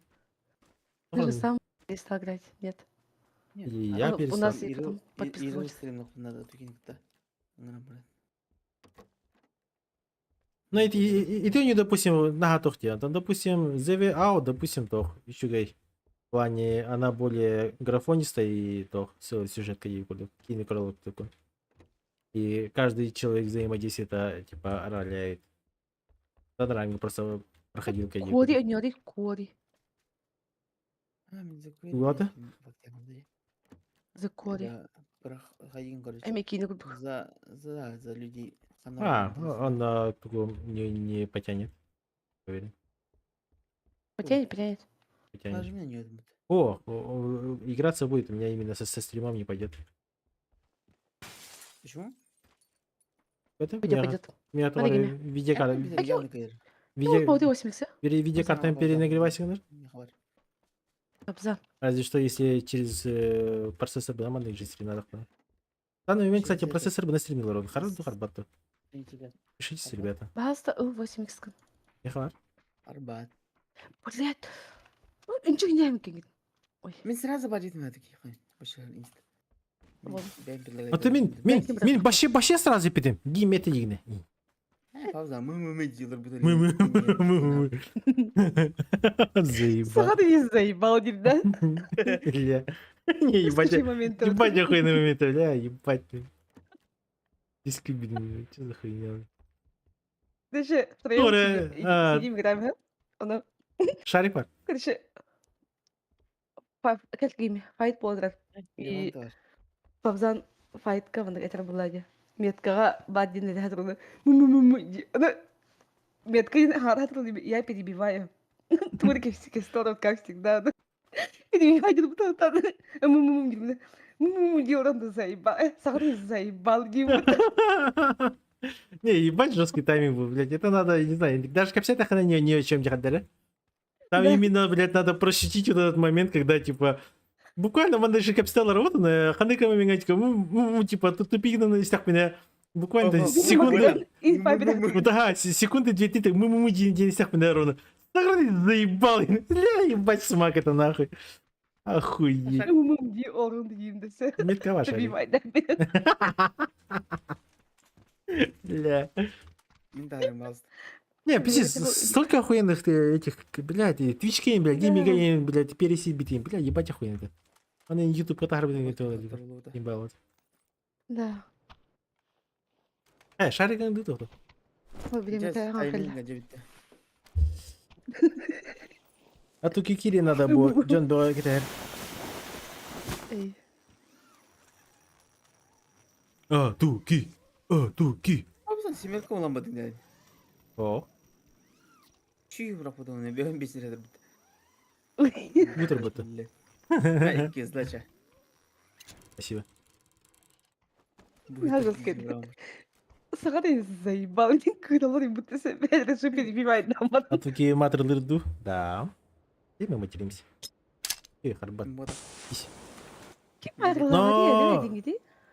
Ты же Ладно. сам перестал играть, нет? И я У перестал. нас и потом подписка Ирил будет. стримлах надо тукинкта. Нормально. Ну, и ты не, допустим, на готовте, там, допустим, ZV Out, допустим, тох, еще гей. В плане, она более графонистая и тох, сюжетка ей будет, кинокролог такой. И каждый человек взаимодействует, типа, роляет. Да, нравится, просто проходилка ей. Кори, нёри, кори. Ладно? За кори. Проходим, короче. Эми кино. За людей. А, он такого не потянет. Уверен. Потянет. Потянет. Нажми на нее. Играться будет, у меня именно со стримом не пойдет. Почему? Это Пойдет, меня, пойдет. меня Смотри, товары Гиме. видеокарта. Ну, ты 80. Видеокартами перенагревайся, конечно. Абзан. Разве что если через процессор бы нормально же стрим надо. В данный момент, кстати, процессор бы настримил ровно. Хорошо, Харбату. Пишитесь, ребята. Баста, 8х. Не хвар. Арбат. Блядь. Ну, ничего не имею. Ой. Мен сразу бадит на такие. Больше инст. А ты мин, баще сразу пидем. Гим это игны. Пауза, мы делали бы. Заебал. Сахар не заебал, да? Бля. Не, ебать, ебать охуенный момент, бля, ебать. Дискриминирую, что за хуйня? Даже втроем сидим, играем, она... Шарик пар? Короче, как имя? Файт полдрат. И Павзан файтка ванда этер булади. Меткага баддин или хатруна. Она метка хатруна, я перебиваю. Турки все сторон, как всегда. Перебиваю, потом делал заебал. Сахар заебал, Не, ебать жесткий тайминг был, блядь. Это надо, не знаю, даже капсетах она не о чем дихадere. Там именно, блядь, надо прощутить вот этот момент, когда, типа, буквально в даже капстел работа, ханыка моментика, типа, тут тупик на листах меня, буквально секунды. Ну да, секунды 2-3, так мы листах меня ровно. Заебал, бля, ебать смак это нахуй. Охуеть. Метка ваша. Бля. Не, пиздец, столько охуенных этих, блядь, твички, блядь, геймига, блядь, пересибитим, бля, ебать охуенно. Они YouTube катарбы не то, не балуют. Да. Шарик не то. Ой, блин, это Тайминг ахаль. aja bitti. А тут Кикири надо было, Джон было где. Эй. Туки. Abi sen simelka olamadın yani. О, Çiğ bırakmadım onu. Bir ön bir süredir bitti. бутерброды. Ha, ilk kez laça. Спасибо. Надо сказать. Сагари заебал, не когда им будто себя даже перебивать нам. А тут матер лырду. Да. И мы материмся. Харбат. Но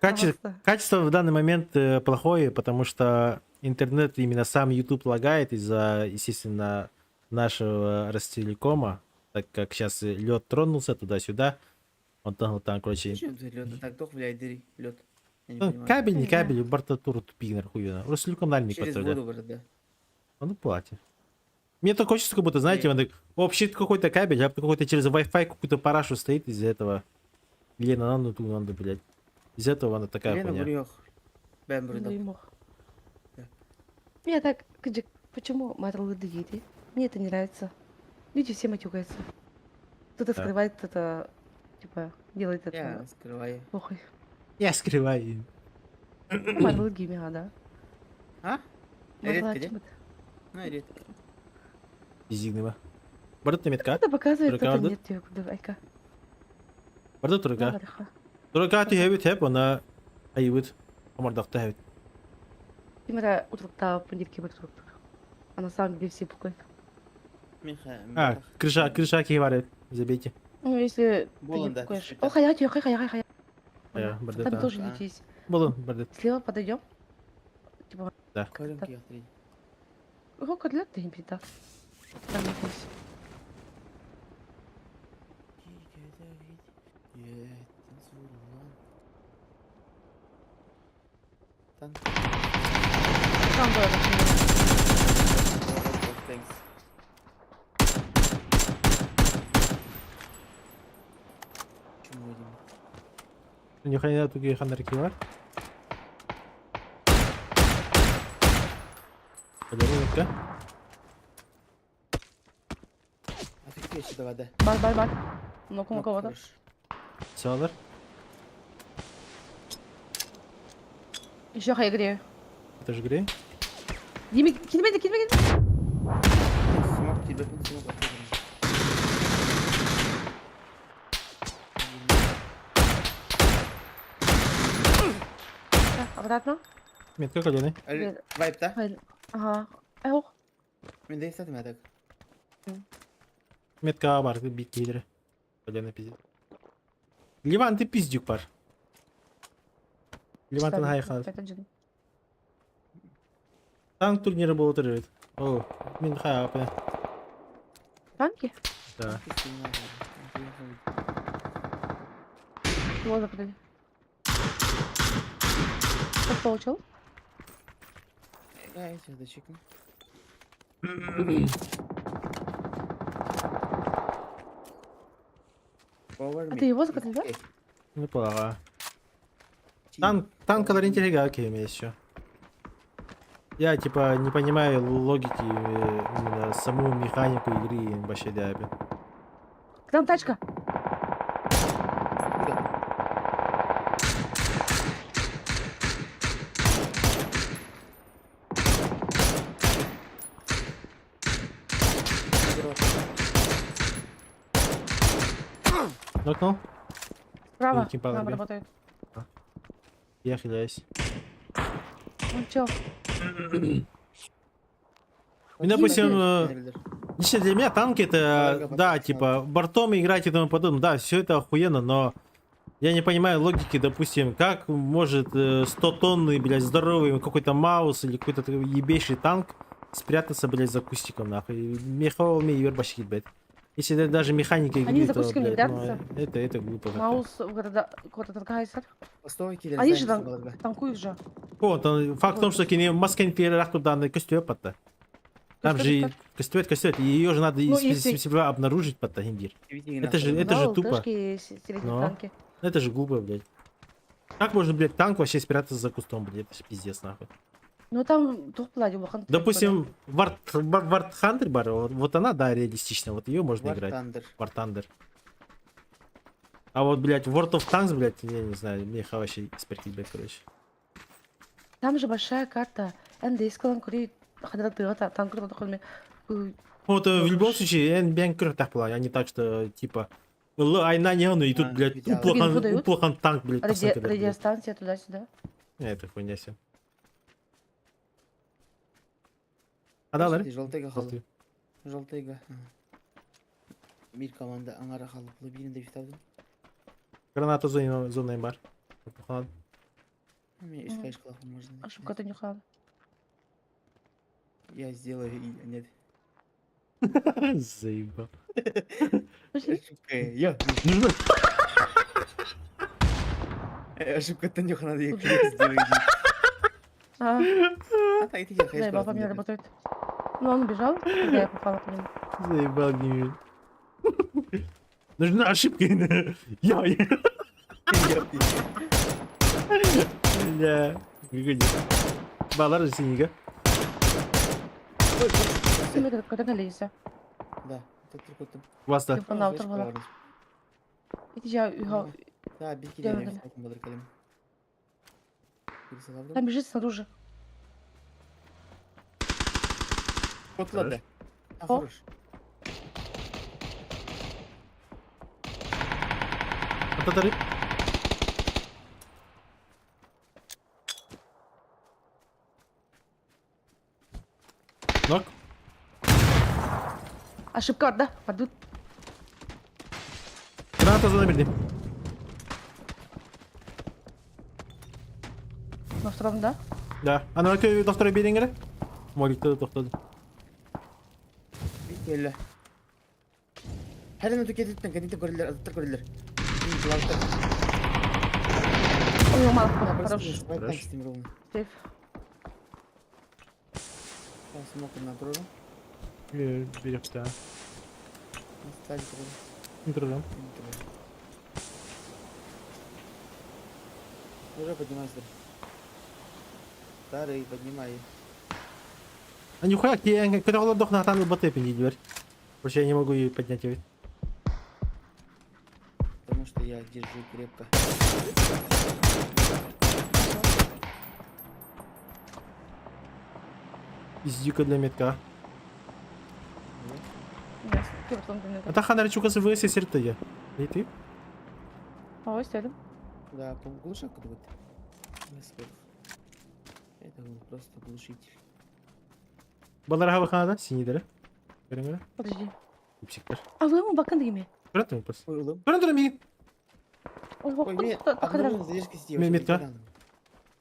качество в данный момент плохое, потому что интернет, именно сам YouTube лагает из-за, естественно, нашего Ростелекома, так как сейчас лед тронулся туда-сюда. Вот там, короче. Лед, так только влияет лед. Кабель, не кабель, бортатура тупик нахуй. Ростелеком дальний Через воду может, да. Он платит. Мне так хочется, как будто, знаете, он вообще какой-то кабель, а какой-то через Wi-Fi какую-то парашу стоит из-за этого. Лена, надо, блядь. Из-за этого она такая хуйня. Ben burada. Меня так, почему матралы едят? Мне это не нравится. Люди все матюкаются. Кто-то скрывает, кто-то, типа, делает это. Я скрываю. Похуй. Я скрываю. Матралы геймера, да. А? Редко, да? Ну, редко. Физигного. Бардат метка. Это показывает, кто-то нет тебя, давай-ка. Бардат турга. Турга ты хевит хеп, она айвит. Омардахта хевит. Тимера утрукта понедельки будет. А на самом деле все пукают. Крышаки варят. Забейте. Ну, если ты не пукаешь. О, хая. Там тоже люди есть. Бардат. Слева подойдем. Типа. Да. Сколько лет ты не питал? Там не пусть. Там было Не храня туги хандарки var. Подожди-ка. Hafif geçti havada. Бар. Много кого-то. Сёлдер. Еще хай грею. Это же грей. Диме, кидай. Смог тебе смог. Обратно. Метка коленный. Вайп-то? Ага. Эх. Мен де истатым так. Метка бар, бит кейдері. Коленный пиздец. Ливан, ты пиздюк бар. Ливантын хайқал. Танк турнирі болып тұр. О, мен хайқал. Танки? Да. Вот западали. Как получил? Я эти дочекну. А ты его закатил, да? Неплохо. Танк ориентировал кем еще. Я типа не понимаю логики именно саму механику игры вообще дяби. Там тачка. Нокнул? Справа. Нам работает. Я хиляюсь. Ну чё? И, допустим, лично для меня танки это, да, типа, бортом играть и тому подобное, да, все это охуенно, но я не понимаю логики, допустим, как может 100-тонный, блядь, здоровый какой-то маус или какой-то ебейший танк спрятаться, блядь, за кустиком, нахуй. Меховал мне вербашки, блядь. Если даже механика игры, они за то, кустиком не блядь, прятаются? Это глупо. Маус куда-то толкается. Стойки, они же танкуют же. Вот, факт в том, что маска не перерахту данный костюм, это. Там же и кастует. И ее же надо Ну, из если- себя обнаружить под Тагимбир. Видите, Это же Да, тупо. ЛТшки, средние Но. танки. Это же глупо, блядь. Как можно, блядь, танк вообще спрятаться за кустом, блядь? Это ж пиздец, нахуй. Ну там топ-плади, Допустим, Вард Хантер бар, вот она, да, реалистичная, вот ее можно War играть. Thunder. War Thunder. А вот, блядь, World of Tanks, блядь, я не знаю, мне их вообще испортить, блядь, короче. Там же большая карта. НДС калан кури хадраты танк курда ходме. Вот в любом случае, бен так было, а не так, что типа айна не он, и тут, блядь, уплохан танк, блядь, посылка, блядь. Радиостанция туда-сюда. Это хуйня все. А да, Желтыйга халы. Желтыйга. Мир команда аңара халы. Лабиринде витавды. Граната зона бар. Мне искать клафу можно. Ошибка-то не хала. Я сделаю и нет. Заебал. Ошибка. Я. Ошибка-то не надо, я сделаю. А, так и я заебал, по мне работает. Ну, он убежал, когда я попала по нему. Заебал гневит. Нужна ошибка. Я. Бля. Выгоди. Балар синька. Когда налезся. Да, это трикотом. Васта. Телефонда оторвала. Иди я его... Да, беги, я не буду калим. Там бежит снаружи. Вот ладно. Хорош. Ататары. Нок. Ошибка, да? Падут. Граната за наберди. На втором, да? Да. А ну на второй беренгере? Молик тоқтады. Бикелі. Хәлін өті кететтен, кәдейті көрілер, азыттар көрілер. Ой, мало, хорош. Сейф. Смоку на трору. Берег, да. Стали трору. Не трогам. Уже поднимайся. Старый, поднимай. А нихуя, когда он отдох на там ботэ дверь. Потому я не могу ее поднять. Потому что я держу крепко. Издюка для метка. Yes, А та хана речука с ВС серта я. И ты? Ой, сядем. Да, по глушаку вот. Это был просто глушитель. Баларга хана, синий дыра. Беренгере. Подожди. Пупсиктер. А вы ему бакан дыми? Пираты пас. Ой, Пираты ми. Ой, одну задержка сидел. Метка.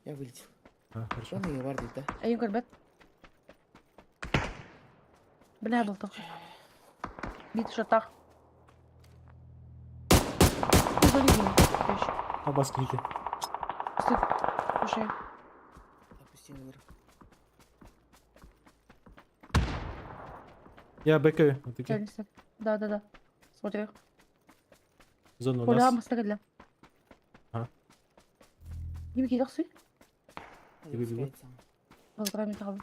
Я вылетел. А, хорошо. Он ее вардит, да? А им горбет. Бля, был только. Бит в шатах. А баскики. Слушай. Опустил вверх. Я бэкаю. Вот такие. Да. Смотри. Зона у Поля нас. мастера. А. Не беги, дохсуй. Бегу. Полтора метра.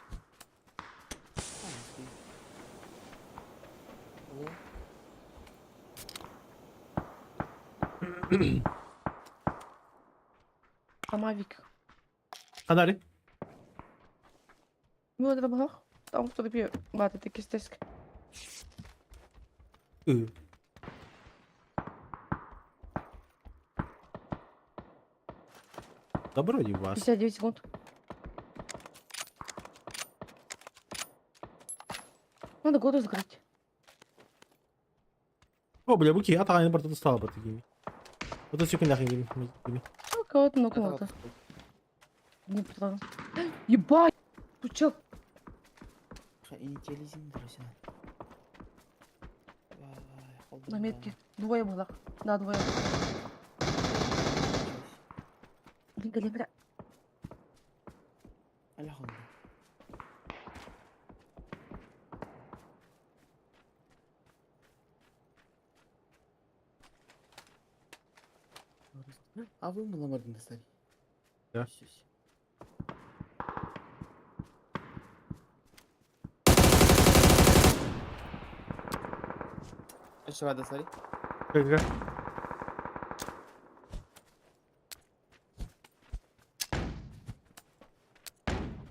Амавик. Ханари. Ну, это было. Там кто-то пьет. Баты, ты кистеска. Добро и вас. 59 секунд. Надо году закрыть. О, бля, буки, а та не барта достала по такими. Вот это секунда хингими. Ну, кого-то, ну, кого-то. Не патроны. Ебать! Пучок. Инициализм, друзья. На метке. Двое было. Да, двое. Лига. А вы мыламадын достали? Да. Всё, всё. Еще вода, смотри. Ага.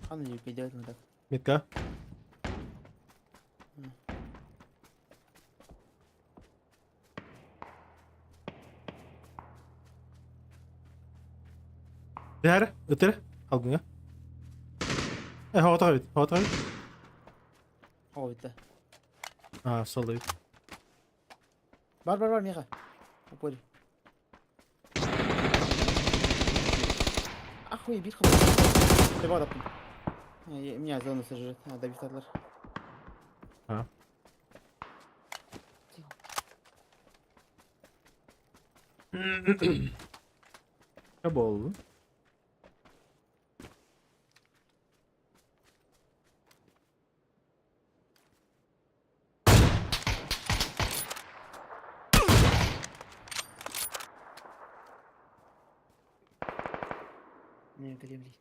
А ну не переделать надо. Метка. Där, ute. Halvgången. Jeg har ut. Ой, да. Solda ut. Бар, Миха. Упори. Ахуй, бит хабар. Тема да. Меня зону сожрет. Надо битадлар. Ne oldu? Не, колебли.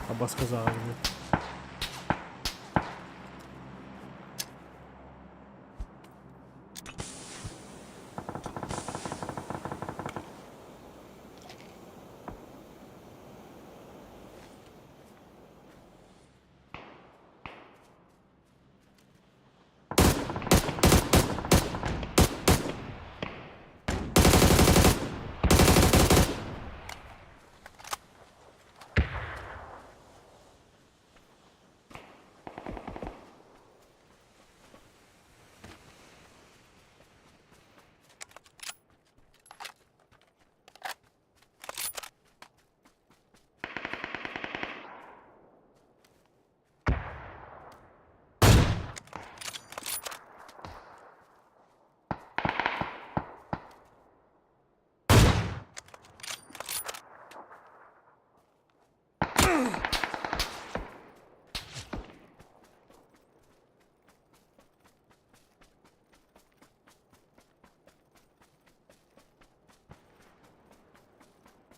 Аба сказав.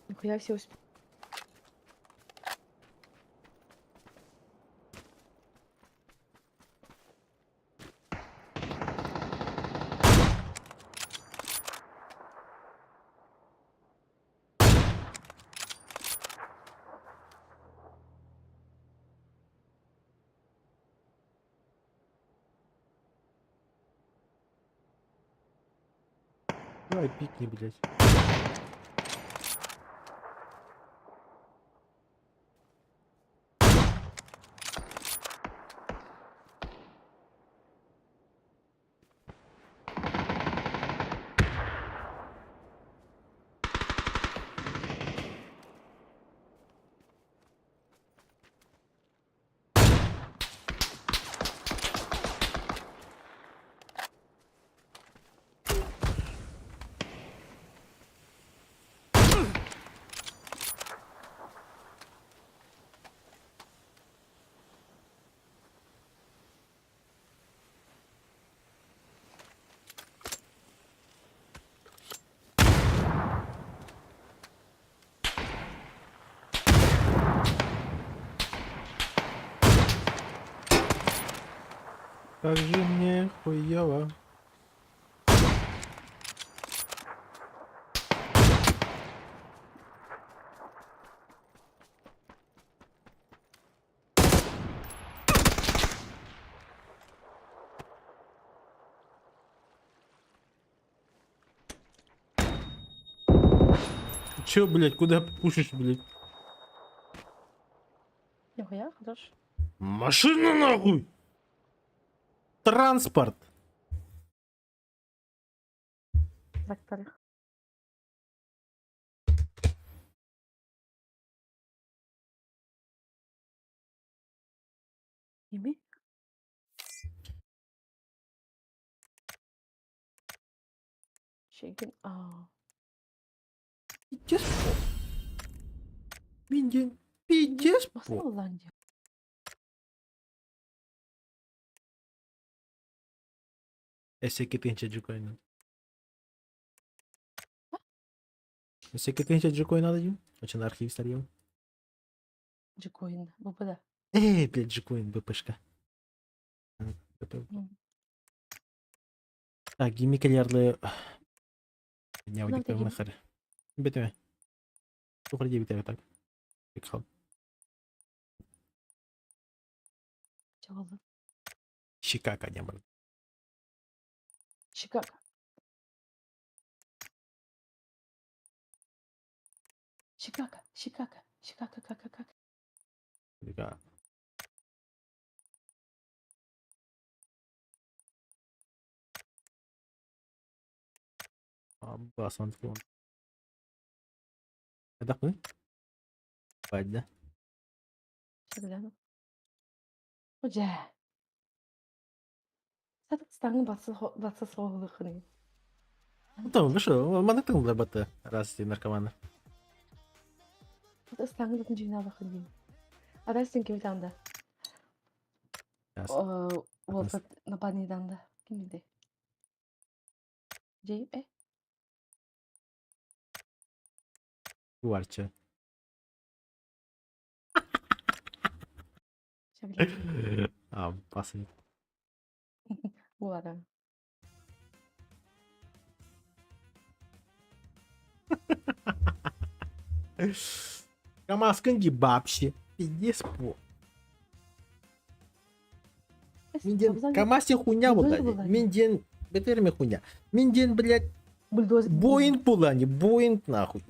Нихуя все успел. Давай пикни, блядь. Как же мне хуёво. Чё, блядь, куда пушишь, блядь? Нихуя, хорош. Машина нахуй! Транспорт! Трактор. Shaken. Пиздец. Миндин. Пиздец. Басма Голландия. Esse aqui tem de coin. Esse aqui tem de coin надо, Дим? Очень на архив старьем. Джекоин. БПД. Блядь, джекоин, БПшка. Так, гиммикалерлы... Не аудитория нахер. Битве. Уходи битве так. Пикхал. Чего? Чикаго не было. Чикаго. Чикаго. Чикаго. Чикаго. Как. Да. Басан фон. Это мы? Пойдь, да? Сейчас гляну. Уже. Стану 20 выходные. Então, bicho, manda que não vai bater. Раз наркоманы. Это стану на день выходные. А дальше тем кем да. Вот на парне там да. Кем иди? Джей, Уарча. Пасынь. Ладно. Камасканги бабши. Пиздец по. Камаси хуйня вот дали. Минден. Бетерми хуйня. Минден, блядь. Боинг пулани. Боинг нахуй.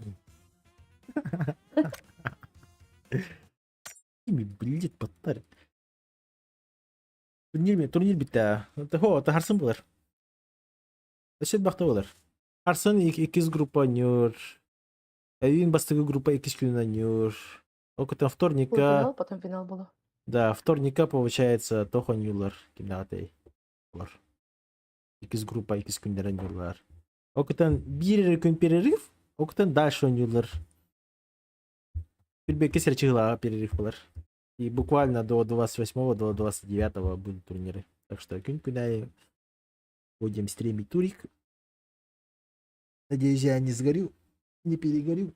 Ими, блядь, подтарит. Турнир bitti. Это Харсон булар. Дәшет бақты булар. Харсон 2 группа нюр. Эвин бастығы группа 2 күнінен нюр. Окутан вторника. Потом финал было. Да, вторника получается Тоха нюрлар. Кимнатей. 2 группа 2 күндерен нюрлар. Окутан bir күн перерыв. Окутан дальше нюрлар. Бирбе кесер чыгыла перерыв булар. И буквально до 28-го, до 29-го будут турниры. Так что күн-күнай будем стримить турик. Надеюсь, я не сгорю, не перегорю.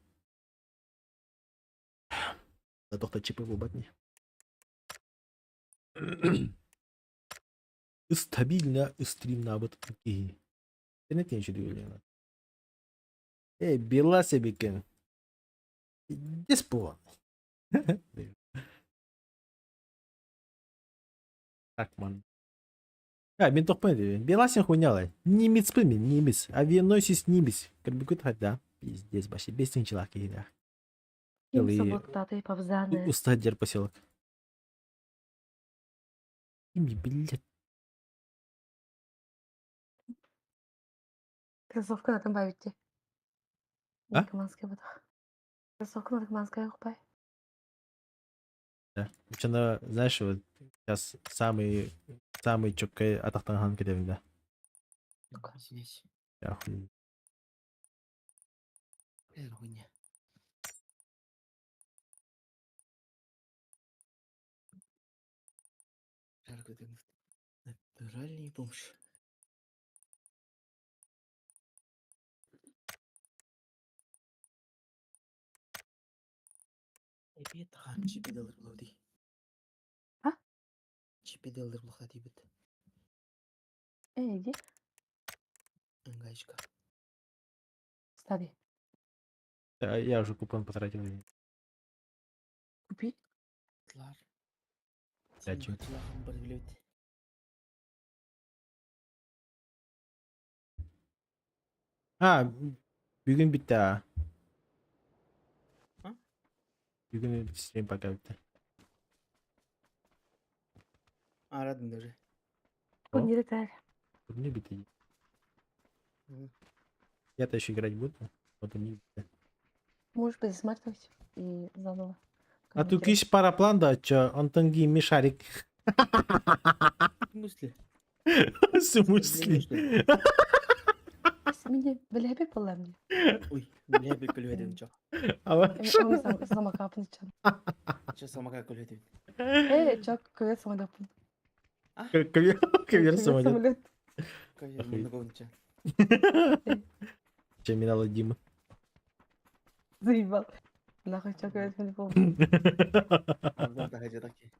Да то, кто чипы выбатни. Стабильно стрим на вот такие. Ты не тянешь двигателя. Бела себе кен. Диспо. Так, ман. Мен тоқпайды. Беласен хуйнялай. Немец пылмен, немец. Авианосец немец. Кірбі да. Пиздец, баши. 5 чилак кейді. Устадер поселок. Ими, блядь. Кроссовка надо добавить. Наркоманская вода. Кроссовка наркоманская хупай. Да. Причем, знаешь, вот сейчас самый чоккай атақтанған кедемді. Здесь. Охуеть. Хуйня. Натуральный бомж. Эбет хан чипиделер булди. Чипиделер булхати бит. Иди. Гаечка. Стави. Да, я уже купон потратил. Купи. Клар. Зачем? Бүгін бітті. Бүгін стрим пока бітті. Арадым даже. Турнир это. Турнир бітті. Я-то еще играть буду. Вот не бітті. Можешь пересматривать и заново. А тут есть параплан, да, чё, Антонги Мишарик. В смысле? В смысле? мені білебек була мені. Ой, білебек білбедім жоқ. Оны самакапын чан. Че самокат білбедім. Чак көйет самолетпын. Ковер самолет. Ковер моногонча. Чеминала Дима. Заебал. Нахуй чак көйет мені болды. Алдан да хаджа таки.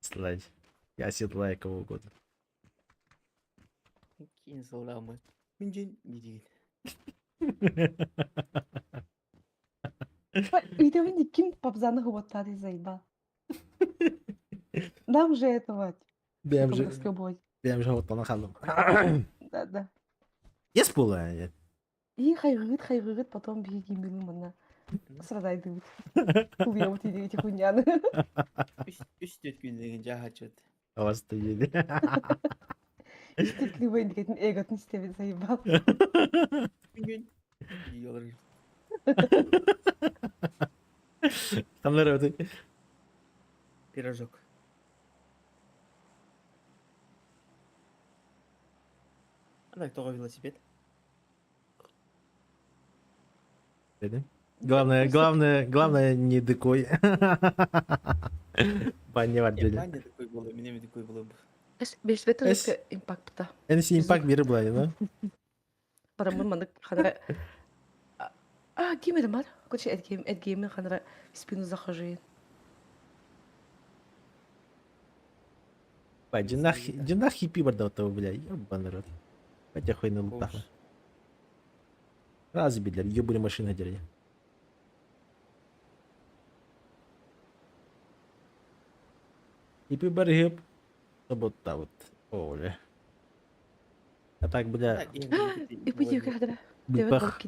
Слайд. Я седлаю кого угодно. Кейін соуламы. Мен жен не деген. Үйде мен ким папзаны хватали, заебал. Нам же этого. Бем же. Раскобой. Бем же вот он халым. Да. Ес була. И хайрыгыт, потом бегим мына. Срадайды. Кулия вот эти хуйняны. Үстет күн деген жаға чөт. Авасты еді. Үстет любой деген эготын істебет, заебал. Күн. Йолыр. Қандай рауды? Пирожок. Андай тоға велосипед. Главное не декой. Баня var böyle. Баня декой болу, менеме декой болу. Беш ветрінкі импакта. Энси импакт бері бұлай, да? Парамын мандық қанара... Геймерім бар. Короче, эдгеймен қанара спину захожу. Бай, джинах хипи бар да отау, бля, ебаный рот. Хотя хуйны лутахна. Разбилер, ебаный машина деревья. Хипи бар хип. Вот так вот. Оля. А так, бля. И пойди, когда. Выпах.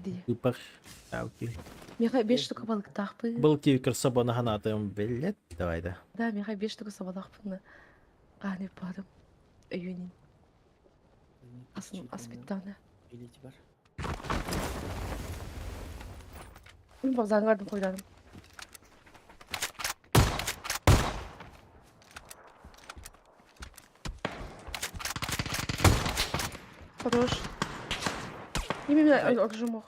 А, окей. Меха 5 штук балык тақпы. Балки красабана ханатым, блядь. Давай, да. Да, меха 5 штук сабалақпын. Қаны падым. Үйінен. Аспиттаны. Билеті бар. Мен базаңғардың қойдадым. Хорош. Именно отжимох.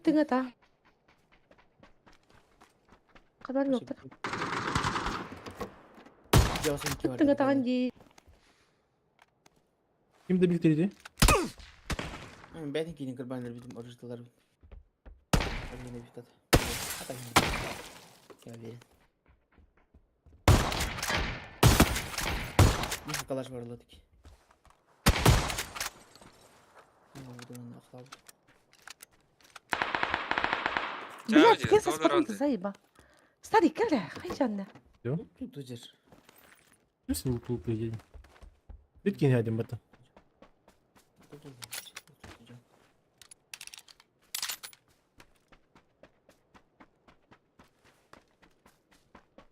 Ты это. Когда не опыт. Ты это Анди. Kimde biriktirdi? Ben ikinin kurbanları bizim orijinallar. Yine bir tat. Hatta gel verin. Nasıl kalaş var ladık. Блядь, сколько спокойно заеба. Старый, когда? Хайчанна. Все? Тут удержь. Если утул приедем. Биткин рядом это.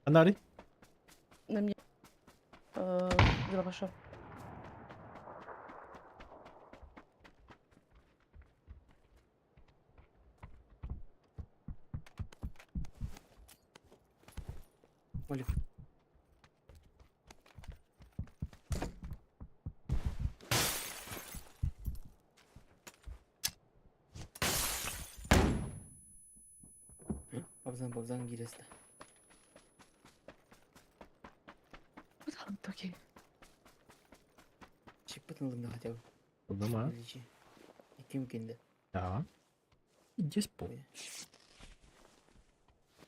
Анари? На мне. Дробашов. Олег. Babzan giresi. Там такие. Чип потянули хотя бы. Дома. И кем кинде. Да. Иди спал.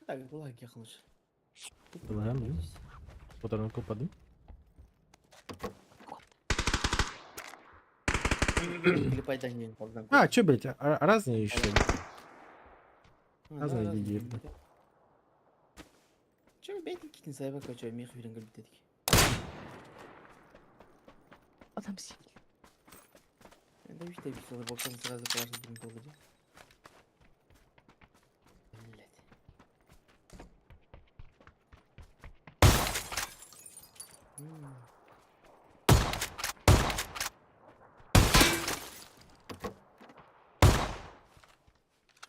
Так, была как лучше. Ладно. Потом паду. Клепай дальний Babzan. А, чё, блядь, разные еще. Разные идеи. Чё, бейте китин сайба, чё, мех вирен галбит dedik. Adam сидит. Да işte bir sonra bakalım sırada kalarsa gibi olacak. Millet.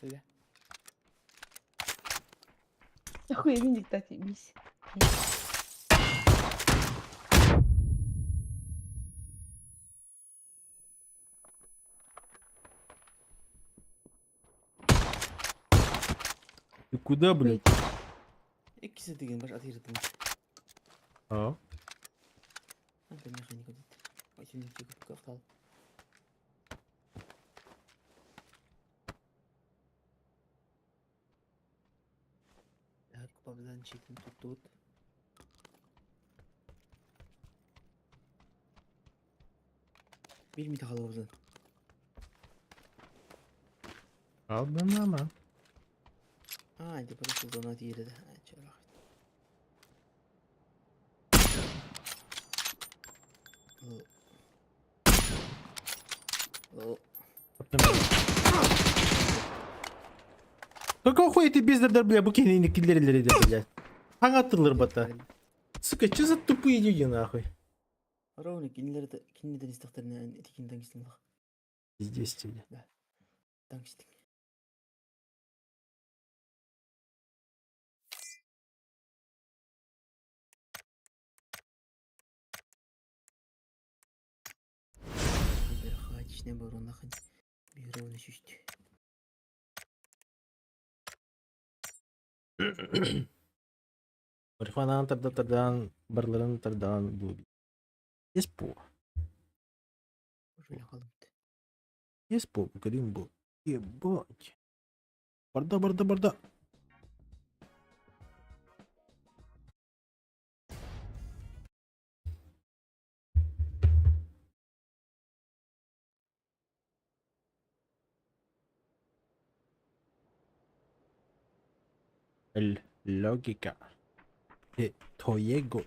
Öyle. Охуенный, кстати, мисс. Куда, блядь? İkisi de baş atıyor dedim. А? Ben mekanik odet. Şimdi çıkıp kaftal. Her kupadan çekim tuttu. Bir mi daha oradan? Aldım ama. Haydi burası zona değil de. Çabuk. Какого хуя ты пиздец, бля, букины не киллерили, блядь? Anlatılır bata. Сука, что за тупые люди, нахуй? Ровно кинилерді истақтарына етекені таңыстың бақ. Здесь тебе. Да. Таңыстың. Bir xaç içine бар онлақын. Bir ровно шүшті. Марихуана тардан, барларын тардан бұл. Есть по. Şöyle kaldım. Есть по, Карим был. Ебать. Барда. Lógica de Toyego.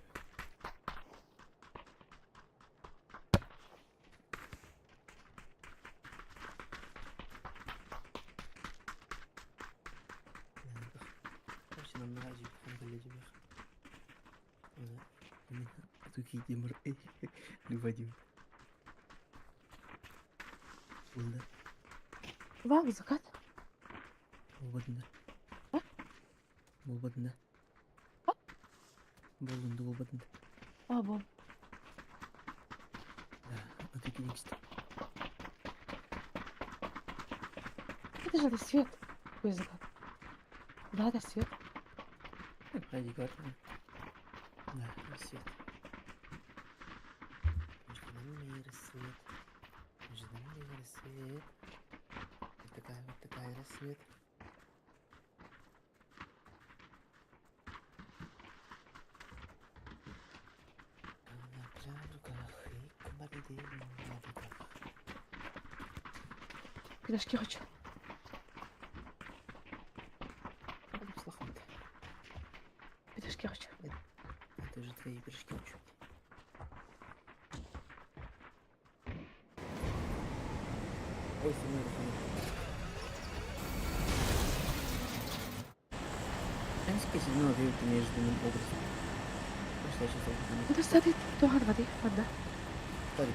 Başından daha acı bir kaleci var. Тут едем. Вадим. Болды. Вау, закат. Болбадында. Болбадында. Болбадында. А, бол. Да, вот такие нексты. Это же свет. Какой закат? Да, это свет. Ради карты. Да, рассвет. Между нами рассвет. Между нами рассвет. Вот такая рассвет. На пляжках и команды на бегах. Пирожки хочу. Пирожки хочу. Это же твои пирожки хочу. Ой, сынок. Скажи, ну, ты между ним образом. Что я сейчас Это стадий тухар воды, вода. Старик.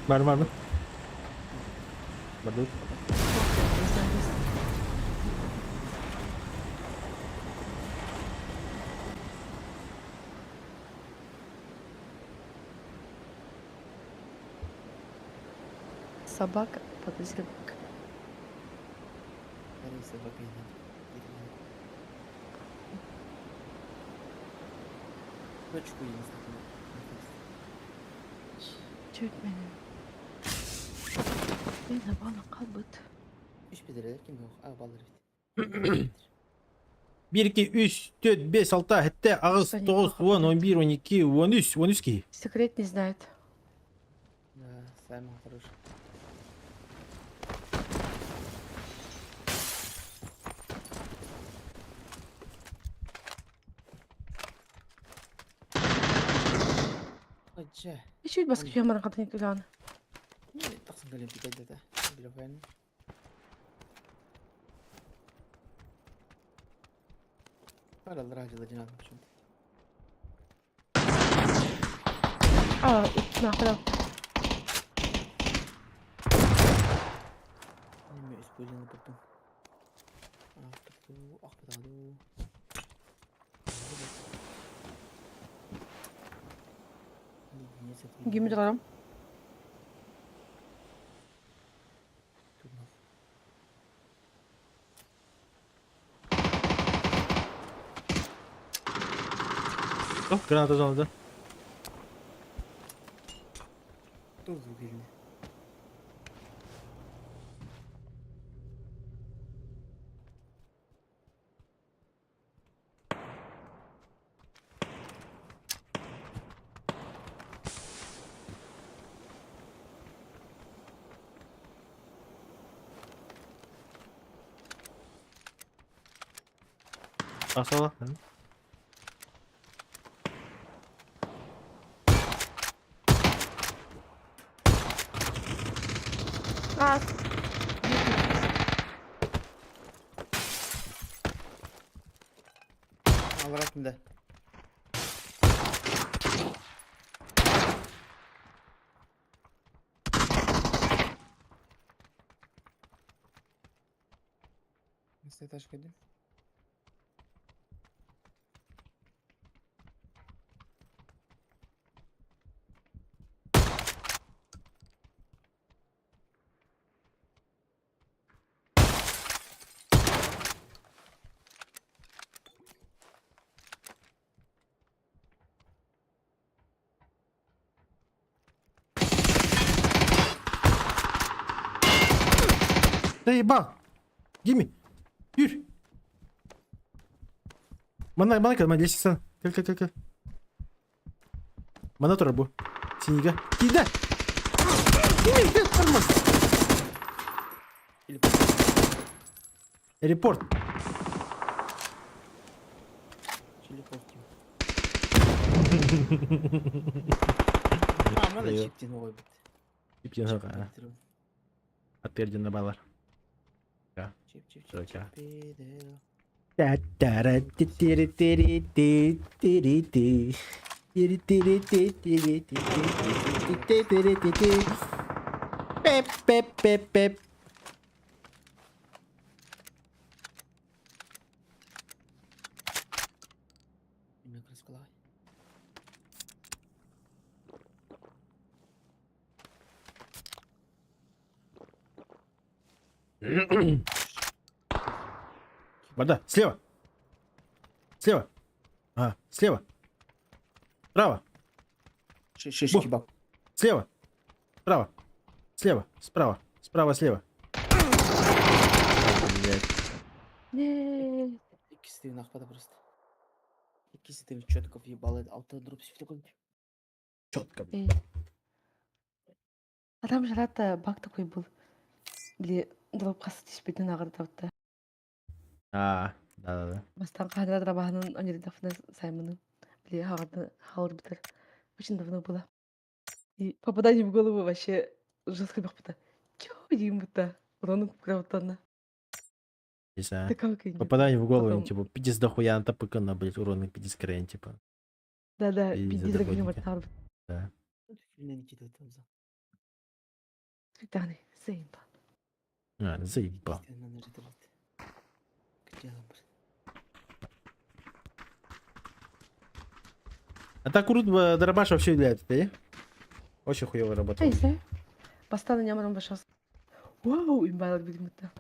Var. Barda. Собака, подозревок. Старый собака и надо. Ручку я не знаю. Çök beni. Yine bana kalbıt. 3 bederler kim yok? Al balları. 1, 2, 3, 4, 5, 6, hatta ağız, 9, 10, 11, 12, 13, 13. Секрет не знает. Да, самый хороший. Hoca. Hiç bilmez ki bana kadın yıkılan. Ne taksın kalem pikayda da. Bilo ben. Paralar harcadı cenabım şimdi. Aa, nahra. Ne mi использовал потом. Ахпаду. Gemi duralım. Граната зона, да? Кто звук или? Асала. Раз. Обратно. Если этаж ходим. Да ебал! Гимми! Юрь! Bana kadar geçsin. Gel. Bana tura bu. Siniga. Gide. Gide olmaz. Репорт. Mana çiptin o bit. Çiptin o kadar. Atverdi na balar. Ya. Çip. Troca. Pep. Вода. Слева. Ага, слева. Справа. Шишки баб. Слева. Справа. Слева. Справа, слева. Нет. İkisi de nakpada просто. İkisi de четко въебало. Алты дроп в такой. Четко. А там же рата баг такой был. Или дроп кастиспитен агыртапты. Да. Бастан кадра драбаһынын онердафны саймыны. Или хаур битер. Очень давно было. И попадание в голову вообще жестко бахпыта. Чё дим будто? Урону кровотонна. Не знаю. Да как и Попадание в голову, потом- типа, 50 дохуя на ТПК, блядь, урон 50 крен, типа. Да, И пиздец, задохнутники. вот там. Да. Таны, заебал. Заебал. А так Урут Дарабаш вообще является, да? Очень хуево работает. Нейсе. Бастан нямарым башас. Вау, имбайлар бидимутта.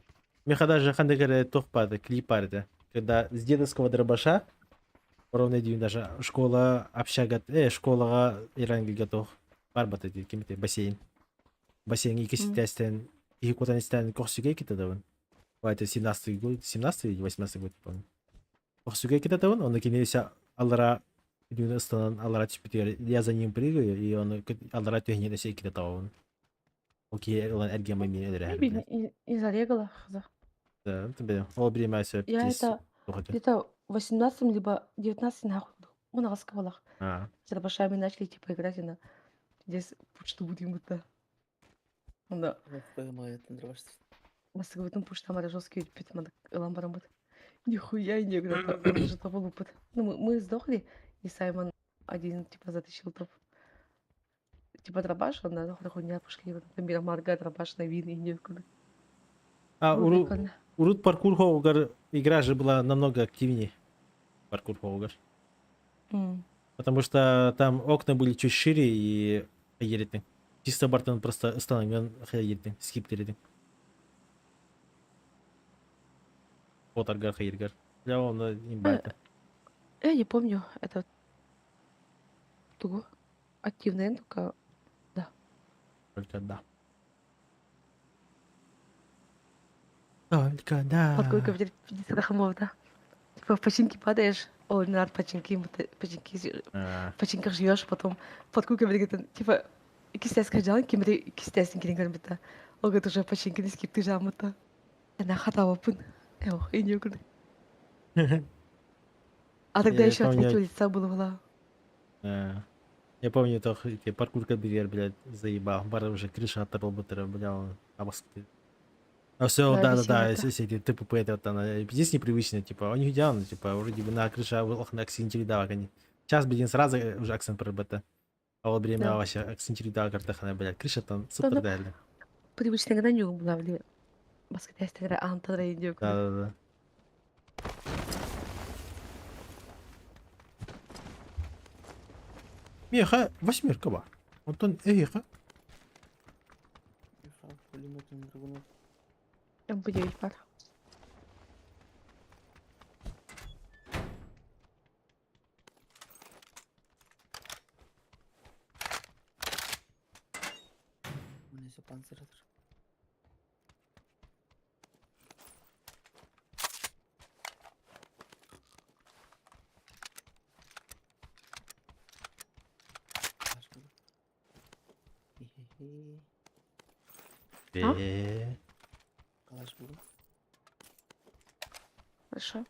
Меха даже хандегере тохпады, клипарды. Когда с дедовского дробаша, ровно день даже школа общага, школага иранги готов. Барбата дейді кемете бассейн. Бассейн икиситестен, икотанистен кохсуге кетедавын. Это 17-й год, 17-й или 18-й год, помню. Кохсуге кетедавын, он накинется аллара, аллара типа, я за ним прыгаю, и он аллара тюхнет все кетедавын. Окей, он эргема мне реально. И зарегала. Да, тебе ол время все. Я это где-то 18 либо 19 нахуй был. Мы на рассказывалах. С дробашами начали типа играть и на здесь почту будем будто. Да. Басыгыбытын пуштамада жесткий питман ламбарам быт. Нихуя не играл, он же того опыт. Ну мы сдохли, и Саймон один типа затащил топ. Типа дробаш, он на хуйня пошли, например, Марга дробаш на вин и некуда. Урут паркур Хоугар игра же была намного активнее. Паркур Хоугар. Потому что там окна были чуть шире и хаеритный. Чисто Бартон просто остановлен хаеритный, скиптеритный. Вот аргар хаергар. Я он имбайта. Я не помню, это Туго. Активный, только да. Только да. Только да. Подкойка будет 50 хамов, да. Типа в починке падаешь. Ой, не надо починки, починках живешь, потом подкойка будет, типа, кистеске жалан, кимри кистесин кирин бита. Ога тоже починки не скипты жамата. Она хатава пун. Эх, и не укры. А тогда еще от третьего лица было. Я помню, то паркурка бигер, блядь, заебал. Бар уже крыша от роботера, бля, обоски. А все, да, если ТПП это вот она. Здесь непривычно, типа, у них идеально, типа, вроде бы на крыше на акцентиридава, они. Сейчас, блин, сразу уже акцент пробита. А вот время вообще акцентиридава картахана, блядь, крыша там супер реально. Привычно, когда не была, блядь. Баскетбол, тогда антра идет. Да. Меха, восьмерка ба. Вот он, эха. МП9 пар. Neyse panzerdir. Калаш буду. Хорошо.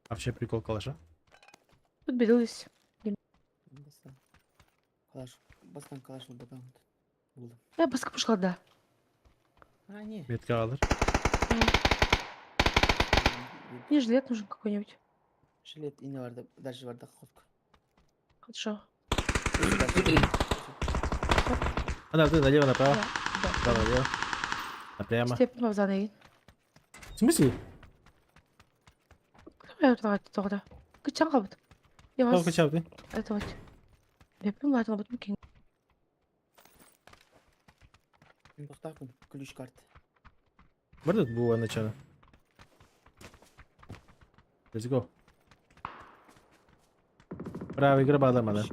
А вообще прикол калаша? Подберились. Калаш. Бастан калаш батан. Я баска пошла, да. А, не. Метка алыр. Мне жилет нужен какой-нибудь. Жилет и не варда, даже варда ходка. Хорошо. А, да, ты налево, направо. Да. Направо, налево. Напрямо. Степень повзаны. В смысле? Я вот тогда. Кычан кабыт. Я вас... Кычан ты? Это вот. Я понимаю, это вот мукин. Поставим ключ карты. Вот это было начало. Let's go. Правый гроба дома, да?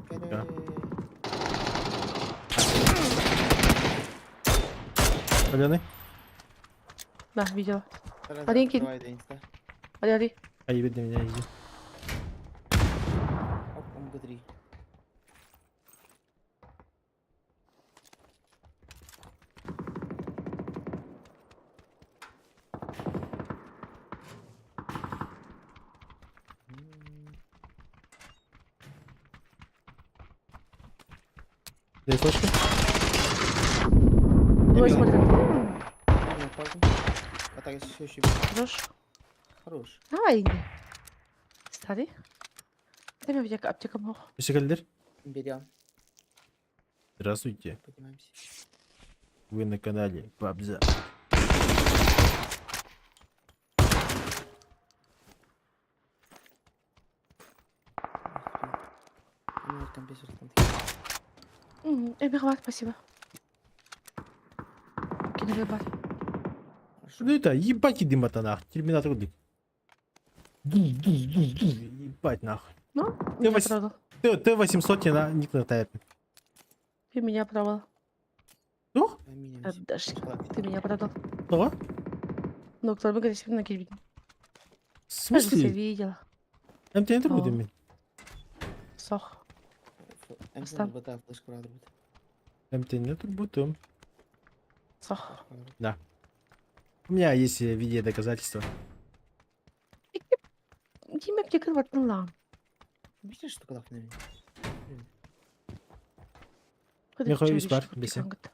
Паленый? Да, видела. Один кин. Один. А не видно меня, иди. Оп, МГ3. Здесь точка. Ой, смотри. А так еще. Хорош. Хорош. Давай, иди. Старый. Дай мне аптека мог. Писекальдер. Берем. Здравствуйте. Поднимаемся. Вы на канале Пабза. Эмирват, спасибо. Кинорыбат. Ну это, ебать иди нахуй. Терминатор удлик. Ебать нахуй. Ну, меня продал. Т-800 тебе на ник натает. Ты меня продал. Ну? Подожди, ты меня продал. Что? Ну, кто бы говорит, на кирбит. В смысле? Я видела. МТ не будем. Сох. МТ не будем. Сох. Да. У меня есть видео доказательства. Дима, где кровать была? Видишь, что когда на Я хочу спать, беси. Вот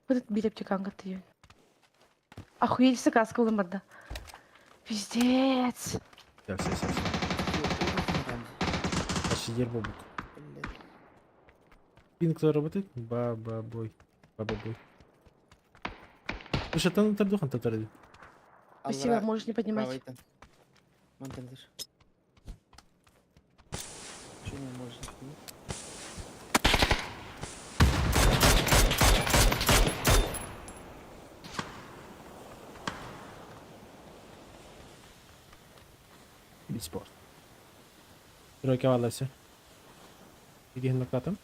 это билет птиканга ты. Охуеть, саказка уламада. Пиздец. Да, все. Почти дербобук. Пин кто работает? Баба-бой. Слушай, ты на тордухан татаради. Спасибо, можешь не поднимать. Монтендер. Чего не можешь не поднимать? Спорт. Тройка varlar все. Иди на катом.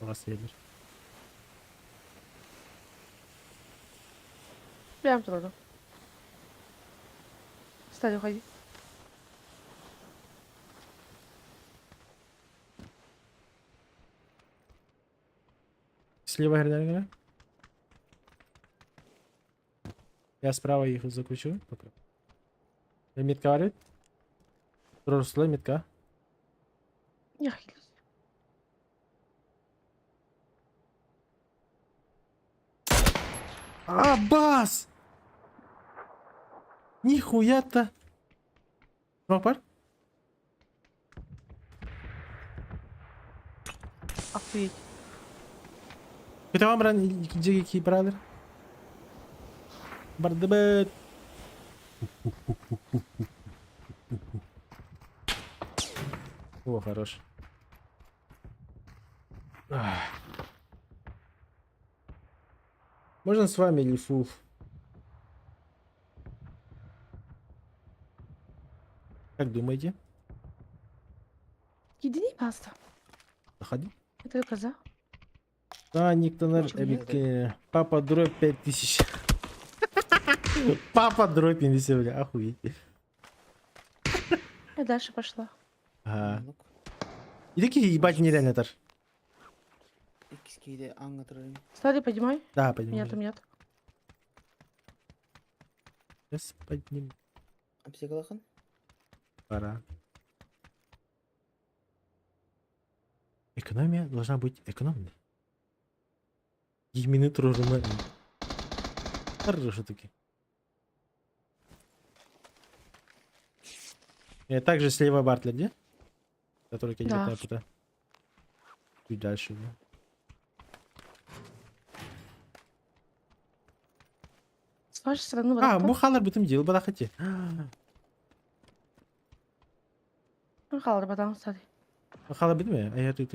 У вас едешь. Прям туда. Стали уходи. Слева гранатка. Я справа их закручу. Пока. Метка варит. Просто метка. Я хилюсь. А, бас! Нихуя-то! Пропар? Охуеть. Это вам ран... Джеки, брадер? Бардебет. О, хорош. Можно с вами или фул? Как думаете? Иди паста. Заходи. Это коза. А, никто на Папа дробь 5000. Папа дробь 50, бля, охуеть. Я дальше пошла. Ага. И такие ебать нереально тар. İkisi de anlatırım. Стали, поднимай. Да, поднимай. Нет, нет. Сейчас поднимем. Психологın. Пора. Экономия должна быть экономной. Именно трудно. Хорошо таки. И также слева Бартлер, где? Который идет Да. на ПТ. Чуть дальше, да. С вашей стороны вот А, это. Мухалар бы там делал, бы хотел. Халар, потом стали. Мухалар бы там, а я тут.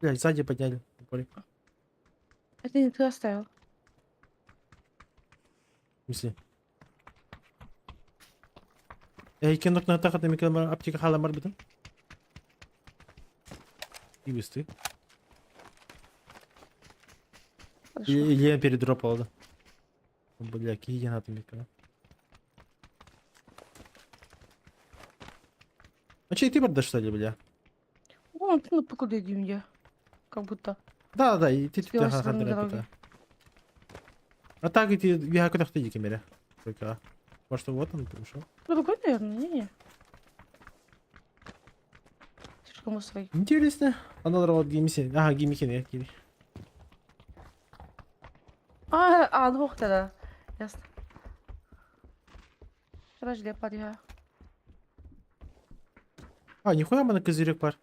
Блядь, сзади подняли. Это не ты оставил. В смысле? Кинок на атаку, там микро аптека хала марбитом. И быстрый. Или я передропал, да? Бля, какие гранаты микро. А че, ты продашь, что ли, бля? О, ну покуда идем я. Как будто. Да, и ты С левой стороны тут дороги. А так и ты, я куда ты камера. Только, может, вот он пришел. Другой, наверное, не. Слишком быстрый. Интересно. А надо вот геймси. Ага, геймики нет, гейми. Ну тогда. Ясно. Подожди, подъя. А, нихуя мы на козырек пар.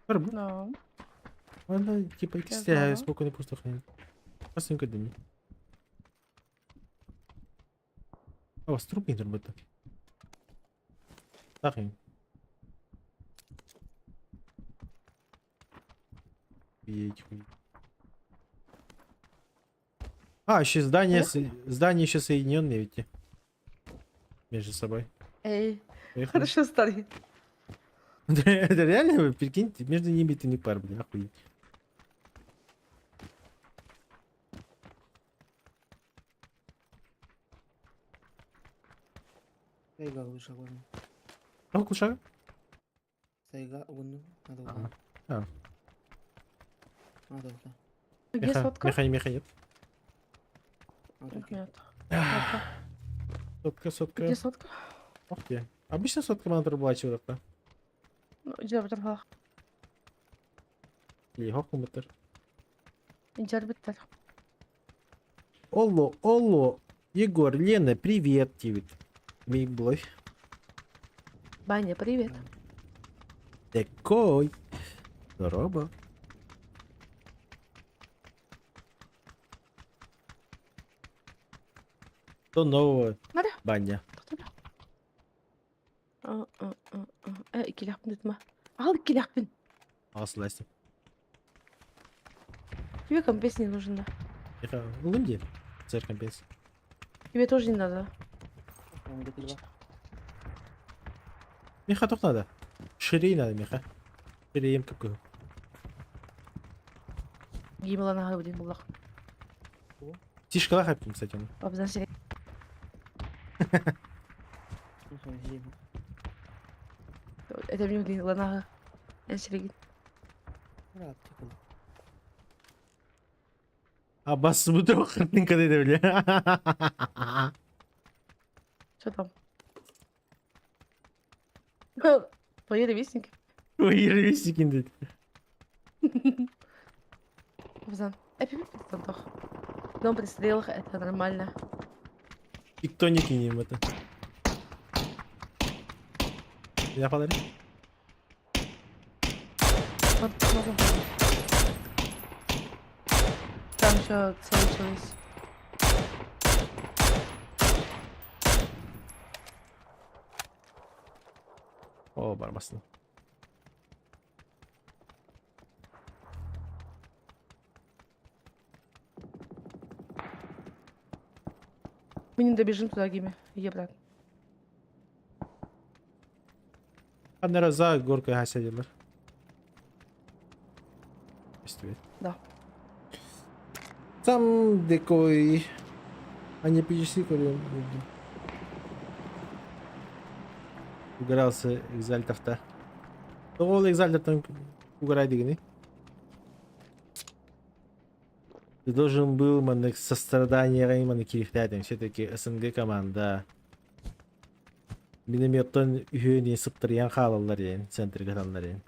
Пар, Да. Ладно, типа, Я стяю, знаю. спокойно пусто хранит. Посмотрим, как дыми. А, у вас труп не работает. Так, А, еще здание, здание еще соединенные, видите? Между собой. Эй, Поехали. хорошо стали. Это реально, вы прикиньте, между ними ты не пар, блин, охуеть. Sayga uçak var. А, кушай. Sayga bunu. Надо А. было. А. Надо было. Где сотка? Меха нет. Нет. Сотка. Где сотка? Ох ты. Обычно сотка надо была чего-то. Ну, иди в Или хохумытер. Иди в Олло. Егор, Лена, привет, тебе. Мейблой. Баня, привет. Такой. Здорово. Что нового? Надо. Баня. İki lakbin etme. Al iki lakbin. Асласти. Тебе компенс не нужен, да? Это лунди. Церковь без. Тебе тоже не надо. Меха только надо. Ширей надо, Меха. Ширеем какую. Гимлана говорит, Булах. Тишкала хапим, кстати. Он. Обзначили. Это мне блин, лана. Энсерегит. А бас буду хатненько деді, бля. Что там? Твои ровесники. Твои ровесники, деді. Обзан. Эпипистантох. Дом пристрелах, это нормально. И кто не кинем это. Я подарю. Вот, могу. Там еще целый человек. О, барбасный. Мы не добежим туда, Гиме. Иди, брат. Одна раз за горкой гасядилар. Да. Там декой. Они PGC, который угорался экзальтов-то. Ол экзальтов там угорает дигни. Ты должен был маны сострадание Реймана кирифтятен. Все-таки СНГ команда. Минометтон үйөне сыптырыян халалар ен. Центр каталар ен.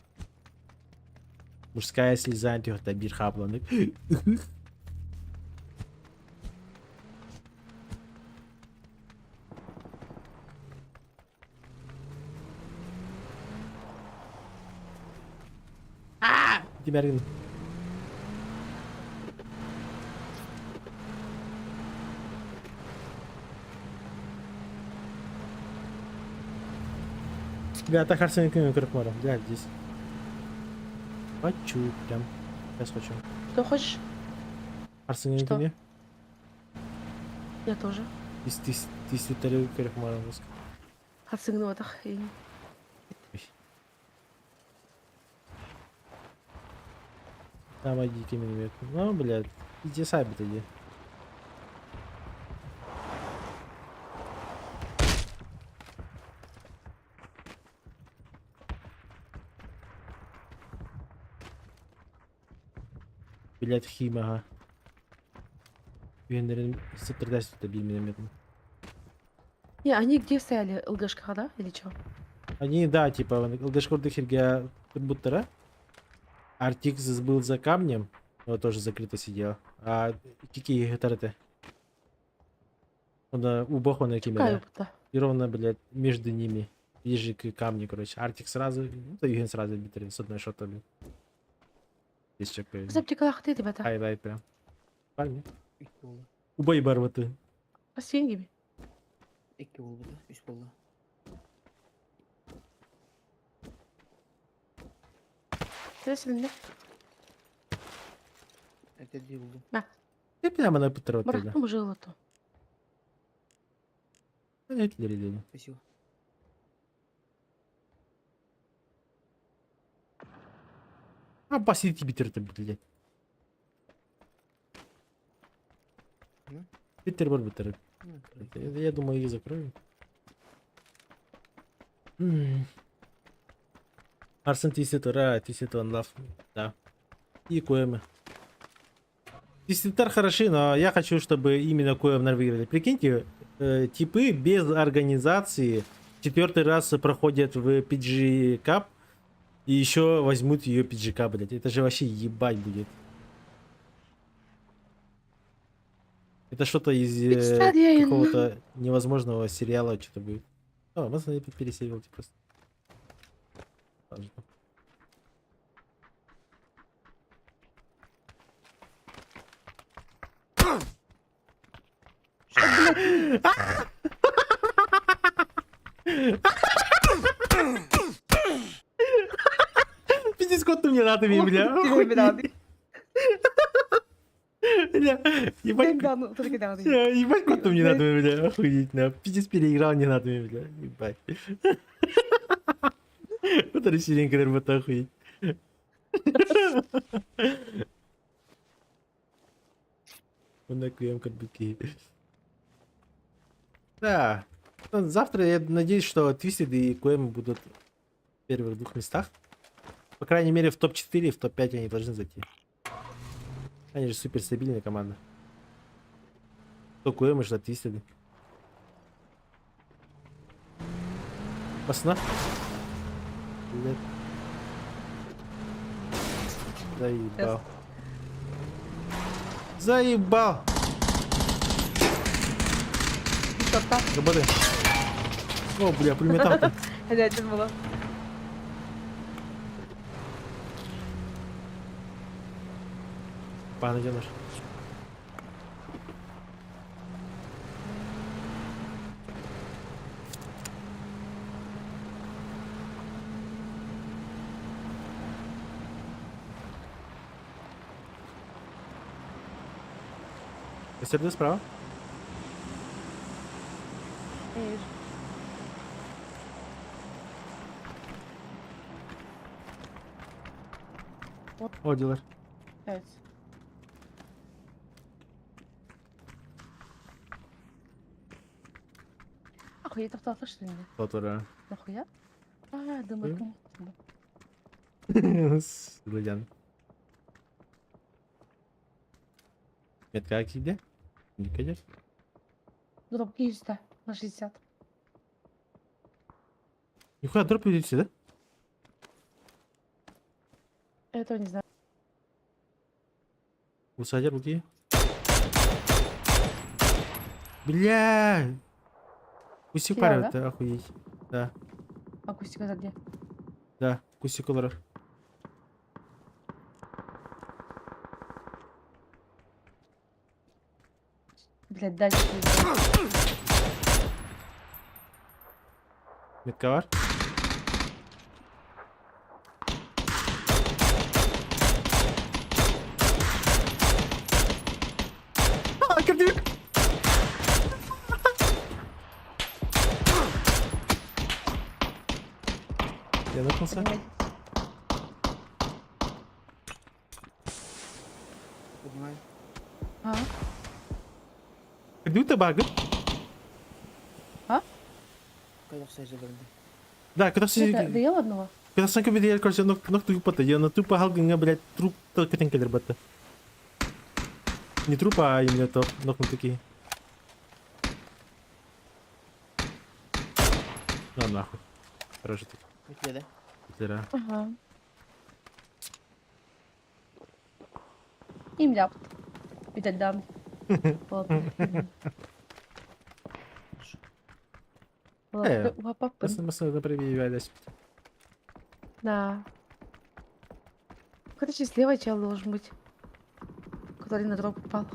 Мужская слеза антихота бир хапланып. Димерин. Ребята, харсеньками крыкмаром. Да, здесь. Хочу прям. Сейчас хочу. Что хочешь? Харсеньками. Я тоже. Ты ситарю крыкмаром. Харсенкнотах. Там идите миномет. Ну, блядь. Иди сами иди. Блядь, химага. Вендерин сопротивляется бил минометом. Не, они где стояли? ЛГшка, да? Или что? Они, да, типа, ЛГшкурды херга будто. Артикс был за камнем, но тоже закрыто сидел. А какие гитары-то? Он у бога на кемере. И ровно, блядь, между ними. Ближе к камню, короче. Артик сразу, ну, то Юген сразу битер с одной шота, блядь. Здесь чекаю. Заптикалах ты, ребята. Ай, прям. Пальми. Убой барваты. А с деньгами? İki oldu da, 3 oldu. Интересно, Это где oldu? Да. Ты прямо на Петро. Брат, ну жило то. Спасибо. А посидите битер-то, блядь. Питер битер. Я думаю, их закрою. Арсен Тиситора, Тиситон лав. Да. И Коэма. Тиситор хороши, но я хочу, чтобы именно Коэмнер выиграли. Прикиньте, типы без организации 4-й раз проходят в PG Cup и еще возьмут ее PG Cup, блядь. Это же вообще ебать будет. Это что-то из какого-то невозможного сериала что-то будет. О, можно пересеивать просто. Ладно. Пиздец, кот мне надо, бля. Ебать, кот мне надо, бля. Охуеть, на. Пиздец, переиграл, не надо, бля. Ебать. Вот это синенькая работа, охуеть. Он наклеем как быки. Да. Ну, завтра я надеюсь, что Twisted и QM будут в первых двух местах. По крайней мере, в топ-4 и в топ-5 они должны зайти. Они же супер стабильная команда. Что QM, что Twisted. Пасна. Блядь. Заебал. Заебал. Работай. О, бля, пулеметал-то. Это один было. Пан, где наш? СРД справа? Я вижу. О, дилер. Нравится. Охуеть, тоқтатты что ли? Фотора. Нахуя? А, думаю, кому? Гладян. Метка где? Никогда. Дроп есть, да, на 60. Нихуя, дроп идите, да? Я этого не знаю. Усадер, руки. Бля! Кусик Терял, парень, да? это охуеть. Да, Акустика за где? да, кусик колора. Блядь, дальше. Метковар. А, кирдюк! Я нокнулся. Поднимаю. А? Кирдюк-то багы. А? Когда все же вроде. Да, когда все... Доел одного? Когда санка видел, короче, ног тупо-то. Я на тупо галгинга, блядь, труп только тенкелер бата. Не трупа, а именно то, ног такие. На нахуй. Хорошо тут. Где, да? Зря. Ага. Им ляп. Видать, дам. Ладно. Масса прививались. Да. Короче, слева чел должен быть. Который на дроп упал.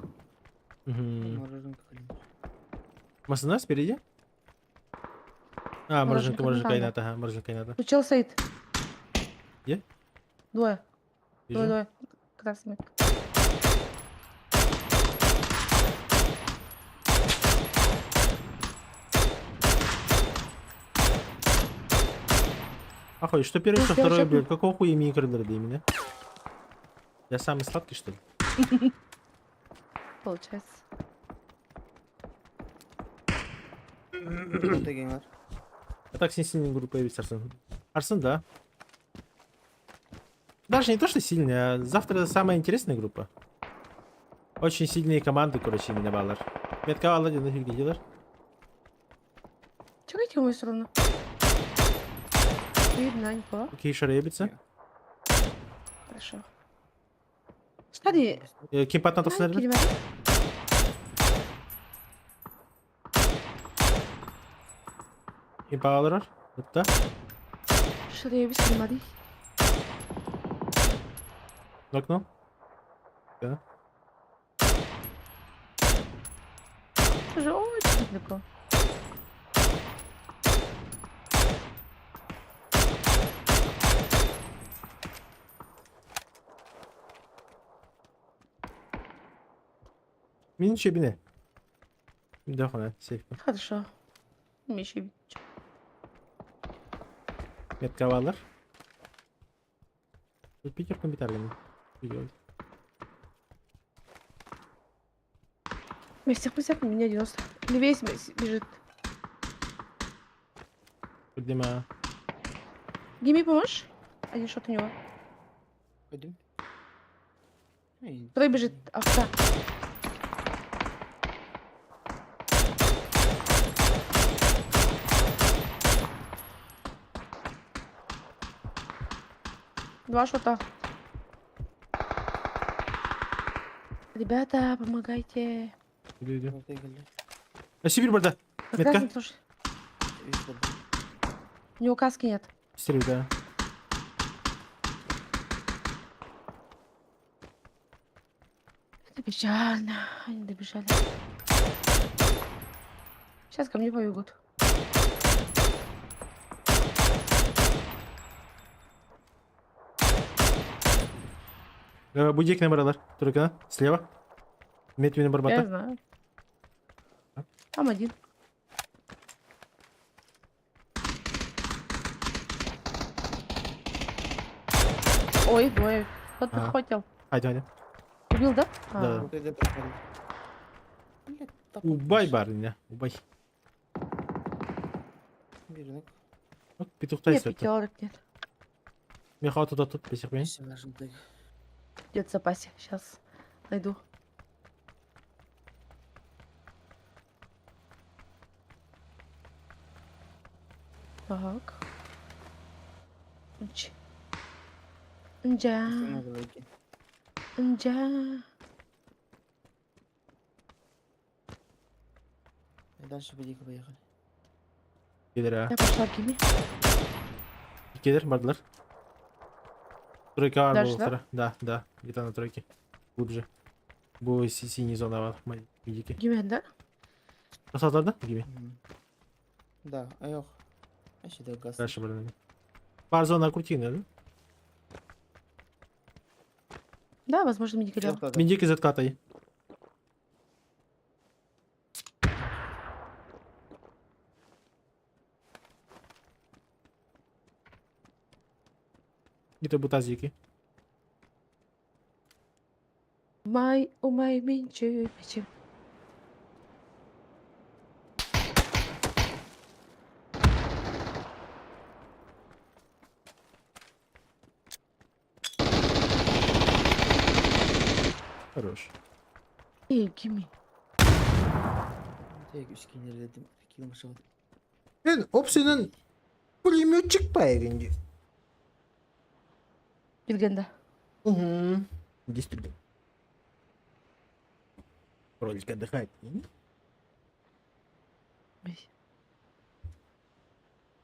Масса спереди? А, Мороженка, мороженка да. кайната, ага, мороженка кайната. Ну, чел стоит. Где? Двое. Вижу. Двое. Красный. Охуй, что первый, Ну, что я второй, вообще- блядь, какого хуя микродер для меня? Я самый сладкий, что ли? Получается. Кто геймер? А так с ней сильной группой появится Арсен. Арсен, да. Даже не то, что сильная, а завтра самая интересная группа. Очень сильные команды, короче, именно Валар. Метка Валар, нафиг дилер. Чего идти в мою сторону? Не видно никого. Окей, шаребится. Хорошо. Стади. Кимпат на то снаряд. Кимпа Валар. Вот так. Şuraya bir sürü Нокнул. Да. Уже очень далеко. Мин чебине. Да, хана, сейф. Хорошо. Миши. Метка алалар. Питерком битарган. Местик, у меня 90. Левее бежит. Дима. Гими, поможешь? Один шот у него. Пойдем. Второй бежит. Овца. Два шота. Ребята, помогайте. Иди. А Сибирь борда. Метка. Красный тоже. У него каски нет. Стрель, да. Это печально. Они добежали. Сейчас ко мне побегут. Будик на баралар. Только слева. Метви на Я барбата. знаю. Там один. Ой, двое. Вот Ага. подхватил. Haydi. Убил, да? Да. А. Убай барыня. Убай. Бирок. Bak петухтай Нет, сөртті. пятерок нет. Мен хатуда тут бесек мен. Где-то в запасе. Сейчас найду. Так. Нджа. Нджа. Дальше Будика поехали. Келер Я пошла к Гиме. Келер бардылар. Тройка var Дальше, bu да? sıra. Да. Где-то на тройке. Глубже. Bu синий зона var. Медики. Гиме, да? Kasatlarda gibi. Да, а yok. А сюда газ. Дальше барыня. Бар зона крутина, да? Да, возможно, медикалил. Медик из откатай. Где-то бутазики. Умай, менчу, печу. Хорош. Гиме. Tek üç ilerledim. 2 yılmış oldu. Ben Opsi'nin pulemyotчик появился. Биргенда. Угу. Действительно. Ролик отдыхает.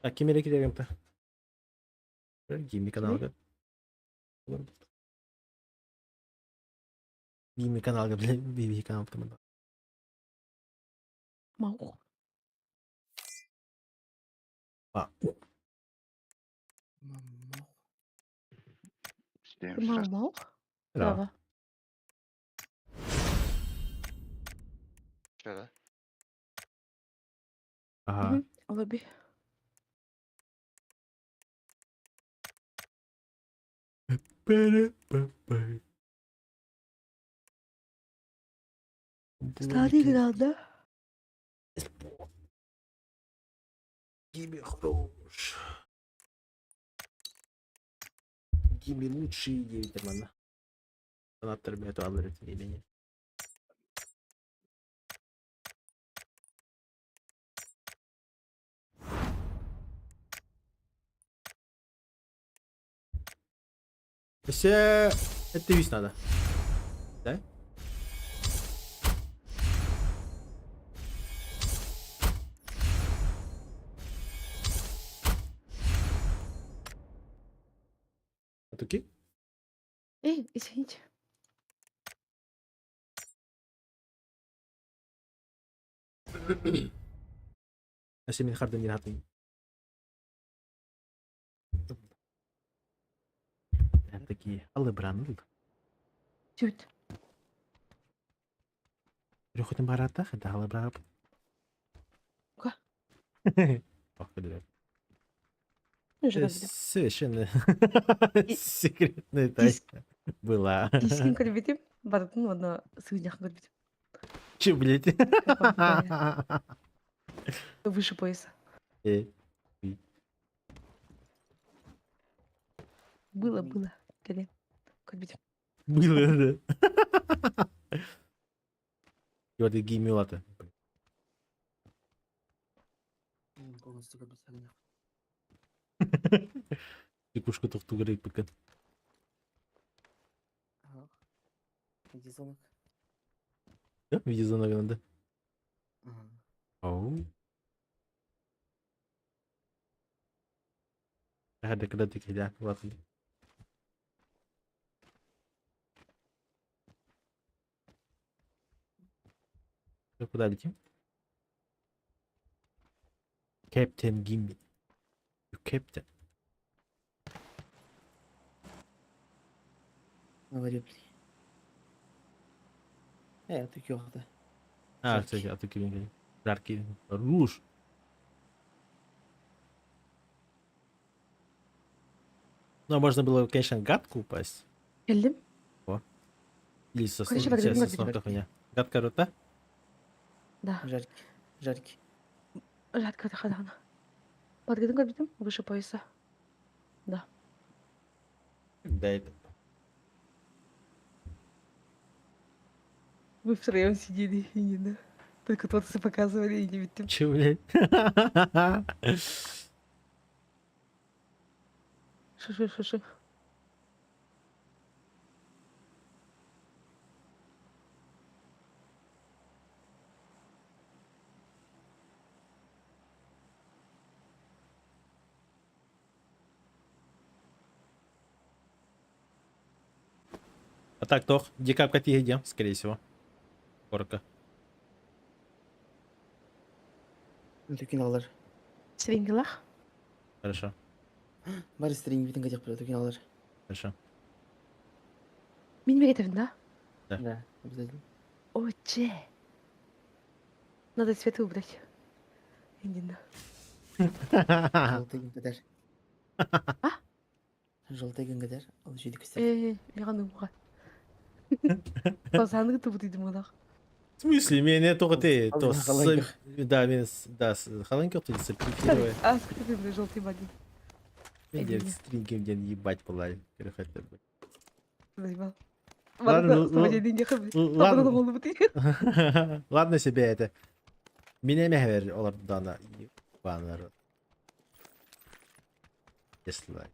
Так, кемере gidelim-то. Гимми каналга. Гимми каналга, блин, Биби канал там. Маух. Маух. Да. Че, да? Ага. Лобби. Старый играл, да? Гимми хорош. Гимми лучший 9 нормально. Фанаттар эту алır или Все это весь надо. Да? Окей? Извините. Asi Harden natin. Такі, але брандл. Чуть. Трохи не барата, але брат. Ка? Ох, куди. Совершенно секретная тайна была. Кескин көрбетем, бардым, оны сыгынях көрбетем. Че, блядь? Выше пояса. Было. Келе. Көрбетем. Было, да. Йорды геймюлата. Полностью көрбетем. Чекушка тоқту керек бекін. Видизонок. Да, видизонок, да. Ау. Ada kena tiga dah waktu. Куда летим? Captain Gimby. Captain. Говори, ты кёрда. Кстати, а ты кем? Жаркий. Руж. Ну, можно было, конечно, гадку упасть. Келдим. О. Или со Короче, подожди, основного хуйня. Гадка рота? Да. Жаркий. Жарко хадана. Подготовим көрбетем, выше пояса. Да. Да, это. Вы втроем сидели и не да. Только торсы показывали и не видим. Че, блядь? Ши. А так, Тох, декап какие идем, скорее всего. Корка. Тукиналар. Срингелах. Хорошо. Бары стринг битен кадек про тукиналар. Хорошо. Минимум это да? Да, обязательно. О, че. Надо цветы убрать. Иди. Желтый генгадар. А? Желтый генгадар. Ал жиди кыстер. Я нумга. Пазаны ты будешь думать. В смысле, меня только ты, то да, да, халанков ты саприфирует. А, скажи мне желтый баги. Меня стринги где ебать полай. Ладно себе это. Меня мягвер олар дана ебанар. Если.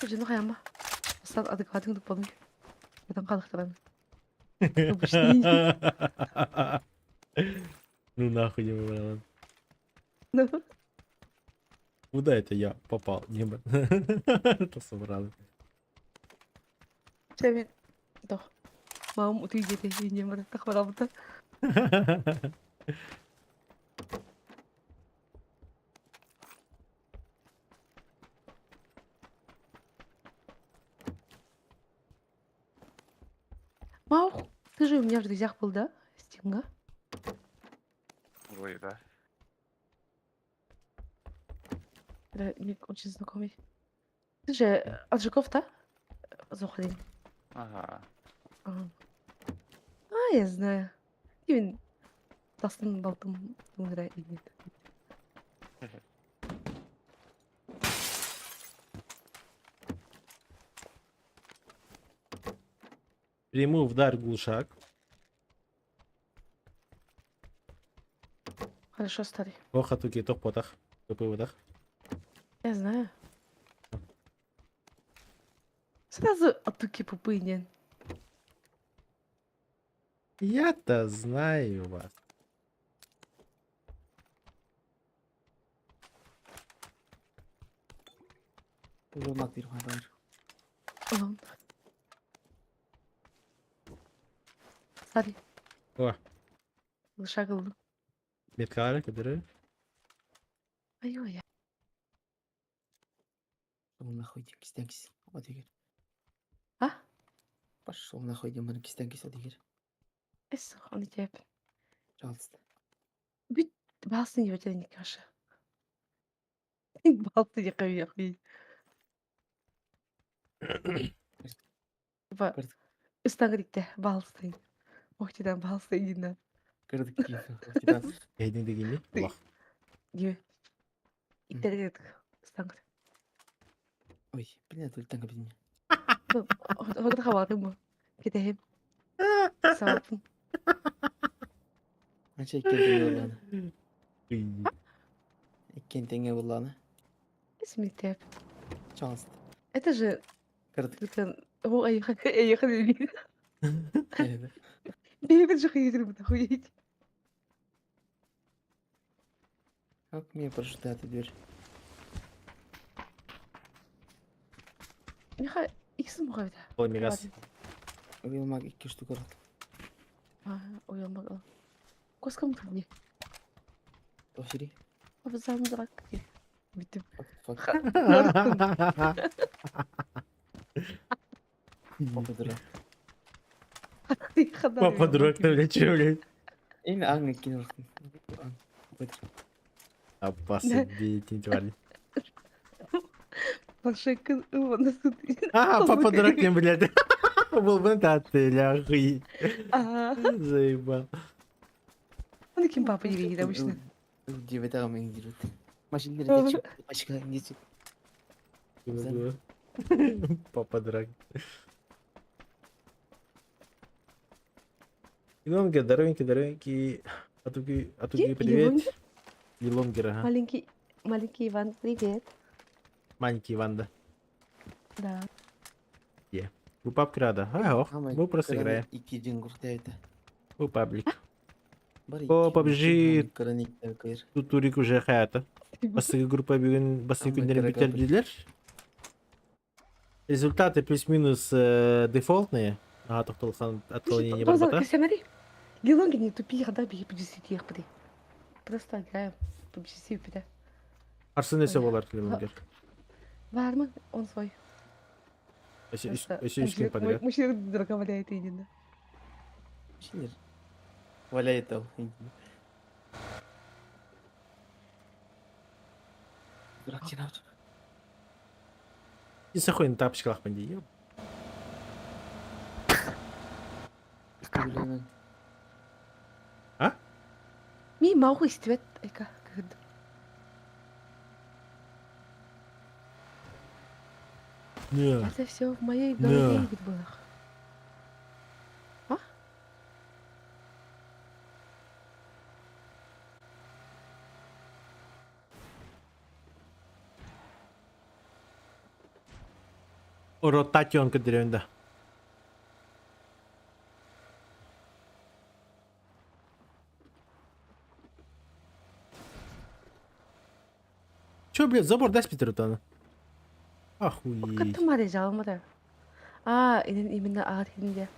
Уже ну хаяма. Сад адекватный допълни. Там қалықтырам. Ну нахуй не выбрал. Ну. Куда это я попал? Небо. Это собрал. Чамен. Да. Мам, ты где-то и не можешь так работать. Мау, ты же у меня в друзьях был, да? Стинга? Ой, да. Да, Ник очень знакомый. Ты же от Жуков, да? Заходи. Ага. А, я знаю. Именно. Тастын балтым умирает и нет. Приму удар глушак. Хорошо, старый. Ох, атуки, тох потах. Тупый выдох. Я знаю. Сразу атуки пупынен. Я-то знаю вас. Olmak bir haber. Ulan. Старый. О, Лыша кылдым. меткары, кадыры. Ай-ой. Пошел нахуй, кистенкис. Вот егер. А? Пошел нахуй, демон кистенкис, вот егер. Эс, он идет. Пожалуйста. Бит, басын не потеряй, Никаша. Балты якобы охуеть. Типа, Устагрикте балстын. Охтидан балстын динен. Кырдык кийин. Охтидан. Эйдин дегенде? Аллах. Дебе. Иттерет. Устагр. Ой, блин, только танка бедня. Огда хаватым бу. Кетехим. Савапын. Анча иккен теңге булланы. Иккен теңге булланы. Смитеп. Чанс. Это же... Кырдык. О, ехали. Бегать же ходить, охуеть. Как мне прошла эта дверь? Миха, иксим қойды. Ой, мегас. Уйылмак 2 штука ұрды. Уйылмак ал. Коскам тұрне. Тошири. Абзам дырак. Бітім. Папа дурак. Папа дурак, ты, блядь, чё, блядь? Именно Агни кинул. Опасный деятель, тварь. Пашека, вон тут. Папа дурак, не, блядь. Был бы да, ты, ляхуй. Заебал. Он таким папа не видит обычно. Девять там индирует. Машина летит. Пачка индирует. Папа дурак. Илонгер, здоровенький. Атуги, привет. Илонгер, ага. Маленький Иван, привет. Маленький Иван, да. Да. Где? У папки рада. Ага, мы просто играем. У паблик. О, PUBG Тутурик уже hayata. Басты группа бүгін басты күндерін битердилер. Результаты плюс-минус дефолтные. Ага, тоқталсан отклонение бар бата. Смотри, Лилонги не тупи, когда беги по 10 их при. Просто играем по 10 при. Арсын есе болар Лилонгер. Var mı? Он свой. Есе үш күн подряд. Мужчина дурака валяет именно. Мужчина валяет там. Дурак тянут. И сахуин тапочкалах панди, ёб. А? Ми маух иствет, айка. Это все в моей голове было. А? Ротационка деревня. Чё, блядь, забор дай спитерутана? Охуеть. Как ты мать жалмада? А, именно архинде.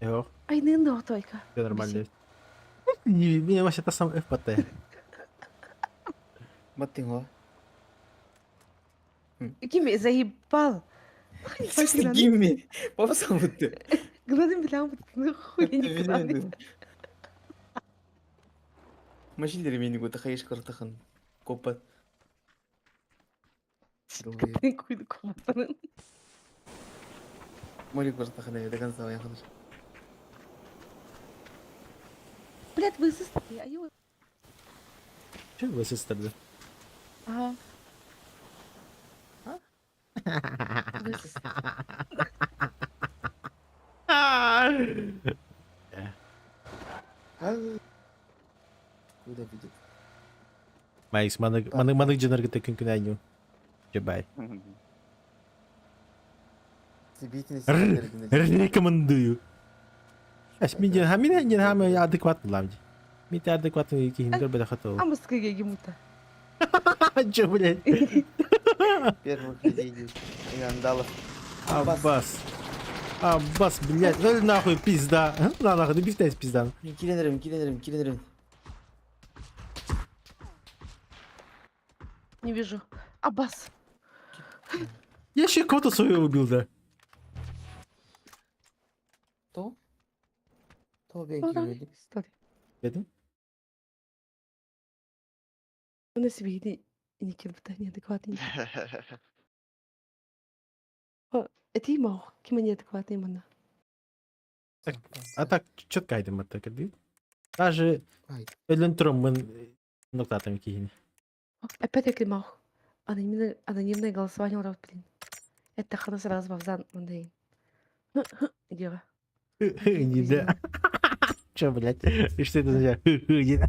Йо. Ай, не но только. Все нормально. Не, меня вообще это сам FPT. Матинго. Гимми заебал. Гимми. Папа сам вот ты. Гладим бля, ну хуй не гладим. Машинleri beni bu takayış kartakan. Kopat. Ты куйду купанın. Моли kartakan ya, до конца уехал. Блядь, вы сестри, аю. Че вы сестры? Ага. Куда видит? Майс, маныг жанаргата күнкүн айню. Жабай. Рекомендую. Аш меня не хаме адекватно ламди. Мите адекватно и киндер беда хатов. А мы скажи ему-то. Чё, блядь? Первых людей. Индалов. Аббас, блядь, ну нахуй пизда. На нахуй, да пизда пизда. Киллером. Не вижу. Аббас. Я еще кого-то своего убил, да. То История. Это? У нас види. Неадекватный, неадекватный. Это мог, кем неадекватный мана. А так четко айдем это кирди. Даже элемтром мы нотатами кинь. Опять я мог. Анонимное голосование урод, блин. Это хорошо сразу в зан мандей. Иди. Не да. Чё, блядь? И что это за не да?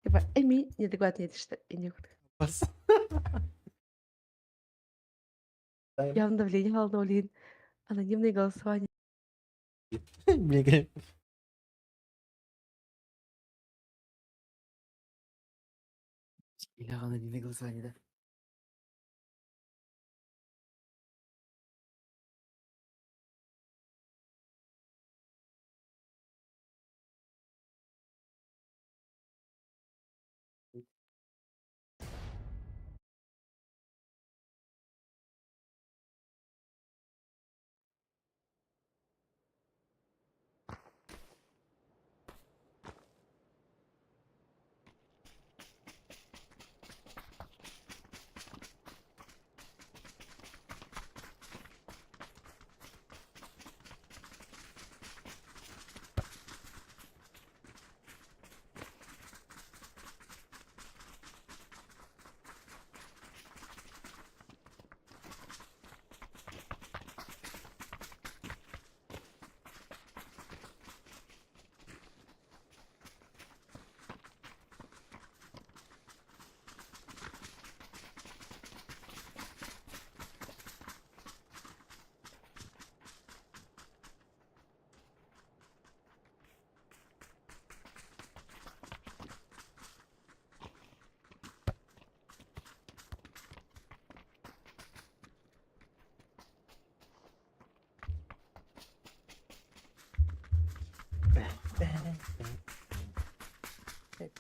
Типа, Эми неадекватный, это что? Явно давление, блин. Анонимное голосование. Блин. Или анонимное голосование, да?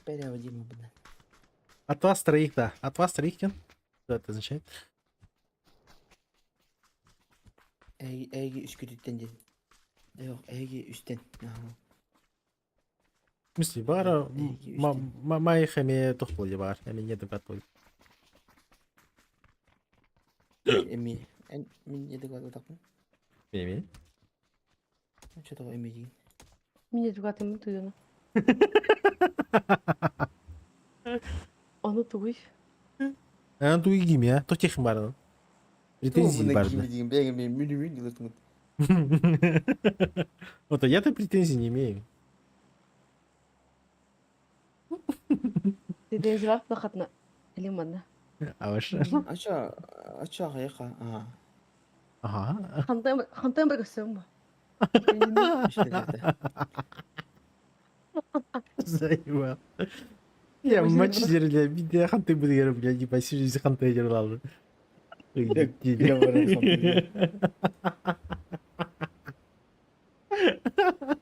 Переводимо буде. От вас троих, да. От вас троих, Кен. Что это означает? Эйги үш күтүттен деді. Жоқ, эйги үштен. В смысле, бара моих эми тухплы бар. Эми не докатывай. Эми, мен не докатывай. Эми. Что такое эми деген? Меня адекватный мутуюна. Onu tuğuş. Аны туй ким я? То тех бар. Претензии бар. Вот я-то претензий не имею. Претензии var плохотно. Или мана. А ваша? Ача яка. Ага. Хантайм быргысың ба? Заебал. Я матч жерде видео ханты буду блядь, не посижу ханты жерлалды.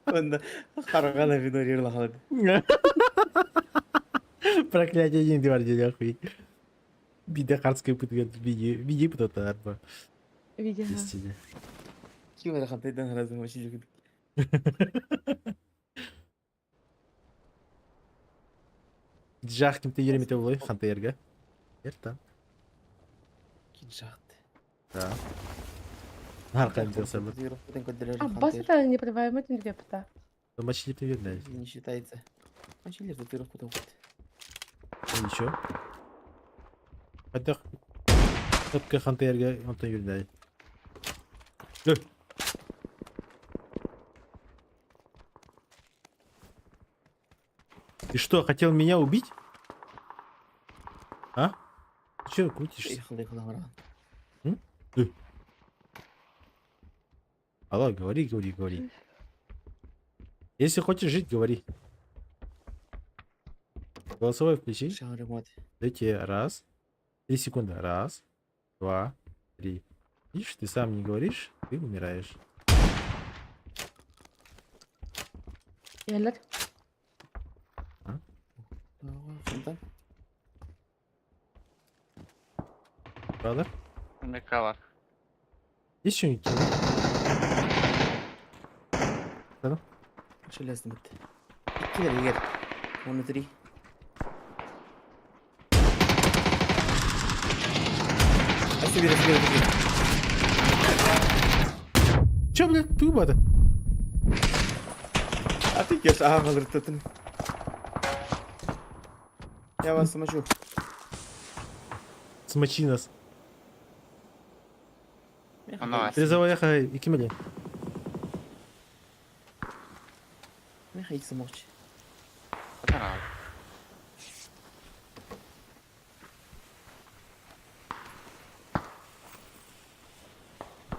Онда қарғана видео жерлі қалады. Проклятие не бар деді охуеть. Биде қарскай пытыган видео пытаты арба. Видео. Кем ada хантайдан разы вообще жүгідік. Жақ кімті еремете болай хантайерге. Ерта. Кин жақты. Да. Арқайым делся бы. Аббас это непрерываемый инвепта. То мочи не вернешь. Не считается. Мочили татуировку толкает. Еще. Хотя только хантайерге он то вернешь. Ты что, хотел меня убить? А? Ты че крутишься? Алло, говори. Если хочешь жить, говори. Голосовой включи. Дайте раз. 3 секунды. Раз, 2, 3. Видишь, ты сам не говоришь, ты умираешь. Eller? Правда? Микала. Есть что-нибудь? Да? Железный бит. Киллер егер. Оны 3. Собери. Чё, блядь, ты ебата? А ты кеш, говорит, это. Я вас смочу. Смочи нас. Ана, Призовая хай, и кимели. Меха икс смочи.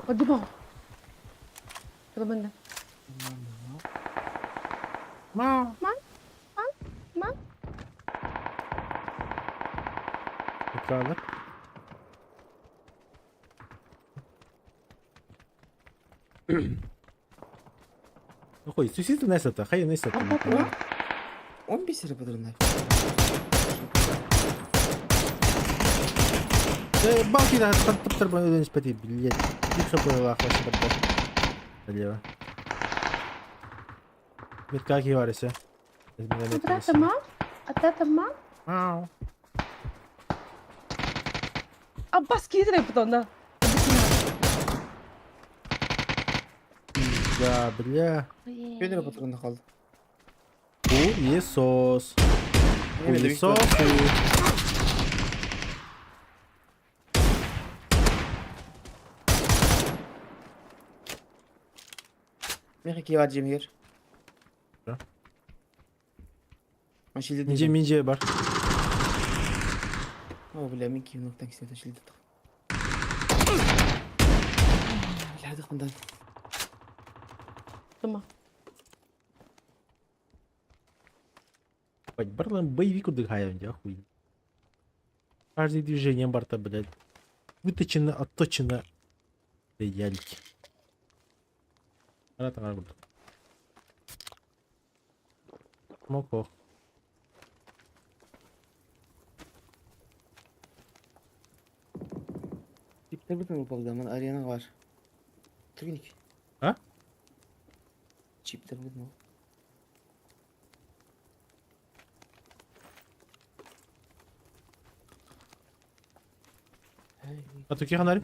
Hadi bak. Şurada bende. Мау. Мам. Правда? Ну хоть, сусід несете, хай несете. 15 lira padırınlar. Балки да, треба один спати, блядь. Тихо было, хватит подать. Налево. Метка киварися. Это мам? Это мам? Мау. Abbas giydir hep onda. Да, бля. 1 lira padırında kaldı. Хуесос. Хуесос. Меха киевар Cemil. Да. Ашилди. Минже бар. О, бля, мен киевноктан кисет ашилди. Бля, дыхмандан. Tamam. Барлам боевик удыхаем, да хуй. Каждое движение борта, блядь. Выточено, отточено. Яльки. Моко. Çipte bütün olup zaman arayana var. Teknik. Ha? Çipte bütün. А тут фонарь?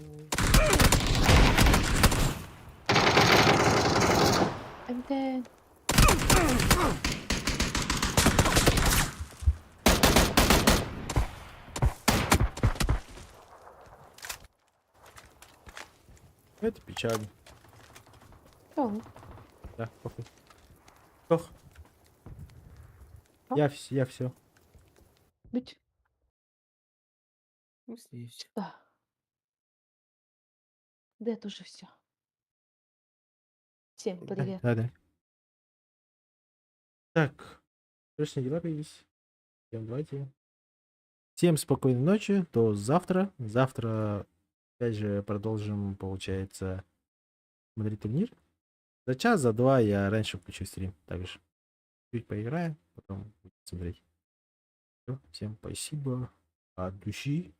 Anten. Это печально. Tamam. Да, похуй. Ох. Я все. Быть. Ну, здесь. Да. Да, это уже все. Всем привет. Да. Так. Срочные дела появились. Всем давайте. Всем спокойной ночи. До завтра. Завтра опять же продолжим, получается, смотреть турнир. За час, за два я раньше включу стрим. Также чуть поиграем, потом будем смотреть. Всё, всем спасибо от души.